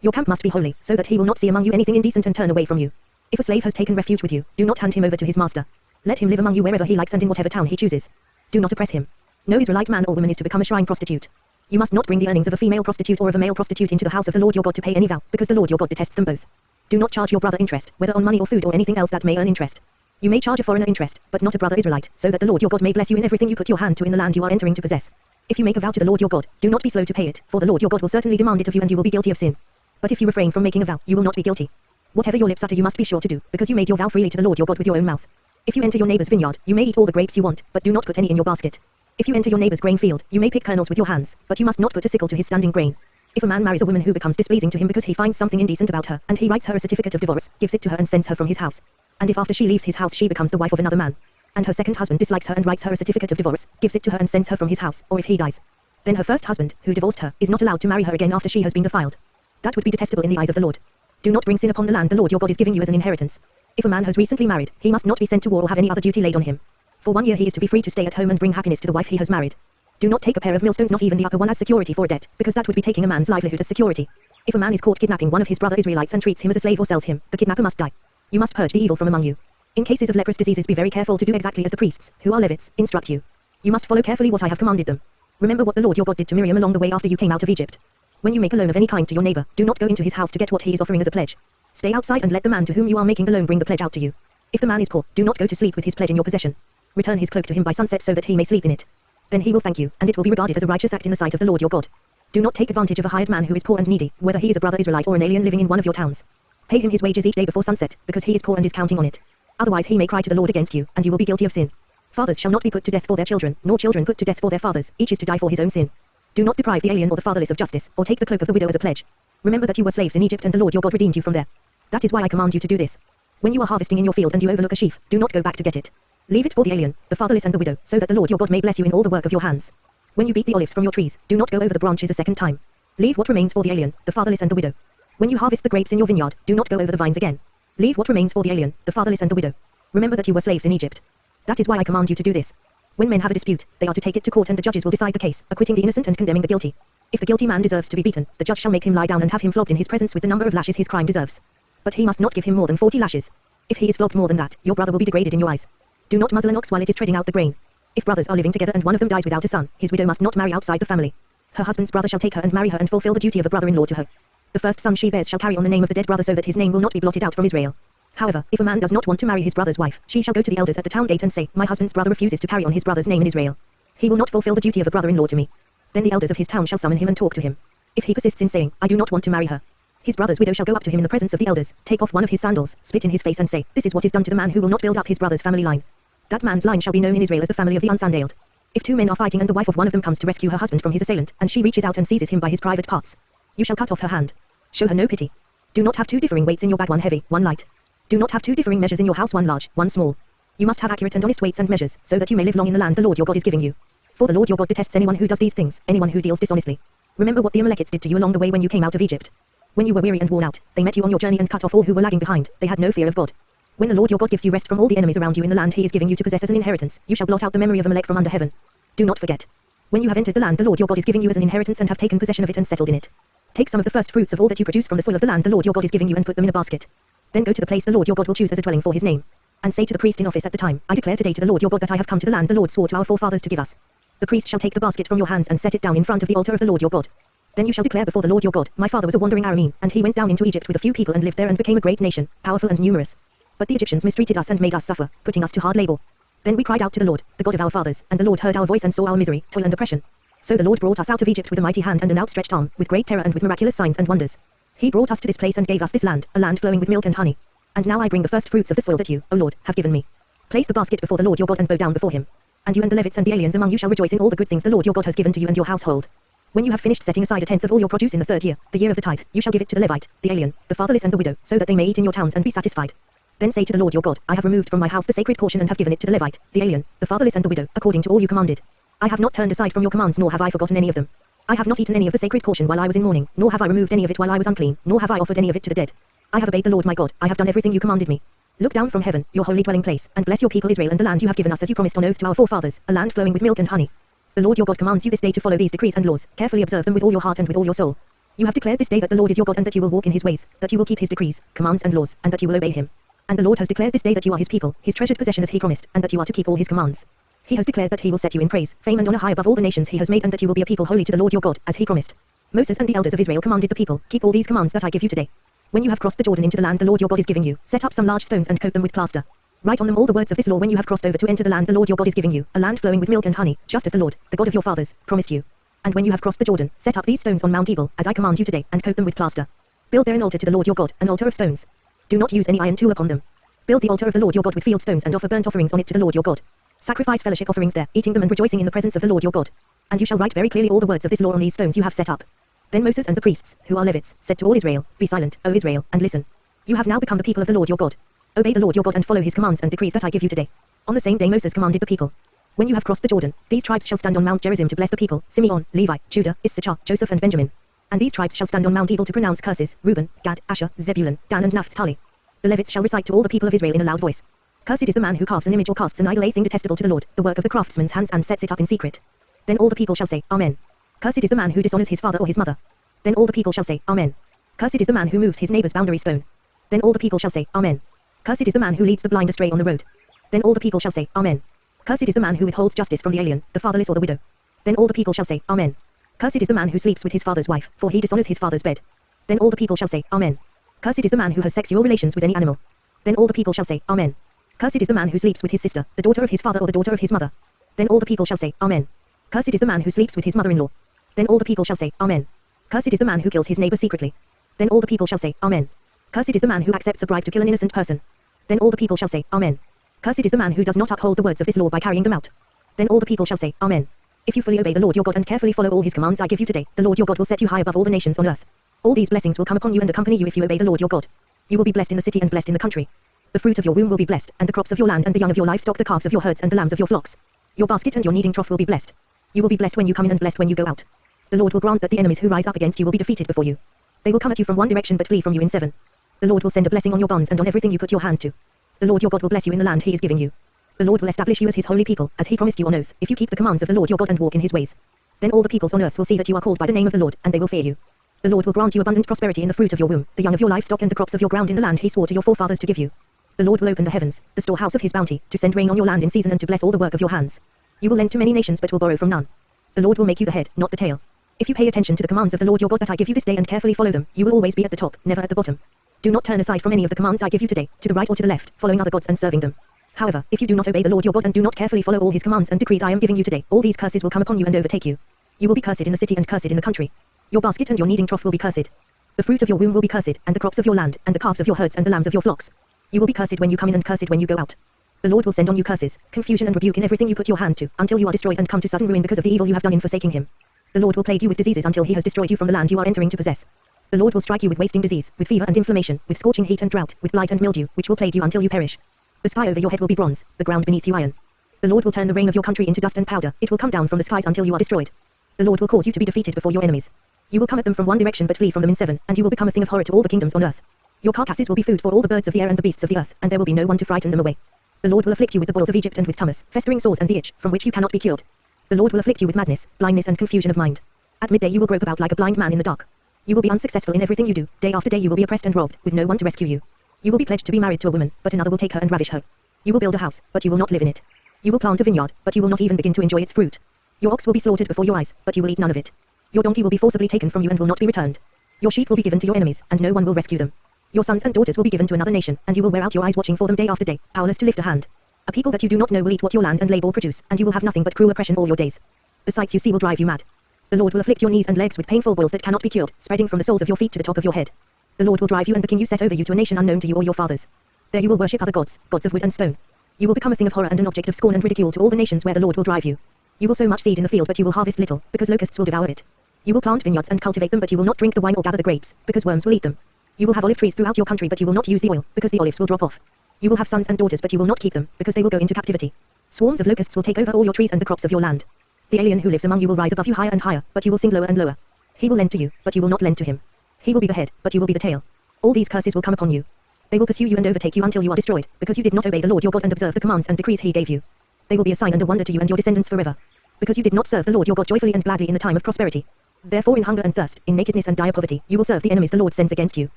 Your camp must be holy, so that he will not see among you anything indecent and turn away from you. If a slave has taken refuge with you, do not hand him over to his master. Let him live among you wherever he likes and in whatever town he chooses. Do not oppress him. No Israelite man or woman is to become a shrine prostitute. You must not bring the earnings of a female prostitute or of a male prostitute into the house of the Lord your God to pay any vow, because the Lord your God detests them both. Do not charge your brother interest, whether on money or food or anything else that may earn interest. You may charge a foreigner interest, but not a brother Israelite, so that the Lord your God may bless you in everything you put your hand to in the land you are entering to possess. If you make a vow to the Lord your God, do not be slow to pay it, for the Lord your God will certainly demand it of you and you will be guilty of sin. But if you refrain from making a vow, you will not be guilty. Whatever your lips utter you must be sure to do, because you made your vow freely to the Lord your God with your own mouth. If you enter your neighbor's vineyard, you may eat all the grapes you want, but do not put any in your basket. If you enter your neighbor's grain field, you may pick kernels with your hands, but you must not put a sickle to his standing grain. If a man marries a woman who becomes displeasing to him because he finds something indecent about her, and he writes her a certificate of divorce, gives it to her and sends her from his house. And if after she leaves his house she becomes the wife of another man, and her second husband dislikes her and writes her a certificate of divorce, gives it to her and sends her from his house, or if he dies, then her first husband, who divorced her, is not allowed to marry her again after she has been defiled. That would be detestable in the eyes of the Lord. Do not bring sin upon the land the Lord your God is giving you as an inheritance. If a man has recently married, he must not be sent to war or have any other duty laid on him. For 1 year he is to be free to stay at home and bring happiness to the wife he has married. Do not take a pair of millstones, not even the upper one, as security for a debt, because that would be taking a man's livelihood as security. If a man is caught kidnapping one of his brother Israelites and treats him as a slave or sells him, the kidnapper must die. You must purge the evil from among you. In cases of leprous diseases, be very careful to do exactly as the priests, who are Levites, instruct you. You must follow carefully what I have commanded them. Remember what the Lord your God did to Miriam along the way after you came out of Egypt. When you make a loan of any kind to your neighbor, do not go into his house to get what he is offering as a pledge. Stay outside and let the man to whom you are making the loan bring the pledge out to you. If the man is poor, do not go to sleep with his pledge in your possession. Return his cloak to him by sunset so that he may sleep in it. Then he will thank you, and it will be regarded as a righteous act in the sight of the Lord your God. Do not take advantage of a hired man who is poor and needy, whether he is a brother Israelite or an alien living in one of your towns. Pay him his wages each day before sunset, because he is poor and is counting on it. Otherwise he may cry to the Lord against you, and you will be guilty of sin. Fathers shall not be put to death for their children, nor children put to death for their fathers, each is to die for his own sin. Do not deprive the alien or the fatherless of justice, or take the cloak of the widow as a pledge. Remember that you were slaves in Egypt and the Lord your God redeemed you from there. That is why I command you to do this. When you are harvesting in your field and you overlook a sheaf, do not go back to get it. Leave it for the alien, the fatherless and the widow, so that the Lord your God may bless you in all the work of your hands. When you beat the olives from your trees, do not go over the branches a second time. Leave what remains for the alien, the fatherless and the widow. When you harvest the grapes in your vineyard, do not go over the vines again. Leave what remains for the alien, the fatherless and the widow. Remember that you were slaves in Egypt. That is why I command you to do this. When men have a dispute, they are to take it to court and the judges will decide the case, acquitting the innocent and condemning the guilty. If the guilty man deserves to be beaten, the judge shall make him lie down and have him flogged in his presence with the number of lashes his crime deserves. But he must not give him more than 40 lashes. If he is flogged more than that, your brother will be degraded in your eyes. Do not muzzle an ox while it is treading out the grain. If brothers are living together and one of them dies without a son, his widow must not marry outside the family. Her husband's brother shall take her and marry her and fulfill the duty of a brother-in-law to her. The first son she bears shall carry on the name of the dead brother so that his name will not be blotted out from Israel. However, if a man does not want to marry his brother's wife, she shall go to the elders at the town gate and say, my husband's brother refuses to carry on his brother's name in Israel. He will not fulfill the duty of a brother-in-law to me. Then the elders of his town shall summon him and talk to him. If he persists in saying, I do not want to marry her, his brother's widow shall go up to him in the presence of the elders, take off one of his sandals, spit in his face and say, this is what is done to the man who will not build up his brother's family line. That man's line shall be known in Israel as the family of the unsandaled. If two men are fighting and the wife of one of them comes to rescue her husband from his assailant, and she reaches out and seizes him by his private parts, you shall cut off her hand. Show her no pity. Do not have two differing weights in your bag, one heavy, one light. Do not have two differing measures in your house, one large, one small. You must have accurate and honest weights and measures, so that you may live long in the land the Lord your God is giving you. For the Lord your God detests anyone who does these things, anyone who deals dishonestly. Remember what the Amalekites did to you along the way when you came out of Egypt. When you were weary and worn out, they met you on your journey and cut off all who were lagging behind. They had no fear of God. When the Lord your God gives you rest from all the enemies around you in the land he is giving you to possess as an inheritance, you shall blot out the memory of Amalek from under heaven. Do not forget. When you have entered the land the Lord your God is giving you as an inheritance and have taken possession of it and settled in it, take some of the first fruits of all that you produce from the soil of the land the Lord your God is giving you and put them in a basket. Then go to the place the Lord your God will choose as a dwelling for his name. And say to the priest in office at the time, I declare today to the Lord your God that I have come to the land the Lord swore to our forefathers to give us. The priest shall take the basket from your hands and set it down in front of the altar of the Lord your God. Then you shall declare before the Lord your God, my father was a wandering Aramean, and he went down into Egypt with a few people and lived there and became a great nation, powerful and numerous. But the Egyptians mistreated us and made us suffer, putting us to hard labor. Then we cried out to the Lord, the God of our fathers, and the Lord heard our voice and saw our misery, toil and oppression. So the Lord brought us out of Egypt with a mighty hand and an outstretched arm, with great terror and with miraculous signs and wonders. He brought us to this place and gave us this land, a land flowing with milk and honey. And now I bring the first fruits of the soil that you, O Lord, have given me. Place the basket before the Lord your God and bow down before him. And you and the Levites and the aliens among you shall rejoice in all the good things the Lord your God has given to you and your household. When you have finished setting aside a tenth of all your produce in the 3rd year, the year of the tithe, you shall give it to the Levite, the alien, the fatherless and the widow, so that they may eat in your towns and be satisfied. Then say to the Lord your God, I have removed from my house the sacred portion and have given it to the Levite, the alien, the fatherless and the widow, according to all you commanded. I have not turned aside from your commands nor have I forgotten any of them. I have not eaten any of the sacred portion while I was in mourning, nor have I removed any of it while I was unclean, nor have I offered any of it to the dead. I have obeyed the Lord my God, I have done everything you commanded me. Look down from heaven, your holy dwelling place, and bless your people Israel and the land you have given us as you promised on oath to our forefathers, a land flowing with milk and honey. The Lord your God commands you this day to follow these decrees and laws, carefully observe them with all your heart and with all your soul. You have declared this day that the Lord is your God and that you will walk in his ways, that you will keep his decrees, commands and laws, and that you will obey him. And the Lord has declared this day that you are his people, his treasured possession as he promised, and that you are to keep all his commands. He has declared that he will set you in praise, fame and honor high above all the nations he has made and that you will be a people holy to the Lord your God, as he promised. Moses and the elders of Israel commanded the people, keep all these commands that I give you today. When you have crossed the Jordan into the land the Lord your God is giving you, set up some large stones and coat them with plaster. Write on them all the words of this law when you have crossed over to enter the land the Lord your God is giving you, a land flowing with milk and honey, just as the Lord, the God of your fathers, promised you. And when you have crossed the Jordan, set up these stones on Mount Ebal, as I command you today, and coat them with plaster. Build there an altar to the Lord your God, an altar of stones. Do not use any iron tool upon them. Build the altar of the Lord your God with field stones and offer burnt offerings on it to the Lord your God. Sacrifice fellowship offerings there, eating them and rejoicing in the presence of the Lord your God. And you shall write very clearly all the words of this law on these stones you have set up. Then Moses and the priests, who are Levites, said to all Israel, be silent, O Israel, and listen. You have now become the people of the Lord your God. Obey the Lord your God and follow his commands and decrees that I give you today. On the same day Moses commanded the people. When you have crossed the Jordan, these tribes shall stand on Mount Gerizim to bless the people, Simeon, Levi, Judah, Issachar, Joseph and Benjamin. And these tribes shall stand on Mount Ebal to pronounce curses, Reuben, Gad, Asher, Zebulun, Dan and Naphtali. The Levites shall recite to all the people of Israel in a loud voice. Cursed is the man who carves an image or casts an idol, a thing detestable to the Lord, the work of the craftsman's hands, and sets it up in secret. Then all the people shall say, Amen. Cursed is the man who dishonors his father or his mother. Then all the people shall say, Amen. Cursed is the man who moves his neighbor's boundary stone. Then all the people shall say, Amen. Cursed is the man who leads the blind astray on the road. Then all the people shall say, Amen. Cursed is the man who withholds justice from the alien, the fatherless or the widow. Then all the people shall say, Amen. Cursed is the man who sleeps with his father's wife, for he dishonors his father's bed. Then all the people shall say, Amen. Cursed is the man who has sexual relations with any animal. Then all the people shall say, Amen. Cursed is the man who sleeps with his sister, the daughter of his father or the daughter of his mother. Then all the people shall say, Amen. Cursed is the man who sleeps with his mother-in-law. Then all the people shall say, Amen. Cursed is the man who kills his neighbor secretly. Then all the people shall say, Amen. Cursed is the man who accepts a bribe to kill an innocent person. Then all the people shall say, Amen. Cursed is the man who does not uphold the words of this law by carrying them out. Then all the people shall say, Amen. If you fully obey the Lord your God and carefully follow all his commands I give you today, the Lord your God will set you high above all the nations on earth. All these blessings will come upon you and accompany you if you obey the Lord your God. You will be blessed in the city and blessed in the country. The fruit of your womb will be blessed, and the crops of your land and the young of your livestock, the calves of your herds and the lambs of your flocks. Your basket and your kneading trough will be blessed. You will be blessed when you come in and blessed when you go out. The Lord will grant that the enemies who rise up against you will be defeated before you. They will come at you from one direction but flee from you in seven. The Lord will send a blessing on your barns and on everything you put your hand to. The Lord your God will bless you in the land he is giving you. The Lord will establish you as his holy people, as he promised you on oath, if you keep the commands of the Lord your God and walk in his ways. Then all the peoples on earth will see that you are called by the name of the Lord, and they will fear you. The Lord will grant you abundant prosperity in the fruit of your womb, the young of your livestock and the crops of your ground in the land he swore to your forefathers to give you. The Lord will open the heavens, the storehouse of his bounty, to send rain on your land in season and to bless all the work of your hands. You will lend to many nations but will borrow from none. The Lord will make you the head, not the tail. If you pay attention to the commands of the Lord your God that I give you this day and carefully follow them, you will always be at the top, never at the bottom. Do not turn aside from any of the commands I give you today, to the right or to the left, following other gods and serving them. However, if you do not obey the Lord your God and do not carefully follow all his commands and decrees I am giving you today, all these curses will come upon you and overtake you. You will be cursed in the city and cursed in the country. Your basket and your kneading trough will be cursed. The fruit of your womb will be cursed, and the crops of your land, and the calves of your herds and the lambs of your flocks. You will be cursed when you come in and cursed when you go out. The Lord will send on you curses, confusion and rebuke in everything you put your hand to, until you are destroyed and come to sudden ruin because of the evil you have done in forsaking him. The Lord will plague you with diseases until he has destroyed you from the land you are entering to possess. The Lord will strike you with wasting disease, with fever and inflammation, with scorching heat and drought, with blight and mildew, which will plague you until you perish. The sky over your head will be bronze, the ground beneath you iron. The Lord will turn the rain of your country into dust and powder, it will come down from the skies until you are destroyed. The Lord will cause you to be defeated before your enemies. You will come at them from one direction but flee from them in seven, and you will become a thing of horror to all the kingdoms on earth. Your carcasses will be food for all the birds of the air and the beasts of the earth, and there will be no one to frighten them away. The Lord will afflict you with the boils of Egypt and with tumors, festering sores and the itch, from which you cannot be cured. The Lord will afflict you with madness, blindness and confusion of mind. At midday you will grope about like a blind man in the dark. You will be unsuccessful in everything you do, day after day you will be oppressed and robbed, with no one to rescue you. You will be pledged to be married to a woman, but another will take her and ravish her. You will build a house, but you will not live in it. You will plant a vineyard, but you will not even begin to enjoy its fruit. Your ox will be slaughtered before your eyes, but you will eat none of it. Your donkey will be forcibly taken from you and will not be returned. Your sheep will be given to your enemies, and no one will rescue them. Your sons and daughters will be given to another nation, and you will wear out your eyes watching for them day after day, powerless to lift a hand. A people that you do not know will eat what your land and labor produce, and you will have nothing but cruel oppression all your days. The sights you see will drive you mad. The Lord will afflict your knees and legs with painful boils that cannot be cured, spreading from the soles of your feet to the top of your head. The Lord will drive you and the king you set over you to a nation unknown to you or your fathers. There you will worship other gods, gods of wood and stone. You will become a thing of horror and an object of scorn and ridicule to all the nations where the Lord will drive you. You will sow much seed in the field but you will harvest little, because locusts will devour it. You will plant vineyards and cultivate them but you will not drink the wine or gather the grapes, because worms will eat them. You will have olive trees throughout your country but you will not use the oil, because the olives will drop off. You will have sons and daughters but you will not keep them, because they will go into captivity. Swarms of locusts will take over all your trees and the crops of your land. The alien who lives among you will rise above you higher and higher, but you will sink lower and lower. He will lend to you, but you will not lend to him. He will be the head, but you will be the tail. All these curses will come upon you. They will pursue you and overtake you until you are destroyed, because you did not obey the Lord your God and observe the commands and decrees he gave you. They will be a sign and a wonder to you and your descendants forever, because you did not serve the Lord your God joyfully and gladly in the time of prosperity. Therefore in hunger and thirst, in nakedness and dire poverty, you will serve the enemies the Lord sends against you.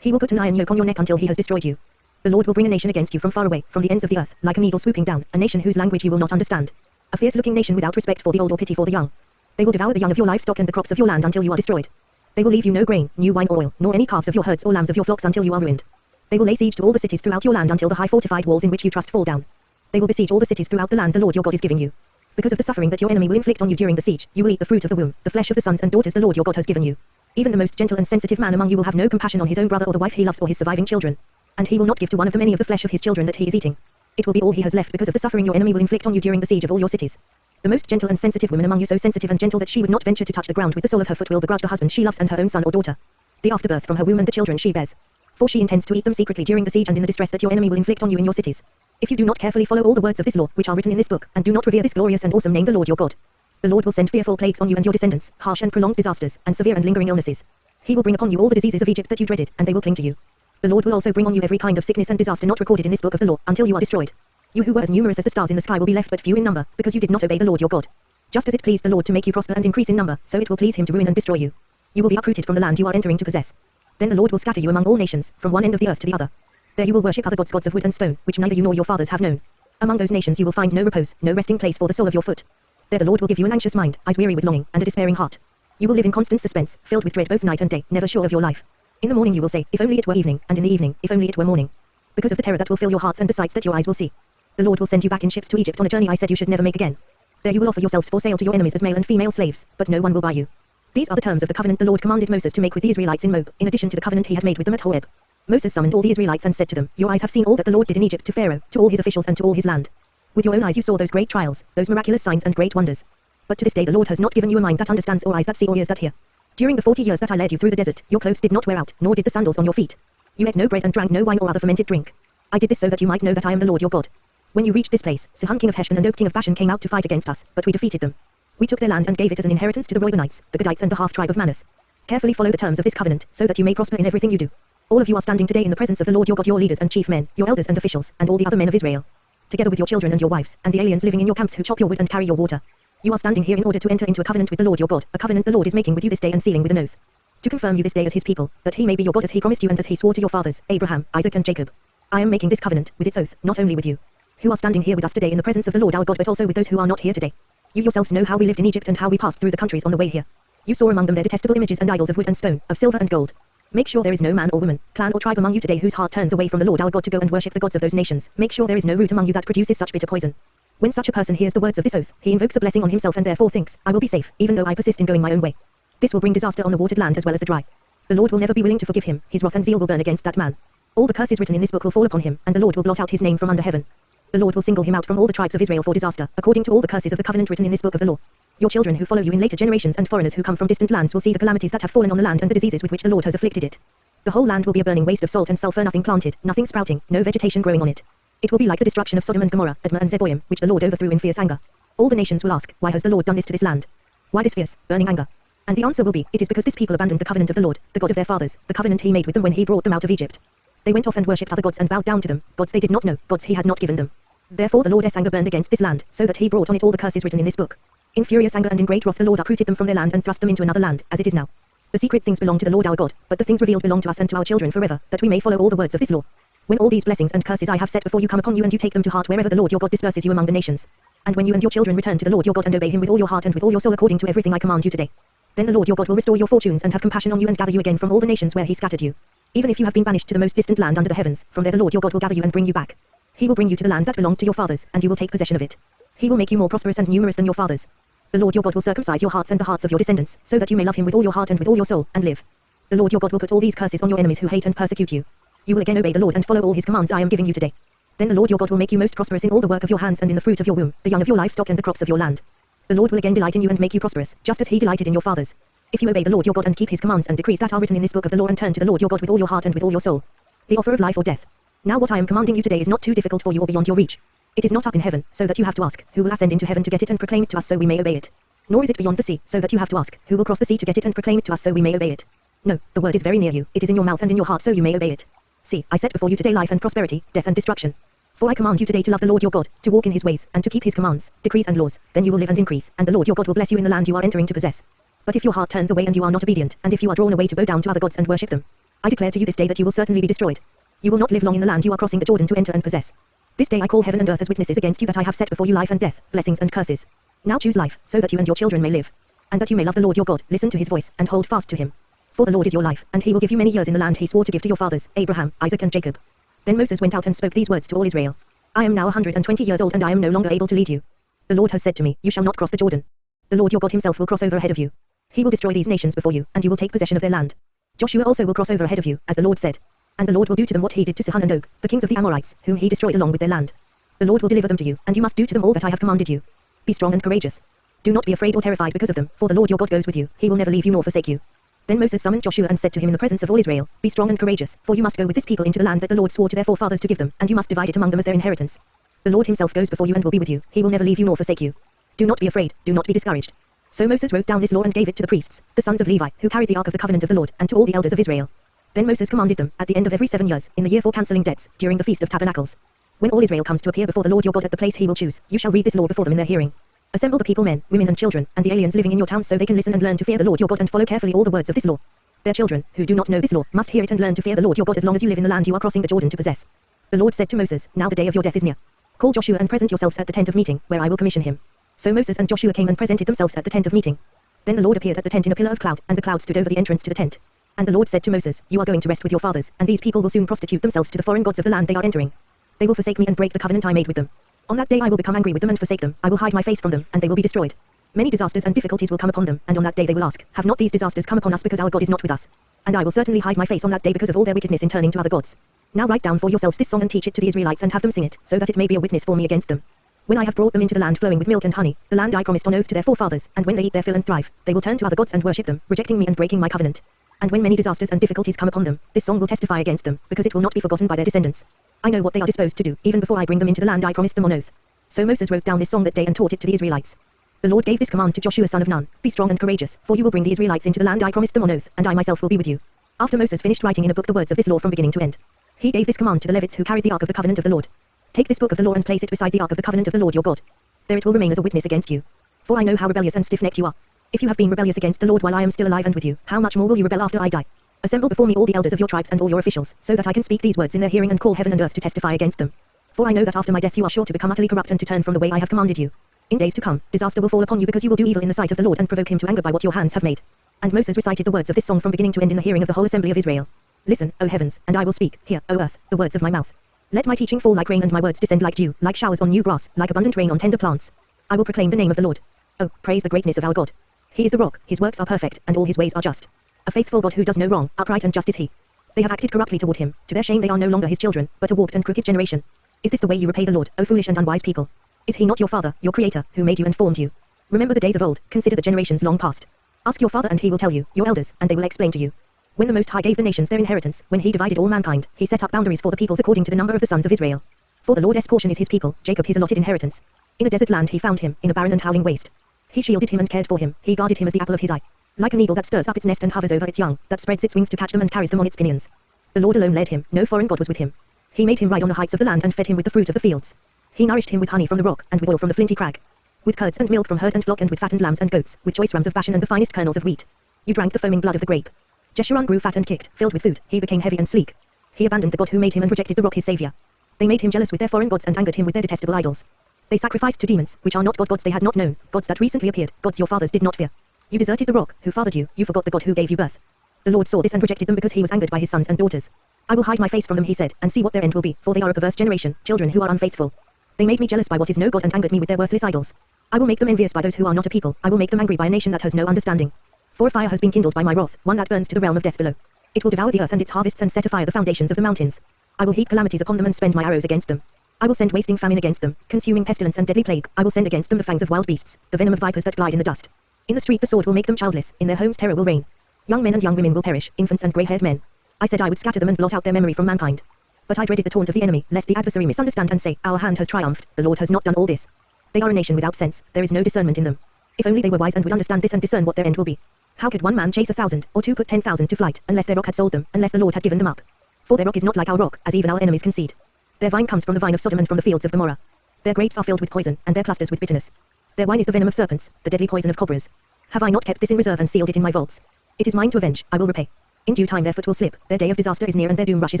He will put an iron yoke on your neck until he has destroyed you. The Lord will bring a nation against you from far away, from the ends of the earth, like an eagle swooping down, a nation whose language you will not understand. A fierce-looking nation without respect for the old or pity for the young. They will devour the young of your livestock and the crops of your land until you are destroyed. They will leave you no grain, new wine or oil, nor any calves of your herds or lambs of your flocks until you are ruined. They will lay siege to all the cities throughout your land until the high fortified walls in which you trust fall down. They will besiege all the cities throughout the land the Lord your God is giving you. Because of the suffering that your enemy will inflict on you during the siege, you will eat the fruit of the womb, the flesh of the sons and daughters the Lord your God has given you. Even the most gentle and sensitive man among you will have no compassion on his own brother or the wife he loves or his surviving children. And he will not give to one of them any of the flesh of his children that he is eating. It will be all he has left because of the suffering your enemy will inflict on you during the siege of all your cities. The most gentle and sensitive woman among you, so sensitive and gentle that she would not venture to touch the ground with the sole of her foot, will begrudge the husband she loves and her own son or daughter. The afterbirth from her womb and the children she bears. For she intends to eat them secretly during the siege and in the distress that your enemy will inflict on you in your cities. If you do not carefully follow all the words of this law, which are written in this book, and do not revere this glorious and awesome name the Lord your God, the Lord will send fearful plagues on you and your descendants, harsh and prolonged disasters, and severe and lingering illnesses. He will bring upon you all the diseases of Egypt that you dreaded, and they will cling to you. The Lord will also bring on you every kind of sickness and disaster not recorded in this book of the law, until you are destroyed. You who were as numerous as the stars in the sky will be left but few in number, because you did not obey the Lord your God. Just as it pleased the Lord to make you prosper and increase in number, so it will please him to ruin and destroy you. You will be uprooted from the land you are entering to possess. Then the Lord will scatter you among all nations, from one end of the earth to the other. There you will worship other gods, gods of wood and stone, which neither you nor your fathers have known. Among those nations you will find no repose, no resting place for the sole of your foot. There the Lord will give you an anxious mind, eyes weary with longing, and a despairing heart. You will live in constant suspense, filled with dread both night and day, never sure of your life. In the morning you will say, if only it were evening, and in the evening, if only it were morning. Because of the terror that will fill your hearts and the sights that your eyes will see. The Lord will send you back in ships to Egypt on a journey I said you should never make again. There you will offer yourselves for sale to your enemies as male and female slaves, but no one will buy you. These are the terms of the covenant the Lord commanded Moses to make with the Israelites in Moab, in addition to the covenant he had made with them at Horeb. Moses summoned all the Israelites and said to them, your eyes have seen all that the Lord did in Egypt to Pharaoh, to all his officials and to all his land. With your own eyes you saw those great trials, those miraculous signs and great wonders. But to this day the Lord has not given you a mind that understands, or eyes that see, or ears that hear. During the 40 years that I led you through the desert, your clothes did not wear out, nor did the sandals on your feet. You ate no bread and drank no wine or other fermented drink. I did this so that you might know that I am the Lord your God. When you reached this place, Sihon king of Heshbon and Og king of Bashan came out to fight against us, but we defeated them. We took their land and gave it as an inheritance to the Reubenites, the Gadites and the half-tribe of Manasseh. Carefully follow the terms of this covenant, so that you may prosper in everything you do. All of you are standing today in the presence of the Lord your God, your leaders and chief men, your elders and officials, and all the other men of Israel. Together with your children and your wives, and the aliens living in your camps who chop your wood and carry your water. You are standing here in order to enter into a covenant with the Lord your God, a covenant the Lord is making with you this day and sealing with an oath. To confirm you this day as his people, that he may be your God as he promised you and as he swore to your fathers, Abraham, Isaac and Jacob. I am making this covenant, with its oath, not only with you, who are standing here with us today in the presence of the Lord our God, but also with those who are not here today. You yourselves know how we lived in Egypt and how we passed through the countries on the way here. You saw among them their detestable images and idols of wood and stone, of silver and gold. Make sure there is no man or woman, clan or tribe among you today whose heart turns away from the Lord our God to go and worship the gods of those nations. Make sure there is no root among you that produces such bitter poison. When such a person hears the words of this oath, he invokes a blessing on himself and therefore thinks, I will be safe, even though I persist in going my own way. This will bring disaster on the watered land as well as the dry. The Lord will never be willing to forgive him, his wrath and zeal will burn against that man. All the curses written in this book will fall upon him, and the Lord will blot out his name from under heaven. The Lord will single him out from all the tribes of Israel for disaster, according to all the curses of the covenant written in this book of the law. Your children who follow you in later generations and foreigners who come from distant lands will see the calamities that have fallen on the land and the diseases with which the Lord has afflicted it. The whole land will be a burning waste of salt and sulfur, nothing planted, nothing sprouting, no vegetation growing on it. It will be like the destruction of Sodom and Gomorrah, Admah and Zeboim, which the Lord overthrew in fierce anger. All the nations will ask, why has the Lord done this to this land? Why this fierce, burning anger? And the answer will be, it is because this people abandoned the covenant of the Lord, the God of their fathers, the covenant he made with them when he brought them out of Egypt. They went off and worshipped other gods and bowed down to them, gods they did not know, gods he had not given them. Therefore the Lord's anger burned against this land, so that he brought on it all the curses written in this book. In furious anger and in great wrath the Lord uprooted them from their land and thrust them into another land, as it is now. The secret things belong to the Lord our God, but the things revealed belong to us and to our children forever, that we may follow all the words of this law. When all these blessings and curses I have set before you come upon you and you take them to heart wherever the Lord your God disperses you among the nations, and when you and your children return to the Lord your God and obey him with all your heart and with all your soul according to everything I command you today, then the Lord your God will restore your fortunes and have compassion on you and gather you again from all the nations where he scattered you. Even if you have been banished to the most distant land under the heavens, from there the Lord your God will gather you and bring you back. He will bring you to the land that belonged to your fathers, and you will take possession of it. He will make you more prosperous and numerous than your fathers. The Lord your God will circumcise your hearts and the hearts of your descendants, so that you may love him with all your heart and with all your soul, and live. The Lord your God will put all these curses on your enemies who hate and persecute you. You will again obey the Lord and follow all his commands I am giving you today. Then the Lord your God will make you most prosperous in all the work of your hands and in the fruit of your womb, the young of your livestock and the crops of your land. The Lord will again delight in you and make you prosperous, just as he delighted in your fathers. If you obey the Lord your God and keep his commands and decrees that are written in this book of the law and turn to the Lord your God with all your heart and with all your soul. The offer of life or death. Now what I am commanding you today is not too difficult for you or beyond your reach. It is not up in heaven, so that you have to ask, who will ascend into heaven to get it and proclaim it to us so we may obey it. Nor is it beyond the sea, so that you have to ask, who will cross the sea to get it and proclaim it to us so we may obey it. No, the word is very near you, it is in your mouth and in your heart so you may obey it. See, I set before you today life and prosperity, death and destruction. For I command you today to love the Lord your God, to walk in his ways, and to keep his commands, decrees and laws, then you will live and increase, and the Lord your God will bless you in the land you are entering to possess. But if your heart turns away and you are not obedient, and if you are drawn away to bow down to other gods and worship them, I declare to you this day that you will certainly be destroyed. You will not live long in the land you are crossing the Jordan to enter and possess. This day I call heaven and earth as witnesses against you that I have set before you life and death, blessings and curses. Now choose life, so that you and your children may live, and that you may love the Lord your God, listen to his voice, and hold fast to him. For the Lord is your life, and he will give you many years in the land he swore to give to your fathers, Abraham, Isaac and Jacob. Then Moses went out and spoke these words to all Israel. I am now 120 years old and I am no longer able to lead you. The Lord has said to me, you shall not cross the Jordan. The Lord your God himself will cross over ahead of you. He will destroy these nations before you, and you will take possession of their land. Joshua also will cross over ahead of you, as the Lord said. And the Lord will do to them what he did to Sihon and Og, the kings of the Amorites, whom he destroyed along with their land. The Lord will deliver them to you, and you must do to them all that I have commanded you. Be strong and courageous. Do not be afraid or terrified because of them, for the Lord your God goes with you, he will never leave you nor forsake you. Then Moses summoned Joshua and said to him in the presence of all Israel, be strong and courageous, for you must go with this people into the land that the Lord swore to their forefathers to give them, and you must divide it among them as their inheritance. The Lord himself goes before you and will be with you, he will never leave you nor forsake you. Do not be afraid, do not be discouraged. So Moses wrote down this law and gave it to the priests, the sons of Levi, who carried the ark of the covenant of the Lord, and to all the elders of Israel. Then Moses commanded them, at the end of every 7 years, in the year for cancelling debts, during the Feast of Tabernacles. When all Israel comes to appear before the Lord your God at the place he will choose, you shall read this law before them in their hearing. Assemble the people, men, women and children, and the aliens living in your towns so they can listen and learn to fear the Lord your God and follow carefully all the words of this law. Their children, who do not know this law, must hear it and learn to fear the Lord your God as long as you live in the land you are crossing the Jordan to possess. The Lord said to Moses, now the day of your death is near. Call Joshua and present yourselves at the tent of meeting, where I will commission him. So Moses and Joshua came and presented themselves at the tent of meeting. Then the Lord appeared at the tent in a pillar of cloud, and the cloud stood over the entrance to the tent. And the Lord said to Moses, you are going to rest with your fathers, and these people will soon prostitute themselves to the foreign gods of the land they are entering. They will forsake me and break the covenant I made with them. On that day I will become angry with them and forsake them, I will hide my face from them, and they will be destroyed. Many disasters and difficulties will come upon them, and on that day they will ask, have not these disasters come upon us because our God is not with us? And I will certainly hide my face on that day because of all their wickedness in turning to other gods. Now write down for yourselves this song and teach it to the Israelites and have them sing it, so that it may be a witness for me against them. When I have brought them into the land flowing with milk and honey, the land I promised on oath to their forefathers, and when they eat their fill and thrive, they will turn to other gods and worship them, rejecting me and breaking my covenant. And when many disasters and difficulties come upon them, this song will testify against them, because it will not be forgotten by their descendants. I know what they are disposed to do, even before I bring them into the land I promised them on oath. So Moses wrote down this song that day and taught it to the Israelites. The Lord gave this command to Joshua son of Nun, be strong and courageous, for you will bring the Israelites into the land I promised them on oath, and I myself will be with you. After Moses finished writing in a book the words of this law from beginning to end, he gave this command to the Levites who carried the ark of the covenant of the Lord. Take this book of the law and place it beside the ark of the covenant of the Lord your God. There it will remain as a witness against you. For I know how rebellious and stiff-necked you are. If you have been rebellious against the Lord while I am still alive and with you, how much more will you rebel after I die? Assemble before me all the elders of your tribes and all your officials, so that I can speak these words in their hearing and call heaven and earth to testify against them. For I know that after my death you are sure to become utterly corrupt and to turn from the way I have commanded you. In days to come, disaster will fall upon you because you will do evil in the sight of the Lord and provoke him to anger by what your hands have made. And Moses recited the words of this song from beginning to end in the hearing of the whole assembly of Israel. Listen, O heavens, and I will speak, hear, O earth, the words of my mouth. Let my teaching fall like rain and my words descend like dew, like showers on new grass, like abundant rain on tender plants. I will proclaim the name of the Lord. Oh, praise the greatness of our God. He is the rock, his works are perfect, and all his ways are just. A faithful God who does no wrong, upright and just is he. They have acted corruptly toward him, to their shame they are no longer his children, but a warped and crooked generation. Is this the way you repay the Lord, O foolish and unwise people? Is he not your father, your creator, who made you and formed you? Remember the days of old, consider the generations long past. Ask your father and he will tell you, your elders, and they will explain to you. When the Most High gave the nations their inheritance, when he divided all mankind, he set up boundaries for the peoples according to the number of the sons of Israel. For the Lord's portion is his people, Jacob his allotted inheritance. In a desert land he found him, in a barren and howling waste. He shielded him and cared for him, he guarded him as the apple of his eye. Like an eagle that stirs up its nest and hovers over its young, that spreads its wings to catch them and carries them on its pinions. The Lord alone led him, no foreign god was with him. He made him ride on the heights of the land and fed him with the fruit of the fields. He nourished him with honey from the rock, and with oil from the flinty crag. With curds and milk from herd and flock, and with fattened lambs and goats, with choice rams of Bashan and the finest kernels of wheat. You drank the foaming blood of the grape. Jeshurun grew fat and kicked, filled with food, he became heavy and sleek. He abandoned the God who made him and rejected the rock his savior. They made him jealous with their foreign gods and angered him with their detestable idols. They sacrificed to demons, which are not gods they had not known, gods that recently appeared, gods your fathers did not fear. You deserted the rock, who fathered you, you forgot the God who gave you birth. The Lord saw this and rejected them because he was angered by his sons and daughters. I will hide my face from them, he said, and see what their end will be, for they are a perverse generation, children who are unfaithful. They made me jealous by what is no God and angered me with their worthless idols. I will make them envious by those who are not a people, I will make them angry by a nation that has no understanding. For a fire has been kindled by my wrath, one that burns to the realm of death below. It will devour the earth and its harvests and set afire the foundations of the mountains. I will heap calamities upon them and spend my arrows against them. I will send wasting famine against them, consuming pestilence and deadly plague. I will send against them the fangs of wild beasts, the venom of vipers that glide in the dust. In the street the sword will make them childless, in their homes terror will reign. Young men and young women will perish, infants and grey-haired men. I said I would scatter them and blot out their memory from mankind. But I dreaded the taunt of the enemy, lest the adversary misunderstand and say, our hand has triumphed, the Lord has not done all this. They are a nation without sense, there is no discernment in them. If only they were wise and would understand this and discern what their end will be. How could one man chase 1,000, or two put 10,000 to flight, unless their rock had sold them, unless the Lord had given them up? For their rock is not like our rock, as even our enemies concede. Their vine comes from the vine of Sodom and from the fields of Gomorrah. Their grapes are filled with poison, and their clusters with bitterness. Their wine is the venom of serpents, the deadly poison of cobras. Have I not kept this in reserve and sealed it in my vaults? It is mine to avenge, I will repay. In due time their foot will slip, their day of disaster is near and their doom rushes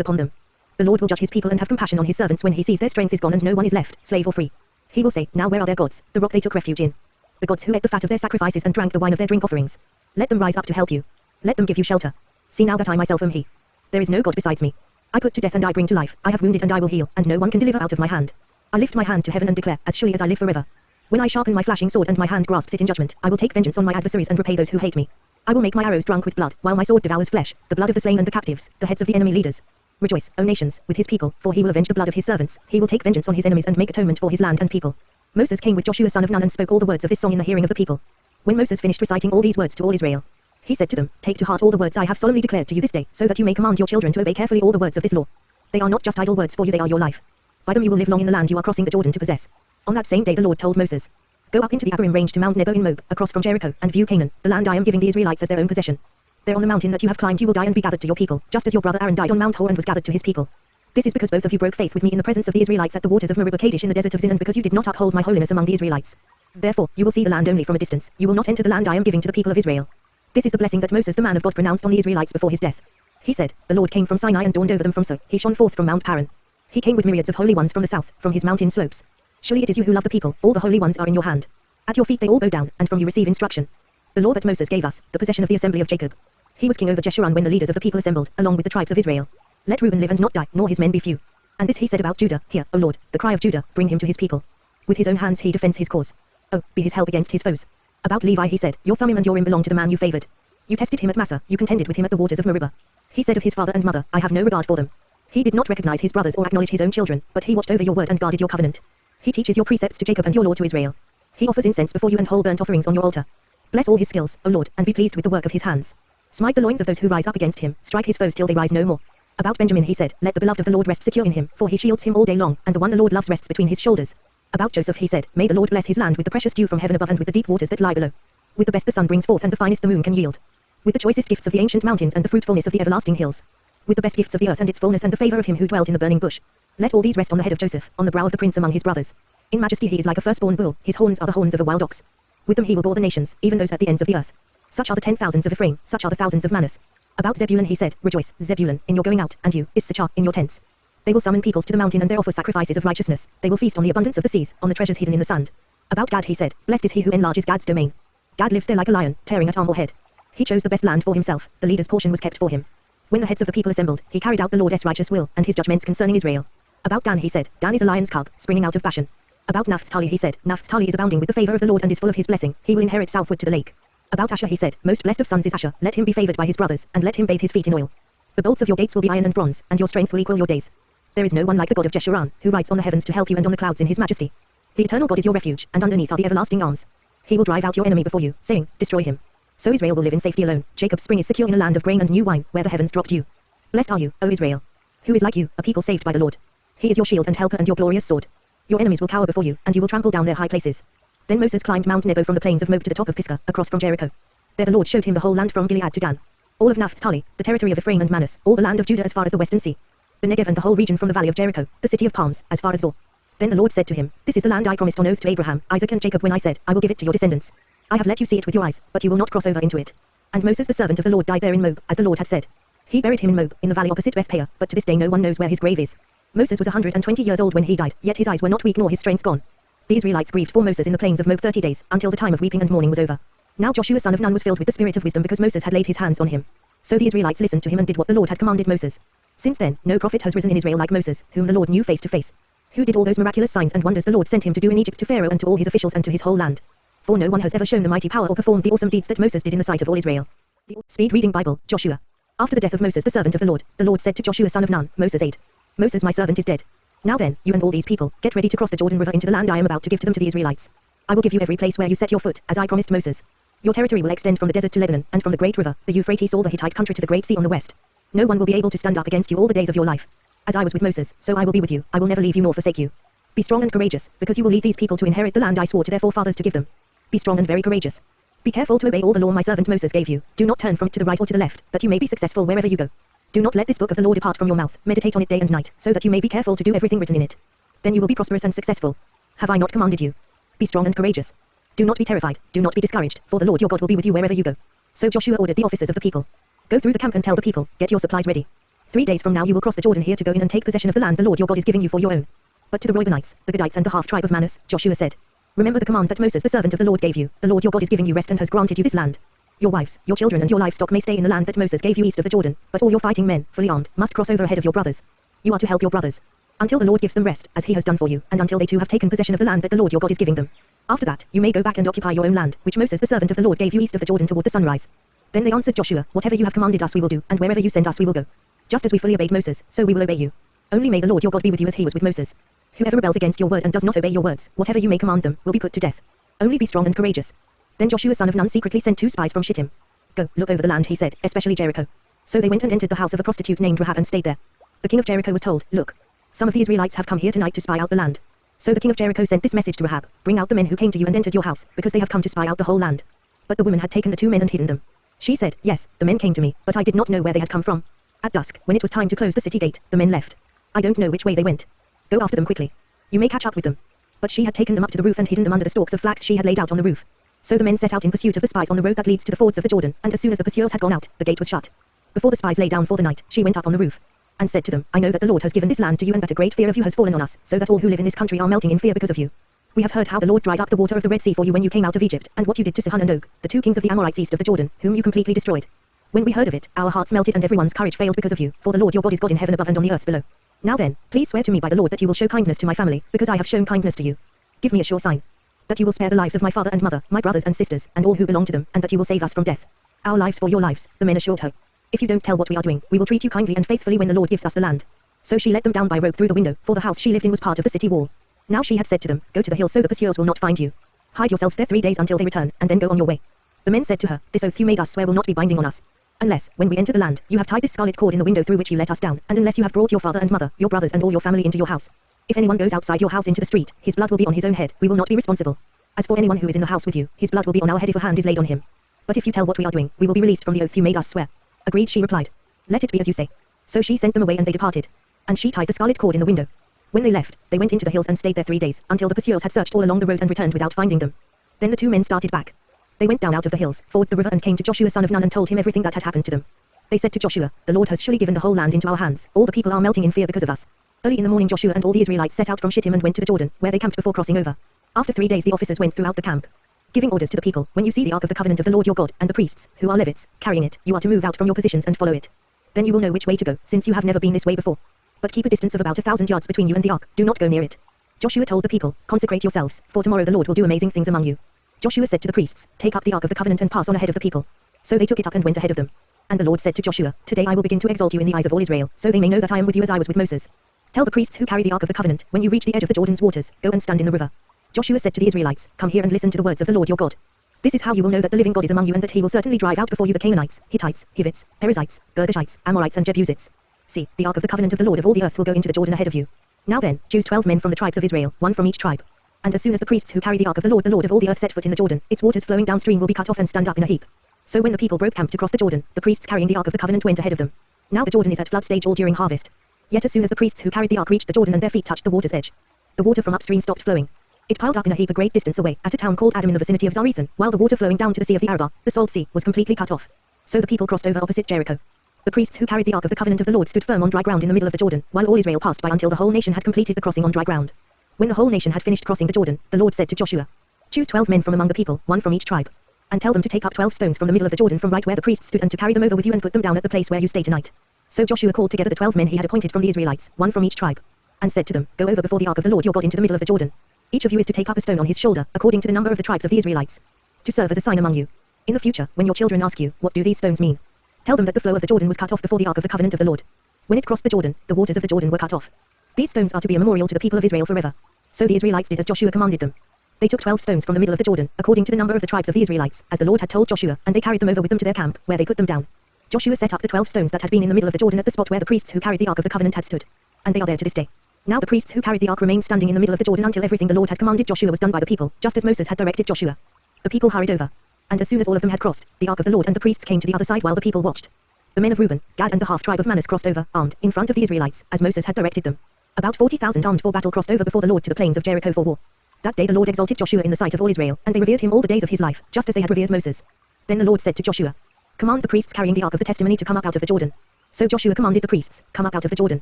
upon them. The Lord will judge his people and have compassion on his servants when he sees their strength is gone and no one is left, slave or free. He will say, now where are their gods, the rock they took refuge in? The gods who ate the fat of their sacrifices and drank the wine of their drink offerings. Let them rise up to help you. Let them give you shelter. See now that I myself am he. There is no God besides me. I put to death and I bring to life, I have wounded and I will heal, and no one can deliver out of my hand. I lift my hand to heaven and declare, as surely as I live forever. When I sharpen my flashing sword and my hand grasps it in judgment, I will take vengeance on my adversaries and repay those who hate me. I will make my arrows drunk with blood, while my sword devours flesh, the blood of the slain and the captives, the heads of the enemy leaders. Rejoice, O nations, with his people, for he will avenge the blood of his servants, he will take vengeance on his enemies and make atonement for his land and people. Moses came with Joshua son of Nun and spoke all the words of this song in the hearing of the people. When Moses finished reciting all these words to all Israel, he said to them, take to heart all the words I have solemnly declared to you this day, so that you may command your children to obey carefully all the words of this law. They are not just idle words for you, they are your life. By them you will live long in the land you are crossing the Jordan to possess. On that same day the Lord told Moses, go up into the Abarim range to Mount Nebo in Moab, across from Jericho, and view Canaan, the land I am giving the Israelites as their own possession. There on the mountain that you have climbed you will die and be gathered to your people, just as your brother Aaron died on Mount Hor and was gathered to his people. This is because both of you broke faith with me in the presence of the Israelites at the waters of Meribah Kadesh in the desert of Zin, and because you did not uphold my holiness among the Israelites. Therefore, you will see the land only from a distance, you will not enter the land I am giving to the people of Israel. This is the blessing that Moses the man of God pronounced on the Israelites before his death. He said, the Lord came from Sinai and dawned over them from So, he shone forth from Mount Paran. He came with myriads of holy ones from the south, from his mountain slopes. Surely it is you who love the people, all the holy ones are in your hand. At your feet they all bow down, and from you receive instruction. The law that Moses gave us, the possession of the assembly of Jacob. He was king over Jeshurun when the leaders of the people assembled, along with the tribes of Israel. Let Reuben live and not die, nor his men be few. And this he said about Judah, hear, O Lord, the cry of Judah, bring him to his people. With his own hands he defends his cause. Oh, be his help against his foes. About Levi he said, your Thummim and Urim belong to the man you favored. You tested him at Massa, you contended with him at the waters of Meribah. He said of his father and mother, I have no regard for them. He did not recognize his brothers or acknowledge his own children, but he watched over your word and guarded your covenant. He teaches your precepts to Jacob and your law to Israel. He offers incense before you and whole burnt offerings on your altar. Bless all his skills, O Lord, and be pleased with the work of his hands. Smite the loins of those who rise up against him, strike his foes till they rise no more. About Benjamin he said, let the beloved of the Lord rest secure in him, for he shields him all day long, and the one the Lord loves rests between his shoulders. About Joseph he said, may the Lord bless his land with the precious dew from heaven above and with the deep waters that lie below. With the best the sun brings forth and the finest the moon can yield. With the choicest gifts of the ancient mountains and the fruitfulness of the everlasting hills. With the best gifts of the earth and its fullness and the favor of him who dwelt in the burning bush. Let all these rest on the head of Joseph, on the brow of the prince among his brothers. In majesty he is like a firstborn bull, his horns are the horns of a wild ox. With them he will bore the nations, even those at the ends of the earth. Such are the 10,000s of Ephraim, such are the thousands of Manasseh. About Zebulun he said, rejoice, Zebulun, in your going out, and you, Issachar, in your tents. They will summon peoples to the mountain and there offer sacrifices of righteousness, they will feast on the abundance of the seas, on the treasures hidden in the sand. About Gad he said, blessed is he who enlarges Gad's domain. Gad lives there like a lion, tearing at arm or head. He chose the best land for himself, the leader's portion was kept for him. When the heads of the people assembled, he carried out the Lord's righteous will, and his judgments concerning Israel. About Dan he said, Dan is a lion's cub, springing out of Bashan. About Naphtali he said, Naphtali is abounding with the favor of the Lord and is full of his blessing, he will inherit southward to the lake. About Asher he said, most blessed of sons is Asher, let him be favored by his brothers, and let him bathe his feet in oil. The bolts of your gates will be iron and bronze, and your strength will equal your days. There is no one like the God of Jeshurun, who rides on the heavens to help you and on the clouds in his majesty. The eternal God is your refuge, and underneath are the everlasting arms. He will drive out your enemy before you, saying, destroy him. So Israel will live in safety alone, Jacob's spring is secure in a land of grain and new wine, where the heavens dropped dew. Blessed are you, O Israel. Who is like you, a people saved by the Lord. He is your shield and helper and your glorious sword. Your enemies will cower before you, and you will trample down their high places. Then Moses climbed Mount Nebo from the plains of Moab to the top of Pisgah, across from Jericho. There the Lord showed him the whole land from Gilead to Dan. All of Naphtali, the territory of Ephraim and Manasseh, all the land of Judah as far as the western sea. The Negev and the whole region from the valley of Jericho, the city of palms, as far as Zor. Then the Lord said to him, this is the land I promised on oath to Abraham, Isaac and Jacob when I said, I will give it to your descendants. I have let you see it with your eyes, but you will not cross over into it. And Moses the servant of the Lord died there in Moab, as the Lord had said. He buried him in Moab, in the valley opposite Beth-peor, but to this day no one knows where his grave is. Moses was 120 years old when he died, yet his eyes were not weak nor his strength gone. The Israelites grieved for Moses in the plains of Moab 30 days, until the time of weeping and mourning was over. Now Joshua son of Nun was filled with the spirit of wisdom because Moses had laid his hands on him. So the Israelites listened to him and did what the Lord had commanded Moses. Since then, no prophet has risen in Israel like Moses, whom the Lord knew face to face. Who did all those miraculous signs and wonders the Lord sent him to do in Egypt to Pharaoh and to all his officials and to his whole land. For no one has ever shown the mighty power or performed the awesome deeds that Moses did in the sight of all Israel. The Speed Reading Bible, Joshua. After the death of Moses the servant of the Lord said to Joshua son of Nun, Moses' aide. Moses my servant is dead. Now then, you and all these people, get ready to cross the Jordan River into the land I am about to give to them to the Israelites. I will give you every place where you set your foot, as I promised Moses. Your territory will extend from the desert to Lebanon, and from the great river, the Euphrates all the Hittite country to the great sea on the west. No one will be able to stand up against you all the days of your life. As I was with Moses, so I will be with you, I will never leave you nor forsake you. Be strong and courageous, because you will lead these people to inherit the land I swore to their forefathers to give them. Be strong and very courageous. Be careful to obey all the law my servant Moses gave you, do not turn from it to the right or to the left, that you may be successful wherever you go. Do not let this book of the law depart from your mouth, meditate on it day and night, so that you may be careful to do everything written in it. Then you will be prosperous and successful. Have I not commanded you? Be strong and courageous. Do not be terrified, do not be discouraged, for the Lord your God will be with you wherever you go. So Joshua ordered the officers of the people. Go through the camp and tell the people, get your supplies ready. 3 days from now you will cross the Jordan here to go in and take possession of the land the Lord your God is giving you for your own. But to the Reubenites, the Gadites and the half-tribe of Manasseh, Joshua said, remember the command that Moses the servant of the Lord gave you, the Lord your God is giving you rest and has granted you this land. Your wives, your children and your livestock may stay in the land that Moses gave you east of the Jordan, but all your fighting men, fully armed, must cross over ahead of your brothers. You are to help your brothers. Until the Lord gives them rest, as he has done for you, and until they too have taken possession of the land that the Lord your God is giving them. After that, you may go back and occupy your own land, which Moses the servant of the Lord gave you east of the Jordan toward the sunrise. Then they answered Joshua, whatever you have commanded us we will do, and wherever you send us we will go. Just as we fully obeyed Moses, so we will obey you. Only may the Lord your God be with you as he was with Moses. Whoever rebels against your word and does not obey your words, whatever you may command them, will be put to death. Only be strong and courageous. Then Joshua son of Nun secretly sent 2 spies from Shittim. Go, look over the land, he said, especially Jericho. So they went and entered the house of a prostitute named Rahab and stayed there. The king of Jericho was told, look, some of the Israelites have come here tonight to spy out the land. So the king of Jericho sent this message to Rahab, bring out the men who came to you and entered your house, because they have come to spy out the whole land. But the woman had taken the 2 men and hidden them. She said, yes, the men came to me, but I did not know where they had come from. At dusk, when it was time to close the city gate, the men left. I don't know which way they went. Go after them quickly. You may catch up with them. But she had taken them up to the roof and hidden them under the stalks of flax she had laid out on the roof. So the men set out in pursuit of the spies on the road that leads to the fords of the Jordan, and as soon as the pursuers had gone out, the gate was shut. Before the spies lay down for the night, she went up on the roof, and said to them, I know that the Lord has given this land to you and that a great fear of you has fallen on us, so that all who live in this country are melting in fear because of you. We have heard how the Lord dried up the water of the Red Sea for you when you came out of Egypt, and what you did to Sihon and Og, the 2 kings of the Amorites east of the Jordan, whom you completely destroyed. When we heard of it, our hearts melted and everyone's courage failed because of you, for the Lord your God is God in heaven above and on the earth below. Now then, please swear to me by the Lord that you will show kindness to my family, because I have shown kindness to you. Give me a sure sign. That you will spare the lives of my father and mother, my brothers and sisters, and all who belong to them, and that you will save us from death. Our lives for your lives, the men assured her. If you don't tell what we are doing, we will treat you kindly and faithfully when the Lord gives us the land. So she let them down by rope through the window, for the house she lived in was part of the city wall. Now she had said to them, go to the hill so the pursuers will not find you. Hide yourselves there 3 days until they return, and then go on your way. The men said to her, this oath you made us swear will not be binding on us. Unless, when we enter the land, you have tied this scarlet cord in the window through which you let us down, and unless you have brought your father and mother, your brothers and all your family into your house. If anyone goes outside your house into the street, his blood will be on his own head, we will not be responsible. As for anyone who is in the house with you, his blood will be on our head if a hand is laid on him. But if you tell what we are doing, we will be released from the oath you made us swear. Agreed, she replied. Let it be as you say. So she sent them away and they departed. And she tied the scarlet cord in the window. When they left, they went into the hills and stayed there 3 days, until the pursuers had searched all along the road and returned without finding them. Then the 2 men started back. They went down out of the hills, forded the river and came to Joshua son of Nun and told him everything that had happened to them. They said to Joshua, the Lord has surely given the whole land into our hands, all the people are melting in fear because of us. Early in the morning Joshua and all the Israelites set out from Shittim and went to the Jordan, where they camped before crossing over. After 3 days the officers went throughout the camp, giving orders to the people, when you see the ark of the covenant of the Lord your God, and the priests, who are Levites, carrying it, you are to move out from your positions and follow it. Then you will know which way to go, since you have never been this way before. But keep a distance of about 1,000 yards between you and the ark, do not go near it. Joshua told the people, consecrate yourselves, for tomorrow the Lord will do amazing things among you. Joshua said to the priests, take up the ark of the covenant and pass on ahead of the people. So they took it up and went ahead of them. And the Lord said to Joshua, today I will begin to exalt you in the eyes of all Israel, so they may know that I am with you as I was with Moses. Tell the priests who carry the ark of the covenant, when you reach the edge of the Jordan's waters, go and stand in the river. Joshua said to the Israelites, come here and listen to the words of the Lord your God. This is how you will know that the living God is among you and that he will certainly drive out before you the Canaanites, Hittites, Hivites, Perizzites, Girgashites, Amorites and Jebusites. See, the ark of the covenant of the Lord of all the earth will go into the Jordan ahead of you. Now then, choose 12 men from the tribes of Israel, 1 from each tribe. And as soon as the priests who carry the ark of the Lord of all the earth set foot in the Jordan, its waters flowing downstream will be cut off and stand up in a heap. So when the people broke camp to cross the Jordan, the priests carrying the ark of the covenant went ahead of them. Now the Jordan is at flood stage all during harvest. Yet as soon as the priests who carried the ark reached the Jordan and their feet touched the water's edge, the water from upstream stopped flowing. It piled up in a heap a great distance away, at a town called Adam in the vicinity of Zarethan, while the water flowing down to the sea of the Arabah, the salt sea, was completely cut off. So the people crossed over opposite Jericho. The priests who carried the ark of the covenant of the Lord stood firm on dry ground in the middle of the Jordan, while all Israel passed by until the whole nation had completed the crossing on dry ground. When the whole nation had finished crossing the Jordan, the Lord said to Joshua, choose 12 men from among the people, 1 from each tribe. And tell them to take up 12 stones from the middle of the Jordan from right where the priests stood and to carry them over with you and put them down at the place where you stay tonight. So Joshua called together the 12 men he had appointed from the Israelites, 1 from each tribe. And said to them, go over before the ark of the Lord your God into the middle of the Jordan. Each of you is to take up a stone on his shoulder, according to the number of the tribes of the Israelites, to serve as a sign among you. In the future, when your children ask you, what do these stones mean? Tell them that the flow of the Jordan was cut off before the ark of the covenant of the Lord. When it crossed the Jordan, the waters of the Jordan were cut off. These stones are to be a memorial to the people of Israel forever. So the Israelites did as Joshua commanded them. They took 12 stones from the middle of the Jordan, according to the number of the tribes of the Israelites, as the Lord had told Joshua, and they carried them over with them to their camp, where they put them down. Joshua set up the 12 stones that had been in the middle of the Jordan at the spot where the priests who carried the ark of the covenant had stood. And they are there to this day. Now the priests who carried the ark remained standing in the middle of the Jordan until everything the Lord had commanded Joshua was done by the people, just as Moses had directed Joshua. The people hurried over. And as soon as all of them had crossed, the ark of the Lord and the priests came to the other side while the people watched. The men of Reuben, Gad and the half-tribe of Manasseh crossed over, armed, in front of the Israelites, as Moses had directed them. About 40,000 armed for battle crossed over before the Lord to the plains of Jericho for war. That day the Lord exalted Joshua in the sight of all Israel, and they revered him all the days of his life, just as they had revered Moses. Then the Lord said to Joshua, "Command the priests carrying the ark of the testimony to come up out of the Jordan." So Joshua commanded the priests, "Come up out of the Jordan."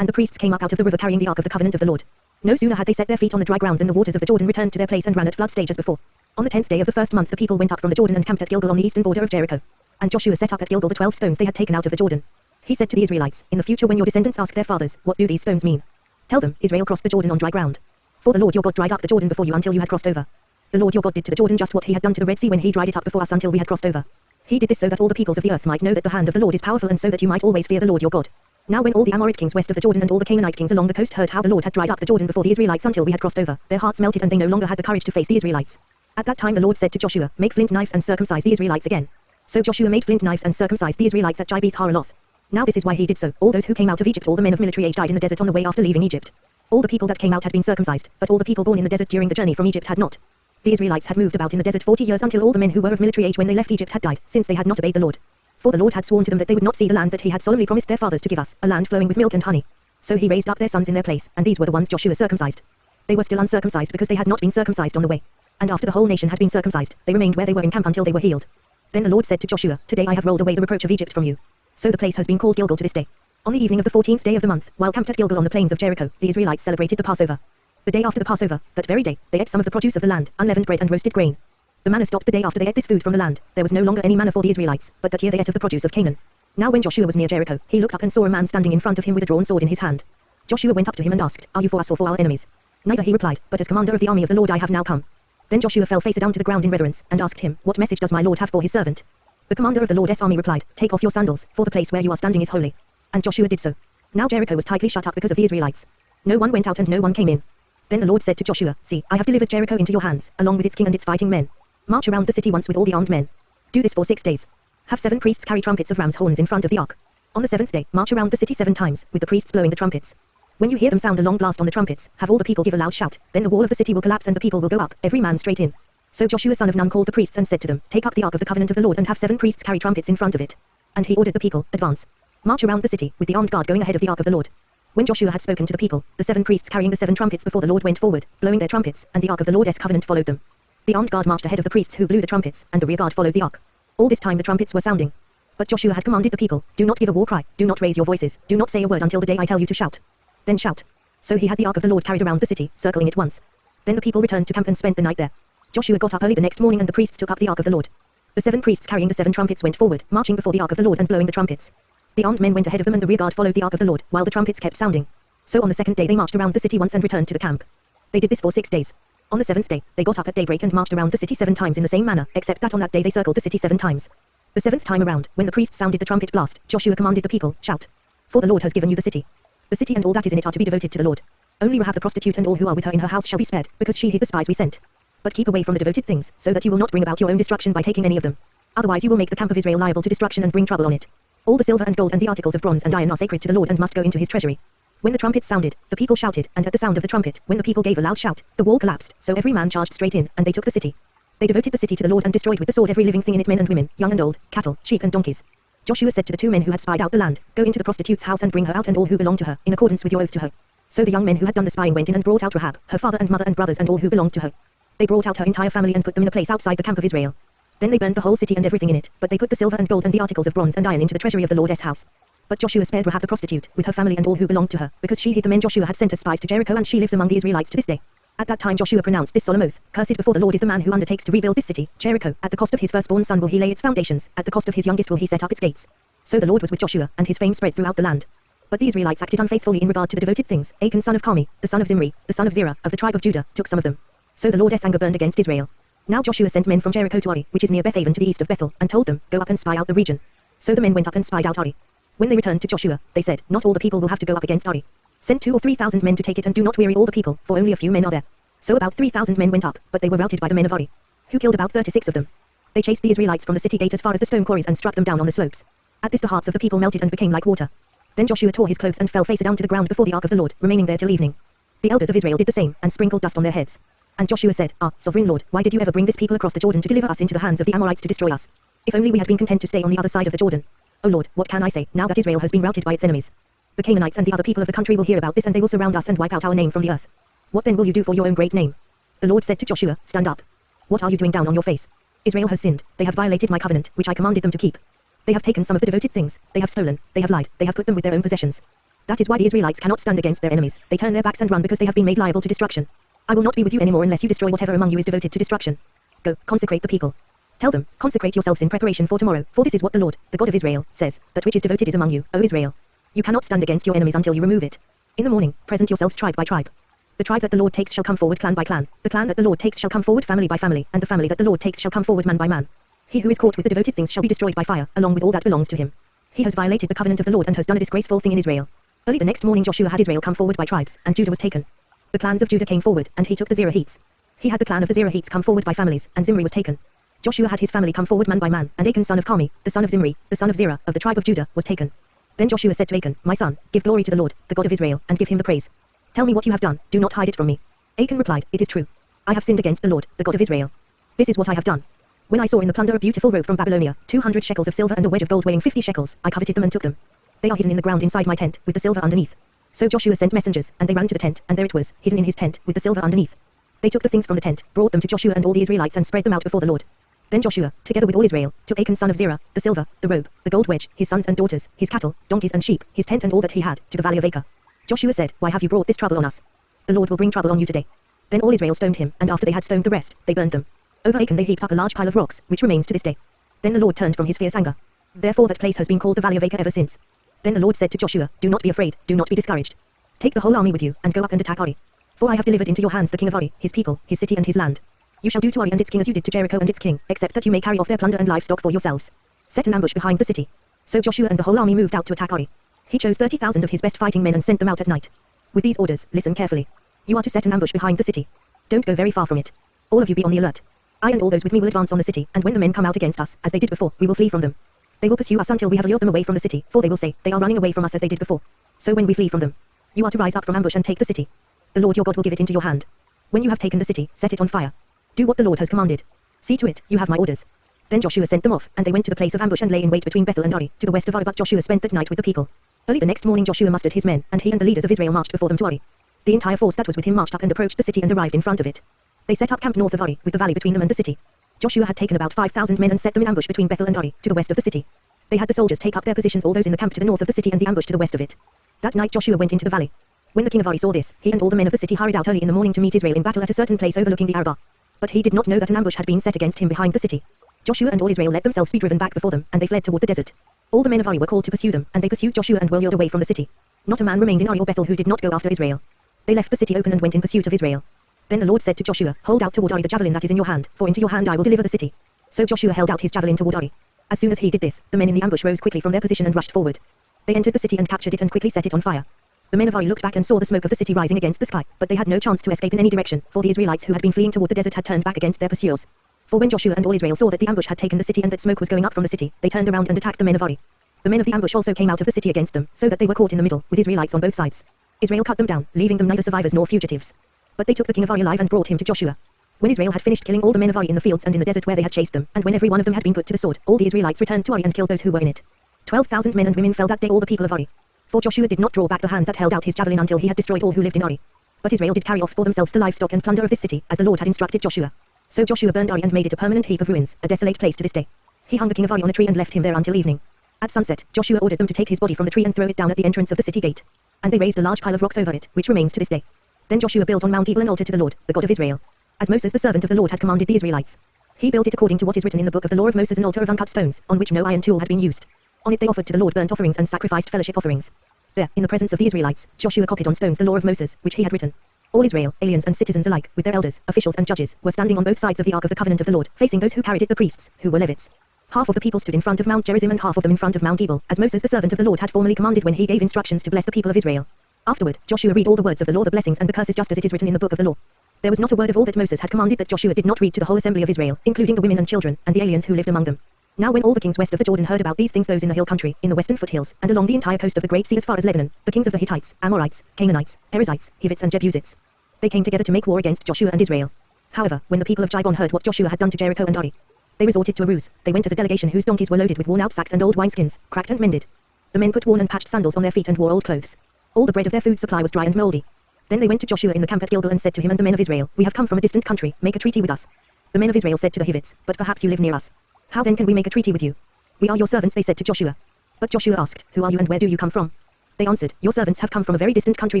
And the priests came up out of the river carrying the ark of the covenant of the Lord. No sooner had they set their feet on the dry ground than the waters of the Jordan returned to their place and ran at flood stage as before. On the 10th day of the first month the people went up from the Jordan and camped at Gilgal on the eastern border of Jericho. And Joshua set up at Gilgal the 12 stones they had taken out of the Jordan. He said to the Israelites, "In the future when your descendants ask their fathers, what do these stones mean? Tell them, Israel crossed the Jordan on dry ground. For the Lord your God dried up the Jordan before you until you had crossed over. The Lord your God did to the Jordan just what he had done to the Red Sea when he dried it up before us until we had crossed over. He did this so that all the peoples of the earth might know that the hand of the Lord is powerful and so that you might always fear the Lord your God." Now when all the Amorite kings west of the Jordan and all the Canaanite kings along the coast heard how the Lord had dried up the Jordan before the Israelites until we had crossed over, their hearts melted and they no longer had the courage to face the Israelites. At that time the Lord said to Joshua, "Make flint knives and circumcise the Israelites again." So Joshua made flint knives and circumcised the Israelites at Gibeath Haraloth. Now this is why he did so. All those who came out of Egypt, all the men of military age died in the desert on the way after leaving Egypt. All the people that came out had been circumcised, but all the people born in the desert during the journey from Egypt had not. The Israelites had moved about in the desert 40 years until all the men who were of military age when they left Egypt had died, since they had not obeyed the Lord. For the Lord had sworn to them that they would not see the land that he had solemnly promised their fathers to give us, a land flowing with milk and honey. So he raised up their sons in their place, and these were the ones Joshua circumcised. They were still uncircumcised because they had not been circumcised on the way. And after the whole nation had been circumcised, they remained where they were in camp until they were healed. Then the Lord said to Joshua, "Today I have rolled away the reproach of Egypt from you." So the place has been called Gilgal to this day. On the evening of the 14th day of the month, while camped at Gilgal on the plains of Jericho, the Israelites celebrated the Passover. The day after the Passover, that very day, they ate some of the produce of the land, unleavened bread and roasted grain. The manna stopped the day after they ate this food from the land. There was no longer any manna for the Israelites, but that year they ate of the produce of Canaan. Now when Joshua was near Jericho, he looked up and saw a man standing in front of him with a drawn sword in his hand. Joshua went up to him and asked, "Are you for us or for our enemies?" "Neither," he replied, "but as commander of the army of the Lord I have now come." Then Joshua fell face down to the ground in reverence, and asked him, "What message does my Lord have for his servant?" The commander of the Lord's army replied, "Take off your sandals, for the place where you are standing is holy." And Joshua did so. Now Jericho was tightly shut up because of the Israelites. No one went out and no one came in. Then the Lord said to Joshua, "See, I have delivered Jericho into your hands, along with its king and its fighting men. March around the city once with all the armed men. Do this for 6 days. Have 7 priests carry trumpets of ram's horns in front of the ark. On the 7th day, march around the city 7 times, with the priests blowing the trumpets. When you hear them sound a long blast on the trumpets, have all the people give a loud shout, then the wall of the city will collapse and the people will go up, every man straight in." So Joshua son of Nun called the priests and said to them, "Take up the ark of the covenant of the Lord and have 7 priests carry trumpets in front of it." And he ordered the people, "Advance. March around the city, with the armed guard going ahead of the ark of the Lord." When Joshua had spoken to the people, the 7 priests carrying the 7 trumpets before the Lord went forward, blowing their trumpets, and the ark of the Lord's covenant followed them. The armed guard marched ahead of the priests who blew the trumpets, and the rear guard followed the ark. All this time the trumpets were sounding. But Joshua had commanded the people, "Do not give a war cry, do not raise your voices, do not say a word until the day I tell you to shout. Then shout." So he had the ark of the Lord carried around the city, circling it once. Then the people returned to camp and spent the night there. Joshua got up early the next morning and the priests took up the ark of the Lord. The 7 priests carrying the 7 trumpets went forward, marching before the ark of the Lord and blowing the trumpets. The armed men went ahead of them and the rear guard followed the ark of the Lord, while the trumpets kept sounding. So on the 2nd day they marched around the city once and returned to the camp. They did this for 6 days. On the 7th day, they got up at daybreak and marched around the city 7 times in the same manner, except that on that day they circled the city 7 times. The 7th time around, when the priests sounded the trumpet blast, Joshua commanded the people, "Shout. For the Lord has given you the city. The city and all that is in it are to be devoted to the Lord. Only Rahab the prostitute and all who are with her in her house shall be spared, because she hid the spies we sent. But keep away from the devoted things, so that you will not bring about your own destruction by taking any of them. Otherwise you will make the camp of Israel liable to destruction and bring trouble on it. All the silver and gold and the articles of bronze and iron are sacred to the Lord and must go into his treasury." When the trumpet sounded, the people shouted, and at the sound of the trumpet, when the people gave a loud shout, the wall collapsed, so every man charged straight in, and they took the city. They devoted the city to the Lord and destroyed with the sword every living thing in it, men and women, young and old, cattle, sheep and donkeys. Joshua said to the 2 men who had spied out the land, "Go into the prostitute's house and bring her out and all who belong to her, in accordance with your oath to her." So the young men who had done the spying went in and brought out Rahab, her father and mother and brothers and all who belonged to her. They brought out her entire family and put them in a place outside the camp of Israel. Then they burned the whole city and everything in it, but they put the silver and gold and the articles of bronze and iron into the treasury of the Lord's house. But Joshua spared Rahab the prostitute, with her family and all who belonged to her, because she hid the men Joshua had sent as spies to Jericho and she lives among the Israelites to this day. At that time Joshua pronounced this solemn oath, "Cursed before the Lord is the man who undertakes to rebuild this city, Jericho. At the cost of his firstborn son will he lay its foundations, at the cost of his youngest will he set up its gates." So the Lord was with Joshua, and his fame spread throughout the land. But the Israelites acted unfaithfully in regard to the devoted things. Achan son of Carmi, the son of Zimri, the son of Zerah, of the tribe of Judah, took some of them. So the Lord's anger burned against Israel. Now Joshua sent men from Jericho to Ai, which is near Bethaven to the east of Bethel, and told them, "Go up and spy out the region." So the men went up and spied out Ai. When they returned to Joshua, they said, "Not all the people will have to go up against Ai. Send 2 or 3,000 men to take it and do not weary all the people, for only a few men are there." So about 3,000 men went up, but they were routed by the men of Ai, who killed about 36 of them. They chased the Israelites from the city gate as far as the stone quarries and struck them down on the slopes. At this the hearts of the people melted and became like water. Then Joshua tore his clothes and fell face down to the ground before the ark of the Lord, remaining there till evening. The elders of Israel did the same, and sprinkled dust on their heads. And Joshua said, "Ah, sovereign Lord, why did you ever bring this people across the Jordan to deliver us into the hands of the Amorites to destroy us? If only we had been content to stay on the other side of the Jordan. O Lord, what can I say, now that Israel has been routed by its enemies? The Canaanites and the other people of the country will hear about this and they will surround us and wipe out our name from the earth. What then will you do for your own great name? The Lord said to Joshua, stand up. What are you doing down on your face? Israel has sinned, they have violated my covenant, which I commanded them to keep. They have taken some of the devoted things, they have stolen, they have lied, they have put them with their own possessions. That is why the Israelites cannot stand against their enemies, they turn their backs and run because they have been made liable to destruction. I will not be with you anymore unless you destroy whatever among you is devoted to destruction. Go, consecrate the people. Tell them, consecrate yourselves in preparation for tomorrow, for this is what the Lord, the God of Israel, says, that which is devoted is among you, O Israel. You cannot stand against your enemies until you remove it. In the morning, present yourselves tribe by tribe. The tribe that the Lord takes shall come forward clan by clan, the clan that the Lord takes shall come forward family by family, and the family that the Lord takes shall come forward man by man. He who is caught with the devoted things shall be destroyed by fire, along with all that belongs to him. He has violated the covenant of the Lord and has done a disgraceful thing in Israel. Early the next morning Joshua had Israel come forward by tribes, and Judah was taken. The clans of Judah came forward, and he took the Zerahites. He had the clan of the Zerahites come forward by families, and Zimri was taken. Joshua had his family come forward man by man, and Achan son of Carmi, the son of Zimri, the son of Zerah, of the tribe of Judah, was taken. Then Joshua said to Achan, my son, give glory to the Lord, the God of Israel, and give him the praise. Tell me what you have done, do not hide it from me. Achan replied, it is true. I have sinned against the Lord, the God of Israel. This is what I have done. When I saw in the plunder a beautiful robe from Babylonia, 200 shekels of silver and a wedge of gold weighing 50 shekels, I coveted them and took them. They are hidden in the ground inside my tent, with the silver underneath. So Joshua sent messengers, and they ran to the tent, and there it was, hidden in his tent, with the silver underneath. They took the things from the tent, brought them to Joshua and all the Israelites and spread them out before the Lord. Then Joshua, together with all Israel, took Achan son of Zerah, the silver, the robe, the gold wedge, his sons and daughters, his cattle, donkeys and sheep, his tent and all that he had, to the valley of Acre. Joshua said, why have you brought this trouble on us? The Lord will bring trouble on you today. Then all Israel stoned him, and after they had stoned the rest, they burned them. Over Achan they heaped up a large pile of rocks, which remains to this day. Then the Lord turned from his fierce anger. Therefore that place has been called the valley of Acre ever since. Then the Lord said to Joshua, do not be afraid, do not be discouraged. Take the whole army with you, and go up and attack Ai. For I have delivered into your hands the king of Ai, his people, his city and his land. You shall do to Ai and its king as you did to Jericho and its king, except that you may carry off their plunder and livestock for yourselves. Set an ambush behind the city. So Joshua and the whole army moved out to attack Ai. He chose 30,000 of his best fighting men and sent them out at night. With these orders, listen carefully. You are to set an ambush behind the city. Don't go very far from it. All of you be on the alert. I and all those with me will advance on the city, and when the men come out against us, as they did before, we will flee from them. They will pursue us until we have lured them away from the city, for they will say, they are running away from us as they did before. So when we flee from them, you are to rise up from ambush and take the city. The Lord your God will give it into your hand. When you have taken the city, set it on fire. Do what the Lord has commanded. See to it, you have my orders. Then Joshua sent them off, and they went to the place of ambush and lay in wait between Bethel and Ai, to the west of Ai. But Joshua spent that night with the people. Early the next morning Joshua mustered his men, and he and the leaders of Israel marched before them to Ai. The entire force that was with him marched up and approached the city and arrived in front of it. They set up camp north of Ai, with the valley between them and the city. Joshua had taken about 5,000 men and set them in ambush between Bethel and Ai, to the west of the city. They had the soldiers take up their positions, all those in the camp to the north of the city and the ambush to the west of it. That night Joshua went into the valley. When the king of Ai saw this, he and all the men of the city hurried out early in the morning to meet Israel in battle at a certain place overlooking the Arabah. But he did not know that an ambush had been set against him behind the city. Joshua and all Israel let themselves be driven back before them, and they fled toward the desert. All the men of Ai were called to pursue them, and they pursued Joshua and whirled away from the city. Not a man remained in Ai or Bethel who did not go after Israel. They left the city open and went in pursuit of Israel. Then the Lord said to Joshua, hold out toward Ai the javelin that is in your hand, for into your hand I will deliver the city. So Joshua held out his javelin toward Ai. As soon as he did this, the men in the ambush rose quickly from their position and rushed forward. They entered the city and captured it and quickly set it on fire. The men of Ai looked back and saw the smoke of the city rising against the sky, but they had no chance to escape in any direction, for the Israelites who had been fleeing toward the desert had turned back against their pursuers. For when Joshua and all Israel saw that the ambush had taken the city and that smoke was going up from the city, they turned around and attacked the men of Ai. The men of the ambush also came out of the city against them, so that they were caught in the middle, with Israelites on both sides. Israel cut them down, leaving them neither survivors nor fugitives. But they took the king of Ai alive and brought him to Joshua. When Israel had finished killing all the men of Ai in the fields and in the desert where they had chased them, and when every one of them had been put to the sword, all the Israelites returned to Ai and killed those who were in it. 12,000 men and women fell that day, all the people of Ai. For Joshua did not draw back the hand that held out his javelin until he had destroyed all who lived in Ai. But Israel did carry off for themselves the livestock and plunder of this city, as the Lord had instructed Joshua. So Joshua burned Ai and made it a permanent heap of ruins, a desolate place to this day. He hung the king of Ai on a tree and left him there until evening. At sunset, Joshua ordered them to take his body from the tree and throw it down at the entrance of the city gate. And they raised a large pile of rocks over it, which remains to this day. Then Joshua built on Mount Ebal an altar to the Lord, the God of Israel, as Moses the servant of the Lord had commanded the Israelites. He built it according to what is written in the book of the law of Moses, an altar of uncut stones, on which no iron tool had been used. On it they offered to the Lord burnt offerings and sacrificed fellowship offerings. There, in the presence of the Israelites, Joshua copied on stones the law of Moses, which he had written. All Israel, aliens and citizens alike, with their elders, officials and judges, were standing on both sides of the ark of the covenant of the Lord, facing those who carried it, the priests, who were Levites. Half of the people stood in front of Mount Gerizim and half of them in front of Mount Ebal, as Moses the servant of the Lord had formerly commanded when he gave instructions to bless the people of Israel. Afterward, Joshua read all the words of the law, the blessings and the curses, just as it is written in the book of the law. There was not a word of all that Moses had commanded that Joshua did not read to the whole assembly of Israel, including the women and children, and the aliens who lived among them. Now when all the kings west of the Jordan heard about these things, those in the hill country, in the western foothills, and along the entire coast of the great sea as far as Lebanon, the kings of the Hittites, Amorites, Canaanites, Perizzites, Hivites and Jebusites, they came together to make war against Joshua and Israel. However, when the people of Gibeon heard what Joshua had done to Jericho and Ai, They resorted to a ruse. They went as a delegation whose donkeys were loaded with worn-out sacks and old wineskins, cracked and mended. The men put worn and patched sandals on their feet and wore old clothes. All the bread of their food supply was dry and moldy. Then they went to Joshua in the camp at Gilgal and said to him and the men of Israel, "We have come from a distant country, make a treaty with us." The men of Israel said to the Hivites, "But perhaps you live near us. How then can we make a treaty with you?" "We are your servants," they said to Joshua. But Joshua asked, "Who are you and where do you come from?" They answered, "Your servants have come from a very distant country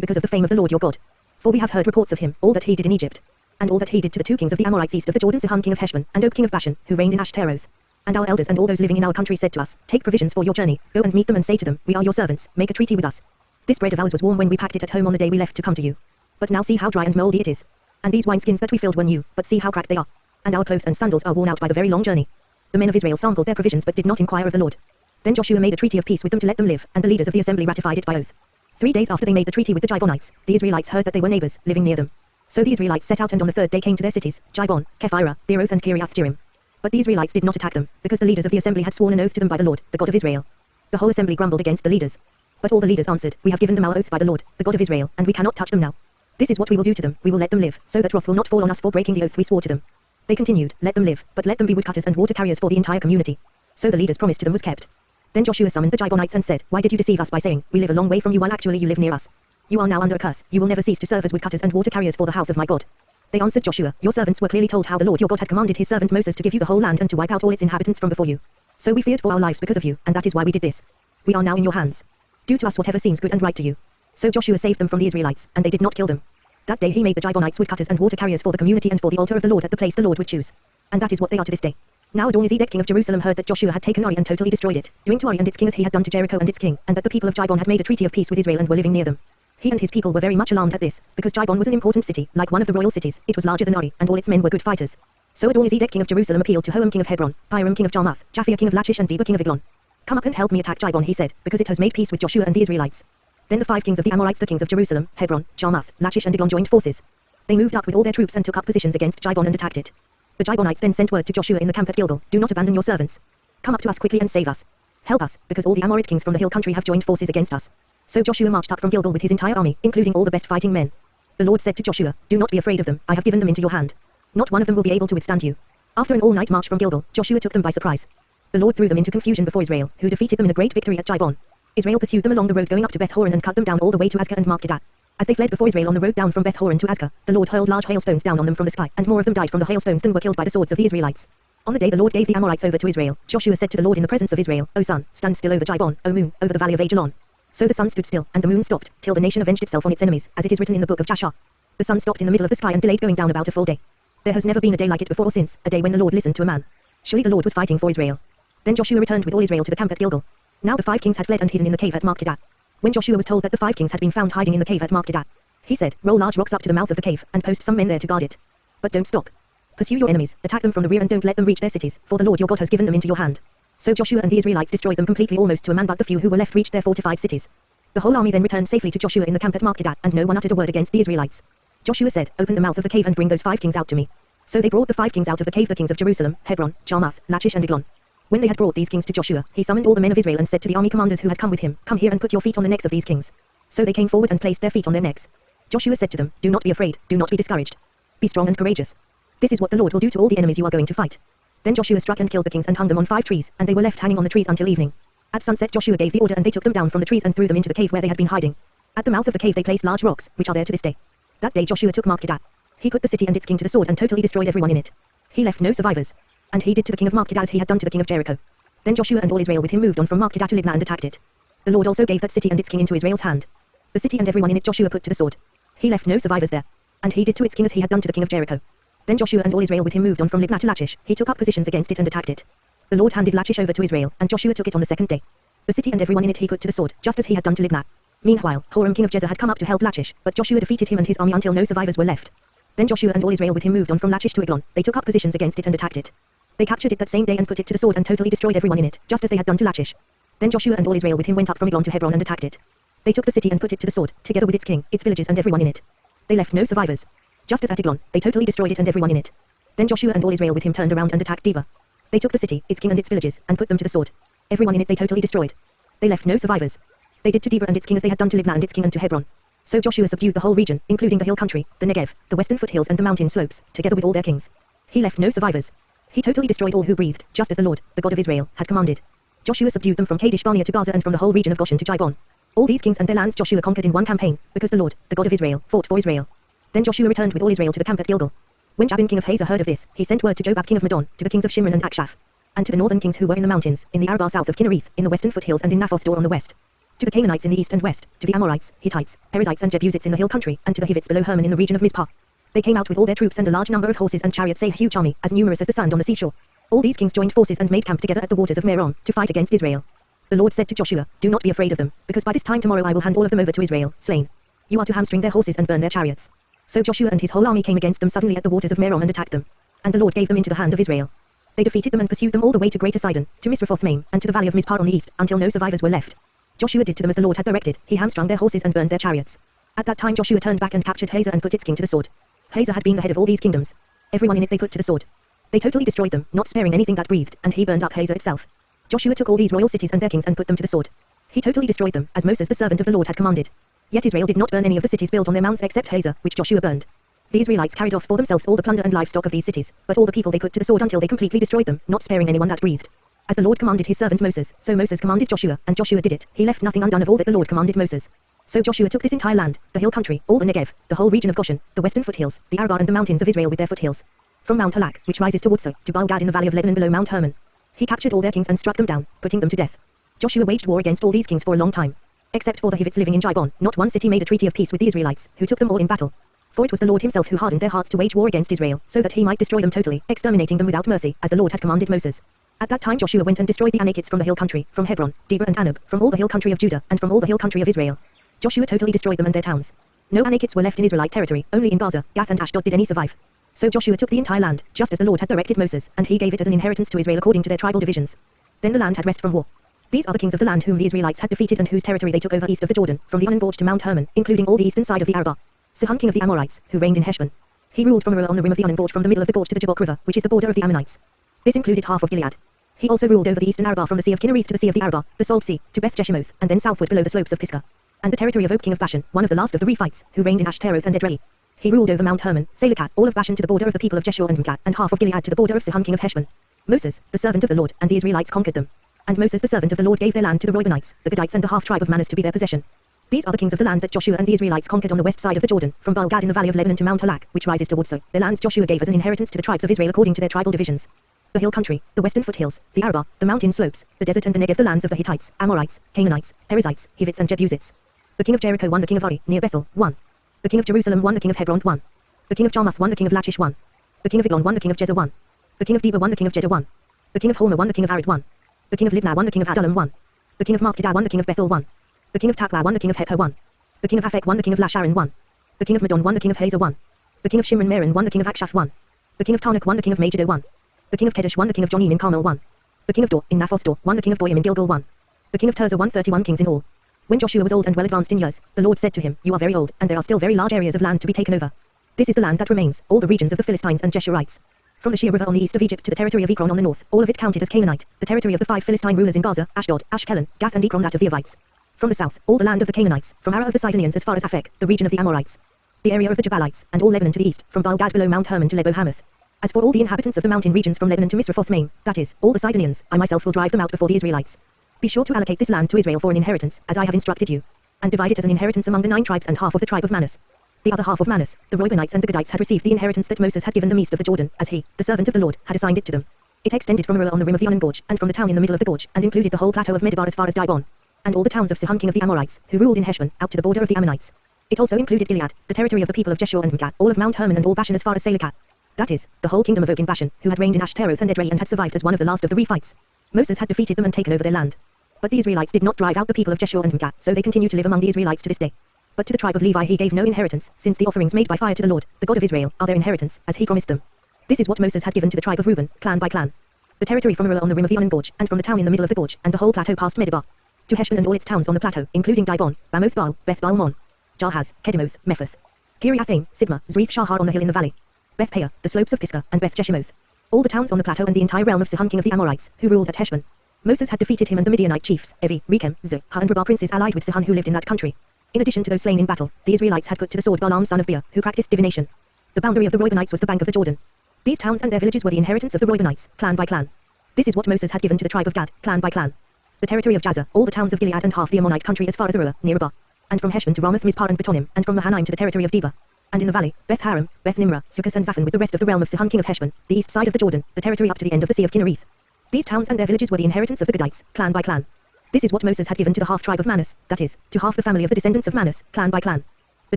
because of the fame of the Lord your God. For we have heard reports of him, all that he did in Egypt, and all that he did to the two kings of the Amorites east of the Jordan, Sihon king of Heshbon, and Og king of Bashan, who reigned in Ashtaroth. And our elders and all those living in our country said to us, Take provisions for your journey, go and meet them and say to them, We are your servants, make a treaty with us. This bread of ours was warm when we packed it at home on the day we left to come to you. But now see how dry and moldy it is. And these wineskins that we filled were new, but see how cracked they are. And our clothes and sandals are worn out by the very long journey." The men of Israel sampled their provisions but did not inquire of the Lord. Then Joshua made a treaty of peace with them to let them live, and the leaders of the assembly ratified it by oath. 3 days after they made the treaty with the Gibeonites, the Israelites heard that they were neighbors, living near them. So the Israelites set out and on the 3rd day came to their cities, Gibeon, Kephirah, Beeroth and Kiriath-Jearim. But the Israelites did not attack them, because the leaders of the assembly had sworn an oath to them by the Lord, the God of Israel. The whole assembly grumbled against the leaders. But all the leaders answered, We have given them our oath by the Lord, the God of Israel, and we cannot touch them now. This is what we will do to them, we will let them live, so that wrath will not fall on us for breaking the oath we swore to them. They continued, Let them live, but let them be woodcutters and water carriers for the entire community. So the leaders' promise to them was kept. Then Joshua summoned the Gibeonites and said, Why did you deceive us by saying, We live a long way from you while actually you live near us? You are now under a curse, you will never cease to serve as woodcutters and water carriers for the house of my God. They answered Joshua, Your servants were clearly told how the Lord your God had commanded his servant Moses to give you the whole land and to wipe out all its inhabitants from before you. So we feared for our lives because of you, and that is why we did this. We are now in your hands. Do to us whatever seems good and right to you. So Joshua saved them from the Israelites, and they did not kill them. That day he made the Gibeonites woodcutters and water carriers for the community and for the altar of the Lord at the place the Lord would choose. And that is what they are to this day. Now Adonizedek king of Jerusalem heard that Joshua had taken Ai and totally destroyed it, doing to Ai and its king as he had done to Jericho and its king, and that the people of Gibeon had made a treaty of peace with Israel and were living near them. He and his people were very much alarmed at this, because Gibeon was an important city, like one of the royal cities, it was larger than Ai, and all its men were good fighters. So Adonizedek king of Jerusalem appealed to Hoam king of Hebron, Piram king of Jarmuth, Japhia king of Lachish and Deba king of Eglon. Come up and help me attack Gibeon, he said, because it has made peace with Joshua and the Israelites. Then the 5 kings of the Amorites, the kings of Jerusalem, Hebron, Jarmuth, Lachish and Eglon joined forces. They moved up with all their troops and took up positions against Gibeon and attacked it. The Gibeonites then sent word to Joshua in the camp at Gilgal, Do not abandon your servants. Come up to us quickly and save us. Help us, because all the Amorite kings from the hill country have joined forces against us. So Joshua marched up from Gilgal with his entire army, including all the best fighting men. The Lord said to Joshua, Do not be afraid of them, I have given them into your hand. Not one of them will be able to withstand you. After an all-night march from Gilgal, Joshua took them by surprise. The Lord threw them into confusion before Israel, who defeated them in a great victory at Gibeon. Israel pursued them along the road going up to Beth-horon and cut them down all the way to Azkah and Makkedah. As they fled before Israel on the road down from Beth-horon to Azkah, the Lord hurled large hailstones down on them from the sky, and more of them died from the hailstones than were killed by the swords of the Israelites. On the day the Lord gave the Amorites over to Israel, Joshua said to the Lord in the presence of Israel, O sun, stand still over Gibeon, O moon, over the valley of Ajalon. So the sun stood still, and the moon stopped, till the nation avenged itself on its enemies, as it is written in the book of Jasher. The sun stopped in the middle of the sky and delayed going down about a full day. There has never been a day like it before or since, a day when the Lord listened to a man. Surely the Lord was fighting for Israel. Then Joshua returned with all Israel to the camp at Gilgal. Now the 5 kings had fled and hidden in the cave at Makkedah. When Joshua was told that the 5 kings had been found hiding in the cave at Makkedah, he said, Roll large rocks up to the mouth of the cave, and post some men there to guard it. But don't stop. Pursue your enemies, attack them from the rear and don't let them reach their cities, for the Lord your God has given them into your hand. So Joshua and the Israelites destroyed them completely almost to a man, but the few who were left reached their fortified cities. The whole army then returned safely to Joshua in the camp at Makkedah, and no one uttered a word against the Israelites. Joshua said, Open the mouth of the cave and bring those 5 kings out to me. So they brought the 5 kings out of the cave, the kings of Jerusalem, Hebron, Jarmuth, Lachish and Eglon. When they had brought these kings to Joshua, he summoned all the men of Israel and said to the army commanders who had come with him, Come here and put your feet on the necks of these kings. So they came forward and placed their feet on their necks. Joshua said to them, Do not be afraid, do not be discouraged. Be strong and courageous. This is what the Lord will do to all the enemies you are going to fight. Then Joshua struck and killed the kings and hung them on 5 trees, and they were left hanging on the trees until evening. At sunset Joshua gave the order and they took them down from the trees and threw them into the cave where they had been hiding. At the mouth of the cave they placed large rocks, which are there to this day. That day Joshua took Makkedah. He put the city and its king to the sword and totally destroyed everyone in it. He left no survivors. And he did to the king of Makkedah as he had done to the king of Jericho. Then Joshua and all Israel with him moved on from Makkedah to Libnah and attacked it. The Lord also gave that city and its king into Israel's hand. The city and everyone in it Joshua put to the sword. He left no survivors there. And he did to its king as he had done to the king of Jericho. Then Joshua and all Israel with him moved on from Libnah to Lachish. He took up positions against it and attacked it. The Lord handed Lachish over to Israel, and Joshua took it on the 2nd day. The city and everyone in it he put to the sword, just as he had done to Libnah. Meanwhile, Horam king of Jezer had come up to help Lachish, but Joshua defeated him and his army until no survivors were left. Then Joshua and all Israel with him moved on from Lachish to Eglon. They took up positions against it and attacked it. They captured it that same day and put it to the sword and totally destroyed everyone in it, just as they had done to Lachish. Then Joshua and all Israel with him went up from Eglon to Hebron and attacked it. They took the city and put it to the sword, together with its king, its villages and everyone in it. They left no survivors. Just as at Eglon, they totally destroyed it and everyone in it. Then Joshua and all Israel with him turned around and attacked Deba. They took the city, its king and its villages, and put them to the sword. Everyone in it they totally destroyed. They left no survivors. They did to Deba and its king as they had done to Libnah and its king and to Hebron. So Joshua subdued the whole region, including the hill country, the Negev, the western foothills and the mountain slopes, together with all their kings. He left no survivors. He totally destroyed all who breathed, just as the Lord, the God of Israel, had commanded. Joshua subdued them from Kadesh Barnea to Gaza and from the whole region of Goshen to Gibeon. All these kings and their lands Joshua conquered in one campaign, because the Lord, the God of Israel, fought for Israel. Then Joshua returned with all Israel to the camp at Gilgal. When Jabin king of Hazor heard of this, he sent word to Jobab king of Madon, to the kings of Shimron and Akshaph, and to the northern kings who were in the mountains, in the Arabah south of Kinnereth, in the western foothills and in Naphoth Dor on the west. To the Canaanites in the east and west, to the Amorites, Hittites, Perizzites and Jebusites in the hill country, and to the Hivites below Hermon in the region of Mizpah. They came out with all their troops and a large number of horses and chariots, a huge army, as numerous as the sand on the seashore. All these kings joined forces and made camp together at the waters of Merom, to fight against Israel. The Lord said to Joshua, "Do not be afraid of them, because by this time tomorrow I will hand all of them over to Israel, slain. You are to hamstring their horses and burn their chariots." So Joshua and his whole army came against them suddenly at the waters of Merom and attacked them. And the Lord gave them into the hand of Israel. They defeated them and pursued them all the way to Greater Sidon, to Misrephoth-Maim, and to the valley of Mizpah on the east, until no survivors were left. Joshua did to them as the Lord had directed, he hamstrung their horses and burned their chariots. At that time Joshua turned back and captured Hazor and put its king to the sword. Hazor had been the head of all these kingdoms. Everyone in it they put to the sword. They totally destroyed them, not sparing anything that breathed, and he burned up Hazor itself. Joshua took all these royal cities and their kings and put them to the sword. He totally destroyed them, as Moses the servant of the Lord had commanded. Yet Israel did not burn any of the cities built on their mounts except Hazor, which Joshua burned. The Israelites carried off for themselves all the plunder and livestock of these cities, but all the people they put to the sword until they completely destroyed them, not sparing anyone that breathed. As the Lord commanded his servant Moses, so Moses commanded Joshua, and Joshua did it. He left nothing undone of all that the Lord commanded Moses. So Joshua took this entire land, the hill country, all the Negev, the whole region of Goshen, the western foothills, the Arabah and the mountains of Israel with their foothills. From Mount Halak, which rises towards Sur, to Baal-Gad in the valley of Lebanon below Mount Hermon. He captured all their kings and struck them down, putting them to death. Joshua waged war against all these kings for a long time. Except for the Hivites living in Gibeon, not one city made a treaty of peace with the Israelites, who took them all in battle. For it was the Lord himself who hardened their hearts to wage war against Israel, so that he might destroy them totally, exterminating them without mercy, as the Lord had commanded Moses. At that time Joshua went and destroyed the Anakites from the hill country, from Hebron, Debir and Anab, from all the hill country of Judah, and from all the hill country of Israel. Joshua totally destroyed them and their towns. No Anakites were left in Israelite territory, only in Gaza, Gath and Ashdod did any survive. So Joshua took the entire land, just as the Lord had directed Moses, and he gave it as an inheritance to Israel according to their tribal divisions. Then the land had rest from war. These are the kings of the land whom the Israelites had defeated and whose territory they took over east of the Jordan, from the Arnon gorge to Mount Hermon, including all the eastern side of the Arabah. Sihon king of the Amorites, who reigned in Heshbon. He ruled from Aroer on the rim of the Arnon gorge from the middle of the gorge to the Jabbok river, which is the border of the Ammonites. This included half of Gilead. He also ruled over the eastern Arabah from the Sea of Kinnereth to the Sea of the Arabah, the Salt Sea, to Beth Jeshimoth, and then southward below the slopes of Pisgah. And the territory of Og king of Bashan, one of the last of the Rephites, who reigned in Ashtaroth and Edrei. He ruled over Mount Hermon, Selakat, all of Bashan to the border of the people of Jeshua and Mkat, and half of Gilead to the border of Sihon king of Heshbon. Moses, the servant of the Lord, and the Israelites conquered them. And Moses the servant of the Lord gave their land to the Reubenites, the Gadites and the half-tribe of Manasseh to be their possession. These are the kings of the land that Joshua and the Israelites conquered on the west side of the Jordan, from Baal-Gad in the valley of Lebanon to Mount Halak, which rises towards Sur. Their lands Joshua gave as an inheritance to the tribes of Israel according to their tribal divisions. The hill country, the western foothills, the Arabah, the mountain slopes, the desert and the Negev, the lands of the Hittites, Amorites, Canaanites, Perizzites, Hivites and Jebusites. The king of Jericho won, the king of Ari, near Bethel, 1. The king of Jerusalem won, the king of Hebron, 1. The king of Jarmuth won, the king of Lachish, 1. The king of Eglon won, the king of Jezer, 1. The king of Debir won, the king of Jeddah, 1. The king of Hormah won, the king of Arad, 1. The king of Libnah won, the king of Adullam, 1. The king of Makkedah won, the king of Bethel, 1. The king of Tapua won, the king of Hephah, 1. The king of Aphek won, the king of Lasharon, 1. The king of Madon won, the king of Hazor, 1. The king of Shimron Meron won, the king of Akshaph, 1. The king of Taanach won, the king of Megiddo, 1. The king of Kedesh won, the king of Jonim in Carmel, 1. The king of Dor, in Naphoth Dor, won, the king of Goyim in Gilgal, 1. The king of Tirzah won, 31 kings in all. When Joshua was old and well advanced in years, the Lord said to him, "You are very old, and there are still very large areas of land to be taken over. This is the land that remains, all the regions of the Philistines and Jeshurites. From the Shir River on the east of Egypt to the territory of Ekron on the north, all of it counted as Canaanite, the territory of the 5 Philistine rulers in Gaza, Ashdod, Ashkelon, Gath and Ekron that of the Avites. From the south, all the land of the Canaanites, from Arah of the Sidonians as far as Aphek, the region of the Amorites. The area of the Jabalites, and all Lebanon to the east, from Baal-Gad below Mount Hermon to Lebo-Hamath. As for all the inhabitants of the mountain regions from Lebanon to Misrephoth-Maim, that is, all the Sidonians, I myself will drive them out before the Israelites. Be sure to allocate this land to Israel for an inheritance, as I have instructed you. And divide it as an inheritance among the 9 tribes and half of the tribe of Manasseh. The other half of Manasseh, the Reubenites and the Gadites had received the inheritance that Moses had given them east of the Jordan, as he, the servant of the Lord, had assigned it to them. It extended from Aroer on the rim of the Arnon gorge, and from the town in the middle of the gorge, and included the whole plateau of Medeba as far as Dibon. And all the towns of Sihon king of the Amorites, who ruled in Heshbon, out to the border of the Ammonites. It also included Gilead, the territory of the people of Jeshua and Mkat, all of Mount Hermon and all Bashan as far as Selakat. That is, the whole kingdom of Og in Bashan, who had reigned in Ashtaroth and Edrei and had survived as one of the last of the Rephites. Moses had defeated them and taken over their land. But the Israelites did not drive out the people of Jeshua and Mkat, so they continue to live among the Israelites to this day. But to the tribe of Levi he gave no inheritance, since the offerings made by fire to the Lord, the God of Israel, are their inheritance, as he promised them. This is what Moses had given to the tribe of Reuben, clan by clan. The territory from Aroer on the rim of the Arnon gorge, and from the town in the middle of the gorge, and the whole plateau past Medeba. To Heshbon and all its towns on the plateau, including Dibon, Bamoth Baal, Beth Baal-mon, Jahaz, Kedemoth, Mephath, Kiriathaim, Sibma, Zreeth Shahar on the hill in the valley, Beth Peah, the slopes of Pisgah, and Beth Jeshimoth. All the towns on the plateau and the entire realm of Sihon king of the Amorites, who ruled at Heshbon. Moses had defeated him and the Midianite chiefs, Evi, Rechem, Zur, Ha and Rabah princes allied with Sihon who lived in that country. In addition to those slain in battle, the Israelites had put to the sword Balaam son of Beor, who practiced divination. The boundary of the Reubenites was the bank of the Jordan. These towns and their villages were the inheritance of the Reubenites, clan by clan. This is what Moses had given to the tribe of Gad, clan by clan. The territory of Jazer, all the towns of Gilead and half the Ammonite country as far as Aroer, near Abba. And from Heshbon to Ramoth Mizpah and Betonim, and from Mahanaim to the territory of Deba. And in the valley, Beth Haram, Beth Nimrah, Succos and Zaphon with the rest of the realm of Sihon king of Heshbon, the east side of the Jordan, the territory up to the end of the sea of Kinnereth. These towns and their villages were the inheritance of the Gadites, clan by clan. This is what Moses had given to the half-tribe of Manus, that is, to half the family of the descendants of Manus, clan by clan. The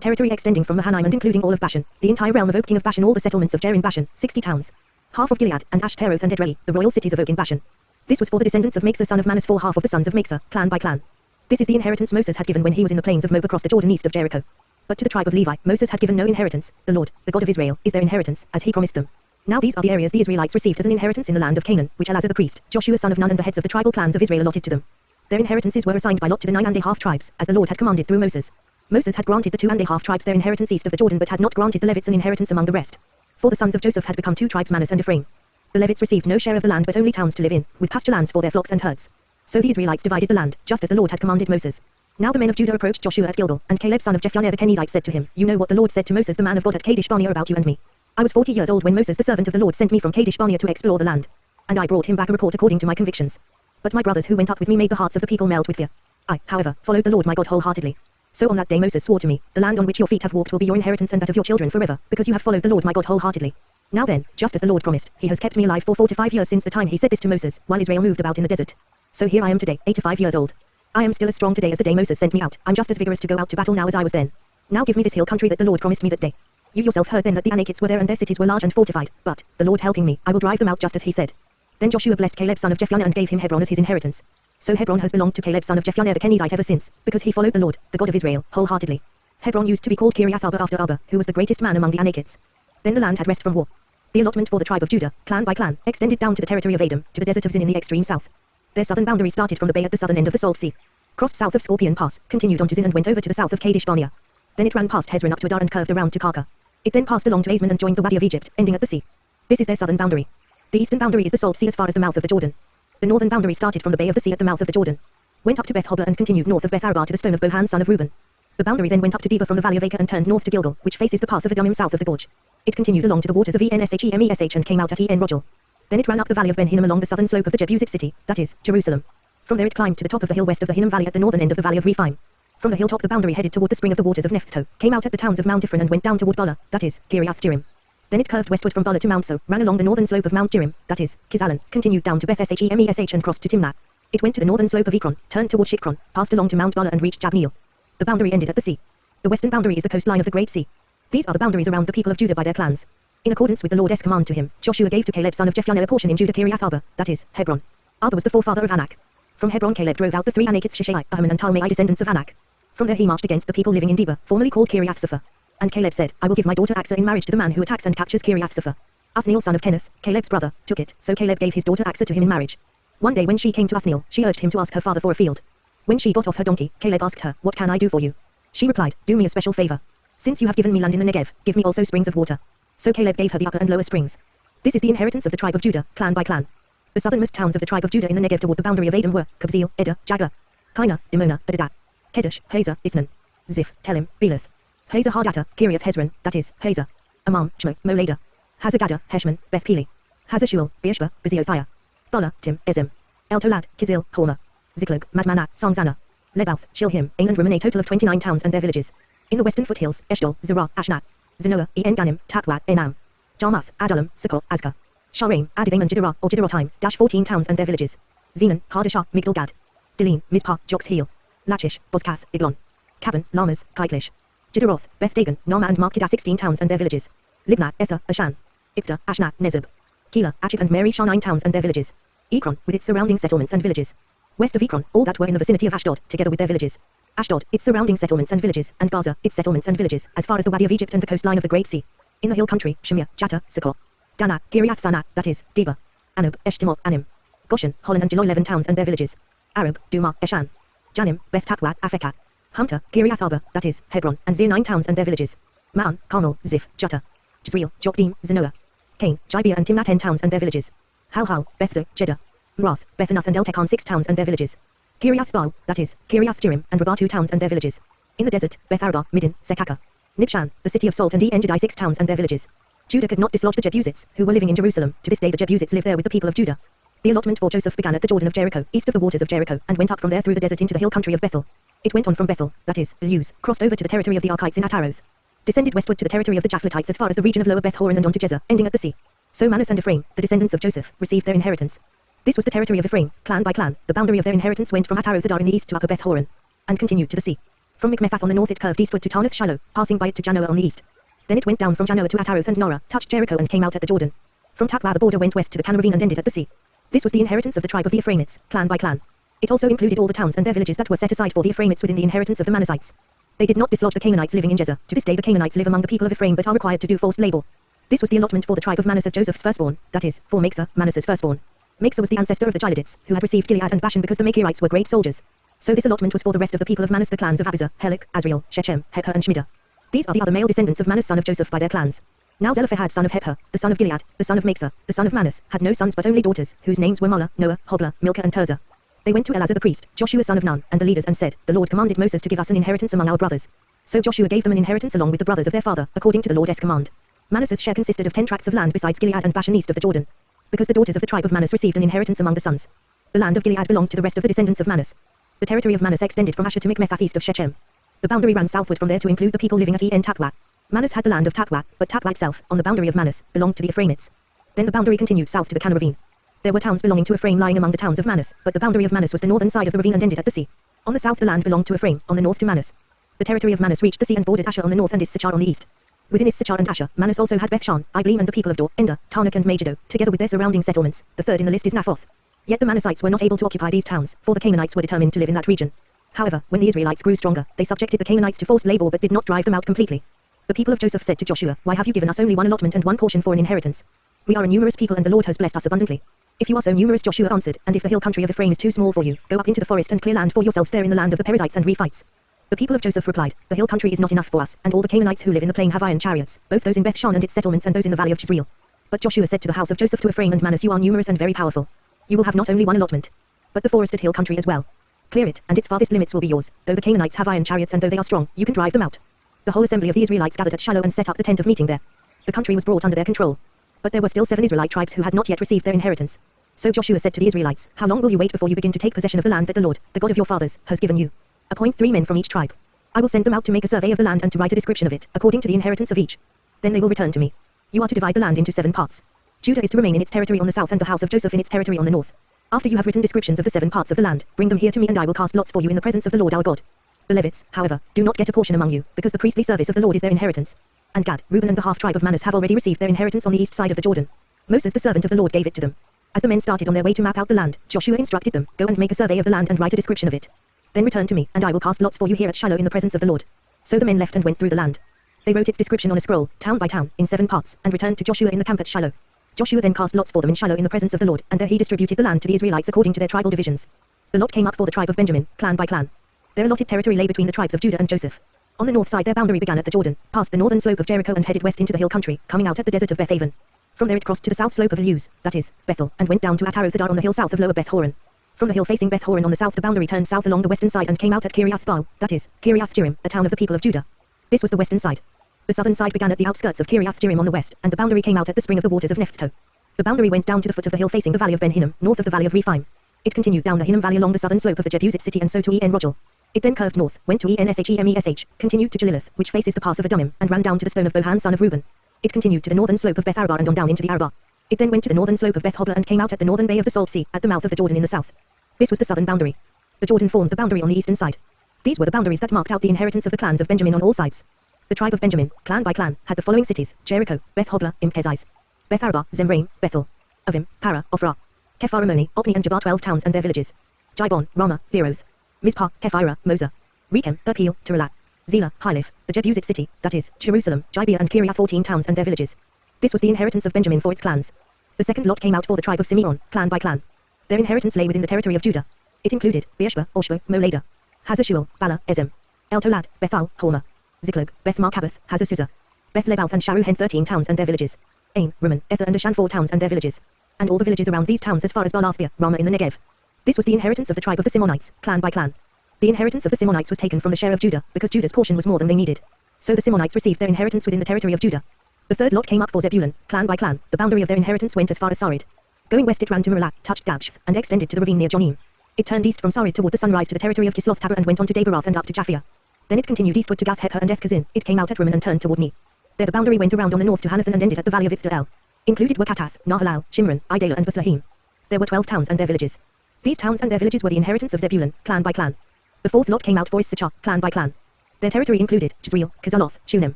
territory extending from Mahanaim and including all of Bashan, the entire realm of Og king of Bashan, all the settlements of Jer in Bashan, 60 towns. Half of Gilead, and Ashtaroth and Edrei, the royal cities of Og in Bashan. This was for the descendants of Machsah son of Manus, for half of the sons of Machsah, clan by clan. This is the inheritance Moses had given when he was in the plains of Moab across the Jordan east of Jericho. But to the tribe of Levi, Moses had given no inheritance. The Lord, the God of Israel, is their inheritance, as he promised them. Now these are the areas the Israelites received as an inheritance in the land of Canaan, which Eleazar the priest, Joshua son of Nun and the heads of the tribal clans of Israel allotted to them. Their inheritances were assigned by lot to the 9½ tribes, as the Lord had commanded through Moses. Moses had granted the 2½ tribes their inheritance east of the Jordan, but had not granted the Levites an inheritance among the rest. For the sons of Joseph had become 2 tribes, Manus and Ephraim. The Levites received no share of the land but only towns to live in, with pasture lands for their flocks and herds. So the Israelites divided the land, just as the Lord had commanded Moses. Now the men of Judah approached Joshua at Gilgal, and Caleb son of Jephunneh the Kenizzite said to him, You know what the Lord said to Moses the man of God at Kadesh Barnea about you and me. I was 40 years old when Moses the servant of the Lord sent me from Kadesh Barnea to explore the land. And I brought him back a report according to my convictions. But my brothers who went up with me made the hearts of the people melt with fear. I, however, followed the Lord my God wholeheartedly. So on that day Moses swore to me, The land on which your feet have walked will be your inheritance and that of your children forever, because you have followed the Lord my God wholeheartedly. Now then, just as the Lord promised, he has kept me alive for 4 to 5 years since the time he said this to Moses, while Israel moved about in the desert. So here I am today, 85 years old. I am still as strong today as the day Moses sent me out. I'm just as vigorous to go out to battle now as I was then. Now give me this hill country that the Lord promised me that day. You yourself heard then that the Anakites were there and their cities were large and fortified, but, the Lord helping me, I will drive them out just as he said. Then Joshua blessed Caleb son of Jephunneh and gave him Hebron as his inheritance. So Hebron has belonged to Caleb son of Jephunneh the Kenizzite ever since, because he followed the Lord, the God of Israel, wholeheartedly. Hebron used to be called Kiriath Arba after Arba, who was the greatest man among the Anakites. Then the land had rest from war. The allotment for the tribe of Judah, clan by clan, extended down to the territory of Edom, to the desert of Zin in the extreme south. Their southern boundary started from the bay at the southern end of the Salt Sea, crossed south of Scorpion Pass, continued on to Zin and went over to the south of Kadesh Barnea. Then it ran past Hezron up to Adar and curved around to Karka. It then passed along to Azman and joined the Wadi of Egypt, ending at the sea. This is their southern boundary. The eastern boundary is the Salt Sea as far as the mouth of the Jordan. The northern boundary started from the bay of the sea at the mouth of the Jordan, went up to Beth Hogla and continued north of Beth Arabah to the stone of Bohan son of Reuben. The boundary then went up to Deba from the valley of Acre and turned north to Gilgal, which faces the pass of Adumim south of the gorge. It continued along to the waters of Enshemesh and came out at En Rogel. Then it ran up the valley of Ben Hinnom along the southern slope of the Jebusite city, that is, Jerusalem. From there it climbed to the top of the hill west of the Hinnom valley at the northern end of the valley of Rephaim. From the hilltop the boundary headed toward the spring of the waters of Nephthah, came out at the towns of Mount Ephron and went down toward Bola, that is, Kiriath Jearim. Then it curved westward from Bola to Mount So, ran along the northern slope of Mount Jearim, that is, Kizalan, continued down to Beth Shemesh and crossed to Timnah. It went to the northern slope of Ekron, turned toward Shikron, passed along to Mount Bola and reached Jabneel. The boundary ended at the sea. The western boundary is the coastline of the Great Sea. These are the boundaries around the people of Judah by their clans. In accordance with the Lord's command to him, Joshua gave to Caleb son of Jephunneh a portion in Judah Kiriath Arba, that is, Hebron. Arba was the forefather of Anak. From Hebron Caleb drove out the 3 Anakites Shishai, Ahiman and Talmai descendants of Anak. From there he marched against the people living in Deba, formerly called Kiriath Sepher. And Caleb said, I will give my daughter Achsah in marriage to the man who attacks and captures Kiriath Sepher. Othniel son of Kenaz, Caleb's brother, took it, so Caleb gave his daughter Achsah to him in marriage. One day when she came to Othniel, she urged him to ask her father for a field. When she got off her donkey, Caleb asked her, What can I do for you? She replied, Do me a special favor. Since you have given me land in the Negev, give me also springs of water. So Caleb gave her the upper and lower springs. This is the inheritance of the tribe of Judah, clan by clan. The southernmost towns of the tribe of Judah in the Negev toward the boundary of Edom were Kabzeel, Eder, Jagur, Kina, Dimona, Adadah, Kedesh, Hazor, Ithnan, Ziph, Telem, Beleth, Hazor Hadattah, Kiriath Hezron, that is, Hazor, Amam, Shmo, Molada, Hazar-Gaddah, Heshmon, Beth Pele, Hazar Shual, Beersheba, Beziothia, Bala, Tim, Ezem, El Tolad, Kizil, Hormah, Ziklag, Madmanah, Songzana, Lebauth, Shilhim, Ain and Rum, a total of 29 towns and their villages. In the western foothills, Eshdol, Zerah, Ashnat, Zanoah, En-Ganim, Tapwat, Enam, Jarmuth, Adullam, Sukkot, Azkah, Sharim, Adivim and Jidderah, or Jidderothim, 14 towns and their villages. Zenon, Hardashah, Migdal-Gad, Delim, Mizpah, Joks Heel, Lachish, Bozkath, Iglon, Kavan, Lamas, Kaiklish, Jidderoth, Beth Dagon, Nama and Markedah 16 towns and their villages. Libnah, Ether, Ashan, Ifta, Ashnat, Nezeb, Keilah, Achib and Mary Shah 9 towns and their villages. Ekron, with its surrounding settlements and villages. West of Ekron, all that were in the vicinity of Ashdod, together with their villages. Ashdod, its surrounding settlements and villages, and Gaza, its settlements and villages, as far as the Wadi of Egypt and the coastline of the Great Sea. In the hill country, Shemir, Jatta, Sukkot, Dana, Kiriath Sanat, that is, Deba, Anub, Eshtimoth, Anim, Goshen, Holon and Gilo 11 towns and their villages. Arab, Duma, Eshan, Janim, Beth Tapwat, Afekat, Humta, Kiriath Arba, that is, Hebron, and Zir 9 towns and their villages. Ma'an, Carmel, Ziph, Jutta, Jezreel, Jokdeam, Zanoah, Cain, Gibeah and Timnah 10 towns and their villages. Halhal, Bethzo, Jeddah, Mrath, Bethanath and El-Tekon 6 towns and their villages. Kiriath Baal, that is, Kiriath Jearim, and Rabbah 2 towns and their villages. In the desert, Beth Arabah, Midin, Sekaka, Nibshan, the city of salt and En-Gedi 6 towns and their villages. Judah could not dislodge the Jebusites, who were living in Jerusalem. To this day the Jebusites live there with the people of Judah. The allotment for Joseph began at the Jordan of Jericho, east of the waters of Jericho, and went up from there through the desert into the hill country of Bethel. It went on from Bethel, that is, Luz, crossed over to the territory of the Archites in Ataroth, descended westward to the territory of the Japhletites as far as the region of Lower Beth Horon and on to Jezer, ending at the sea. So Manasseh and Ephraim, the descendants of Joseph, received their inheritance. This was the territory of Ephraim, clan by clan. The boundary of their inheritance went from Ataroth Adar in the east to Upper Beth Horon, and continued to the sea. From Mikmethath on the north it curved eastward to Tarnath Shallow, passing by it to Janoah on the east. Then it went down from Janoah to Ataroth and Nara, touched Jericho and came out at the Jordan. From Tapwah the border went west to the Can ravine and ended at the sea. This was the inheritance of the tribe of the Ephraimites, clan by clan. It also included all the towns and their villages that were set aside for the Ephraimites within the inheritance of the Manassites. They did not dislodge the Canaanites living in Jezer. To this day the Canaanites live among the people of Ephraim but are required to do forced labor. This was the allotment for the tribe of Manasseh, Joseph's firstborn, that is, for Machzah, Manasseh's firstborn. Machzah was the ancestor of the Gileadites, who had received Gilead and Bashan because the Machirites were great soldiers. So this allotment was for the rest of the people of Manasseh, the clans of Abizar, Helek, Azriel, Shechem, Hepher and Shmida. These are the other male descendants of Manasseh son of Joseph by their clans. Now Zelophehad son of Hepher, the son of Gilead, the son of Machzah, the son of Manasseh, had no sons but only daughters, whose names were Mahlah, Noah, Hoglah, Milcah and Tirzah. They went to Eleazar the priest, Joshua son of Nun, and the leaders and said, The Lord commanded Moses to give us an inheritance among our brothers. So Joshua gave them an inheritance along with the brothers of their father, according to the Lord's command. Manasseh's share consisted of 10 tracts of land besides Gilead and Bashan east of the Jordan, because the daughters of the tribe of Manasseh received an inheritance among the sons. The land of Gilead belonged to the rest of the descendants of Manasseh. The territory of Manasseh extended from Asher to Mikmethath east of Shechem. The boundary ran southward from there to include the people living at En Tapwah. Manasseh had the land of Tapwah, but Tapwah itself, on the boundary of Manasseh, belonged to the Ephraimites. Then the boundary continued south to the Can ravine. There were towns belonging to Ephraim lying among the towns of Manasseh, but the boundary of Manasseh was the northern side of the ravine and ended at the sea. On the south the land belonged to Ephraim, on the north to Manasseh. The territory of Manasseh reached the sea and bordered Asher on the north and Issachar on the east. Within Issachar and Asher, Manasseh also had Bethshan, Ibleam and the people of Dor, Ender, Tanakh and Megiddo, together with their surrounding settlements. The third in the list is Naphoth. Yet the Manassites were not able to occupy these towns, for the Canaanites were determined to live in that region. However, when the Israelites grew stronger, they subjected the Canaanites to forced labor but did not drive them out completely. The people of Joseph said to Joshua, Why have you given us only one allotment and one portion for an inheritance? We are a numerous people and the Lord has blessed us abundantly. If you are so numerous, Joshua answered, and if the hill country of Ephraim is too small for you, go up into the forest and clear land for yourselves there in the land of the Perizzites and Rephites. The people of Joseph replied, The hill country is not enough for us, and all the Canaanites who live in the plain have iron chariots, both those in Bethshan and its settlements and those in the valley of Jezreel. But Joshua said to the house of Joseph to Ephraim and Manasseh, You are numerous and very powerful. You will have not only one allotment, but the forested hill country as well. Clear it, and its farthest limits will be yours. Though the Canaanites have iron chariots and though they are strong, you can drive them out. The whole assembly of the Israelites gathered at Shiloh and set up the tent of meeting there. The country was brought under their control. But there were still 7 Israelite tribes who had not yet received their inheritance. So Joshua said to the Israelites, How long will you wait before you begin to take possession of the land that the Lord, the God of your fathers, has given you? Appoint 3 men from each tribe. I will send them out to make a survey of the land and to write a description of it, according to the inheritance of each. Then they will return to me. You are to divide the land into 7 parts. Judah is to remain in its territory on the south and the house of Joseph in its territory on the north. After you have written descriptions of the 7 parts of the land, bring them here to me and I will cast lots for you in the presence of the Lord our God. The Levites, however, do not get a portion among you, because the priestly service of the Lord is their inheritance. And Gad, Reuben and the half-tribe of Manasseh have already received their inheritance on the east side of the Jordan. Moses the servant of the Lord gave it to them. As the men started on their way to map out the land, Joshua instructed them, Go and make a survey of the land and write a description of it. Then return to me, and I will cast lots for you here at Shiloh in the presence of the Lord. So the men left and went through the land. They wrote its description on a scroll, town by town, in 7 parts, and returned to Joshua in the camp at Shiloh. Joshua then cast lots for them in Shiloh in the presence of the Lord, and there he distributed the land to the Israelites according to their tribal divisions. The lot came up for the tribe of Benjamin, clan by clan. Their allotted territory lay between the tribes of Judah and Joseph. On the north side their boundary began at the Jordan, passed the northern slope of Jericho and headed west into the hill country, coming out at the desert of Beth-aven. From there it crossed to the south slope of Luz, that is, Bethel, and went down to Ataroth Adar on the hill south of Lower Beth Horon. From the hill facing Beth Horon on the south the boundary turned south along the western side and came out at Kiriath Baal, that is, Kiriath Jearim, a town of the people of Judah. This was the western side. The southern side began at the outskirts of Kiriath Jearim on the west, and the boundary came out at the spring of the waters of Nephtoh. The boundary went down to the foot of the hill facing the valley of Ben Hinnom, north of the valley of Rephaim. It continued down the Hinnom valley along the southern slope of the Jebusite city and so to En Rogel. It then curved north, went to Enshemesh, continued to Jalilith, which faces the pass of Adumim, and ran down to the stone of Bohan son of Reuben. It continued to the northern slope of Beth Arabah and on down into the Arabah. It then went to the northern slope of Beth Hoglah and came out at the northern bay of the Salt Sea, at the mouth of the Jordan in the south. This was the southern boundary. The Jordan formed the boundary on the eastern side. These were the boundaries that marked out the inheritance of the clans of Benjamin on all sides. The tribe of Benjamin, clan by clan, had the following cities: Jericho, Beth Hoglah, Keziz, Beth Arabah, Zemraim, Bethel, Avim, Para, Ophrah, Kepharamoni, Opni and Jabbar, 12 towns and their villages. Jibon, Ramah, Beeroth, Mizpah, Kephirah, Moza, Rechem, Erpeel, Tiralah, Zelah, Hiliph, the Jebusite city, that is, Jerusalem, Gibeah and Kiriath, 14 towns and their villages. This was the inheritance of Benjamin for its clans. The second lot came out for the tribe of Simeon, clan by clan. Their inheritance lay within the territory of Judah. It included Beersheba, Oshbo, Molada, Hazar-Shual, Bala, Ezem, El-Tolad, Bethal, Hormah, Ziklag, Beth-Markaboth, Hazar-Susa, Beth-Lebaoth and Sharuhen, 13 towns and their villages. Ain, Rimmon, Ether and Ashan, 4 towns and their villages. And all the villages around these towns as far as Baalathbeer, Ramah in the Negev. This was the inheritance of the tribe of the Simonites, clan by clan. The inheritance of the Simonites was taken from the share of Judah, because Judah's portion was more than they needed. So the Simonites received their inheritance within the territory of Judah. The third lot came up for Zebulun, clan by clan. The boundary of their inheritance went as far as Sarid. Going west it ran to Meralah, touched Gabsh, and extended to the ravine near Jonim. It turned east from Sarid toward the sunrise to the territory of Kisloth Tabor and went on to Daberath and up to Japhia. Then it continued eastward to Gath Hepher and Ethkazin. It came out at Rimmon and turned toward Ne. There the boundary went around on the north to Hanathan and ended at the valley of Iftal. Included were Katath, Nahalal, Shimron, Idala and Bethlehem. There were 12 towns and their villages. These towns and their villages were the inheritance of Zebulun, clan by clan. The fourth lot came out for Issachar, clan by clan. Their territory included Jezreel, Kezaloth, Shunem,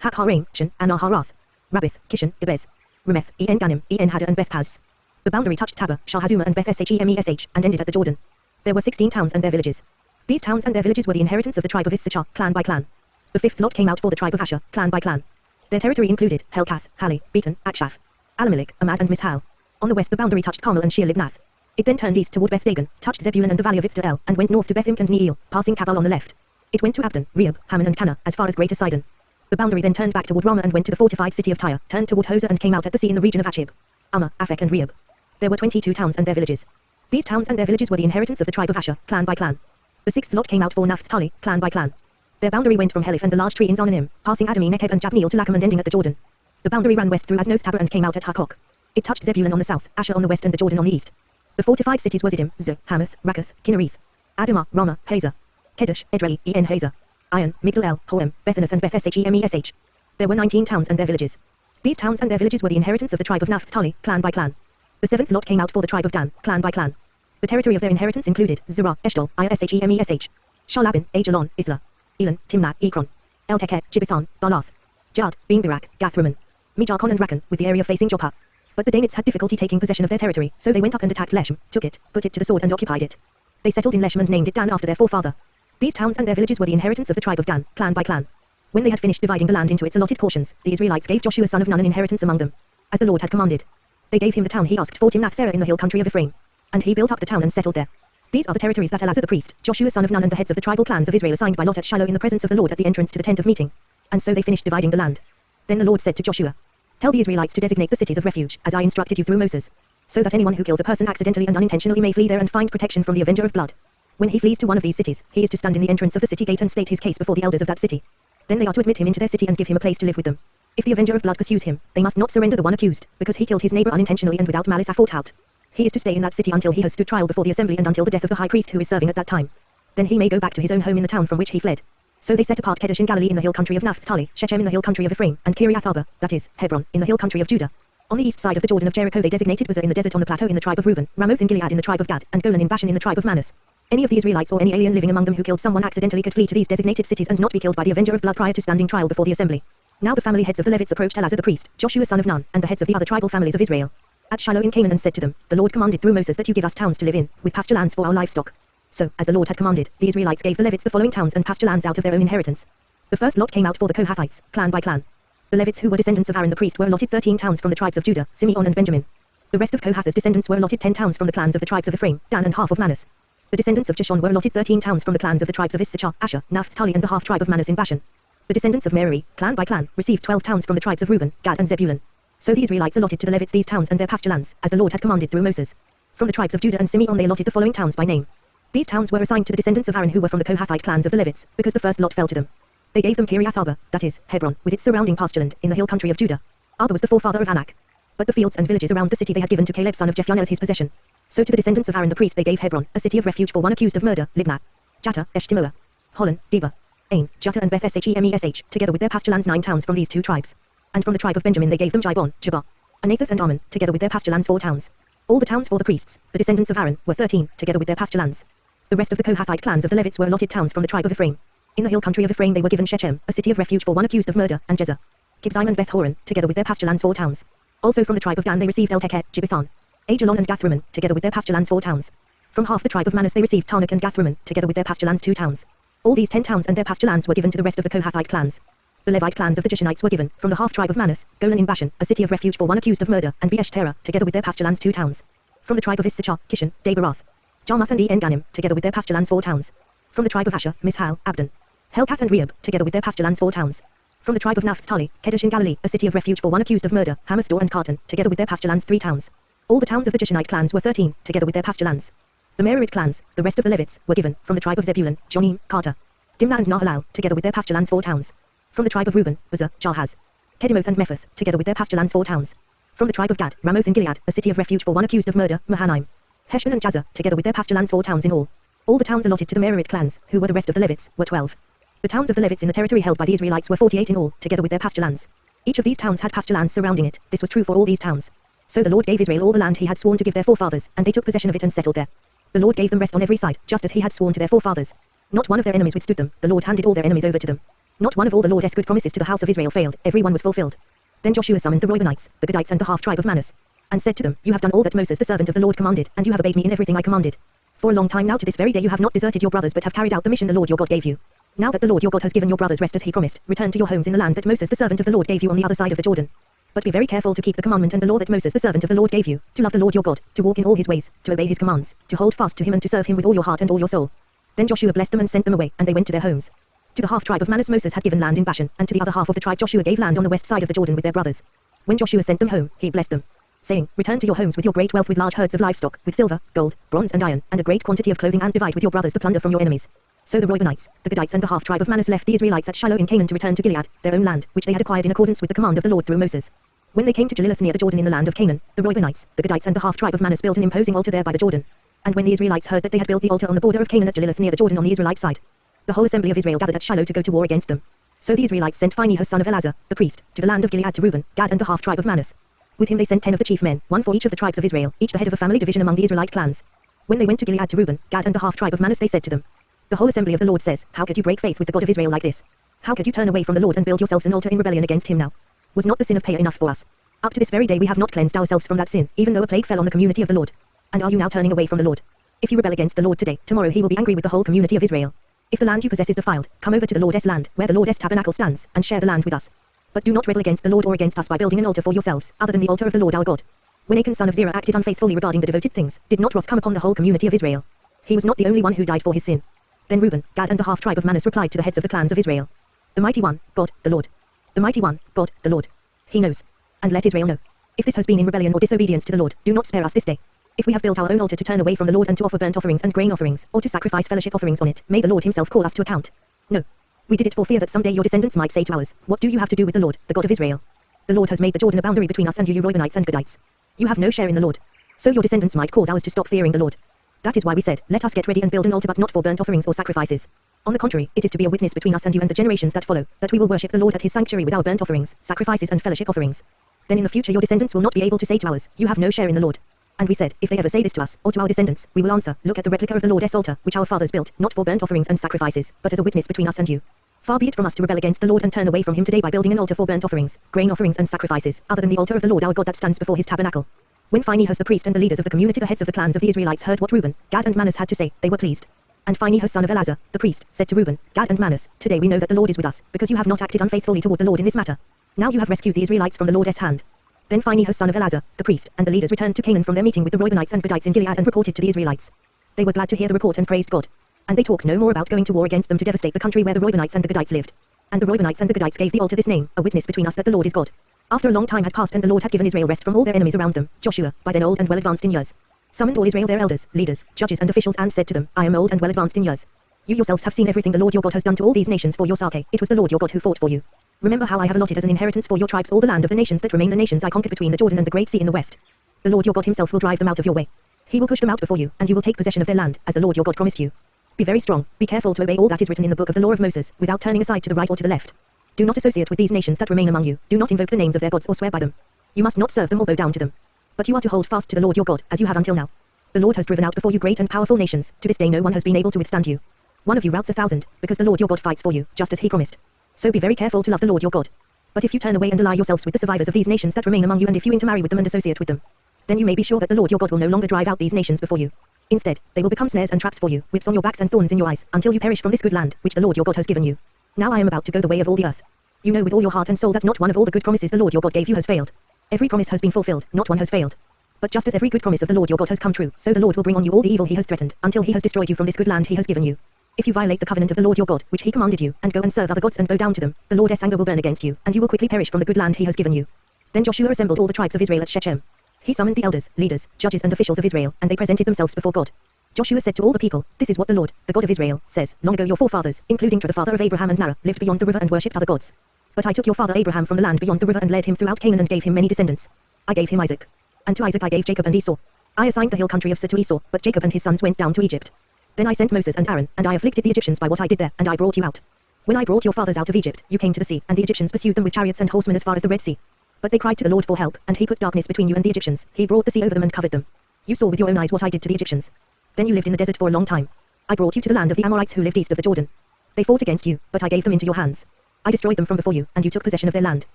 Hakharaim, Shin, and Naharath, Rabbith, Kishon, Ebez, Remeth, En Ganim, En Hadar and Beth Paz. The boundary touched Tabor, Shahazuma and Beth Shemesh, and ended at the Jordan. There were 16 towns and their villages. These towns and their villages were the inheritance of the tribe of Issachar, clan by clan. The fifth lot came out for the tribe of Asher, clan by clan. Their territory included Helkath, Hali, Beaton, Akshaph, Alamelech, Amad and Mishal. On the west the boundary touched Carmel and Shir Libnath. It then turned east toward Beth Dagon, touched Zebulun and the valley of Iftal, and went north to Beth Imk and Neiel, passing Kabal on the left. It went to Abdon, Rehob, Hammon and Cana, as far as Greater Sidon. The boundary then turned back toward Ramah and went to the fortified city of Tyre, turned toward Hosea and came out at the sea in the region of Achib, Amma, Aphek and Rehob. There were 22 towns and their villages. These towns and their villages were the inheritance of the tribe of Asher, clan by clan. The sixth lot came out for Naphtali, clan by clan. Their boundary went from Helif and the large tree in Zonanim, passing Adami Nekeb and Jabneel to Lacham and ending at the Jordan. The boundary ran west through Aznoth Tabor and came out at Hakok. It touched Zebulun on the south, Asher on the west and the Jordan on the east. The fortified cities were Ziddim, Zu, Hamath, Rakath, Kinnereth, Adamah, Ramah, Hazer, Kedesh, Edrei, En Hazer, Iron, Migdal, Hoem, Bethanath and Beth Shemesh. There were 19 towns and their villages. These towns and their villages were the inheritance of the tribe of Naphtali, clan by clan. The seventh lot came out for the tribe of Dan, clan by clan. The territory of their inheritance included Zerah, Eshtal, Ishemesh, Shalabin, Ajalon, Ithla, Elon, Timnah, Ekron, El-Tekeh, Gibbethon, Baalath, Jad, Beambirak, Gathrimmon, Mijarkon and Rakan, with the area facing Joppa. But the Danites had difficulty taking possession of their territory, so they went up and attacked Leshem, took it, put it to the sword and occupied it. They settled in Leshem and named it Dan after their forefather. These towns and their villages were the inheritance of the tribe of Dan, clan by clan. When they had finished dividing the land into its allotted portions, the Israelites gave Joshua son of Nun an inheritance among them, as the Lord had commanded. They gave him the town he asked for Timnath-Serah in the hill country of Ephraim. And he built up the town and settled there. These are the territories that Eleazar the priest, Joshua son of Nun and the heads of the tribal clans of Israel assigned by lot at Shiloh in the presence of the Lord at the entrance to the tent of meeting. And so they finished dividing the land. Then the Lord said to Joshua, "Tell the Israelites to designate the cities of refuge, as I instructed you through Moses, so that anyone who kills a person accidentally and unintentionally may flee there and find protection from the avenger of blood. When he flees to one of these cities, he is to stand in the entrance of the city gate and state his case before the elders of that city. Then they are to admit him into their city and give him a place to live with them. If the avenger of blood pursues him, they must not surrender the one accused, because he killed his neighbor unintentionally and without malice aforethought. He is to stay in that city until he has stood trial before the assembly and until the death of the high priest who is serving at that time. Then he may go back to his own home in the town from which he fled." So they set apart Kedesh in Galilee in the hill country of Naphtali, Shechem in the hill country of Ephraim, and Kiriath Arba, that is, Hebron, in the hill country of Judah. On the east side of the Jordan of Jericho they designated Bezah in the desert on the plateau in the tribe of Reuben, Ramoth in Gilead in the tribe of Gad, and Golan in Bashan in the tribe of Manus. Any of the Israelites or any alien living among them who killed someone accidentally could flee to these designated cities and not be killed by the avenger of blood prior to standing trial before the assembly. Now the family heads of the Levites approached Eleazar the priest, Joshua son of Nun, and the heads of the other tribal families of Israel, at Shiloh in Canaan and said to them, "The Lord commanded through Moses that you give us towns to live in, with pasture lands for our livestock." So, as the Lord had commanded, the Israelites gave the Levites the following towns and pasture lands out of their own inheritance. The first lot came out for the Kohathites, clan by clan. The Levites who were descendants of Aaron the priest were allotted 13 towns from the tribes of Judah, Simeon and Benjamin. The rest of Kohath's descendants were allotted 10 towns from the clans of the tribes of Ephraim, Dan and half of Manus. The descendants of Jeshon were allotted 13 towns from the clans of the tribes of Issachar, Asher, Naphtali and the half tribe of Manus in Bashan. The descendants of Merari, clan by clan, received 12 towns from the tribes of Reuben, Gad and Zebulun. So the Israelites allotted to the Levites these towns and their pasture lands, as the Lord had commanded through Moses. From the tribes of Judah and Simeon they allotted the following towns by name. These towns were assigned to the descendants of Aaron who were from the Kohathite clans of the Levites, because the first lot fell to them. They gave them Kiriath Arba, that is, Hebron, with its surrounding pastureland, in the hill country of Judah. Arba was the forefather of Anak. But the fields and villages around the city they had given to Caleb son of Jephunneh as his possession. So to the descendants of Aaron the priest they gave Hebron, a city of refuge for one accused of murder, Libnah, Jatta, Eshtimoah, Holon, Deba, Ain, Jutta and Beth Shemesh, together with their pasture lands 9 towns from these 2 tribes. And from the tribe of Benjamin they gave them Jibon, Jabah, Anathoth and Ammon, together with their pasture lands 4 towns. All the towns for the priests, the descendants of Aaron, were 13, together with their pasture lands. The rest of the Kohathite clans of the Levites were allotted towns from the tribe of Ephraim. In the hill country of Ephraim they were given Shechem, a city of refuge for one accused of murder, and Jezer, Kibzaim and Beth Horon, together with their pasture lands 4 towns. Also from the tribe of Dan they received El-Tekeh, Gibbethon, Ajalon and Gathrimmon, together with their pasture lands 4 towns. From half the tribe of Manus they received Tanakh and Gathrimmon, together with their pasture lands 2 towns. All these 10 towns and their pasture lands were given to the rest of the Kohathite clans. The Levite clans of the Gershonites were given, from the half tribe of Manus, Golan in Bashan, a city of refuge for one accused of murder, and Beesh-Terah, together with their pasture lands 2 towns. From the tribe of Issachar, Kishon, Daberath, Jarmuth and En Ganim, together with their pasture lands 4 towns. From the tribe of Asher, Mishal, Abdon, Helkath and Rehob, together with their pasture lands 4 towns. From the tribe of Naphtali, Kedesh in Galilee, a city of refuge for one accused of murder, Hamath-Dor and Kartan, together with their pasture lands 3 towns. All the towns of the Gershonite clans were 13, together with their pasture lands. The Merarite clans, the rest of the Levites, were given, from the tribe of Zebulun, Jonim, Carter, Dimnah and Nahalal, together with their pasture lands 4 towns. From the tribe of Reuben, Uzzah, Jahaz, Kedemoth and Mephath, together with their pasture lands 4 towns. From the tribe of Gad, Ramoth in Gilead, a city of refuge for one accused of murder, Mahanaim. Heshbon and Jazer, together with their pasture lands 4 towns in all. All the towns allotted to the Merarite clans, who were the rest of the Levites, were 12. The towns of the Levites in the territory held by the Israelites were 48 in all, together with their pasture lands. Each of these towns had pasture lands surrounding it. This was true for all these towns. So the Lord gave Israel all the land he had sworn to give their forefathers, and they took possession of it and settled there. The Lord gave them rest on every side, just as he had sworn to their forefathers. Not one of their enemies withstood them. The Lord handed all their enemies over to them. Not one of all the Lord's good promises to the house of Israel failed. Every one was fulfilled. Then Joshua summoned the Reubenites, the Gadites and the half-tribe of Manasseh, and said to them, You have done all that Moses the servant of the Lord commanded, and you have obeyed me in everything I commanded. For a long time now to this very day you have not deserted your brothers but have carried out the mission the Lord your God gave you. Now that the Lord your God has given your brothers rest as he promised, return to your homes in the land that Moses the servant of the Lord gave you on the other side of the Jordan. But be very careful to keep the commandment and the law that Moses the servant of the Lord gave you, to love the Lord your God, to walk in all his ways, to obey his commands, to hold fast to him and to serve him with all your heart and all your soul. Then Joshua blessed them and sent them away, and they went to their homes. To the half-tribe of Manasseh Moses had given land in Bashan, and to the other half of the tribe Joshua gave land on the west side of the Jordan with their brothers. When Joshua sent them home, he blessed them, saying, Return to your homes with your great wealth, with large herds of livestock, with silver, gold, bronze and iron, and a great quantity of clothing, and divide with your brothers the plunder from your enemies. So the Reubenites, the Gadites and the half-tribe of Manasseh left the Israelites at Shiloh in Canaan to return to Gilead, their own land, which they had acquired in accordance with the command of the Lord through Moses. When they came to Jalilith near the Jordan in the land of Canaan, the Reubenites, the Gadites and the half-tribe of Manasseh built an imposing altar there by the Jordan. And when the Israelites heard that they had built the altar on the border of Canaan at Jalilith near the Jordan on the Israelite side, the whole assembly of Israel gathered at Shiloh to go to war against them. So the Israelites sent Phinehas son of Eleazar, the priest, to the land of Gilead to Reuben, Gad and the half-tribe of Manasseh. With him they sent 10 of the chief men, one for each of the tribes of Israel, each the head of a family division among the Israelite clans. When they went to Gilead to Reuben, Gad and the half-tribe of Manasseh they said to them, The whole assembly of the Lord says, How could you break faith with the God of Israel like this? How could you turn away from the Lord and build yourselves an altar in rebellion against him now? Was not the sin of Peah enough for us? Up to this very day we have not cleansed ourselves from that sin, even though a plague fell on the community of the Lord. And are you now turning away from the Lord? If you rebel against the Lord today, tomorrow he will be angry with the whole community of Israel. If the land you possess is defiled, come over to the Lord's land, where the Lord's tabernacle stands, and share the land with us. But do not rebel against the Lord or against us by building an altar for yourselves, other than the altar of the Lord our God. When Achan son of Zerah acted unfaithfully regarding the devoted things, did not wrath come upon the whole community of Israel? He was not the only one who died for his sin. Then Reuben, Gad and the half-tribe of Manasseh replied to the heads of the clans of Israel. The mighty one, God, the Lord. The mighty one, God, the Lord. He knows. And let Israel know. If this has been in rebellion or disobedience to the Lord, do not spare us this day. If we have built our own altar to turn away from the Lord and to offer burnt offerings and grain offerings, or to sacrifice fellowship offerings on it, may the Lord himself call us to account. No. We did it for fear that someday your descendants might say to ours, What do you have to do with the Lord, the God of Israel? The Lord has made the Jordan a boundary between us and you Reubenites and Gadites. You have no share in the Lord. So your descendants might cause ours to stop fearing the Lord. That is why we said, Let us get ready and build an altar, but not for burnt offerings or sacrifices. On the contrary, it is to be a witness between us and you and the generations that follow, that we will worship the Lord at his sanctuary with our burnt offerings, sacrifices and fellowship offerings. Then in the future your descendants will not be able to say to ours, You have no share in the Lord. And we said, if they ever say this to us, or to our descendants, we will answer, Look at the replica of the Lord's altar, which our fathers built, not for burnt offerings and sacrifices, but as a witness between us and you. Far be it from us to rebel against the Lord and turn away from him today by building an altar for burnt offerings, grain offerings and sacrifices, other than the altar of the Lord our God that stands before his tabernacle. When Phinehas the priest and the leaders of the community, the heads of the clans of the Israelites, heard what Reuben, Gad and Manasseh had to say, they were pleased. And Phinehas son of Eleazar, the priest, said to Reuben, Gad and Manasseh, Today we know that the Lord is with us, because you have not acted unfaithfully toward the Lord in this matter. Now you have rescued the Israelites from the Lord's hand. Then Phinehas son of Eleazar, the priest, and the leaders returned to Canaan from their meeting with the Reubenites and Gadites in Gilead and reported to the Israelites. They were glad to hear the report and praised God. And they talked no more about going to war against them to devastate the country where the Reubenites and the Gadites lived. And the Reubenites and the Gadites gave the altar this name, a witness between us that the Lord is God. After a long time had passed and the Lord had given Israel rest from all their enemies around them, Joshua, by then old and well advanced in years, summoned all Israel their elders, leaders, judges and officials and said to them, I am old and well advanced in years. You yourselves have seen everything the Lord your God has done to all these nations for your sake. It was the Lord your God who fought for you. Remember how I have allotted as an inheritance for your tribes all the land of the nations that remain, the nations I conquered between the Jordan and the great sea in the west. The Lord your God himself will drive them out of your way. He will push them out before you, and you will take possession of their land, as the Lord your God promised you. Be very strong, be careful to obey all that is written in the book of the law of Moses, without turning aside to the right or to the left. Do not associate with these nations that remain among you, do not invoke the names of their gods or swear by them. You must not serve them or bow down to them. But you are to hold fast to the Lord your God, as you have until now. The Lord has driven out before you great and powerful nations, to this day no one has been able to withstand you. One of you routs 1,000, because the Lord your God fights for you, just as he promised. So be very careful to love the Lord your God. But if you turn away and ally yourselves with the survivors of these nations that remain among you, and if you intermarry with them and associate with them, then you may be sure that the Lord your God will no longer drive out these nations before you. Instead, they will become snares and traps for you, whips on your backs and thorns in your eyes, until you perish from this good land, which the Lord your God has given you. Now I am about to go the way of all the earth. You know with all your heart and soul that not one of all the good promises the Lord your God gave you has failed. Every promise has been fulfilled, not one has failed. But just as every good promise of the Lord your God has come true, so the Lord will bring on you all the evil he has threatened, until he has destroyed you from this good land he has given you. If you violate the covenant of the Lord your God, which he commanded you, and go and serve other gods and bow down to them, the Lord's anger will burn against you, and you will quickly perish from the good land he has given you. Then Joshua assembled all the tribes of Israel at Shechem. He summoned the elders, leaders, judges and officials of Israel, and they presented themselves before God. Joshua said to all the people, This is what the Lord, the God of Israel, says, Long ago your forefathers, including Terah the father of Abraham and Nahor, lived beyond the river and worshipped other gods. But I took your father Abraham from the land beyond the river and led him throughout Canaan and gave him many descendants. I gave him Isaac. And to Isaac I gave Jacob and Esau. I assigned the hill country of Seir to Esau, but Jacob and his sons went down to Egypt. Then I sent Moses and Aaron, and I afflicted the Egyptians by what I did there, and I brought you out. When I brought your fathers out of Egypt, you came to the sea, and the Egyptians pursued them with chariots and horsemen as far as the Red Sea. But they cried to the Lord for help, and he put darkness between you and the Egyptians. He brought the sea over them and covered them. You saw with your own eyes what I did to the Egyptians. Then you lived in the desert for a long time. I brought you to the land of the Amorites who lived east of the Jordan. They fought against you, but I gave them into your hands. I destroyed them from before you, and you took possession of their land.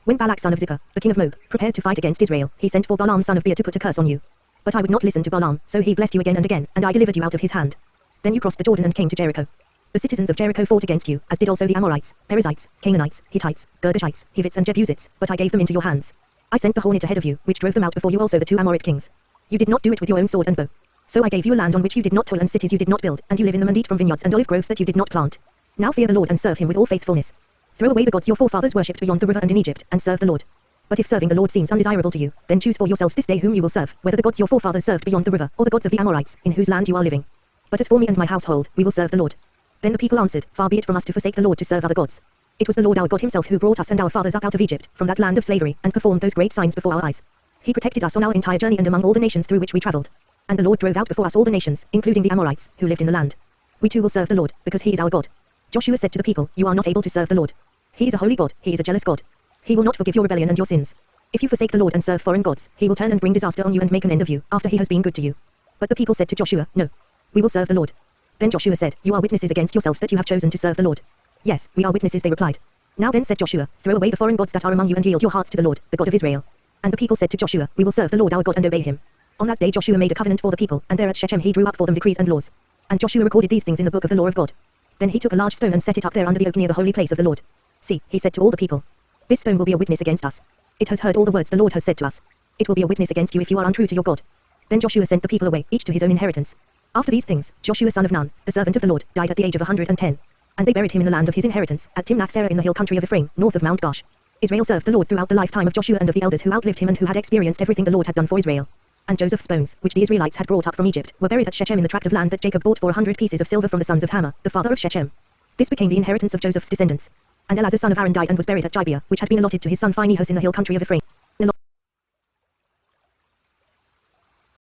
When Balak son of Zippor, the king of Moab, prepared to fight against Israel, he sent for Balaam son of Beor to put a curse on you. But I would not listen to Balaam, so he blessed you again, and I delivered you out of his hand. Then you crossed the Jordan and came to Jericho. The citizens of Jericho fought against you, as did also the Amorites, Perizzites, Canaanites, Hittites, Girgashites, Hivites and Jebusites, but I gave them into your hands. I sent the hornet ahead of you, which drove them out before you, also the two Amorite kings. You did not do it with your own sword and bow. So I gave you a land on which you did not toil and cities you did not build, and you live in them and eat from vineyards and olive groves that you did not plant. Now fear the Lord and serve him with all faithfulness. Throw away the gods your forefathers worshipped beyond the river and in Egypt, and serve the Lord. But if serving the Lord seems undesirable to you, then choose for yourselves this day whom you will serve, whether the gods your forefathers served beyond the river, or the gods of the Amorites, in whose land you are living. But as for me and my household, we will serve the Lord. Then the people answered, Far be it from us to forsake the Lord to serve other gods. It was the Lord our God himself who brought us and our fathers up out of Egypt, from that land of slavery, and performed those great signs before our eyes. He protected us on our entire journey and among all the nations through which we traveled. And the Lord drove out before us all the nations, including the Amorites, who lived in the land. We too will serve the Lord, because he is our God. Joshua said to the people, You are not able to serve the Lord. He is a holy God, he is a jealous God. He will not forgive your rebellion and your sins. If you forsake the Lord and serve foreign gods, he will turn and bring disaster on you and make an end of you, after he has been good to you. But the people said to Joshua, No. We will serve the Lord. Then Joshua said, You are witnesses against yourselves that you have chosen to serve the Lord. Yes, we are witnesses, they replied. Now then said Joshua, Throw away the foreign gods that are among you and yield your hearts to the Lord, the God of Israel. And the people said to Joshua, We will serve the Lord our God and obey him. On that day Joshua made a covenant for the people, and there at Shechem he drew up for them decrees and laws. And Joshua recorded these things in the book of the law of God. Then he took a large stone and set it up there under the oak near the holy place of the Lord. See, he said to all the people, This stone will be a witness against us. It has heard all the words the Lord has said to us. It will be a witness against you if you are untrue to your God. Then Joshua sent the people away, each to his own inheritance. After these things, Joshua son of Nun, the servant of the Lord, died at the age of 110. And they buried him in the land of his inheritance, at Timnath-Serah in the hill country of Ephraim, north of Mount Gaash. Israel served the Lord throughout the lifetime of Joshua and of the elders who outlived him and who had experienced everything the Lord had done for Israel. And Joseph's bones, which the Israelites had brought up from Egypt, were buried at Shechem in the tract of land that Jacob bought for 100 pieces of silver from the sons of Hamor, the father of Shechem. This became the inheritance of Joseph's descendants. And Eleazar son of Aaron died and was buried at Gibeah, which had been allotted to his son Phinehas in the hill country of Ephraim.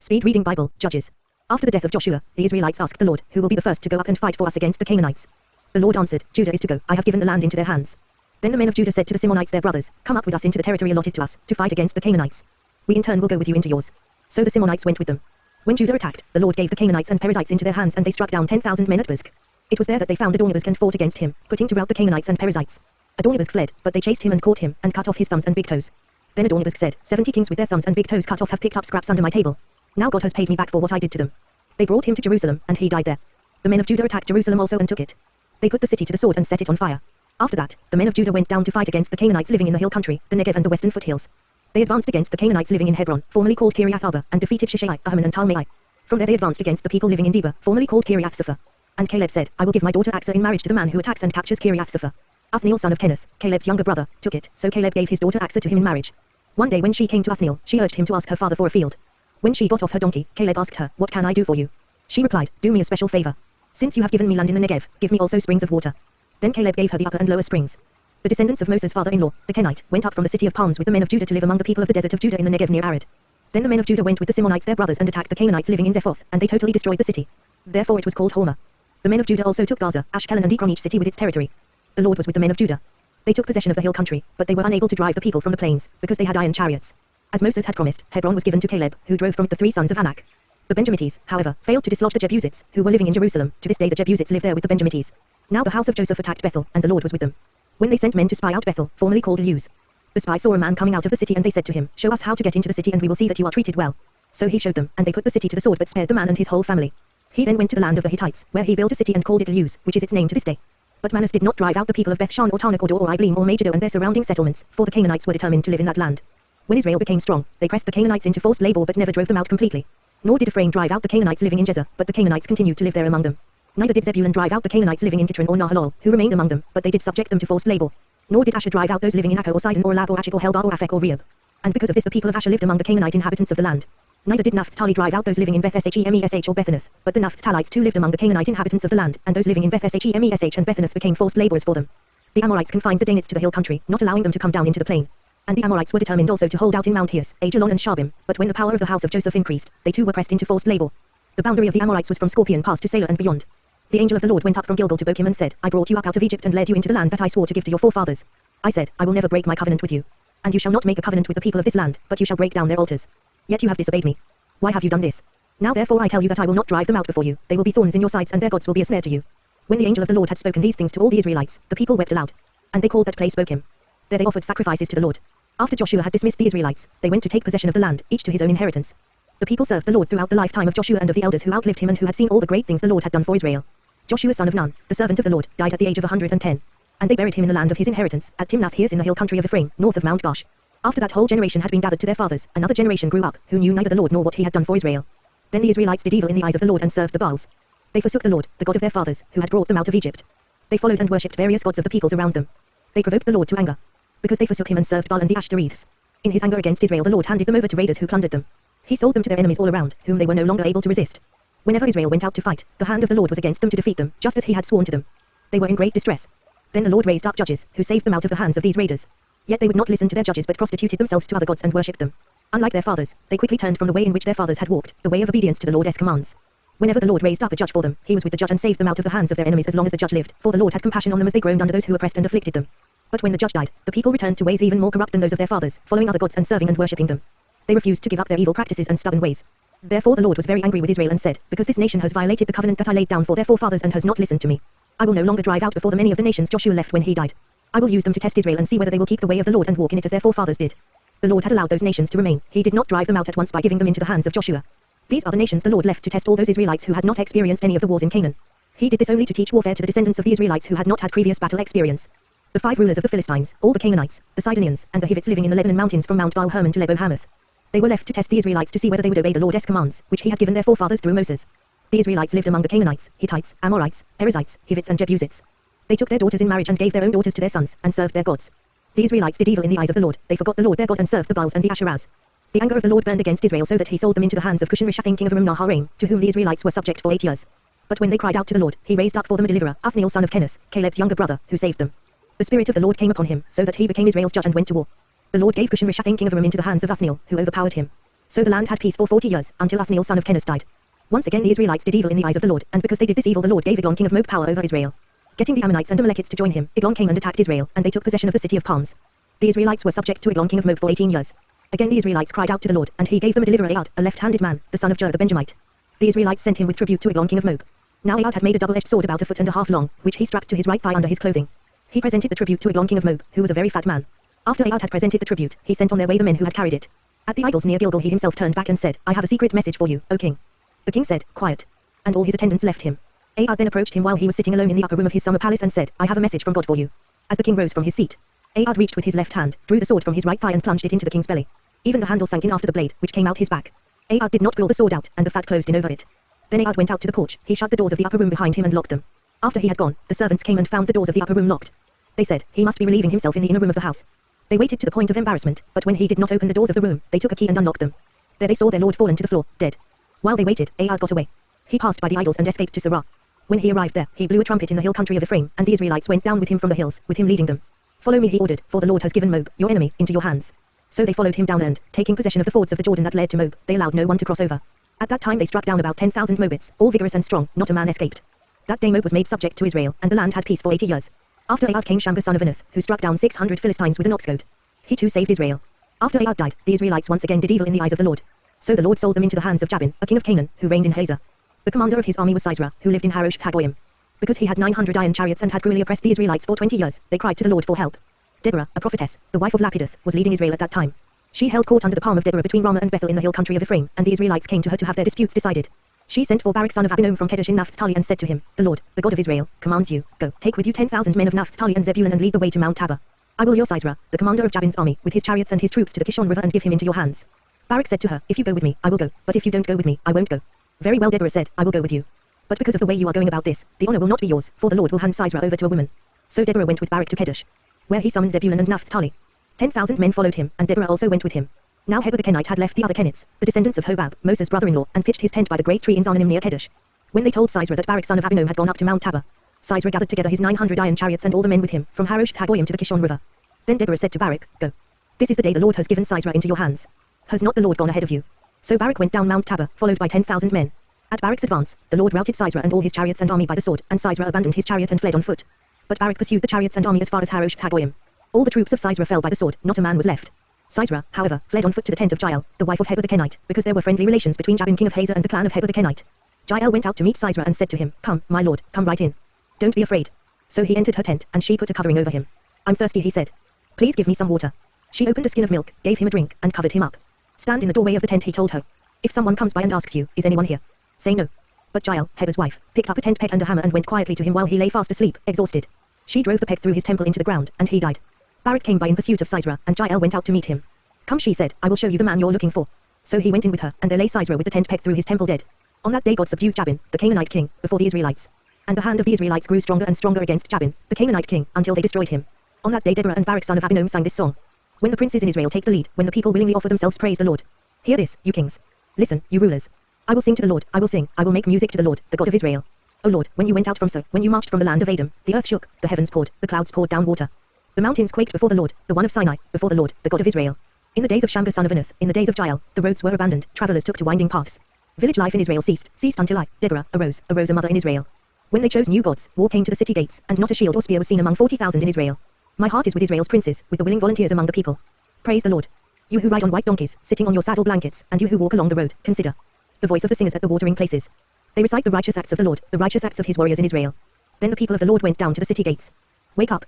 Speed reading Bible, Judges. After the death of Joshua, the Israelites asked the Lord, Who will be the first to go up and fight for us against the Canaanites? The Lord answered, Judah is to go, I have given the land into their hands. Then the men of Judah said to the Simeonites their brothers, Come up with us into the territory allotted to us, to fight against the Canaanites. We in turn will go with you into yours. So the Simeonites went with them. When Judah attacked, the Lord gave the Canaanites and Perizzites into their hands and they struck down 10,000 men at Buzq. It was there that they found Adonibuzg and fought against him, putting to rout the Canaanites and Perizzites. Adonibuzg fled, but they chased him and caught him, and cut off his thumbs and big toes. Then Adonibuzg said, 70 kings with their thumbs and big toes cut off have picked up scraps under my table. Now God has paid me back for what I did to them. They brought him to Jerusalem, and he died there. The men of Judah attacked Jerusalem also and took it. They put the city to the sword and set it on fire. After that, the men of Judah went down to fight against the Canaanites living in the hill country, the Negev and the western foothills. They advanced against the Canaanites living in Hebron, formerly called Kiriath Arba, and defeated Shishai, Ahiman and Talmai. From there they advanced against the people living in Debir, formerly called Kiriath Sepher. And Caleb said, I will give my daughter Achsah in marriage to the man who attacks and captures Kiriath Sepher. Othniel son of Kenaz, Caleb's younger brother, took it, so Caleb gave his daughter Achsah to him in marriage. One day when she came to Othniel, she urged him to ask her father for a field. When she got off her donkey, Caleb asked her, What can I do for you? She replied, Do me a special favor. Since you have given me land in the Negev, give me also springs of water. Then Caleb gave her the upper and lower springs. The descendants of Moses' father-in-law, the Kenite, went up from the city of palms with the men of Judah to live among the people of the desert of Judah in the Negev near Arid. Then the men of Judah went with the Simonites their brothers and attacked the Canaanites living in Zephoth, and they totally destroyed the city. Therefore it was called Hormah. The men of Judah also took Gaza, Ashkelon and Ekron, each city with its territory. The Lord was with the men of Judah. They took possession of the hill country, but they were unable to drive the people from the plains, because they had iron chariots. As Moses had promised, Hebron was given to Caleb, who drove from it the 3 sons of Anak. The Benjamites, however, failed to dislodge the Jebusites, who were living in Jerusalem. To this day the Jebusites live there with the Benjamites. Now the house of Joseph attacked Bethel, and the Lord was with them. When they sent men to spy out Bethel, formerly called Luz. The spy saw a man coming out of the city and they said to him, Show us how to get into the city and we will see that you are treated well. So he showed them, and they put the city to the sword but spared the man and his whole family. He then went to the land of the Hittites, where he built a city and called it Luz, which is its name to this day. But Manus did not drive out the people of Bethshan or Tanakh or Dor or Ibleam or Megiddo and their surrounding settlements, for the Canaanites were determined to live in that land. When Israel became strong, they pressed the Canaanites into forced labor but never drove them out completely. Nor did Ephraim drive out the Canaanites living in Jezer, but the Canaanites continued to live there among them. Neither did Zebulun drive out the Canaanites living in Kitron or Nahalol, who remained among them, but they did subject them to forced labor. Nor did Asher drive out those living in Acco or Sidon or Elab or Achik or Helba or Aphek or Rehob. And because of this the people of Asher lived among the Canaanite inhabitants of the land. Neither did Naphtali drive out those living in Beth-Shemesh or Bethanath, but the Naphtalites too lived among the Canaanite inhabitants of the land, and those living in Beth-Shemesh and Bethanath became forced laborers for them. The Amorites confined the Danites to the hill country, not allowing them to come down into the plain. And the Amorites were determined also to hold out in Mount Hias, Ajalon and Sharbim, but when the power of the house of Joseph increased, they too were pressed into forced labor. The boundary of the Amorites was from Scorpion Pass to Salah and beyond. The angel of the Lord went up from Gilgal to Bochim and said, I brought you up out of Egypt and led you into the land that I swore to give to your forefathers. I said, I will never break my covenant with you. And you shall not make a covenant with the people of this land, but you shall break down their altars. Yet you have disobeyed me. Why have you done this? Now therefore I tell you that I will not drive them out before you, they will be thorns in your sides and their gods will be a snare to you. When the angel of the Lord had spoken these things to all the Israelites, the people wept aloud. And they called that place Bochim. There they offered sacrifices to the Lord. After Joshua had dismissed the Israelites, they went to take possession of the land, each to his own inheritance. The people served the Lord throughout the lifetime of Joshua and of the elders who outlived him and who had seen all the great things the Lord had done for Israel. Joshua son of Nun, the servant of the Lord, died at the age of 110. And they buried him in the land of his inheritance, at Timnath-Heres in the hill country of Ephraim, north of Mount Gosh. After that whole generation had been gathered to their fathers, another generation grew up, who knew neither the Lord nor what he had done for Israel. Then the Israelites did evil in the eyes of the Lord and served the Baals. They forsook the Lord, the God of their fathers, who had brought them out of Egypt. They followed and worshipped various gods of the peoples around them. They provoked the Lord to anger, because they forsook him and served Baal and the Ashtoreths. In his anger against Israel the Lord handed them over to raiders who plundered them. He sold them to their enemies all around, whom they were no longer able to resist. Whenever Israel went out to fight, the hand of the Lord was against them to defeat them, just as he had sworn to them. They were in great distress. Then the Lord raised up judges, who saved them out of the hands of these raiders. Yet they would not listen to their judges but prostituted themselves to other gods and worshipped them. Unlike their fathers, they quickly turned from the way in which their fathers had walked, the way of obedience to the Lord's commands. Whenever the Lord raised up a judge for them, he was with the judge and saved them out of the hands of their enemies as long as the judge lived, for the Lord had compassion on them as they groaned under those who oppressed and afflicted them. But when the judge died, the people returned to ways even more corrupt than those of their fathers, following other gods and serving and worshipping them. They refused to give up their evil practices and stubborn ways. Therefore the Lord was very angry with Israel and said, because this nation has violated the covenant that I laid down for their forefathers and has not listened to me, I will no longer drive out before them any of the nations Joshua left when he died. I will use them to test Israel and see whether they will keep the way of the Lord and walk in it as their forefathers did. The Lord had allowed those nations to remain, he did not drive them out at once by giving them into the hands of Joshua. These are the nations the Lord left to test all those Israelites who had not experienced any of the wars in Canaan. He did this only to teach warfare to the descendants of the Israelites who had not had previous battle experience. The 5 rulers of the Philistines, all the Canaanites, the Sidonians, and the Hivites living in the Lebanon mountains from Mount Baal-Hermon to Lebo-Hamath. They were left to test the Israelites to see whether they would obey the Lord's commands, which he had given their forefathers through Moses. The Israelites lived among the Canaanites, Hittites, Amorites, Perizzites, Hivites and Jebusites. They took their daughters in marriage and gave their own daughters to their sons, and served their gods. The Israelites did evil in the eyes of the Lord, they forgot the Lord their God and served the Baals and the Asherahs. The anger of the Lord burned against Israel so that he sold them into the hands of Cushan-Rishathaim king of Aram-Naharaim, to whom the Israelites were subject for 8 years. But when they cried out to the Lord, he raised up for them a deliverer, Othniel son of Kenaz, Caleb's younger brother, who saved them. The Spirit of the Lord came upon him, so that he became Israel's judge and went to war. The Lord gave Cushan-Rishathaim king of Aram into the hands of Othniel, who overpowered him. So the land had peace for 40 years, until Othniel son of Kenaz died. Once again the Israelites did evil in the eyes of the Lord, and because they did this evil the Lord gave Eglon king of Moab power over Israel. Getting the Ammonites and Amalekites to join him, Eglon came and attacked Israel, and they took possession of the city of palms. The Israelites were subject to Eglon king of Moab for 18 years. Again the Israelites cried out to the Lord, and he gave them a deliverer Ahad, a left-handed man, the son of Jer the Benjamite. The Israelites sent him with tribute to Eglon king of Moab. Now Ahad had made a double-edged sword about 1.5 feet long, which he strapped to his right thigh under his clothing. He presented the tribute to Eglon king of Moab, who was a very fat man. After Ahad had presented the tribute, he sent on their way the men who had carried it. At the idols near Gilgal he himself turned back and said, I have a secret message for you, O king. The king said, quiet. And all his attendants left him. Ahad then approached him while he was sitting alone in the upper room of his summer palace and said, I have a message from God for you. As the king rose from his seat, Ahad reached with his left hand, drew the sword from his right thigh and plunged it into the king's belly. Even the handle sank in after the blade, which came out his back. Ahad did not pull the sword out, and the fat closed in over it. Then Ahad went out to the porch, he shut the doors of the upper room behind him and locked them. After he had gone, the servants came and found the doors of the upper room locked. They said, he must be relieving himself in the inner room of the house. They waited to the point of embarrassment, but when he did not open the doors of the room, they took a key and unlocked them. There they saw their lord fallen to the floor, dead. While they waited, Ahad got away. He passed by the idols and escaped to Sarah. When he arrived there, he blew a trumpet in the hill country of Ephraim, and the Israelites went down with him from the hills, with him leading them. Follow me, he ordered, for the Lord has given Moab, your enemy, into your hands. So they followed him down and, taking possession of the fords of the Jordan that led to Moab, they allowed no one to cross over. At that time they struck down about 10,000 Moabites, all vigorous and strong, not a man escaped. That day Moab was made subject to Israel, and the land had peace for 80 years. After Ahad came Shamgar son of Anath, who struck down 600 Philistines with an ox goad. He too saved Israel. After Ahad died, the Israelites once again did evil in the eyes of the Lord. So the Lord sold them into the hands of Jabin, a king of Canaan, who reigned in Hazor. The commander of his army was Sisera, who lived in Harosh-Hagoyim. Because he had 900 iron chariots and had cruelly oppressed the Israelites for 20 years, they cried to the Lord for help. Deborah, a prophetess, the wife of Lapidoth, was leading Israel at that time. She held court under the palm of Deborah between Ramah and Bethel in the hill country of Ephraim, and the Israelites came to her to have their disputes decided. She sent for Barak son of Abinoam from Kedesh in Naphtali and said to him, the Lord, the God of Israel, commands you, go, take with you 10,000 men of Naphtali and Zebulun and lead the way to Mount Tabor. I will your Sisera, the commander of Jabin's army, with his chariots and his troops to the Kishon river and give him into your hands. Barak said to her, if you go with me, I will go, but if you don't go with me, I won't go. Very well, Deborah said, I will go with you. But because of the way you are going about this, the honor will not be yours, for the Lord will hand Sisera over to a woman. So Deborah went with Barak to Kedesh, where he summoned Zebulun and Naphtali. 10,000 men followed him, and Deborah also went with him. Now Heber the Kenite had left the other Kenites, the descendants of Hobab, Moses' brother-in-law, and pitched his tent by the great tree in Zaanannim near Kedesh. When they told Sisera that Barak son of Abinoam had gone up to Mount Tabor, Sisera gathered together his 900 iron chariots and all the men with him, from Harosh Hagoyim to the Kishon River. Then Deborah said to Barak, Go. This is the day the Lord has given Sisera into your hands. Has not the Lord gone ahead of you? So Barak went down Mount Tabor, followed by 10,000 men. At Barak's advance, the Lord routed Sisera and all his chariots and army by the sword, and Sisera abandoned his chariot and fled on foot. But Barak pursued the chariots and army as far as Harosh Hagoyim. All the troops of Sisera fell by the sword, not a man was left. Sisera, however, fled on foot to the tent of Jael, the wife of Heber the Kenite, because there were friendly relations between Jabin king of Hazor and the clan of Heber the Kenite. Jael went out to meet Sisera and said to him, Come, my lord, come right in. Don't be afraid. So he entered her tent, and she put a covering over him. I'm thirsty, he said. Please give me some water. She opened a skin of milk, gave him a drink, and covered him up. Stand in the doorway of the tent, he told her. If someone comes by and asks you, is anyone here? Say no. But Jael, Heber's wife, picked up a tent peg and a hammer and went quietly to him while he lay fast asleep, exhausted. She drove the peg through his temple into the ground, and he died. Barak came by in pursuit of Sisera, and Jael went out to meet him. Come, she said, I will show you the man you're looking for. So he went in with her, and there lay Sisera with the tent peg through his temple dead. On that day God subdued Jabin, the Canaanite king, before the Israelites. And the hand of the Israelites grew stronger and stronger against Jabin, the Canaanite king, until they destroyed him. On that day Deborah and Barak son of Abinoam sang this song. When the princes in Israel take the lead, when the people willingly offer themselves, praise the Lord. Hear this, you kings. Listen, you rulers. I will sing to the Lord, I will make music to the Lord, the God of Israel. O Lord, when you went out from So, when you marched from the land of Edom, the earth shook, the heavens poured, the clouds poured down water. The mountains quaked before the Lord, the one of Sinai, before the Lord, the God of Israel. In the days of Shamgar son of Anath, in the days of Jael, the roads were abandoned, travelers took to winding paths. Village life in Israel ceased until I, Deborah, arose a mother in Israel. When they chose new gods, war came to the city gates, and not a shield or spear was seen among 40,000 in Israel. My heart is with Israel's princes, with the willing volunteers among the people. Praise the Lord. You who ride on white donkeys, sitting on your saddle blankets, and you who walk along the road, consider the voice of the singers at the watering places. They recite the righteous acts of the Lord, the righteous acts of his warriors in Israel. Then the people of the Lord went down to the city gates. Wake up,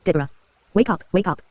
Deborah. Wake up,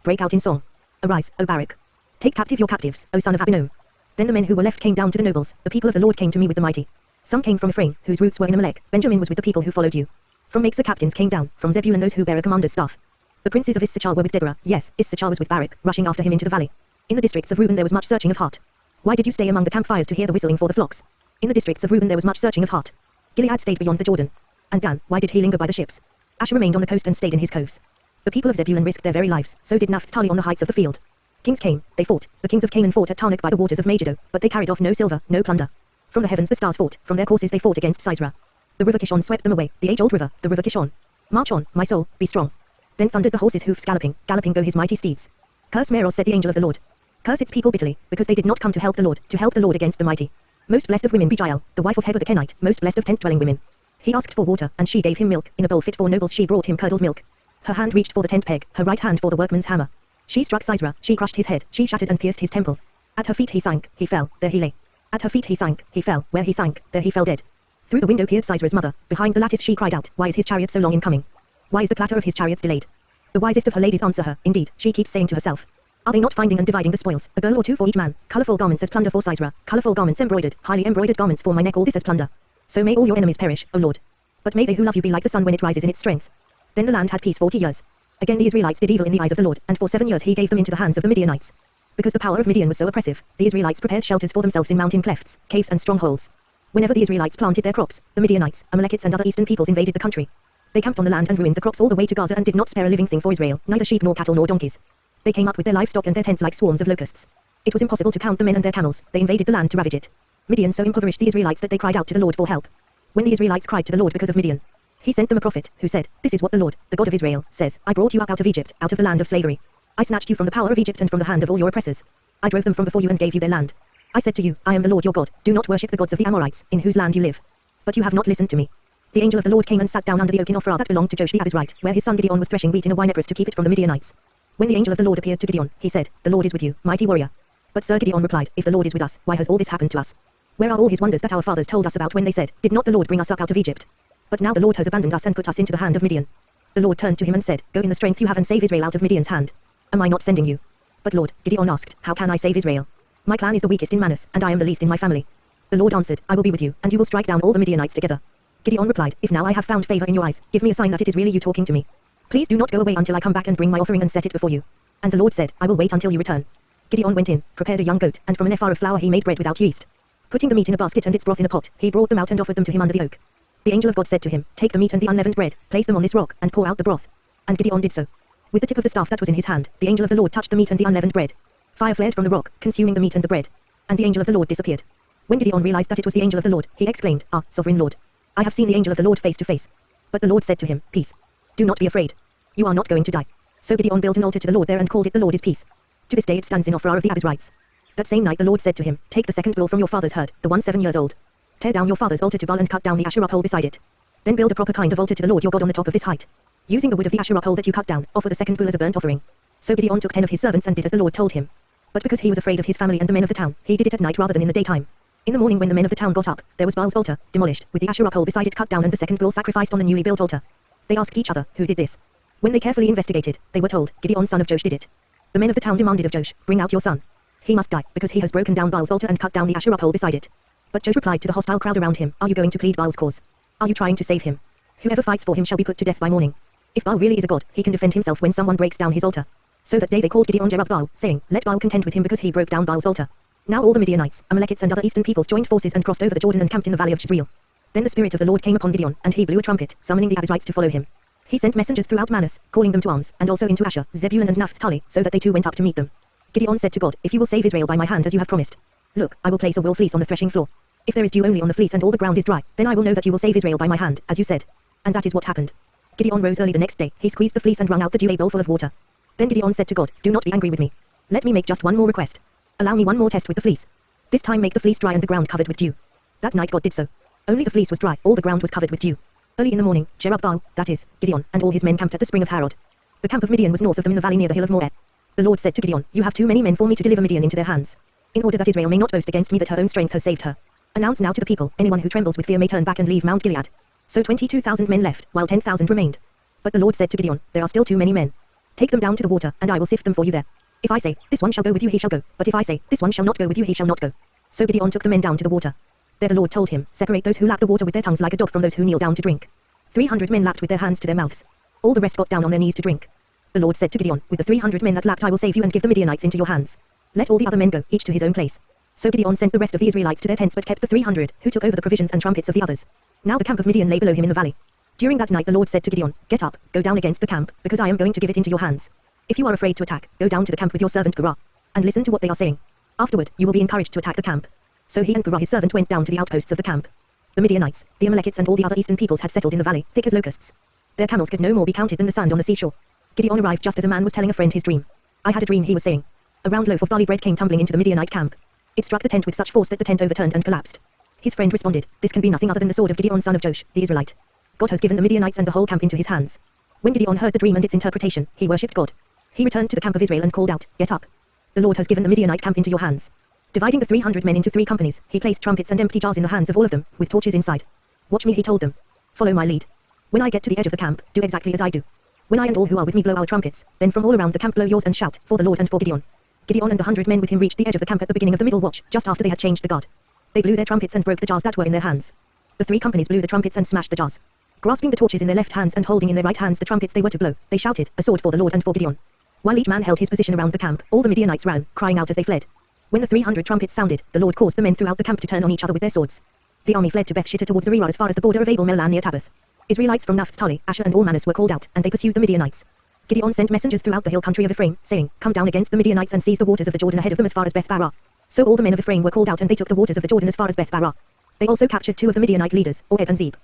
break out in song. Arise, O Barak. Take captive your captives, O son of Abinoam. Then the men who were left came down to the nobles, the people of the Lord came to me with the mighty. Some came from Ephraim, whose roots were in Amalek, Benjamin was with the people who followed you. From Machzah captains came down, from Zebulun those who bear a commander's staff. The princes of Issachar were with Deborah, yes, Issachar was with Barak, rushing after him into the valley. In the districts of Reuben there was much searching of heart. Why did you stay among the campfires to hear the whistling for the flocks? In the districts of Reuben there was much searching of heart. Gilead stayed beyond the Jordan. And Dan, why did he linger by the ships? Asher remained on the coast and stayed in his coves. The people of Zebulun risked their very lives, so did Naphtali on the heights of the field. Kings came, they fought, the kings of Canaan fought at Taanach by the waters of Megiddo, but they carried off no silver, no plunder. From the heavens the stars fought, from their courses they fought against Sisera. The river Kishon swept them away, the age-old river, the river Kishon. March on, my soul, be strong. Then thundered the horses' hoofs galloping, galloping go his mighty steeds. Curse Meroz, said the angel of the Lord. Curse its people bitterly, because they did not come to help the Lord against the mighty. Most blessed of women be Jael, the wife of Heber the Kenite, most blessed of tent-dwelling women. He asked for water, and she gave him milk, in a bowl fit for nobles she brought him curdled milk. Her hand reached for the tent peg, her right hand for the workman's hammer. She struck Sisera, she crushed his head, she shattered and pierced his temple. At her feet he sank, he fell, there he lay. At her feet he sank, he fell, where he sank, there he fell dead. Through the window peered Sisera's mother, behind the lattice she cried out, why is his chariot so long in coming? Why is the clatter of his chariots delayed? The wisest of her ladies answer her, indeed, she keeps saying to herself. Are they not finding and dividing the spoils, a girl or two for each man, colourful garments as plunder for Sisera, colourful garments embroidered, highly embroidered garments for my neck, all this as plunder. So may all your enemies perish, O Lord. But may they who love you be like the sun when it rises in its strength. Then the land had peace 40 years. Again the Israelites did evil in the eyes of the Lord, and for 7 years he gave them into the hands of the Midianites. Because the power of Midian was so oppressive, the Israelites prepared shelters for themselves in mountain clefts, caves and strongholds. Whenever the Israelites planted their crops, the Midianites, Amalekites and other eastern peoples invaded the country. They camped on the land and ruined the crops all the way to Gaza and did not spare a living thing for Israel, neither sheep nor cattle nor donkeys. They came up with their livestock and their tents like swarms of locusts. It was impossible to count the men and their camels, they invaded the land to ravage it. Midian so impoverished the Israelites that they cried out to the Lord for help. When the Israelites cried to the Lord because of Midian, he sent them a prophet, who said, This is what the Lord, the God of Israel, says, I brought you up out of Egypt, out of the land of slavery. I snatched you from the power of Egypt and from the hand of all your oppressors. I drove them from before you and gave you their land. I said to you, I am the Lord your God, do not worship the gods of the Amorites, in whose land you live. But you have not listened to me. The angel of the Lord came and sat down under the oak in Ophrah that belonged to Joash the Abizrite, where his son Gideon was threshing wheat in a winepress to keep it from the Midianites. When the angel of the Lord appeared to Gideon, he said, The Lord is with you, mighty warrior. But Sir Gideon replied, If the Lord is with us, why has all this happened to us? Where are all his wonders that our fathers told us about when they said, Did not the Lord bring us up out of Egypt? But now the Lord has abandoned us and put us into the hand of Midian. The Lord turned to him and said, Go in the strength you have and save Israel out of Midian's hand. Am I not sending you? But Lord, Gideon asked, How can I save Israel? My clan is the weakest in Manasseh, and I am the least in my family. The Lord answered, I will be with you, and you will strike down all the Midianites together. Gideon replied, If now I have found favor in your eyes, give me a sign that it is really you talking to me. Please do not go away until I come back and bring my offering and set it before you. And the Lord said, I will wait until you return. Gideon went in, prepared a young goat, and from an ephah of flour he made bread without yeast. Putting the meat in a basket and its broth in a pot, he brought them out and offered them to him under the oak. The angel of God said to him, Take the meat and the unleavened bread, place them on this rock, and pour out the broth. And Gideon did so. With the tip of the staff that was in his hand, the angel of the Lord touched the meat and the unleavened bread. Fire flared from the rock, consuming the meat and the bread. And the angel of the Lord disappeared. When Gideon realized that it was the angel of the Lord, he exclaimed, Ah, sovereign Lord. I have seen the angel of the Lord face to face. But the Lord said to him, Peace. Do not be afraid. You are not going to die. So Gideon built an altar to the Lord there and called it the Lord is Peace. To this day it stands in Ophrah of the Abiezrites. That same night the Lord said to him, Take the second bull from your father's herd, the one 7 years old. Tear down your father's altar to Baal and cut down the Asherah pole beside it. Then build a proper kind of altar to the Lord your God on the top of this height. Using the wood of the Asherah pole that you cut down, offer the second bull as a burnt offering. So Gideon took 10 of his servants and did as the Lord told him. But because he was afraid of his family and the men of the town, he did it at night rather than in the daytime. In the morning when the men of the town got up, there was Baal's altar, demolished, with the Asherah pole beside it cut down and the second bull sacrificed on the newly built altar. They asked each other, who did this? When they carefully investigated, they were told, Gideon son of Joash did it. The men of the town demanded of Joash, Bring out your son. He must die, because he has broken down Baal's altar and cut down the Asherah pole beside it. But Joash replied to the hostile crowd around him, Are you going to plead Baal's cause? Are you trying to save him? Whoever fights for him shall be put to death by morning. If Baal really is a god, he can defend himself when someone breaks down his altar. So that day they called Gideon Jerub-Baal, saying, Let Baal contend with him because he broke down Baal's altar. Now all the Midianites, Amalekites and other eastern peoples joined forces and crossed over the Jordan and camped in the valley of Jezreel. Then the Spirit of the Lord came upon Gideon, and he blew a trumpet, summoning the Abiezrites to follow him. He sent messengers throughout Manasseh, calling them to arms, and also into Asher, Zebulun and Naphtali, so that they too went up to meet them. Gideon said to God, If you will save Israel by my hand as you have promised. Look, I will place a wool fleece on the threshing floor. If there is dew only on the fleece and all the ground is dry, then I will know that you will save Israel by my hand, as you said. And that is what happened. Gideon rose early the next day, he squeezed the fleece and wrung out the dew a bowl full of water. Then Gideon said to God, Do not be angry with me. Let me make just one more request. Allow me one more test with the fleece. This time make the fleece dry and the ground covered with dew. That night God did so. Only the fleece was dry, all the ground was covered with dew. Early in the morning, Jerub-Baal, that is, Gideon, and all his men camped at the spring of Harod. The camp of Midian was north of them in the valley near the hill of Moreh. The Lord said to Gideon, You have too many men for me to deliver Midian into their hands. In order that Israel may not boast against me that her own strength has saved her. Announce now to the people, anyone who trembles with fear may turn back and leave Mount Gilead. So 22,000 men left, while 10,000 remained. But the Lord said to Gideon, There are still too many men. Take them down to the water, and I will sift them for you there. If I say, This one shall go with you, he shall go, but if I say, This one shall not go with you, he shall not go. So Gideon took the men down to the water. There the Lord told him, Separate those who lap the water with their tongues like a dog from those who kneel down to drink. 300 men lapped with their hands to their mouths. All the rest got down on their knees to drink. The Lord said to Gideon, With the 300 men that lapped I will save you and give the Midianites into your hands. Let all the other men go, each to his own place. So Gideon sent the rest of the Israelites to their tents but kept the 300, who took over the provisions and trumpets of the others. Now the camp of Midian lay below him in the valley. During that night the Lord said to Gideon, Get up, go down against the camp, because I am going to give it into your hands. If you are afraid to attack, go down to the camp with your servant Gurah, and listen to what they are saying. Afterward, you will be encouraged to attack the camp. So he and Gurah his servant went down to the outposts of the camp. The Midianites, the Amalekites and all the other eastern peoples had settled in the valley, thick as locusts. Their camels could no more be counted than the sand on the seashore. Gideon arrived just as a man was telling a friend his dream. I had a dream, he was saying. A round loaf of barley bread came tumbling into the Midianite camp. It struck the tent with such force that the tent overturned and collapsed. His friend responded, This can be nothing other than the sword of Gideon son of Joash, the Israelite. God has given the Midianites and the whole camp into his hands. When Gideon heard the dream and its interpretation, he worshipped God. He returned to the camp of Israel and called out, Get up. The Lord has given the Midianite camp into your hands. Dividing the 300 men into 3 companies, he placed trumpets and empty jars in the hands of all of them, with torches inside. Watch me, he told them. Follow my lead. When I get to the edge of the camp, do exactly as I do. When I and all who are with me blow our trumpets, then from all around the camp blow yours and shout, For the Lord and for Gideon. Gideon and the 100 men with him reached the edge of the camp at the beginning of the middle watch, just after they had changed the guard. They blew their trumpets and broke the jars that were in their hands. The 3 companies blew the trumpets and smashed the jars. Grasping the torches in their left hands and holding in their right hands the trumpets they were to blow, they shouted, A sword for the Lord and for Gideon. While each man held his position around the camp, all the Midianites ran, crying out as they fled. When the 300 trumpets sounded, the Lord caused the men throughout the camp to turn on each other with their swords. The army fled to Beth-shittah towards Zererah as far as the border of Abel-Meholah near Tabbath. Israelites from Naphtali, Asher and all Manasseh were called out, and they pursued the Midianites. Gideon sent messengers throughout the hill country of Ephraim, saying, Come down against the Midianites and seize the waters of the Jordan ahead of them as far as Beth-barah. So all the men of Ephraim were called out and they took the waters of the Jordan as far as Beth-barah. They also captured 2 of the Midianite leaders, Oreb and Zeb.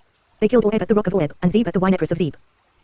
They killed Oreb at the rock of Oreb, and Zeb at the winepress of Zeb.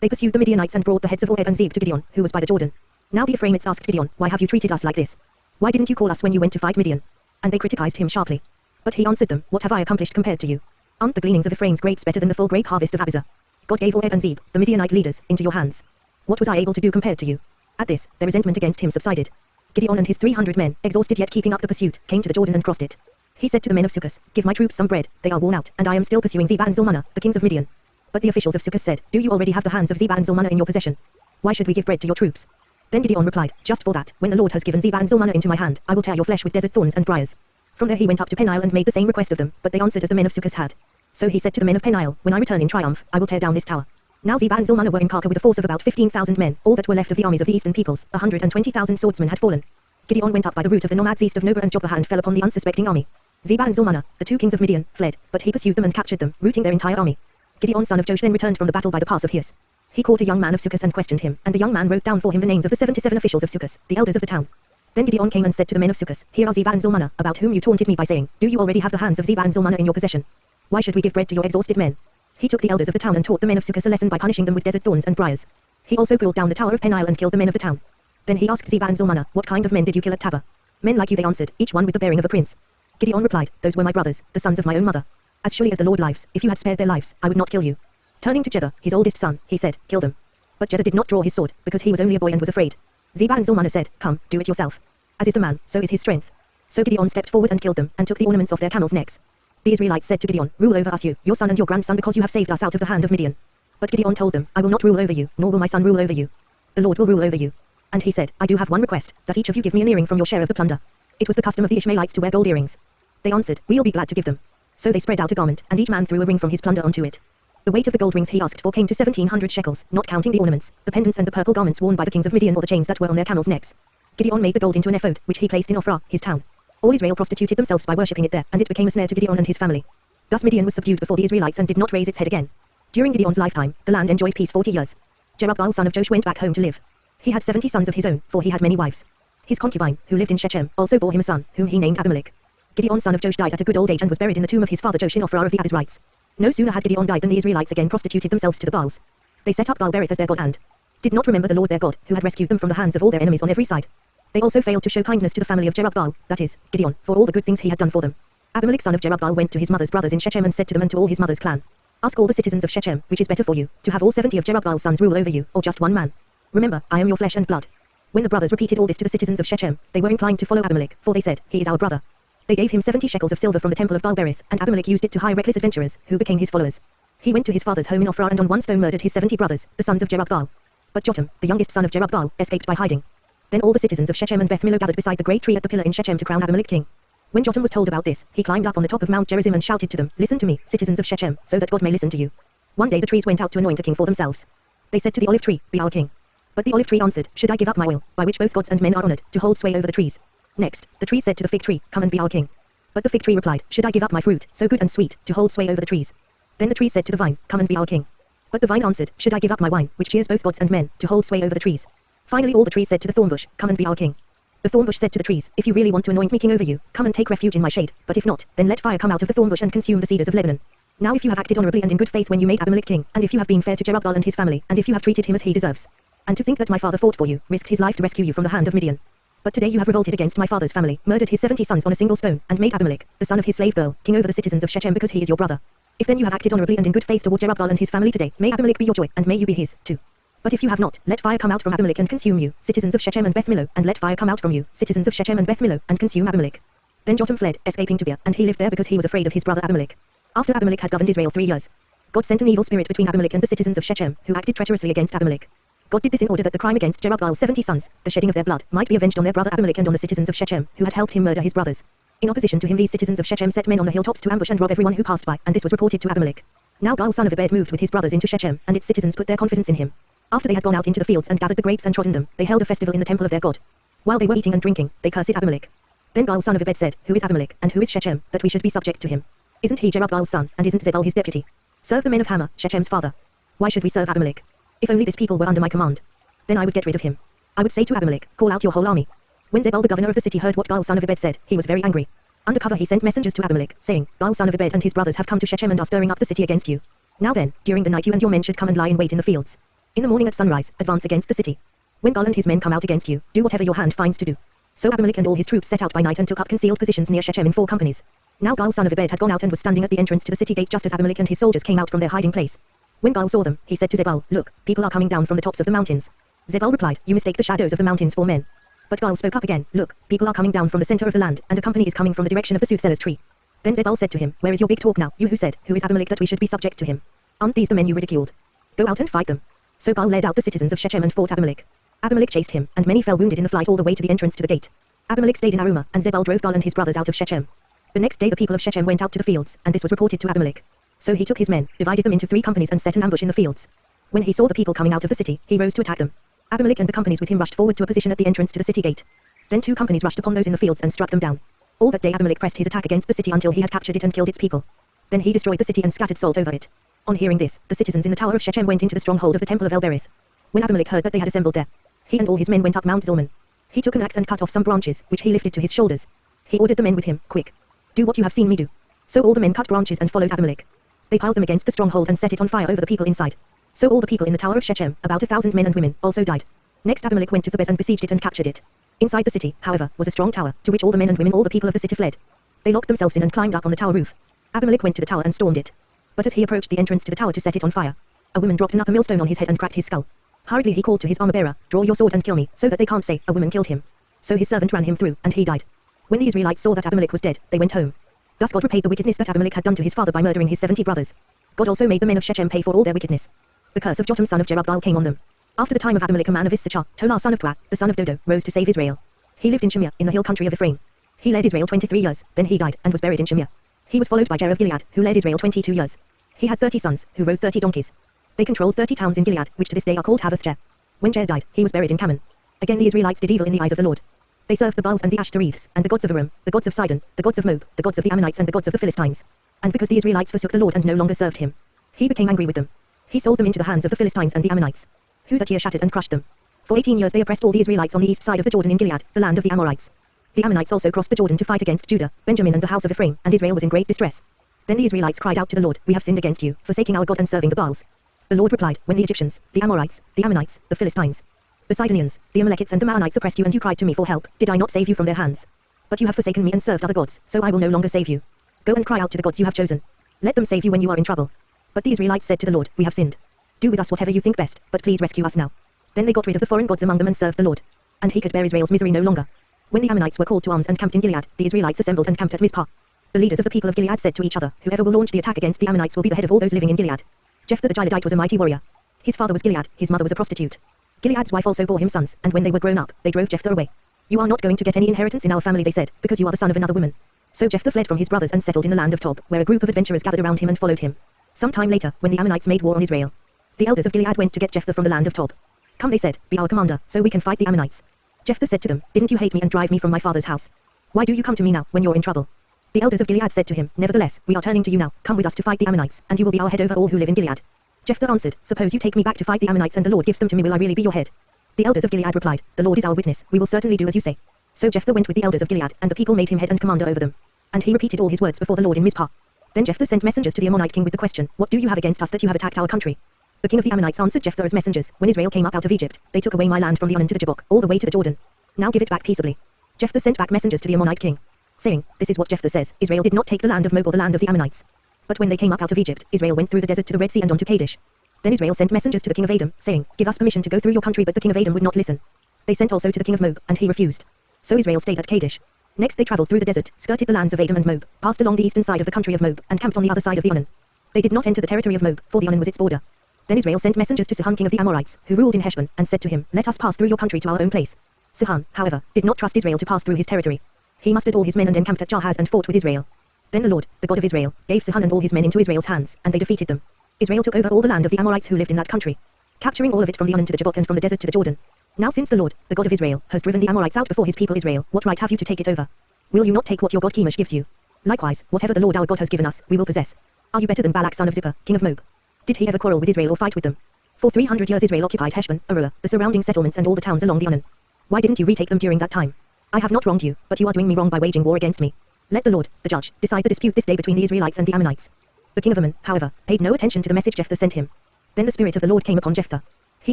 They pursued the Midianites and brought the heads of Oreb and Zeb to Gideon, who was by the Jordan. Now the Ephraimites asked Gideon, Why have you treated us like this? Why didn't you call us when you went to fight Midian? And they criticized him sharply. But he answered them, What have I accomplished compared to you? Aren't the gleanings of Ephraim's grapes better than the full grape harvest of Abiezer? God gave Oreb and Zeb, the Midianite leaders, into your hands. What was I able to do compared to you? At this, their resentment against him subsided. Gideon and his 300 men, exhausted yet keeping up the pursuit, came to the Jordan and crossed it. He said to the men of Sukkot, Give my troops some bread, they are worn out, and I am still pursuing Zebah and Zalmunna, the kings of Midian. But the officials of Sukkot said, Do you already have the hands of Zebah and Zalmunna in your possession? Why should we give bread to your troops? Then Gideon replied, Just for that, when the Lord has given Zebah and Zalmunna into my hand, I will tear your flesh with desert thorns and briars. From there he went up to Peniel and made the same request of them, but they answered as the men of Sukkot had. So he said to the men of Peniel, When I return in triumph, I will tear down this tower. Now Zebah and Zalmunna were in Karka with a force of about 15,000 men, all that were left of the armies of the eastern peoples, 120,000 swordsmen had fallen. Gideon went up by the route of the nomads east of Nobah and Jopah and fell upon the unsuspecting army. Zebah and Zalmunna, the 2 kings of Midian, fled, but he pursued them and captured them, routing their entire army. Gideon son of Joash then returned from the battle by the pass of Hias. He caught a young man of Sukkot and questioned him, and the young man wrote down for him the names of the 77 officials of Sukkot, the elders of the town. Then Gideon came and said to the men of Sukkot, Here are Zebah and Zalmunna, about whom you taunted me by saying, Do you already have the hands of Zebah and Zalmunna in your possession? Why should we give bread to your exhausted men? He took the elders of the town and taught the men of Succos a lesson by punishing them with desert thorns and briars. He also pulled down the tower of Peniel and killed the men of the town. Then he asked Zebah and Zalmunna, what kind of men did you kill at Tabor? Men like you, they answered, each one with the bearing of a prince. Gideon replied, those were my brothers, the sons of my own mother. As surely as the Lord lives, if you had spared their lives, I would not kill you. Turning to Jether, his oldest son, he said, kill them. But Jether did not draw his sword, because he was only a boy and was afraid. Zebah and Zalmunna said, come, do it yourself. As is the man, so is his strength. So Gideon stepped forward and killed them, and took the ornaments off their camels' necks. The Israelites said to Gideon, rule over us you, your son and your grandson, because you have saved us out of the hand of Midian. But Gideon told them, I will not rule over you, nor will my son rule over you. The Lord will rule over you. And he said, I do have one request, that each of you give me an earring from your share of the plunder. It was the custom of the Ishmaelites to wear gold earrings. They answered, we'll be glad to give them. So they spread out a garment, and each man threw a ring from his plunder onto it. The weight of the gold rings he asked for came to 1,700 shekels, not counting the ornaments, the pendants and the purple garments worn by the kings of Midian or the chains that were on their camels' necks. Gideon made the gold into an ephod, which he placed in Ophrah, his town. All Israel prostituted themselves by worshipping it there, and it became a snare to Gideon and his family. Thus Midian was subdued before the Israelites and did not raise its head again. During Gideon's lifetime, the land enjoyed peace 40 years. Jerubbaal son of Joash went back home to live. He had 70 sons of his own, for he had many wives. His concubine, who lived in Shechem, also bore him a son, whom he named Abimelech. Gideon son of Joash died at a good old age and was buried in the tomb of his father Joash in Ophrah of the Abizrites. No sooner had Gideon died than the Israelites again prostituted themselves to the Baals. They set up Baal-berith as their god and did not remember the Lord their God, who had rescued them from the hands of all their enemies on every side. They also failed to show kindness to the family of Jerubbaal, that is, Gideon, for all the good things he had done for them. Abimelech son of Jerubbaal went to his mother's brothers in Shechem and said to them and to all his mother's clan, ask all the citizens of Shechem, which is better for you, to have all 70 of Jerubbaal's sons rule over you, or just one man. Remember, I am your flesh and blood. When the brothers repeated all this to the citizens of Shechem, they were inclined to follow Abimelech, for they said, he is our brother. They gave him 70 shekels of silver from the temple of Baal-berith, and Abimelech used it to hire reckless adventurers, who became his followers. He went to his father's home in Ophrah and on one stone murdered his 70 brothers, the sons of Jerubbaal. But Jotham, the youngest son of Jerubbaal, escaped by hiding. Then all the citizens of Shechem and Beth Millo gathered beside the great tree at the pillar in Shechem to crown Abimelech king. When Jotham was told about this, he climbed up on the top of Mount Gerizim and shouted to them, listen to me, citizens of Shechem, so that God may listen to you. One day the trees went out to anoint a king for themselves. They said to the olive tree, be our king. But the olive tree answered, should I give up my oil, by which both gods and men are honored, to hold sway over the trees? Next, the tree said to the fig tree, come and be our king. But the fig tree replied, should I give up my fruit, so good and sweet, to hold sway over the trees? Then the tree said to the vine, come and be our king. But the vine answered, should I give up my wine, which cheers both gods and men, to hold sway over the trees? Finally all the trees said to the thorn bush, come and be our king. The thorn bush said to the trees, if you really want to anoint me king over you, come and take refuge in my shade, but if not, then let fire come out of the thorn bush and consume the cedars of Lebanon. Now if you have acted honorably and in good faith when you made Abimelech king, and if you have been fair to Jerubbaal and his family, and if you have treated him as he deserves, and to think that my father fought for you, risked his life to rescue you from the hand of Midian. But today you have revolted against my father's family, murdered his 70 sons on a single stone, and made Abimelech, the son of his slave girl, king over the citizens of Shechem because he is your brother. If then you have acted honorably and in good faith toward Jerubbaal and his family today, may Abimelech be your joy, and may you be his, too. But if you have not, let fire come out from Abimelech and consume you, citizens of Shechem and Beth Millo, and let fire come out from you, citizens of Shechem and Beth Millo, and consume Abimelech. Then Jotham fled, escaping to Beer, and he lived there because he was afraid of his brother Abimelech. After Abimelech had governed Israel 3 years, God sent an evil spirit between Abimelech and the citizens of Shechem, who acted treacherously against Abimelech. God did this in order that the crime against Jerubbaal's 70 sons, the shedding of their blood, might be avenged on their brother Abimelech and on the citizens of Shechem, who had helped him murder his brothers. In opposition to him these citizens of Shechem set men on the hilltops to ambush and rob everyone who passed by, and this was reported to Abimelech. Now Gaal son of Ebed moved with his brothers into Shechem, and its citizens put their confidence in him. After they had gone out into the fields and gathered the grapes and trodden them, they held a festival in the temple of their god. While they were eating and drinking, they cursed Abimelech. Then Gaal son of Ebed said, who is Abimelech, and who is Shechem, that we should be subject to him? Isn't he Jerubbaal's son, and isn't Zebul his deputy? Serve the men of Hamah, Shechem's father. Why should we serve Abimelech? If only this people were under my command. Then I would get rid of him. I would say to Abimelech, call out your whole army. When Zebul the governor of the city heard what Gaal son of Ebed said, he was very angry. Under cover he sent messengers to Abimelech, saying, Gaal son of Ebed and his brothers have come to Shechem and are stirring up the city against you. Now then, during the night you and your men should come and lie in wait in the fields. In the morning at sunrise, advance against the city. When Gaal and his men come out against you, do whatever your hand finds to do. So Abimelech and all his troops set out by night and took up concealed positions near Shechem in 4 companies. Now Gaal son of Ebed had gone out and was standing at the entrance to the city gate just as Abimelech and his soldiers came out from their hiding place. When Gaal saw them, he said to Zebul, look, people are coming down from the tops of the mountains. Zebul replied, you mistake the shadows of the mountains for men. But Gaal spoke up again, look, people are coming down from the center of the land, and a company is coming from the direction of the soothsayer's tree. Then Zebul said to him, where is your big talk now, you who said, who is Abimelech that we should be subject to him? Aren't these the men you ridiculed? Go out and fight them. So Gaal led out the citizens of Shechem and fought Abimelech. Abimelech chased him, and many fell wounded in the flight all the way to the entrance to the gate. Abimelech stayed in Arumah, and Zebul drove Gaal and his brothers out of Shechem. The next day the people of Shechem went out to the fields, and this was reported to Abimelech. So he took his men, divided them into 3 companies and set an ambush in the fields. When he saw the people coming out of the city, he rose to attack them. Abimelech and the companies with him rushed forward to a position at the entrance to the city gate. Then 2 companies rushed upon those in the fields and struck them down. All that day Abimelech pressed his attack against the city until he had captured it and killed its people. Then he destroyed the city and scattered salt over it. On hearing this, the citizens in the tower of Shechem went into the stronghold of the temple of El-berith. When Abimelech heard that they had assembled there, he and all his men went up Mount Zilman. He took an axe and cut off some branches, which he lifted to his shoulders. He ordered the men with him, quick, do what you have seen me do. So all the men cut branches and followed Abimelech. They piled them against the stronghold and set it on fire over the people inside. So all the people in the tower of Shechem, about 1,000 men and women, also died. Next Abimelech went to Thebez and besieged it and captured it. Inside the city, however, was a strong tower, to which all the men and women all the people of the city fled. They locked themselves in and climbed up on the tower roof. Abimelech went to the tower and stormed it. But as he approached the entrance to the tower to set it on fire, a woman dropped an upper millstone on his head and cracked his skull. Hurriedly he called to his armor-bearer, "Draw your sword and kill me, so that they can't say, a woman killed him." So his servant ran him through, and he died. When the Israelites saw that Abimelech was dead, they went home. Thus God repaid the wickedness that Abimelech had done to his father by murdering his 70 brothers. God also made the men of Shechem pay for all their wickedness. The curse of Jotham son of Jerubbaal came on them. After the time of Abimelech a man of Issachar, Tola son of Puah, the son of Dodo, rose to save Israel. He lived in Shemir, in the hill country of Ephraim. He led Israel 23 years, then he died, and was buried in Shemir. He was followed by Jer of Gilead, who led Israel 22 years. He had 30 sons, who rode 30 donkeys. They controlled 30 towns in Gilead, which to this day are called Havoth-Jer. When Jer died, he was buried in Kaman. Again the Israelites did evil in the eyes of the Lord. They served the Baals and the Ashtoreths, and the gods of Aram, the gods of Sidon, the gods of Moab, the gods of the Ammonites and the gods of the Philistines. And because the Israelites forsook the Lord and no longer served him, he became angry with them. He sold them into the hands of the Philistines and the Ammonites, who that year shattered and crushed them. For 18 years they oppressed all the Israelites on the east side of the Jordan in Gilead, the land of the Amorites. The Ammonites also crossed the Jordan to fight against Judah, Benjamin and the house of Ephraim, and Israel was in great distress. Then the Israelites cried out to the Lord, "We have sinned against you, forsaking our God and serving the Baals." The Lord replied, "When the Egyptians, the Amorites, the Ammonites, the Philistines, the Sidonians, the Amalekites and the Maonites oppressed you and you cried to me for help, did I not save you from their hands? But you have forsaken me and served other gods, so I will no longer save you. Go and cry out to the gods you have chosen. Let them save you when you are in trouble." But the Israelites said to the Lord, "We have sinned. Do with us whatever you think best, but please rescue us now." Then they got rid of the foreign gods among them and served the Lord. And he could bear Israel's misery no longer. When the Ammonites were called to arms and camped in Gilead, the Israelites assembled and camped at Mizpah. The leaders of the people of Gilead said to each other, "Whoever will launch the attack against the Ammonites will be the head of all those living in Gilead." Jephthah the Gileadite was a mighty warrior. His father was Gilead, his mother was a prostitute. Gilead's wife also bore him sons, and when they were grown up, they drove Jephthah away. "You are not going to get any inheritance in our family," they said, "because you are the son of another woman." So Jephthah fled from his brothers and settled in the land of Tob, where a group of adventurers gathered around him and followed him. Some time later, when the Ammonites made war on Israel, the elders of Gilead went to get Jephthah from the land of Tob. "Come," they said, "be our commander, so we can fight the Ammonites." Jephthah said to them, "Didn't you hate me and drive me from my father's house? Why do you come to me now, when you're in trouble?" The elders of Gilead said to him, "Nevertheless, we are turning to you now, come with us to fight the Ammonites, and you will be our head over all who live in Gilead." Jephthah answered, "Suppose you take me back to fight the Ammonites and the Lord gives them to me, will I really be your head?" The elders of Gilead replied, "The Lord is our witness, we will certainly do as you say." So Jephthah went with the elders of Gilead, and the people made him head and commander over them. And he repeated all his words before the Lord in Mizpah. Then Jephthah sent messengers to the Ammonite king with the question, "What do you have against us that you have attacked our country?" The king of the Ammonites answered Jephthah as messengers, "When Israel came up out of Egypt, they took away my land from the Arnon to the Jabbok, all the way to the Jordan. Now give it back peaceably." Jephthah sent back messengers to the Ammonite king, saying, "This is what Jephthah says, Israel did not take the land of Moab or the land of the Ammonites. But when they came up out of Egypt, Israel went through the desert to the Red Sea and on to Kadesh. Then Israel sent messengers to the king of Edom, saying, 'Give us permission to go through your country,' but the king of Edom would not listen. They sent also to the king of Moab, and he refused. So Israel stayed at Kadesh. Next they traveled through the desert, skirted the lands of Edom and Moab, passed along the eastern side of the country of Moab, and camped on the other side of the Arnon. They did not enter the territory of Moab, for the Arnon was its border. Then Israel sent messengers to Sihon king of the Amorites, who ruled in Heshbon, and said to him, 'Let us pass through your country to our own place.' Sihon, however, did not trust Israel to pass through his territory. He mustered all his men and encamped at Jahaz and fought with Israel. Then the Lord, the God of Israel, gave Sihon and all his men into Israel's hands, and they defeated them. Israel took over all the land of the Amorites who lived in that country, capturing all of it from the Arnon to the Jabbok and from the desert to the Jordan. Now since the Lord, the God of Israel, has driven the Amorites out before his people Israel, what right have you to take it over? Will you not take what your God Chemosh gives you? Likewise, whatever the Lord our God has given us, we will possess. Are you better than Balak son of Zippor, king of Moab? Did he ever quarrel with Israel or fight with them? For 300 years Israel occupied Heshbon, Aruah, the surrounding settlements and all the towns along the Arnon. Why didn't you retake them during that time? I have not wronged you, but you are doing me wrong by waging war against me. Let the Lord, the judge, decide the dispute this day between the Israelites and the Ammonites." The king of Ammon, however, paid no attention to the message Jephthah sent him. Then the spirit of the Lord came upon Jephthah. He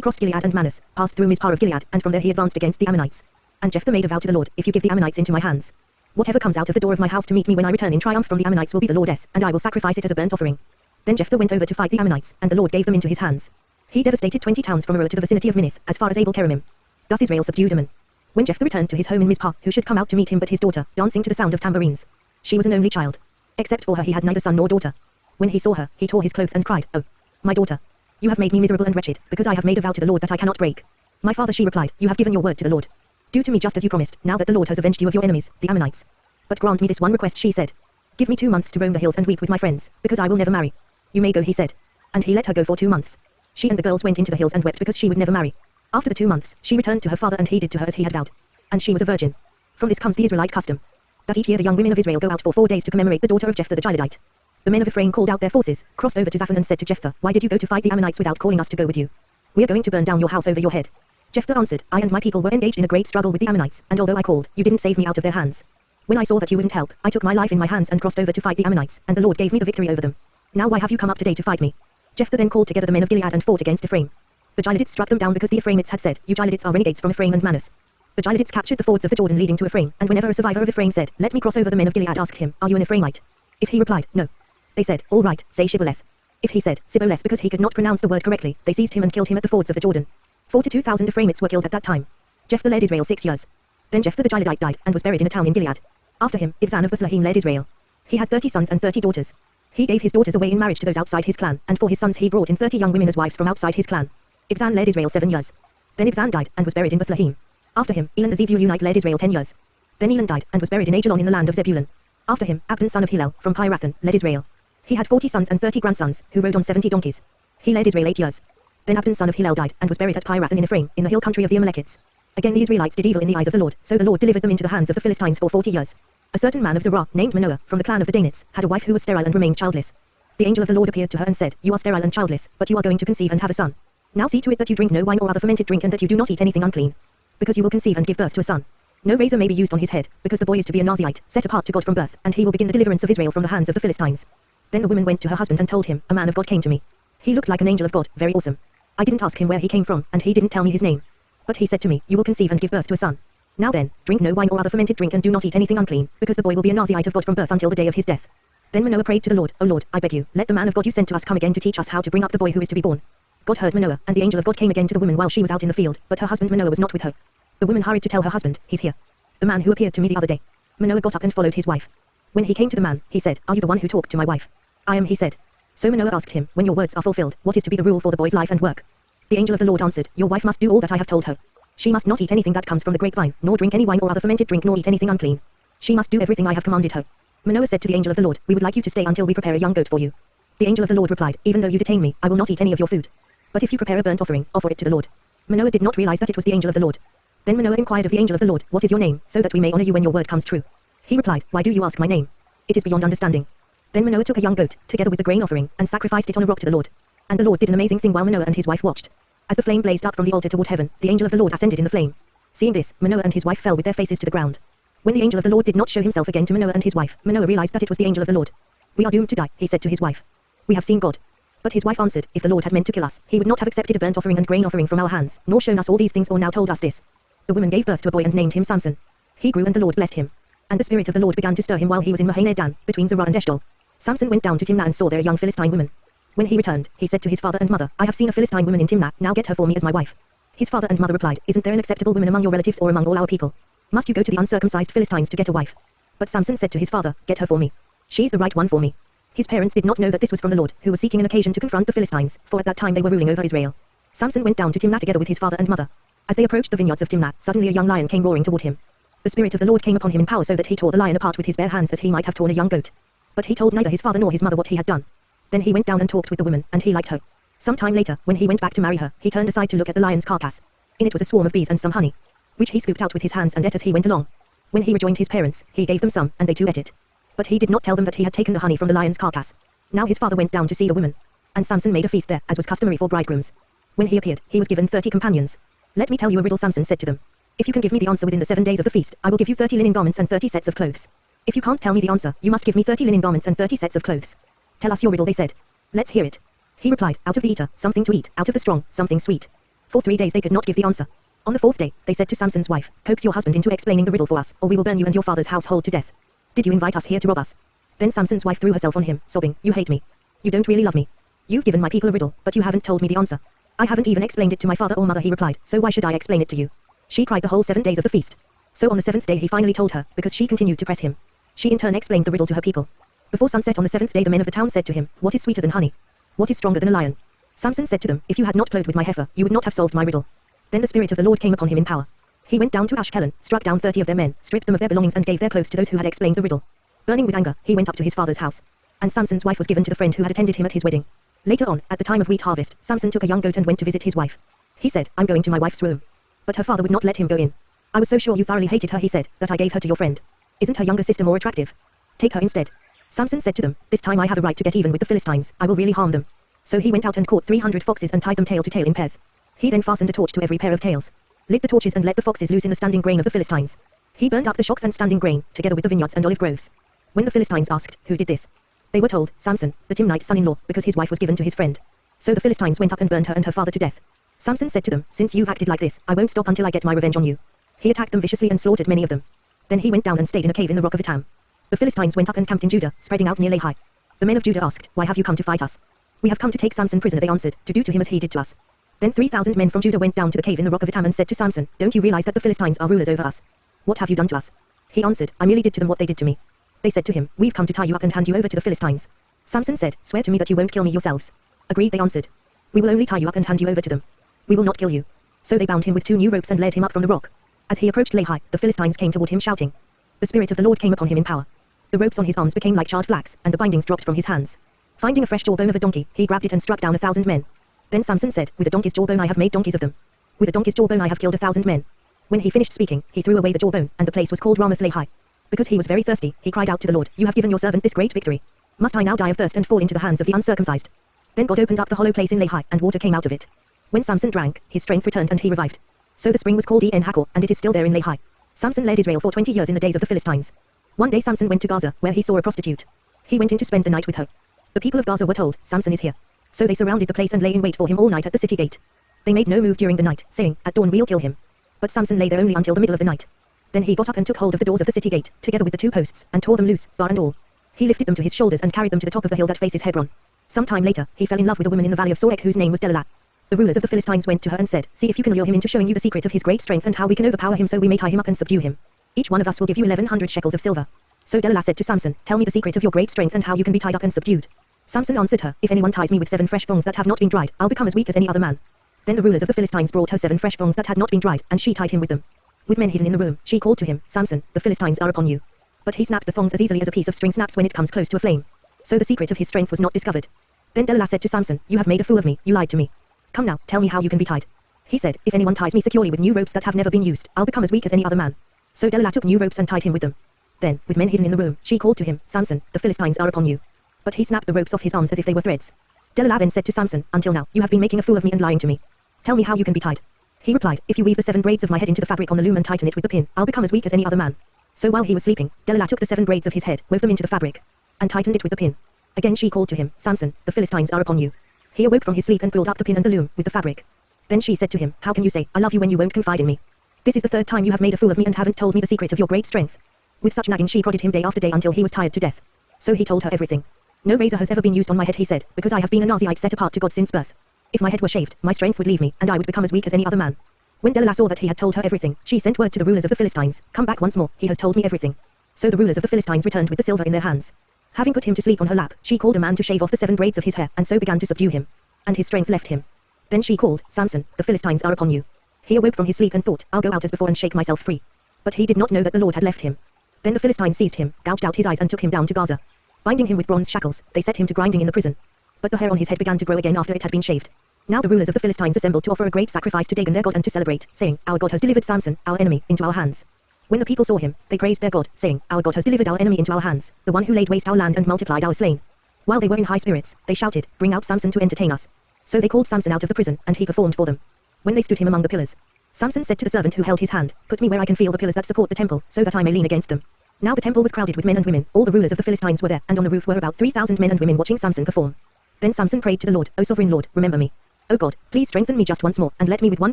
crossed Gilead and Manasseh, passed through Mizpah of Gilead, and from there he advanced against the Ammonites. And Jephthah made a vow to the Lord, "If you give the Ammonites into my hands, whatever comes out of the door of my house to meet me when I return in triumph from the Ammonites will be the Lord's, and I will sacrifice it as a burnt offering." Then Jephthah went over to fight the Ammonites, and the Lord gave them into his hands. He devastated 20 towns from Aruah to the vicinity of Minnith, as far as Abel Keramim. Thus Israel subdued Ammon. When Jephthah returned to his home in Mizpah, who should come out to meet him but his daughter, dancing to the sound of tambourines? She was an only child. Except for her he had neither son nor daughter. When he saw her, he tore his clothes and cried, "Oh, my daughter! You have made me miserable and wretched, because I have made a vow to the Lord that I cannot break." "My father," she replied, "you have given your word to the Lord. Do to me just as you promised, now that the Lord has avenged you of your enemies, the Ammonites. But grant me this one request," she said. "Give me 2 months to roam the hills and weep with my friends, because I will never marry." "You may go," he said. And he let her go for 2 months. She and the girls went into the hills and wept because she would never marry. After the 2 months, she returned to her father and he did to her as he had vowed. And she was a virgin. From this comes the Israelite custom, that each year the young women of Israel go out for 4 days to commemorate the daughter of Jephthah the Gileadite. The men of Ephraim called out their forces, crossed over to Zaphon and said to Jephthah, "Why did you go to fight the Ammonites without calling us to go with you? We are going to burn down your house over your head." Jephthah answered, "I and my people were engaged in a great struggle with the Ammonites, and although I called, you didn't save me out of their hands. When I saw that you wouldn't help, I took my life in my hands and crossed over to fight the Ammonites, and the Lord gave me the victory over them. Now why have you come up today to fight me? Jephthah then called together the men of Gilead and fought against Ephraim. The Gileadites struck them down because the Ephraimites had said, You Gileadites are renegades from Ephraim and Manasseh. The Gileadites captured the fords of the Jordan leading to Ephraim, and whenever a survivor of Ephraim said, Let me cross over, the men of Gilead asked him, Are you an Ephraimite? If he replied, No. They said, All right, say Shibboleth. If he said, Sibboleth, because he could not pronounce the word correctly, they seized him and killed him at the fords of the Jordan. 42,000 Ephraimites were killed at that time. Jephthah led Israel 6 years. Then Jephthah the Gileadite died, and was buried in a town in Gilead. After him, Ibzan of Bethlehem led Israel. He had 30 sons and 30 daughters. He gave his daughters away in marriage to those outside his clan, and for his sons he brought in 30 young women as wives from outside his clan. Ibzan led Israel 7 years. Then Ibzan died, and was buried in Bethlehem. After him, Elon the Zebulunite led Israel 10 years. Then Elon died, and was buried in Ajalon in the land of Zebulun. After him, Abdon son of Hillel, from Pirathon, led Israel. He had 40 sons and 30 grandsons, who rode on 70 donkeys. He led Israel 8 years. Then Abdon son of Hillel died, and was buried at Pirathon in Ephraim, in the hill country of the Amalekites. Again the Israelites did evil in the eyes of the Lord, so the Lord delivered them into the hands of the Philistines for 40 years. A certain man of Zorah, named Manoah, from the clan of the Danites, had a wife who was sterile and remained childless. The angel of the Lord appeared to her and said, You are sterile and childless, but you are going to conceive and have a son. Now see to it that you drink no wine or other fermented drink, and that you do not eat anything unclean. Because you will conceive and give birth to a son. No razor may be used on his head, because the boy is to be a Nazirite, set apart to God from birth, and he will begin the deliverance of Israel from the hands of the Philistines. Then the woman went to her husband and told him, A man of God came to me. He looked like an angel of God, very awesome. I didn't ask him where he came from, and he didn't tell me his name. But he said to me, You will conceive and give birth to a son. Now then, drink no wine or other fermented drink, and do not eat anything unclean, because the boy will be a Nazirite of God from birth until the day of his death. Then Manoah prayed to the Lord, O Lord, I beg you, let the man of God you sent to us come again to teach us how to bring up the boy who is to be born. God heard Manoah, and the angel of God came again to the woman while she was out in the field, but her husband Manoah was not with her. The woman hurried to tell her husband, He's here. The man who appeared to me the other day. Manoah got up and followed his wife. When he came to the man, he said, Are you the one who talked to my wife? I am, he said. So Manoah asked him, When your words are fulfilled, what is to be the rule for the boy's life and work? The angel of the Lord answered, Your wife must do all that I have told her. She must not eat anything that comes from the grapevine, nor drink any wine or other fermented drink, nor eat anything unclean. She must do everything I have commanded her. Manoah said to the angel of the Lord, We would like you to stay until we prepare a young goat for you. The angel of the Lord replied, Even though you detain me, I will not eat any of your food. But if you prepare a burnt offering, offer it to the Lord. Manoah did not realize that it was the angel of the Lord. Then Manoah inquired of the angel of the Lord, What is your name, so that we may honor you when your word comes true? He replied, Why do you ask my name? It is beyond understanding. Then Manoah took a young goat, together with the grain offering, and sacrificed it on a rock to the Lord. And the Lord did an amazing thing while Manoah and his wife watched. As the flame blazed up from the altar toward heaven, the angel of the Lord ascended in the flame. Seeing this, Manoah and his wife fell with their faces to the ground. When the angel of the Lord did not show himself again to Manoah and his wife, Manoah realized that it was the angel of the Lord. We are doomed to die, he said to his wife. We have seen God. But his wife answered, If the Lord had meant to kill us, he would not have accepted a burnt offering and grain offering from our hands, nor shown us all these things or now told us this. The woman gave birth to a boy and named him Samson. He grew and the Lord blessed him. And the spirit of the Lord began to stir him while he was in Mahaneh Dan, between Zorah and Eshtaol. Samson went down to Timnah and saw there a young Philistine woman. When he returned, he said to his father and mother, I have seen a Philistine woman in Timnah, now get her for me as my wife. His father and mother replied, Isn't there an acceptable woman among your relatives or among all our people? Must you go to the uncircumcised Philistines to get a wife? But Samson said to his father, Get her for me. She is the right one for me. His parents did not know that this was from the Lord, who was seeking an occasion to confront the Philistines, for at that time they were ruling over Israel. Samson went down to Timnah together with his father and mother. As they approached the vineyards of Timnah, suddenly a young lion came roaring toward him. The spirit of the Lord came upon him in power so that he tore the lion apart with his bare hands as he might have torn a young goat. But he told neither his father nor his mother what he had done. Then he went down and talked with the woman, and he liked her. Some time later, when he went back to marry her, he turned aside to look at the lion's carcass. In it was a swarm of bees and some honey, which he scooped out with his hands and ate as he went along. When he rejoined his parents, he gave them some, and they too ate it. But he did not tell them that he had taken the honey from the lion's carcass. Now his father went down to see the woman. And Samson made a feast there, as was customary for bridegrooms. When he appeared, he was given 30 companions. Let me tell you a riddle, Samson said to them. If you can give me the answer within the 7 days of the feast, I will give you 30 linen garments and 30 sets of clothes. If you can't tell me the answer, you must give me 30 linen garments and 30 sets of clothes. Tell us your riddle, they said. Let's hear it. He replied, Out of the eater, something to eat, out of the strong, something sweet. For 3 days they could not give the answer. On the 4th day, they said to Samson's wife, Coax your husband into explaining the riddle for us, or we will burn you and your father's household to death. Did you invite us here to rob us? Then Samson's wife threw herself on him, sobbing, You hate me. You don't really love me. You've given my people a riddle, but you haven't told me the answer. I haven't even explained it to my father or mother, he replied, so why should I explain it to you? She cried the whole 7 days of the feast. So on the 7th day he finally told her, because she continued to press him. She in turn explained the riddle to her people. Before sunset on the 7th day the men of the town said to him, What is sweeter than honey? What is stronger than a lion? Samson said to them, If you had not plowed with my heifer, you would not have solved my riddle. Then the spirit of the Lord came upon him in power. He went down to Ashkelon, struck down 30 of their men, stripped them of their belongings and gave their clothes to those who had explained the riddle. Burning with anger, he went up to his father's house. And Samson's wife was given to the friend who had attended him at his wedding. Later on, at the time of wheat harvest, Samson took a young goat and went to visit his wife. He said, I'm going to my wife's room. But her father would not let him go in. I was so sure you thoroughly hated her, he said, that I gave her to your friend. Isn't her younger sister more attractive? Take her instead. Samson said to them, This time I have a right to get even with the Philistines, I will really harm them. So he went out and caught 300 foxes and tied them tail to tail in pairs. He then fastened a torch to every pair of tails. Lit the torches and let the foxes loose in the standing grain of the Philistines. He burned up the shocks and standing grain, together with the vineyards and olive groves. When the Philistines asked, Who did this? They were told, Samson, the Timnite son-in-law, because his wife was given to his friend. So the Philistines went up and burned her and her father to death. Samson said to them, since you've acted like this, I won't stop until I get my revenge on you. He attacked them viciously and slaughtered many of them. Then he went down and stayed in a cave in the rock of Etam. The Philistines went up and camped in Judah, spreading out near Lehi. The men of Judah asked, why have you come to fight us? We have come to take Samson prisoner, they answered, to do to him as he did to us. Then 3,000 men from Judah went down to the cave in the rock of Etam and said to Samson, don't you realize that the Philistines are rulers over us? What have you done to us? He answered, I merely did to them what they did to me. They said to him, we've come to tie you up and hand you over to the Philistines. Samson said, swear to me that you won't kill me yourselves. Agreed, they answered. We will only tie you up and hand you over to them. We will not kill you. So they bound him with 2 new ropes and led him up from the rock. As he approached Lehi, the Philistines came toward him shouting. The Spirit of the Lord came upon him in power. The ropes on his arms became like charred flax, and the bindings dropped from his hands. Finding a fresh jawbone of a donkey, he grabbed it and struck down 1,000 men. Then Samson said, with a donkey's jawbone I have made donkeys of them. With a donkey's jawbone I have killed 1,000 men. When he finished speaking, he threw away the jawbone, and the place was called Ramath Lehi. Because he was very thirsty, he cried out to the Lord, you have given your servant this great victory. Must I now die of thirst and fall into the hands of the uncircumcised? Then God opened up the hollow place in Lehi, and water came out of it. When Samson drank, his strength returned and he revived. So the spring was called En Hakor, and it is still there in Lehi. Samson led Israel for 20 years in the days of the Philistines. One day Samson went to Gaza, where he saw a prostitute. He went in to spend the night with her. The people of Gaza were told, Samson is here. So they surrounded the place and lay in wait for him all night at the city gate. They made no move during the night, saying, at dawn we'll kill him. But Samson lay there only until the middle of the night. Then he got up and took hold of the doors of the city gate, together with the 2 posts, and tore them loose, bar and all. He lifted them to his shoulders and carried them to the top of the hill that faces Hebron. Some time later, he fell in love with a woman in the valley of Sorek whose name was Delilah. The rulers of the Philistines went to her and said, see if you can lure him into showing you the secret of his great strength and how we can overpower him so we may tie him up and subdue him. Each one of us will give you 1,100 shekels of silver. So Delilah said to Samson, tell me the secret of your great strength and how you can be tied up and subdued. Samson answered her, if anyone ties me with 7 fresh thongs that have not been dried, I'll become as weak as any other man. Then the rulers of the Philistines brought her 7 fresh thongs that had not been dried, and she tied him with them. With men hidden in the room, she called to him, Samson, the Philistines are upon you. But he snapped the thongs as easily as a piece of string snaps when it comes close to a flame. So the secret of his strength was not discovered. Then Delilah said to Samson, you have made a fool of me, you lied to me. Come now, tell me how you can be tied. He said, if anyone ties me securely with new ropes that have never been used, I'll become as weak as any other man. So Delilah took new ropes and tied him with them. Then, with men hidden in the room, she called to him, Samson, the Philistines are upon you. But he snapped the ropes off his arms as if they were threads. Delilah then said to Samson, until now, you have been making a fool of me and lying to me. Tell me how you can be tied. He replied, if you weave the 7 braids of my head into the fabric on the loom and tighten it with the pin, I'll become as weak as any other man. So while he was sleeping, Delilah took the 7 braids of his head, wove them into the fabric, and tightened it with the pin. Again she called to him, Samson, the Philistines are upon you. He awoke from his sleep and pulled up the pin and the loom, with the fabric. Then she said to him, how can you say, I love you when you won't confide in me? This is the 3rd time you have made a fool of me and haven't told me the secret of your great strength. With such nagging she prodded him day after day until he was tired to death. So he told her everything. No razor has ever been used on my head, he said, because I have been a Nazirite set apart to God since birth. If my head were shaved, my strength would leave me, and I would become as weak as any other man. When Delilah saw that he had told her everything, she sent word to the rulers of the Philistines, come back once more, he has told me everything. So the rulers of the Philistines returned with the silver in their hands. Having put him to sleep on her lap, she called a man to shave off the 7 braids of his hair, and so began to subdue him. And his strength left him. Then she called, Samson, the Philistines are upon you. He awoke from his sleep and thought, I'll go out as before and shake myself free. But he did not know that the Lord had left him. Then the Philistines seized him, gouged out his eyes and took him down to Gaza. Binding him with bronze shackles, they set him to grinding in the prison. But the hair on his head began to grow again after it had been shaved. Now the rulers of the Philistines assembled to offer a great sacrifice to Dagon their god and to celebrate, saying, our God has delivered Samson, our enemy, into our hands. When the people saw him, they praised their God, saying, our God has delivered our enemy into our hands, the one who laid waste our land and multiplied our slain. While they were in high spirits, they shouted, bring out Samson to entertain us. So they called Samson out of the prison, and he performed for them. When they stood him among the pillars, Samson said to the servant who held his hand, put me where I can feel the pillars that support the temple, so that I may lean against them. Now the temple was crowded with men and women, all the rulers of the Philistines were there, and on the roof were about 3,000 men and women watching Samson perform. Then Samson prayed to the Lord, O sovereign Lord, remember me. O God, please strengthen me just once more, and let me with one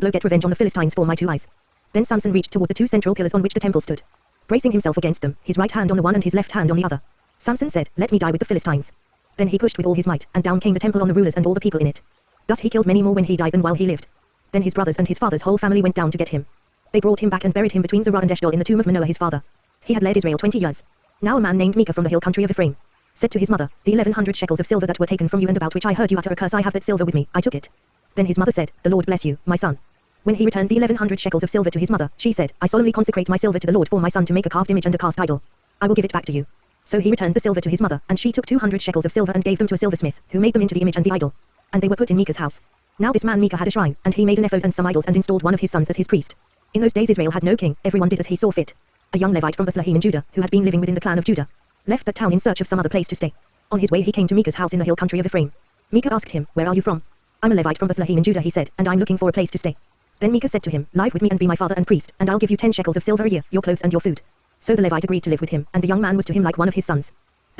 blow get revenge on the Philistines for my 2 eyes. Then Samson reached toward the 2 central pillars on which the temple stood. Bracing himself against them, his right hand on the one and his left hand on the other, Samson said, let me die with the Philistines. Then he pushed with all his might, and down came the temple on the rulers and all the people in it. Thus he killed many more when he died than while he lived. Then his brothers and his father's whole family went down to get him. They brought him back and buried him between Zorah and Eshtaol in the tomb of Manoah his father. He had led Israel 20 years. Now a man named Micah from the hill country of Ephraim said to his mother, the 1,100 shekels of silver that were taken from you and about which I heard you utter a curse, I have that silver with me, I took it. Then his mother said, the Lord bless you, my son. When he returned the 1,100 shekels of silver to his mother, she said, I solemnly consecrate my silver to the Lord for my son to make a carved image and a cast idol. I will give it back to you. So he returned the silver to his mother, and she took 200 shekels of silver and gave them to a silversmith, who made them into the image and the idol. And they were put in Micah's house. Now this man Micah had a shrine, and he made an ephod and some idols and installed one of his sons as his priest. In those days Israel had no king, everyone did as he saw fit. A young Levite from Bethlehem in Judah, who had been living within the clan of Judah, left that town in search of some other place to stay. On his way he came to Micah's house in the hill country of Ephraim. Micah asked him, where are you from? I'm a Levite from Bethlehem in Judah, he said, and I'm looking for a place to stay. Then Micah said to him, live with me and be my father and priest, and I'll give you 10 shekels of silver a year, your clothes and your food. So the Levite agreed to live with him, and the young man was to him like one of his sons.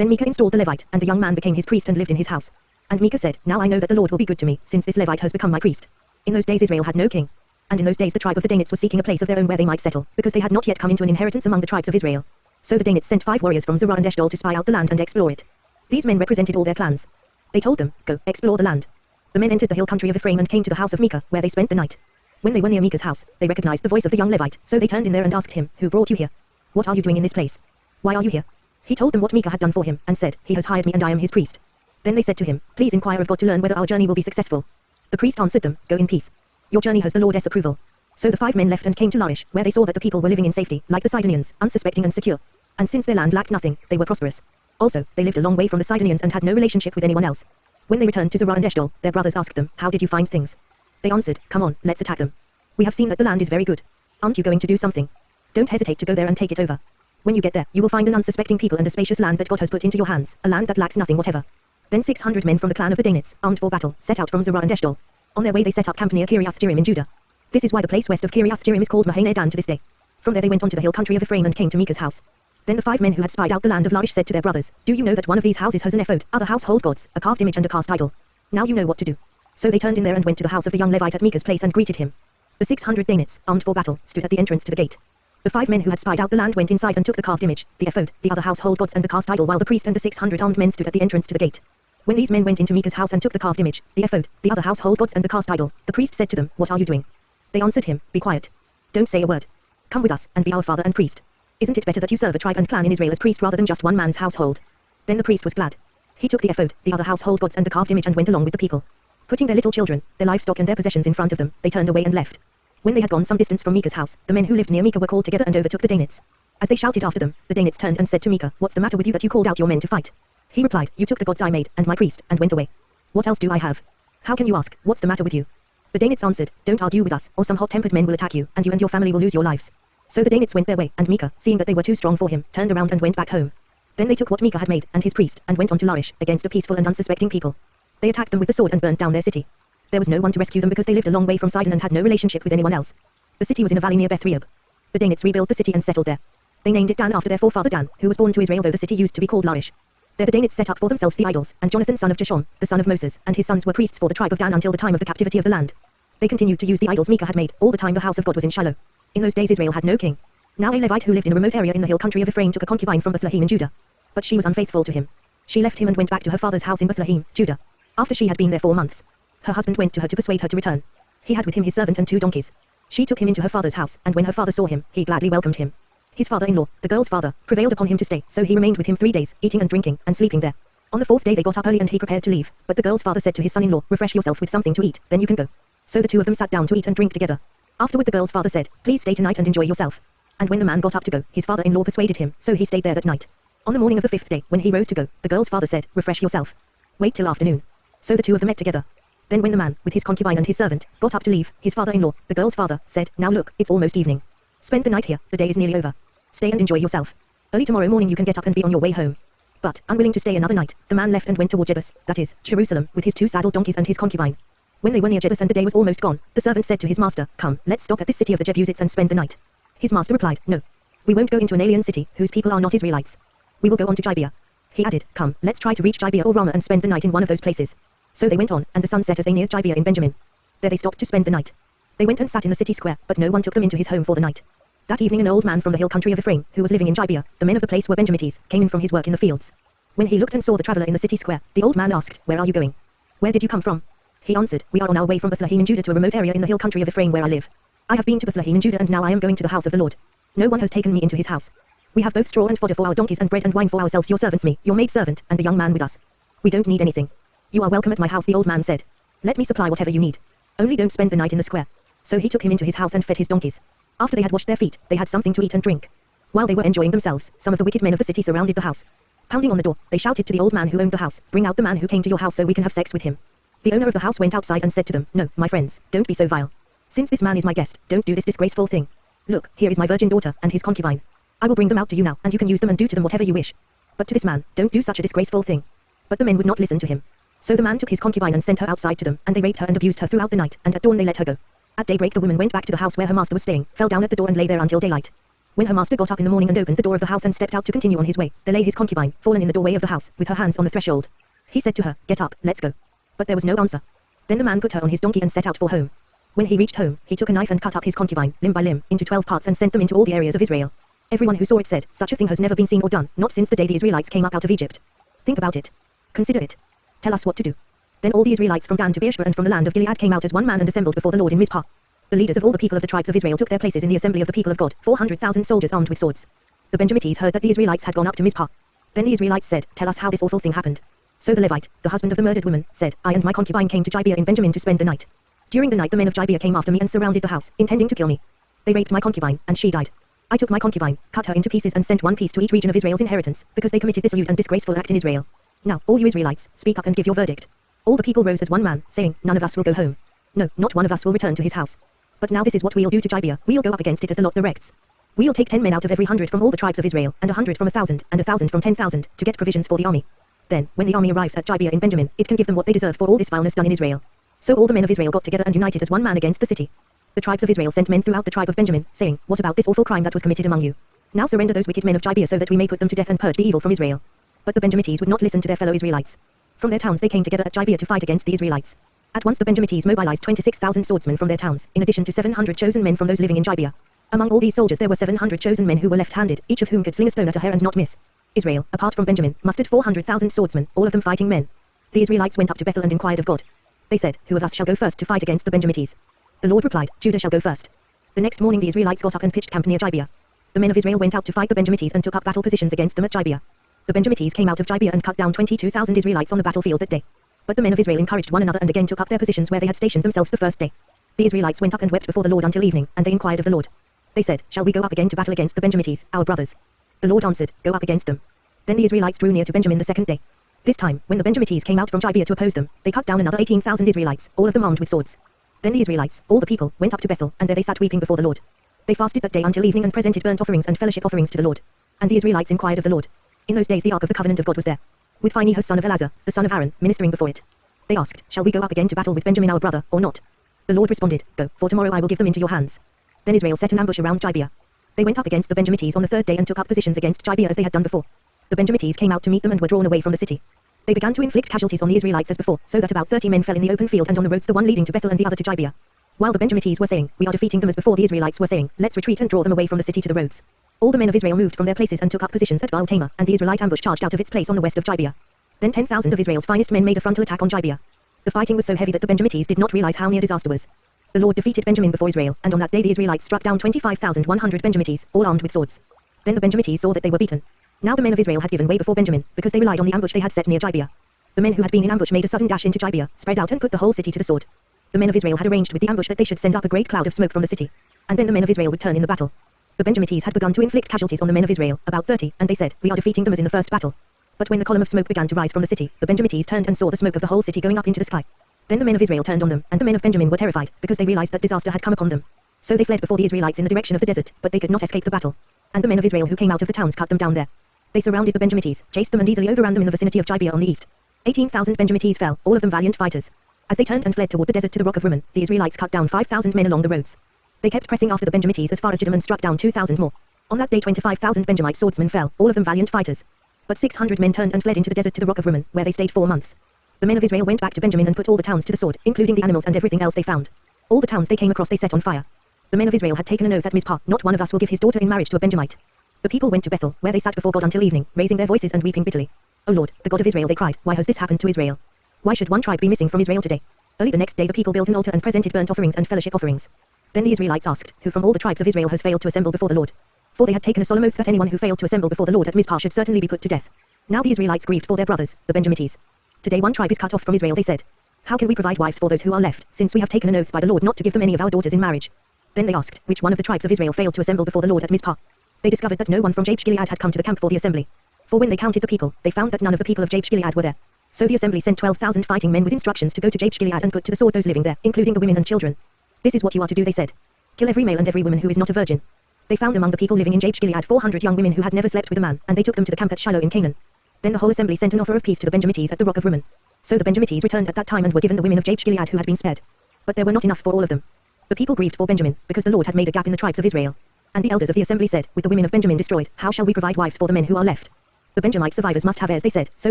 Then Micah installed the Levite, and the young man became his priest and lived in his house. And Micah said, Now I know that the Lord will be good to me, since this Levite has become my priest. In those days Israel had no king. And in those days the tribe of the Danites was seeking a place of their own where they might settle, because they had not yet come into an inheritance among the tribes of Israel. So the Danites sent 5 warriors from Zorah and Eshtaol to spy out the land and explore it. These men represented all their clans. They told them, Go, explore the land. The men entered the hill country of Ephraim and came to the house of Micah, where they spent the night. When they were near Micah's house, they recognized the voice of the young Levite, so they turned in there and asked him, Who brought you here? What are you doing in this place? Why are you here? He told them what Micah had done for him, and said, He has hired me and I am his priest. Then they said to him, Please inquire of God to learn whether our journey will be successful. The priest answered them, Go in peace. Your journey has the Lord's approval. So the 5 men left and came to Laish, where they saw that the people were living in safety, like the Sidonians, unsuspecting and secure. And since their land lacked nothing, they were prosperous. Also, they lived a long way from the Sidonians and had no relationship with anyone else. When they returned to Zorah and Eshtaol, their brothers asked them, How did you find things? They answered, Come on, let's attack them. We have seen that the land is very good. Aren't you going to do something? Don't hesitate to go there and take it over. When you get there, you will find an unsuspecting people and a spacious land that God has put into your hands, a land that lacks nothing whatever. Then 600 men from the clan of the Danites, armed for battle, set out from Zorah and Eshtaol. On their way they set up camp near Kiriath-Jearim in Judah. This is why the place west of Kiriath-Jearim is called Mahane-Dan to this day. From there they went on to the hill country of Ephraim and came to Micah's house. Then the 5 men who had spied out the land of Laish said to their brothers, Do you know that one of these houses has an ephod, other household gods, a carved image and a cast idol? Now you know what to do. So they turned in there and went to the house of the young Levite at Micah's place and greeted him. The 600 Danites, armed for battle, stood at the entrance to the gate. The 5 men who had spied out the land went inside and took the carved image, the ephod, the other household gods and the cast idol, while the priest and the 600 armed men stood at the entrance to the gate. When these men went into Micah's house and took the carved image, the ephod, the other household gods and the cast idol, the priest said to them, What are you doing? They answered him, Be quiet. Don't say a word. Come with us, and be our father and priest. Isn't it better that you serve a tribe and clan in Israel as priest rather than just one man's household? Then the priest was glad. He took the ephod, the other household gods and the carved image and went along with the people. Putting their little children, their livestock and their possessions in front of them, they turned away and left. When they had gone some distance from Micah's house, the men who lived near Micah were called together and overtook the Danites. As they shouted after them, the Danites turned and said to Micah, What's the matter with you that you called out your men to fight? He replied, You took the gods I made, and my priest, and went away. What else do I have? How can you ask, What's the matter with you? The Danites answered, Don't argue with us, or some hot-tempered men will attack you, and your family will lose your lives. So the Danites went their way, and Micah, seeing that they were too strong for him, turned around and went back home. Then they took what Micah had made, and his priest, and went on to Laish, against a peaceful and unsuspecting people. They attacked them with the sword and burnt down their city. There was no one to rescue them because they lived a long way from Sidon and had no relationship with anyone else. The city was in a valley near Beth-Rehob. The Danites rebuilt the city and settled there. They named it Dan after their forefather Dan, who was born to Israel, though the city used to be called Laish. There the Danites set up for themselves the idols, and Jonathan son of Jeshon, the son of Moses, and his sons were priests for the tribe of Dan until the time of the captivity of the land. They continued to use the idols Micah had made, all the time the house of God was in Shiloh. In those days Israel had no king. Now a Levite who lived in a remote area in the hill country of Ephraim took a concubine from Bethlehem in Judah. But she was unfaithful to him. She left him and went back to her father's house in Bethlehem, Judah. After she had been there 4 months, her husband went to her to persuade her to return. He had with him his servant and 2 donkeys. She took him into her father's house, and when her father saw him, he gladly welcomed him. His father-in-law, the girl's father, prevailed upon him to stay, so he remained with him 3 days, eating and drinking, and sleeping there. On the 4th day they got up early and he prepared to leave, but the girl's father said to his son-in-law, Refresh yourself with something to eat, then you can go. So the 2 of them sat down to eat and drink together. Afterward the girl's father said, Please stay tonight and enjoy yourself. And when the man got up to go, his father-in-law persuaded him, so he stayed there that night. On the morning of the 5th day, when he rose to go, the girl's father said, Refresh yourself. Wait till afternoon. So the 2 of them met together. Then when the man, with his concubine and his servant, got up to leave, his father-in-law, the girl's father, said, Now look, it's almost evening. Spend the night here, the day is nearly over. Stay and enjoy yourself. Early tomorrow morning you can get up and be on your way home. But, unwilling to stay another night, the man left and went toward Jebus, that is, Jerusalem, with his 2 saddled donkeys and his concubine. When they were near Jebus and the day was almost gone, the servant said to his master, Come, let's stop at this city of the Jebusites and spend the night. His master replied, No. We won't go into an alien city, whose people are not Israelites. We will go on to Gibeah. He added, Come, let's try to reach Gibeah or Ramah and spend the night in one of those places. So they went on, and the sun set as they neared Gibeah in Benjamin. There they stopped to spend the night. They went and sat in the city square, but no one took them into his home for the night. That evening an old man from the hill country of Ephraim, who was living in Gibeah, the men of the place were Benjamites, came in from his work in the fields. When he looked and saw the traveller in the city square, the old man asked, Where are you going? Where did you come from? He answered, We are on our way from Bethlehem in Judah to a remote area in the hill country of Ephraim where I live. I have been to Bethlehem in Judah and now I am going to the house of the Lord. No one has taken me into his house. We have both straw and fodder for our donkeys and bread and wine for ourselves, your servants me, your maidservant, and the young man with us. We don't need anything. You are welcome at my house, the old man said. Let me supply whatever you need. Only don't spend the night in the square. So he took him into his house and fed his donkeys. After they had washed their feet, they had something to eat and drink. While they were enjoying themselves, some of the wicked men of the city surrounded the house. Pounding on the door, they shouted to the old man who owned the house, Bring out the man who came to your house so we can have sex with him. The owner of the house went outside and said to them, No, my friends, don't be so vile. Since this man is my guest, don't do this disgraceful thing. Look, here is my virgin daughter and his concubine. I will bring them out to you now, and you can use them and do to them whatever you wish. But to this man, don't do such a disgraceful thing. But the men would not listen to him. So the man took his concubine and sent her outside to them, and they raped her and abused her throughout the night, and at dawn they let her go. At daybreak the woman went back to the house where her master was staying, fell down at the door and lay there until daylight. When her master got up in the morning and opened the door of the house and stepped out to continue on his way, there lay his concubine, fallen in the doorway of the house, with her hands on the threshold. He said to her, "Get up, let's go." But there was no answer. Then the man put her on his donkey and set out for home. When he reached home, he took a knife and cut up his concubine, limb by limb, into 12 parts and sent them into all the areas of Israel. Everyone who saw it said, "Such a thing has never been seen or done, not since the day the Israelites came up out of Egypt." Think about it. Consider it. Tell us what to do. Then all the Israelites from Dan to Beersheba and from the land of Gilead came out as one man and assembled before the Lord in Mizpah. The leaders of all the people of the tribes of Israel took their places in the assembly of the people of God, 400,000 soldiers armed with swords. The Benjamites heard that the Israelites had gone up to Mizpah. Then the Israelites said, "Tell us how this awful thing happened." So the Levite, the husband of the murdered woman, said, "I and my concubine came to Gibeah in Benjamin to spend the night. During the night the men of Gibeah came after me and surrounded the house, intending to kill me. They raped my concubine, and she died. I took my concubine, cut her into pieces and sent one piece to each region of Israel's inheritance, because they committed this lewd and disgraceful act in Israel. Now, all you Israelites, speak up and give your verdict." All the people rose as one man, saying, "None of us will go home. No, not one of us will return to his house. But now this is what we'll do to Gibeah, we'll go up against it as the lot directs. We'll take 10 men out of every 100 from all the tribes of Israel, and 100 from 1,000, and 1,000 from 10,000, to get provisions for the army. Then, when the army arrives at Gibeah in Benjamin, it can give them what they deserve for all this vileness done in Israel." So all the men of Israel got together and united as one man against the city. The tribes of Israel sent men throughout the tribe of Benjamin, saying, "What about this awful crime that was committed among you? Now surrender those wicked men of Gibeah so that we may put them to death and purge the evil from Israel." But the Benjamites would not listen to their fellow Israelites. From their towns they came together at Gibeah to fight against the Israelites. At once the Benjamites mobilized 26,000 swordsmen from their towns, in addition to 700 chosen men from those living in Gibeah. Among all these soldiers there were 700 chosen men who were left-handed, each of whom could sling a stone at a hair and not miss. Israel, apart from Benjamin, mustered 400,000 swordsmen, all of them fighting men. The Israelites went up to Bethel and inquired of God. They said, "Who of us shall go first to fight against the Benjamites?" The Lord replied, "Judah shall go first." The next morning the Israelites got up and pitched camp near Gibeah. The men of Israel went out to fight the Benjamites and took up battle positions against them at Gibeah. The Benjamites came out of Gibeah and cut down 22,000 Israelites on the battlefield that day. But the men of Israel encouraged one another and again took up their positions where they had stationed themselves the first day. The Israelites went up and wept before the Lord until evening, and they inquired of the Lord. They said, "Shall we go up again to battle against the Benjamites, our brothers?" The Lord answered, "Go up against them." Then the Israelites drew near to Benjamin the second day. This time, when the Benjamites came out from Gibeah to oppose them, they cut down another 18,000 Israelites, all of them armed with swords. Then the Israelites, all the people, went up to Bethel, and there they sat weeping before the Lord. They fasted that day until evening and presented burnt offerings and fellowship offerings to the Lord. And the Israelites inquired of the Lord. In those days the ark of the covenant of God was there, with Phinehas son of Eleazar, the son of Aaron, ministering before it. They asked, "Shall we go up again to battle with Benjamin our brother, or not?" The Lord responded, "Go, for tomorrow I will give them into your hands." Then Israel set an ambush around Gibeah. They went up against the Benjamites on the third day and took up positions against Gibeah as they had done before. The Benjamites came out to meet them and were drawn away from the city. They began to inflict casualties on the Israelites as before, so that about 30 men fell in the open field and on the roads, the one leading to Bethel and the other to Gibeah. While the Benjamites were saying, "We are defeating them," as before the Israelites were saying, "Let's retreat and draw them away from the city to the roads." All the men of Israel moved from their places and took up positions at Baal Tamar, and the Israelite ambush charged out of its place on the west of Gibeah. Then 10,000 of Israel's finest men made a frontal attack on Gibeah. The fighting was so heavy that the Benjamites did not realize how near disaster was. The Lord defeated Benjamin before Israel, and on that day the Israelites struck down 25,100 Benjamites, all armed with swords. Then the Benjamites saw that they were beaten. Now the men of Israel had given way before Benjamin, because they relied on the ambush they had set near Gibeah. The men who had been in ambush made a sudden dash into Gibeah, spread out and put the whole city to the sword. The men of Israel had arranged with the ambush that they should send up a great cloud of smoke from the city, and then the men of Israel would turn in the battle. The Benjamites had begun to inflict casualties on the men of Israel, about 30, and they said, "We are defeating them as in the first battle." But when the column of smoke began to rise from the city, the Benjamites turned and saw the smoke of the whole city going up into the sky. Then the men of Israel turned on them, and the men of Benjamin were terrified, because they realized that disaster had come upon them. So they fled before the Israelites in the direction of the desert, but they could not escape the battle. And the men of Israel who came out of the towns cut them down there. They surrounded the Benjamites, chased them and easily overran them in the vicinity of Gibeah on the east. 18,000 Benjamites fell, all of them valiant fighters. As they turned and fled toward the desert to the rock of Rimmon, the Israelites cut down 5,000 men along the roads. They kept pressing after the Benjamites as far as Jidam and struck down 2,000 more. On that day 25,000 Benjamite swordsmen fell, all of them valiant fighters. But 600 men turned and fled into the desert to the rock of Rimmon, where they stayed 4 months. The men of Israel went back to Benjamin and put all the towns to the sword, including the animals and everything else they found. All the towns they came across they set on fire. The men of Israel had taken an oath at Mizpah, "Not one of us will give his daughter in marriage to a Benjamite." The people went to Bethel, where they sat before God until evening, raising their voices and weeping bitterly. "O Lord, the God of Israel," they cried, "why has this happened to Israel? Why should one tribe be missing from Israel today?" Early the next day the people built an altar and presented burnt offerings and fellowship offerings. Then the Israelites asked, "Who from all the tribes of Israel has failed to assemble before the Lord?" For they had taken a solemn oath that anyone who failed to assemble before the Lord at Mizpah should certainly be put to death. Now the Israelites grieved for their brothers, the Benjamites. "Today one tribe is cut off from Israel," they said. "How can we provide wives for those who are left, since we have taken an oath by the Lord not to give them any of our daughters in marriage?" Then they asked, "Which one of the tribes of Israel failed to assemble before the Lord at Mizpah?" They discovered that no one from Jabesh Gilead had come to the camp for the assembly. For when they counted the people, they found that none of the people of Jabesh Gilead were there. So the assembly sent 12,000 fighting men with instructions to go to Jabesh Gilead and put to the sword those living there, including the women and children. "This is what you are to do," they said. "Kill every male and every woman who is not a virgin." They found among the people living in Jabesh Gilead 400 young women who had never slept with a man, and they took them to the camp at Shiloh in Canaan. Then the whole assembly sent an offer of peace to the Benjamites at the rock of Rimmon. So the Benjamites returned at that time and were given the women of Jabesh Gilead who had been spared. But there were not enough for all of them. The people grieved for Benjamin, because the Lord had made a gap in the tribes of Israel. And the elders of the assembly said, with the women of Benjamin destroyed, how shall we provide wives for the men who are left? The Benjamite survivors must have heirs, they said, so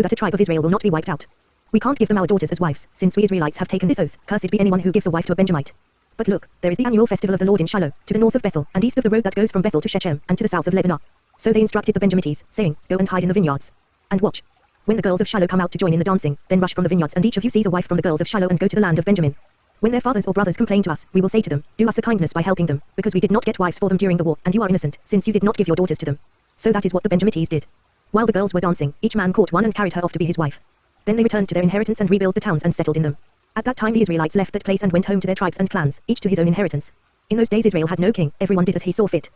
that a tribe of Israel will not be wiped out. We can't give them our daughters as wives, since we Israelites have taken this oath, cursed be anyone who gives a wife to a Benjamite. But look, there is the annual festival of the Lord in Shiloh, to the north of Bethel, and east of the road that goes from Bethel to Shechem, and to the south of Lebanon. So they instructed the Benjamites, saying, go and hide in the vineyards. And watch. When the girls of Shiloh come out to join in the dancing, then rush from the vineyards, and each of you seize a wife from the girls of Shiloh and go to the land of Benjamin. When their fathers or brothers complain to us, we will say to them, do us a kindness by helping them, because we did not get wives for them during the war, and you are innocent, since you did not give your daughters to them. So that is what the Benjamites did. While the girls were dancing, each man caught one and carried her off to be his wife. Then they returned to their inheritance and rebuilt the towns and settled in them. At that time the Israelites left that place and went home to their tribes and clans, each to his own inheritance. In those days Israel had no king, everyone did as he saw fit.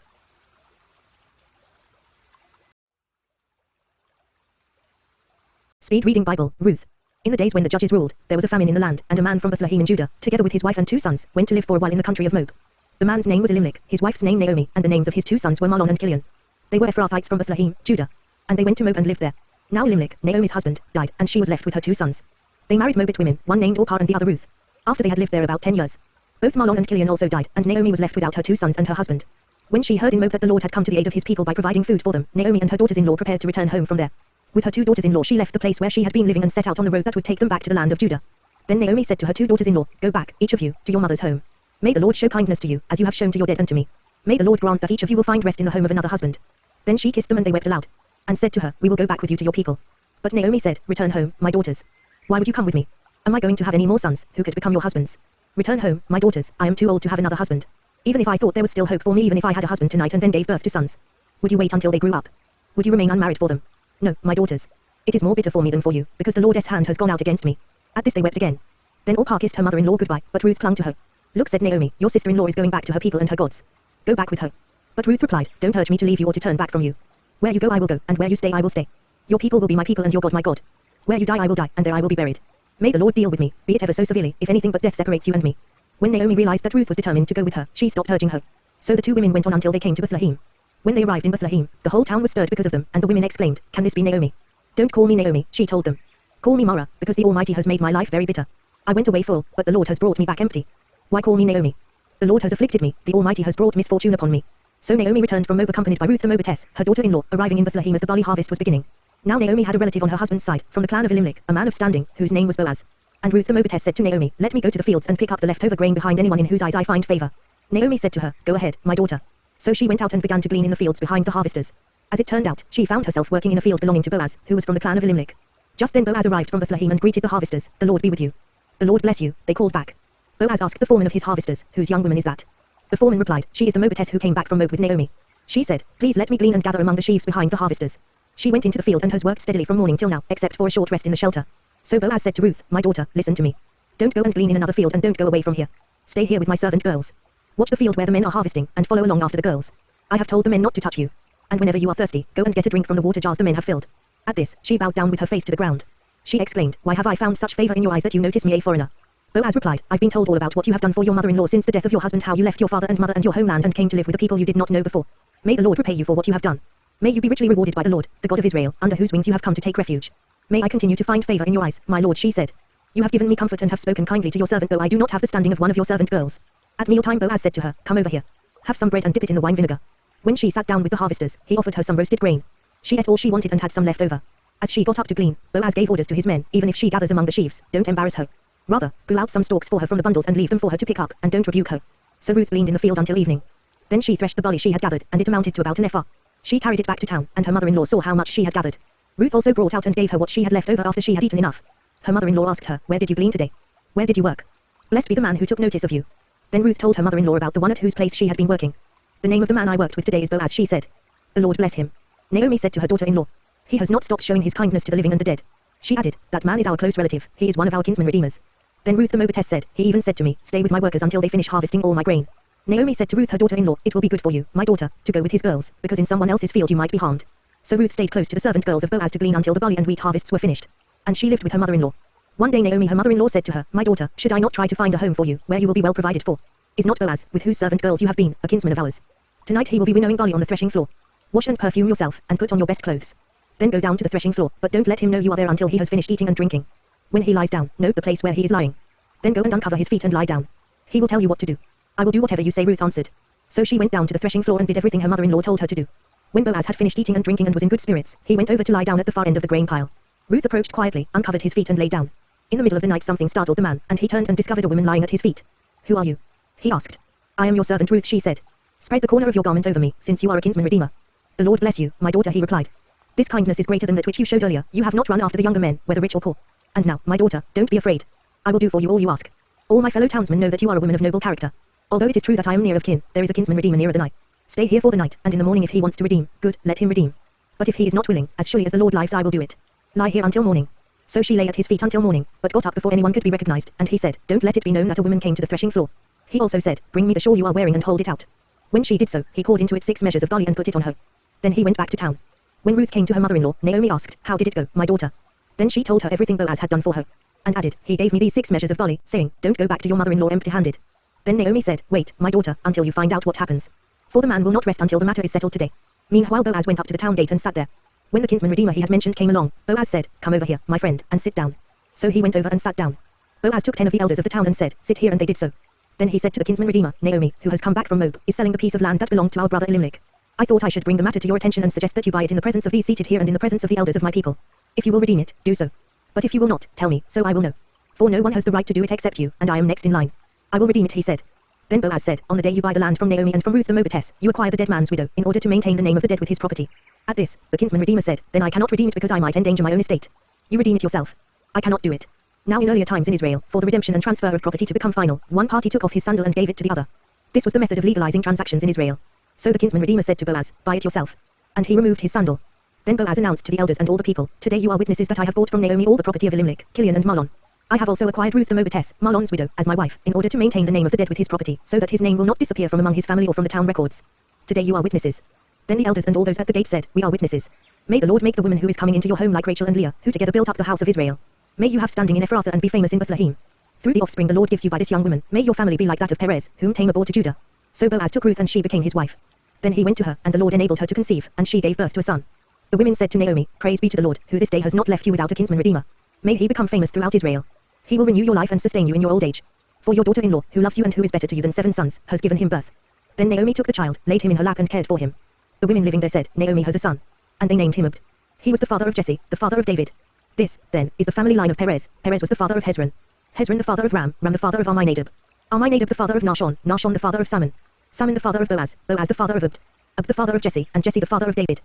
Speed Reading Bible, Ruth. In the days when the judges ruled, there was a famine in the land, and a man from Bethlehem in Judah, together with his wife and 2 sons, went to live for a while in the country of Moab. The man's name was Elimelech, his wife's name Naomi, and the names of his 2 sons were Mahlon and Kilion. They were Ephrathites from Bethlehem, Judah. And they went to Moab and lived there. Now Elimelech, Naomi's husband, died, and she was left with her 2 sons. They married Moabite women, one named Orpah and the other Ruth. After they had lived there about 10 years. Both Mahlon and Kilion also died, and Naomi was left without her 2 sons and her husband. When she heard in Moab that the Lord had come to the aid of his people by providing food for them, Naomi and her daughters-in-law prepared to return home from there. With her 2 daughters-in-law she left the place where she had been living and set out on the road that would take them back to the land of Judah. Then Naomi said to her 2 daughters-in-law, go back, each of you, to your mother's home. May the Lord show kindness to you, as you have shown to your dead and to me. May the Lord grant that each of you will find rest in the home of another husband. Then she kissed them and they wept aloud. And said to her, we will go back with you to your people. But Naomi said, return home, my daughters. Why would you come with me? Am I going to have any more sons, who could become your husbands? Return home, my daughters, I am too old to have another husband. Even if I thought there was still hope for me, even if I had a husband tonight and then gave birth to sons. Would you wait until they grew up? Would you remain unmarried for them? No, my daughters. It is more bitter for me than for you, because the Lord's hand has gone out against me. At this they wept again. Then Orpah kissed her mother-in-law goodbye, but Ruth clung to her. Look, said Naomi, your sister-in-law is going back to her people and her gods. Go back with her. But Ruth replied, don't urge me to leave you or to turn back from you. Where you go I will go, and where you stay I will stay. Your people will be my people and your God my God. Where you die I will die, and there I will be buried. May the Lord deal with me, be it ever so severely, if anything but death separates you and me. When Naomi realized that Ruth was determined to go with her, she stopped urging her. So the 2 women went on until they came to Bethlehem. When they arrived in Bethlehem, the whole town was stirred because of them, and the women exclaimed, can this be Naomi? Don't call me Naomi, she told them. Call me Mara, because the Almighty has made my life very bitter. I went away full, but the Lord has brought me back empty. Why call me Naomi? The Lord has afflicted me, the Almighty has brought misfortune upon me. So Naomi returned from Moab accompanied by Ruth the Moabitess, her daughter-in-law, arriving in Bethlehem as the barley harvest was beginning. Now Naomi had a relative on her husband's side, from the clan of Elimelech, a man of standing, whose name was Boaz. And Ruth the Moabitess said to Naomi, let me go to the fields and pick up the leftover grain behind anyone in whose eyes I find favor. Naomi said to her, go ahead, my daughter. So she went out and began to glean in the fields behind the harvesters. As it turned out, she found herself working in a field belonging to Boaz, who was from the clan of Elimelech. Just then Boaz arrived from Bethlehem and greeted the harvesters, the Lord be with you. The Lord bless you, they called back. Boaz asked the foreman of his harvesters, whose young woman is that? The foreman replied, she is the Moabitess who came back from Moab with Naomi. She said, please let me glean and gather among the sheaves behind the harvesters. She went into the field and has worked steadily from morning till now, except for a short rest in the shelter. So Boaz said to Ruth, my daughter, listen to me. Don't go and glean in another field and don't go away from here. Stay here with my servant girls. Watch the field where the men are harvesting, and follow along after the girls. I have told the men not to touch you. And whenever you are thirsty, go and get a drink from the water jars the men have filled. At this, she bowed down with her face to the ground. She exclaimed, why have I found such favor in your eyes that you notice me a foreigner? Boaz replied, I've been told all about what you have done for your mother-in-law since the death of your husband, how you left your father and mother and your homeland and came to live with a people you did not know before. May the Lord repay you for what you have done. May you be richly rewarded by the Lord, the God of Israel, under whose wings you have come to take refuge. May I continue to find favor in your eyes, my lord, she said. You have given me comfort and have spoken kindly to your servant, though I do not have the standing of one of your servant girls. At mealtime Boaz said to her, come over here. Have some bread and dip it in the wine vinegar. When she sat down with the harvesters, he offered her some roasted grain. She ate all she wanted and had some left over. As she got up to glean, Boaz gave orders to his men, even if she gathers among the sheaves, don't embarrass her. Rather, pull out some stalks for her from the bundles and leave them for her to pick up, and don't rebuke her. So Ruth gleaned in the field until evening. Then she threshed the barley she had gathered, and it amounted to about an ephah. She carried it back to town, and her mother-in-law saw how much she had gathered. Ruth also brought out and gave her what she had left over after she had eaten enough. Her mother-in-law asked her, where did you glean today? Where did you work? Blessed be the man who took notice of you. Then Ruth told her mother-in-law about the one at whose place she had been working. The name of the man I worked with today is Boaz, she said. The Lord bless him. Naomi said to her daughter-in-law. He has not stopped showing his kindness to the living and the dead. She added, that man is our close relative, he is one of our kinsman redeemers. Then Ruth the Moabitess said, he even said to me, stay with my workers until they finish harvesting all my grain. Naomi said to Ruth her daughter-in-law, it will be good for you, my daughter, to go with his girls, because in someone else's field you might be harmed. So Ruth stayed close to the servant girls of Boaz to glean until the barley and wheat harvests were finished. And she lived with her mother-in-law. One day Naomi her mother-in-law said to her, my daughter, should I not try to find a home for you, where you will be well provided for? Is not Boaz, with whose servant girls you have been, a kinsman of ours? Tonight he will be winnowing barley on the threshing floor. Wash and perfume yourself, and put on your best clothes. Then go down to the threshing floor, but don't let him know you are there until he has finished eating and drinking. When he lies down, note the place where he is lying. Then go and uncover his feet and lie down. He will tell you what to do. I will do whatever you say, Ruth answered. So she went down to the threshing floor and did everything her mother-in-law told her to do. When Boaz had finished eating and drinking and was in good spirits, he went over to lie down at the far end of the grain pile. Ruth approached quietly, uncovered his feet and lay down. In the middle of the night something startled the man, and he turned and discovered a woman lying at his feet. "Who are you?" he asked. "I am your servant Ruth," she said. "Spread the corner of your garment over me, since you are a kinsman redeemer." "The Lord bless you, my daughter," he replied. "This kindness is greater than that which you showed earlier. You have not run after the younger men, whether rich or poor. And now, my daughter, don't be afraid. I will do for you all you ask. All my fellow townsmen know that you are a woman of noble character. Although it is true that I am near of kin, there is a kinsman redeemer nearer than I. Stay here for the night, and in the morning if he wants to redeem, good, let him redeem. But if he is not willing, as surely as the Lord lives I will do it. Lie here until morning." So she lay at his feet until morning, but got up before anyone could be recognized, and he said, "Don't let it be known that a woman came to the threshing floor." He also said, "Bring me the shawl you are wearing and hold it out." When she did so, he poured into it 6 measures of barley and put it on her. Then he went back to town. When Ruth came to her mother-in-law, Naomi asked, "How did it go, my daughter?" Then she told her everything Boaz had done for her, and added, "He gave me these 6 measures of barley, saying, 'Don't go back to your mother-in-law empty-handed.'" Then Naomi said, "Wait, my daughter, until you find out what happens. For the man will not rest until the matter is settled today." Meanwhile Boaz went up to the town gate and sat there. When the kinsman redeemer he had mentioned came along, Boaz said, "Come over here, my friend, and sit down." So he went over and sat down. Boaz took 10 of the elders of the town and said, "Sit here," and they did so. Then he said to the kinsman redeemer, "Naomi, who has come back from Moab, is selling the piece of land that belonged to our brother Elimelech. I thought I should bring the matter to your attention and suggest that you buy it in the presence of these seated here and in the presence of the elders of my people. If you will redeem it, do so. But if you will not, tell me, so I will know. For no one has the right to do it except you, and I am next in line." "I will redeem it," he said. Then Boaz said, "On the day you buy the land from Naomi and from Ruth the Moabitess, you acquire the dead man's widow, in order to maintain the name of the dead with his property." At this, the kinsman redeemer said, "Then I cannot redeem it because I might endanger my own estate. You redeem it yourself. I cannot do it." Now in earlier times in Israel, for the redemption and transfer of property to become final, one party took off his sandal and gave it to the other. This was the method of legalizing transactions in Israel. So the kinsman redeemer said to Boaz, "Buy it yourself." And he removed his sandal. Then Boaz announced to the elders and all the people, "Today you are witnesses that I have bought from Naomi all the property of Elimelech, Kilion and Mahlon. I have also acquired Ruth the Moabitess, Mahlon's widow, as my wife, in order to maintain the name of the dead with his property, so that his name will not disappear from among his family or from the town records. Today you are witnesses." Then the elders and all those at the gate said, "We are witnesses. May the Lord make the woman who is coming into your home like Rachel and Leah, who together built up the house of Israel. May you have standing in Ephrathah and be famous in Bethlehem. Through the offspring the Lord gives you by this young woman, may your family be like that of Perez, whom Tamar bore to Judah." So Boaz took Ruth and she became his wife. Then he went to her, and the Lord enabled her to conceive, and she gave birth to a son. The women said to Naomi, "Praise be to the Lord, who this day has not left you without a kinsman redeemer. May he become famous throughout Israel. He will renew your life and sustain you in your old age. For your daughter-in-law, who loves you and who is better to you than 7 sons, has given him birth." Then Naomi took the child, laid him in her lap and cared for him. The women living there said, "Naomi has a son." And they named him Obed. He was the father of Jesse, the father of David. This, then, is the family line of Perez. Perez was the father of Hezron. Hezron the father of Ram, Ram the father of Amminadab. Amminadab the father of Nahshon, Nahshon the father of Salmon. Salmon the father of Boaz, Boaz the father of Obed. Obed the father of Jesse, and Jesse the father of David.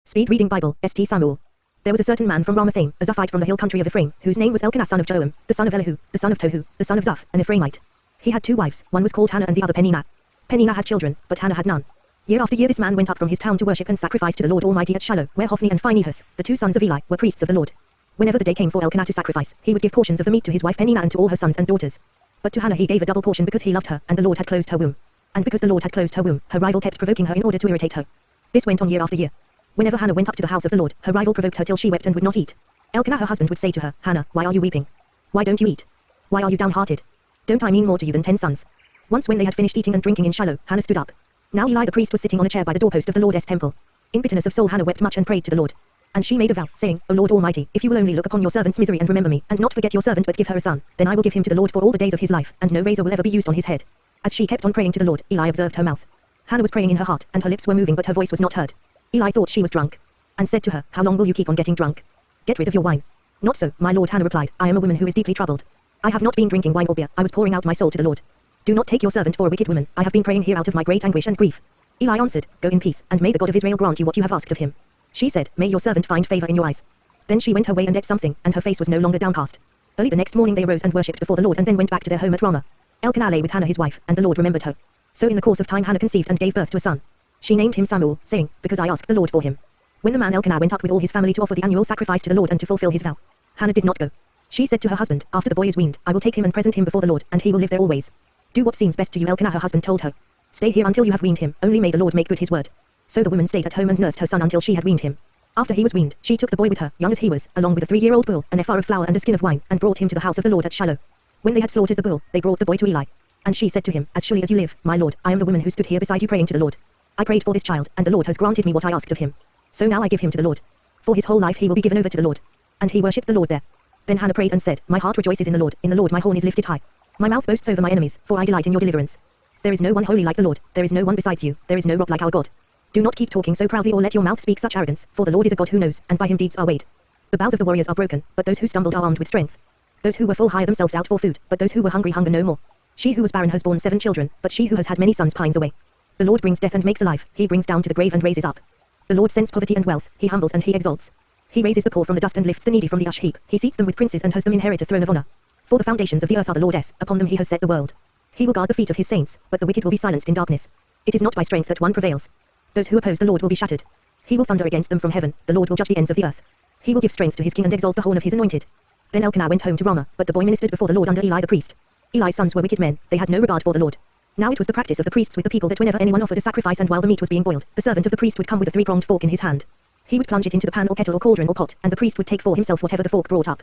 Speed Reading Bible, St. Samuel. There was a certain man from Ramathaim, a Zuphite from the hill country of Ephraim, whose name was Elkanah son of Joam, the son of Elihu, the son of Tohu, the son of Zuph, an Ephraimite. He had 2 wives, one was called Hannah and the other Peninnah. Peninnah had children, but Hannah had none. Year after year this man went up from his town to worship and sacrifice to the Lord Almighty at Shiloh, where Hophni and Phinehas, the two sons of Eli, were priests of the Lord. Whenever the day came for Elkanah to sacrifice, he would give portions of the meat to his wife Peninnah and to all her sons and daughters. But to Hannah he gave a double portion because he loved her, and the Lord had closed her womb. And because the Lord had closed her womb, her rival kept provoking her in order to irritate her. This went on year after year. Whenever Hannah went up to the house of the Lord, her rival provoked her till she wept and would not eat. Elkanah her husband would say to her, Hannah, why are you weeping? Why don't you eat? Why are you downhearted? Don't I mean more to you than 10 sons? Once when they had finished eating and drinking in Shiloh, Hannah stood up. Now Eli the priest was sitting on a chair by the doorpost of the Lord's temple. In bitterness of soul Hannah wept much and prayed to the Lord. And she made a vow, saying, O Lord Almighty, if you will only look upon your servant's misery and remember me, and not forget your servant but give her a son, then I will give him to the Lord for all the days of his life, and no razor will ever be used on his head. As she kept on praying to the Lord, Eli observed her mouth. Hannah was praying in her heart, and her lips were moving but her voice was not heard. Eli thought she was drunk, and said to her, How long will you keep on getting drunk? Get rid of your wine. Not so, my lord, Hannah replied, I am a woman who is deeply troubled. I have not been drinking wine or beer, I was pouring out my soul to the Lord. Do not take your servant for a wicked woman, I have been praying here out of my great anguish and grief. Eli answered, Go in peace, and may the God of Israel grant you what you have asked of him. She said, May your servant find favor in your eyes. Then she went her way and ate something, and her face was no longer downcast. Early the next morning they arose and worshipped before the Lord and then went back to their home at Ramah. Elkanah lay with Hannah his wife, and the Lord remembered her. So in the course of time Hannah conceived and gave birth to a son. She named him Samuel, saying, Because I asked the Lord for him. When the man Elkanah went up with all his family to offer the annual sacrifice to the Lord and to fulfill his vow, Hannah did not go. She said to her husband, After the boy is weaned, I will take him and present him before the Lord, and he will live there always. Do what seems best to you, Elkanah her husband told her. Stay here until you have weaned him, only may the Lord make good his word. So the woman stayed at home and nursed her son until she had weaned him. After he was weaned, she took the boy with her, young as he was, along with a 3-year-old bull, an ephah of flour and a skin of wine, and brought him to the house of the Lord at Shiloh. When they had slaughtered the bull, they brought the boy to Eli. And she said to him, As surely as you live, my lord, I am the woman who stood here beside you praying to the Lord. I prayed for this child, and the Lord has granted me what I asked of him. So now I give him to the Lord. For his whole life he will be given over to the Lord. And he worshipped the Lord there. Then Hannah prayed and said, My heart rejoices in the Lord my horn is lifted high. My mouth boasts over my enemies, for I delight in your deliverance. There is no one holy like the Lord, there is no one besides you, there is no rock like our God. Do not keep talking so proudly or let your mouth speak such arrogance, for the Lord is a God who knows, and by him deeds are weighed. The bows of the warriors are broken, but those who stumbled are armed with strength. Those who were full hire themselves out for food, but those who were hungry hunger no more. She who was barren has borne 7 children, but she who has had many sons pines away. The Lord brings death and makes alive, he brings down to the grave and raises up. The Lord sends poverty and wealth, he humbles and he exalts. He raises the poor from the dust and lifts the needy from the ash heap, he seats them with princes and has them inherit a throne of honor. For the foundations of the earth are the Lord's, upon them he has set the world. He will guard the feet of his saints, but the wicked will be silenced in darkness. It is not by strength that one prevails. Those who oppose the Lord will be shattered. He will thunder against them from heaven, the Lord will judge the ends of the earth. He will give strength to his king and exalt the horn of his anointed. Then Elkanah went home to Ramah, but the boy ministered before the Lord under Eli the priest. Eli's sons were wicked men, they had no regard for the Lord. Now it was the practice of the priests with the people that whenever anyone offered a sacrifice and while the meat was being boiled, the servant of the priest would come with a 3-pronged fork in his hand. He would plunge it into the pan or kettle or cauldron or pot, and the priest would take for himself whatever the fork brought up.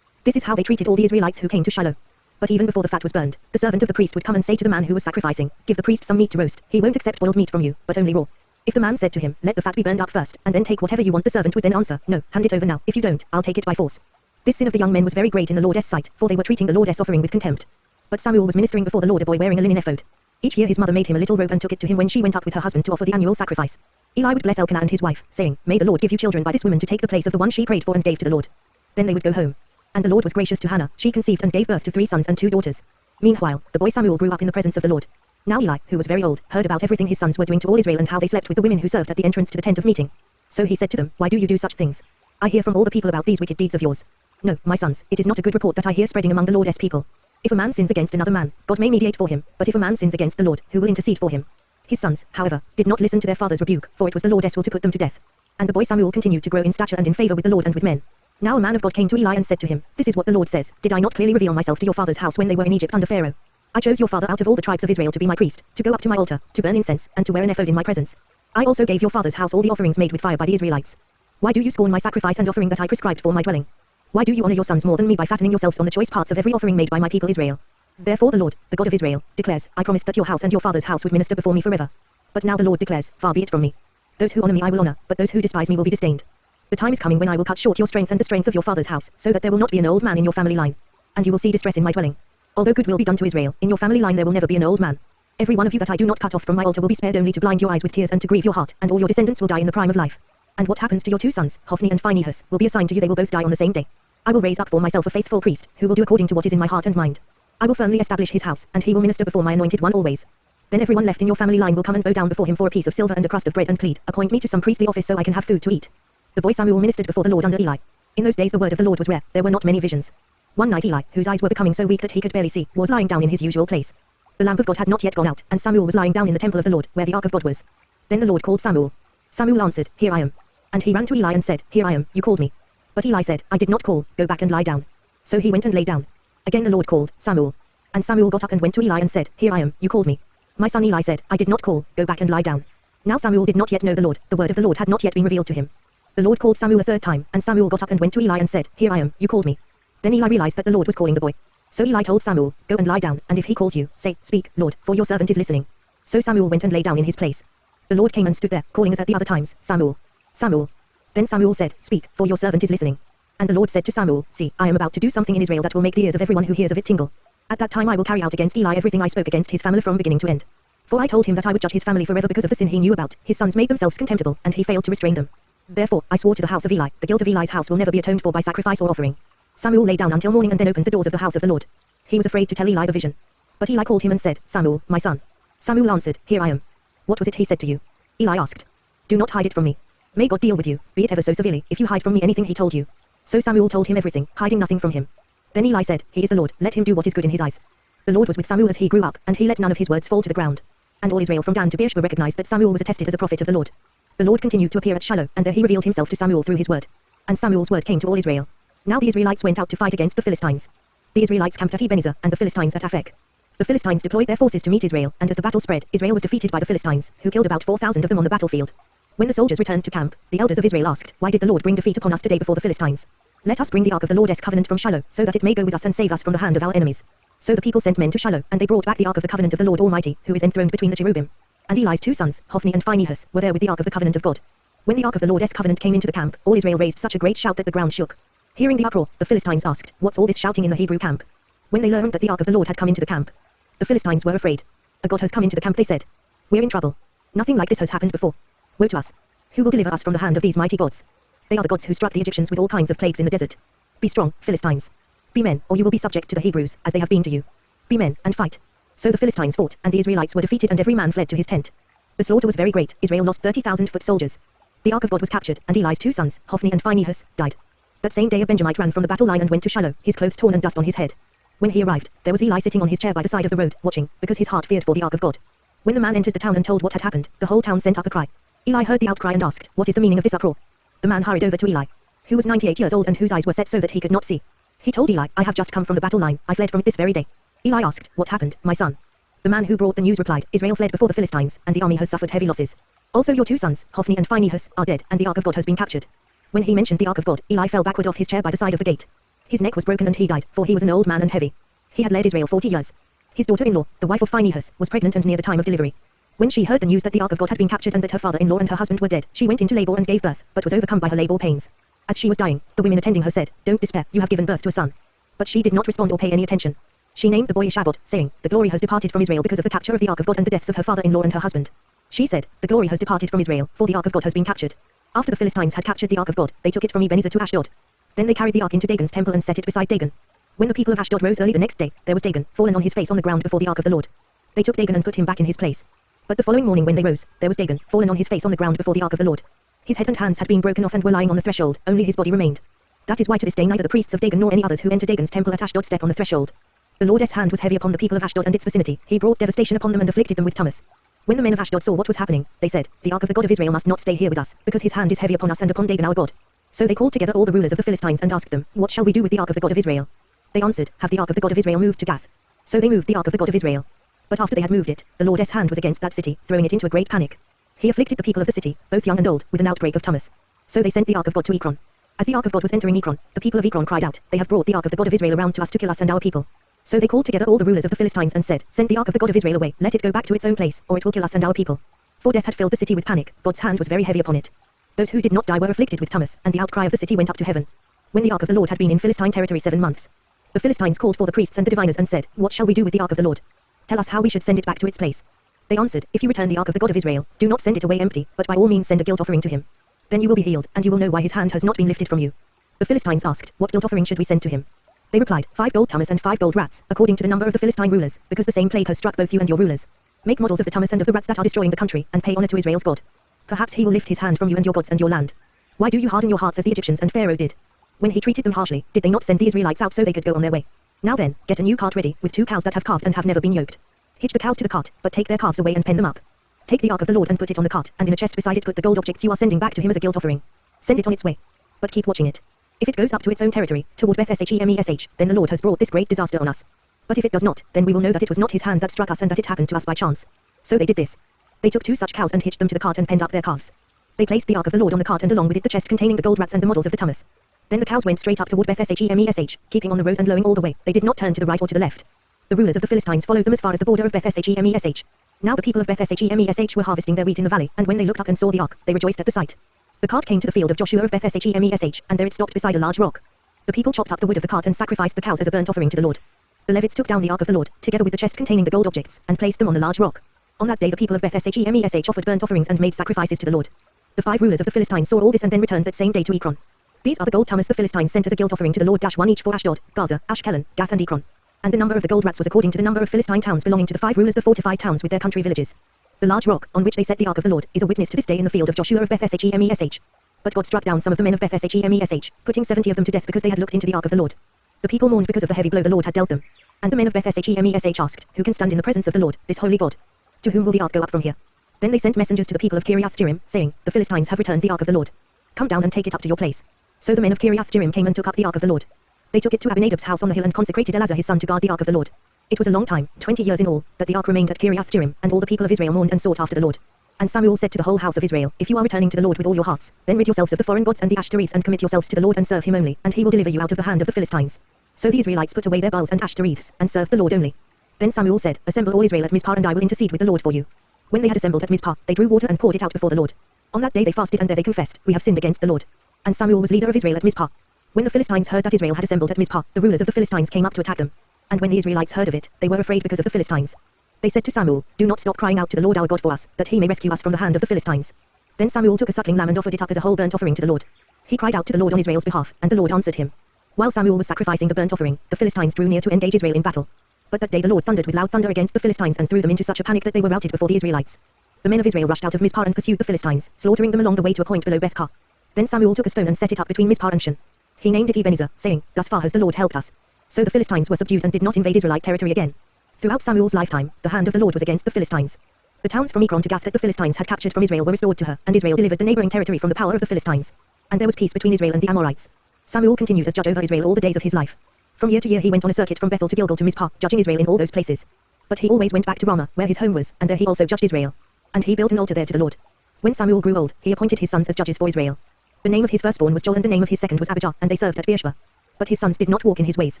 This is how they treated all the Israelites who came to Shiloh. But even before the fat was burned, the servant of the priest would come and say to the man who was sacrificing, Give the priest some meat to roast, he won't accept boiled meat from you, but only raw. If the man said to him, Let the fat be burned up first, and then take whatever you want, the servant would then answer, No, hand it over now, if you don't, I'll take it by force. This sin of the young men was very great in the Lord's sight, for they were treating the Lord's offering with contempt. But Samuel was ministering before the Lord, a boy wearing a linen ephod. Each year his mother made him a little robe and took it to him when she went up with her husband to offer the annual sacrifice. Eli would bless Elkanah and his wife, saying, May the Lord give you children by this woman to take the place of the one she prayed for and gave to the Lord. Then they would go home. And the Lord was gracious to Hannah, she conceived and gave birth to 3 sons and 2 daughters. Meanwhile, the boy Samuel grew up in the presence of the Lord. Now Eli, who was very old, heard about everything his sons were doing to all Israel and how they slept with the women who served at the entrance to the tent of meeting. So he said to them, Why do you do such things? I hear from all the people about these wicked deeds of yours. No, my sons, it is not a good report that I hear spreading among the Lord's people. If a man sins against another man, God may mediate for him, but if a man sins against the Lord, who will intercede for him? His sons, however, did not listen to their father's rebuke, for it was the Lord's will to put them to death. And the boy Samuel continued to grow in stature and in favor with the Lord and with men. Now a man of God came to Eli and said to him, This is what the Lord says, Did I not clearly reveal myself to your father's house when they were in Egypt under Pharaoh? I chose your father out of all the tribes of Israel to be my priest, to go up to my altar, to burn incense, and to wear an ephod in my presence. I also gave your father's house all the offerings made with fire by the Israelites. Why do you scorn my sacrifice and offering that I prescribed for my dwelling? Why do you honor your sons more than me by fattening yourselves on the choice parts of every offering made by my people Israel? Therefore the Lord, the God of Israel, declares, I promised that your house and your father's house would minister before me forever. But now the Lord declares, Far be it from me. Those who honor me I will honor, but those who despise me will be disdained. The time is coming when I will cut short your strength and the strength of your father's house, so that there will not be an old man in your family line. And you will see distress in my dwelling. Although good will be done to Israel, in your family line there will never be an old man. Every one of you that I do not cut off from my altar will be spared only to blind your eyes with tears and to grieve your heart, and all your descendants will die in the prime of life. And what happens to your 2 sons, Hophni and Phinehas, will be assigned to you, they will both die on the same day. I will raise up for myself a faithful priest, who will do according to what is in my heart and mind. I will firmly establish his house, and he will minister before my anointed one always. Then everyone left in your family line will come and bow down before him for a piece of silver and a crust of bread and plead, Appoint me to some priestly office so I can have food to eat. The boy Samuel ministered before the Lord under Eli. In those days the word of the Lord was rare, there were not many visions. One night Eli, whose eyes were becoming so weak that he could barely see, was lying down in his usual place. The lamp of God had not yet gone out, and Samuel was lying down in the temple of the Lord, where the ark of God was. Then the Lord called Samuel. Samuel answered, Here I am. And he ran to Eli and said, Here I am, you called me. But Eli said, I did not call, go back and lie down. So he went and lay down. Again the Lord called, Samuel. And Samuel got up and went to Eli and said, Here I am, you called me. My son Eli said, I did not call, go back and lie down. Now Samuel did not yet know the Lord, the word of the Lord had not yet been revealed to him. The Lord called Samuel a third time, and Samuel got up and went to Eli and said, Here I am, you called me. Then Eli realized that the Lord was calling the boy. So Eli told Samuel, Go and lie down, and if he calls you, say, Speak, Lord, for your servant is listening. So Samuel went and lay down in his place. The Lord came and stood there, calling as at the other times, Samuel. Samuel. Then Samuel said, Speak, for your servant is listening. And the Lord said to Samuel, See, I am about to do something in Israel that will make the ears of everyone who hears of it tingle. At that time I will carry out against Eli everything I spoke against his family from beginning to end. For I told him that I would judge his family forever because of the sin he knew about. His sons made themselves contemptible, and he failed to restrain them. Therefore, I swore to the house of Eli, the guilt of Eli's house will never be atoned for by sacrifice or offering. Samuel lay down until morning and then opened the doors of the house of the Lord. He was afraid to tell Eli the vision. But Eli called him and said, Samuel, my son. Samuel answered, Here I am. What was it he said to you? Eli asked. Do not hide it from me. May God deal with you, be it ever so severely, if you hide from me anything he told you. So Samuel told him everything, hiding nothing from him. Then Eli said, He is the Lord, let him do what is good in his eyes. The Lord was with Samuel as he grew up, and he let none of his words fall to the ground. And all Israel from Dan to Beersheba recognized that Samuel was attested as a prophet of the Lord. The Lord continued to appear at Shiloh, and there he revealed himself to Samuel through his word. And Samuel's word came to all Israel. Now the Israelites went out to fight against the Philistines. The Israelites camped at Ebenezer, and the Philistines at Aphek. The Philistines deployed their forces to meet Israel, and as the battle spread, Israel was defeated by the Philistines, who killed about 4,000 of them on the battlefield. When the soldiers returned to camp, the elders of Israel asked, Why did the Lord bring defeat upon us today before the Philistines? Let us bring the ark of the Lord's covenant from Shiloh, so that it may go with us and save us from the hand of our enemies. So the people sent men to Shiloh, and they brought back the ark of the covenant of the Lord Almighty, who is enthroned between the cherubim. And Eli's two sons, Hophni and Phinehas, were there with the ark of the covenant of God. When the ark of the Lord's covenant came into the camp, all Israel raised such a great shout that the ground shook. Hearing the uproar, the Philistines asked, What's all this shouting in the Hebrew camp? When they learned that the ark of the Lord had come into the camp, the Philistines were afraid. A god has come into the camp, they said. We're in trouble. Nothing like this has happened before. Woe to us. Who will deliver us from the hand of these mighty gods? They are the gods who struck the Egyptians with all kinds of plagues in the desert. Be strong, Philistines. Be men, or you will be subject to the Hebrews, as they have been to you. Be men, and fight. So the Philistines fought, and the Israelites were defeated, and every man fled to his tent. The slaughter was very great. Israel lost 30,000 foot soldiers. The ark of God was captured, and Eli's two sons, Hophni and Phinehas, died. That same day a Benjamite ran from the battle line and went to Shiloh, his clothes torn and dust on his head. When he arrived, there was Eli sitting on his chair by the side of the road, watching, because his heart feared for the ark of God. When the man entered the town and told what had happened, the whole town sent up a cry. Eli heard the outcry and asked, What is the meaning of this uproar? The man hurried over to Eli, who was 98 years old and whose eyes were set so that he could not see. He told Eli, I have just come from the battle line, I fled from it this very day. Eli asked, What happened, my son? The man who brought the news replied, Israel fled before the Philistines, and the army has suffered heavy losses. Also your two sons, Hophni and Phinehas, are dead, and the ark of God has been captured. When he mentioned the ark of God, Eli fell backward off his chair by the side of the gate. His neck was broken and he died, for he was an old man and heavy. He had led Israel 40 years. His daughter-in-law, the wife of Phinehas, was pregnant and near the time of delivery. When she heard the news that the ark of God had been captured and that her father-in-law and her husband were dead, she went into labor and gave birth, but was overcome by her labor pains. As she was dying, the women attending her said, Don't despair, you have given birth to a son. But she did not respond or pay any attention. She named the boy Ishabod, saying, The glory has departed from Israel because of the capture of the ark of God and the deaths of her father-in-law and her husband. She said, The glory has departed from Israel, for the ark of God has been captured. After the Philistines had captured the ark of God, they took it from Ebenezer to Ashdod. Then they carried the ark into Dagon's temple and set it beside Dagon. When the people of Ashdod rose early the next day, there was Dagon, fallen on his face on the ground before the ark of the Lord. They took Dagon and put him back in his place. But the following morning when they rose, there was Dagon, fallen on his face on the ground before the ark of the Lord. His head and hands had been broken off and were lying on the threshold, only his body remained. That is why to this day neither the priests of Dagon nor any others who enter Dagon's temple at Ashdod step on the threshold. The Lord's hand was heavy upon the people of Ashdod and its vicinity, he brought devastation upon them and afflicted them with tumors. When the men of Ashdod saw what was happening, they said, The ark of the God of Israel must not stay here with us, because his hand is heavy upon us and upon Dagon our God. So they called together all the rulers of the Philistines and asked them, What shall we do with the ark of the God of Israel? They answered, Have the ark of the God of Israel moved to Gath. So they moved the ark of the God of Israel. But after they had moved it, the Lord's hand was against that city, throwing it into a great panic. He afflicted the people of the city, both young and old, with an outbreak of tumors. So they sent the ark of God to Ekron. As the ark of God was entering Ekron, the people of Ekron cried out, They have brought the ark of the God of Israel around to us to kill us and our people. So they called together all the rulers of the Philistines and said, Send the ark of the God of Israel away, let it go back to its own place, or it will kill us and our people. For death had filled the city with panic, God's hand was very heavy upon it. Those who did not die were afflicted with tumors, and the outcry of the city went up to heaven. When the ark of the Lord had been in Philistine territory 7 months, the Philistines called for the priests and the diviners and said, What shall we do with the ark of the Lord? Tell us how we should send it back to its place. They answered, If you return the ark of the God of Israel, do not send it away empty, but by all means send a guilt offering to him. Then you will be healed, and you will know why his hand has not been lifted from you. The Philistines asked, What guilt offering should we send to him? They replied, 5 gold tumors and 5 gold rats, according to the number of the Philistine rulers, because the same plague has struck both you and your rulers. Make models of the tumors and of the rats that are destroying the country, and pay honor to Israel's God. Perhaps he will lift his hand from you and your gods and your land. Why do you harden your hearts as the Egyptians and Pharaoh did? When he treated them harshly, did they not send the Israelites out so they could go on their way? Now then, get a new cart ready, with 2 cows that have calved and have never been yoked. Hitch the cows to the cart, but take their calves away and pen them up. Take the ark of the Lord and put it on the cart, and in a chest beside it put the gold objects you are sending back to him as a guilt offering. Send it on its way. But keep watching it. If it goes up to its own territory, toward Bethshemesh, then the Lord has brought this great disaster on us. But if it does not, then we will know that it was not his hand that struck us and that it happened to us by chance. So they did this. They took 2 such cows and hitched them to the cart and penned up their calves. They placed the ark of the Lord on the cart and along with it the chest containing the gold rats and the models of the Tammuz. Then the cows went straight up toward Bethshemesh, keeping on the road and lowing all the way. They did not turn to the right or to the left. The rulers of the Philistines followed them as far as the border of Bethshemesh. Now the people of Bethshemesh were harvesting their wheat in the valley, and when they looked up and saw the ark, they rejoiced at the sight. The cart came to the field of Joshua of Bethshemesh, and there it stopped beside a large rock. The people chopped up the wood of the cart and sacrificed the cows as a burnt offering to the Lord. The Levites took down the ark of the Lord, together with the chest containing the gold objects, and placed them on the large rock. On that day the people of Bethshemesh offered burnt offerings and made sacrifices to the Lord. The 5 rulers of the Philistines saw all this and then returned that same day to Ekron. These are the gold Tammuz the Philistines sent as a guilt offering to the Lord, 1 each for Ashdod, Gaza, Ashkelon, Gath and Ekron. And the number of the gold rats was according to the number of Philistine towns belonging to the 5 rulers, the fortified towns with their country villages. The large rock, on which they set the ark of the Lord, is a witness to this day in the field of Joshua of Bethshemesh. But God struck down some of the men of Bethshemesh, putting 70 of them to death because they had looked into the ark of the Lord. The people mourned because of the heavy blow the Lord had dealt them. And the men of Bethshemesh asked, Who can stand in the presence of the Lord, this holy God? To whom will the ark go up from here? Then they sent messengers to the people of Kiriath-Jearim, saying, The Philistines have returned the ark of the Lord. Come down and take it up to your place. So the men of Kiriath-Jearim came and took up the ark of the Lord. They took it to Abinadab's house on the hill and consecrated Eleazar his son to guard the ark of the Lord. It was a long time, 20 years in all, that the ark remained at Kiriath-Jearim, and all the people of Israel mourned and sought after the Lord. And Samuel said to the whole house of Israel, If you are returning to the Lord with all your hearts, then rid yourselves of the foreign gods and the Ashtoreths and commit yourselves to the Lord and serve him only, and he will deliver you out of the hand of the Philistines. So the Israelites put away their Baals and Ashtoreths, and served the Lord only. Then Samuel said, Assemble all Israel at Mizpah and I will intercede with the Lord for you. When they had assembled at Mizpah, they drew water and poured it out before the Lord. On that day they fasted and there they confessed, We have sinned against the Lord. And Samuel was leader of Israel at Mizpah. When the Philistines heard that Israel had assembled at Mizpah, the rulers of the Philistines came up to attack them. And when the Israelites heard of it, they were afraid because of the Philistines. They said to Samuel, Do not stop crying out to the Lord our God for us, that he may rescue us from the hand of the Philistines. Then Samuel took a suckling lamb and offered it up as a whole burnt offering to the Lord. He cried out to the Lord on Israel's behalf, and the Lord answered him. While Samuel was sacrificing the burnt offering, the Philistines drew near to engage Israel in battle. But that day the Lord thundered with loud thunder against the Philistines and threw them into such a panic that they were routed before the Israelites. The men of Israel rushed out of Mizpah and pursued the Philistines, slaughtering them along the way to a point below Bethkar. Then Samuel took a stone and set it up between Mizpah and Shin. He named it Ebenezer, saying, Thus far has the Lord helped us. So the Philistines were subdued and did not invade Israelite territory again. Throughout Samuel's lifetime, the hand of the Lord was against the Philistines. The towns from Ekron to Gath that the Philistines had captured from Israel were restored to her, and Israel delivered the neighboring territory from the power of the Philistines. And there was peace between Israel and the Amorites. Samuel continued as judge over Israel all the days of his life. From year to year he went on a circuit from Bethel to Gilgal to Mizpah, judging Israel in all those places. But he always went back to Ramah, where his home was, and there he also judged Israel. And he built an altar there to the Lord. When Samuel grew old, he appointed his sons as judges for Israel. The name of his firstborn was Joel and the name of his second was Abijah, and they served at Beersheba. But his sons did not walk in his ways.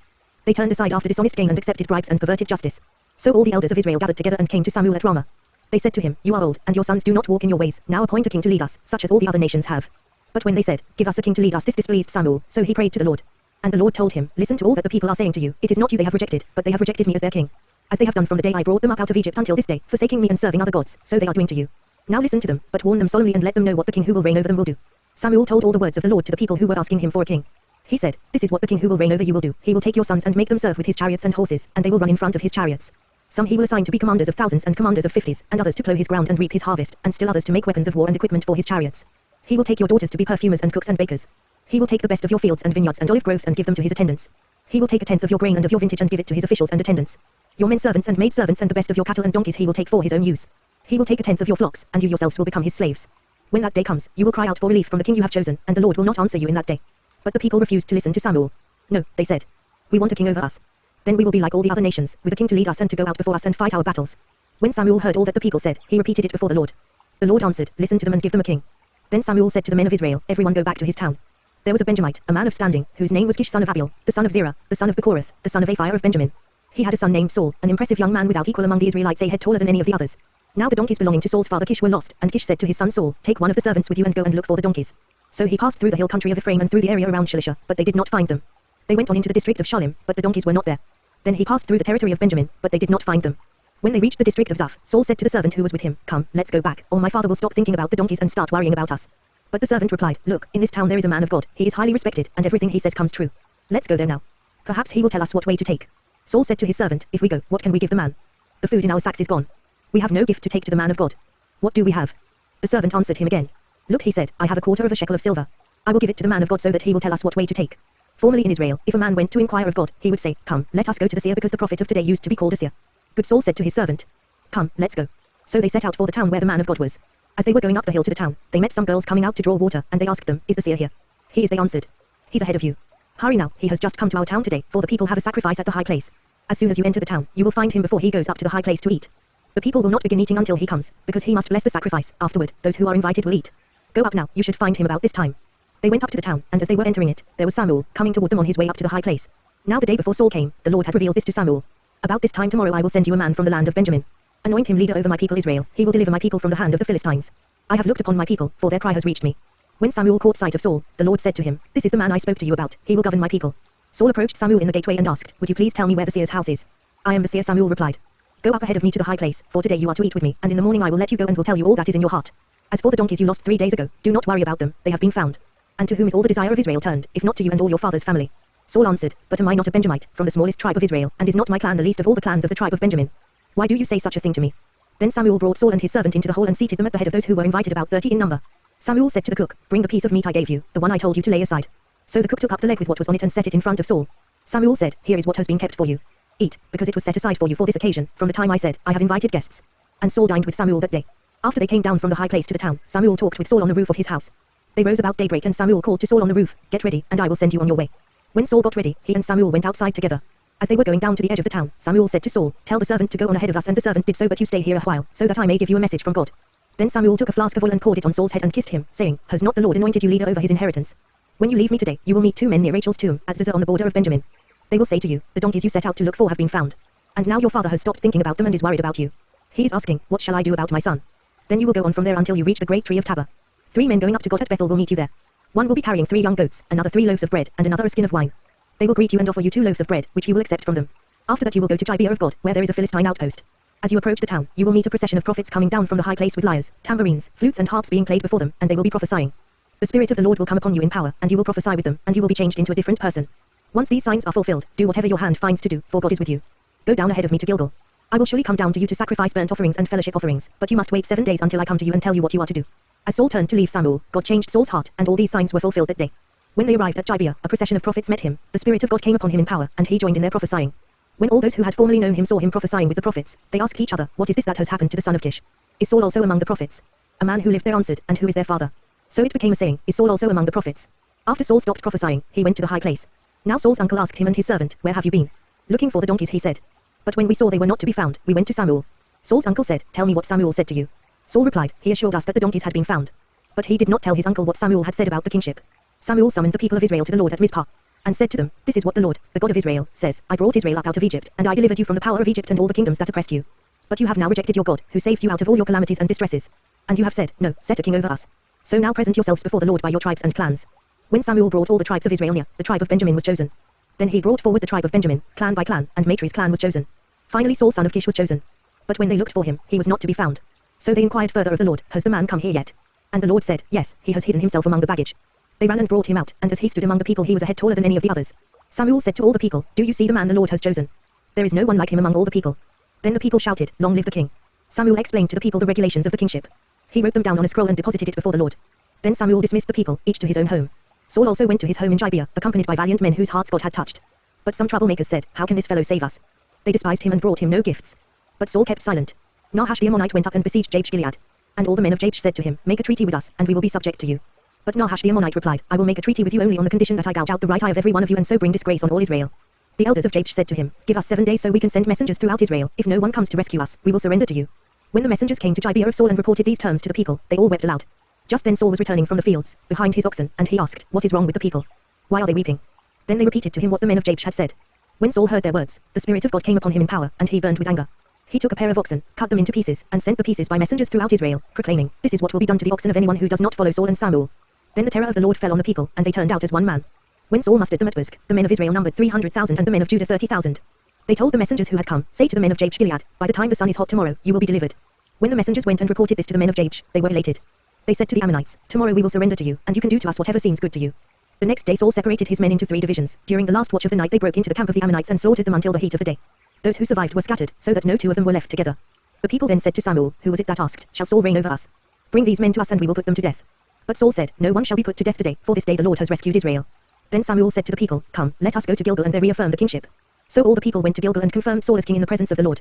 They turned aside after dishonest gain and accepted bribes and perverted justice. So all the elders of Israel gathered together and came to Samuel at Ramah. They said to him, You are old, and your sons do not walk in your ways, now appoint a king to lead us, such as all the other nations have. But when they said, Give us a king to lead us, this displeased Samuel, so he prayed to the Lord. And the Lord told him, Listen to all that the people are saying to you, it is not you they have rejected, but they have rejected me as their king. As they have done from the day I brought them up out of Egypt until this day, forsaking me and serving other gods, so they are doing to you. Now listen to them, but warn them solemnly and let them know what the king who will reign over them will do. Samuel told all the words of the Lord to the people who were asking him for a king. He said, This is what the king who will reign over you will do. He will take your sons and make them serve with his chariots and horses, and they will run in front of his chariots. Some he will assign to be commanders of thousands and commanders of 50s, and others to plow his ground and reap his harvest, and still others to make weapons of war and equipment for his chariots. He will take your daughters to be perfumers and cooks and bakers. He will take the best of your fields and vineyards and olive groves and give them to his attendants. He will take a tenth of your grain and of your vintage and give it to his officials and attendants. Your men servants and maid servants and the best of your cattle and donkeys he will take for his own use. He will take a tenth of your flocks, and you yourselves will become his slaves. When that day comes, you will cry out for relief from the king you have chosen, and the Lord will not answer you in that day. But the people refused to listen to Samuel. No, they said. We want a king over us. Then we will be like all the other nations, with a king to lead us and to go out before us and fight our battles. When Samuel heard all that the people said, he repeated it before the Lord. The Lord answered, Listen to them and give them a king. Then Samuel said to the men of Israel, Everyone go back to his town. There was a Benjamite, a man of standing, whose name was Kish son of Abiel, the son of Zerah, the son of Bechorath, the son of Aphir of Benjamin. He had a son named Saul, an impressive young man without equal among the Israelites, a head taller than any of the others. Now the donkeys belonging to Saul's father Kish were lost, and Kish said to his son Saul, Take one of the servants with you and go and look for the donkeys. So he passed through the hill country of Ephraim and through the area around Shalisha, but they did not find them. They went on into the district of Shalem, but the donkeys were not there. Then he passed through the territory of Benjamin, but they did not find them. When they reached the district of Zuph, Saul said to the servant who was with him, Come, let's go back, or my father will stop thinking about the donkeys and start worrying about us. But the servant replied, Look, in this town there is a man of God, he is highly respected, and everything he says comes true. Let's go there now. Perhaps he will tell us what way to take. Saul said to his servant, If we go, what can we give the man? The food in our sacks is gone. We have no gift to take to the man of God. What do we have? The servant answered him again. Look, he said, I have a quarter of a shekel of silver. I will give it to the man of God so that he will tell us what way to take. Formerly in Israel, if a man went to inquire of God, he would say, Come, let us go to the seer because the prophet of today used to be called a seer. Good Saul said to his servant, Come, let's go. So they set out for the town where the man of God was. As they were going up the hill to the town, they met some girls coming out to draw water, and they asked them, "Is the seer here?" "He is," they answered. "He's ahead of you. Hurry now, he has just come to our town today, for the people have a sacrifice at the high place. As soon as you enter the town, you will find him before he goes up to the high place to eat. The people will not begin eating until he comes, because he must bless the sacrifice. Afterward, those who are invited will eat. Go up now, you should find him about this time." They went up to the town, and as they were entering it, there was Samuel, coming toward them on his way up to the high place. Now the day before Saul came, the Lord had revealed this to Samuel. "About this time tomorrow I will send you a man from the land of Benjamin. Anoint him leader over my people Israel, he will deliver my people from the hand of the Philistines. I have looked upon my people, for their cry has reached me." When Samuel caught sight of Saul, the Lord said to him, "This is the man I spoke to you about, he will govern my people." Saul approached Samuel in the gateway and asked, "Would you please tell me where the seer's house is?" "I am the seer," Samuel replied. "Go up ahead of me to the high place, for today you are to eat with me, and in the morning I will let you go and will tell you all that is in your heart. As for the donkeys you lost 3 days ago, do not worry about them, they have been found. And to whom is all the desire of Israel turned, if not to you and all your father's family?" Saul answered, "But am I not a Benjamite, from the smallest tribe of Israel, and is not my clan the least of all the clans of the tribe of Benjamin? Why do you say such a thing to me?" Then Samuel brought Saul and his servant into the hall and seated them at the head of those who were invited, about 30 in number. Samuel said to the cook, "Bring the piece of meat I gave you, the one I told you to lay aside." So the cook took up the leg with what was on it and set it in front of Saul. Samuel said, "Here is what has been kept for you. Eat, because it was set aside for you for this occasion, from the time I said, I have invited guests." And Saul dined with Samuel that day. After they came down from the high place to the town, Samuel talked with Saul on the roof of his house. They rose about daybreak and Samuel called to Saul on the roof, "Get ready, and I will send you on your way." When Saul got ready, he and Samuel went outside together. As they were going down to the edge of the town, Samuel said to Saul, "Tell the servant to go on ahead of us," and the servant did so, "But you stay here a while, so that I may give you a message from God." Then Samuel took a flask of oil and poured it on Saul's head and kissed him, saying, "Has not the Lord anointed you leader over his inheritance? When you leave me today, you will meet 2 men near Rachel's tomb, at Zizah on the border of Benjamin. They will say to you, 'The donkeys you set out to look for have been found. And now your father has stopped thinking about them and is worried about you. He is asking, what shall I do about my son?' Then you will go on from there until you reach the great tree of Tabor. 3 men going up to God at Bethel will meet you there. One will be carrying 3 young goats, another 3 loaves of bread, and another a skin of wine. They will greet you and offer you 2 loaves of bread, which you will accept from them. After that you will go to Gibeah of God, where there is a Philistine outpost. As you approach the town, you will meet a procession of prophets coming down from the high place with lyres, tambourines, flutes and harps being played before them, and they will be prophesying. The Spirit of the Lord will come upon you in power, and you will prophesy with them, and you will be changed into a different person. Once these signs are fulfilled, do whatever your hand finds to do, for God is with you. Go down ahead of me to Gilgal. I will surely come down to you to sacrifice burnt offerings and fellowship offerings, but you must wait 7 days until I come to you and tell you what you are to do." As Saul turned to leave Samuel, God changed Saul's heart, and all these signs were fulfilled that day. When they arrived at Gibeah, a procession of prophets met him, the Spirit of God came upon him in power, and he joined in their prophesying. When all those who had formerly known him saw him prophesying with the prophets, they asked each other, "What is this that has happened to the son of Kish? Is Saul also among the prophets?" A man who lived there answered, "And who is their father?" So it became a saying, "Is Saul also among the prophets?" After Saul stopped prophesying, he went to the high place. Now Saul's uncle asked him and his servant, "Where have you been?" "Looking for the donkeys," he said. "But when we saw they were not to be found, we went to Samuel." Saul's uncle said, "Tell me what Samuel said to you." Saul replied, "He assured us that the donkeys had been found." But he did not tell his uncle what Samuel had said about the kingship. Samuel summoned the people of Israel to the Lord at Mizpah, and said to them, "This is what the Lord, the God of Israel, says, I brought Israel up out of Egypt, and I delivered you from the power of Egypt and all the kingdoms that oppressed you. But you have now rejected your God, who saves you out of all your calamities and distresses. And you have said, 'No, set a king over us.' So now present yourselves before the Lord by your tribes and clans." When Samuel brought all the tribes of Israel near, the tribe of Benjamin was chosen. Then he brought forward the tribe of Benjamin, clan by clan, and Matri's clan was chosen. Finally Saul son of Kish was chosen. But when they looked for him, he was not to be found. So they inquired further of the Lord, "Has the man come here yet?" And the Lord said, "Yes, he has hidden himself among the baggage." They ran and brought him out, and as he stood among the people he was a head taller than any of the others. Samuel said to all the people, "Do you see the man the Lord has chosen? There is no one like him among all the people." Then the people shouted, "Long live the king." Samuel explained to the people the regulations of the kingship. He wrote them down on a scroll and deposited it before the Lord. Then Samuel dismissed the people, each to his own home. Saul also went to his home in Gibeah, accompanied by valiant men whose hearts God had touched. But some troublemakers said, "How can this fellow save us?" They despised him and brought him no gifts. But Saul kept silent. Nahash the Ammonite went up and besieged Jabesh Gilead. And all the men of Jabesh said to him, "Make a treaty with us, and we will be subject to you." But Nahash the Ammonite replied, "I will make a treaty with you only on the condition that I gouge out the right eye of every one of you and so bring disgrace on all Israel." The elders of Jabesh said to him, "Give us 7 days so we can send messengers throughout Israel. If no one comes to rescue us, we will surrender to you." When the messengers came to Gibeah of Saul and reported these terms to the people, they all wept aloud. Just then Saul was returning from the fields, behind his oxen, and he asked, "What is wrong with the people? Why are they weeping?" Then they repeated to him what the men of Jabesh had said. When Saul heard their words, the Spirit of God came upon him in power, and he burned with anger. He took a pair of oxen, cut them into pieces, and sent the pieces by messengers throughout Israel, proclaiming, "This is what will be done to the oxen of anyone who does not follow Saul and Samuel." Then the terror of the Lord fell on the people, and they turned out as one man. When Saul mustered them at Buzg, the men of Israel numbered 300,000 and the men of Judah 30,000. They told the messengers who had come, "Say to the men of Jabesh Gilead, by the time the sun is hot tomorrow, you will be delivered." When the messengers went and reported this to the men of Jabesh, they were elated. They said to the Ammonites, "Tomorrow we will surrender to you, and you can do to us whatever seems good to you." The next day Saul separated his men into 3 divisions. During the last watch of the night they broke into the camp of the Ammonites and slaughtered them until the heat of the day. Those who survived were scattered, so that no 2 of them were left together. The people then said to Samuel, "Who was it that asked, 'Shall Saul reign over us?' Bring these men to us and we will put them to death." But Saul said, "No one shall be put to death today, for this day the Lord has rescued Israel." Then Samuel said to the people, "Come, let us go to Gilgal and there reaffirm the kingship." So all the people went to Gilgal and confirmed Saul as king in the presence of the Lord.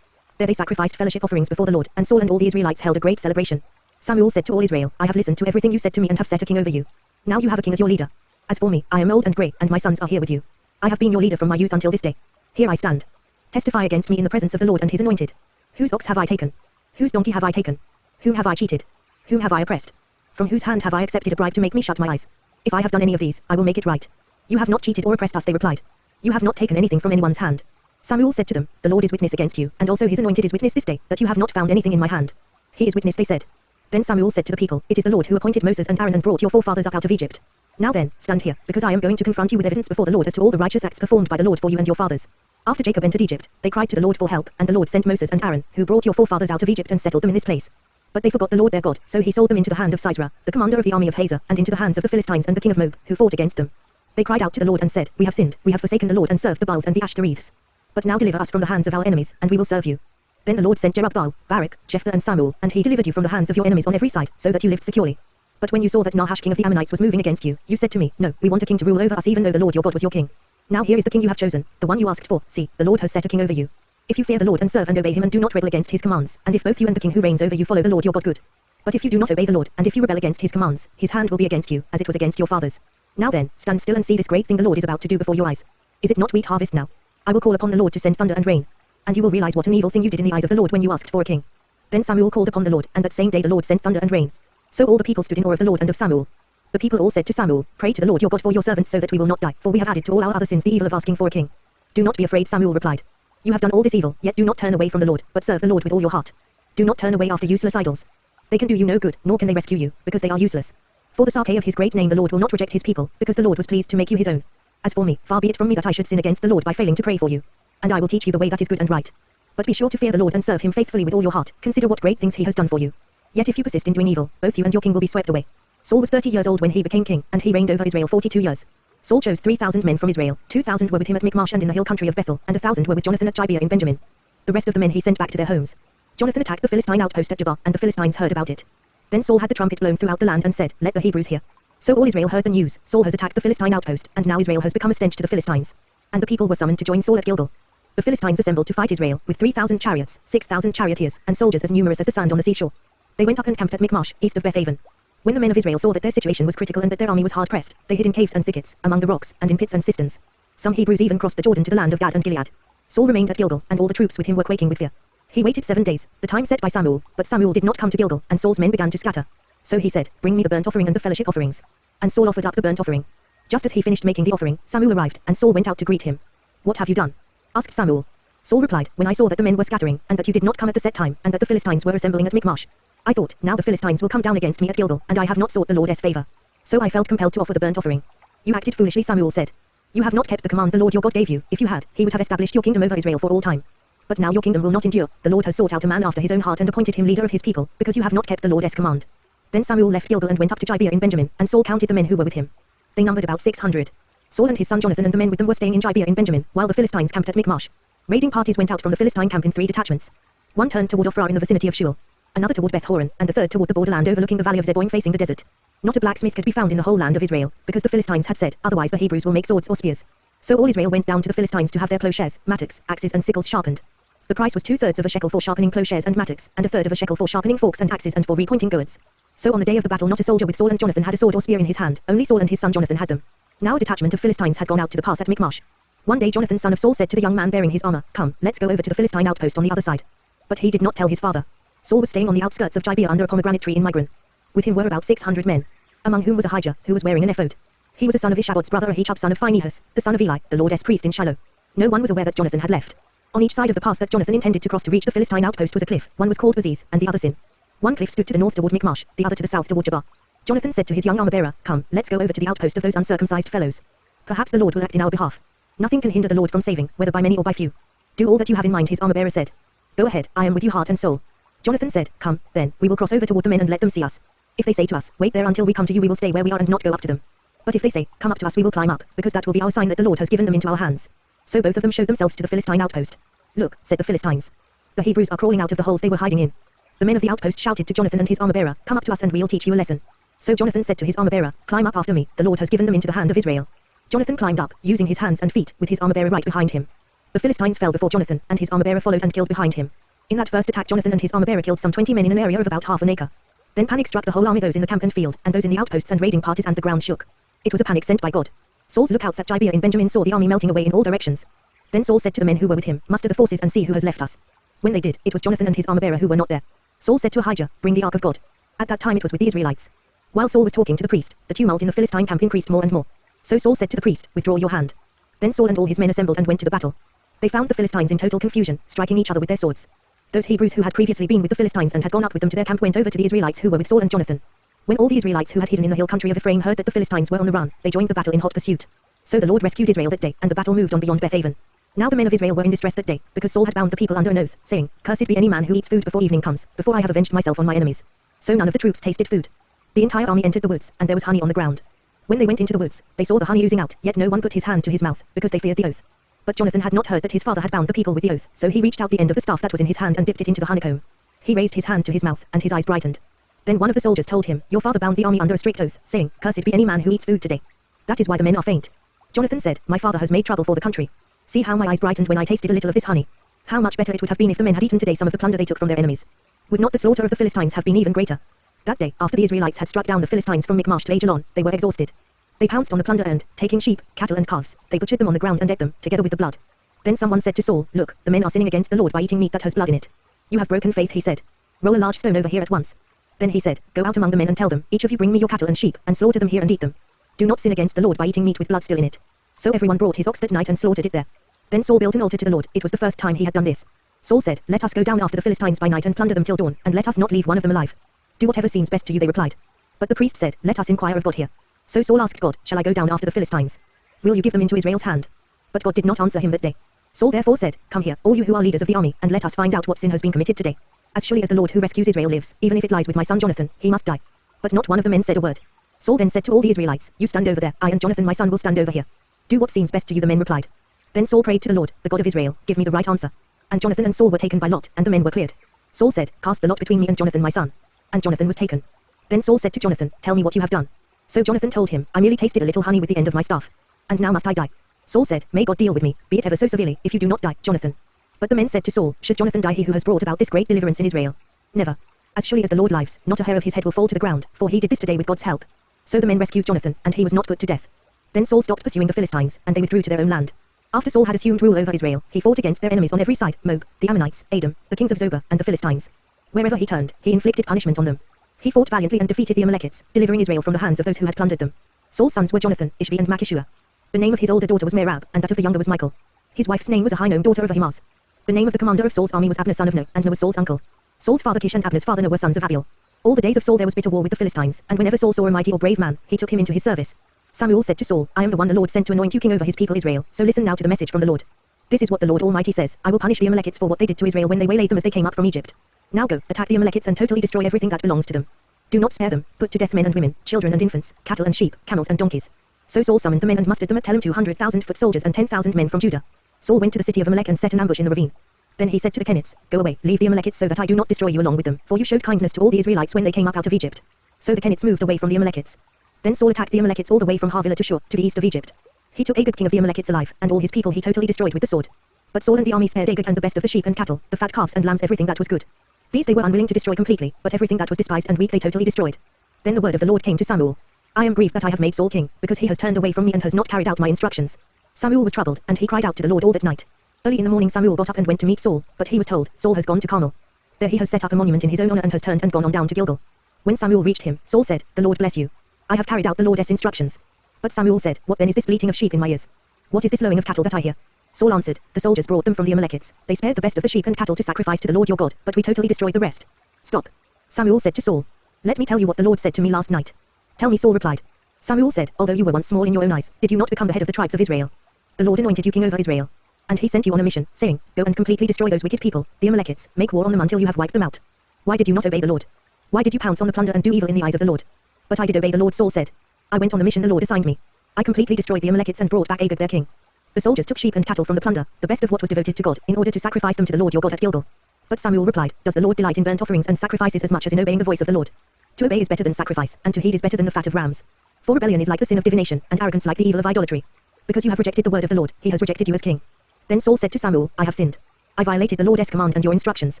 There they sacrificed fellowship offerings before the Lord, and Saul and all the Israelites held a great celebration. Samuel said to all Israel, I have listened to everything you said to me and have set a king over you. Now you have a king as your leader. As for me, I am old and grey, and my sons are here with you. I have been your leader from my youth until this day. Here I stand. Testify against me in the presence of the Lord and his anointed. Whose ox have I taken? Whose donkey have I taken? Whom have I cheated? Whom have I oppressed? From whose hand have I accepted a bribe to make me shut my eyes? If I have done any of these, I will make it right. You have not cheated or oppressed us, they replied. You have not taken anything from anyone's hand. Samuel said to them, The Lord is witness against you, and also his anointed is witness this day, that you have not found anything in my hand. He is witness, they said. Then Samuel said to the people, It is the Lord who appointed Moses and Aaron and brought your forefathers up out of Egypt. Now then, stand here, because I am going to confront you with evidence before the Lord as to all the righteous acts performed by the Lord for you and your fathers. After Jacob entered Egypt, they cried to the Lord for help, and the Lord sent Moses and Aaron, who brought your forefathers out of Egypt and settled them in this place. But they forgot the Lord their God, so he sold them into the hand of Sisera, the commander of the army of Hazor, and into the hands of the Philistines and the king of Moab, who fought against them. They cried out to the Lord and said, We have sinned, we have forsaken the Lord and served the Baals and the Ashtoreths. But now deliver us from the hands of our enemies, and we will serve you. Then the Lord sent Jerubbaal, Barak, Jephthah and Samuel, and he delivered you from the hands of your enemies on every side, so that you lived securely. But when you saw that Nahash king of the Ammonites was moving against you, you said to me, No, we want a king to rule over us even though the Lord your God was your king. Now here is the king you have chosen, the one you asked for. See, the Lord has set a king over you. If you fear the Lord and serve and obey him and do not rebel against his commands, and if both you and the king who reigns over you follow the Lord your God good. But if you do not obey the Lord, and if you rebel against his commands, his hand will be against you, as it was against your fathers. Now then, stand still and see this great thing the Lord is about to do before your eyes. Is it not wheat harvest now? I will call upon the Lord to send thunder and rain. And you will realize what an evil thing you did in the eyes of the Lord when you asked for a king. Then Samuel called upon the Lord, and that same day the Lord sent thunder and rain. So all the people stood in awe of the Lord and of Samuel. The people all said to Samuel, Pray to the Lord your God for your servants so that we will not die, for we have added to all our other sins the evil of asking for a king. Do not be afraid, Samuel replied. You have done all this evil, yet do not turn away from the Lord, but serve the Lord with all your heart. Do not turn away after useless idols. They can do you no good, nor can they rescue you, because they are useless. For the sake of his great name the Lord will not reject his people, because the Lord was pleased to make you his own. As for me, far be it from me that I should sin against the Lord by failing to pray for you. And I will teach you the way that is good and right. But be sure to fear the Lord and serve him faithfully with all your heart, consider what great things he has done for you. Yet if you persist in doing evil, both you and your king will be swept away. Saul was 30 years old when he became king, and he reigned over Israel 42 years. Saul chose 3,000 men from Israel, 2,000 were with him at Michmash and in the hill country of Bethel, and 1,000 were with Jonathan at Gibeah in Benjamin. The rest of the men he sent back to their homes. Jonathan attacked the Philistine outpost at Jabah, and the Philistines heard about it. Then Saul had the trumpet blown throughout the land and said, Let the Hebrews hear. So all Israel heard the news, Saul has attacked the Philistine outpost, and now Israel has become a stench to the Philistines. And the people were summoned to join Saul at Gilgal. The Philistines assembled to fight Israel, with 3,000 chariots, 6,000 charioteers, and soldiers as numerous as the sand on the seashore. They went up and camped at Michmash, east of Bethaven. When the men of Israel saw that their situation was critical and that their army was hard-pressed, they hid in caves and thickets, among the rocks, and in pits and cisterns. Some Hebrews even crossed the Jordan to the land of Gad and Gilead. Saul remained at Gilgal, and all the troops with him were quaking with fear. He waited 7 days, the time set by Samuel, but Samuel did not come to Gilgal, and Saul's men began to scatter. So he said, Bring me the burnt offering and the fellowship offerings. And Saul offered up the burnt offering. Just as he finished making the offering, Samuel arrived, and Saul went out to greet him. What have you done? Asked Samuel. Saul replied, When I saw that the men were scattering, and that you did not come at the set time, and that the Philistines were assembling at Michmash, I thought, now the Philistines will come down against me at Gilgal, and I have not sought the Lord's favor. So I felt compelled to offer the burnt offering. You acted foolishly, Samuel said. You have not kept the command the Lord your God gave you. If you had, he would have established your kingdom over Israel for all time. But now your kingdom will not endure. The Lord has sought out a man after his own heart and appointed him leader of his people, because you have not kept the Lord's command. Then Samuel left Gilgal and went up to Gibeah in Benjamin, and Saul counted the men who were with him. They numbered about 600. Saul and his son Jonathan and the men with them were staying in Gibeah in Benjamin, while the Philistines camped at Michmash. Raiding parties went out from the Philistine camp in 3 detachments. One turned toward Ophrah in the vicinity of Shual, another toward Beth-horon, and the third toward the borderland overlooking the valley of Zeboim facing the desert. Not a blacksmith could be found in the whole land of Israel, because the Philistines had said, Otherwise the Hebrews will make swords or spears. So all Israel went down to the Philistines to have their plowshares, mattocks, axes and sickles sharpened. The price was 2/3 of a shekel for sharpening plowshares and mattocks, and 1/3 of a shekel for sharpening forks and axes and for repointing goads. So on the day of the battle not a soldier with Saul and Jonathan had a sword or spear in his hand, only Saul and his son Jonathan had them. Now a detachment of Philistines had gone out to the pass at Michmash. One day Jonathan son of Saul said to the young man bearing his armor, Come, let's go over to the Philistine outpost on the other side. But he did not tell his father. Saul was staying on the outskirts of Gibeah under a pomegranate tree in Migron. With him were about 600 men, among whom was Ahijah, who was wearing an ephod. He was a son of Ishabod's brother Ahitub son of Phinehas, the son of Eli, the Lord's priest in Shiloh. No one was aware that Jonathan had left. On each side of the pass that Jonathan intended to cross to reach the Philistine outpost was a cliff, one was called Aziz, and the other Sin. One cliff stood to the north toward Michmash, the other to the south toward Jabah. Jonathan said to his young armor-bearer, Come, let's go over to the outpost of those uncircumcised fellows. Perhaps the Lord will act in our behalf. Nothing can hinder the Lord from saving, whether by many or by few. Do all that you have in mind, his armor-bearer said. Go ahead, I am with you heart and soul. Jonathan said, Come, then, we will cross over toward the men and let them see us. If they say to us, Wait there until we come to you, we will stay where we are and not go up to them. But if they say, Come up to us, we will climb up, because that will be our sign that the Lord has given them into our hands. So both of them showed themselves to the Philistine outpost. Look, said the Philistines. The Hebrews are crawling out of the holes they were hiding in. The men of the outpost shouted to Jonathan and his armor-bearer, Come up to us and we'll teach you a lesson. So Jonathan said to his armor-bearer, Climb up after me, the Lord has given them into the hand of Israel. Jonathan climbed up, using his hands and feet, with his armor-bearer right behind him. The Philistines fell before Jonathan, and his armor-bearer followed and killed behind him. In that first attack Jonathan and his armor-bearer killed some 20 men in an area of about half an acre. Then panic struck the whole army, those in the camp and field, and those in the outposts and raiding parties, and the ground shook. It was a panic sent by God. Saul's lookouts at Gibeah in Benjamin saw the army melting away in all directions. Then Saul said to the men who were with him, "Muster the forces and see who has left us." When they did, it was Jonathan and his armor-bearer who were not there. Saul said to Ahijah, "Bring the ark of God." At that time it was with the Israelites. While Saul was talking to the priest, the tumult in the Philistine camp increased more and more. So Saul said to the priest, "Withdraw your hand." Then Saul and all his men assembled and went to the battle. They found the Philistines in total confusion, striking each other with their swords. Those Hebrews who had previously been with the Philistines and had gone up with them to their camp went over to the Israelites who were with Saul and Jonathan. When all the Israelites who had hidden in the hill country of Ephraim heard that the Philistines were on the run, they joined the battle in hot pursuit. So the Lord rescued Israel that day, and the battle moved on beyond Beth-aven. Now the men of Israel were in distress that day, because Saul had bound the people under an oath, saying, "Cursed be any man who eats food before evening comes, before I have avenged myself on my enemies." So none of the troops tasted food. The entire army entered the woods, and there was honey on the ground. When they went into the woods, they saw the honey oozing out, yet no one put his hand to his mouth, because they feared the oath. But Jonathan had not heard that his father had bound the people with the oath, so he reached out the end of the staff that was in his hand and dipped it into the honeycomb. He raised his hand to his mouth, and his eyes brightened. Then one of the soldiers told him, "Your father bound the army under a strict oath, saying, 'Cursed be any man who eats food today.' That is why the men are faint." Jonathan said, "My father has made trouble for the country. See how my eyes brightened when I tasted a little of this honey. How much better it would have been if the men had eaten today some of the plunder they took from their enemies. Would not the slaughter of the Philistines have been even greater?" That day, after the Israelites had struck down the Philistines from Michmash to Ajalon, they were exhausted. They pounced on the plunder and, taking sheep, cattle and calves, they butchered them on the ground and ate them, together with the blood. Then someone said to Saul, "Look, the men are sinning against the Lord by eating meat that has blood in it." "You have broken faith," he said. "Roll a large stone over here at once." Then he said, "Go out among the men and tell them, each of you bring me your cattle and sheep, and slaughter them here and eat them. Do not sin against the Lord by eating meat with blood still in it." So everyone brought his ox that night and slaughtered it there. Then Saul built an altar to the Lord. It was the first time he had done this. Saul said, "Let us go down after the Philistines by night and plunder them till dawn, and let us not leave one of them alive." "Do whatever seems best to you," they replied. But the priest said, "Let us inquire of God here." So Saul asked God, "Shall I go down after the Philistines? Will you give them into Israel's hand?" But God did not answer him that day. Saul therefore said, "Come here, all you who are leaders of the army, and let us find out what sin has been committed today. As surely as the Lord who rescues Israel lives, even if it lies with my son Jonathan, he must die." But not one of the men said a word. Saul then said to all the Israelites, "You stand over there, I and Jonathan my son will stand over here. Do what seems best to you," the men replied. Then Saul prayed to the Lord, the God of Israel, "Give me the right answer." And Jonathan and Saul were taken by lot, and the men were cleared. Saul said, "Cast the lot between me and Jonathan my son." And Jonathan was taken. Then Saul said to Jonathan, "Tell me what you have done." So Jonathan told him, "I merely tasted a little honey with the end of my staff. And now must I die?" Saul said, "May God deal with me, be it ever so severely, if you do not die, Jonathan." But the men said to Saul, "Should Jonathan die, he who has brought about this great deliverance in Israel? Never. As surely as the Lord lives, not a hair of his head will fall to the ground, for he did this today with God's help." So the men rescued Jonathan, and he was not put to death. Then Saul stopped pursuing the Philistines, and they withdrew to their own land. After Saul had assumed rule over Israel, he fought against their enemies on every side, Moab, the Ammonites, Edom, the kings of Zobah, and the Philistines. Wherever he turned, he inflicted punishment on them. He fought valiantly and defeated the Amalekites, delivering Israel from the hands of those who had plundered them. Saul's sons were Jonathan, Ishvi and Malchishua. The name of his older daughter was Merab, and that of the younger was Michal. His wife's name was Ahinoam, daughter of Ahimaaz. The name of the commander of Saul's army was Abner, son of Ner, and Ner was Saul's uncle. Saul's father Kish and Abner's father Ner were sons of Abiel. All the days of Saul there was bitter war with the Philistines, and whenever Saul saw a mighty or brave man, he took him into his service. Samuel said to Saul, "I am the one the Lord sent to anoint you king over his people Israel, so listen now to the message from the Lord. This is what the Lord Almighty says, I will punish the Amalekites for what they did to Israel when they waylaid them as they came up from Egypt. Now go, attack the Amalekites and totally destroy everything that belongs to them. Do not spare them, put to death men and women, children and infants, cattle and sheep, camels and donkeys." So Saul summoned the men and mustered them at Telem 200,000 foot soldiers and 10,000 men from Judah. Saul went to the city of Amalek and set an ambush in the ravine. Then he said to the Kenites, "Go away, leave the Amalekites so that I do not destroy you along with them, for you showed kindness to all the Israelites when they came up out of Egypt." So the Kenites moved away from the Amalekites. Then Saul attacked the Amalekites all the way from Havilah to Shur, to the east of Egypt. He took Agag king of the Amalekites alive, and all his people he totally destroyed with the sword. But Saul and the army spared Agag and the best of the sheep and cattle, the fat calves and lambs, everything that was good. These they were unwilling to destroy completely, but everything that was despised and weak they totally destroyed. Then the word of the Lord came to Samuel. "I am grieved that I have made Saul king, because he has turned away from me and has not carried out my instructions." Samuel was troubled, and he cried out to the Lord all that night. Early in the morning Samuel got up and went to meet Saul, but he was told, "Saul has gone to Carmel. There he has set up a monument in his own honor and has turned and gone on down to Gilgal." When Samuel reached him, Saul said, "The Lord bless you. I have carried out the Lord's instructions." But Samuel said, "What then is this bleating of sheep in my ears? What is this lowing of cattle that I hear?" Saul answered, "The soldiers brought them from the Amalekites. They spared the best of the sheep and cattle to sacrifice to the Lord your God, but we totally destroyed the rest." "Stop." Samuel said to Saul, "Let me tell you what the Lord said to me last night." "Tell me," Saul replied. Samuel said, "Although you were once small in your own eyes, did you not become the head of the tribes of Israel? The Lord anointed you king over Israel. And he sent you on a mission, saying, 'Go and completely destroy those wicked people, the Amalekites, make war on them until you have wiped them out.' Why did you not obey the Lord? Why did you pounce on the plunder and do evil in the eyes of the Lord?" "But I did obey the Lord," Saul said. "I went on the mission the Lord assigned me. I completely destroyed the Amalekites and brought back Agag their king. The soldiers took sheep and cattle from the plunder, the best of what was devoted to God, in order to sacrifice them to the Lord your God at Gilgal." But Samuel replied, "Does the Lord delight in burnt offerings and sacrifices as much as in obeying the voice of the Lord? To obey is better than sacrifice, and to heed is better than the fat of rams. For rebellion is like the sin of divination, and arrogance like the evil of idolatry. Because you have rejected the word of the Lord, he has rejected you as king." Then Saul said to Samuel, "I have sinned. I violated the Lord's command and your instructions.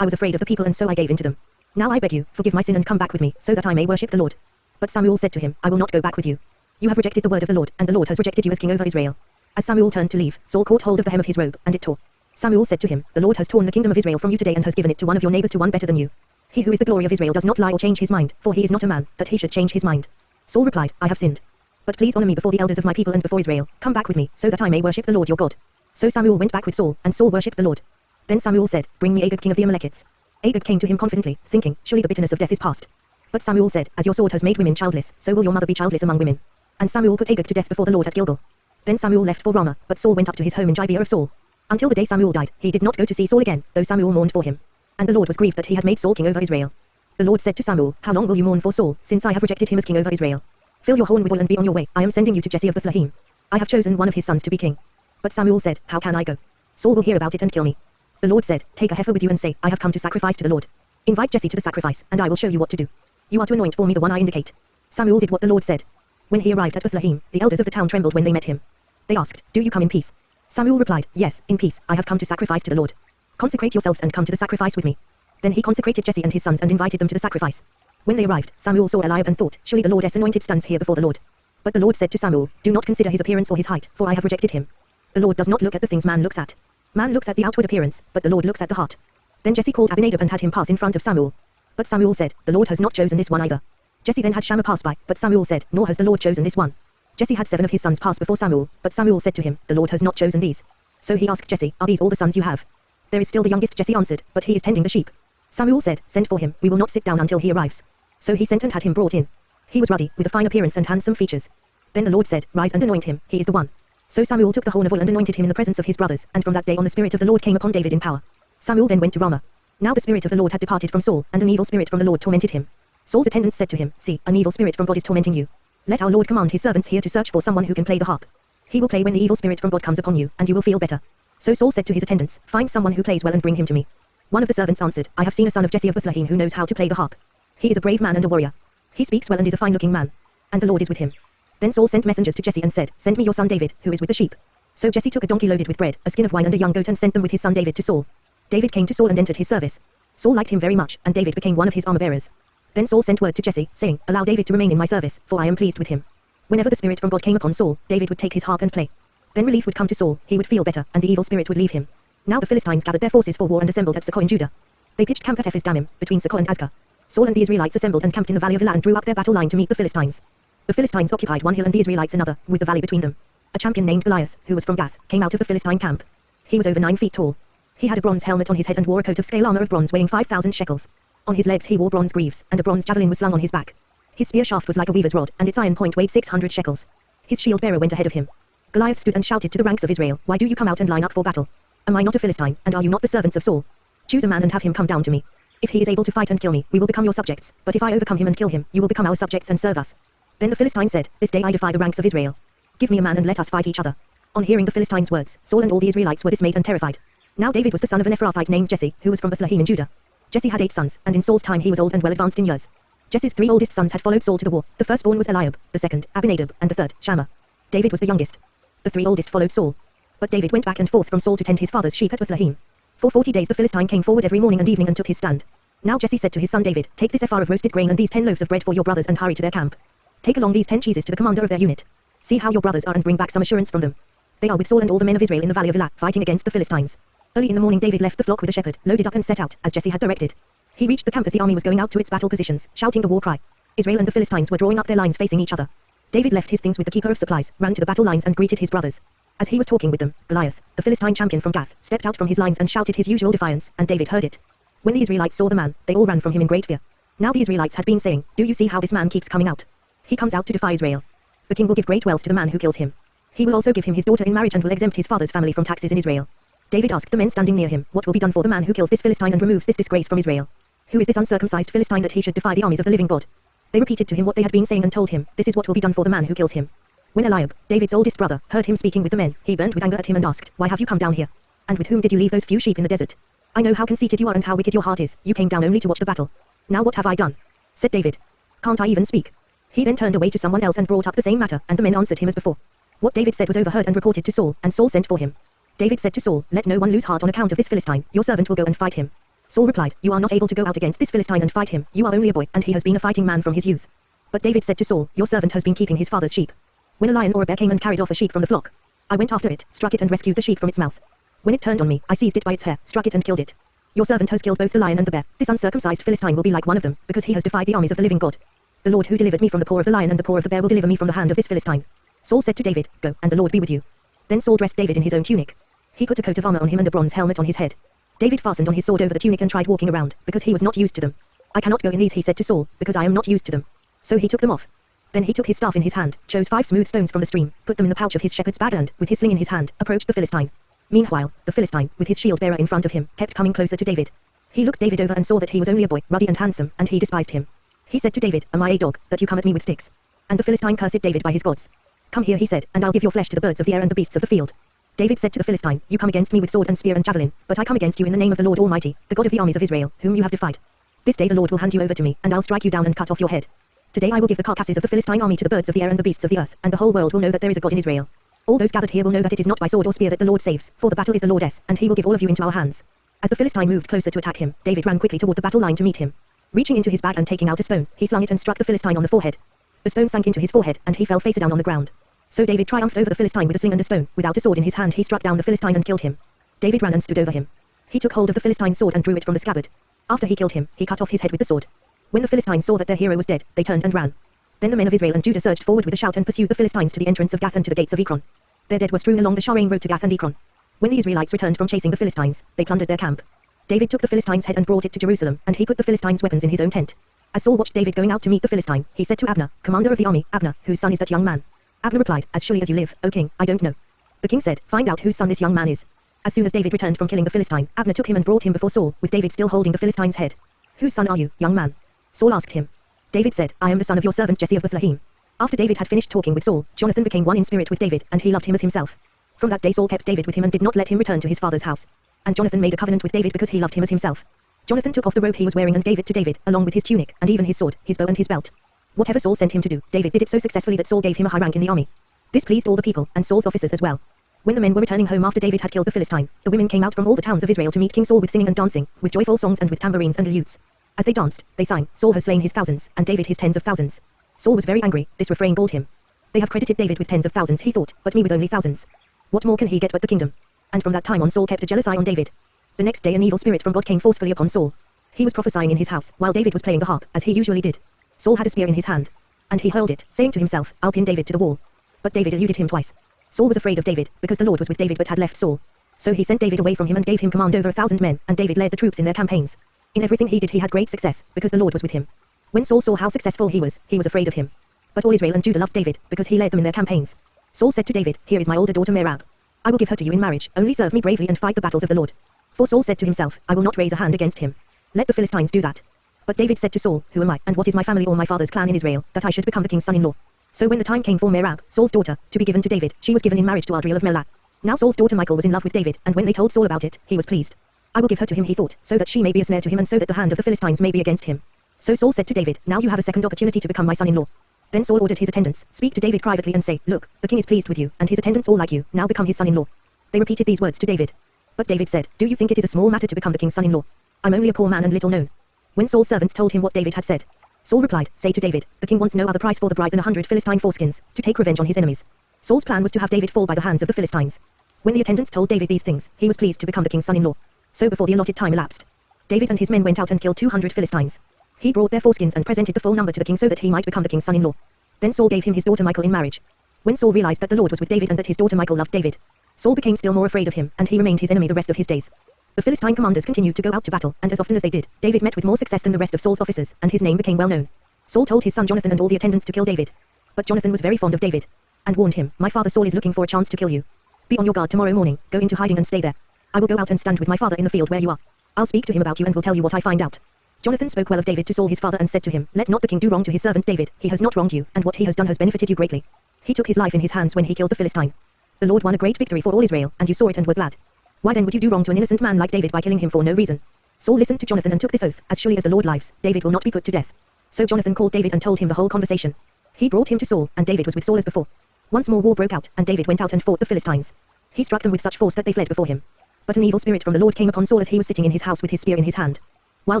I was afraid of the people and so I gave in to them. Now I beg you, forgive my sin and come back with me, so that I may worship the Lord. But Samuel said to him, I will not go back with you. You have rejected the word of the Lord, and the Lord has rejected you as king over Israel. As Samuel turned to leave, Saul caught hold of the hem of his robe, and it tore. Samuel said to him, the Lord has torn the kingdom of Israel from you today and has given it to one of your neighbors, to one better than you. He who is the glory of Israel does not lie or change his mind, for he is not a man, that he should change his mind. Saul replied, I have sinned. But please honor me before the elders of my people and before Israel. Come back with me, so that I may worship the Lord your God. So Samuel went back with Saul, and Saul worshipped the Lord. Then Samuel said, bring me Agag, king of the Amalekites. Agag came to him confidently, thinking, surely the bitterness of death is past. But Samuel said, as your sword has made women childless, so will your mother be childless among women. And Samuel put Agag to death before the Lord at Gilgal. Then Samuel left for Ramah, but Saul went up to his home in Gibeah of Saul. Until the day Samuel died, he did not go to see Saul again, though Samuel mourned for him. And the Lord was grieved that he had made Saul king over Israel. The Lord said to Samuel, how long will you mourn for Saul, since I have rejected him as king over Israel? Fill your horn with oil and be on your way, I am sending you to Jesse of Bethlehem. I have chosen one of his sons to be king. But Samuel said, how can I go? Saul will hear about it and kill me. The Lord said, take a heifer with you and say, I have come to sacrifice to the Lord. Invite Jesse to the sacrifice, and I will show you what to do. You are to anoint for me the one I indicate. Samuel did what the Lord said. When he arrived at Bethlehem, the elders of the town trembled when they met him. They asked, do you come in peace? Samuel replied, yes, in peace, I have come to sacrifice to the Lord. Consecrate yourselves and come to the sacrifice with me. Then he consecrated Jesse and his sons and invited them to the sacrifice. When they arrived, Samuel saw Eliab and thought, surely the Lord's anointed stands here before the Lord. But the Lord said to Samuel, do not consider his appearance or his height, for I have rejected him. The Lord does not look at the things man looks at. Man looks at the outward appearance, but the Lord looks at the heart. Then Jesse called Abinadab and had him pass in front of Samuel. But Samuel said, the Lord has not chosen this one either. Jesse then had Shammah pass by, but Samuel said, nor has the Lord chosen this one. Jesse had 7 of his sons pass before Samuel, but Samuel said to him, the Lord has not chosen these. So he asked Jesse, are these all the sons you have? There is still the youngest, Jesse answered, but he is tending the sheep. Samuel said, send for him, we will not sit down until he arrives. So he sent and had him brought in. He was ruddy, with a fine appearance and handsome features. Then the Lord said, rise and anoint him, he is the one. So Samuel took the horn of oil and anointed him in the presence of his brothers, and from that day on the Spirit of the Lord came upon David in power. Samuel then went to Ramah. Now the Spirit of the Lord had departed from Saul, and an evil spirit from the Lord tormented him. Saul's attendants said to him, see, an evil spirit from God is tormenting you. Let our Lord command his servants here to search for someone who can play the harp. He will play when the evil spirit from God comes upon you, and you will feel better. So Saul said to his attendants, find someone who plays well and bring him to me. One of the servants answered, I have seen a son of Jesse of Bethlehem who knows how to play the harp. He is a brave man and a warrior. He speaks well and is a fine-looking man. And the Lord is with him. Then Saul sent messengers to Jesse and said, send me your son David, who is with the sheep. So Jesse took a donkey loaded with bread, a skin of wine and a young goat and sent them with his son David to Saul. David came to Saul and entered his service. Saul liked him very much, and David became one of his armor-bearers. Then Saul sent word to Jesse, saying, allow David to remain in my service, for I am pleased with him. Whenever the Spirit from God came upon Saul, David would take his harp and play. Then relief would come to Saul, he would feel better, and the evil spirit would leave him. Now the Philistines gathered their forces for war and assembled at Socoh in Judah. They pitched camp at Ephes Dammim, between Socoh and Azekah. Saul and the Israelites assembled and camped in the valley of Elah and drew up their battle line to meet the Philistines. The Philistines occupied one hill and the Israelites another, with the valley between them. A champion named Goliath, who was from Gath, came out of the Philistine camp. He was over 9 feet tall. He had a bronze helmet on his head and wore a coat of scale armor of bronze weighing 5,000 shekels. On his legs he wore bronze greaves, and a bronze javelin was slung on his back. His spear shaft was like a weaver's rod, and its iron point weighed 600 shekels. His shield bearer went ahead of him. Goliath stood and shouted to the ranks of Israel, why do you come out and line up for battle? Am I not a Philistine, and are you not the servants of Saul? Choose a man and have him come down to me. If he is able to fight and kill me, we will become your subjects, but if I overcome him and kill him, you will become our subjects and serve us. Then the Philistine said, this day I defy the ranks of Israel. Give me a man and let us fight each other. On hearing the Philistines' words, Saul and all the Israelites were dismayed and terrified. Now David was the son of an Ephrathite named Jesse, who was from Bethlehem in Judah. Jesse had 8 sons, and in Saul's time he was old and well advanced in years. Jesse's 3 oldest sons had followed Saul to the war. The firstborn was Eliab, the second, Abinadab, and the third, Shammah. David was the youngest. The 3 oldest followed Saul. But David went back and forth from Saul to tend his father's sheep at Bethlehem. For 40 days the Philistine came forward every morning and evening and took his stand. Now Jesse said to his son David, take this ephah of roasted grain and these 10 loaves of bread for your brothers and hurry to their camp. Take along these 10 cheeses to the commander of their unit. See how your brothers are and bring back some assurance from them. They are with Saul and all the men of Israel in the valley of Elah, fighting against the Philistines. Early in the morning David left the flock with a shepherd, loaded up and set out, as Jesse had directed. He reached the camp as the army was going out to its battle positions, shouting the war cry. Israel and the Philistines were drawing up their lines facing each other. David left his things with the keeper of supplies, ran to the battle lines and greeted his brothers. As he was talking with them, Goliath, the Philistine champion from Gath, stepped out from his lines and shouted his usual defiance, and David heard it. When the Israelites saw the man, they all ran from him in great fear. Now the Israelites had been saying, do you see how this man keeps coming out? He comes out to defy Israel. The king will give great wealth to the man who kills him. He will also give him his daughter in marriage and will exempt his father's family from taxes in Israel. David asked the men standing near him, what will be done for the man who kills this Philistine and removes this disgrace from Israel? Who is this uncircumcised Philistine that he should defy the armies of the living God? They repeated to him what they had been saying and told him, this is what will be done for the man who kills him. When Eliab, David's oldest brother, heard him speaking with the men, he burnt with anger at him and asked, why have you come down here? And with whom did you leave those few sheep in the desert? I know how conceited you are and how wicked your heart is, you came down only to watch the battle. Now what have I done? Said David. Can't I even speak? He then turned away to someone else and brought up the same matter, and the men answered him as before. What David said was overheard and reported to Saul, and Saul sent for him. David said to Saul, let no one lose heart on account of this Philistine, your servant will go and fight him. Saul replied, You are not able to go out against this Philistine and fight him, you are only a boy, and he has been a fighting man from his youth. But David said to Saul, Your servant has been keeping his father's sheep. When a lion or a bear came and carried off a sheep from the flock, I went after it, struck it and rescued the sheep from its mouth. When it turned on me, I seized it by its hair, struck it and killed it. Your servant has killed both the lion and the bear. This uncircumcised Philistine will be like one of them, because he has defied the armies of the living God. The Lord who delivered me from the paw of the lion and the paw of the bear will deliver me from the hand of this Philistine. Saul said to David, Go, and the Lord be with you. Then Saul dressed David in his own tunic. He put a coat of armor on him and a bronze helmet on his head. David fastened on his sword over the tunic and tried walking around, because he was not used to them. I cannot go in these, he said to Saul, because I am not used to them. So he took them off. Then he took his staff in his hand, chose 5 smooth stones from the stream, put them in the pouch of his shepherd's bag and, with his sling in his hand, approached the Philistine. Meanwhile, the Philistine, with his shield bearer in front of him, kept coming closer to David. He looked David over and saw that he was only a boy, ruddy and handsome, and he despised him. He said to David, Am I a dog, that you come at me with sticks? And the Philistine cursed David by his gods. Come here, he said, and I'll give your flesh to the birds of the air and the beasts of the field. David said to the Philistine, You come against me with sword and spear and javelin, but I come against you in the name of the Lord Almighty, the God of the armies of Israel, whom you have defied. This day the Lord will hand you over to me, and I'll strike you down and cut off your head. Today I will give the carcasses of the Philistine army to the birds of the air and the beasts of the earth, and the whole world will know that there is a God in Israel. All those gathered here will know that it is not by sword or spear that the Lord saves, for the battle is the Lord's, and he will give all of you into our hands. As the Philistine moved closer to attack him, David ran quickly toward the battle line to meet him. Reaching into his bag and taking out a stone, he slung it and struck the Philistine on the forehead. The stone sank into his forehead, and he fell face down on the ground. So David triumphed over the Philistine with a sling and a stone. Without a sword in his hand he struck down the Philistine and killed him. David ran and stood over him. He took hold of the Philistine's sword and drew it from the scabbard. After he killed him, he cut off his head with the sword. When the Philistines saw that their hero was dead, they turned and ran. Then the men of Israel and Judah surged forward with a shout and pursued the Philistines to the entrance of Gath and to the gates of Ekron. Their dead were strewn along the Sharaim road to Gath and Ekron. When the Israelites returned from chasing the Philistines, they plundered their camp. David took the Philistine's head and brought it to Jerusalem, and he put the Philistines' weapons in his own tent. As Saul watched David going out to meet the Philistine, he said to Abner, Commander of the army, Abner, whose son is that young man? Abner replied, As surely as you live, O king, I don't know. The king said, Find out whose son this young man is. As soon as David returned from killing the Philistine, Abner took him and brought him before Saul, with David still holding the Philistine's head. Whose son are you, young man? Saul asked him. David said, I am the son of your servant Jesse of Bethlehem. After David had finished talking with Saul, Jonathan became one in spirit with David, and he loved him as himself. From that day Saul kept David with him and did not let him return to his father's house. And Jonathan made a covenant with David because he loved him as himself. Jonathan took off the robe he was wearing and gave it to David, along with his tunic, and even his sword, his bow and his belt. Whatever Saul sent him to do, David did it so successfully that Saul gave him a high rank in the army. This pleased all the people, and Saul's officers as well. When the men were returning home after David had killed the Philistine, the women came out from all the towns of Israel to meet King Saul with singing and dancing, with joyful songs and with tambourines and lutes. As they danced, they sang, Saul has slain his thousands, and David his tens of thousands. Saul was very angry, this refrain galled him. They have credited David with tens of thousands, he thought, but me with only thousands. What more can he get but the kingdom? And from that time on Saul kept a jealous eye on David. The next day an evil spirit from God came forcefully upon Saul. He was prophesying in his house, while David was playing the harp, as he usually did. Saul had a spear in his hand. And he hurled it, saying to himself, I'll pin David to the wall. But David eluded him twice. Saul was afraid of David, because the Lord was with David but had left Saul. So he sent David away from him and gave him command over 1,000 men, and David led the troops in their campaigns. In everything he did he had great success, because the Lord was with him. When Saul saw how successful he was afraid of him. But all Israel and Judah loved David, because he led them in their campaigns. Saul said to David, Here is my older daughter Merab. I will give her to you in marriage, only serve me bravely and fight the battles of the Lord. For Saul said to himself, I will not raise a hand against him. Let the Philistines do that. But David said to Saul, Who am I, and what is my family or my father's clan in Israel, that I should become the king's son-in-law? So when the time came for Merab, Saul's daughter, to be given to David, she was given in marriage to Adriel of Melah. Now Saul's daughter Michal was in love with David, and when they told Saul about it, he was pleased. I will give her to him, he thought, so that she may be a snare to him and so that the hand of the Philistines may be against him. So Saul said to David, Now you have a second opportunity to become my son-in-law. Then Saul ordered his attendants, Speak to David privately and say, Look, the king is pleased with you, and his attendants all like you, now become his son-in-law. They repeated these words to David. But David said, Do you think it is a small matter to become the king's son-in-law? I'm only a poor man and little known. When Saul's servants told him what David had said, Saul replied, Say to David, the king wants no other price for the bride than 100 Philistine foreskins, to take revenge on his enemies. Saul's plan was to have David fall by the hands of the Philistines. When the attendants told David these things, he was pleased to become the king's son-in-law. So before the allotted time elapsed, David and his men went out and killed 200 Philistines. He brought their foreskins and presented the full number to the king so that he might become the king's son-in-law. Then Saul gave him his daughter Michal in marriage. When Saul realized that the Lord was with David and that his daughter Michal loved David, Saul became still more afraid of him, and he remained his enemy the rest of his days. The Philistine commanders continued to go out to battle, and as often as they did, David met with more success than the rest of Saul's officers, and his name became well known. Saul told his son Jonathan and all the attendants to kill David. But Jonathan was very fond of David, and warned him, My father Saul is looking for a chance to kill you. Be on your guard tomorrow morning, go into hiding and stay there. I will go out and stand with my father in the field where you are. I'll speak to him about you and will tell you what I find out. Jonathan spoke well of David to Saul his father and said to him, Let not the king do wrong to his servant David, he has not wronged you, and what he has done has benefited you greatly. He took his life in his hands when he killed the Philistine. The Lord won a great victory for all Israel, and you saw it and were glad. Why then would you do wrong to an innocent man like David by killing him for no reason? Saul listened to Jonathan and took this oath, As surely as the Lord lives, David will not be put to death. So Jonathan called David and told him the whole conversation. He brought him to Saul, and David was with Saul as before. Once more war broke out, and David went out and fought the Philistines. He struck them with such force that they fled before him. But an evil spirit from the Lord came upon Saul as he was sitting in his house with his spear in his hand, while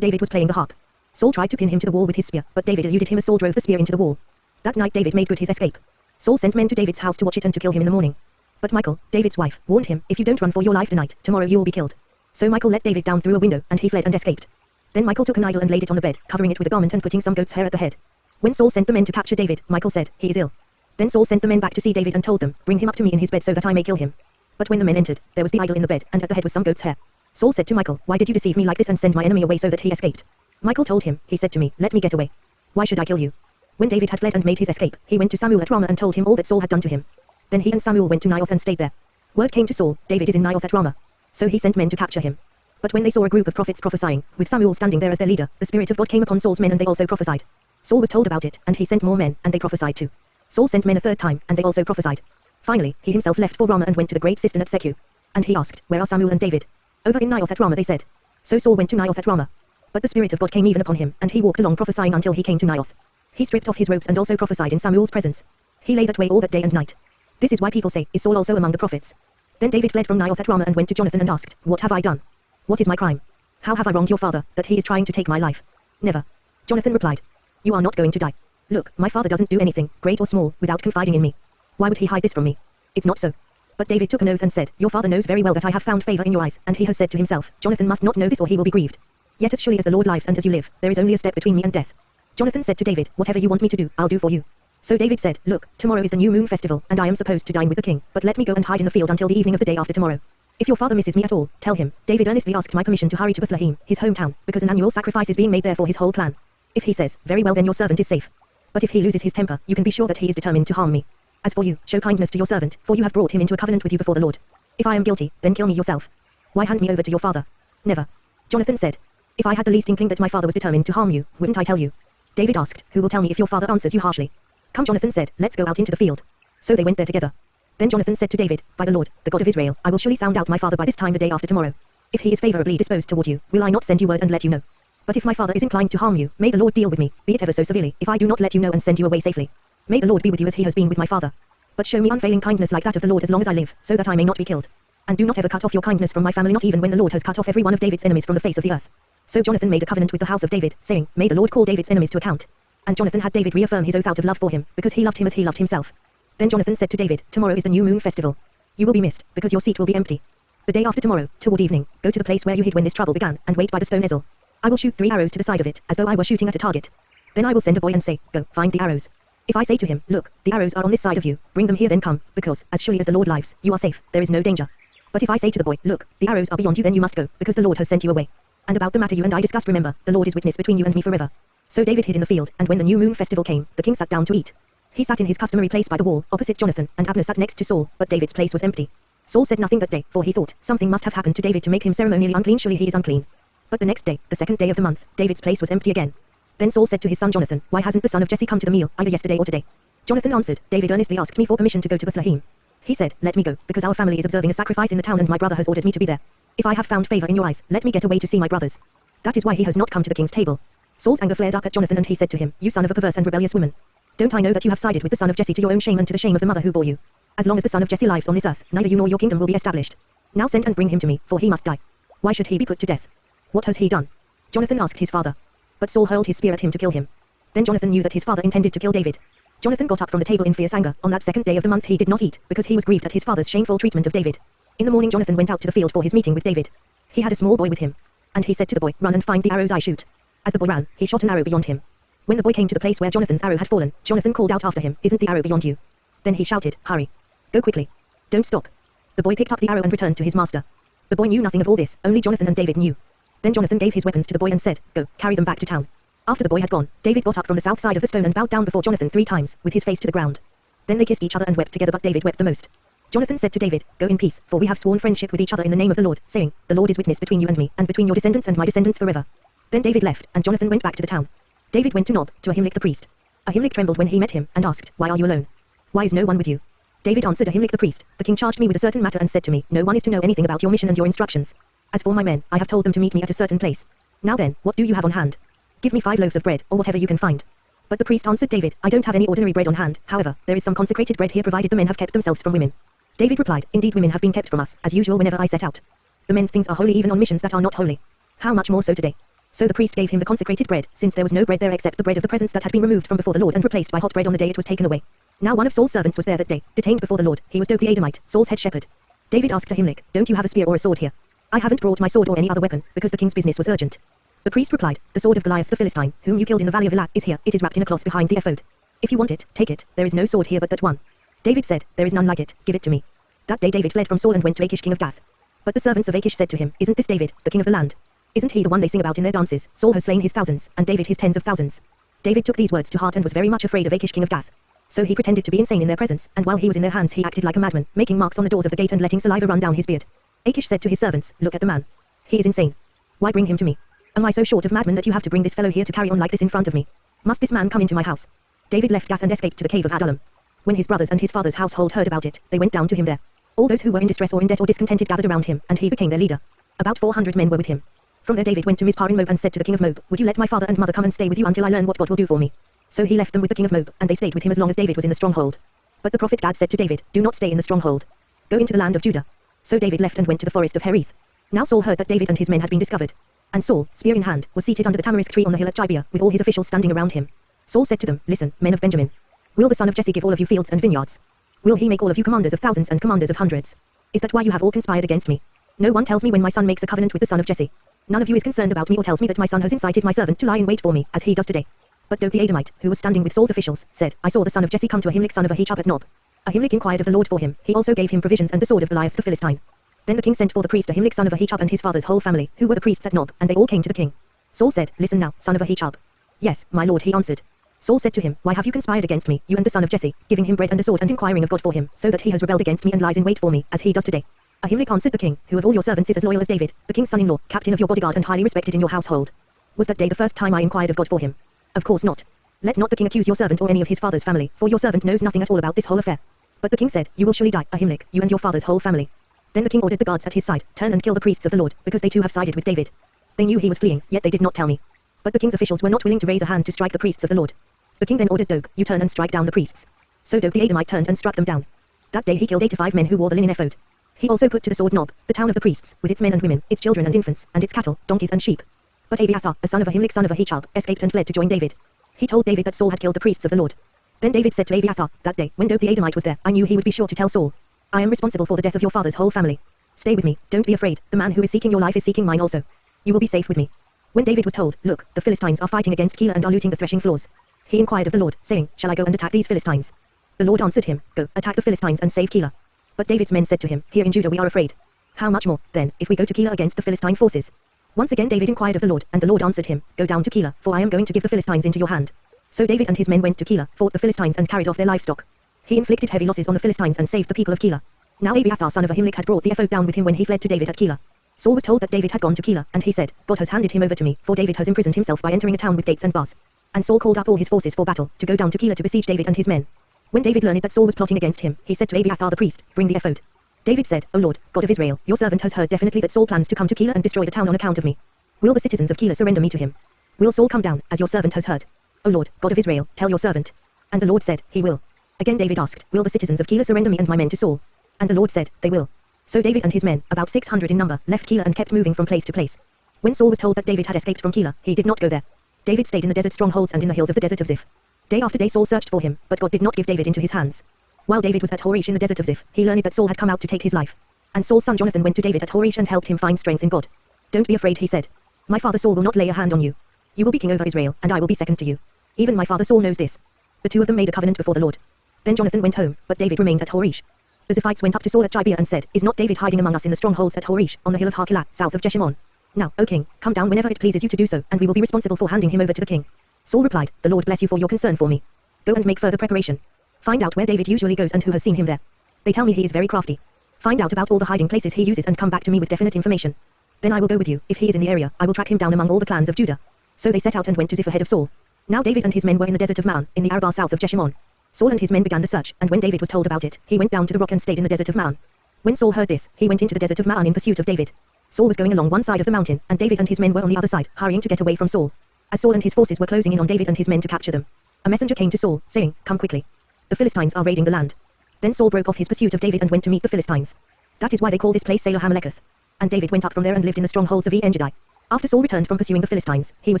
David was playing the harp. Saul tried to pin him to the wall with his spear, but David eluded him as Saul drove the spear into the wall. That night David made good his escape. Saul sent men to David's house to watch it and to kill him in the morning. But Michal, David's wife, warned him, if you don't run for your life tonight, tomorrow you will be killed. So Michal let David down through a window, and he fled and escaped. Then Michal took an idol and laid it on the bed, covering it with a garment and putting some goat's hair at the head. When Saul sent the men to capture David, Michal said, he is ill. Then Saul sent the men back to see David and told them, bring him up to me in his bed so that I may kill him. But when the men entered, there was the idol in the bed, and at the head was some goat's hair. Saul said to Michal, why did you deceive me like this and send my enemy away so that he escaped? Michal told him, he said to me, let me get away. Why should I kill you? When David had fled and made his escape, he went to Samuel at Ramah and told him all that Saul had done to him. Then he and Samuel went to Naioth and stayed there. Word came to Saul, David is in Naioth at Ramah. So he sent men to capture him. But when they saw a group of prophets prophesying, with Samuel standing there as their leader, the Spirit of God came upon Saul's men and they also prophesied. Saul was told about it, and he sent more men, and they prophesied too. Saul sent men a third time, and they also prophesied. Finally, he himself left for Ramah and went to the great cistern at Secu. And he asked, where are Samuel and David? Over in Naioth at Ramah, they said. So Saul went to Naioth at Ramah. But the Spirit of God came even upon him, and he walked along prophesying until he came to Naioth. He stripped off his robes and also prophesied in Samuel's presence. He lay that way all that day and night. This is why people say, is Saul also among the prophets? Then David fled from Naioth at Ramah and went to Jonathan and asked, what have I done? What is my crime? How have I wronged your father, that he is trying to take my life? Never. Jonathan replied. You are not going to die. Look, my father doesn't do anything, great or small, without confiding in me. Why would he hide this from me? It's not so. But David took an oath and said, your father knows very well that I have found favor in your eyes, and he has said to himself, Jonathan must not know this or he will be grieved. Yet as surely as the Lord lives and as you live, there is only a step between me and death. Jonathan said to David, whatever you want me to do, I'll do for you. So David said, look, tomorrow is the new moon festival, and I am supposed to dine with the king, but let me go and hide in the field until the evening of the day after tomorrow. If your father misses me at all, tell him, David earnestly asked my permission to hurry to Bethlehem, his hometown, because an annual sacrifice is being made there for his whole clan. If he says, very well then your servant is safe. But if he loses his temper, you can be sure that he is determined to harm me. As for you, show kindness to your servant, for you have brought him into a covenant with you before the Lord. If I am guilty, then kill me yourself. Why hand me over to your father? Never. Jonathan said. If I had the least inkling that my father was determined to harm you, wouldn't I tell you? David asked, who will tell me if your father answers you harshly? Come, Jonathan said, let's go out into the field. So they went there together. Then Jonathan said to David, by the Lord, the God of Israel, I will surely sound out my father by this time the day after tomorrow. If he is favorably disposed toward you, will I not send you word and let you know? But if my father is inclined to harm you, may the Lord deal with me, be it ever so severely, if I do not let you know and send you away safely. May the Lord be with you as he has been with my father. But show me unfailing kindness like that of the Lord as long as I live, so that I may not be killed. And do not ever cut off your kindness from my family, not even when the Lord has cut off every one of David's enemies from the face of the earth. So Jonathan made a covenant with the house of David, saying, may the Lord call David's enemies to account. And Jonathan had David reaffirm his oath out of love for him, because he loved him as he loved himself. Then Jonathan said to David, tomorrow is the new moon festival. You will be missed, because your seat will be empty. The day after tomorrow, toward evening, go to the place where you hid when this trouble began, and wait by the stone Ezel. I will shoot 3 arrows to the side of it, as though I were shooting at a target. Then I will send a boy and say, go, find the arrows. If I say to him, look, the arrows are on this side of you, bring them here then come, because, as surely as the Lord lives, you are safe, there is no danger. But if I say to the boy, look, the arrows are beyond you then you must go, because the Lord has sent you away. And about the matter you and I discussed remember, the Lord is witness between you and me forever. So David hid in the field, and when the new moon festival came, the king sat down to eat. He sat in his customary place by the wall, opposite Jonathan, and Abner sat next to Saul, but David's place was empty. Saul said nothing that day, for he thought, something must have happened to David to make him ceremonially unclean, surely he is unclean. But the next day, the second day of the month, David's place was empty again. Then Saul said to his son Jonathan, why hasn't the son of Jesse come to the meal, either yesterday or today? Jonathan answered, David earnestly asked me for permission to go to Bethlehem. He said, let me go, because our family is observing a sacrifice in the town and my brother has ordered me to be there. If I have found favor in your eyes, let me get away to see my brothers. That is why he has not come to the king's table. Saul's anger flared up at Jonathan and he said to him, you son of a perverse and rebellious woman. Don't I know that you have sided with the son of Jesse to your own shame and to the shame of the mother who bore you? As long as the son of Jesse lives on this earth, neither you nor your kingdom will be established. Now send and bring him to me, for he must die. Why should he be put to death? What has he done? Jonathan asked his father. But Saul hurled his spear at him to kill him. Then Jonathan knew that his father intended to kill David. Jonathan got up from the table in fierce anger. On that second day of the month he did not eat, because he was grieved at his father's shameful treatment of David. In the morning Jonathan went out to the field for his meeting with David. He had a small boy with him. And he said to the boy, run and find the arrows I shoot. As the boy ran, he shot an arrow beyond him. When the boy came to the place where Jonathan's arrow had fallen, Jonathan called out after him, isn't the arrow beyond you? Then he shouted, hurry. Go quickly. Don't stop. The boy picked up the arrow and returned to his master. The boy knew nothing of all this, only Jonathan and David knew. Then Jonathan gave his weapons to the boy and said, go, carry them back to town. After the boy had gone, David got up from the south side of the stone and bowed down before Jonathan 3 times, with his face to the ground. Then they kissed each other and wept together, but David wept the most. Jonathan said to David, go in peace, for we have sworn friendship with each other in the name of the Lord, saying, the Lord is witness between you and me, and between your descendants and my descendants forever. Then David left, and Jonathan went back to the town. David went to Nob, to Ahimelech the priest. Ahimelech trembled when he met him, and asked, why are you alone? Why is no one with you? David answered Ahimelech the priest, the king charged me with a certain matter and said to me, no one is to know anything about your mission and your instructions. As for my men, I have told them to meet me at a certain place. Now then, what do you have on hand? Give me 5 loaves of bread, or whatever you can find. But the priest answered David, I don't have any ordinary bread on hand, however, there is some consecrated bread here provided the men have kept themselves from women. David replied, indeed women have been kept from us, as usual whenever I set out. The men's things are holy even on missions that are not holy. How much more so today? So the priest gave him the consecrated bread, since there was no bread there except the bread of the presence that had been removed from before the Lord and replaced by hot bread on the day it was taken away. Now one of Saul's servants was there that day, detained before the Lord. He was Doeg the Edomite, Saul's head shepherd. David asked Ahimelech, "Don't you have a spear or a sword here?" "I haven't brought my sword or any other weapon, because the king's business was urgent." The priest replied, "The sword of Goliath the Philistine, whom you killed in the valley of Elah, is here. It is wrapped in a cloth behind the ephod. If you want it, take it. There is no sword here but that one." David said, "There is none like it. Give it to me." That day David fled from Saul and went to Achish king of Gath. But the servants of Achish said to him, "Isn't this David, the king of the land? Isn't he the one they sing about in their dances? Saul has slain his thousands, and David his tens of thousands." David took these words to heart and was very much afraid of Achish king of Gath. So he pretended to be insane in their presence, and while he was in their hands he acted like a madman, making marks on the doors of the gate and letting saliva run down his beard. Achish said to his servants, "Look at the man. He is insane. Why bring him to me? Am I so short of madman that you have to bring this fellow here to carry on like this in front of me? Must this man come into my house?" David left Gath and escaped to the cave of Adullam. When his brothers and his father's household heard about it, they went down to him there. All those who were in distress or in debt or discontented gathered around him, and he became their leader. About 400 men were with him. From there David went to Mizpah in Moab and said to the king of Moab, "Would you let my father and mother come and stay with you until I learn what God will do for me?" So he left them with the king of Moab, and they stayed with him as long as David was in the stronghold. But the prophet Gad said to David, "Do not stay in the stronghold. Go into the land of Judah." So David left and went to the forest of Hereth. Now Saul heard that David and his men had been discovered. And Saul, spear in hand, was seated under the tamarisk tree on the hill at Gibeah, with all his officials standing around him. Saul said to them, "Listen, men of Benjamin. Will the son of Jesse give all of you fields and vineyards? Will he make all of you commanders of thousands and commanders of hundreds? Is that why you have all conspired against me? No one tells me when my son makes a covenant with the son of Jesse. None of you is concerned about me or tells me that my son has incited my servant to lie in wait for me, as he does today." But Doeg the Edomite, who was standing with Saul's officials, said, "I saw the son of Jesse come to Ahimelech son of Ahitub at Nob. Ahimelech inquired of the Lord for him. He also gave him provisions and the sword of Goliath the Philistine." Then the king sent for the priest Ahimelech son of Ahitub and his father's whole family, who were the priests at Nob, and they all came to the king. Saul said, "Listen now, son of Ahitub." "Yes, my lord," he answered. Saul said to him, "Why have you conspired against me, you and the son of Jesse, giving him bread and a sword and inquiring of God for him, so that he has rebelled against me and lies in wait for me, as he does today?" Ahimelech answered the king, "Who of all your servants is as loyal as David, the king's son-in-law, captain of your bodyguard and highly respected in your household? Was that day the first time I inquired of God for him? Of course not. Let not the king accuse your servant or any of his father's family, for your servant knows nothing at all about this whole affair." But the king said, "You will surely die, Ahimelech, you and your father's whole family." Then the king ordered the guards at his side, "Turn and kill the priests of the Lord, because they too have sided with David." They knew he was fleeing, yet they did not tell me. But the king's officials were not willing to raise a hand to strike the priests of the Lord. The king then ordered Doeg, "You turn and strike down the priests." So Doeg the Edomite turned and struck them down. That day he killed 85 men who wore the linen ephod. He also put to the sword Nob, the town of the priests, with its men and women, its children and infants, and its cattle, donkeys and sheep. But Abiathar, a son of Ahimelech son of Ahitub, escaped and fled to join David. He told David that Saul had killed the priests of the Lord. Then David said to Abiathar, "That day, when Doeg the Edomite was there, I knew he would be sure to tell Saul. I am responsible for the death of your father's whole family. Stay with me, don't be afraid, the man who is seeking your life is seeking mine also. You will be safe with me." When David was told, "Look, the Philistines are fighting against Keilah and are looting the threshing floors," he inquired of the Lord, saying, "Shall I go and attack these Philistines?" The Lord answered him, "Go, attack the Philistines and save Keilah." But David's men said to him, "Here in Judah we are afraid. How much more, then, if we go to Keilah against the Philistine forces?" Once again David inquired of the Lord, and the Lord answered him, "Go down to Keilah, for I am going to give the Philistines into your hand." So David and his men went to Keilah, fought the Philistines and carried off their livestock. He inflicted heavy losses on the Philistines and saved the people of Keilah. Now Abiathar son of Ahimelech had brought the ephod down with him when he fled to David at Keilah. Saul was told that David had gone to Keilah, and he said, "God has handed him over to me, for David has imprisoned himself by entering a town with gates and bars." And Saul called up all his forces for battle, to go down to Keilah to besiege David and his men. When David learned that Saul was plotting against him, he said to Abiathar the priest, "Bring the ephod." David said, "O Lord, God of Israel, your servant has heard definitely that Saul plans to come to Keilah and destroy the town on account of me. Will the citizens of Keilah surrender me to him? Will Saul come down, as your servant has heard? O Lord, God of Israel, tell your servant." And the Lord said, "He will." Again David asked, "Will the citizens of Keilah surrender me and my men to Saul?" And the Lord said, "They will." So David and his men, about 600 in number, left Keilah and kept moving from place to place. When Saul was told that David had escaped from Keilah, he did not go there. David stayed in the desert strongholds and in the hills of the desert of Ziph. Day after day Saul searched for him, but God did not give David into his hands. While David was at Horish in the desert of Ziph, he learned that Saul had come out to take his life. And Saul's son Jonathan went to David at Horish and helped him find strength in God. "Don't be afraid," he said. "My father Saul will not lay a hand on you. You will be king over Israel, and I will be second to you. Even my father Saul knows this." The two of them made a covenant before the Lord. Then Jonathan went home, but David remained at Horish. The Ziphites went up to Saul at Gibeah and said, "Is not David hiding among us in the strongholds at Horish, on the hill of Hakilah, south of Jeshimon? Now, O king, come down whenever it pleases you to do so, and we will be responsible for handing him over to the king." Saul replied, "The Lord bless you for your concern for me. Go and make further preparation. Find out where David usually goes and who has seen him there. They tell me he is very crafty. Find out about all the hiding places he uses and come back to me with definite information. Then I will go with you. If he is in the area, I will track him down among all the clans of Judah." So they set out and went to Ziph ahead of Saul. Now David and his men were in the desert of Maon, in the Arabah south of Jeshimon. Saul and his men began the search, and when David was told about it, he went down to the rock and stayed in the desert of Maon. When Saul heard this, he went into the desert of Maon in pursuit of David. Saul was going along one side of the mountain, and David and his men were on the other side, hurrying to get away from Saul. As Saul and his forces were closing in on David and his men to capture them, a messenger came to Saul, saying, "Come quickly. The Philistines are raiding the land." Then Saul broke off his pursuit of David and went to meet the Philistines. That is why they call this place Selah Hameleketh. And David went up from there and lived in the strongholds of En-Gedi. After Saul returned from pursuing the Philistines, he was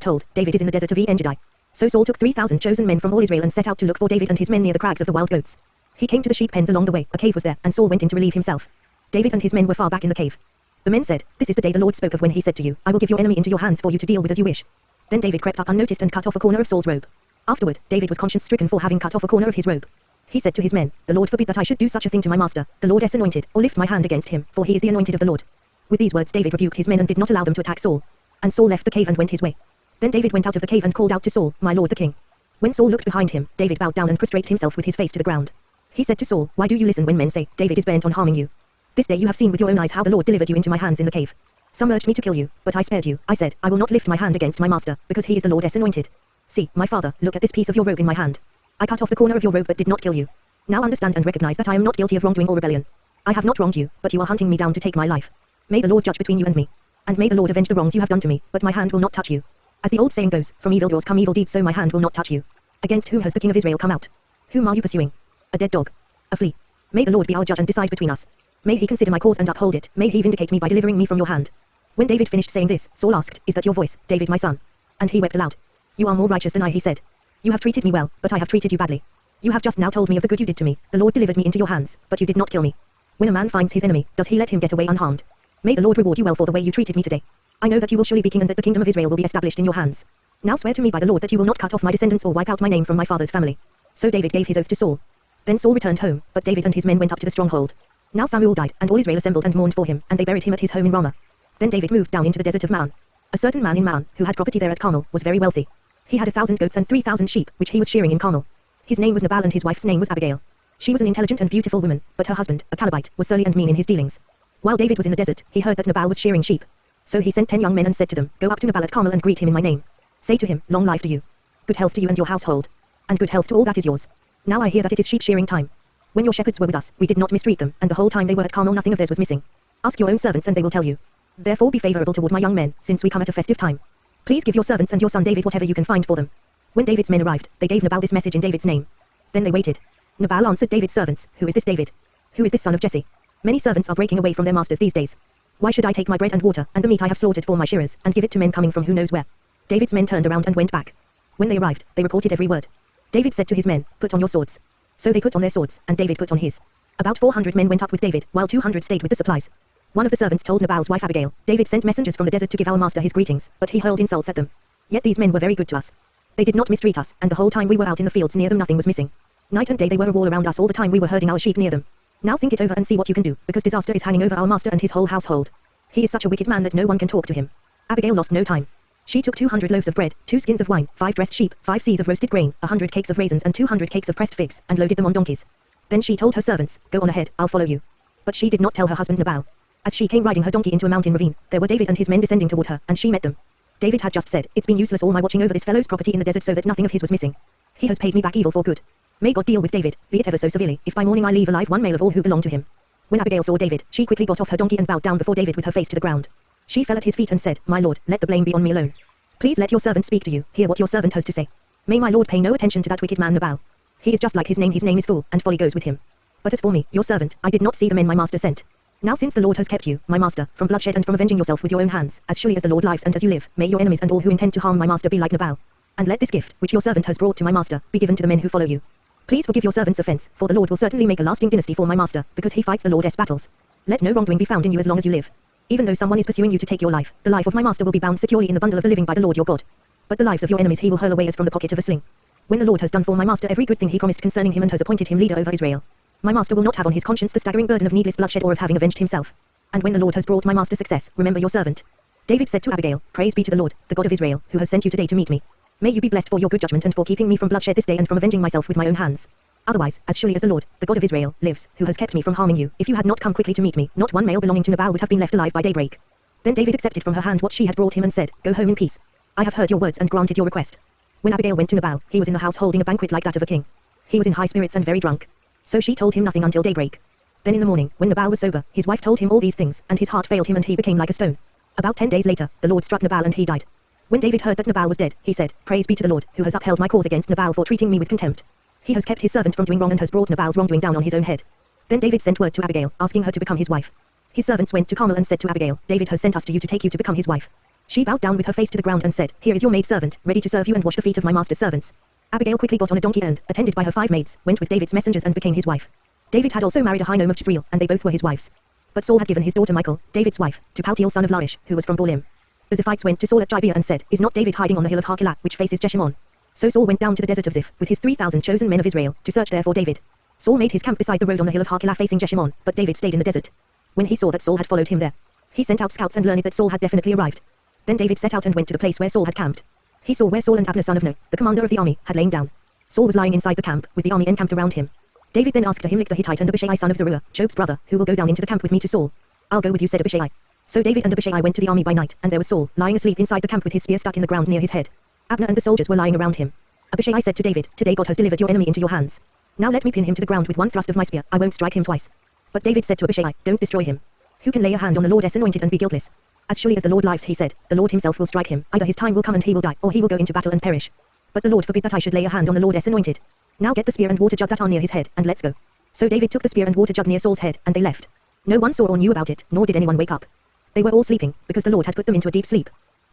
told, David is in the desert of En-Gedi. So Saul took 3,000 chosen men from all Israel and set out to look for David and his men near the crags of the wild goats. He came to the sheep pens along the way, a cave was there, and Saul went in to relieve himself. David and his men were far back in the cave. The men said, This is the day the Lord spoke of when he said to you, I will give your enemy into your hands for you to deal with as you wish. Then David crept up unnoticed and cut off a corner of Saul's robe. Afterward, David was conscience-stricken for having cut off a corner of his robe. He said to his men, The Lord forbid that I should do such a thing to my master, the Lord's anointed, or lift my hand against him, for he is the anointed of the Lord. With these words David rebuked his men and did not allow them to attack Saul. And Saul left the cave and went his way. Then David went out of the cave and called out to Saul, My lord the king. When Saul looked behind him, David bowed down and prostrated himself with his face to the ground. He said to Saul, Why do you listen when men say, David is bent on harming you? This day you have seen with your own eyes how the Lord delivered you into my hands in the cave. Some urged me to kill you, but I spared you. I said, I will not lift my hand against my master, because he is the Lord's anointed. See, my father, look at this piece of your robe in my hand. I cut off the corner of your robe but did not kill you. Now understand and recognize that I am not guilty of wrongdoing or rebellion. I have not wronged you, but you are hunting me down to take my life. May the Lord judge between you and me. And may the Lord avenge the wrongs you have done to me, but my hand will not touch you. As the old saying goes, from evil doors come evil deeds, so my hand will not touch you. Against whom has the king of Israel come out? Whom are you pursuing? A dead dog? A flea? May the Lord be our judge and decide between us. May he consider my cause and uphold it. May he vindicate me by delivering me from your hand. When David finished saying this, Saul asked, Is that your voice, David my son? And he wept aloud. You are more righteous than I, he said. You have treated me well, but I have treated you badly. You have just now told me of the good you did to me. The Lord delivered me into your hands, but you did not kill me. When a man finds his enemy, does he let him get away unharmed? May the Lord reward you well for the way you treated me today. I know that you will surely be king and that the kingdom of Israel will be established in your hands. Now swear to me by the Lord that you will not cut off my descendants or wipe out my name from my father's family. So David gave his oath to Saul. Then Saul returned home, but David and his men went up to the stronghold. Now Samuel died, and all Israel assembled and mourned for him, and they buried him at his home in Ramah. Then David moved down into the desert of Maon. A certain man in Maon, who had property there at Carmel, was very wealthy. He had 1,000 goats and 3,000 sheep, which he was shearing in Carmel. His name was Nabal and his wife's name was Abigail. She was an intelligent and beautiful woman, but her husband, a Calebite, was surly and mean in his dealings. While David was in the desert, he heard that Nabal was shearing sheep. So he sent 10 young men and said to them, Go up to Nabal at Carmel and greet him in my name. Say to him, Long life to you. Good health to you and your household. And good health to all that is yours. Now I hear that it is sheep shearing time. When your shepherds were with us, we did not mistreat them, and the whole time they were at Carmel nothing of theirs was missing. Ask your own servants and they will tell you. Therefore be favorable toward my young men, since we come at a festive time. Please give your servants and your son David whatever you can find for them. When David's men arrived, they gave Nabal this message in David's name. Then they waited. Nabal answered David's servants, Who is this David? Who is this son of Jesse? Many servants are breaking away from their masters these days. Why should I take my bread and water, and the meat I have slaughtered for my shearers, and give it to men coming from who knows where? David's men turned around and went back. When they arrived, they reported every word. David said to his men, Put on your swords. So they put on their swords, and David put on his. About 400 men went up with David, while 200 stayed with the supplies. One of the servants told Nabal's wife Abigail, David sent messengers from the desert to give our master his greetings, but he hurled insults at them. Yet these men were very good to us. They did not mistreat us, and the whole time we were out in the fields near them nothing was missing. Night and day they were a wall around us all the time we were herding our sheep near them. Now think it over and see what you can do, because disaster is hanging over our master and his whole household. He is such a wicked man that no one can talk to him. Abigail lost no time. She took 200 loaves of bread, 2 skins of wine, 5 dressed sheep, 5 seahs of roasted grain, 100 cakes of raisins and 200 cakes of pressed figs, and loaded them on donkeys. Then she told her servants, Go on ahead, I'll follow you. But she did not tell her husband Nabal. As she came riding her donkey into a mountain ravine, there were David and his men descending toward her, and she met them. David had just said, It's been useless all my watching over this fellow's property in the desert so that nothing of his was missing. He has paid me back evil for good. May God deal with David, be it ever so severely, if by morning I leave alive one male of all who belong to him. When Abigail saw David, she quickly got off her donkey and bowed down before David with her face to the ground. She fell at his feet and said, My lord, let the blame be on me alone. Please let your servant speak to you, hear what your servant has to say. May my lord pay no attention to that wicked man Nabal. He is just like his name is fool, and folly goes with him. But as for me, your servant, I did not see the men my master sent. Now since the Lord has kept you, my master, from bloodshed and from avenging yourself with your own hands, as surely as the Lord lives and as you live, may your enemies and all who intend to harm my master be like Nabal. And let this gift, which your servant has brought to my master, be given to the men who follow you. Please forgive your servant's offense, for the Lord will certainly make a lasting dynasty for my master, because he fights the Lord's battles. Let no wrongdoing be found in you as long as you live. Even though someone is pursuing you to take your life, the life of my master will be bound securely in the bundle of the living by the Lord your God. But the lives of your enemies he will hurl away as from the pocket of a sling. When the Lord has done for my master every good thing he promised concerning him and has appointed him leader over Israel, my master will not have on his conscience the staggering burden of needless bloodshed or of having avenged himself. And when the Lord has brought my master success, remember your servant. David said to Abigail, Praise be to the Lord, the God of Israel, who has sent you today to meet me. May you be blessed for your good judgment and for keeping me from bloodshed this day and from avenging myself with my own hands. Otherwise, as surely as the Lord, the God of Israel, lives, who has kept me from harming you, if you had not come quickly to meet me, not one male belonging to Nabal would have been left alive by daybreak. Then David accepted from her hand what she had brought him and said, Go home in peace. I have heard your words and granted your request. When Abigail went to Nabal, he was in the house holding a banquet like that of a king. He was in high spirits and very drunk. So she told him nothing until daybreak. Then in the morning, when Nabal was sober, his wife told him all these things, and his heart failed him and he became like a stone. About 10 days later, the Lord struck Nabal and he died. When David heard that Nabal was dead, he said, Praise be to the Lord, who has upheld my cause against Nabal for treating me with contempt. He has kept his servant from doing wrong and has brought Nabal's wrongdoing down on his own head. Then David sent word to Abigail, asking her to become his wife. His servants went to Carmel and said to Abigail, David has sent us to you to take you to become his wife. She bowed down with her face to the ground and said, Here is your maidservant, ready to serve you and wash the feet of my master's servants. Abigail quickly got on a donkey and, attended by her 5 maids, went with David's messengers and became his wife. David had also married Ahinoam of Jezreel, and they both were his wives. But Saul had given his daughter Michal, David's wife, to Paltiel son of Laish, who was from Baalim. The Ziphites went to Saul at Gibeah and said, Is not David hiding on the hill of Hachilah, which faces Jeshimon? So Saul went down to the desert of Ziph, with his 3,000 chosen men of Israel, to search there for David. Saul made his camp beside the road on the hill of Hachilah facing Jeshimon, but David stayed in the desert. When he saw that Saul had followed him there, he sent out scouts and learned that Saul had definitely arrived. Then David set out and went to the place where Saul had camped. He saw where Saul and Abner son of Ner, the commander of the army, had lain down. Saul was lying inside the camp, with the army encamped around him. David then asked Ahimelech the Hittite and Abishai son of Zeruiah, Joab's brother, who will go down into the camp with me to Saul. I'll go with you, said Abishai. So David and Abishai went to the army by night, and there was Saul, lying asleep inside the camp with his spear stuck in the ground near his head. Abner and the soldiers were lying around him. Abishai said to David, Today God has delivered your enemy into your hands. Now let me pin him to the ground with one thrust of my spear, I won't strike him twice. But David said to Abishai, Don't destroy him. Who can lay a hand on the Lord's anointed and be guiltless? As surely as the Lord lives, he said, the Lord himself will strike him, either his time will come and he will die, or he will go into battle and perish. But the Lord forbid that I should lay a hand on the Lord's anointed. Now get the spear and water jug that are near his head, and let's go. So David took the spear and water jug near Saul's head, and they left. No one saw or knew about it, nor did anyone wake up. They were all sleeping, because the Lord had put them into a deep sleep.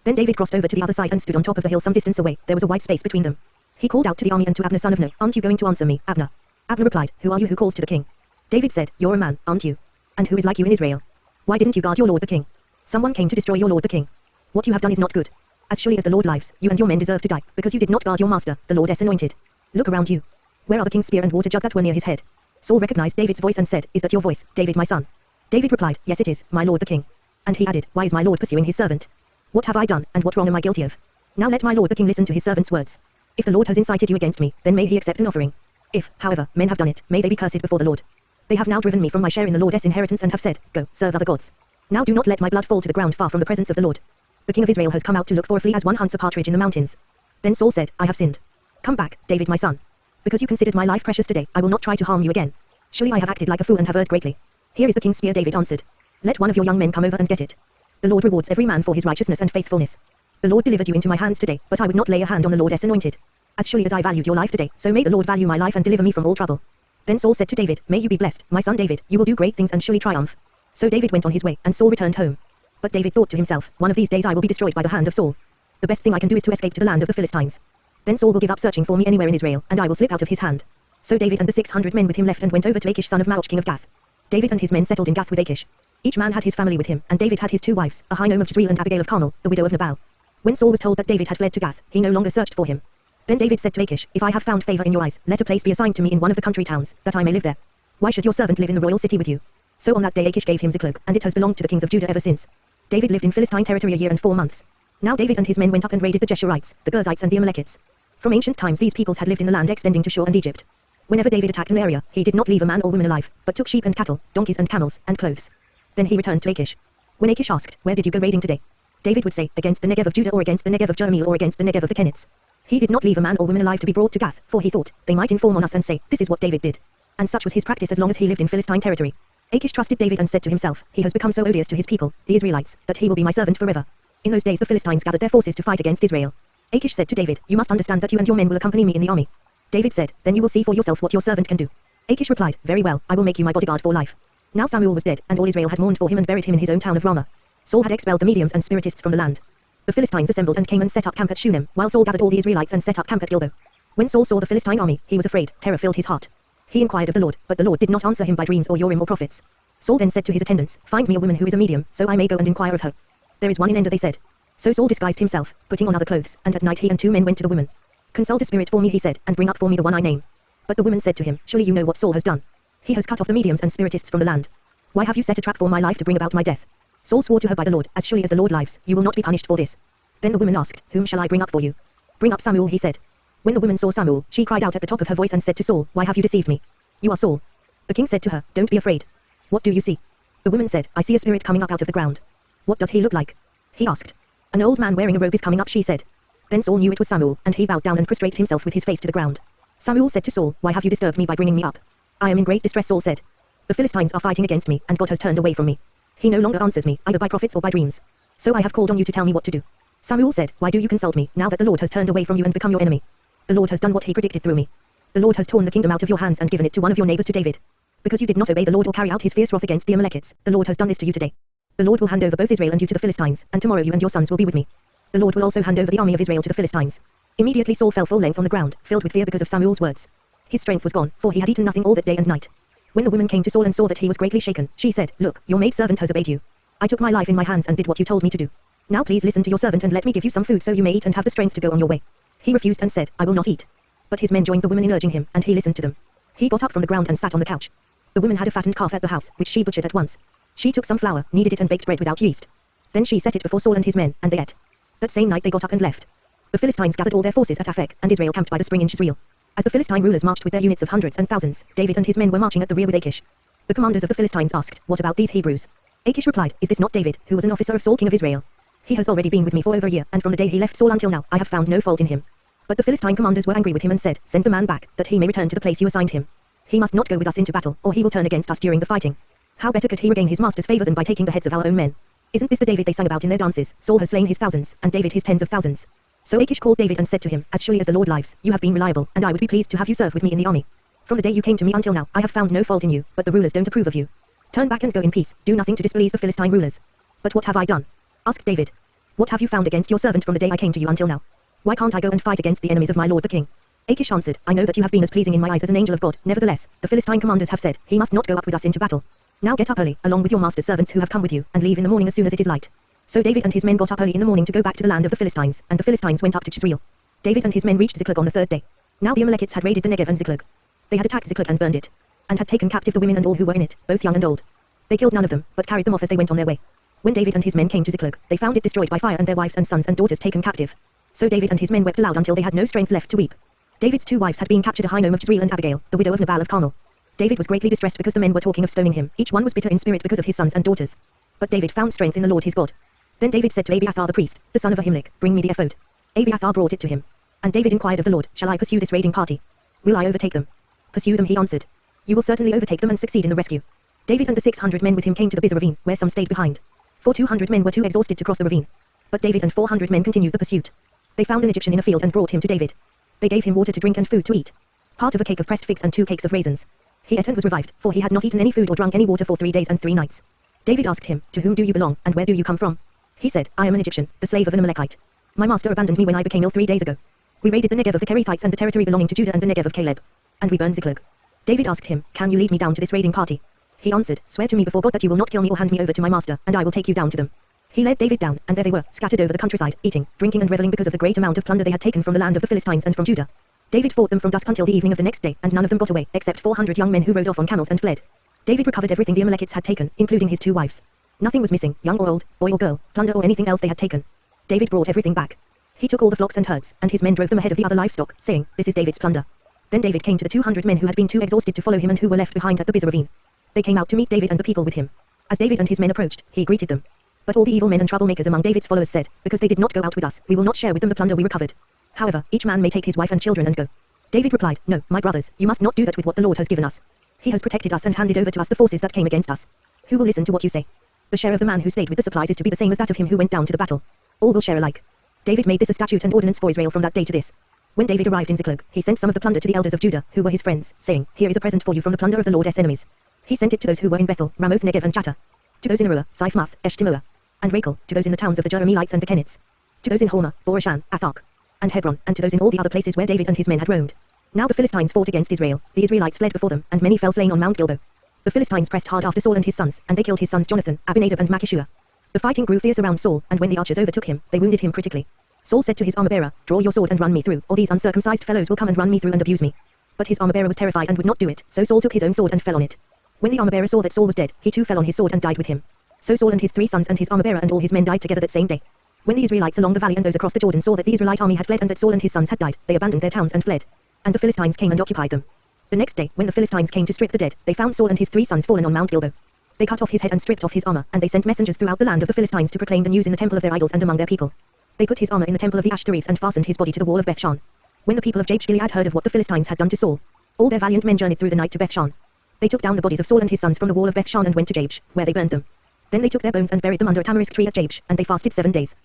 Then David crossed over to the other side and stood on top of the hill some distance away. There was a wide space between them. He called out to the army and to Abner son of Ner, Aren't you going to answer me, Abner? Abner replied, Who are you who calls to the king? David said, You're a man, aren't you? And who is like you in Israel? Why didn't you guard your lord the king? Someone came to destroy your lord the king. What you have done is not good. As surely as the Lord lives, you and your men deserve to die, because you did not guard your master, the Lord's anointed. Look around you. Where are the king's spear and water jug that were near his head? Saul recognized David's voice and said, Is that your voice, David my son? David replied, Yes it is, my lord the king. And he added, Why is my lord pursuing his servant? What have I done, and what wrong am I guilty of? Now let my lord the king listen to his servant's words. If the Lord has incited you against me, then may he accept an offering. If, however, men have done it, may they be cursed before the Lord. They have now driven me from my share in the Lord's inheritance and have said, Go, serve other gods. Now do not let my blood fall to the ground far from the presence of the Lord. The king of Israel has come out to look for a flea as one hunts a partridge in the mountains. Then Saul said, I have sinned. Come back, David my son. Because you considered my life precious today, I will not try to harm you again. Surely I have acted like a fool and have erred greatly. Here is the king's spear, David answered. Let one of your young men come over and get it. The Lord rewards every man for his righteousness and faithfulness. The Lord delivered you into my hands today, but I would not lay a hand on the Lord's anointed. As surely as I valued your life today, so may the Lord value my life and deliver me from all trouble. Then Saul said to David, May you be blessed, my son David, you will do great things and surely triumph. So David went on his way, and Saul returned home. But David thought to himself, One of these days I will be destroyed by the hand of Saul. The best thing I can do is to escape to the land of the Philistines. Then Saul will give up searching for me anywhere in Israel, and I will slip out of his hand. So David and the 600 men with him left and went over to Achish son of Maoch king of Gath. David and his men settled in Gath with Achish. Each man had his family with him, and David had his 2 wives, Ahinoam of Jezreel and Abigail of Carmel, the widow of Nabal. When Saul was told that David had fled to Gath, he no longer searched for him. Then David said to Achish, If I have found favor in your eyes, let a place be assigned to me in one of the country towns, that I may live there. Why should your servant live in the royal city with you? So on that day Achish gave him Ziklag, and it has belonged to the kings of Judah ever since. David lived in Philistine territory a year and 4 months. Now David and his men went up and raided the Geshurites, the Girzites and the Amalekites. From ancient times these peoples had lived in the land extending to Shur and Egypt. Whenever David attacked an area, he did not leave a man or woman alive, but took sheep and cattle, donkeys and camels, and clothes. Then he returned to Achish. When Achish asked, Where did you go raiding today? David would say, Against the Negev of Judah or against the Negev of Jerahmeel or against the Negev of the Kenites. He did not leave a man or woman alive to be brought to Gath, for he thought, they might inform on us and say, This is what David did. And such was his practice as long as he lived in Philistine territory. Achish trusted David and said to himself, He has become so odious to his people, the Israelites, that he will be my servant forever. In those days the Philistines gathered their forces to fight against Israel. Achish said to David, You must understand that you and your men will accompany me in the army. David said, Then you will see for yourself what your servant can do. Achish replied, Very well, I will make you my bodyguard for life. Now Samuel was dead, and all Israel had mourned for him and buried him in his own town of Ramah. Saul had expelled the mediums and spiritists from the land. The Philistines assembled and came and set up camp at Shunem, while Saul gathered all the Israelites and set up camp at Gilbo. When Saul saw the Philistine army, he was afraid, terror filled his heart. He inquired of the Lord, but the Lord did not answer him by dreams or Urim or prophets. Saul then said to his attendants, Find me a woman who is a medium, so I may go and inquire of her. There is one in Endor, they said. So Saul disguised himself, putting on other clothes, and at night he and 2 men went to the woman. Consult a spirit for me, he said, and bring up for me the one I name. But the woman said to him, Surely you know what Saul has done. He has cut off the mediums and spiritists from the land. Why have you set a trap for my life to bring about my death? Saul swore to her by the Lord, As surely as the Lord lives, you will not be punished for this. Then the woman asked, Whom shall I bring up for you? Bring up Samuel, he said. When the woman saw Samuel, she cried out at the top of her voice and said to Saul, Why have you deceived me? You are Saul. The king said to her, Don't be afraid. What do you see? The woman said, I see a spirit coming up out of the ground. What does he look like? He asked. An old man wearing a robe is coming up, she said. Then Saul knew it was Samuel, and he bowed down and prostrated himself with his face to the ground. Samuel said to Saul, Why have you disturbed me by bringing me up? I am in great distress, Saul said. The Philistines are fighting against me, and God has turned away from me. He no longer answers me, either by prophets or by dreams. So I have called on you to tell me what to do. Samuel said, Why do you consult me, now that the Lord has turned away from you and become your enemy? The Lord has done what he predicted through me. The Lord has torn the kingdom out of your hands and given it to one of your neighbors, to David. Because you did not obey the Lord or carry out his fierce wrath against the Amalekites, the Lord has done this to you today. The Lord will hand over both Israel and you to the Philistines, and tomorrow you and your sons will be with me. The Lord will also hand over the army of Israel to the Philistines. Immediately Saul fell full length on the ground, filled with fear because of Samuel's words. His strength was gone, for he had eaten nothing all that day and night. When the woman came to Saul and saw that he was greatly shaken, she said, Look, your maidservant has obeyed you. I took my life in my hands and did what you told me to do. Now please listen to your servant and let me give you some food so you may eat and have the strength to go on your way. He refused and said, I will not eat. But his men joined the woman in urging him, and he listened to them. He got up from the ground and sat on the couch. The woman had a fattened calf at the house, which she butchered at once. She took some flour, kneaded it and baked bread without yeast. Then she set it before Saul and his men, and they ate. That same night they got up and left. The Philistines gathered all their forces at Aphek, and Israel camped by the spring in Jezreel. As the Philistine rulers marched with their units of hundreds and thousands, David and his men were marching at the rear with Achish. The commanders of the Philistines asked, What about these Hebrews? Achish replied, Is this not David, who was an officer of Saul king of Israel? He has already been with me for over a year, and from the day he left Saul until now, I have found no fault in him. But the Philistine commanders were angry with him and said, Send the man back, that he may return to the place you assigned him. He must not go with us into battle, or he will turn against us during the fighting. How better could he regain his master's favor than by taking the heads of our own men? Isn't this the David they sang about in their dances? Saul has slain his thousands, and David his tens of thousands. So Achish called David and said to him, As surely as the Lord lives, you have been reliable, and I would be pleased to have you serve with me in the army. From the day you came to me until now, I have found no fault in you, but the rulers don't approve of you. Turn back and go in peace, do nothing to displease the Philistine rulers. But what have I done? Asked David. What have you found against your servant from the day I came to you until now? Why can't I go and fight against the enemies of my lord the king? Achish answered, I know that you have been as pleasing in my eyes as an angel of God, nevertheless, the Philistine commanders have said, he must not go up with us into battle. Now get up early, along with your master's servants who have come with you, and leave in the morning as soon as it is light. So David and his men got up early in the morning to go back to the land of the Philistines, and the Philistines went up to Jezreel. David and his men reached Ziklag on the third day. Now the Amalekites had raided the Negev and Ziklag. They had attacked Ziklag and burned it, and had taken captive the women and all who were in it, both young and old. They killed none of them, but carried them off as they went on their way. When David and his men came to Ziklag, they found it destroyed by fire and their wives and sons and daughters taken captive. So David and his men wept aloud until they had no strength left to weep. David's two wives had been captured, Ahinoam of Jezreel and Abigail, the widow of Nabal of Carmel. David was greatly distressed because the men were talking of stoning him, each one was bitter in spirit because of his sons and daughters. But David found strength in the Lord his God. Then David said to Abiathar the priest, the son of Ahimelech, Bring me the ephod. Abiathar brought it to him. And David inquired of the Lord, Shall I pursue this raiding party? Will I overtake them? Pursue them, he answered. You will certainly overtake them and succeed in the rescue. David and the 600 men with him came to the Bizar ravine, where some stayed behind. For 200 men were too exhausted to cross the ravine. But David and 400 men continued the pursuit. They found an Egyptian in a field and brought him to David. They gave him water to drink and food to eat. Part of a cake of pressed figs and 2 cakes of raisins. He ate and was revived, for he had not eaten any food or drunk any water for 3 days and 3 nights. David asked him, To whom do you belong, and where do you come from? He said, I am an Egyptian, the slave of an Amalekite. My master abandoned me when I became ill 3 days ago. We raided the Negev of the Kerethites and the territory belonging to Judah and the Negev of Caleb. And we burned Ziklag. David asked him, Can you lead me down to this raiding party? He answered, Swear to me before God that you will not kill me or hand me over to my master, and I will take you down to them. He led David down, and there they were, scattered over the countryside, eating, drinking and reveling because of the great amount of plunder they had taken from the land of the Philistines and from Judah. David fought them from dusk until the evening of the next day, and none of them got away, except 400 young men who rode off on camels and fled. David recovered everything the Amalekites had taken, including his 2 wives. Nothing was missing, young or old, boy or girl, plunder or anything else they had taken. David brought everything back. He took all the flocks and herds, and his men drove them ahead of the other livestock, saying, This is David's plunder. Then David came to the 200 men who had been too exhausted to follow him and who were left behind at the Bizar ravine. They came out to meet David and the people with him. As David and his men approached, he greeted them. But all the evil men and troublemakers among David's followers said, Because they did not go out with us, we will not share with them the plunder we recovered. However, each man may take his wife and children and go. David replied, No, my brothers, you must not do that with what the Lord has given us. He has protected us and handed over to us the forces that came against us. Who will listen to what you say? The share of the man who stayed with the supplies is to be the same as that of him who went down to the battle. All will share alike. David made this a statute and ordinance for Israel from that day to this. When David arrived in Ziklag, he sent some of the plunder to the elders of Judah, who were his friends, saying, Here is a present for you from the plunder of the Lord's enemies. He sent it to those who were in Bethel, Ramoth Negev and Chattah. To those in Aroer, Siphmath, Eshtimoah. And Rachel, to those in the towns of the Jerahmeelites and the Kenites. To those in Hormah, Borashan, Athak. And Hebron, and to those in all the other places where David and his men had roamed. Now the Philistines fought against Israel, the Israelites fled before them, and many fell slain on Mount Gilboa. The Philistines pressed hard after Saul and his sons, and they killed his sons Jonathan, Abinadab and Malchishua. The fighting grew fierce around Saul, and when the archers overtook him, they wounded him critically. Saul said to his armor-bearer, Draw your sword and run me through, or these uncircumcised fellows will come and run me through and abuse me. But his armor-bearer was terrified and would not do it, so Saul took his own sword and fell on it. When the armor-bearer saw that Saul was dead, he too fell on his sword and died with him. So Saul and his 3 sons and his armor-bearer and all his men died together that same day. When the Israelites along the valley and those across the Jordan saw that the Israelite army had fled and that Saul and his sons had died, they abandoned their towns and fled. And the Philistines came and occupied them. The next day, when the Philistines came to strip the dead, they found Saul and his 3 sons fallen on Mount Gilboa. They cut off his head and stripped off his armor, and they sent messengers throughout the land of the Philistines to proclaim the news in the temple of their idols and among their people. They put his armor in the temple of the Ashtoreths and fastened his body to the wall of Bethshan. When the people of Jabesh Gilead heard of what the Philistines had done to Saul, all their valiant men journeyed through the night to Bethshan. They took down the bodies of Saul and his sons from the wall of Bethshan and went to Jabesh, where they burned them. Then they took their bones and buried them under a tamarisk tree at Jabesh, and they fasted 7 days.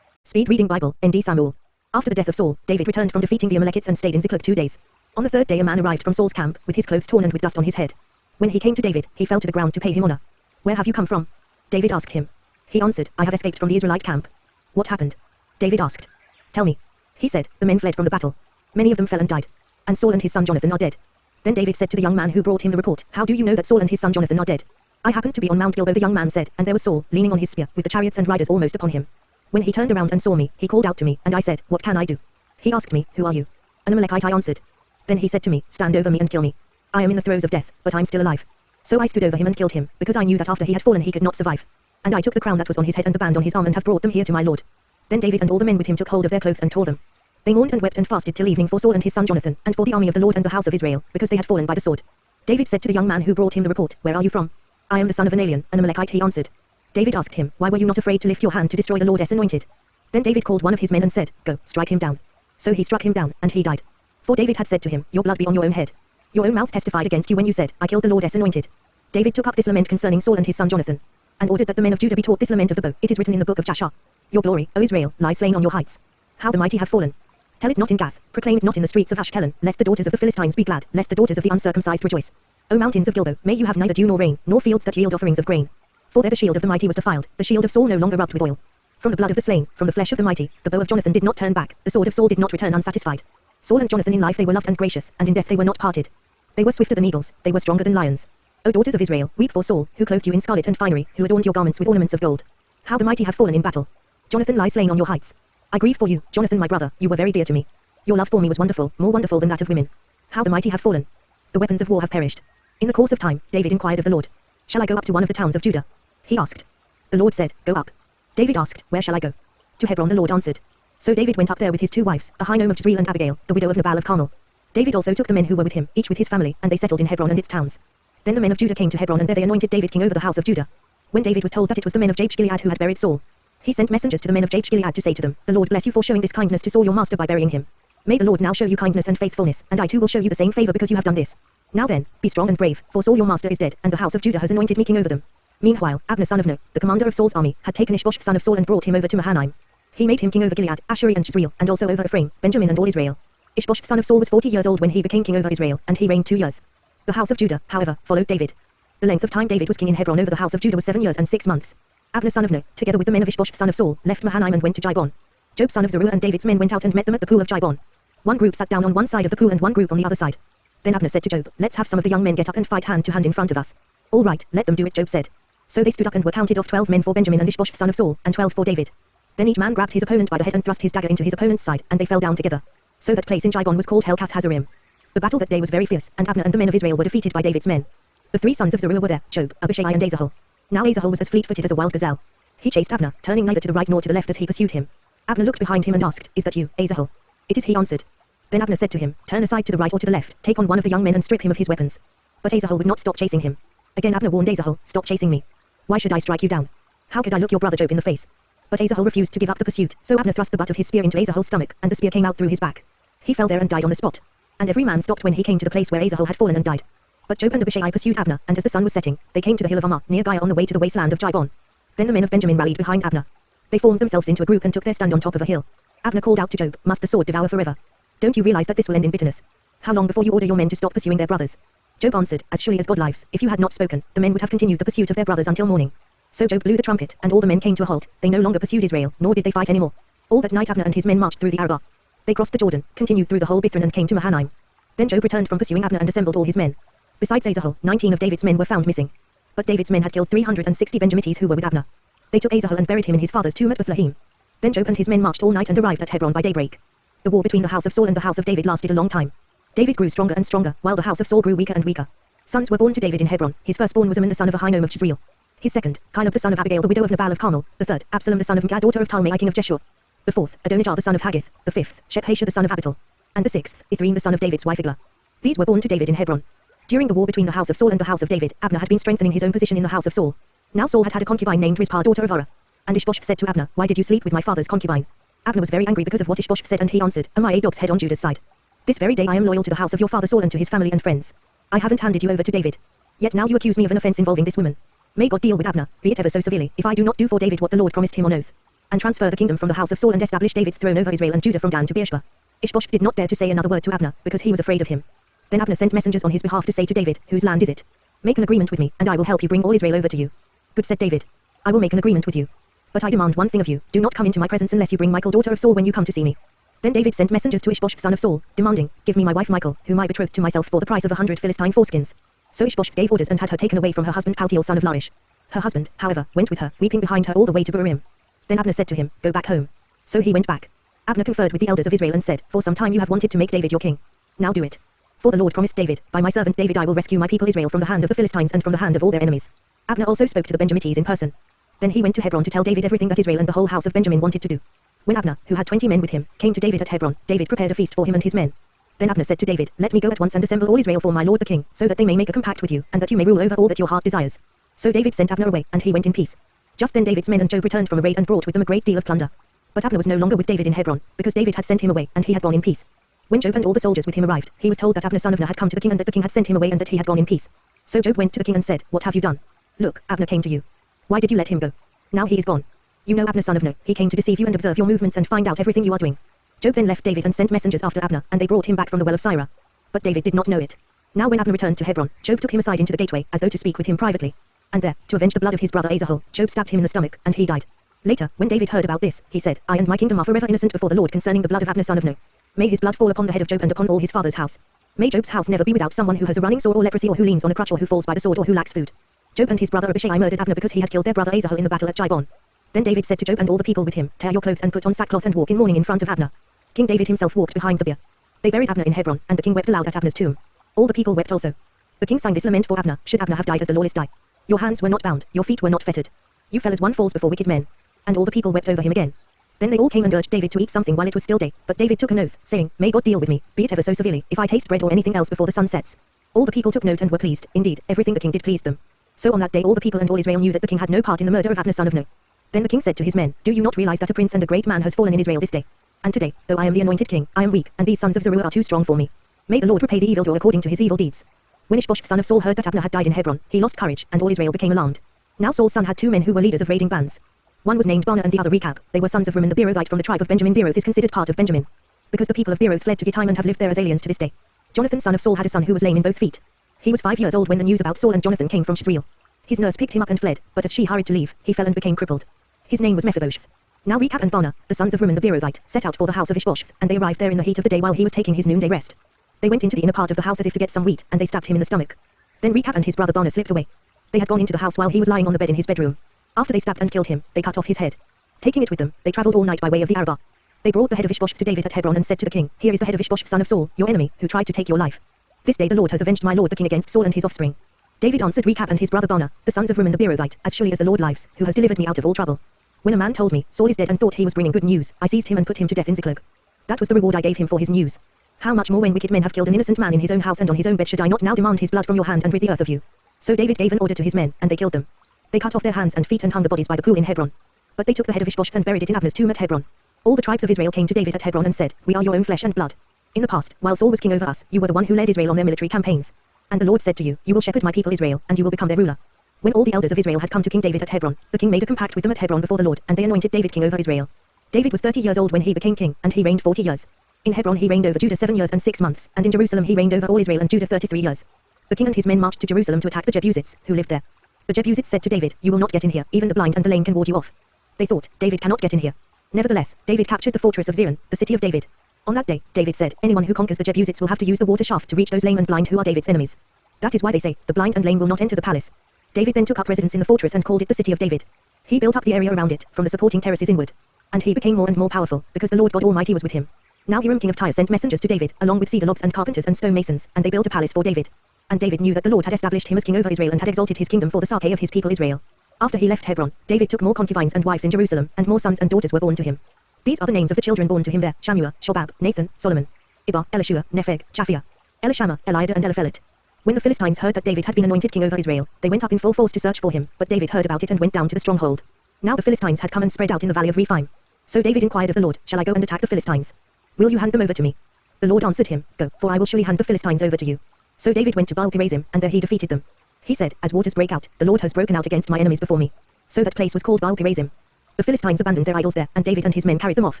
Speed reading Bible, N.D. Samuel. After the death of Saul, David returned from defeating the Amalekites and stayed in Ziklag 2 days. On the 3rd day a man arrived from Saul's camp, with his clothes torn and with dust on his head. When he came to David, he fell to the ground to pay him honor. Where have you come from? David asked him. He answered, I have escaped from the Israelite camp. What happened? David asked. Tell me. He said, the men fled from the battle. Many of them fell and died. And Saul and his son Jonathan are dead. Then David said to the young man who brought him the report, how do you know that Saul and his son Jonathan are dead? I happened to be on Mount Gilboa, the young man said, and there was Saul, leaning on his spear, with the chariots and riders almost upon him. When he turned around and saw me, he called out to me, and I said, what can I do? He asked me, who are you? An Amalekite, I answered. Then he said to me, stand over me and kill me. I am in the throes of death, but I'm still alive. So I stood over him and killed him, because I knew that after he had fallen he could not survive. And I took the crown that was on his head and the band on his arm and have brought them here to my lord. Then David and all the men with him took hold of their clothes and tore them. They mourned and wept and fasted till evening for Saul and his son Jonathan, and for the army of the Lord and the house of Israel, because they had fallen by the sword. David said to the young man who brought him the report, where are you from? I am the son of an alien, an Amalekite, he answered. David asked him, why were you not afraid to lift your hand to destroy the Lord's anointed? Then David called one of his men and said, go, strike him down. So he struck him down, and he died. For David had said to him, your blood be on your own head. Your own mouth testified against you when you said, I killed the Lord's anointed. David took up this lament concerning Saul and his son Jonathan, and ordered that the men of Judah be taught this lament of the bow. It is written in the book of Jasher. Your glory, O Israel, lies slain on your heights. How the mighty have fallen. Tell it not in Gath, proclaim it not in the streets of Ashkelon, lest the daughters of the Philistines be glad, lest the daughters of the uncircumcised rejoice. O mountains of Gilboa, may you have neither dew nor rain, nor fields that yield offerings of grain. For there the shield of the mighty was defiled, the shield of Saul no longer rubbed with oil. From the blood of the slain, from the flesh of the mighty, the bow of Jonathan did not turn back, the sword of Saul did not return unsatisfied. Saul and Jonathan in life they were loved and gracious, and in death they were not parted. They were swifter than eagles, they were stronger than lions. O daughters of Israel, weep for Saul, who clothed you in scarlet and finery, who adorned your garments with ornaments of gold. How the mighty have fallen in battle. Jonathan lies slain on your heights. I grieve for you, Jonathan my brother, you were very dear to me. Your love for me was wonderful, more wonderful than that of women. How the mighty have fallen. The weapons of war have perished. In the course of time, David inquired of the Lord. Shall I go up to one of the towns of Judah? He asked. The Lord said, go up. David asked, where shall I go? To Hebron, the Lord answered. So David went up there with his 2 wives, Ahinoam of Jezreel and Abigail, the widow of Nabal of Carmel. David also took the men who were with him, each with his family, and they settled in Hebron and its towns. Then the men of Judah came to Hebron, and there they anointed David king over the house of Judah. When David was told that it was the men of Jabesh-Gilead who had buried Saul, he sent messengers to the men of Jabesh-Gilead to say to them, the Lord bless you for showing this kindness to Saul your master by burying him. May the Lord now show you kindness and faithfulness, and I too will show you the same favor because you have done this. Now then, be strong and brave, for Saul your master is dead, and the house of Judah has anointed me king over them. Meanwhile, Abner son of Ner, the commander of Saul's army, had taken Ishbosheth son of Saul and brought him over to Mahanaim. He made him king over Gilead, Asher and Jezreel, and also over Ephraim, Benjamin and all Israel. Ishbosheth son of Saul was 40 years old when he became king over Israel, and he reigned 2 years. The house of Judah, however, followed David. The length of time David was king in Hebron over the house of Judah was 7 years and 6 months. Abner son of Ner, together with the men of Ishbosheth son of Saul, left Mahanaim and went to Gibon. Job son of Zeruiah and David's men went out and met them at the pool of Gibon. One group sat down on one side of the pool and one group on the other side. Then Abner said to Job, let's have some of the young men get up and fight hand to hand in front of us. All right, let them do it, Job said. So they stood up and were counted off 12 men for Benjamin and Ishbosheth son of Saul, and 12 for David. Then each man grabbed his opponent by the head and thrust his dagger into his opponent's side, and they fell down together. So that place in Gibon was called Helkath Hazarim. The battle that day was very fierce, and Abner and the men of Israel were defeated by David's men. The 3 sons of Zeruiah were there, Job, Abishai and Asahel. Now Asahel was as fleet-footed as a wild gazelle. He chased Abner, turning neither to the right nor to the left as he pursued him. Abner looked behind him and asked, is that you, Asahel? It is, he answered. Then Abner said to him, turn aside to the right or to the left, take on one of the young men and strip him of his weapons. But Asahel would not stop chasing him. Again Abner warned Asahel, stop chasing me. Why should I strike you down? How could I look your brother Job in the face? But Asahel refused to give up the pursuit, so Abner thrust the butt of his spear into Asahel's stomach, and the spear came out through his back. He fell there and died on the spot. And every man stopped when he came to the place where Asahel had fallen and died. But Job and Abishai pursued Abner, and as the sun was setting, they came to the hill of Ammah, near Giah on the way to the wasteland of Gibon. Then the men of Benjamin rallied behind Abner. They formed themselves into a group and took their stand on top of a hill. Abner called out to Job, must the sword devour forever? Don't you realize that this will end in bitterness? How long before you order your men to stop pursuing their brothers? Job answered, as surely as God lives, if you had not spoken, the men would have continued the pursuit of their brothers until morning. So Job blew the trumpet, and all the men came to a halt. They no longer pursued Israel, nor did they fight any more. All that night Abner and his men marched through the Arabah. They crossed the Jordan, continued through the whole Bithron and came to Mahanaim. Then Job returned from pursuing Abner and assembled all his men. Besides Asahel, 19 of David's men were found missing. But David's men had killed 360 Benjamites who were with Abner. They took Asahel and buried him in his father's tomb at Bethlehem. Then Job and his men marched all night and arrived at Hebron by daybreak. The war between the house of Saul and the house of David lasted a long time. David grew stronger and stronger, while the house of Saul grew weaker and weaker. Sons were born to David in Hebron. His firstborn was Amnon the son of Ahinoam of Jezreel. His second, Caleb the son of Abigail the widow of Nabal of Carmel. The third, Absalom the son of Mgad daughter of Talmai king of Geshur. The fourth, Adonijah the son of Haggith. The fifth, Shephashah the son of Abital. And the sixth, Ithream the son of David's wife Eglah. These were born to David in Hebron. During the war between the house of Saul and the house of David, Abner had been strengthening his own position in the house of Saul. Now Saul had a concubine named Rizpah daughter of Ura. And Ishbosheth said to Abner, why did you sleep with my father's concubine? Abner was very angry because of what Ishbosheth said, and he answered, am I a dog's head on Judah's side? This very day I am loyal to the house of your father Saul and to his family and friends. I haven't handed you over to David. Yet now you accuse me of an offense involving this woman. May God deal with Abner, be it ever so severely, if I do not do for David what the Lord promised him on oath, and transfer the kingdom from the house of Saul and establish David's throne over Israel and Judah from Dan to Beersheba. Ishbosheth did not dare to say another word to Abner, because he was afraid of him. Then Abner sent messengers on his behalf to say to David, whose land is it? Make an agreement with me, and I will help you bring all Israel over to you. Good, said David. I will make an agreement with you. But I demand one thing of you, do not come into my presence unless you bring Michal daughter of Saul when you come to see me. Then David sent messengers to Ishbosheth son of Saul, demanding, give me my wife Michal, whom I betrothed to myself for the price of 100 Philistine foreskins. So Ishbosheth gave orders and had her taken away from her husband Paltiel son of Laish. Her husband, however, went with her, weeping behind her all the way to Bahurim. Then Abner said to him, go back home. So he went back. Abner conferred with the elders of Israel and said, for some time you have wanted to make David your king. Now do it. For the Lord promised David, by my servant David I will rescue my people Israel from the hand of the Philistines and from the hand of all their enemies. Abner also spoke to the Benjamites in person. Then he went to Hebron to tell David everything that Israel and the whole house of Benjamin wanted to do. When Abner, who had 20 men with him, came to David at Hebron, David prepared a feast for him and his men. Then Abner said to David, let me go at once and assemble all Israel for my lord the king, so that they may make a compact with you, and that you may rule over all that your heart desires. So David sent Abner away, and he went in peace. Just then David's men and Joab returned from a raid and brought with them a great deal of plunder. But Abner was no longer with David in Hebron, because David had sent him away, and he had gone in peace. When Joab and all the soldiers with him arrived, he was told that Abner son of Ner had come to the king and that the king had sent him away and that he had gone in peace. So Joab went to the king and said, what have you done? Look, Abner came to you. Why did you let him go? Now he is gone. You know Abner son of Ner, he came to deceive you and observe your movements and find out everything you are doing. Joab then left David and sent messengers after Abner, and they brought him back from the well of Sirah. But David did not know it. Now when Abner returned to Hebron, Joab took him aside into the gateway, as though to speak with him privately. And there, to avenge the blood of his brother Asahel, Joab stabbed him in the stomach, and he died. Later, when David heard about this, he said, I and my kingdom are forever innocent before the Lord concerning the blood of Abner son of Ner. May his blood fall upon the head of Joab and upon all his father's house. May Joab's house never be without someone who has a running sore or leprosy or who leans on a crutch or who falls by the sword or who lacks food. Joab and his brother Abishai murdered Abner because he had killed their brother Asahel in the battle at Gibeon. Then David said to Joab and all the people with him, tear your clothes and put on sackcloth and walk in mourning in front of Abner. King David himself walked behind the bier. They buried Abner in Hebron, and the king wept aloud at Abner's tomb. All the people wept also. The king sang this lament for Abner, should Abner have died as the lawless die. Your hands were not bound, your feet were not fettered. You fell as one falls before wicked men. And all the people wept over him again. Then they all came and urged David to eat something while it was still day, but David took an oath, saying, may God deal with me, be it ever so severely, if I taste bread or anything else before the sun sets. All the people took note and were pleased, indeed, everything the king did pleased them. So on that day all the people and all Israel knew that the king had no part in the murder of Abner son of Ner. Then the king said to his men, do you not realize that a prince and a great man has fallen in Israel this day? And today, though I am the anointed king, I am weak, and these sons of Zeruiah are too strong for me. May the Lord repay the evildoer according to his evil deeds. When Ishbosheth son of Saul heard that Abner had died in Hebron, he lost courage, and all Israel became alarmed. Now Saul's son had 2 men who were leaders of raiding bands. One was named Baanah and the other Rechab. They were sons of Rimmon the Beerothite from the tribe of Benjamin. Beeroth is considered part of Benjamin, because the people of Beeroth fled to Gittaim and have lived there as aliens to this day. Jonathan son of Saul had a son who was lame in both feet. He was 5 years old when the news about Saul and Jonathan came from Jezreel. His nurse picked him up and fled, but as she hurried to leave, he fell and became crippled. His name was Mephibosheth. Now Rechab and Baanah, the sons of Rimmon the Beerothite, set out for the house of Ishbosheth, and they arrived there in the heat of the day while he was taking his noonday rest. They went into the inner part of the house as if to get some wheat, and they stabbed him in the stomach. Then Rechab and his brother Baanah slipped away. They had gone into the house while he was lying on the bed in his bedroom. After they stabbed and killed him, they cut off his head. Taking it with them, they travelled all night by way of the Arabah. They brought the head of Ishbosheth to David at Hebron and said to the king, here is the head of Ishbosheth son of Saul, your enemy, who tried to take your life. This day the Lord has avenged my lord the king against Saul and his offspring. David answered Rechab and his brother Baanah, the sons of Rimmon the Beerothite, as surely as the Lord lives, who has delivered me out of all trouble. When a man told me, Saul is dead and thought he was bringing good news, I seized him and put him to death in Ziklag. That was the reward I gave him for his news. How much more when wicked men have killed an innocent man in his own house and on his own bed should I not now demand his blood from your hand and rid the earth of you? So David gave an order to his men, and they killed them. They cut off their hands and feet and hung the bodies by the pool in Hebron. But they took the head of Ishbosheth and buried it in Abner's tomb at Hebron. All the tribes of Israel came to David at Hebron and said, we are your own flesh and blood. In the past, while Saul was king over us, you were the one who led Israel on their military campaigns. And the Lord said to you, you will shepherd my people Israel, and you will become their ruler. When all the elders of Israel had come to King David at Hebron, the king made a compact with them at Hebron before the Lord, and they anointed David king over Israel. David was 30 years old when he became king, and he reigned 40 years. In Hebron he reigned over Judah 7 years and 6 months, and in Jerusalem he reigned over all Israel and Judah 33 years. The king and his men marched to Jerusalem to attack the Jebusites, who lived there. The Jebusites said to David, you will not get in here, even the blind and the lame can ward you off. They thought, David cannot get in here. Nevertheless, David captured the fortress of Zion, the city of David. On that day, David said, anyone who conquers the Jebusites will have to use the water shaft to reach those lame and blind who are David's enemies. That is why they say, the blind and lame will not enter the palace. David then took up residence in the fortress and called it the city of David. He built up the area around it, from the supporting terraces inward. And he became more and more powerful, because the Lord God Almighty was with him. Now Hiram king of Tyre sent messengers to David, along with cedar logs and carpenters and stone masons, and they built a palace for David. And David knew that the Lord had established him as king over Israel and had exalted his kingdom for the sake of his people Israel. After he left Hebron, David took more concubines and wives in Jerusalem, and more sons and daughters were born to him. These are the names of the children born to him there: Shammua, Shobab, Nathan, Solomon, Ibah, Elishua, Nepheg, Japhia, Elishama, Eliada and Eliphelet. When the Philistines heard that David had been anointed king over Israel, they went up in full force to search for him, but David heard about it and went down to the stronghold. Now the Philistines had come and spread out in the valley of Rephaim. So David inquired of the Lord, shall I go and attack the Philistines? Will you hand them over to me? The Lord answered him, go, for I will surely hand the Philistines over to you. So David went to Baal-Perazim, and there he defeated them. He said, as waters break out, the Lord has broken out against my enemies before me. So that place was called Baal-Perazim. The Philistines abandoned their idols there, and David and his men carried them off.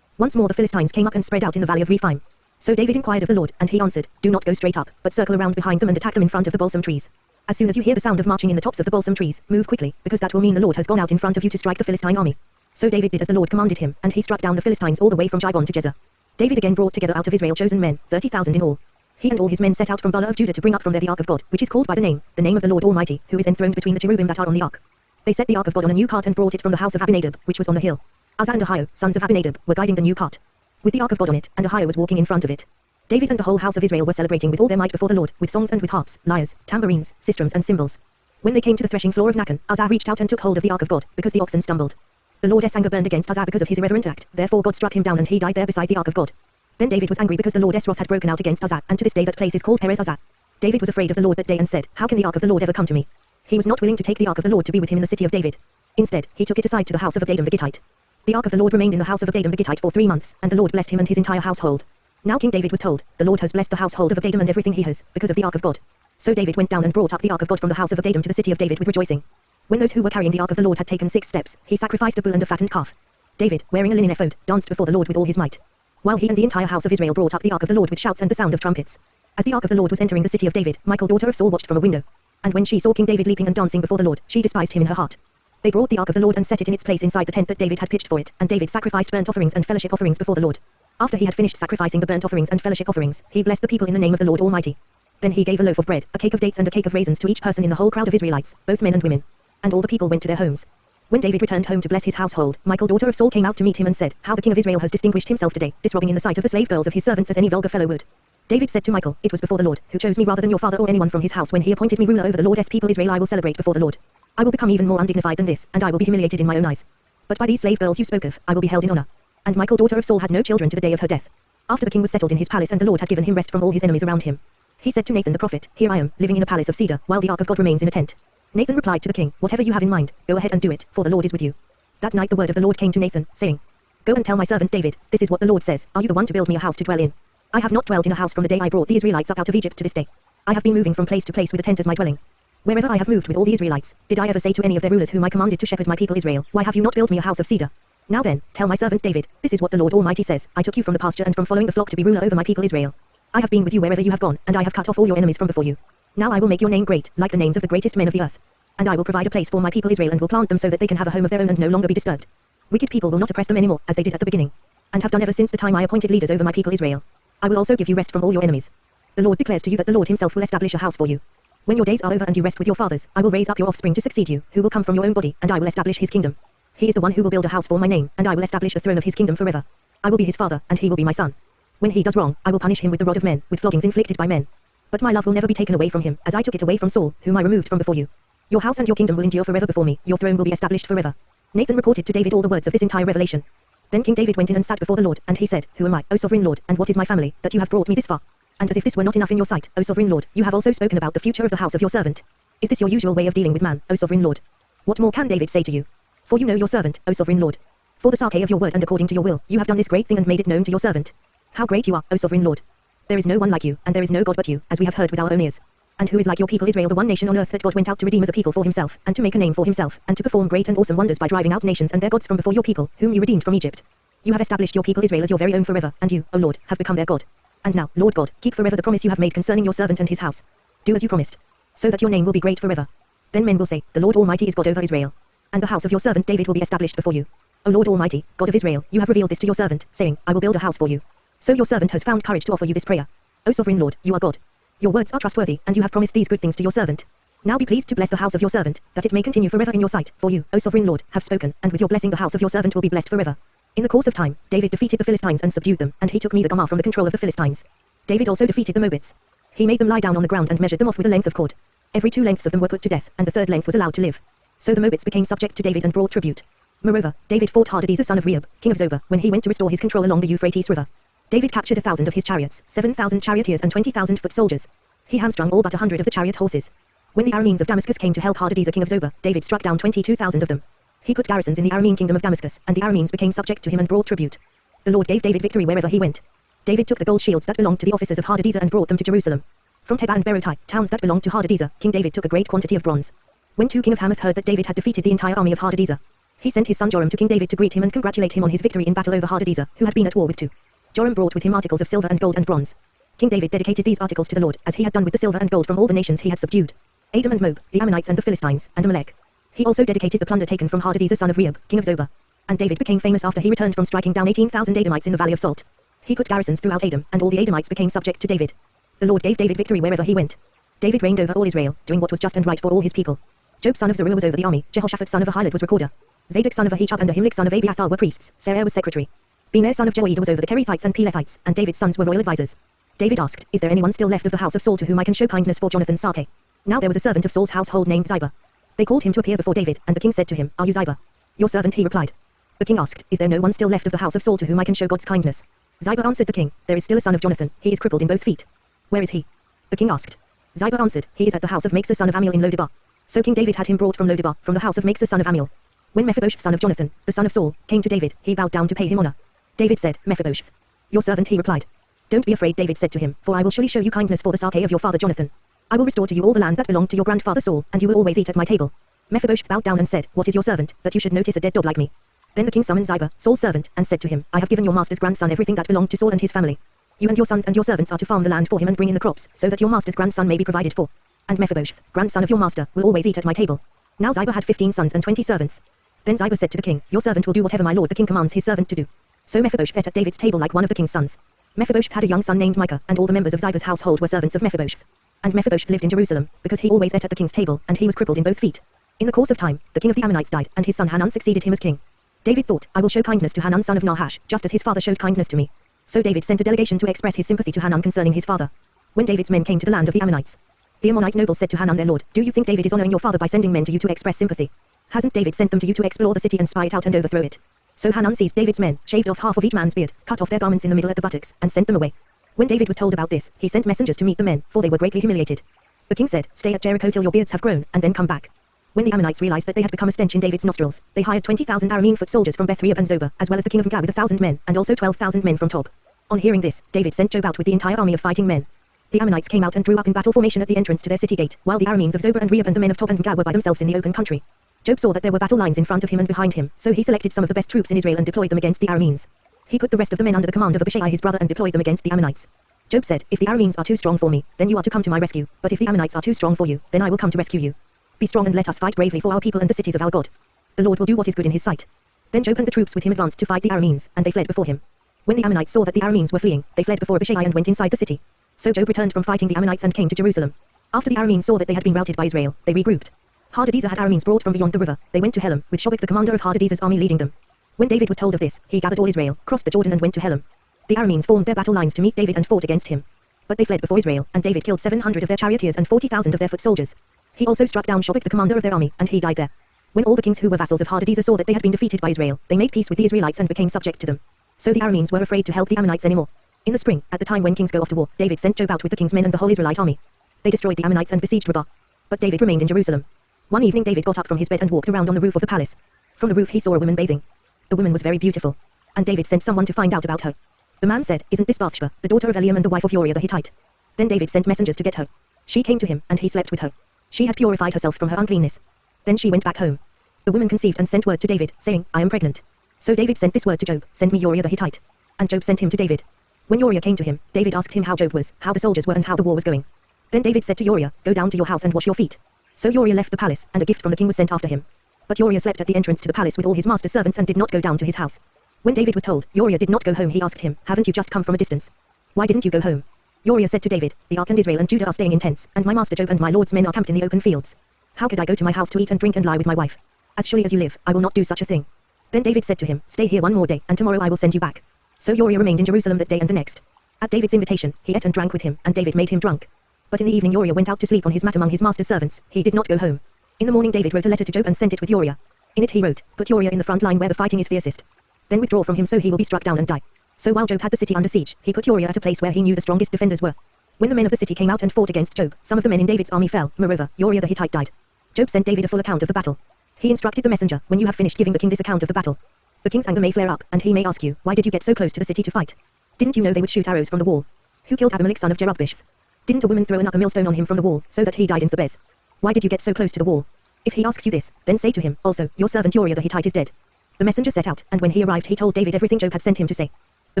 Once more the Philistines came up and spread out in the valley of Rephaim. So David inquired of the Lord, and he answered, do not go straight up, but circle around behind them and attack them in front of the balsam trees. As soon as you hear the sound of marching in the tops of the balsam trees, move quickly, because that will mean the Lord has gone out in front of you to strike the Philistine army. So David did as the Lord commanded him, and he struck down the Philistines all the way from Gibeon to Gezer. David again brought together out of Israel chosen men, 30,000 in all. He and all his men set out from Bala of Judah to bring up from there the ark of God, which is called by the name of the Lord Almighty, who is enthroned between the cherubim that are on the ark. They set the ark of God on a new cart and brought it from the house of Abinadab, which was on the hill. Uzzah and Ahio, sons of Abinadab, were guiding the new cart, with the ark of God on it, and Ahio was walking in front of it. David and the whole house of Israel were celebrating with all their might before the Lord, with songs and with harps, lyres, tambourines, sistrums and cymbals. When they came to the threshing floor of Nacon, Uzzah reached out and took hold of the ark of God, because the oxen stumbled. The Lord's anger burned against Uzzah because of his irreverent act, therefore God struck him down and he died there beside the ark of God. Then David was angry because the Lord's wrath had broken out against Uzzah, and to this day that place is called Perez Uzzah. David was afraid of the Lord that day and said, "How can the ark of the Lord ever come to me?" He was not willing to take the ark of the Lord to be with him in the city of David. Instead, he took it aside to the house of Abinadab the Gittite. The ark of the Lord remained in the house of Abinadab the Gittite for 3 months, and the Lord blessed him and his entire household. Now King David was told, "The Lord has blessed the household of Abinadab and everything he has, because of the ark of God." So David went down and brought up the ark of God from the house of Abinadab to the city of David with rejoicing. When those who were carrying the ark of the Lord had taken 6 steps, he sacrificed a bull and a fattened calf. David, wearing a linen ephod, danced before the Lord with all his might, while he and the entire house of Israel brought up the ark of the Lord with shouts and the sound of trumpets. As the ark of the Lord was entering the city of David, Michal daughter of Saul watched from a window. And when she saw King David leaping and dancing before the Lord, she despised him in her heart. They brought the ark of the Lord and set it in its place inside the tent that David had pitched for it, and David sacrificed burnt offerings and fellowship offerings before the Lord. After he had finished sacrificing the burnt offerings and fellowship offerings, he blessed the people in the name of the Lord Almighty. Then he gave a loaf of bread, a cake of dates and a cake of raisins to each person in the whole crowd of Israelites, both men and women. And all the people went to their homes. When David returned home to bless his household, Michal daughter of Saul came out to meet him and said, "How the king of Israel has distinguished himself today, disrobing in the sight of the slave girls of his servants as any vulgar fellow would." David said to Michal, "It was before the Lord, who chose me rather than your father or anyone from his house when he appointed me ruler over the Lord's people Israel. I will celebrate before the Lord. I will become even more undignified than this, and I will be humiliated in my own eyes. But by these slave girls you spoke of, I will be held in honor." And Michal daughter of Saul had no children to the day of her death. After the king was settled in his palace and the Lord had given him rest from all his enemies around him, he said to Nathan the prophet, "Here I am, living in a palace of cedar, while the ark of God remains in a tent." Nathan replied to the king, "Whatever you have in mind, go ahead and do it, for the Lord is with you." That night the word of the Lord came to Nathan, saying, "Go and tell my servant David, this is what the Lord says, are you the one to build me a house to dwell in? I have not dwelled in a house from the day I brought the Israelites up out of Egypt to this day. I have been moving from place to place with a tent as my dwelling. Wherever I have moved with all the Israelites, did I ever say to any of their rulers whom I commanded to shepherd my people Israel, why have you not built me a house of cedar? Now then, tell my servant David, this is what the Lord Almighty says, I took you from the pasture and from following the flock to be ruler over my people Israel. I have been with you wherever you have gone, and I have cut off all your enemies from before you. Now I will make your name great, like the names of the greatest men of the earth. And I will provide a place for my people Israel and will plant them so that they can have a home of their own and no longer be disturbed. Wicked people will not oppress them anymore, as they did at the beginning, and have done ever since the time I appointed leaders over my people Israel. I will also give you rest from all your enemies. The Lord declares to you that the Lord himself will establish a house for you. When your days are over and you rest with your fathers, I will raise up your offspring to succeed you, who will come from your own body, and I will establish his kingdom. He is the one who will build a house for my name, and I will establish the throne of his kingdom forever. I will be his father, and he will be my son. When he does wrong, I will punish him with the rod of men, with floggings inflicted by men. But my love will never be taken away from him, as I took it away from Saul, whom I removed from before you. Your house and your kingdom will endure forever before me, your throne will be established forever." Nathan reported to David all the words of this entire revelation. Then King David went in and sat before the Lord, and he said, "Who am I, O sovereign Lord, and what is my family, that you have brought me this far? And as if this were not enough in your sight, O sovereign Lord, you have also spoken about the future of the house of your servant. Is this your usual way of dealing with man, O sovereign Lord? What more can David say to you? For you know your servant, O sovereign Lord. For the sake of your word and according to your will, you have done this great thing and made it known to your servant. How great you are, O sovereign Lord. There is no one like you, and there is no God but you, as we have heard with our own ears. And who is like your people Israel, the one nation on earth that God went out to redeem as a people for himself, and to make a name for himself, and to perform great and awesome wonders by driving out nations and their gods from before your people, whom you redeemed from Egypt. You have established your people Israel as your very own forever, and you, O Lord, have become their God. And now, Lord God, keep forever the promise you have made concerning your servant and his house. Do as you promised, so that your name will be great forever. Then men will say, the Lord Almighty is God over Israel. And the house of your servant David will be established before you. O Lord Almighty, God of Israel, you have revealed this to your servant, saying, I will build a house for you. So your servant has found courage to offer you this prayer. O sovereign Lord, you are God. Your words are trustworthy, and you have promised these good things to your servant. Now be pleased to bless the house of your servant, that it may continue forever in your sight, for you, O sovereign Lord, have spoken, and with your blessing the house of your servant will be blessed forever. In the course of time, David defeated the Philistines and subdued them, and he took Medah from the control of the Philistines. David also defeated the Moabites. He made them lie down on the ground and measured them off with a length of cord. Every 2 lengths of them were put to death, and the 3rd length was allowed to live. So the Moabites became subject to David and brought tribute. Moreover, David fought Hadadezer son of Rehob, king of Zobah, when he went to restore his control along the Euphrates River. David captured 1,000 of his chariots, 7,000 charioteers and 20,000 foot soldiers. He hamstrung all but 100 of the chariot horses. When the Arameans of Damascus came to help Hadadezer king of Zobah, David struck down 22,000 of them. He put garrisons in the Aramean kingdom of Damascus, and the Arameans became subject to him and brought tribute. The Lord gave David victory wherever he went. David took the gold shields that belonged to the officers of Hadadezer and brought them to Jerusalem. From Tebah and Berotai, towns that belonged to Hadadezer, King David took a great quantity of bronze. When king of Hamath heard that David had defeated the entire army of Hadadezer, he sent his son Joram to King David to greet him and congratulate him on his victory in battle over Hadadezer, who had been at war with 2. Joram brought with him articles of silver and gold and bronze. King David dedicated these articles to the Lord, as he had done with the silver and gold from all the nations he had subdued. Edom and Moab, the Ammonites and the Philistines, and Amalek. He also dedicated the plunder taken from Hadadezer son of Rehob, king of Zobah. And David became famous after he returned from striking down 18,000 Edomites in the valley of Salt. He put garrisons throughout Edom, and all the Edomites became subject to David. The Lord gave David victory wherever he went. David reigned over all Israel, doing what was just and right for all his people. Job son of Zeruiah was over the army, Jehoshaphat son of Ahilud was recorder. Zadok son of Ahijab and Ahimelech son of Abiathar were priests, Sarah was secretary. Bener son of Joiada was over the Kerethites and Pelethites, and David's sons were royal advisers. David asked, is there anyone still left of the house of Saul to whom I can show kindness for Jonathan's sake? Now there was a servant of Saul's household named Ziba. They called him to appear before David, and the king said to him, are you Ziba? Your servant, he replied. The king asked, is there no one still left of the house of Saul to whom I can show God's kindness? Ziba answered the king, there is still a son of Jonathan, he is crippled in both feet. Where is he? The king asked. Ziba answered, he is at the house of Machsah son of Ammiel in Lodebar. So King David had him brought from Lodebar, from the house of Machsah son of Ammiel. When Mephibosheth son of Jonathan, the son of Saul, came to David, he bowed down to pay him honor. David said, Mephibosheth. Your servant, he replied. Don't be afraid, David said to him, for I will surely show you kindness for the sake of your father Jonathan. I will restore to you all the land that belonged to your grandfather Saul, and you will always eat at my table. Mephibosheth bowed down and said, what is your servant, that you should notice a dead dog like me? Then the king summoned Ziba, Saul's servant, and said to him, I have given your master's grandson everything that belonged to Saul and his family. You and your sons and your servants are to farm the land for him and bring in the crops, so that your master's grandson may be provided for. And Mephibosheth, grandson of your master, will always eat at my table. Now Ziba had 15 sons and 20 servants. Then Ziba said to the king, your servant will do whatever my lord the king commands his servant to do. So Mephibosheth ate at David's table like one of the king's sons. Mephibosheth had a young son named Micah, and all the members of Ziba's household were servants of Mephibosheth. And Mephibosheth lived in Jerusalem, because he always ate at the king's table, and he was crippled in both feet. In the course of time, the king of the Ammonites died, and his son Hanun succeeded him as king. David thought, I will show kindness to Hanun son of Nahash, just as his father showed kindness to me. So David sent a delegation to express his sympathy to Hanun concerning his father. When David's men came to the land of the Ammonites, the Ammonite noble said to Hanun their lord, do you think David is honoring your father by sending men to you to express sympathy? Hasn't David sent them to you to explore the city and spy it out and overthrow it? So Hanun seized David's men, shaved off half of each man's beard, cut off their garments in the middle at the buttocks, and sent them away. When David was told about this, he sent messengers to meet the men, for they were greatly humiliated. The king said, stay at Jericho till your beards have grown, and then come back. When the Ammonites realized that they had become a stench in David's nostrils, they hired 20,000 Aramean foot soldiers from Beth Rehob and Zobah, as well as the king of Gad with 1,000 men, and also 12,000 men from Tob. On hearing this, David sent Joab out with the entire army of fighting men. The Ammonites came out and drew up in battle formation at the entrance to their city gate, while the Arameans of Zobah and Rehob and the men of Tob and Gad were by themselves in the open country. Joab saw that there were battle lines in front of him and behind him, so he selected some of the best troops in Israel and deployed them against the Arameans. He put the rest of the men under the command of Abishai his brother and deployed them against the Ammonites. Joab said, if the Arameans are too strong for me, then you are to come to my rescue, but if the Ammonites are too strong for you, then I will come to rescue you. Be strong and let us fight bravely for our people and the cities of our God. The Lord will do what is good in his sight. Then Joab and the troops with him advanced to fight the Arameans, and they fled before him. When the Ammonites saw that the Arameans were fleeing, they fled before Abishai and went inside the city. So Joab returned from fighting the Ammonites and came to Jerusalem. After the Arameans saw that they had been routed by Israel, they regrouped. Hadadezer had Arameans brought from beyond the river. They went to Helam, with Shobek the commander of Hadadezer's army leading them. When David was told of this, he gathered all Israel, crossed the Jordan and went to Helam. The Arameans formed their battle lines to meet David and fought against him. But they fled before Israel, and David killed 700 of their charioteers and 40,000 of their foot soldiers. He also struck down Shobek the commander of their army, and he died there. When all the kings who were vassals of Hadadezer saw that they had been defeated by Israel, they made peace with the Israelites and became subject to them. So the Arameans were afraid to help the Ammonites anymore. In the spring, at the time when kings go off to war, David sent Joab out with the king's men and the whole Israelite army. They destroyed the Ammonites and besieged Rabbah. But David remained in Jerusalem. One evening David got up from his bed and walked around on the roof of the palace. From the roof he saw a woman bathing. The woman was very beautiful. And David sent someone to find out about her. The man said, isn't this Bathsheba, the daughter of Eliam and the wife of Uriah the Hittite? Then David sent messengers to get her. She came to him, and he slept with her. She had purified herself from her uncleanness. Then she went back home. The woman conceived and sent word to David, saying, I am pregnant. So David sent this word to Joab, send me Uriah the Hittite. And Joab sent him to David. When Uriah came to him, David asked him how Joab was, how the soldiers were and how the war was going. Then David said to Uriah, go down to your house and wash your feet. So Uriah left the palace, and a gift from the king was sent after him. But Uriah slept at the entrance to the palace with all his master's servants and did not go down to his house. When David was told, Uriah did not go home, he asked him, haven't you just come from a distance? Why didn't you go home? Uriah said to David, the ark and Israel and Judah are staying in tents, and my master Joab and my lord's men are camped in the open fields. How could I go to my house to eat and drink and lie with my wife? As surely as you live, I will not do such a thing. Then David said to him, stay here one more day, and tomorrow I will send you back. So Uriah remained in Jerusalem that day and the next. At David's invitation, he ate and drank with him, and David made him drunk. But in the evening Uriah went out to sleep on his mat among his master's servants, he did not go home. In the morning David wrote a letter to Joab and sent it with Uriah. In it he wrote, put Uriah in the front line where the fighting is fiercest. Then withdraw from him so he will be struck down and die. So while Joab had the city under siege, he put Uriah at a place where he knew the strongest defenders were. When the men of the city came out and fought against Joab, some of the men in David's army fell, moreover, Uriah the Hittite died. Joab sent David a full account of the battle. He instructed the messenger, when you have finished giving the king this account of the battle, the king's anger may flare up, and he may ask you, why did you get so close to the city to fight? Didn't you know they would shoot arrows from the wall? Who killed Abimelech son of Jerubbaal? Didn't a woman throw an upper millstone on him from the wall, so that he died in Thebez? Why did you get so close to the wall? If he asks you this, then say to him, also, your servant Uriah the Hittite is dead. The messenger set out, and when he arrived he told David everything Joab had sent him to say. The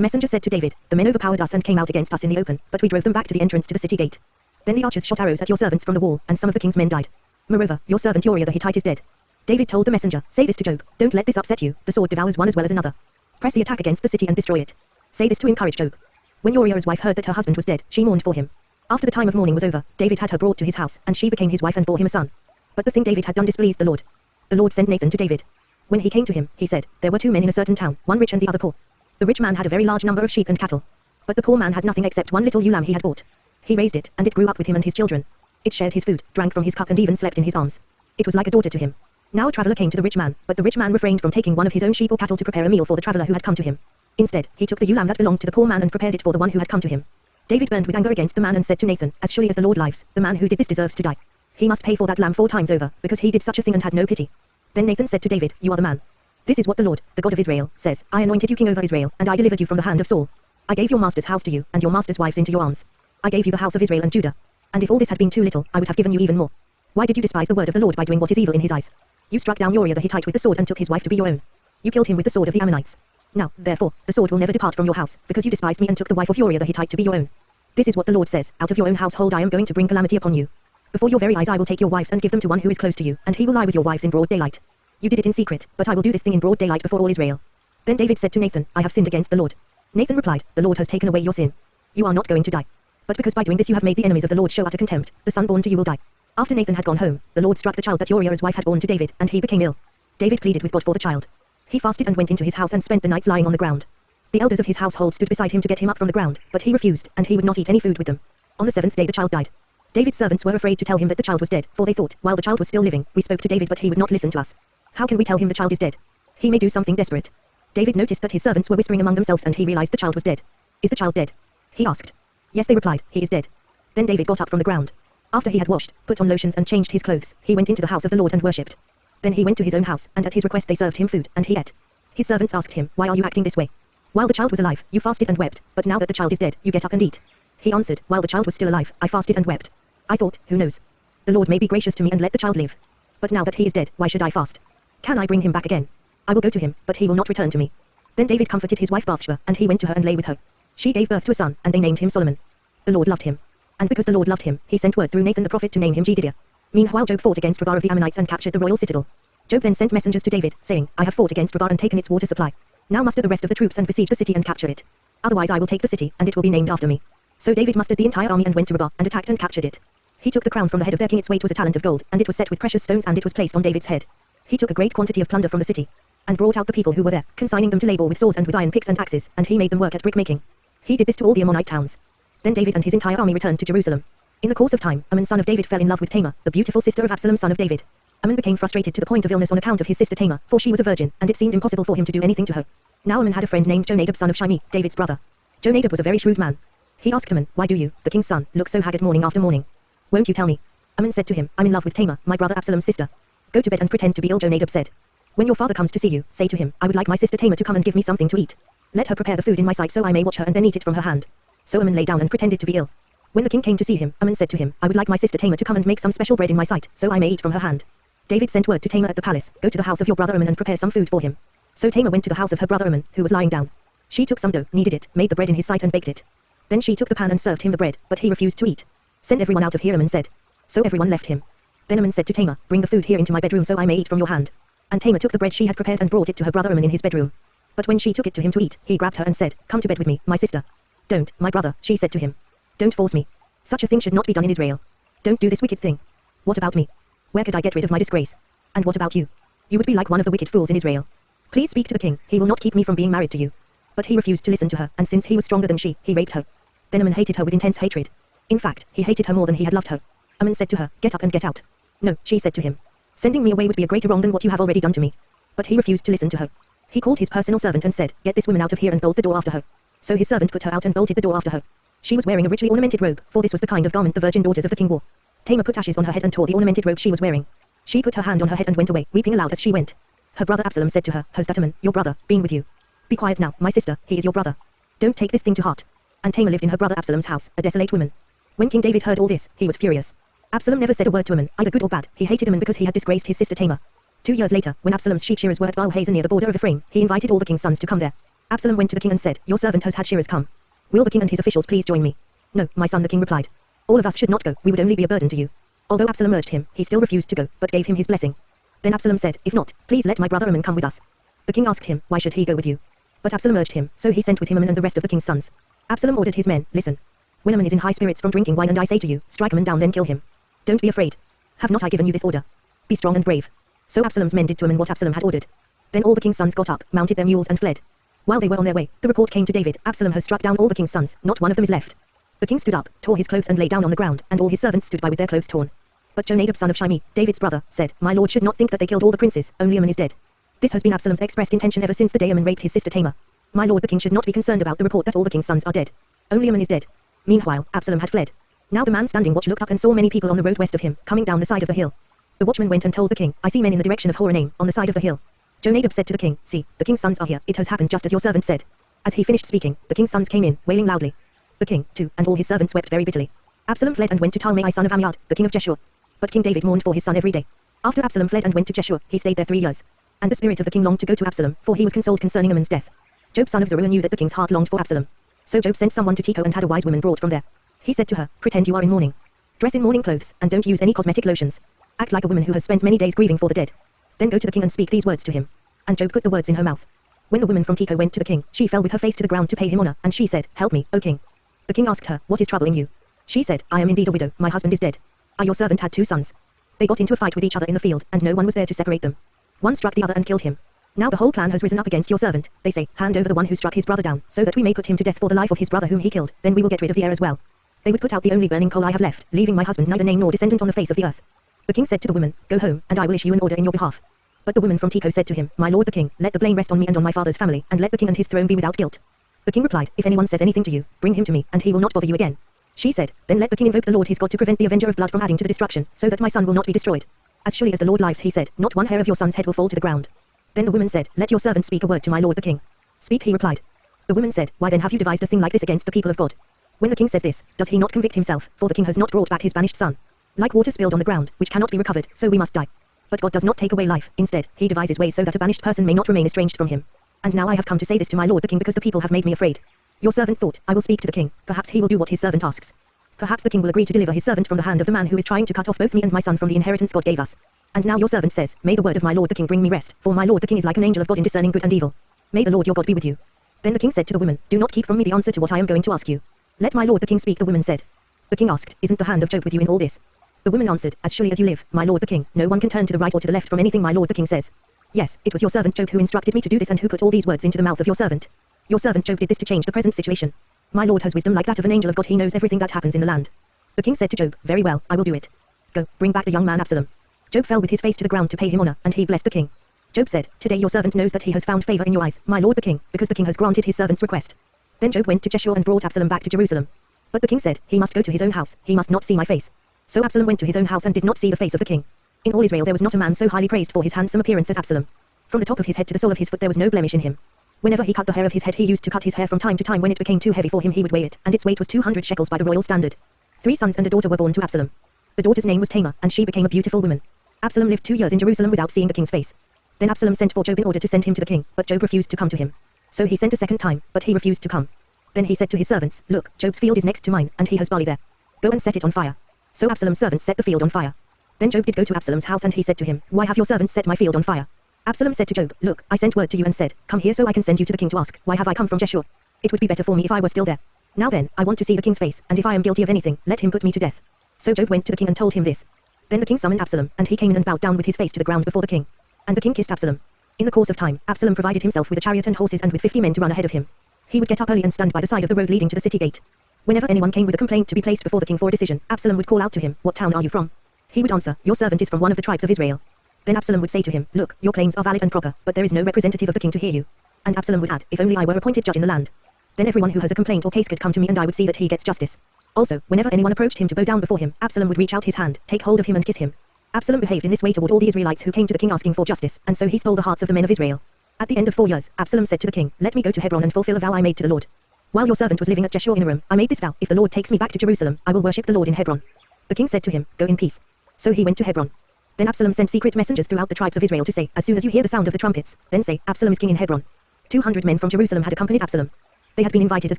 messenger said to David, the men overpowered us and came out against us in the open, but we drove them back to the entrance to the city gate. Then the archers shot arrows at your servants from the wall, and some of the king's men died. Moreover, your servant Uriah the Hittite is dead. David told the messenger, say this to Job, don't let this upset you, the sword devours one as well as another. Press the attack against the city and destroy it. Say this to encourage Job. When Uriah's wife heard that her husband was dead, she mourned for him. After the time of mourning was over, David had her brought to his house, and she became his wife and bore him a son. But the thing David had done displeased the Lord. The Lord sent Nathan to David. When he came to him, he said, there were two men in a certain town, one rich and the other poor. The rich man had a very large number of sheep and cattle. But the poor man had nothing except one little ewe lamb he had bought. He raised it, and it grew up with him and his children. It shared his food, drank from his cup and even slept in his arms. It was like a daughter to him. Now a traveller came to the rich man, but the rich man refrained from taking one of his own sheep or cattle to prepare a meal for the traveller who had come to him. Instead, he took the ewe lamb that belonged to the poor man and prepared it for the one who had come to him. David burned with anger against the man and said to Nathan, as surely as the Lord lives, the man who did this deserves to die. He must pay for that lamb 4 times over, because he did such a thing and had no pity. Then Nathan said to David, you are the man. This is what the Lord, the God of Israel, says, I anointed you king over Israel, and I delivered you from the hand of Saul. I gave your master's house to you, and your master's wives into your arms. I gave you the house of Israel and Judah. And if all this had been too little, I would have given you even more. Why did you despise the word of the Lord by doing what is evil in his eyes? You struck down Uriah the Hittite with the sword and took his wife to be your own. You killed him with the sword of the Ammonites. Now, therefore, the sword will never depart from your house, because you despised me and took the wife of Uriah the Hittite to be your own. This is what the Lord says, out of your own household I am going to bring calamity upon you. Before your very eyes I will take your wives and give them to one who is close to you, and he will lie with your wives in broad daylight. You did it in secret, but I will do this thing in broad daylight before all Israel. Then David said to Nathan, I have sinned against the Lord. Nathan replied, the Lord has taken away your sin. You are not going to die. But because by doing this you have made the enemies of the Lord show utter contempt, the son born to you will die. After Nathan had gone home, the Lord struck the child that Uriah's wife had born to David, and he became ill. David pleaded with God for the child. He fasted and went into his house and spent the nights lying on the ground. The elders of his household stood beside him to get him up from the ground, but he refused, and he would not eat any food with them. On the 7th day the child died. David's servants were afraid to tell him that the child was dead, for they thought, while the child was still living, we spoke to David but he would not listen to us. How can we tell him the child is dead? He may do something desperate. David noticed that his servants were whispering among themselves and he realized the child was dead. Is the child dead? He asked. Yes, they replied, he is dead. Then David got up from the ground. After he had washed, put on lotions and changed his clothes, he went into the house of the Lord and worshipped. Then he went to his own house, and at his request they served him food, and he ate. His servants asked him, why are you acting this way? While the child was alive, you fasted and wept, but now that the child is dead, you get up and eat. He answered, while the child was still alive, I fasted and wept. I thought, who knows? The Lord may be gracious to me and let the child live. But now that he is dead, why should I fast? Can I bring him back again? I will go to him, but he will not return to me. Then David comforted his wife Bathsheba, and he went to her and lay with her. She gave birth to a son, and they named him Solomon. The Lord loved him. And because the Lord loved him, he sent word through Nathan the prophet to name him Jedidiah. Meanwhile Job fought against Rabbah of the Ammonites and captured the royal citadel. Job then sent messengers to David, saying, I have fought against Rabbah and taken its water supply. Now muster the rest of the troops and besiege the city and capture it. Otherwise I will take the city, and it will be named after me. So David mustered the entire army and went to Rabbah, and attacked and captured it. He took the crown from the head of their king, its weight was a talent of gold, and it was set with precious stones, and it was placed on David's head. He took a great quantity of plunder from the city, and brought out the people who were there, consigning them to labor with saws and with iron picks and axes, and he made them work at brick-making. He did this to all the Ammonite towns. Then David and his entire army returned to Jerusalem. In the course of time, Amnon son of David fell in love with Tamar, the beautiful sister of Absalom son of David. Amnon became frustrated to the point of illness on account of his sister Tamar, for she was a virgin, and it seemed impossible for him to do anything to her. Now Amnon had a friend named Jonadab son of Shimei, David's brother. Jonadab was a very shrewd man. He asked Amnon, why do you, the king's son, look so haggard morning after morning? Won't you tell me? Amnon said to him, I'm in love with Tamar, my brother Absalom's sister. Go to bed and pretend to be ill, Jonadab said. When your father comes to see you, say to him, I would like my sister Tamar to come and give me something to eat. Let her prepare the food in my sight so I may watch her and then eat it from her hand. So Amnon lay down and pretended to be ill. When the king came to see him, Amnon said to him, I would like my sister Tamar to come and make some special bread in my sight, so I may eat from her hand. David sent word to Tamar at the palace, go to the house of your brother Amnon and prepare some food for him. So Tamar went to the house of her brother Amnon, who was lying down. She took some dough, kneaded it, made the bread in his sight and baked it. Then she took the pan and served him the bread, but he refused to eat. Send everyone out of here, Amnon said. So everyone left him. Then Amnon said to Tamar, bring the food here into my bedroom so I may eat from your hand. And Tamar took the bread she had prepared and brought it to her brother Amnon in his bedroom. But when she took it to him to eat, he grabbed her and said, come to bed with me, my sister. Don't, my brother, she said to him. Don't force me. Such a thing should not be done in Israel. Don't do this wicked thing. What about me? Where could I get rid of my disgrace? And what about you? You would be like one of the wicked fools in Israel. Please speak to the king, he will not keep me from being married to you. But he refused to listen to her, and since he was stronger than she, he raped her. Then Amnon hated her with intense hatred. In fact, he hated her more than he had loved her. Amnon said to her, get up and get out. No, she said to him. Sending me away would be a greater wrong than what you have already done to me. But he refused to listen to her. He called his personal servant and said, get this woman out of here and bolt the door after her. So his servant put her out and bolted the door after her. She was wearing a richly ornamented robe, for this was the kind of garment the virgin daughters of the king wore. Tamar put ashes on her head and tore the ornamented robe she was wearing. She put her hand on her head and went away, weeping aloud as she went. Her brother Absalom said to her, has that Amnon, your brother, been with you? Be quiet now, my sister, he is your brother. Don't take this thing to heart. And Tamar lived in her brother Absalom's house, a desolate woman. When King David heard all this, he was furious. Absalom never said a word to Amnon, either good or bad. He hated Amnon because he had disgraced his sister Tamar. 2 years later, when Absalom's sheep shearers were at Baal-Hazor near the border of Ephraim, he invited all the king's sons to come there. Absalom went to the king and said, your servant has had shearers come. Will the king and his officials please join me? No, my son, the king replied. All of us should not go, we would only be a burden to you. Although Absalom urged him, he still refused to go, but gave him his blessing. Then Absalom said, If not, please let my brother Amnon come with us. The king asked him, Why should he go with you? But Absalom urged him, so he sent with him Amnon and the rest of the king's sons. Absalom ordered his men, Listen. When Amnon is in high spirits from drinking wine and I say to you, Strike Amnon down then kill him. Don't be afraid. Have not I given you this order? Be strong and brave. So Absalom's men did to Amnon what Absalom had ordered. Then all the king's sons got up, mounted their mules and fled. While they were on their way, the report came to David, Absalom has struck down all the king's sons, not one of them is left. The king stood up, tore his clothes and lay down on the ground, and all his servants stood by with their clothes torn. But Jonadab son of Shimei, David's brother, said, My lord should not think that they killed all the princes, only Amnon is dead. This has been Absalom's expressed intention ever since the day Amnon raped his sister Tamar. My lord the king should not be concerned about the report that all the king's sons are dead. Only Amnon is dead. Meanwhile, Absalom had fled. Now the man standing watch looked up and saw many people on the road west of him, coming down the side of the hill. The watchman went and told the king, I see men in the direction of Horonaim, on the side of the hill. Jonadab said to the king, See, the king's sons are here, it has happened just as your servant said. As he finished speaking, the king's sons came in, wailing loudly. The king, too, and all his servants wept very bitterly. Absalom fled and went to Talmai son of Ammiad, the king of Geshur. But King David mourned for his son every day. After Absalom fled and went to Geshur, he stayed there 3 years. And the spirit of the king longed to go to Absalom, for he was consoled concerning Ammon's death. Job son of Zeruiah knew that the king's heart longed for Absalom. So Job sent someone to Tekoa and had a wise woman brought from there. He said to her, Pretend you are in mourning. Dress in mourning clothes, and don't use any cosmetic lotions. Act like a woman who has spent many days grieving for the dead. Then go to the king and speak these words to him. And Job put the words in her mouth. When the woman from Tekoa went to the king, she fell with her face to the ground to pay him honor, and she said, Help me, O king. The king asked her, What is troubling you? She said, I am indeed a widow, my husband is dead. I your servant had 2 sons. They got into a fight with each other in the field, and no one was there to separate them. One struck the other and killed him. Now the whole clan has risen up against your servant. They say, Hand over the one who struck his brother down, so that we may put him to death for the life of his brother whom he killed, then we will get rid of the heir as well. They would put out the only burning coal I have left, leaving my husband neither name nor descendant on the face of the earth. The king said to the woman, Go home, and I will issue an order in your behalf. But the woman from Tekoa said to him, My lord the king, let the blame rest on me and on my father's family, and let the king and his throne be without guilt. The king replied, If anyone says anything to you, bring him to me, and he will not bother you again. She said, Then let the king invoke the Lord his God to prevent the avenger of blood from adding to the destruction, so that my son will not be destroyed. As surely as the Lord lives, he said, Not one hair of your son's head will fall to the ground. Then the woman said, Let your servant speak a word to my lord the king. Speak, he replied. The woman said, Why then have you devised a thing like this against the people of God? When the king says this, does he not convict himself, for the king has not brought back his banished son? Like water spilled on the ground, which cannot be recovered, so we must die. But God does not take away life, instead, he devises ways so that a banished person may not remain estranged from him. And now I have come to say this to my lord the king because the people have made me afraid. Your servant thought, I will speak to the king, perhaps he will do what his servant asks. Perhaps the king will agree to deliver his servant from the hand of the man who is trying to cut off both me and my son from the inheritance God gave us. And now your servant says, May the word of my lord the king bring me rest, for my lord the king is like an angel of God in discerning good and evil. May the Lord your God be with you. Then the king said to the woman, Do not keep from me the answer to what I am going to ask you. Let my lord the king speak, the woman said. The king asked, Isn't the hand of Job with you in all this? The woman answered, As surely as you live, my lord the king, no one can turn to the right or to the left from anything my lord the king says. Yes, it was your servant Job who instructed me to do this and who put all these words into the mouth of your servant. Your servant Job did this to change the present situation. My lord has wisdom like that of an angel of God, he knows everything that happens in the land. The king said to Job, Very well, I will do it. Go, bring back the young man Absalom. Job fell with his face to the ground to pay him honor, and he blessed the king. Job said, Today your servant knows that he has found favor in your eyes, my lord the king, because the king has granted his servant's request. Then Job went to Geshur and brought Absalom back to Jerusalem. But the king said, He must go to his own house, he must not see my face. So Absalom went to his own house and did not see the face of the king. In all Israel there was not a man so highly praised for his handsome appearance as Absalom. From the top of his head to the sole of his foot there was no blemish in him. Whenever he cut the hair of his head he used to cut his hair from time to time when it became too heavy for him he would weigh it, and its weight was 200 shekels by the royal standard. 3 sons and a daughter were born to Absalom. The daughter's name was Tamar, and she became a beautiful woman. Absalom lived 2 years in Jerusalem without seeing the king's face. Then Absalom sent for Job in order to send him to the king, but Job refused to come to him. So he sent a second time, but he refused to come. Then he said to his servants, Look, Job's field is next to mine, and he has barley there. Go and set it on fire. So Absalom's servants set the field on fire. Then Job did go to Absalom's house and he said to him, Why have your servants set my field on fire? Absalom said to Job, Look, I sent word to you and said, Come here so I can send you to the king to ask, Why have I come from Geshur? It would be better for me if I were still there. Now then, I want to see the king's face, and if I am guilty of anything, let him put me to death. So Job went to the king and told him this. Then the king summoned Absalom, and he came in and bowed down with his face to the ground before the king. And the king kissed Absalom. In the course of time, Absalom provided himself with a chariot and horses and with 50 men to run ahead of him. He would get up early and stand by the side of the road leading to the city gate. Whenever anyone came with a complaint to be placed before the king for a decision, Absalom would call out to him, What town are you from? He would answer, Your servant is from one of the tribes of Israel. Then Absalom would say to him, Look, your claims are valid and proper, but there is no representative of the king to hear you. And Absalom would add, If only I were appointed judge in the land. Then everyone who has a complaint or case could come to me and I would see that he gets justice. Also, whenever anyone approached him to bow down before him, Absalom would reach out his hand, take hold of him and kiss him. Absalom behaved in this way toward all the Israelites who came to the king asking for justice, and so he stole the hearts of the men of Israel. At the end of 4 years, Absalom said to the king, Let me go to Hebron and fulfill a vow I made to the Lord. While your servant was living at Geshur in a room, I made this vow, if the Lord takes me back to Jerusalem, I will worship the Lord in Hebron. The king said to him, Go in peace. So he went to Hebron. Then Absalom sent secret messengers throughout the tribes of Israel to say, As soon as you hear the sound of the trumpets, then say, Absalom is king in Hebron. 200 men from Jerusalem had accompanied Absalom. They had been invited as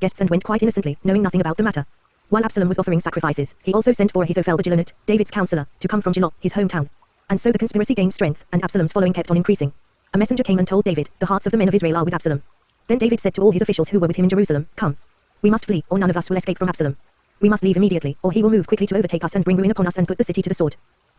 guests and went quite innocently, knowing nothing about the matter. While Absalom was offering sacrifices, he also sent for Ahithophel the Gilonite, David's counselor, to come from Shiloh, his hometown. And so the conspiracy gained strength, and Absalom's following kept on increasing. A messenger came and told David, the hearts of the men of Israel are with Absalom. Then David said to all his officials who were with him in Jerusalem, Come. We must flee, or none of us will escape from Absalom. We must leave immediately, or he will move quickly to overtake us and bring ruin upon us and put the city to the sword.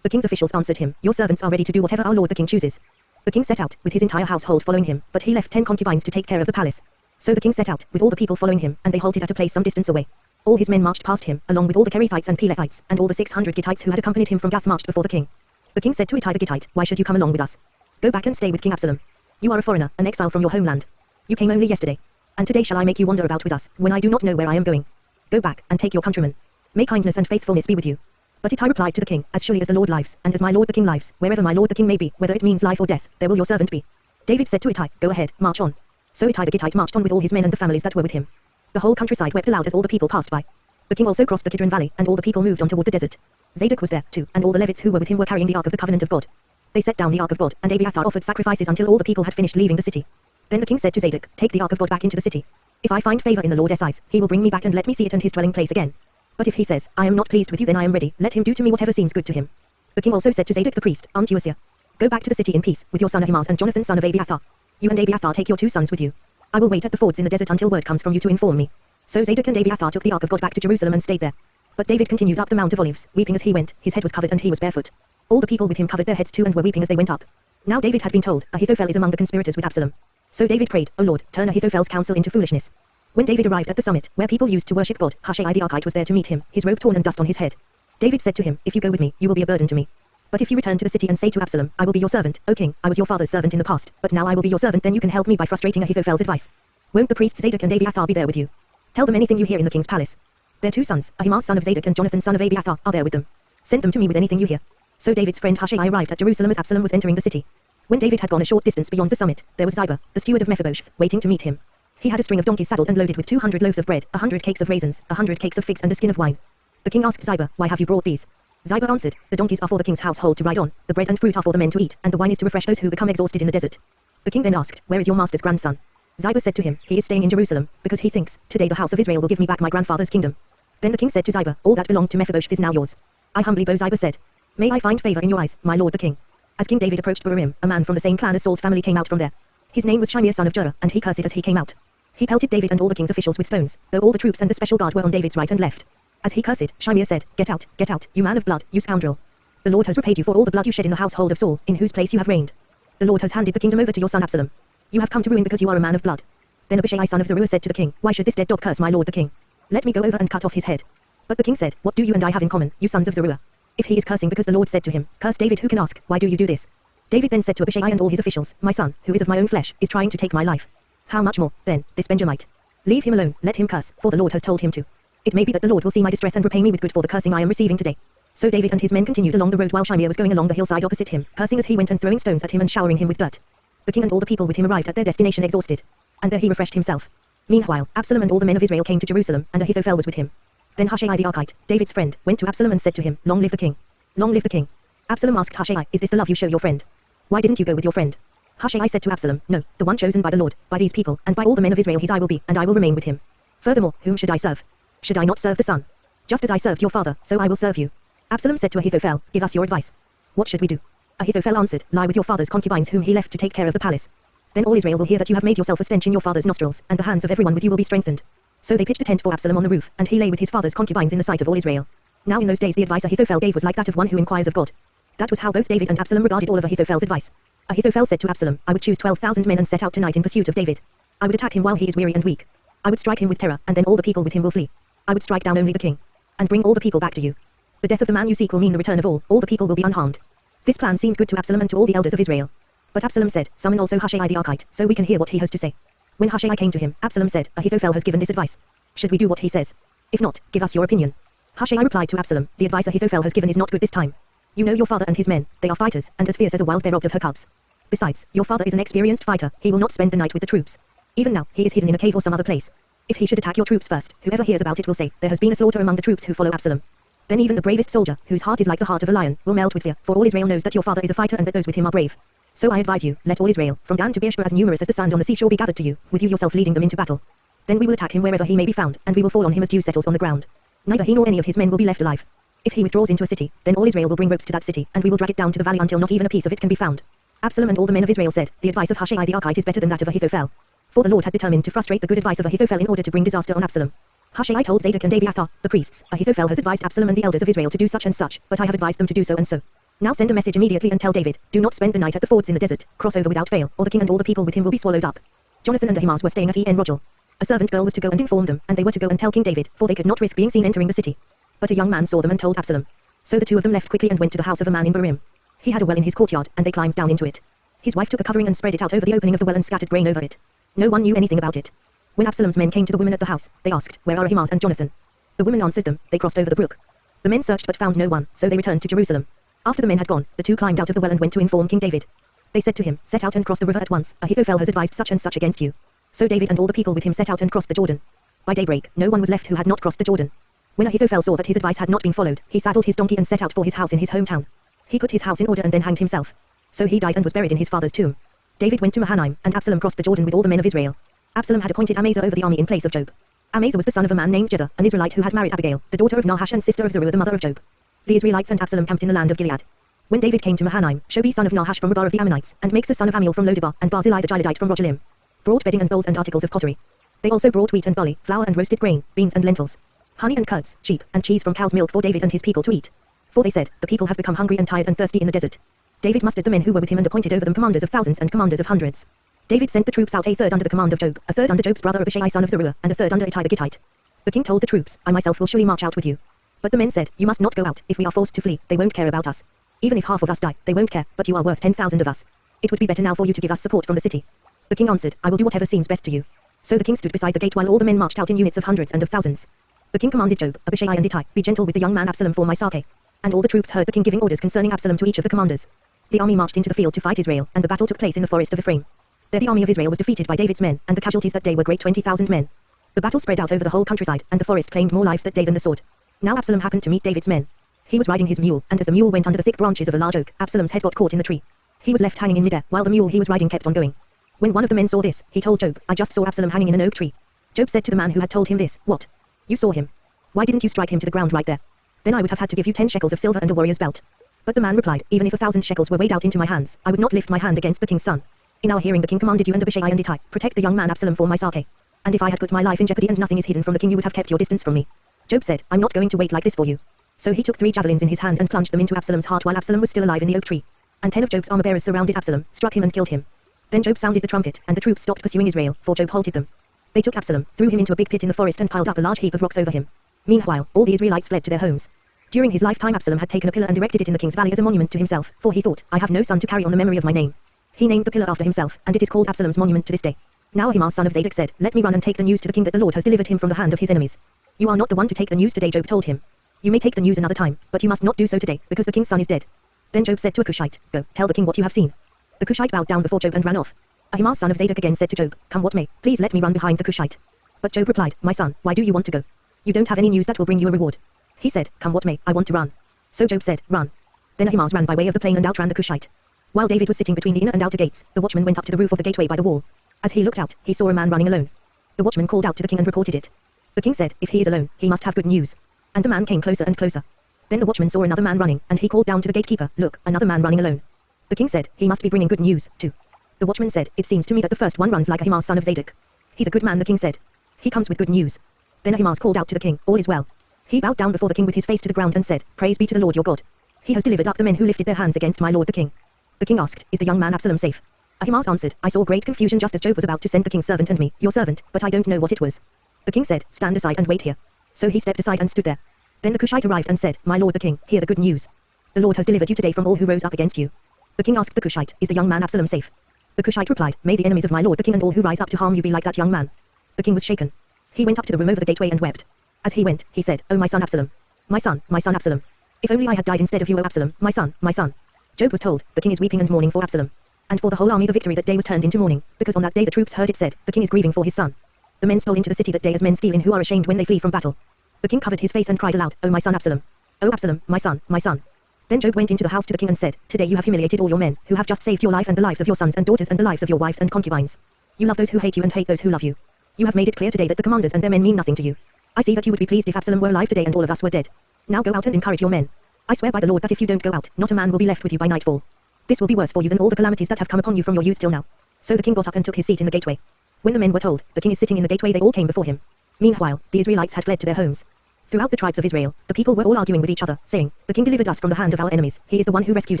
The king's officials answered him, Your servants are ready to do whatever our lord the king chooses. The king set out, with his entire household following him, but he left 10 concubines to take care of the palace. So the king set out, with all the people following him, and they halted at a place some distance away. All his men marched past him, along with all the Kerethites and Pelethites, and all the 600 Gittites who had accompanied him from Gath marched before the king. The king said to Ittai the Gittite, Why should you come along with us? Go back and stay with King Absalom. You are a foreigner, an exile from your homeland. You came only yesterday. And today shall I make you wander about with us, when I do not know where I am going. Go back, and take your countrymen. May kindness and faithfulness be with you. But Ittai replied to the king, As surely as the Lord lives, and as my lord the king lives, wherever my lord the king may be, whether it means life or death, there will your servant be. David said to Ittai, Go ahead, march on. So Ittai the Gittite marched on with all his men and the families that were with him. The whole countryside wept aloud as all the people passed by. The king also crossed the Kidron valley, and all the people moved on toward the desert. Zadok was there, too, and all the Levites who were with him were carrying the ark of the covenant of God. They set down the ark of God, and Abiathar offered sacrifices until all the people had finished leaving the city. Then the king said to Zadok, Take the ark of God back into the city. If I find favor in the Lord's eyes, he will bring me back and let me see it and his dwelling place again. But if he says, I am not pleased with you, then I am ready, let him do to me whatever seems good to him. The king also said to Zadok the priest, Antiusir, Go back to the city in peace, with your son Ahimaaz and Jonathan son of Abiathar. You and Abiathar take your 2 sons with you. I will wait at the fords in the desert until word comes from you to inform me. So Zadok and Abiathar took the ark of God back to Jerusalem and stayed there. But David continued up the Mount of Olives, weeping as he went, his head was covered and he was barefoot. All the people with him covered their heads too and were weeping as they went up. Now David had been told, Ahithophel is among the conspirators with Absalom. So David prayed, O Lord, turn Ahithophel's counsel into foolishness. When David arrived at the summit, where people used to worship God, Hushai the Archite was there to meet him, his robe torn and dust on his head. David said to him, If you go with me, you will be a burden to me. But if you return to the city and say to Absalom, I will be your servant, O king, I was your father's servant in the past, but now I will be your servant, then you can help me by frustrating Ahithophel's advice. Won't the priests Zadok and Abiathar be there with you? Tell them anything you hear in the king's palace. Their 2 sons, Ahimaaz son of Zadok and Jonathan son of Abiathar, are there with them. Send them to me with anything you hear. So David's friend Hushai arrived at Jerusalem as Absalom was entering the city. When David had gone a short distance beyond the summit, there was Ziba, the steward of Mephibosheth, waiting to meet him. He had a string of donkeys saddled and loaded with 200 loaves of bread, 100 cakes of raisins, 100 cakes of figs and a skin of wine. The king asked Ziba, Why have you brought these? Ziba answered, The donkeys are for the king's household to ride on, the bread and fruit are for the men to eat, and the wine is to refresh those who become exhausted in the desert. The king then asked, Where is your master's grandson? Ziba said to him, He is staying in Jerusalem, because he thinks, Today the house of Israel will give me back my grandfather's kingdom. Then the king said to Ziba, All that belonged to Mephibosheth is now yours. I humbly bow, Ziba said. May I find favor in your eyes, my lord the king. As King David approached Bahurim, a man from the same clan as Saul's family came out from there. His name was Shimei son of Jurah, and he cursed it as he came out. He pelted David and all the king's officials with stones, though all the troops and the special guard were on David's right and left. As he cursed, Shimei said, Get out, you man of blood, you scoundrel. The Lord has repaid you for all the blood you shed in the household of Saul, in whose place you have reigned. The Lord has handed the kingdom over to your son Absalom. You have come to ruin because you are a man of blood. Then Abishai son of Zeruiah said to the king, Why should this dead dog curse my lord the king? Let me go over and cut off his head. But the king said, What do you and I have in common, you sons of Zeruiah? If he is cursing because the Lord said to him, Curse David, who can ask, Why do you do this? David then said to Abishai and all his officials, My son, who is of my own flesh, is trying to take my life. How much more, then, this Benjamite? Leave him alone, let him curse, for the Lord has told him to. It may be that the Lord will see my distress and repay me with good for the cursing I am receiving today. So David and his men continued along the road while Shimei was going along the hillside opposite him, cursing as he went and throwing stones at him and showering him with dirt. The king and all the people with him arrived at their destination exhausted. And there he refreshed himself. Meanwhile, Absalom and all the men of Israel came to Jerusalem, and Ahithophel was with him. Then Hushai the Archite, David's friend, went to Absalom and said to him, Long live the king. Long live the king. Absalom asked Hushai, Is this the love you show your friend? Why didn't you go with your friend? Hushai said to Absalom, No, the one chosen by the Lord, by these people, and by all the men of Israel his I will be, and I will remain with him. Furthermore, whom should I serve? Should I not serve the son? Just as I served your father, so I will serve you. Absalom said to Ahithophel, Give us your advice. What should we do? Ahithophel answered, Lie with your father's concubines whom he left to take care of the palace. Then all Israel will hear that you have made yourself a stench in your father's nostrils, and the hands of everyone with you will be strengthened. So they pitched a tent for Absalom on the roof, and he lay with his father's concubines in the sight of all Israel. Now in those days the advice Ahithophel gave was like that of one who inquires of God. That was how both David and Absalom regarded all of Ahithophel's advice. Ahithophel said to Absalom, I would choose 12,000 men and set out tonight in pursuit of David. I would attack him while he is weary and weak. I would strike him with terror, and then all the people with him will flee. I would strike down only the king, and bring all the people back to you. The death of the man you seek will mean the return of all the people will be unharmed. This plan seemed good to Absalom and to all the elders of Israel. But Absalom said, Summon also Hushai the Archite, so we can hear what he has to say. When Hushai came to him, Absalom said, Ahithophel has given this advice. Should we do what he says? If not, give us your opinion. Hushai replied to Absalom, The advice Ahithophel has given is not good this time. You know your father and his men, they are fighters, and as fierce as a wild bear robbed of her cubs. Besides, your father is an experienced fighter, he will not spend the night with the troops. Even now, he is hidden in a cave or some other place. If he should attack your troops first, whoever hears about it will say, There has been a slaughter among the troops who follow Absalom. Then even the bravest soldier, whose heart is like the heart of a lion, will melt with fear, for all Israel knows that your father is a fighter and that those with him are brave. So I advise you, let all Israel, from Dan to Beersheba as numerous as the sand on the seashore be gathered to you, with you yourself leading them into battle. Then we will attack him wherever he may be found, and we will fall on him as dew settles on the ground. Neither he nor any of his men will be left alive. If he withdraws into a city, then all Israel will bring ropes to that city, and we will drag it down to the valley until not even a piece of it can be found. Absalom and all the men of Israel said, the advice of Hushai the Archite is better than that of Ahithophel. For the Lord had determined to frustrate the good advice of Ahithophel in order to bring disaster on Absalom. Hushai told Zadok and Abiathar, the priests, Ahithophel has advised Absalom and the elders of Israel to do such and such, but I have advised them to do so and so. Now send a message immediately and tell David, do not spend the night at the fords in the desert, cross over without fail, or the king and all the people with him will be swallowed up. Jonathan and Ahimaaz were staying at En Rogel. A servant girl was to go and inform them, and they were to go and tell King David, for they could not risk being seen entering the city. But a young man saw them and told Absalom. So the two of them left quickly and went to the house of a man in Barim. He had a well in his courtyard, and they climbed down into it. His wife took a covering and spread it out over the opening of the well and scattered grain over it. No one knew anything about it. When Absalom's men came to the women at the house, they asked, where are Ahimaaz and Jonathan? The women answered them, they crossed over the brook. The men searched but found no one, so they returned to Jerusalem. After the men had gone, the two climbed out of the well and went to inform King David. They said to him, set out and cross the river at once, Ahithophel has advised such and such against you. So David and all the people with him set out and crossed the Jordan. By daybreak, no one was left who had not crossed the Jordan. When Ahithophel saw that his advice had not been followed, he saddled his donkey and set out for his house in his hometown. He put his house in order and then hanged himself. So he died and was buried in his father's tomb. David went to Mahanaim, and Absalom crossed the Jordan with all the men of Israel. Absalom had appointed Amasa over the army in place of Joab. Amasa was the son of a man named Jether, an Israelite who had married Abigail, the daughter of Nahash and sister of Zeruiah the mother of Joab. The Israelites and Absalom camped in the land of Gilead. When David came to Mahanaim, Shobi son of Nahash from Rabbah of the Ammonites, and Maksa son of Amiel from Lodebar, and Barzillai the Gileadite from Rogelim, brought bedding and bowls and articles of pottery. They also brought wheat and barley, flour and roasted grain, beans and lentils, honey and curds, sheep, and cheese from cow's milk for David and his people to eat. For they said, the people have become hungry and tired and thirsty in the desert. David mustered the men who were with him and appointed over them commanders of thousands and commanders of hundreds. David sent the troops out, a third under the command of Joab, a third under Joab's brother Abishai son of Zeruiah, and a third under Ittai the Gittite. The king told the troops, I myself will surely march out with you. But the men said, you must not go out. If we are forced to flee, they won't care about us. Even if half of us die, they won't care, but you are worth 10,000 of us. It would be better now for you to give us support from the city. The king answered, I will do whatever seems best to you. So the king stood beside the gate while all the men marched out in units of hundreds and of thousands. The king commanded Joab, Abishai and Ittai, be gentle with the young man Absalom for my sake. And all the troops heard the king giving orders concerning Absalom to each of the commanders. The army marched into the field to fight Israel, and the battle took place in the forest of Ephraim. There the army of Israel was defeated by David's men, and the casualties that day were great 20,000 men. The battle spread out over the whole countryside, and the forest claimed more lives that day than the sword. Now Absalom happened to meet David's men. He was riding his mule, and as the mule went under the thick branches of a large oak, Absalom's head got caught in the tree. He was left hanging in midair, while the mule he was riding kept on going. When one of the men saw this, he told Joab, I just saw Absalom hanging in an oak tree. Joab said to the man who had told him this, what? You saw him? Why didn't you strike him to the ground right there? Then I would have had to give you 10 shekels of silver and a warrior's belt. But the man replied, even if 1,000 shekels were weighed out into my hands, I would not lift my hand against the king's son. In our hearing the king commanded you and Abishai and Ittai, protect the young man Absalom for my sake. And if I had put my life in jeopardy and nothing is hidden from the king, you would have kept your distance from me. Joab said, I'm not going to wait like this for you. So he took 3 javelins in his hand and plunged them into Absalom's heart while Absalom was still alive in the oak tree. And 10 of Joab's armor-bearers surrounded Absalom, struck him and killed him. Then Joab sounded the trumpet, and the troops stopped pursuing Israel, for Joab halted them. They took Absalom, threw him into a big pit in the forest and piled up a large heap of rocks over him. Meanwhile, all the Israelites fled to their homes. During his lifetime Absalom had taken a pillar and erected it in the king's valley as a monument to himself, for he thought, I have no son to carry on the memory of my name. He named the pillar after himself, and it is called Absalom's monument to this day. Now Ahimaaz son of Zadok said, let me run and take the news to the king that the Lord has delivered him from the hand of his enemies. You are not the one to take the news today, Joab told him. You may take the news another time, but you must not do so today, because the king's son is dead. Then Joab said to a Cushite, go, tell the king what you have seen. The Cushite bowed down before Joab and ran off. Ahimaaz son of Zadok again said to Joab, come what may, please let me run behind the Cushite. But Joab replied, my son, why do you want to go? You don't have any news that will bring you a reward. He said, come what may, I want to run. So Joab said, run. Then Ahimaaz ran by way of the plain and outran the Cushite. While David was sitting between the inner and outer gates, the watchman went up to the roof of the gateway by the wall. As he looked out, he saw a man running alone. The watchman called out to the king and reported it. The king said, if he is alone, he must have good news. And the man came closer and closer. Then the watchman saw another man running, and he called down to the gatekeeper, look, another man running alone. The king said, he must be bringing good news, too. The watchman said, it seems to me that the first one runs like Ahimaaz son of Zadok. He's a good man, the king said. He comes with good news. Then Ahimaaz called out to the king, all is well. He bowed down before the king with his face to the ground and said, praise be to the Lord your God. He has delivered up the men who lifted their hands against my lord the king. The king asked, is the young man Absalom safe? Ahimaaz answered, I saw great confusion just as Joab was about to send the king's servant and me, your servant, but I don't know what it was. The king said, stand aside and wait here. So he stepped aside and stood there. Then the Cushite arrived and said, my lord the king, hear the good news. The Lord has delivered you today from all who rose up against you. The king asked the Cushite, is the young man Absalom safe? The Cushite replied, may the enemies of my lord the king and all who rise up to harm you be like that young man. The king was shaken. He went up to the room over the gateway and wept. As he went, he said, oh my son Absalom. My son Absalom. If only I had died instead of you, O Absalom, my son, my son. Joab was told, the king is weeping and mourning for Absalom. And for the whole army the victory that day was turned into mourning, because on that day the troops heard it said, the king is grieving for his son. The men stole into the city that day as men steal in who are ashamed when they flee from battle. The king covered his face and cried aloud, oh my son Absalom. Oh Absalom, my son, my son. Then Joab went into the house to the king and said, today you have humiliated all your men, who have just saved your life and the lives of your sons and daughters and the lives of your wives and concubines. You love those who hate you and hate those who love you. You have made it clear today that the commanders and their men mean nothing to you. I see that you would be pleased if Absalom were alive today and all of us were dead. Now go out and encourage your men. I swear by the Lord that if you don't go out, not a man will be left with you by nightfall. This will be worse for you than all the calamities that have come upon you from your youth till now. So the king got up and took his seat in the gateway. When the men were told, the king is sitting in the gateway, they all came before him. Meanwhile, the Israelites had fled to their homes. Throughout the tribes of Israel, the people were all arguing with each other, saying, the king delivered us from the hand of our enemies, he is the one who rescued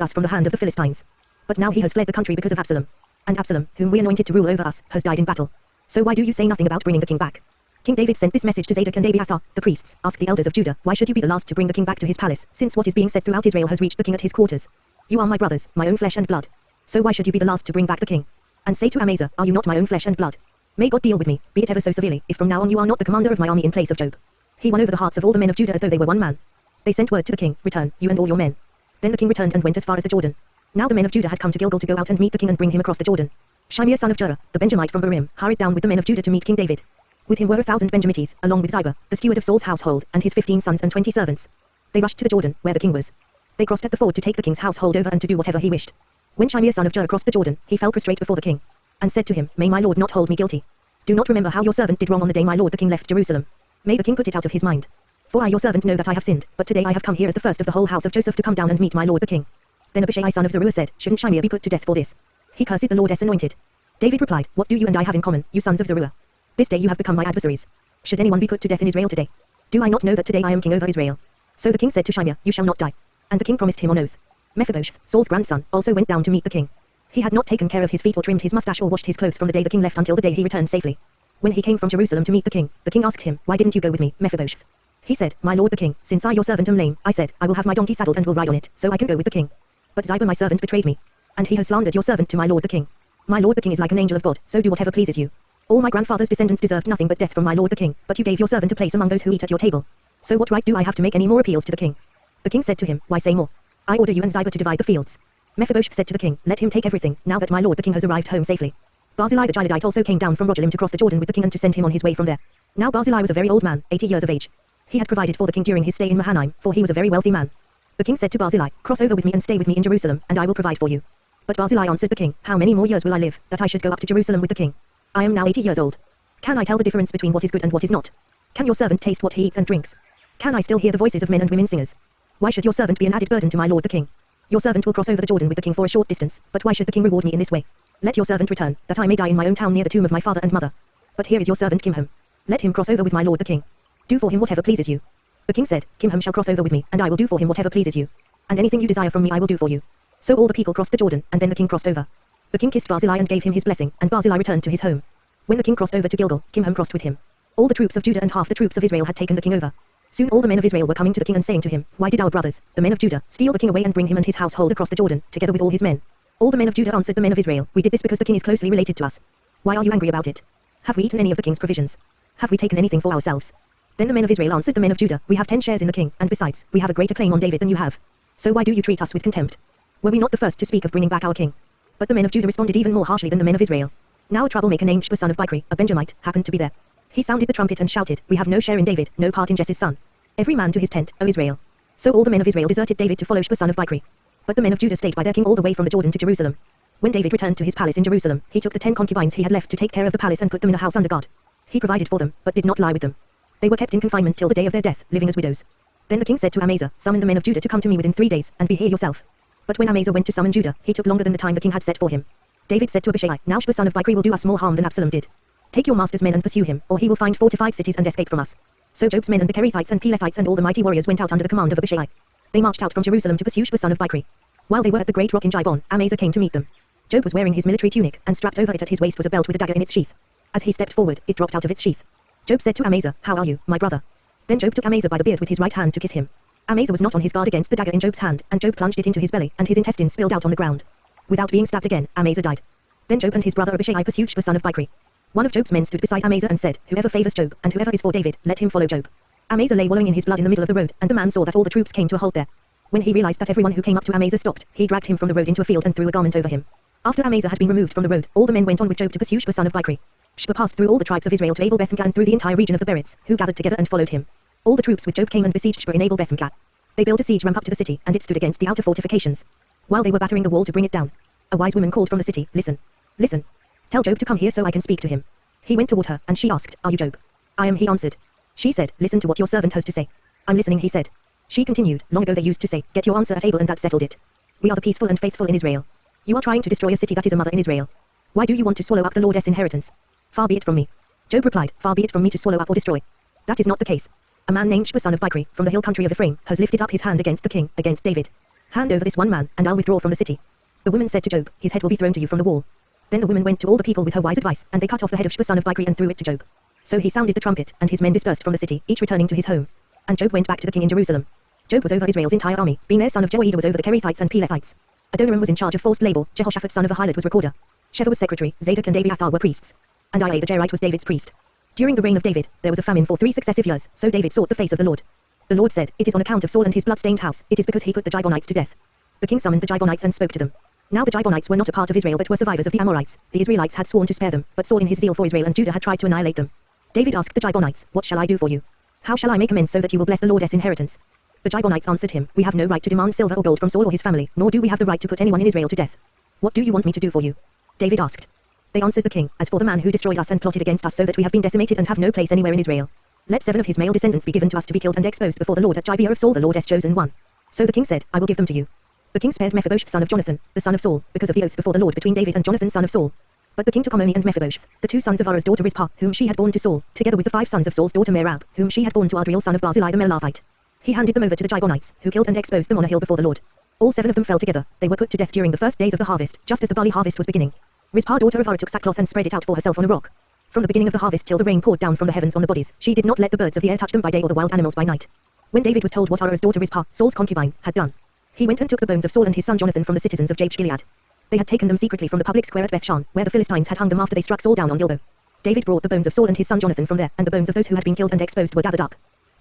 us from the hand of the Philistines. But now he has fled the country because of Absalom. And Absalom, whom we anointed to rule over us, has died in battle. So why do you say nothing about bringing the king back? King David sent this message to Zadok and Abiathar, the priests, ask the elders of Judah, why should you be the last to bring the king back to his palace, since what is being said throughout Israel has reached the king at his quarters? You are my brothers, my own flesh and blood. So why should you be the last to bring back the king? And say to Amasa, are you not my own flesh and blood? May God deal with me, be it ever so severely, if from now on you are not the commander of my army in place of Job. He won over the hearts of all the men of Judah as though they were one man. They sent word to the king, return, you and all your men. Then the king returned and went as far as the Jordan. Now the men of Judah had come to Gilgal to go out and meet the king and bring him across the Jordan. Shimei son of Jerah, the Benjamite from Barim, hurried down with the men of Judah to meet King David. With him were 1,000 Benjamites, along with Ziba, the steward of Saul's household, and his 15 sons and 20 servants. They rushed to the Jordan, where the king was. They crossed at the ford to take the king's household over and to do whatever he wished. When Shimei son of Jerah crossed the Jordan, he fell prostrate before the king, and said to him, may my lord not hold me guilty. Do not remember how your servant did wrong on the day my lord the king left Jerusalem. May the king put it out of his mind. For I your servant know that I have sinned, but today I have come here as the first of the whole house of Joseph to come down and meet my lord the king. Then Abishai son of Zeruiah said, shouldn't Shimei be put to death for this? He cursed the Lord's anointed. David replied, what do you and I have in common, you sons of Zeruiah? This day you have become my adversaries. Should anyone be put to death in Israel today? Do I not know that today I am king over Israel? So the king said to Shimei, you shall not die. And the king promised him on oath. Mephibosheth, Saul's grandson, also went down to meet the king. He had not taken care of his feet or trimmed his mustache or washed his clothes from the day the king left until the day he returned safely. When he came from Jerusalem to meet the king asked him, why didn't you go with me, Mephibosheth? He said, my lord the king, since I your servant am lame, I said, I will have my donkey saddled and will ride on it, so I can go with the king. But Ziba my servant betrayed me. And he has slandered your servant to my lord the king. My lord the king is like an angel of God, so do whatever pleases you. All my grandfather's descendants deserved nothing but death from my lord the king, but you gave your servant a place among those who eat at your table. So what right do I have to make any more appeals to the king? The king said to him, why say more? I order you and Ziba to divide the fields. Mephibosheth said to the king, let him take everything, now that my lord the king has arrived home safely. Barzillai the Gileadite also came down from Rogelim to cross the Jordan with the king and to send him on his way from there. Now Barzillai was a very old man, 80 years of age. He had provided for the king during his stay in Mahanaim, for he was a very wealthy man. The king said to Barzillai, cross over with me and stay with me in Jerusalem, and I will provide for you. But Barzillai answered the king, how many more years will I live, that I should go up to Jerusalem with the king? I am now 80 years old. Can I tell the difference between what is good and what is not? Can your servant taste what he eats and drinks? Can I still hear the voices of men and women singers? Why should your servant be an added burden to my lord the king? Your servant will cross over the Jordan with the king for a short distance, but why should the king reward me in this way? Let your servant return, that I may die in my own town near the tomb of my father and mother. But here is your servant Kimham. Let him cross over with my lord the king. Do for him whatever pleases you. The king said, Kimham shall cross over with me, and I will do for him whatever pleases you. And anything you desire from me I will do for you. So all the people crossed the Jordan, and then the king crossed over. The king kissed Barzillai and gave him his blessing, and Barzillai returned to his home. When the king crossed over to Gilgal, Kimham crossed with him. All the troops of Judah and half the troops of Israel had taken the king over. Soon all the men of Israel were coming to the king and saying to him, why did our brothers, the men of Judah, steal the king away and bring him and his household across the Jordan, together with all his men? All the men of Judah answered the men of Israel, we did this because the king is closely related to us. Why are you angry about it? Have we eaten any of the king's provisions? Have we taken anything for ourselves? Then the men of Israel answered the men of Judah, we have 10 shares in the king, and besides, we have a greater claim on David than you have. So why do you treat us with contempt? Were we not the first to speak of bringing back our king? But the men of Judah responded even more harshly than the men of Israel. Now a troublemaker named Sheba son of Bichri, a Benjamite, happened to be there. He sounded the trumpet and shouted, we have no share in David, no part in Jesse's son. Every man to his tent, O Israel. So all the men of Israel deserted David to follow Sheba son of Bichri. But the men of Judah stayed by their king all the way from the Jordan to Jerusalem. When David returned to his palace in Jerusalem, he took the 10 concubines he had left to take care of the palace and put them in a house under guard. He provided for them, but did not lie with them. They were kept in confinement till the day of their death, living as widows. Then the king said to Amasa, summon the men of Judah to come to me within 3 days, and be here yourself. But when Amasa went to summon Judah, he took longer than the time the king had set for him. David said to Abishai, now Sheba son of Bichri will do us more harm than Absalom did. Take your master's men and pursue him, or he will find fortified cities and escape from us. So Job's men and the Kerethites and Pelethites and all the mighty warriors went out under the command of Abishai. They marched out from Jerusalem to pursue Sheba son of Bichri. While they were at the great rock in Gibon, Amasa came to meet them. Job was wearing his military tunic, and strapped over it at his waist was a belt with a dagger in its sheath. As he stepped forward, it dropped out of its sheath. Job said to Amasa, how are you, my brother? Then Job took Amasa by the beard with his right hand to kiss him. Amasa was not on his guard against the dagger in Job's hand, and Job plunged it into his belly, and his intestines spilled out on the ground. Without being stabbed again, Amasa died. Then Job and his brother Abishai pursued Sheba son of Bichri. One of Job's men stood beside Amasa and said, whoever favors Job, and whoever is for David, let him follow Job. Amasa lay wallowing in his blood in the middle of the road, and the man saw that all the troops came to a halt there. When he realized that everyone who came up to Amasa stopped, he dragged him from the road into a field and threw a garment over him. After Amasa had been removed from the road, all the men went on with Job to pursue Sheba son of Bichri. Sheba passed through all the tribes of Israel to Abel-Beth-Maachah and through the entire region of the Berites, who gathered together and followed him. All the troops with Job came and besieged Sheba in Abel-Beth-Maachah. They built a siege ramp up to the city, and it stood against the outer fortifications. While they were battering the wall to bring it down, a wise woman called from the city, listen. Listen. Tell Job to come here so I can speak to him. He went toward her, and she asked, are you Job? I am, he answered. She said, listen to what your servant has to say. I'm listening, he said. She continued, long ago they used to say, get your answer at Abel and that settled it. We are the peaceful and faithful in Israel. You are trying to destroy a city that is a mother in Israel. Why do you want to swallow up the Lord's inheritance? Far be it from me. Job replied, far be it from me to swallow up or destroy. That is not the case. A man named Sheba son of Bichri, from the hill country of Ephraim, has lifted up his hand against the king, against David. Hand over this one man, and I'll withdraw from the city. The woman said to Job, his head will be thrown to you from the wall. Then the woman went to all the people with her wise advice, and they cut off the head of Sheba son of Bichri and threw it to Job. So he sounded the trumpet, and his men dispersed from the city, each returning to his home. And Job went back to the king in Jerusalem. Job was over Israel's entire army. Bener son of Jehoiada was over the Kerethites and Pelethites. Adoniram was in charge of forced labor. Jehoshaphat son of Ahilud was recorder. Sheva was secretary. Zadok and Abiathar were priests. And Ia the Jerite was David's priest. During the reign of David, there was a famine for 3 successive years, so David sought the face of the Lord. The Lord said, it is on account of Saul and his blood-stained house, it is because he put the Gibeonites to death. The king summoned the Gibeonites and spoke to them. Now the Gibeonites were not a part of Israel but were survivors of the Amorites. The Israelites had sworn to spare them, but Saul in his zeal for Israel and Judah had tried to annihilate them. David asked the Gibeonites, what shall I do for you? How shall I make amends so that you will bless the Lord's inheritance? The Gibeonites answered him, we have no right to demand silver or gold from Saul or his family, nor do we have the right to put anyone in Israel to death. What do you want me to do for you? David asked. They answered the king, as for the man who destroyed us and plotted against us so that we have been decimated and have no place anywhere in Israel. Let 7 of his male descendants be given to us to be killed and exposed before the Lord at Gibeah of Saul the Lord's chosen one. So the king said, I will give them to you. The king spared Mephibosheth son of Jonathan, the son of Saul, because of the oath before the Lord between David and Jonathan son of Saul. But the king took Ammoni and Mephibosheth, the 2 sons of Arah's daughter Rizpah, whom she had borne to Saul, together with the 5 sons of Saul's daughter Merab, whom she had borne to Adriel son of Barzillai the Melavite. He handed them over to the Gibeonites, who killed and exposed them on a hill before the Lord. All 7 of them fell together. They were put to death during the first days of the harvest, just as the barley harvest was beginning. Rizpah daughter of Arah took sackcloth and spread it out for herself on a rock. From the beginning of the harvest till the rain poured down from the heavens on the bodies, she did not let the birds of the air touch them by day or the wild animals by night. When David was told what Arah's daughter Rizpah, Saul's concubine, had done, he went and took the bones of Saul and his son Jonathan from the citizens of Jabesh Gilead. They had taken them secretly from the public square at Bethshan, where the Philistines had hung them after they struck Saul down on Gilboa. David brought the bones of Saul and his son Jonathan from there, and the bones of those who had been killed and exposed were gathered up.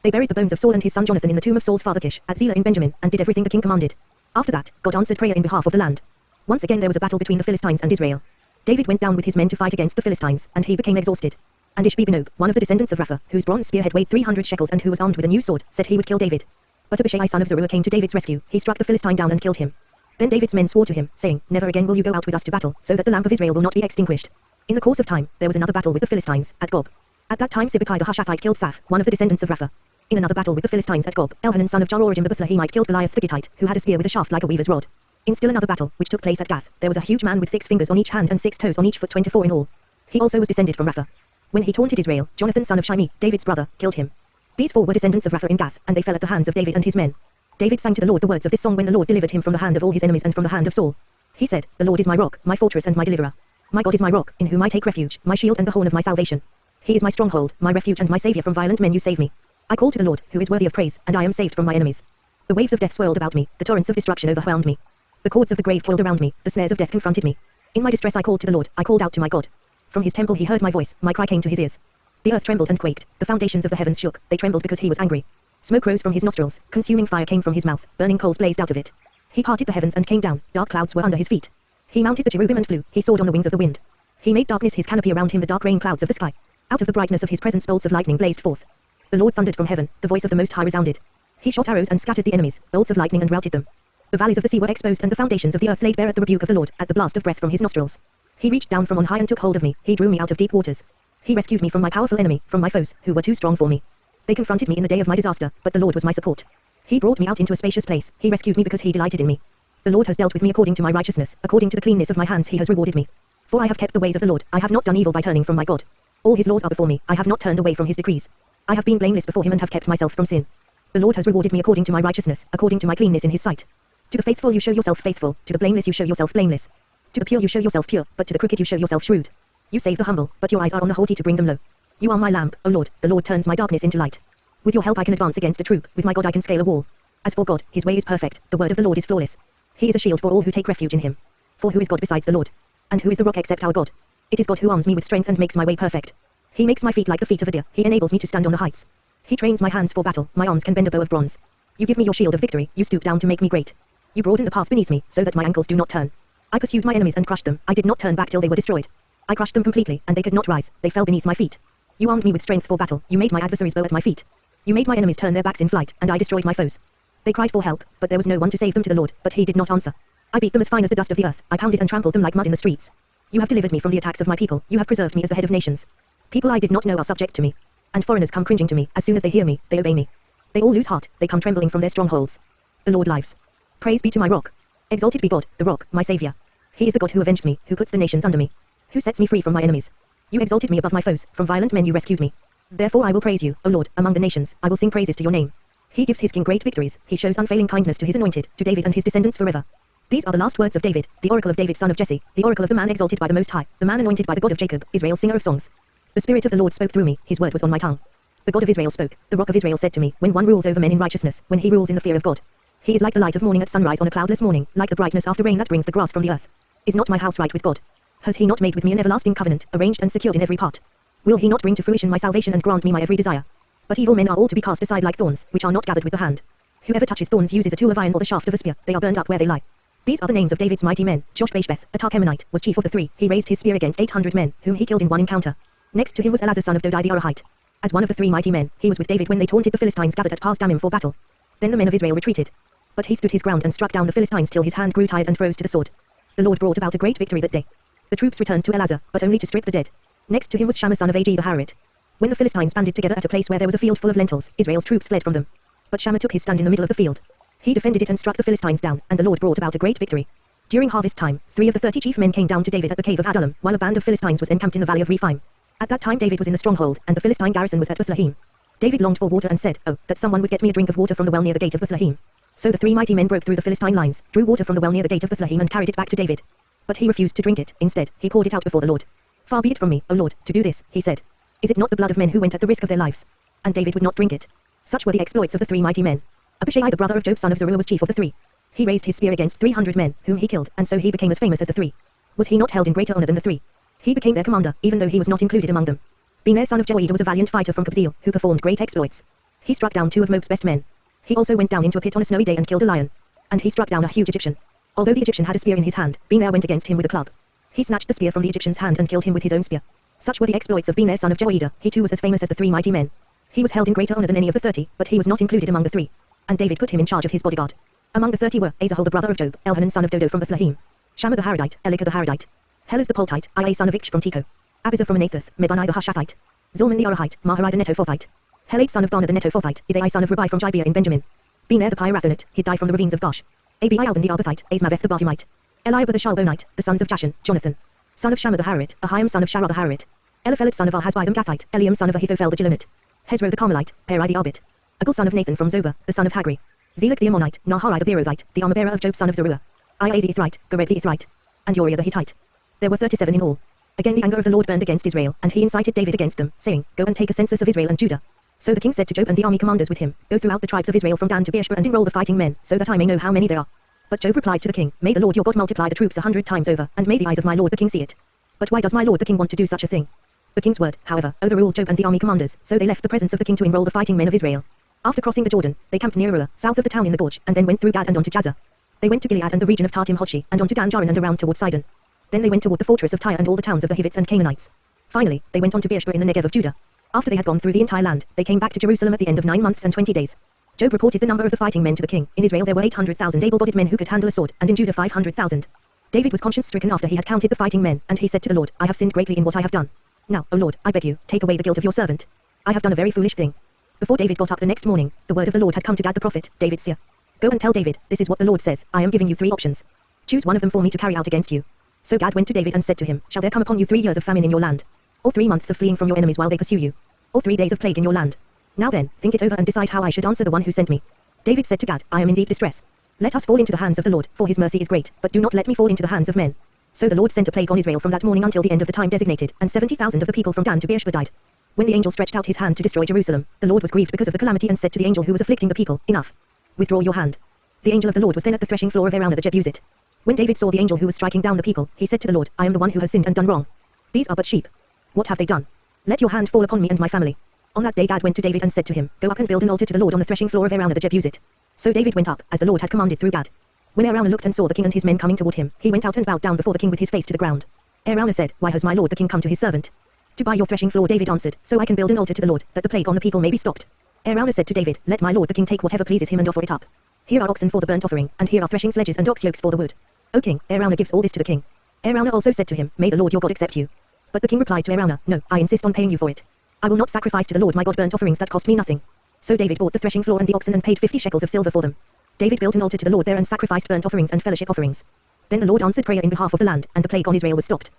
They buried the bones of Saul and his son Jonathan in the tomb of Saul's father Kish, at Zelah in Benjamin, and did everything the king commanded. After that, God answered prayer in behalf of the land. Once again there was a battle between the Philistines and Israel. David went down with his men to fight against the Philistines, and he became exhausted. And Ishbi-Benob, one of the descendants of Rapha, whose bronze spearhead weighed 300 shekels and who was armed with a new sword, said he would kill David. But Abishai son of Zeruiah came to David's rescue. He struck the Philistine down and killed him. Then David's men swore to him, saying, never again will you go out with us to battle, so that the lamp of Israel will not be extinguished. In the course of time, there was another battle with the Philistines, at Gob. At that time Sibbecai the Hushathite killed Saph, one of the descendants of Rapha. In another battle with the Philistines at Gob, Elhanan son of Jehoiakim the Bethlehemite killed Goliath the Gittite, who had a spear with a shaft like a weaver's rod. In still another battle, which took place at Gath, there was a huge man with 6 fingers on each hand and 6 toes on each foot, 24 in all. He also was descended from Rapha. When he taunted Israel, Jonathan son of Shimei, David's brother, killed him. These 4 were descendants of Rapha in Gath, and they fell at the hands of David and his men. David sang to the Lord the words of this song when the Lord delivered him from the hand of all his enemies and from the hand of Saul. He said, the Lord is my rock, my fortress and my deliverer. My God is my rock, in whom I take refuge, my shield and the horn of my salvation. He is my stronghold, my refuge and my saviour from violent men you save me. I call to the Lord, who is worthy of praise, and I am saved from my enemies. The waves of death swirled about me, the torrents of destruction overwhelmed me. The cords of the grave coiled around me, the snares of death confronted me. In my distress I called to the Lord, I called out to my God. From his temple he heard my voice, my cry came to his ears. The earth trembled and quaked, the foundations of the heavens shook, they trembled because he was angry. Smoke rose from his nostrils, consuming fire came from his mouth, burning coals blazed out of it. He parted the heavens and came down, dark clouds were under his feet. He mounted the cherubim and flew, he soared on the wings of the wind. He made darkness his canopy around him, the dark rain clouds of the sky. Out of the brightness of his presence bolts of lightning blazed forth. The Lord thundered from heaven, the voice of the Most High resounded. He shot arrows and scattered the enemies, bolts of lightning and routed them. The valleys of the sea were exposed and the foundations of the earth laid bare at the rebuke of the Lord, at the blast of breath from his nostrils. He reached down from on high and took hold of me, he drew me out of deep waters. He rescued me from my powerful enemy, from my foes, who were too strong for me. They confronted me in the day of my disaster, but the Lord was my support. He brought me out into a spacious place, he rescued me because he delighted in me. The Lord has dealt with me according to my righteousness, according to the cleanness of my hands he has rewarded me. For I have kept the ways of the Lord, I have not done evil by turning from my God. All his laws are before me, I have not turned away from his decrees. I have been blameless before him and have kept myself from sin. The Lord has rewarded me according to my righteousness, according to my cleanness in his sight. To the faithful you show yourself faithful, to the blameless you show yourself blameless. To the pure you show yourself pure, but to the crooked you show yourself shrewd. You save the humble, but your eyes are on the haughty to bring them low. You are my lamp, O Lord, the Lord turns my darkness into light. With your help I can advance against a troop, with my God I can scale a wall. As for God, his way is perfect, the word of the Lord is flawless. He is a shield for all who take refuge in him. For who is God besides the Lord? And who is the rock except our God? It is God who arms me with strength and makes my way perfect. He makes my feet like the feet of a deer, he enables me to stand on the heights. He trains my hands for battle, my arms can bend a bow of bronze. You give me your shield of victory, you stoop down to make me great. You broaden the path beneath me, so that my ankles do not turn. I pursued my enemies and crushed them, I did not turn back till they were destroyed. I crushed them completely, and they could not rise, they fell beneath my feet. You armed me with strength for battle, you made my adversaries bow at my feet. You made my enemies turn their backs in flight, and I destroyed my foes. They cried for help, but there was no one to save them to the Lord, but he did not answer. I beat them as fine as the dust of the earth, I pounded and trampled them like mud in the streets. You have delivered me from the attacks of my people, you have preserved me as the head of nations. People I did not know are subject to me. And foreigners come cringing to me. As soon as they hear me, they obey me. They all lose heart, they come trembling from their strongholds. The Lord lives. Praise be to my rock. Exalted be God, the rock, my saviour. He is the God who avenges me, who puts the nations under me, who sets me free from my enemies. You exalted me above my foes, from violent men you rescued me. Therefore I will praise you, O Lord, among the nations, I will sing praises to your name. He gives his king great victories, he shows unfailing kindness to his anointed, to David and his descendants forever. These are the last words of David, the oracle of David son of Jesse, the oracle of the man exalted by the Most High, the man anointed by the God of Jacob, Israel's singer of songs. The Spirit of the Lord spoke through me, his word was on my tongue. The God of Israel spoke, the rock of Israel said to me, when one rules over men in righteousness, when he rules in the fear of God. He is like the light of morning at sunrise on a cloudless morning, like the brightness after rain that brings the grass from the earth. Is not my house right with God? Has he not made with me an everlasting covenant, arranged and secured in every part? Will he not bring to fruition my salvation and grant me my every desire? But evil men are all to be cast aside like thorns, which are not gathered with the hand. Whoever touches thorns uses a tool of iron or the shaft of a spear, they are burned up where they lie. These are the names of David's mighty men. Josh-Bashbeth, a Tarchemonite, was chief of the three. He raised his spear against 800 men, whom he killed in one encounter. Next to him was Elazar son of Dodai the Arahite. As one of the three mighty men, he was with David when they taunted the Philistines gathered at Pas-Dammim for battle. Then the men of Israel retreated. But he stood his ground and struck down the Philistines till his hand grew tired and froze to the sword. The Lord brought about a great victory that day. The troops returned to Elazar, but only to strip the dead. Next to him was Shammah son of Ag the Hararite. When the Philistines banded together at a place where there was a field full of lentils, Israel's troops fled from them. But Shammah took his stand in the middle of the field. He defended it and struck the Philistines down, and the Lord brought about a great victory. During harvest time, 3 of the 30 chief men came down to David at the cave of Adullam, while a band of Philistines was encamped in the valley of Rephaim. At that time David was in the stronghold, and the Philistine garrison was at Bethlehem. David longed for water and said, "Oh, that someone would get me a drink of water from the well near the gate of Bethlehem." So the 3 mighty men broke through the Philistine lines, drew water from the well near the gate of Bethlehem and carried it back to David. But he refused to drink it. Instead, he poured it out before the Lord. "Far be it from me, O Lord, to do this," he said. "Is it not the blood of men who went at the risk of their lives?" And David would not drink it. Such were the exploits of the 3 mighty men. Abishai the brother of Job son of Zeruiah was chief of the 3. He raised his spear against 300 men, whom he killed, and so he became as famous as the 3. Was he not held in greater honor than the 3? He became their commander, even though he was not included among them. Bener son of Jehoiada was a valiant fighter from Kabzeel, who performed great exploits. He struck down 2 of Moab's best men. He also went down into a pit on a snowy day and killed a lion. And he struck down a huge Egyptian. Although the Egyptian had a spear in his hand, Bener went against him with a club. He snatched the spear from the Egyptian's hand and killed him with his own spear. Such were the exploits of Bener son of Jehoiada. He too was as famous as the 3 mighty men. He was held in greater honor than any of the 30, but he was not included among the 3. And David put him in charge of his bodyguard. Among the 30 were Asahel the brother of Job, Elhanan son of Dodo from Bethlehem, Shammah the Haradite, Elika the Haradite, Helez the Poltite, Ia son of Ich from Tekoa, Abizar from Anathoth, Mibani the Hushathite, Zilman the Arahite, Maharai the Netophathite, Heled son of Garner the Netophathite, Idai son of Rabai from Gibeah in Benjamin, Bener the Pirathonite, Hiddai from the ravines of Gosh, Abi Alban the Arbathite, Asmaveth the Barhumite, Eliab the Shalbonite, the sons of Jashan, Jonathan, son of Shammah the Hararite, Ahiam son of Sharah the Hararite, Eliphelet son of Ahazbai the Gathite, Eliam son of Ahithophel the Gilonite, Hezro the Carmelite, Perai the Arbit, Agul son of Nathan from Zobah, the son of Hagri, Zelek the Ammonite, Naharai the Beerothite, the armor-bearer of Job son of Zeruiah, Ia the Ithrite, Gareb the Ithrite, and Uriah the Hittite. There were 37 in all. Again the anger of the Lord burned against Israel, and he incited David against them, saying, "Go and take a census of Israel and Judah." So the king said to Job and the army commanders with him, "Go throughout the tribes of Israel from Dan to Beersheba and enroll the fighting men, so that I may know how many there are." But Job replied to the king, "May the Lord your God multiply the troops 100 times over, and may the eyes of my lord the king see it. But why does my lord the king want to do such a thing?" The king's word, however, overruled Job and the army commanders, so they left the presence of the king to enroll the fighting men of Israel. After crossing the Jordan, they camped near Arua, south of the town in the gorge, and then went through Gad and on to Jazer. They went to Gilead and the region of Tartim Hodshi, and on to Dan Jaran and around toward Sidon. Then they went toward the fortress of Tyre and all the towns of the Hivites and Canaanites. Finally, they went on to Beersheba in the Negev of Judah. After they had gone through the entire land, they came back to Jerusalem at the end of 9 months and 20 days. Job reported the number of the fighting men to the king. In Israel there were 800,000 able-bodied men who could handle a sword, and in Judah 500,000. David was conscience-stricken after he had counted the fighting men, and he said to the Lord, "I have sinned greatly in what I have done. Now, O Lord, I beg you, take away the guilt of your servant. I have done a very foolish thing." Before David got up the next morning, the word of the Lord had come to Gad the prophet, David's seer. "Go and tell David, this is what the Lord says, I am giving you 3 options. Choose one of them for me to carry out against you." So Gad went to David and said to him, "Shall there come upon you 3 years of famine in your land? Or 3 months of fleeing from your enemies while they pursue you? Or 3 days of plague in your land? Now then, think it over and decide how I should answer the one who sent me." David said to Gad, "I am in deep distress. Let us fall into the hands of the Lord, for his mercy is great, but do not let me fall into the hands of men." So the Lord sent a plague on Israel from that morning until the end of the time designated, and 70,000 of the people from Dan to Beersheba died. When the angel stretched out his hand to destroy Jerusalem, the Lord was grieved because of the calamity and said to the angel who was afflicting the people, "Enough. Withdraw your hand." The angel of the Lord was then at the threshing floor of Araunah the Jebusite. When David saw the angel who was striking down the people, he said to the Lord, "I am the one who has sinned and done wrong. These are but sheep. What have they done? Let your hand fall upon me and my family." On that day Gad went to David and said to him, "Go up and build an altar to the Lord on the threshing floor of Araunah the Jebusite." So David went up, as the Lord had commanded through Gad. When Araunah looked and saw the king and his men coming toward him, he went out and bowed down before the king with his face to the ground. Araunah said, "Why has my lord the king come to his servant?" "To buy your threshing floor," David answered, "so I can build an altar to the Lord, that the plague on the people may be stopped." Araunah said to David, "Let my lord the king take whatever pleases him and offer it up. Here are oxen for the burnt offering, and here are threshing sledges and ox yokes for the wood." "O king," Araunah gives all this to the king. Araunah also said to him, "May the Lord your God accept you." But the king replied to Araunah, "No, I insist on paying you for it." I will not sacrifice to the Lord my God burnt offerings that cost me nothing. So David bought the threshing floor and the oxen and paid 50 shekels of silver for them. David built an altar to the Lord there and sacrificed burnt offerings and fellowship offerings. Then the Lord answered prayer in behalf of the land, and the plague on Israel was stopped.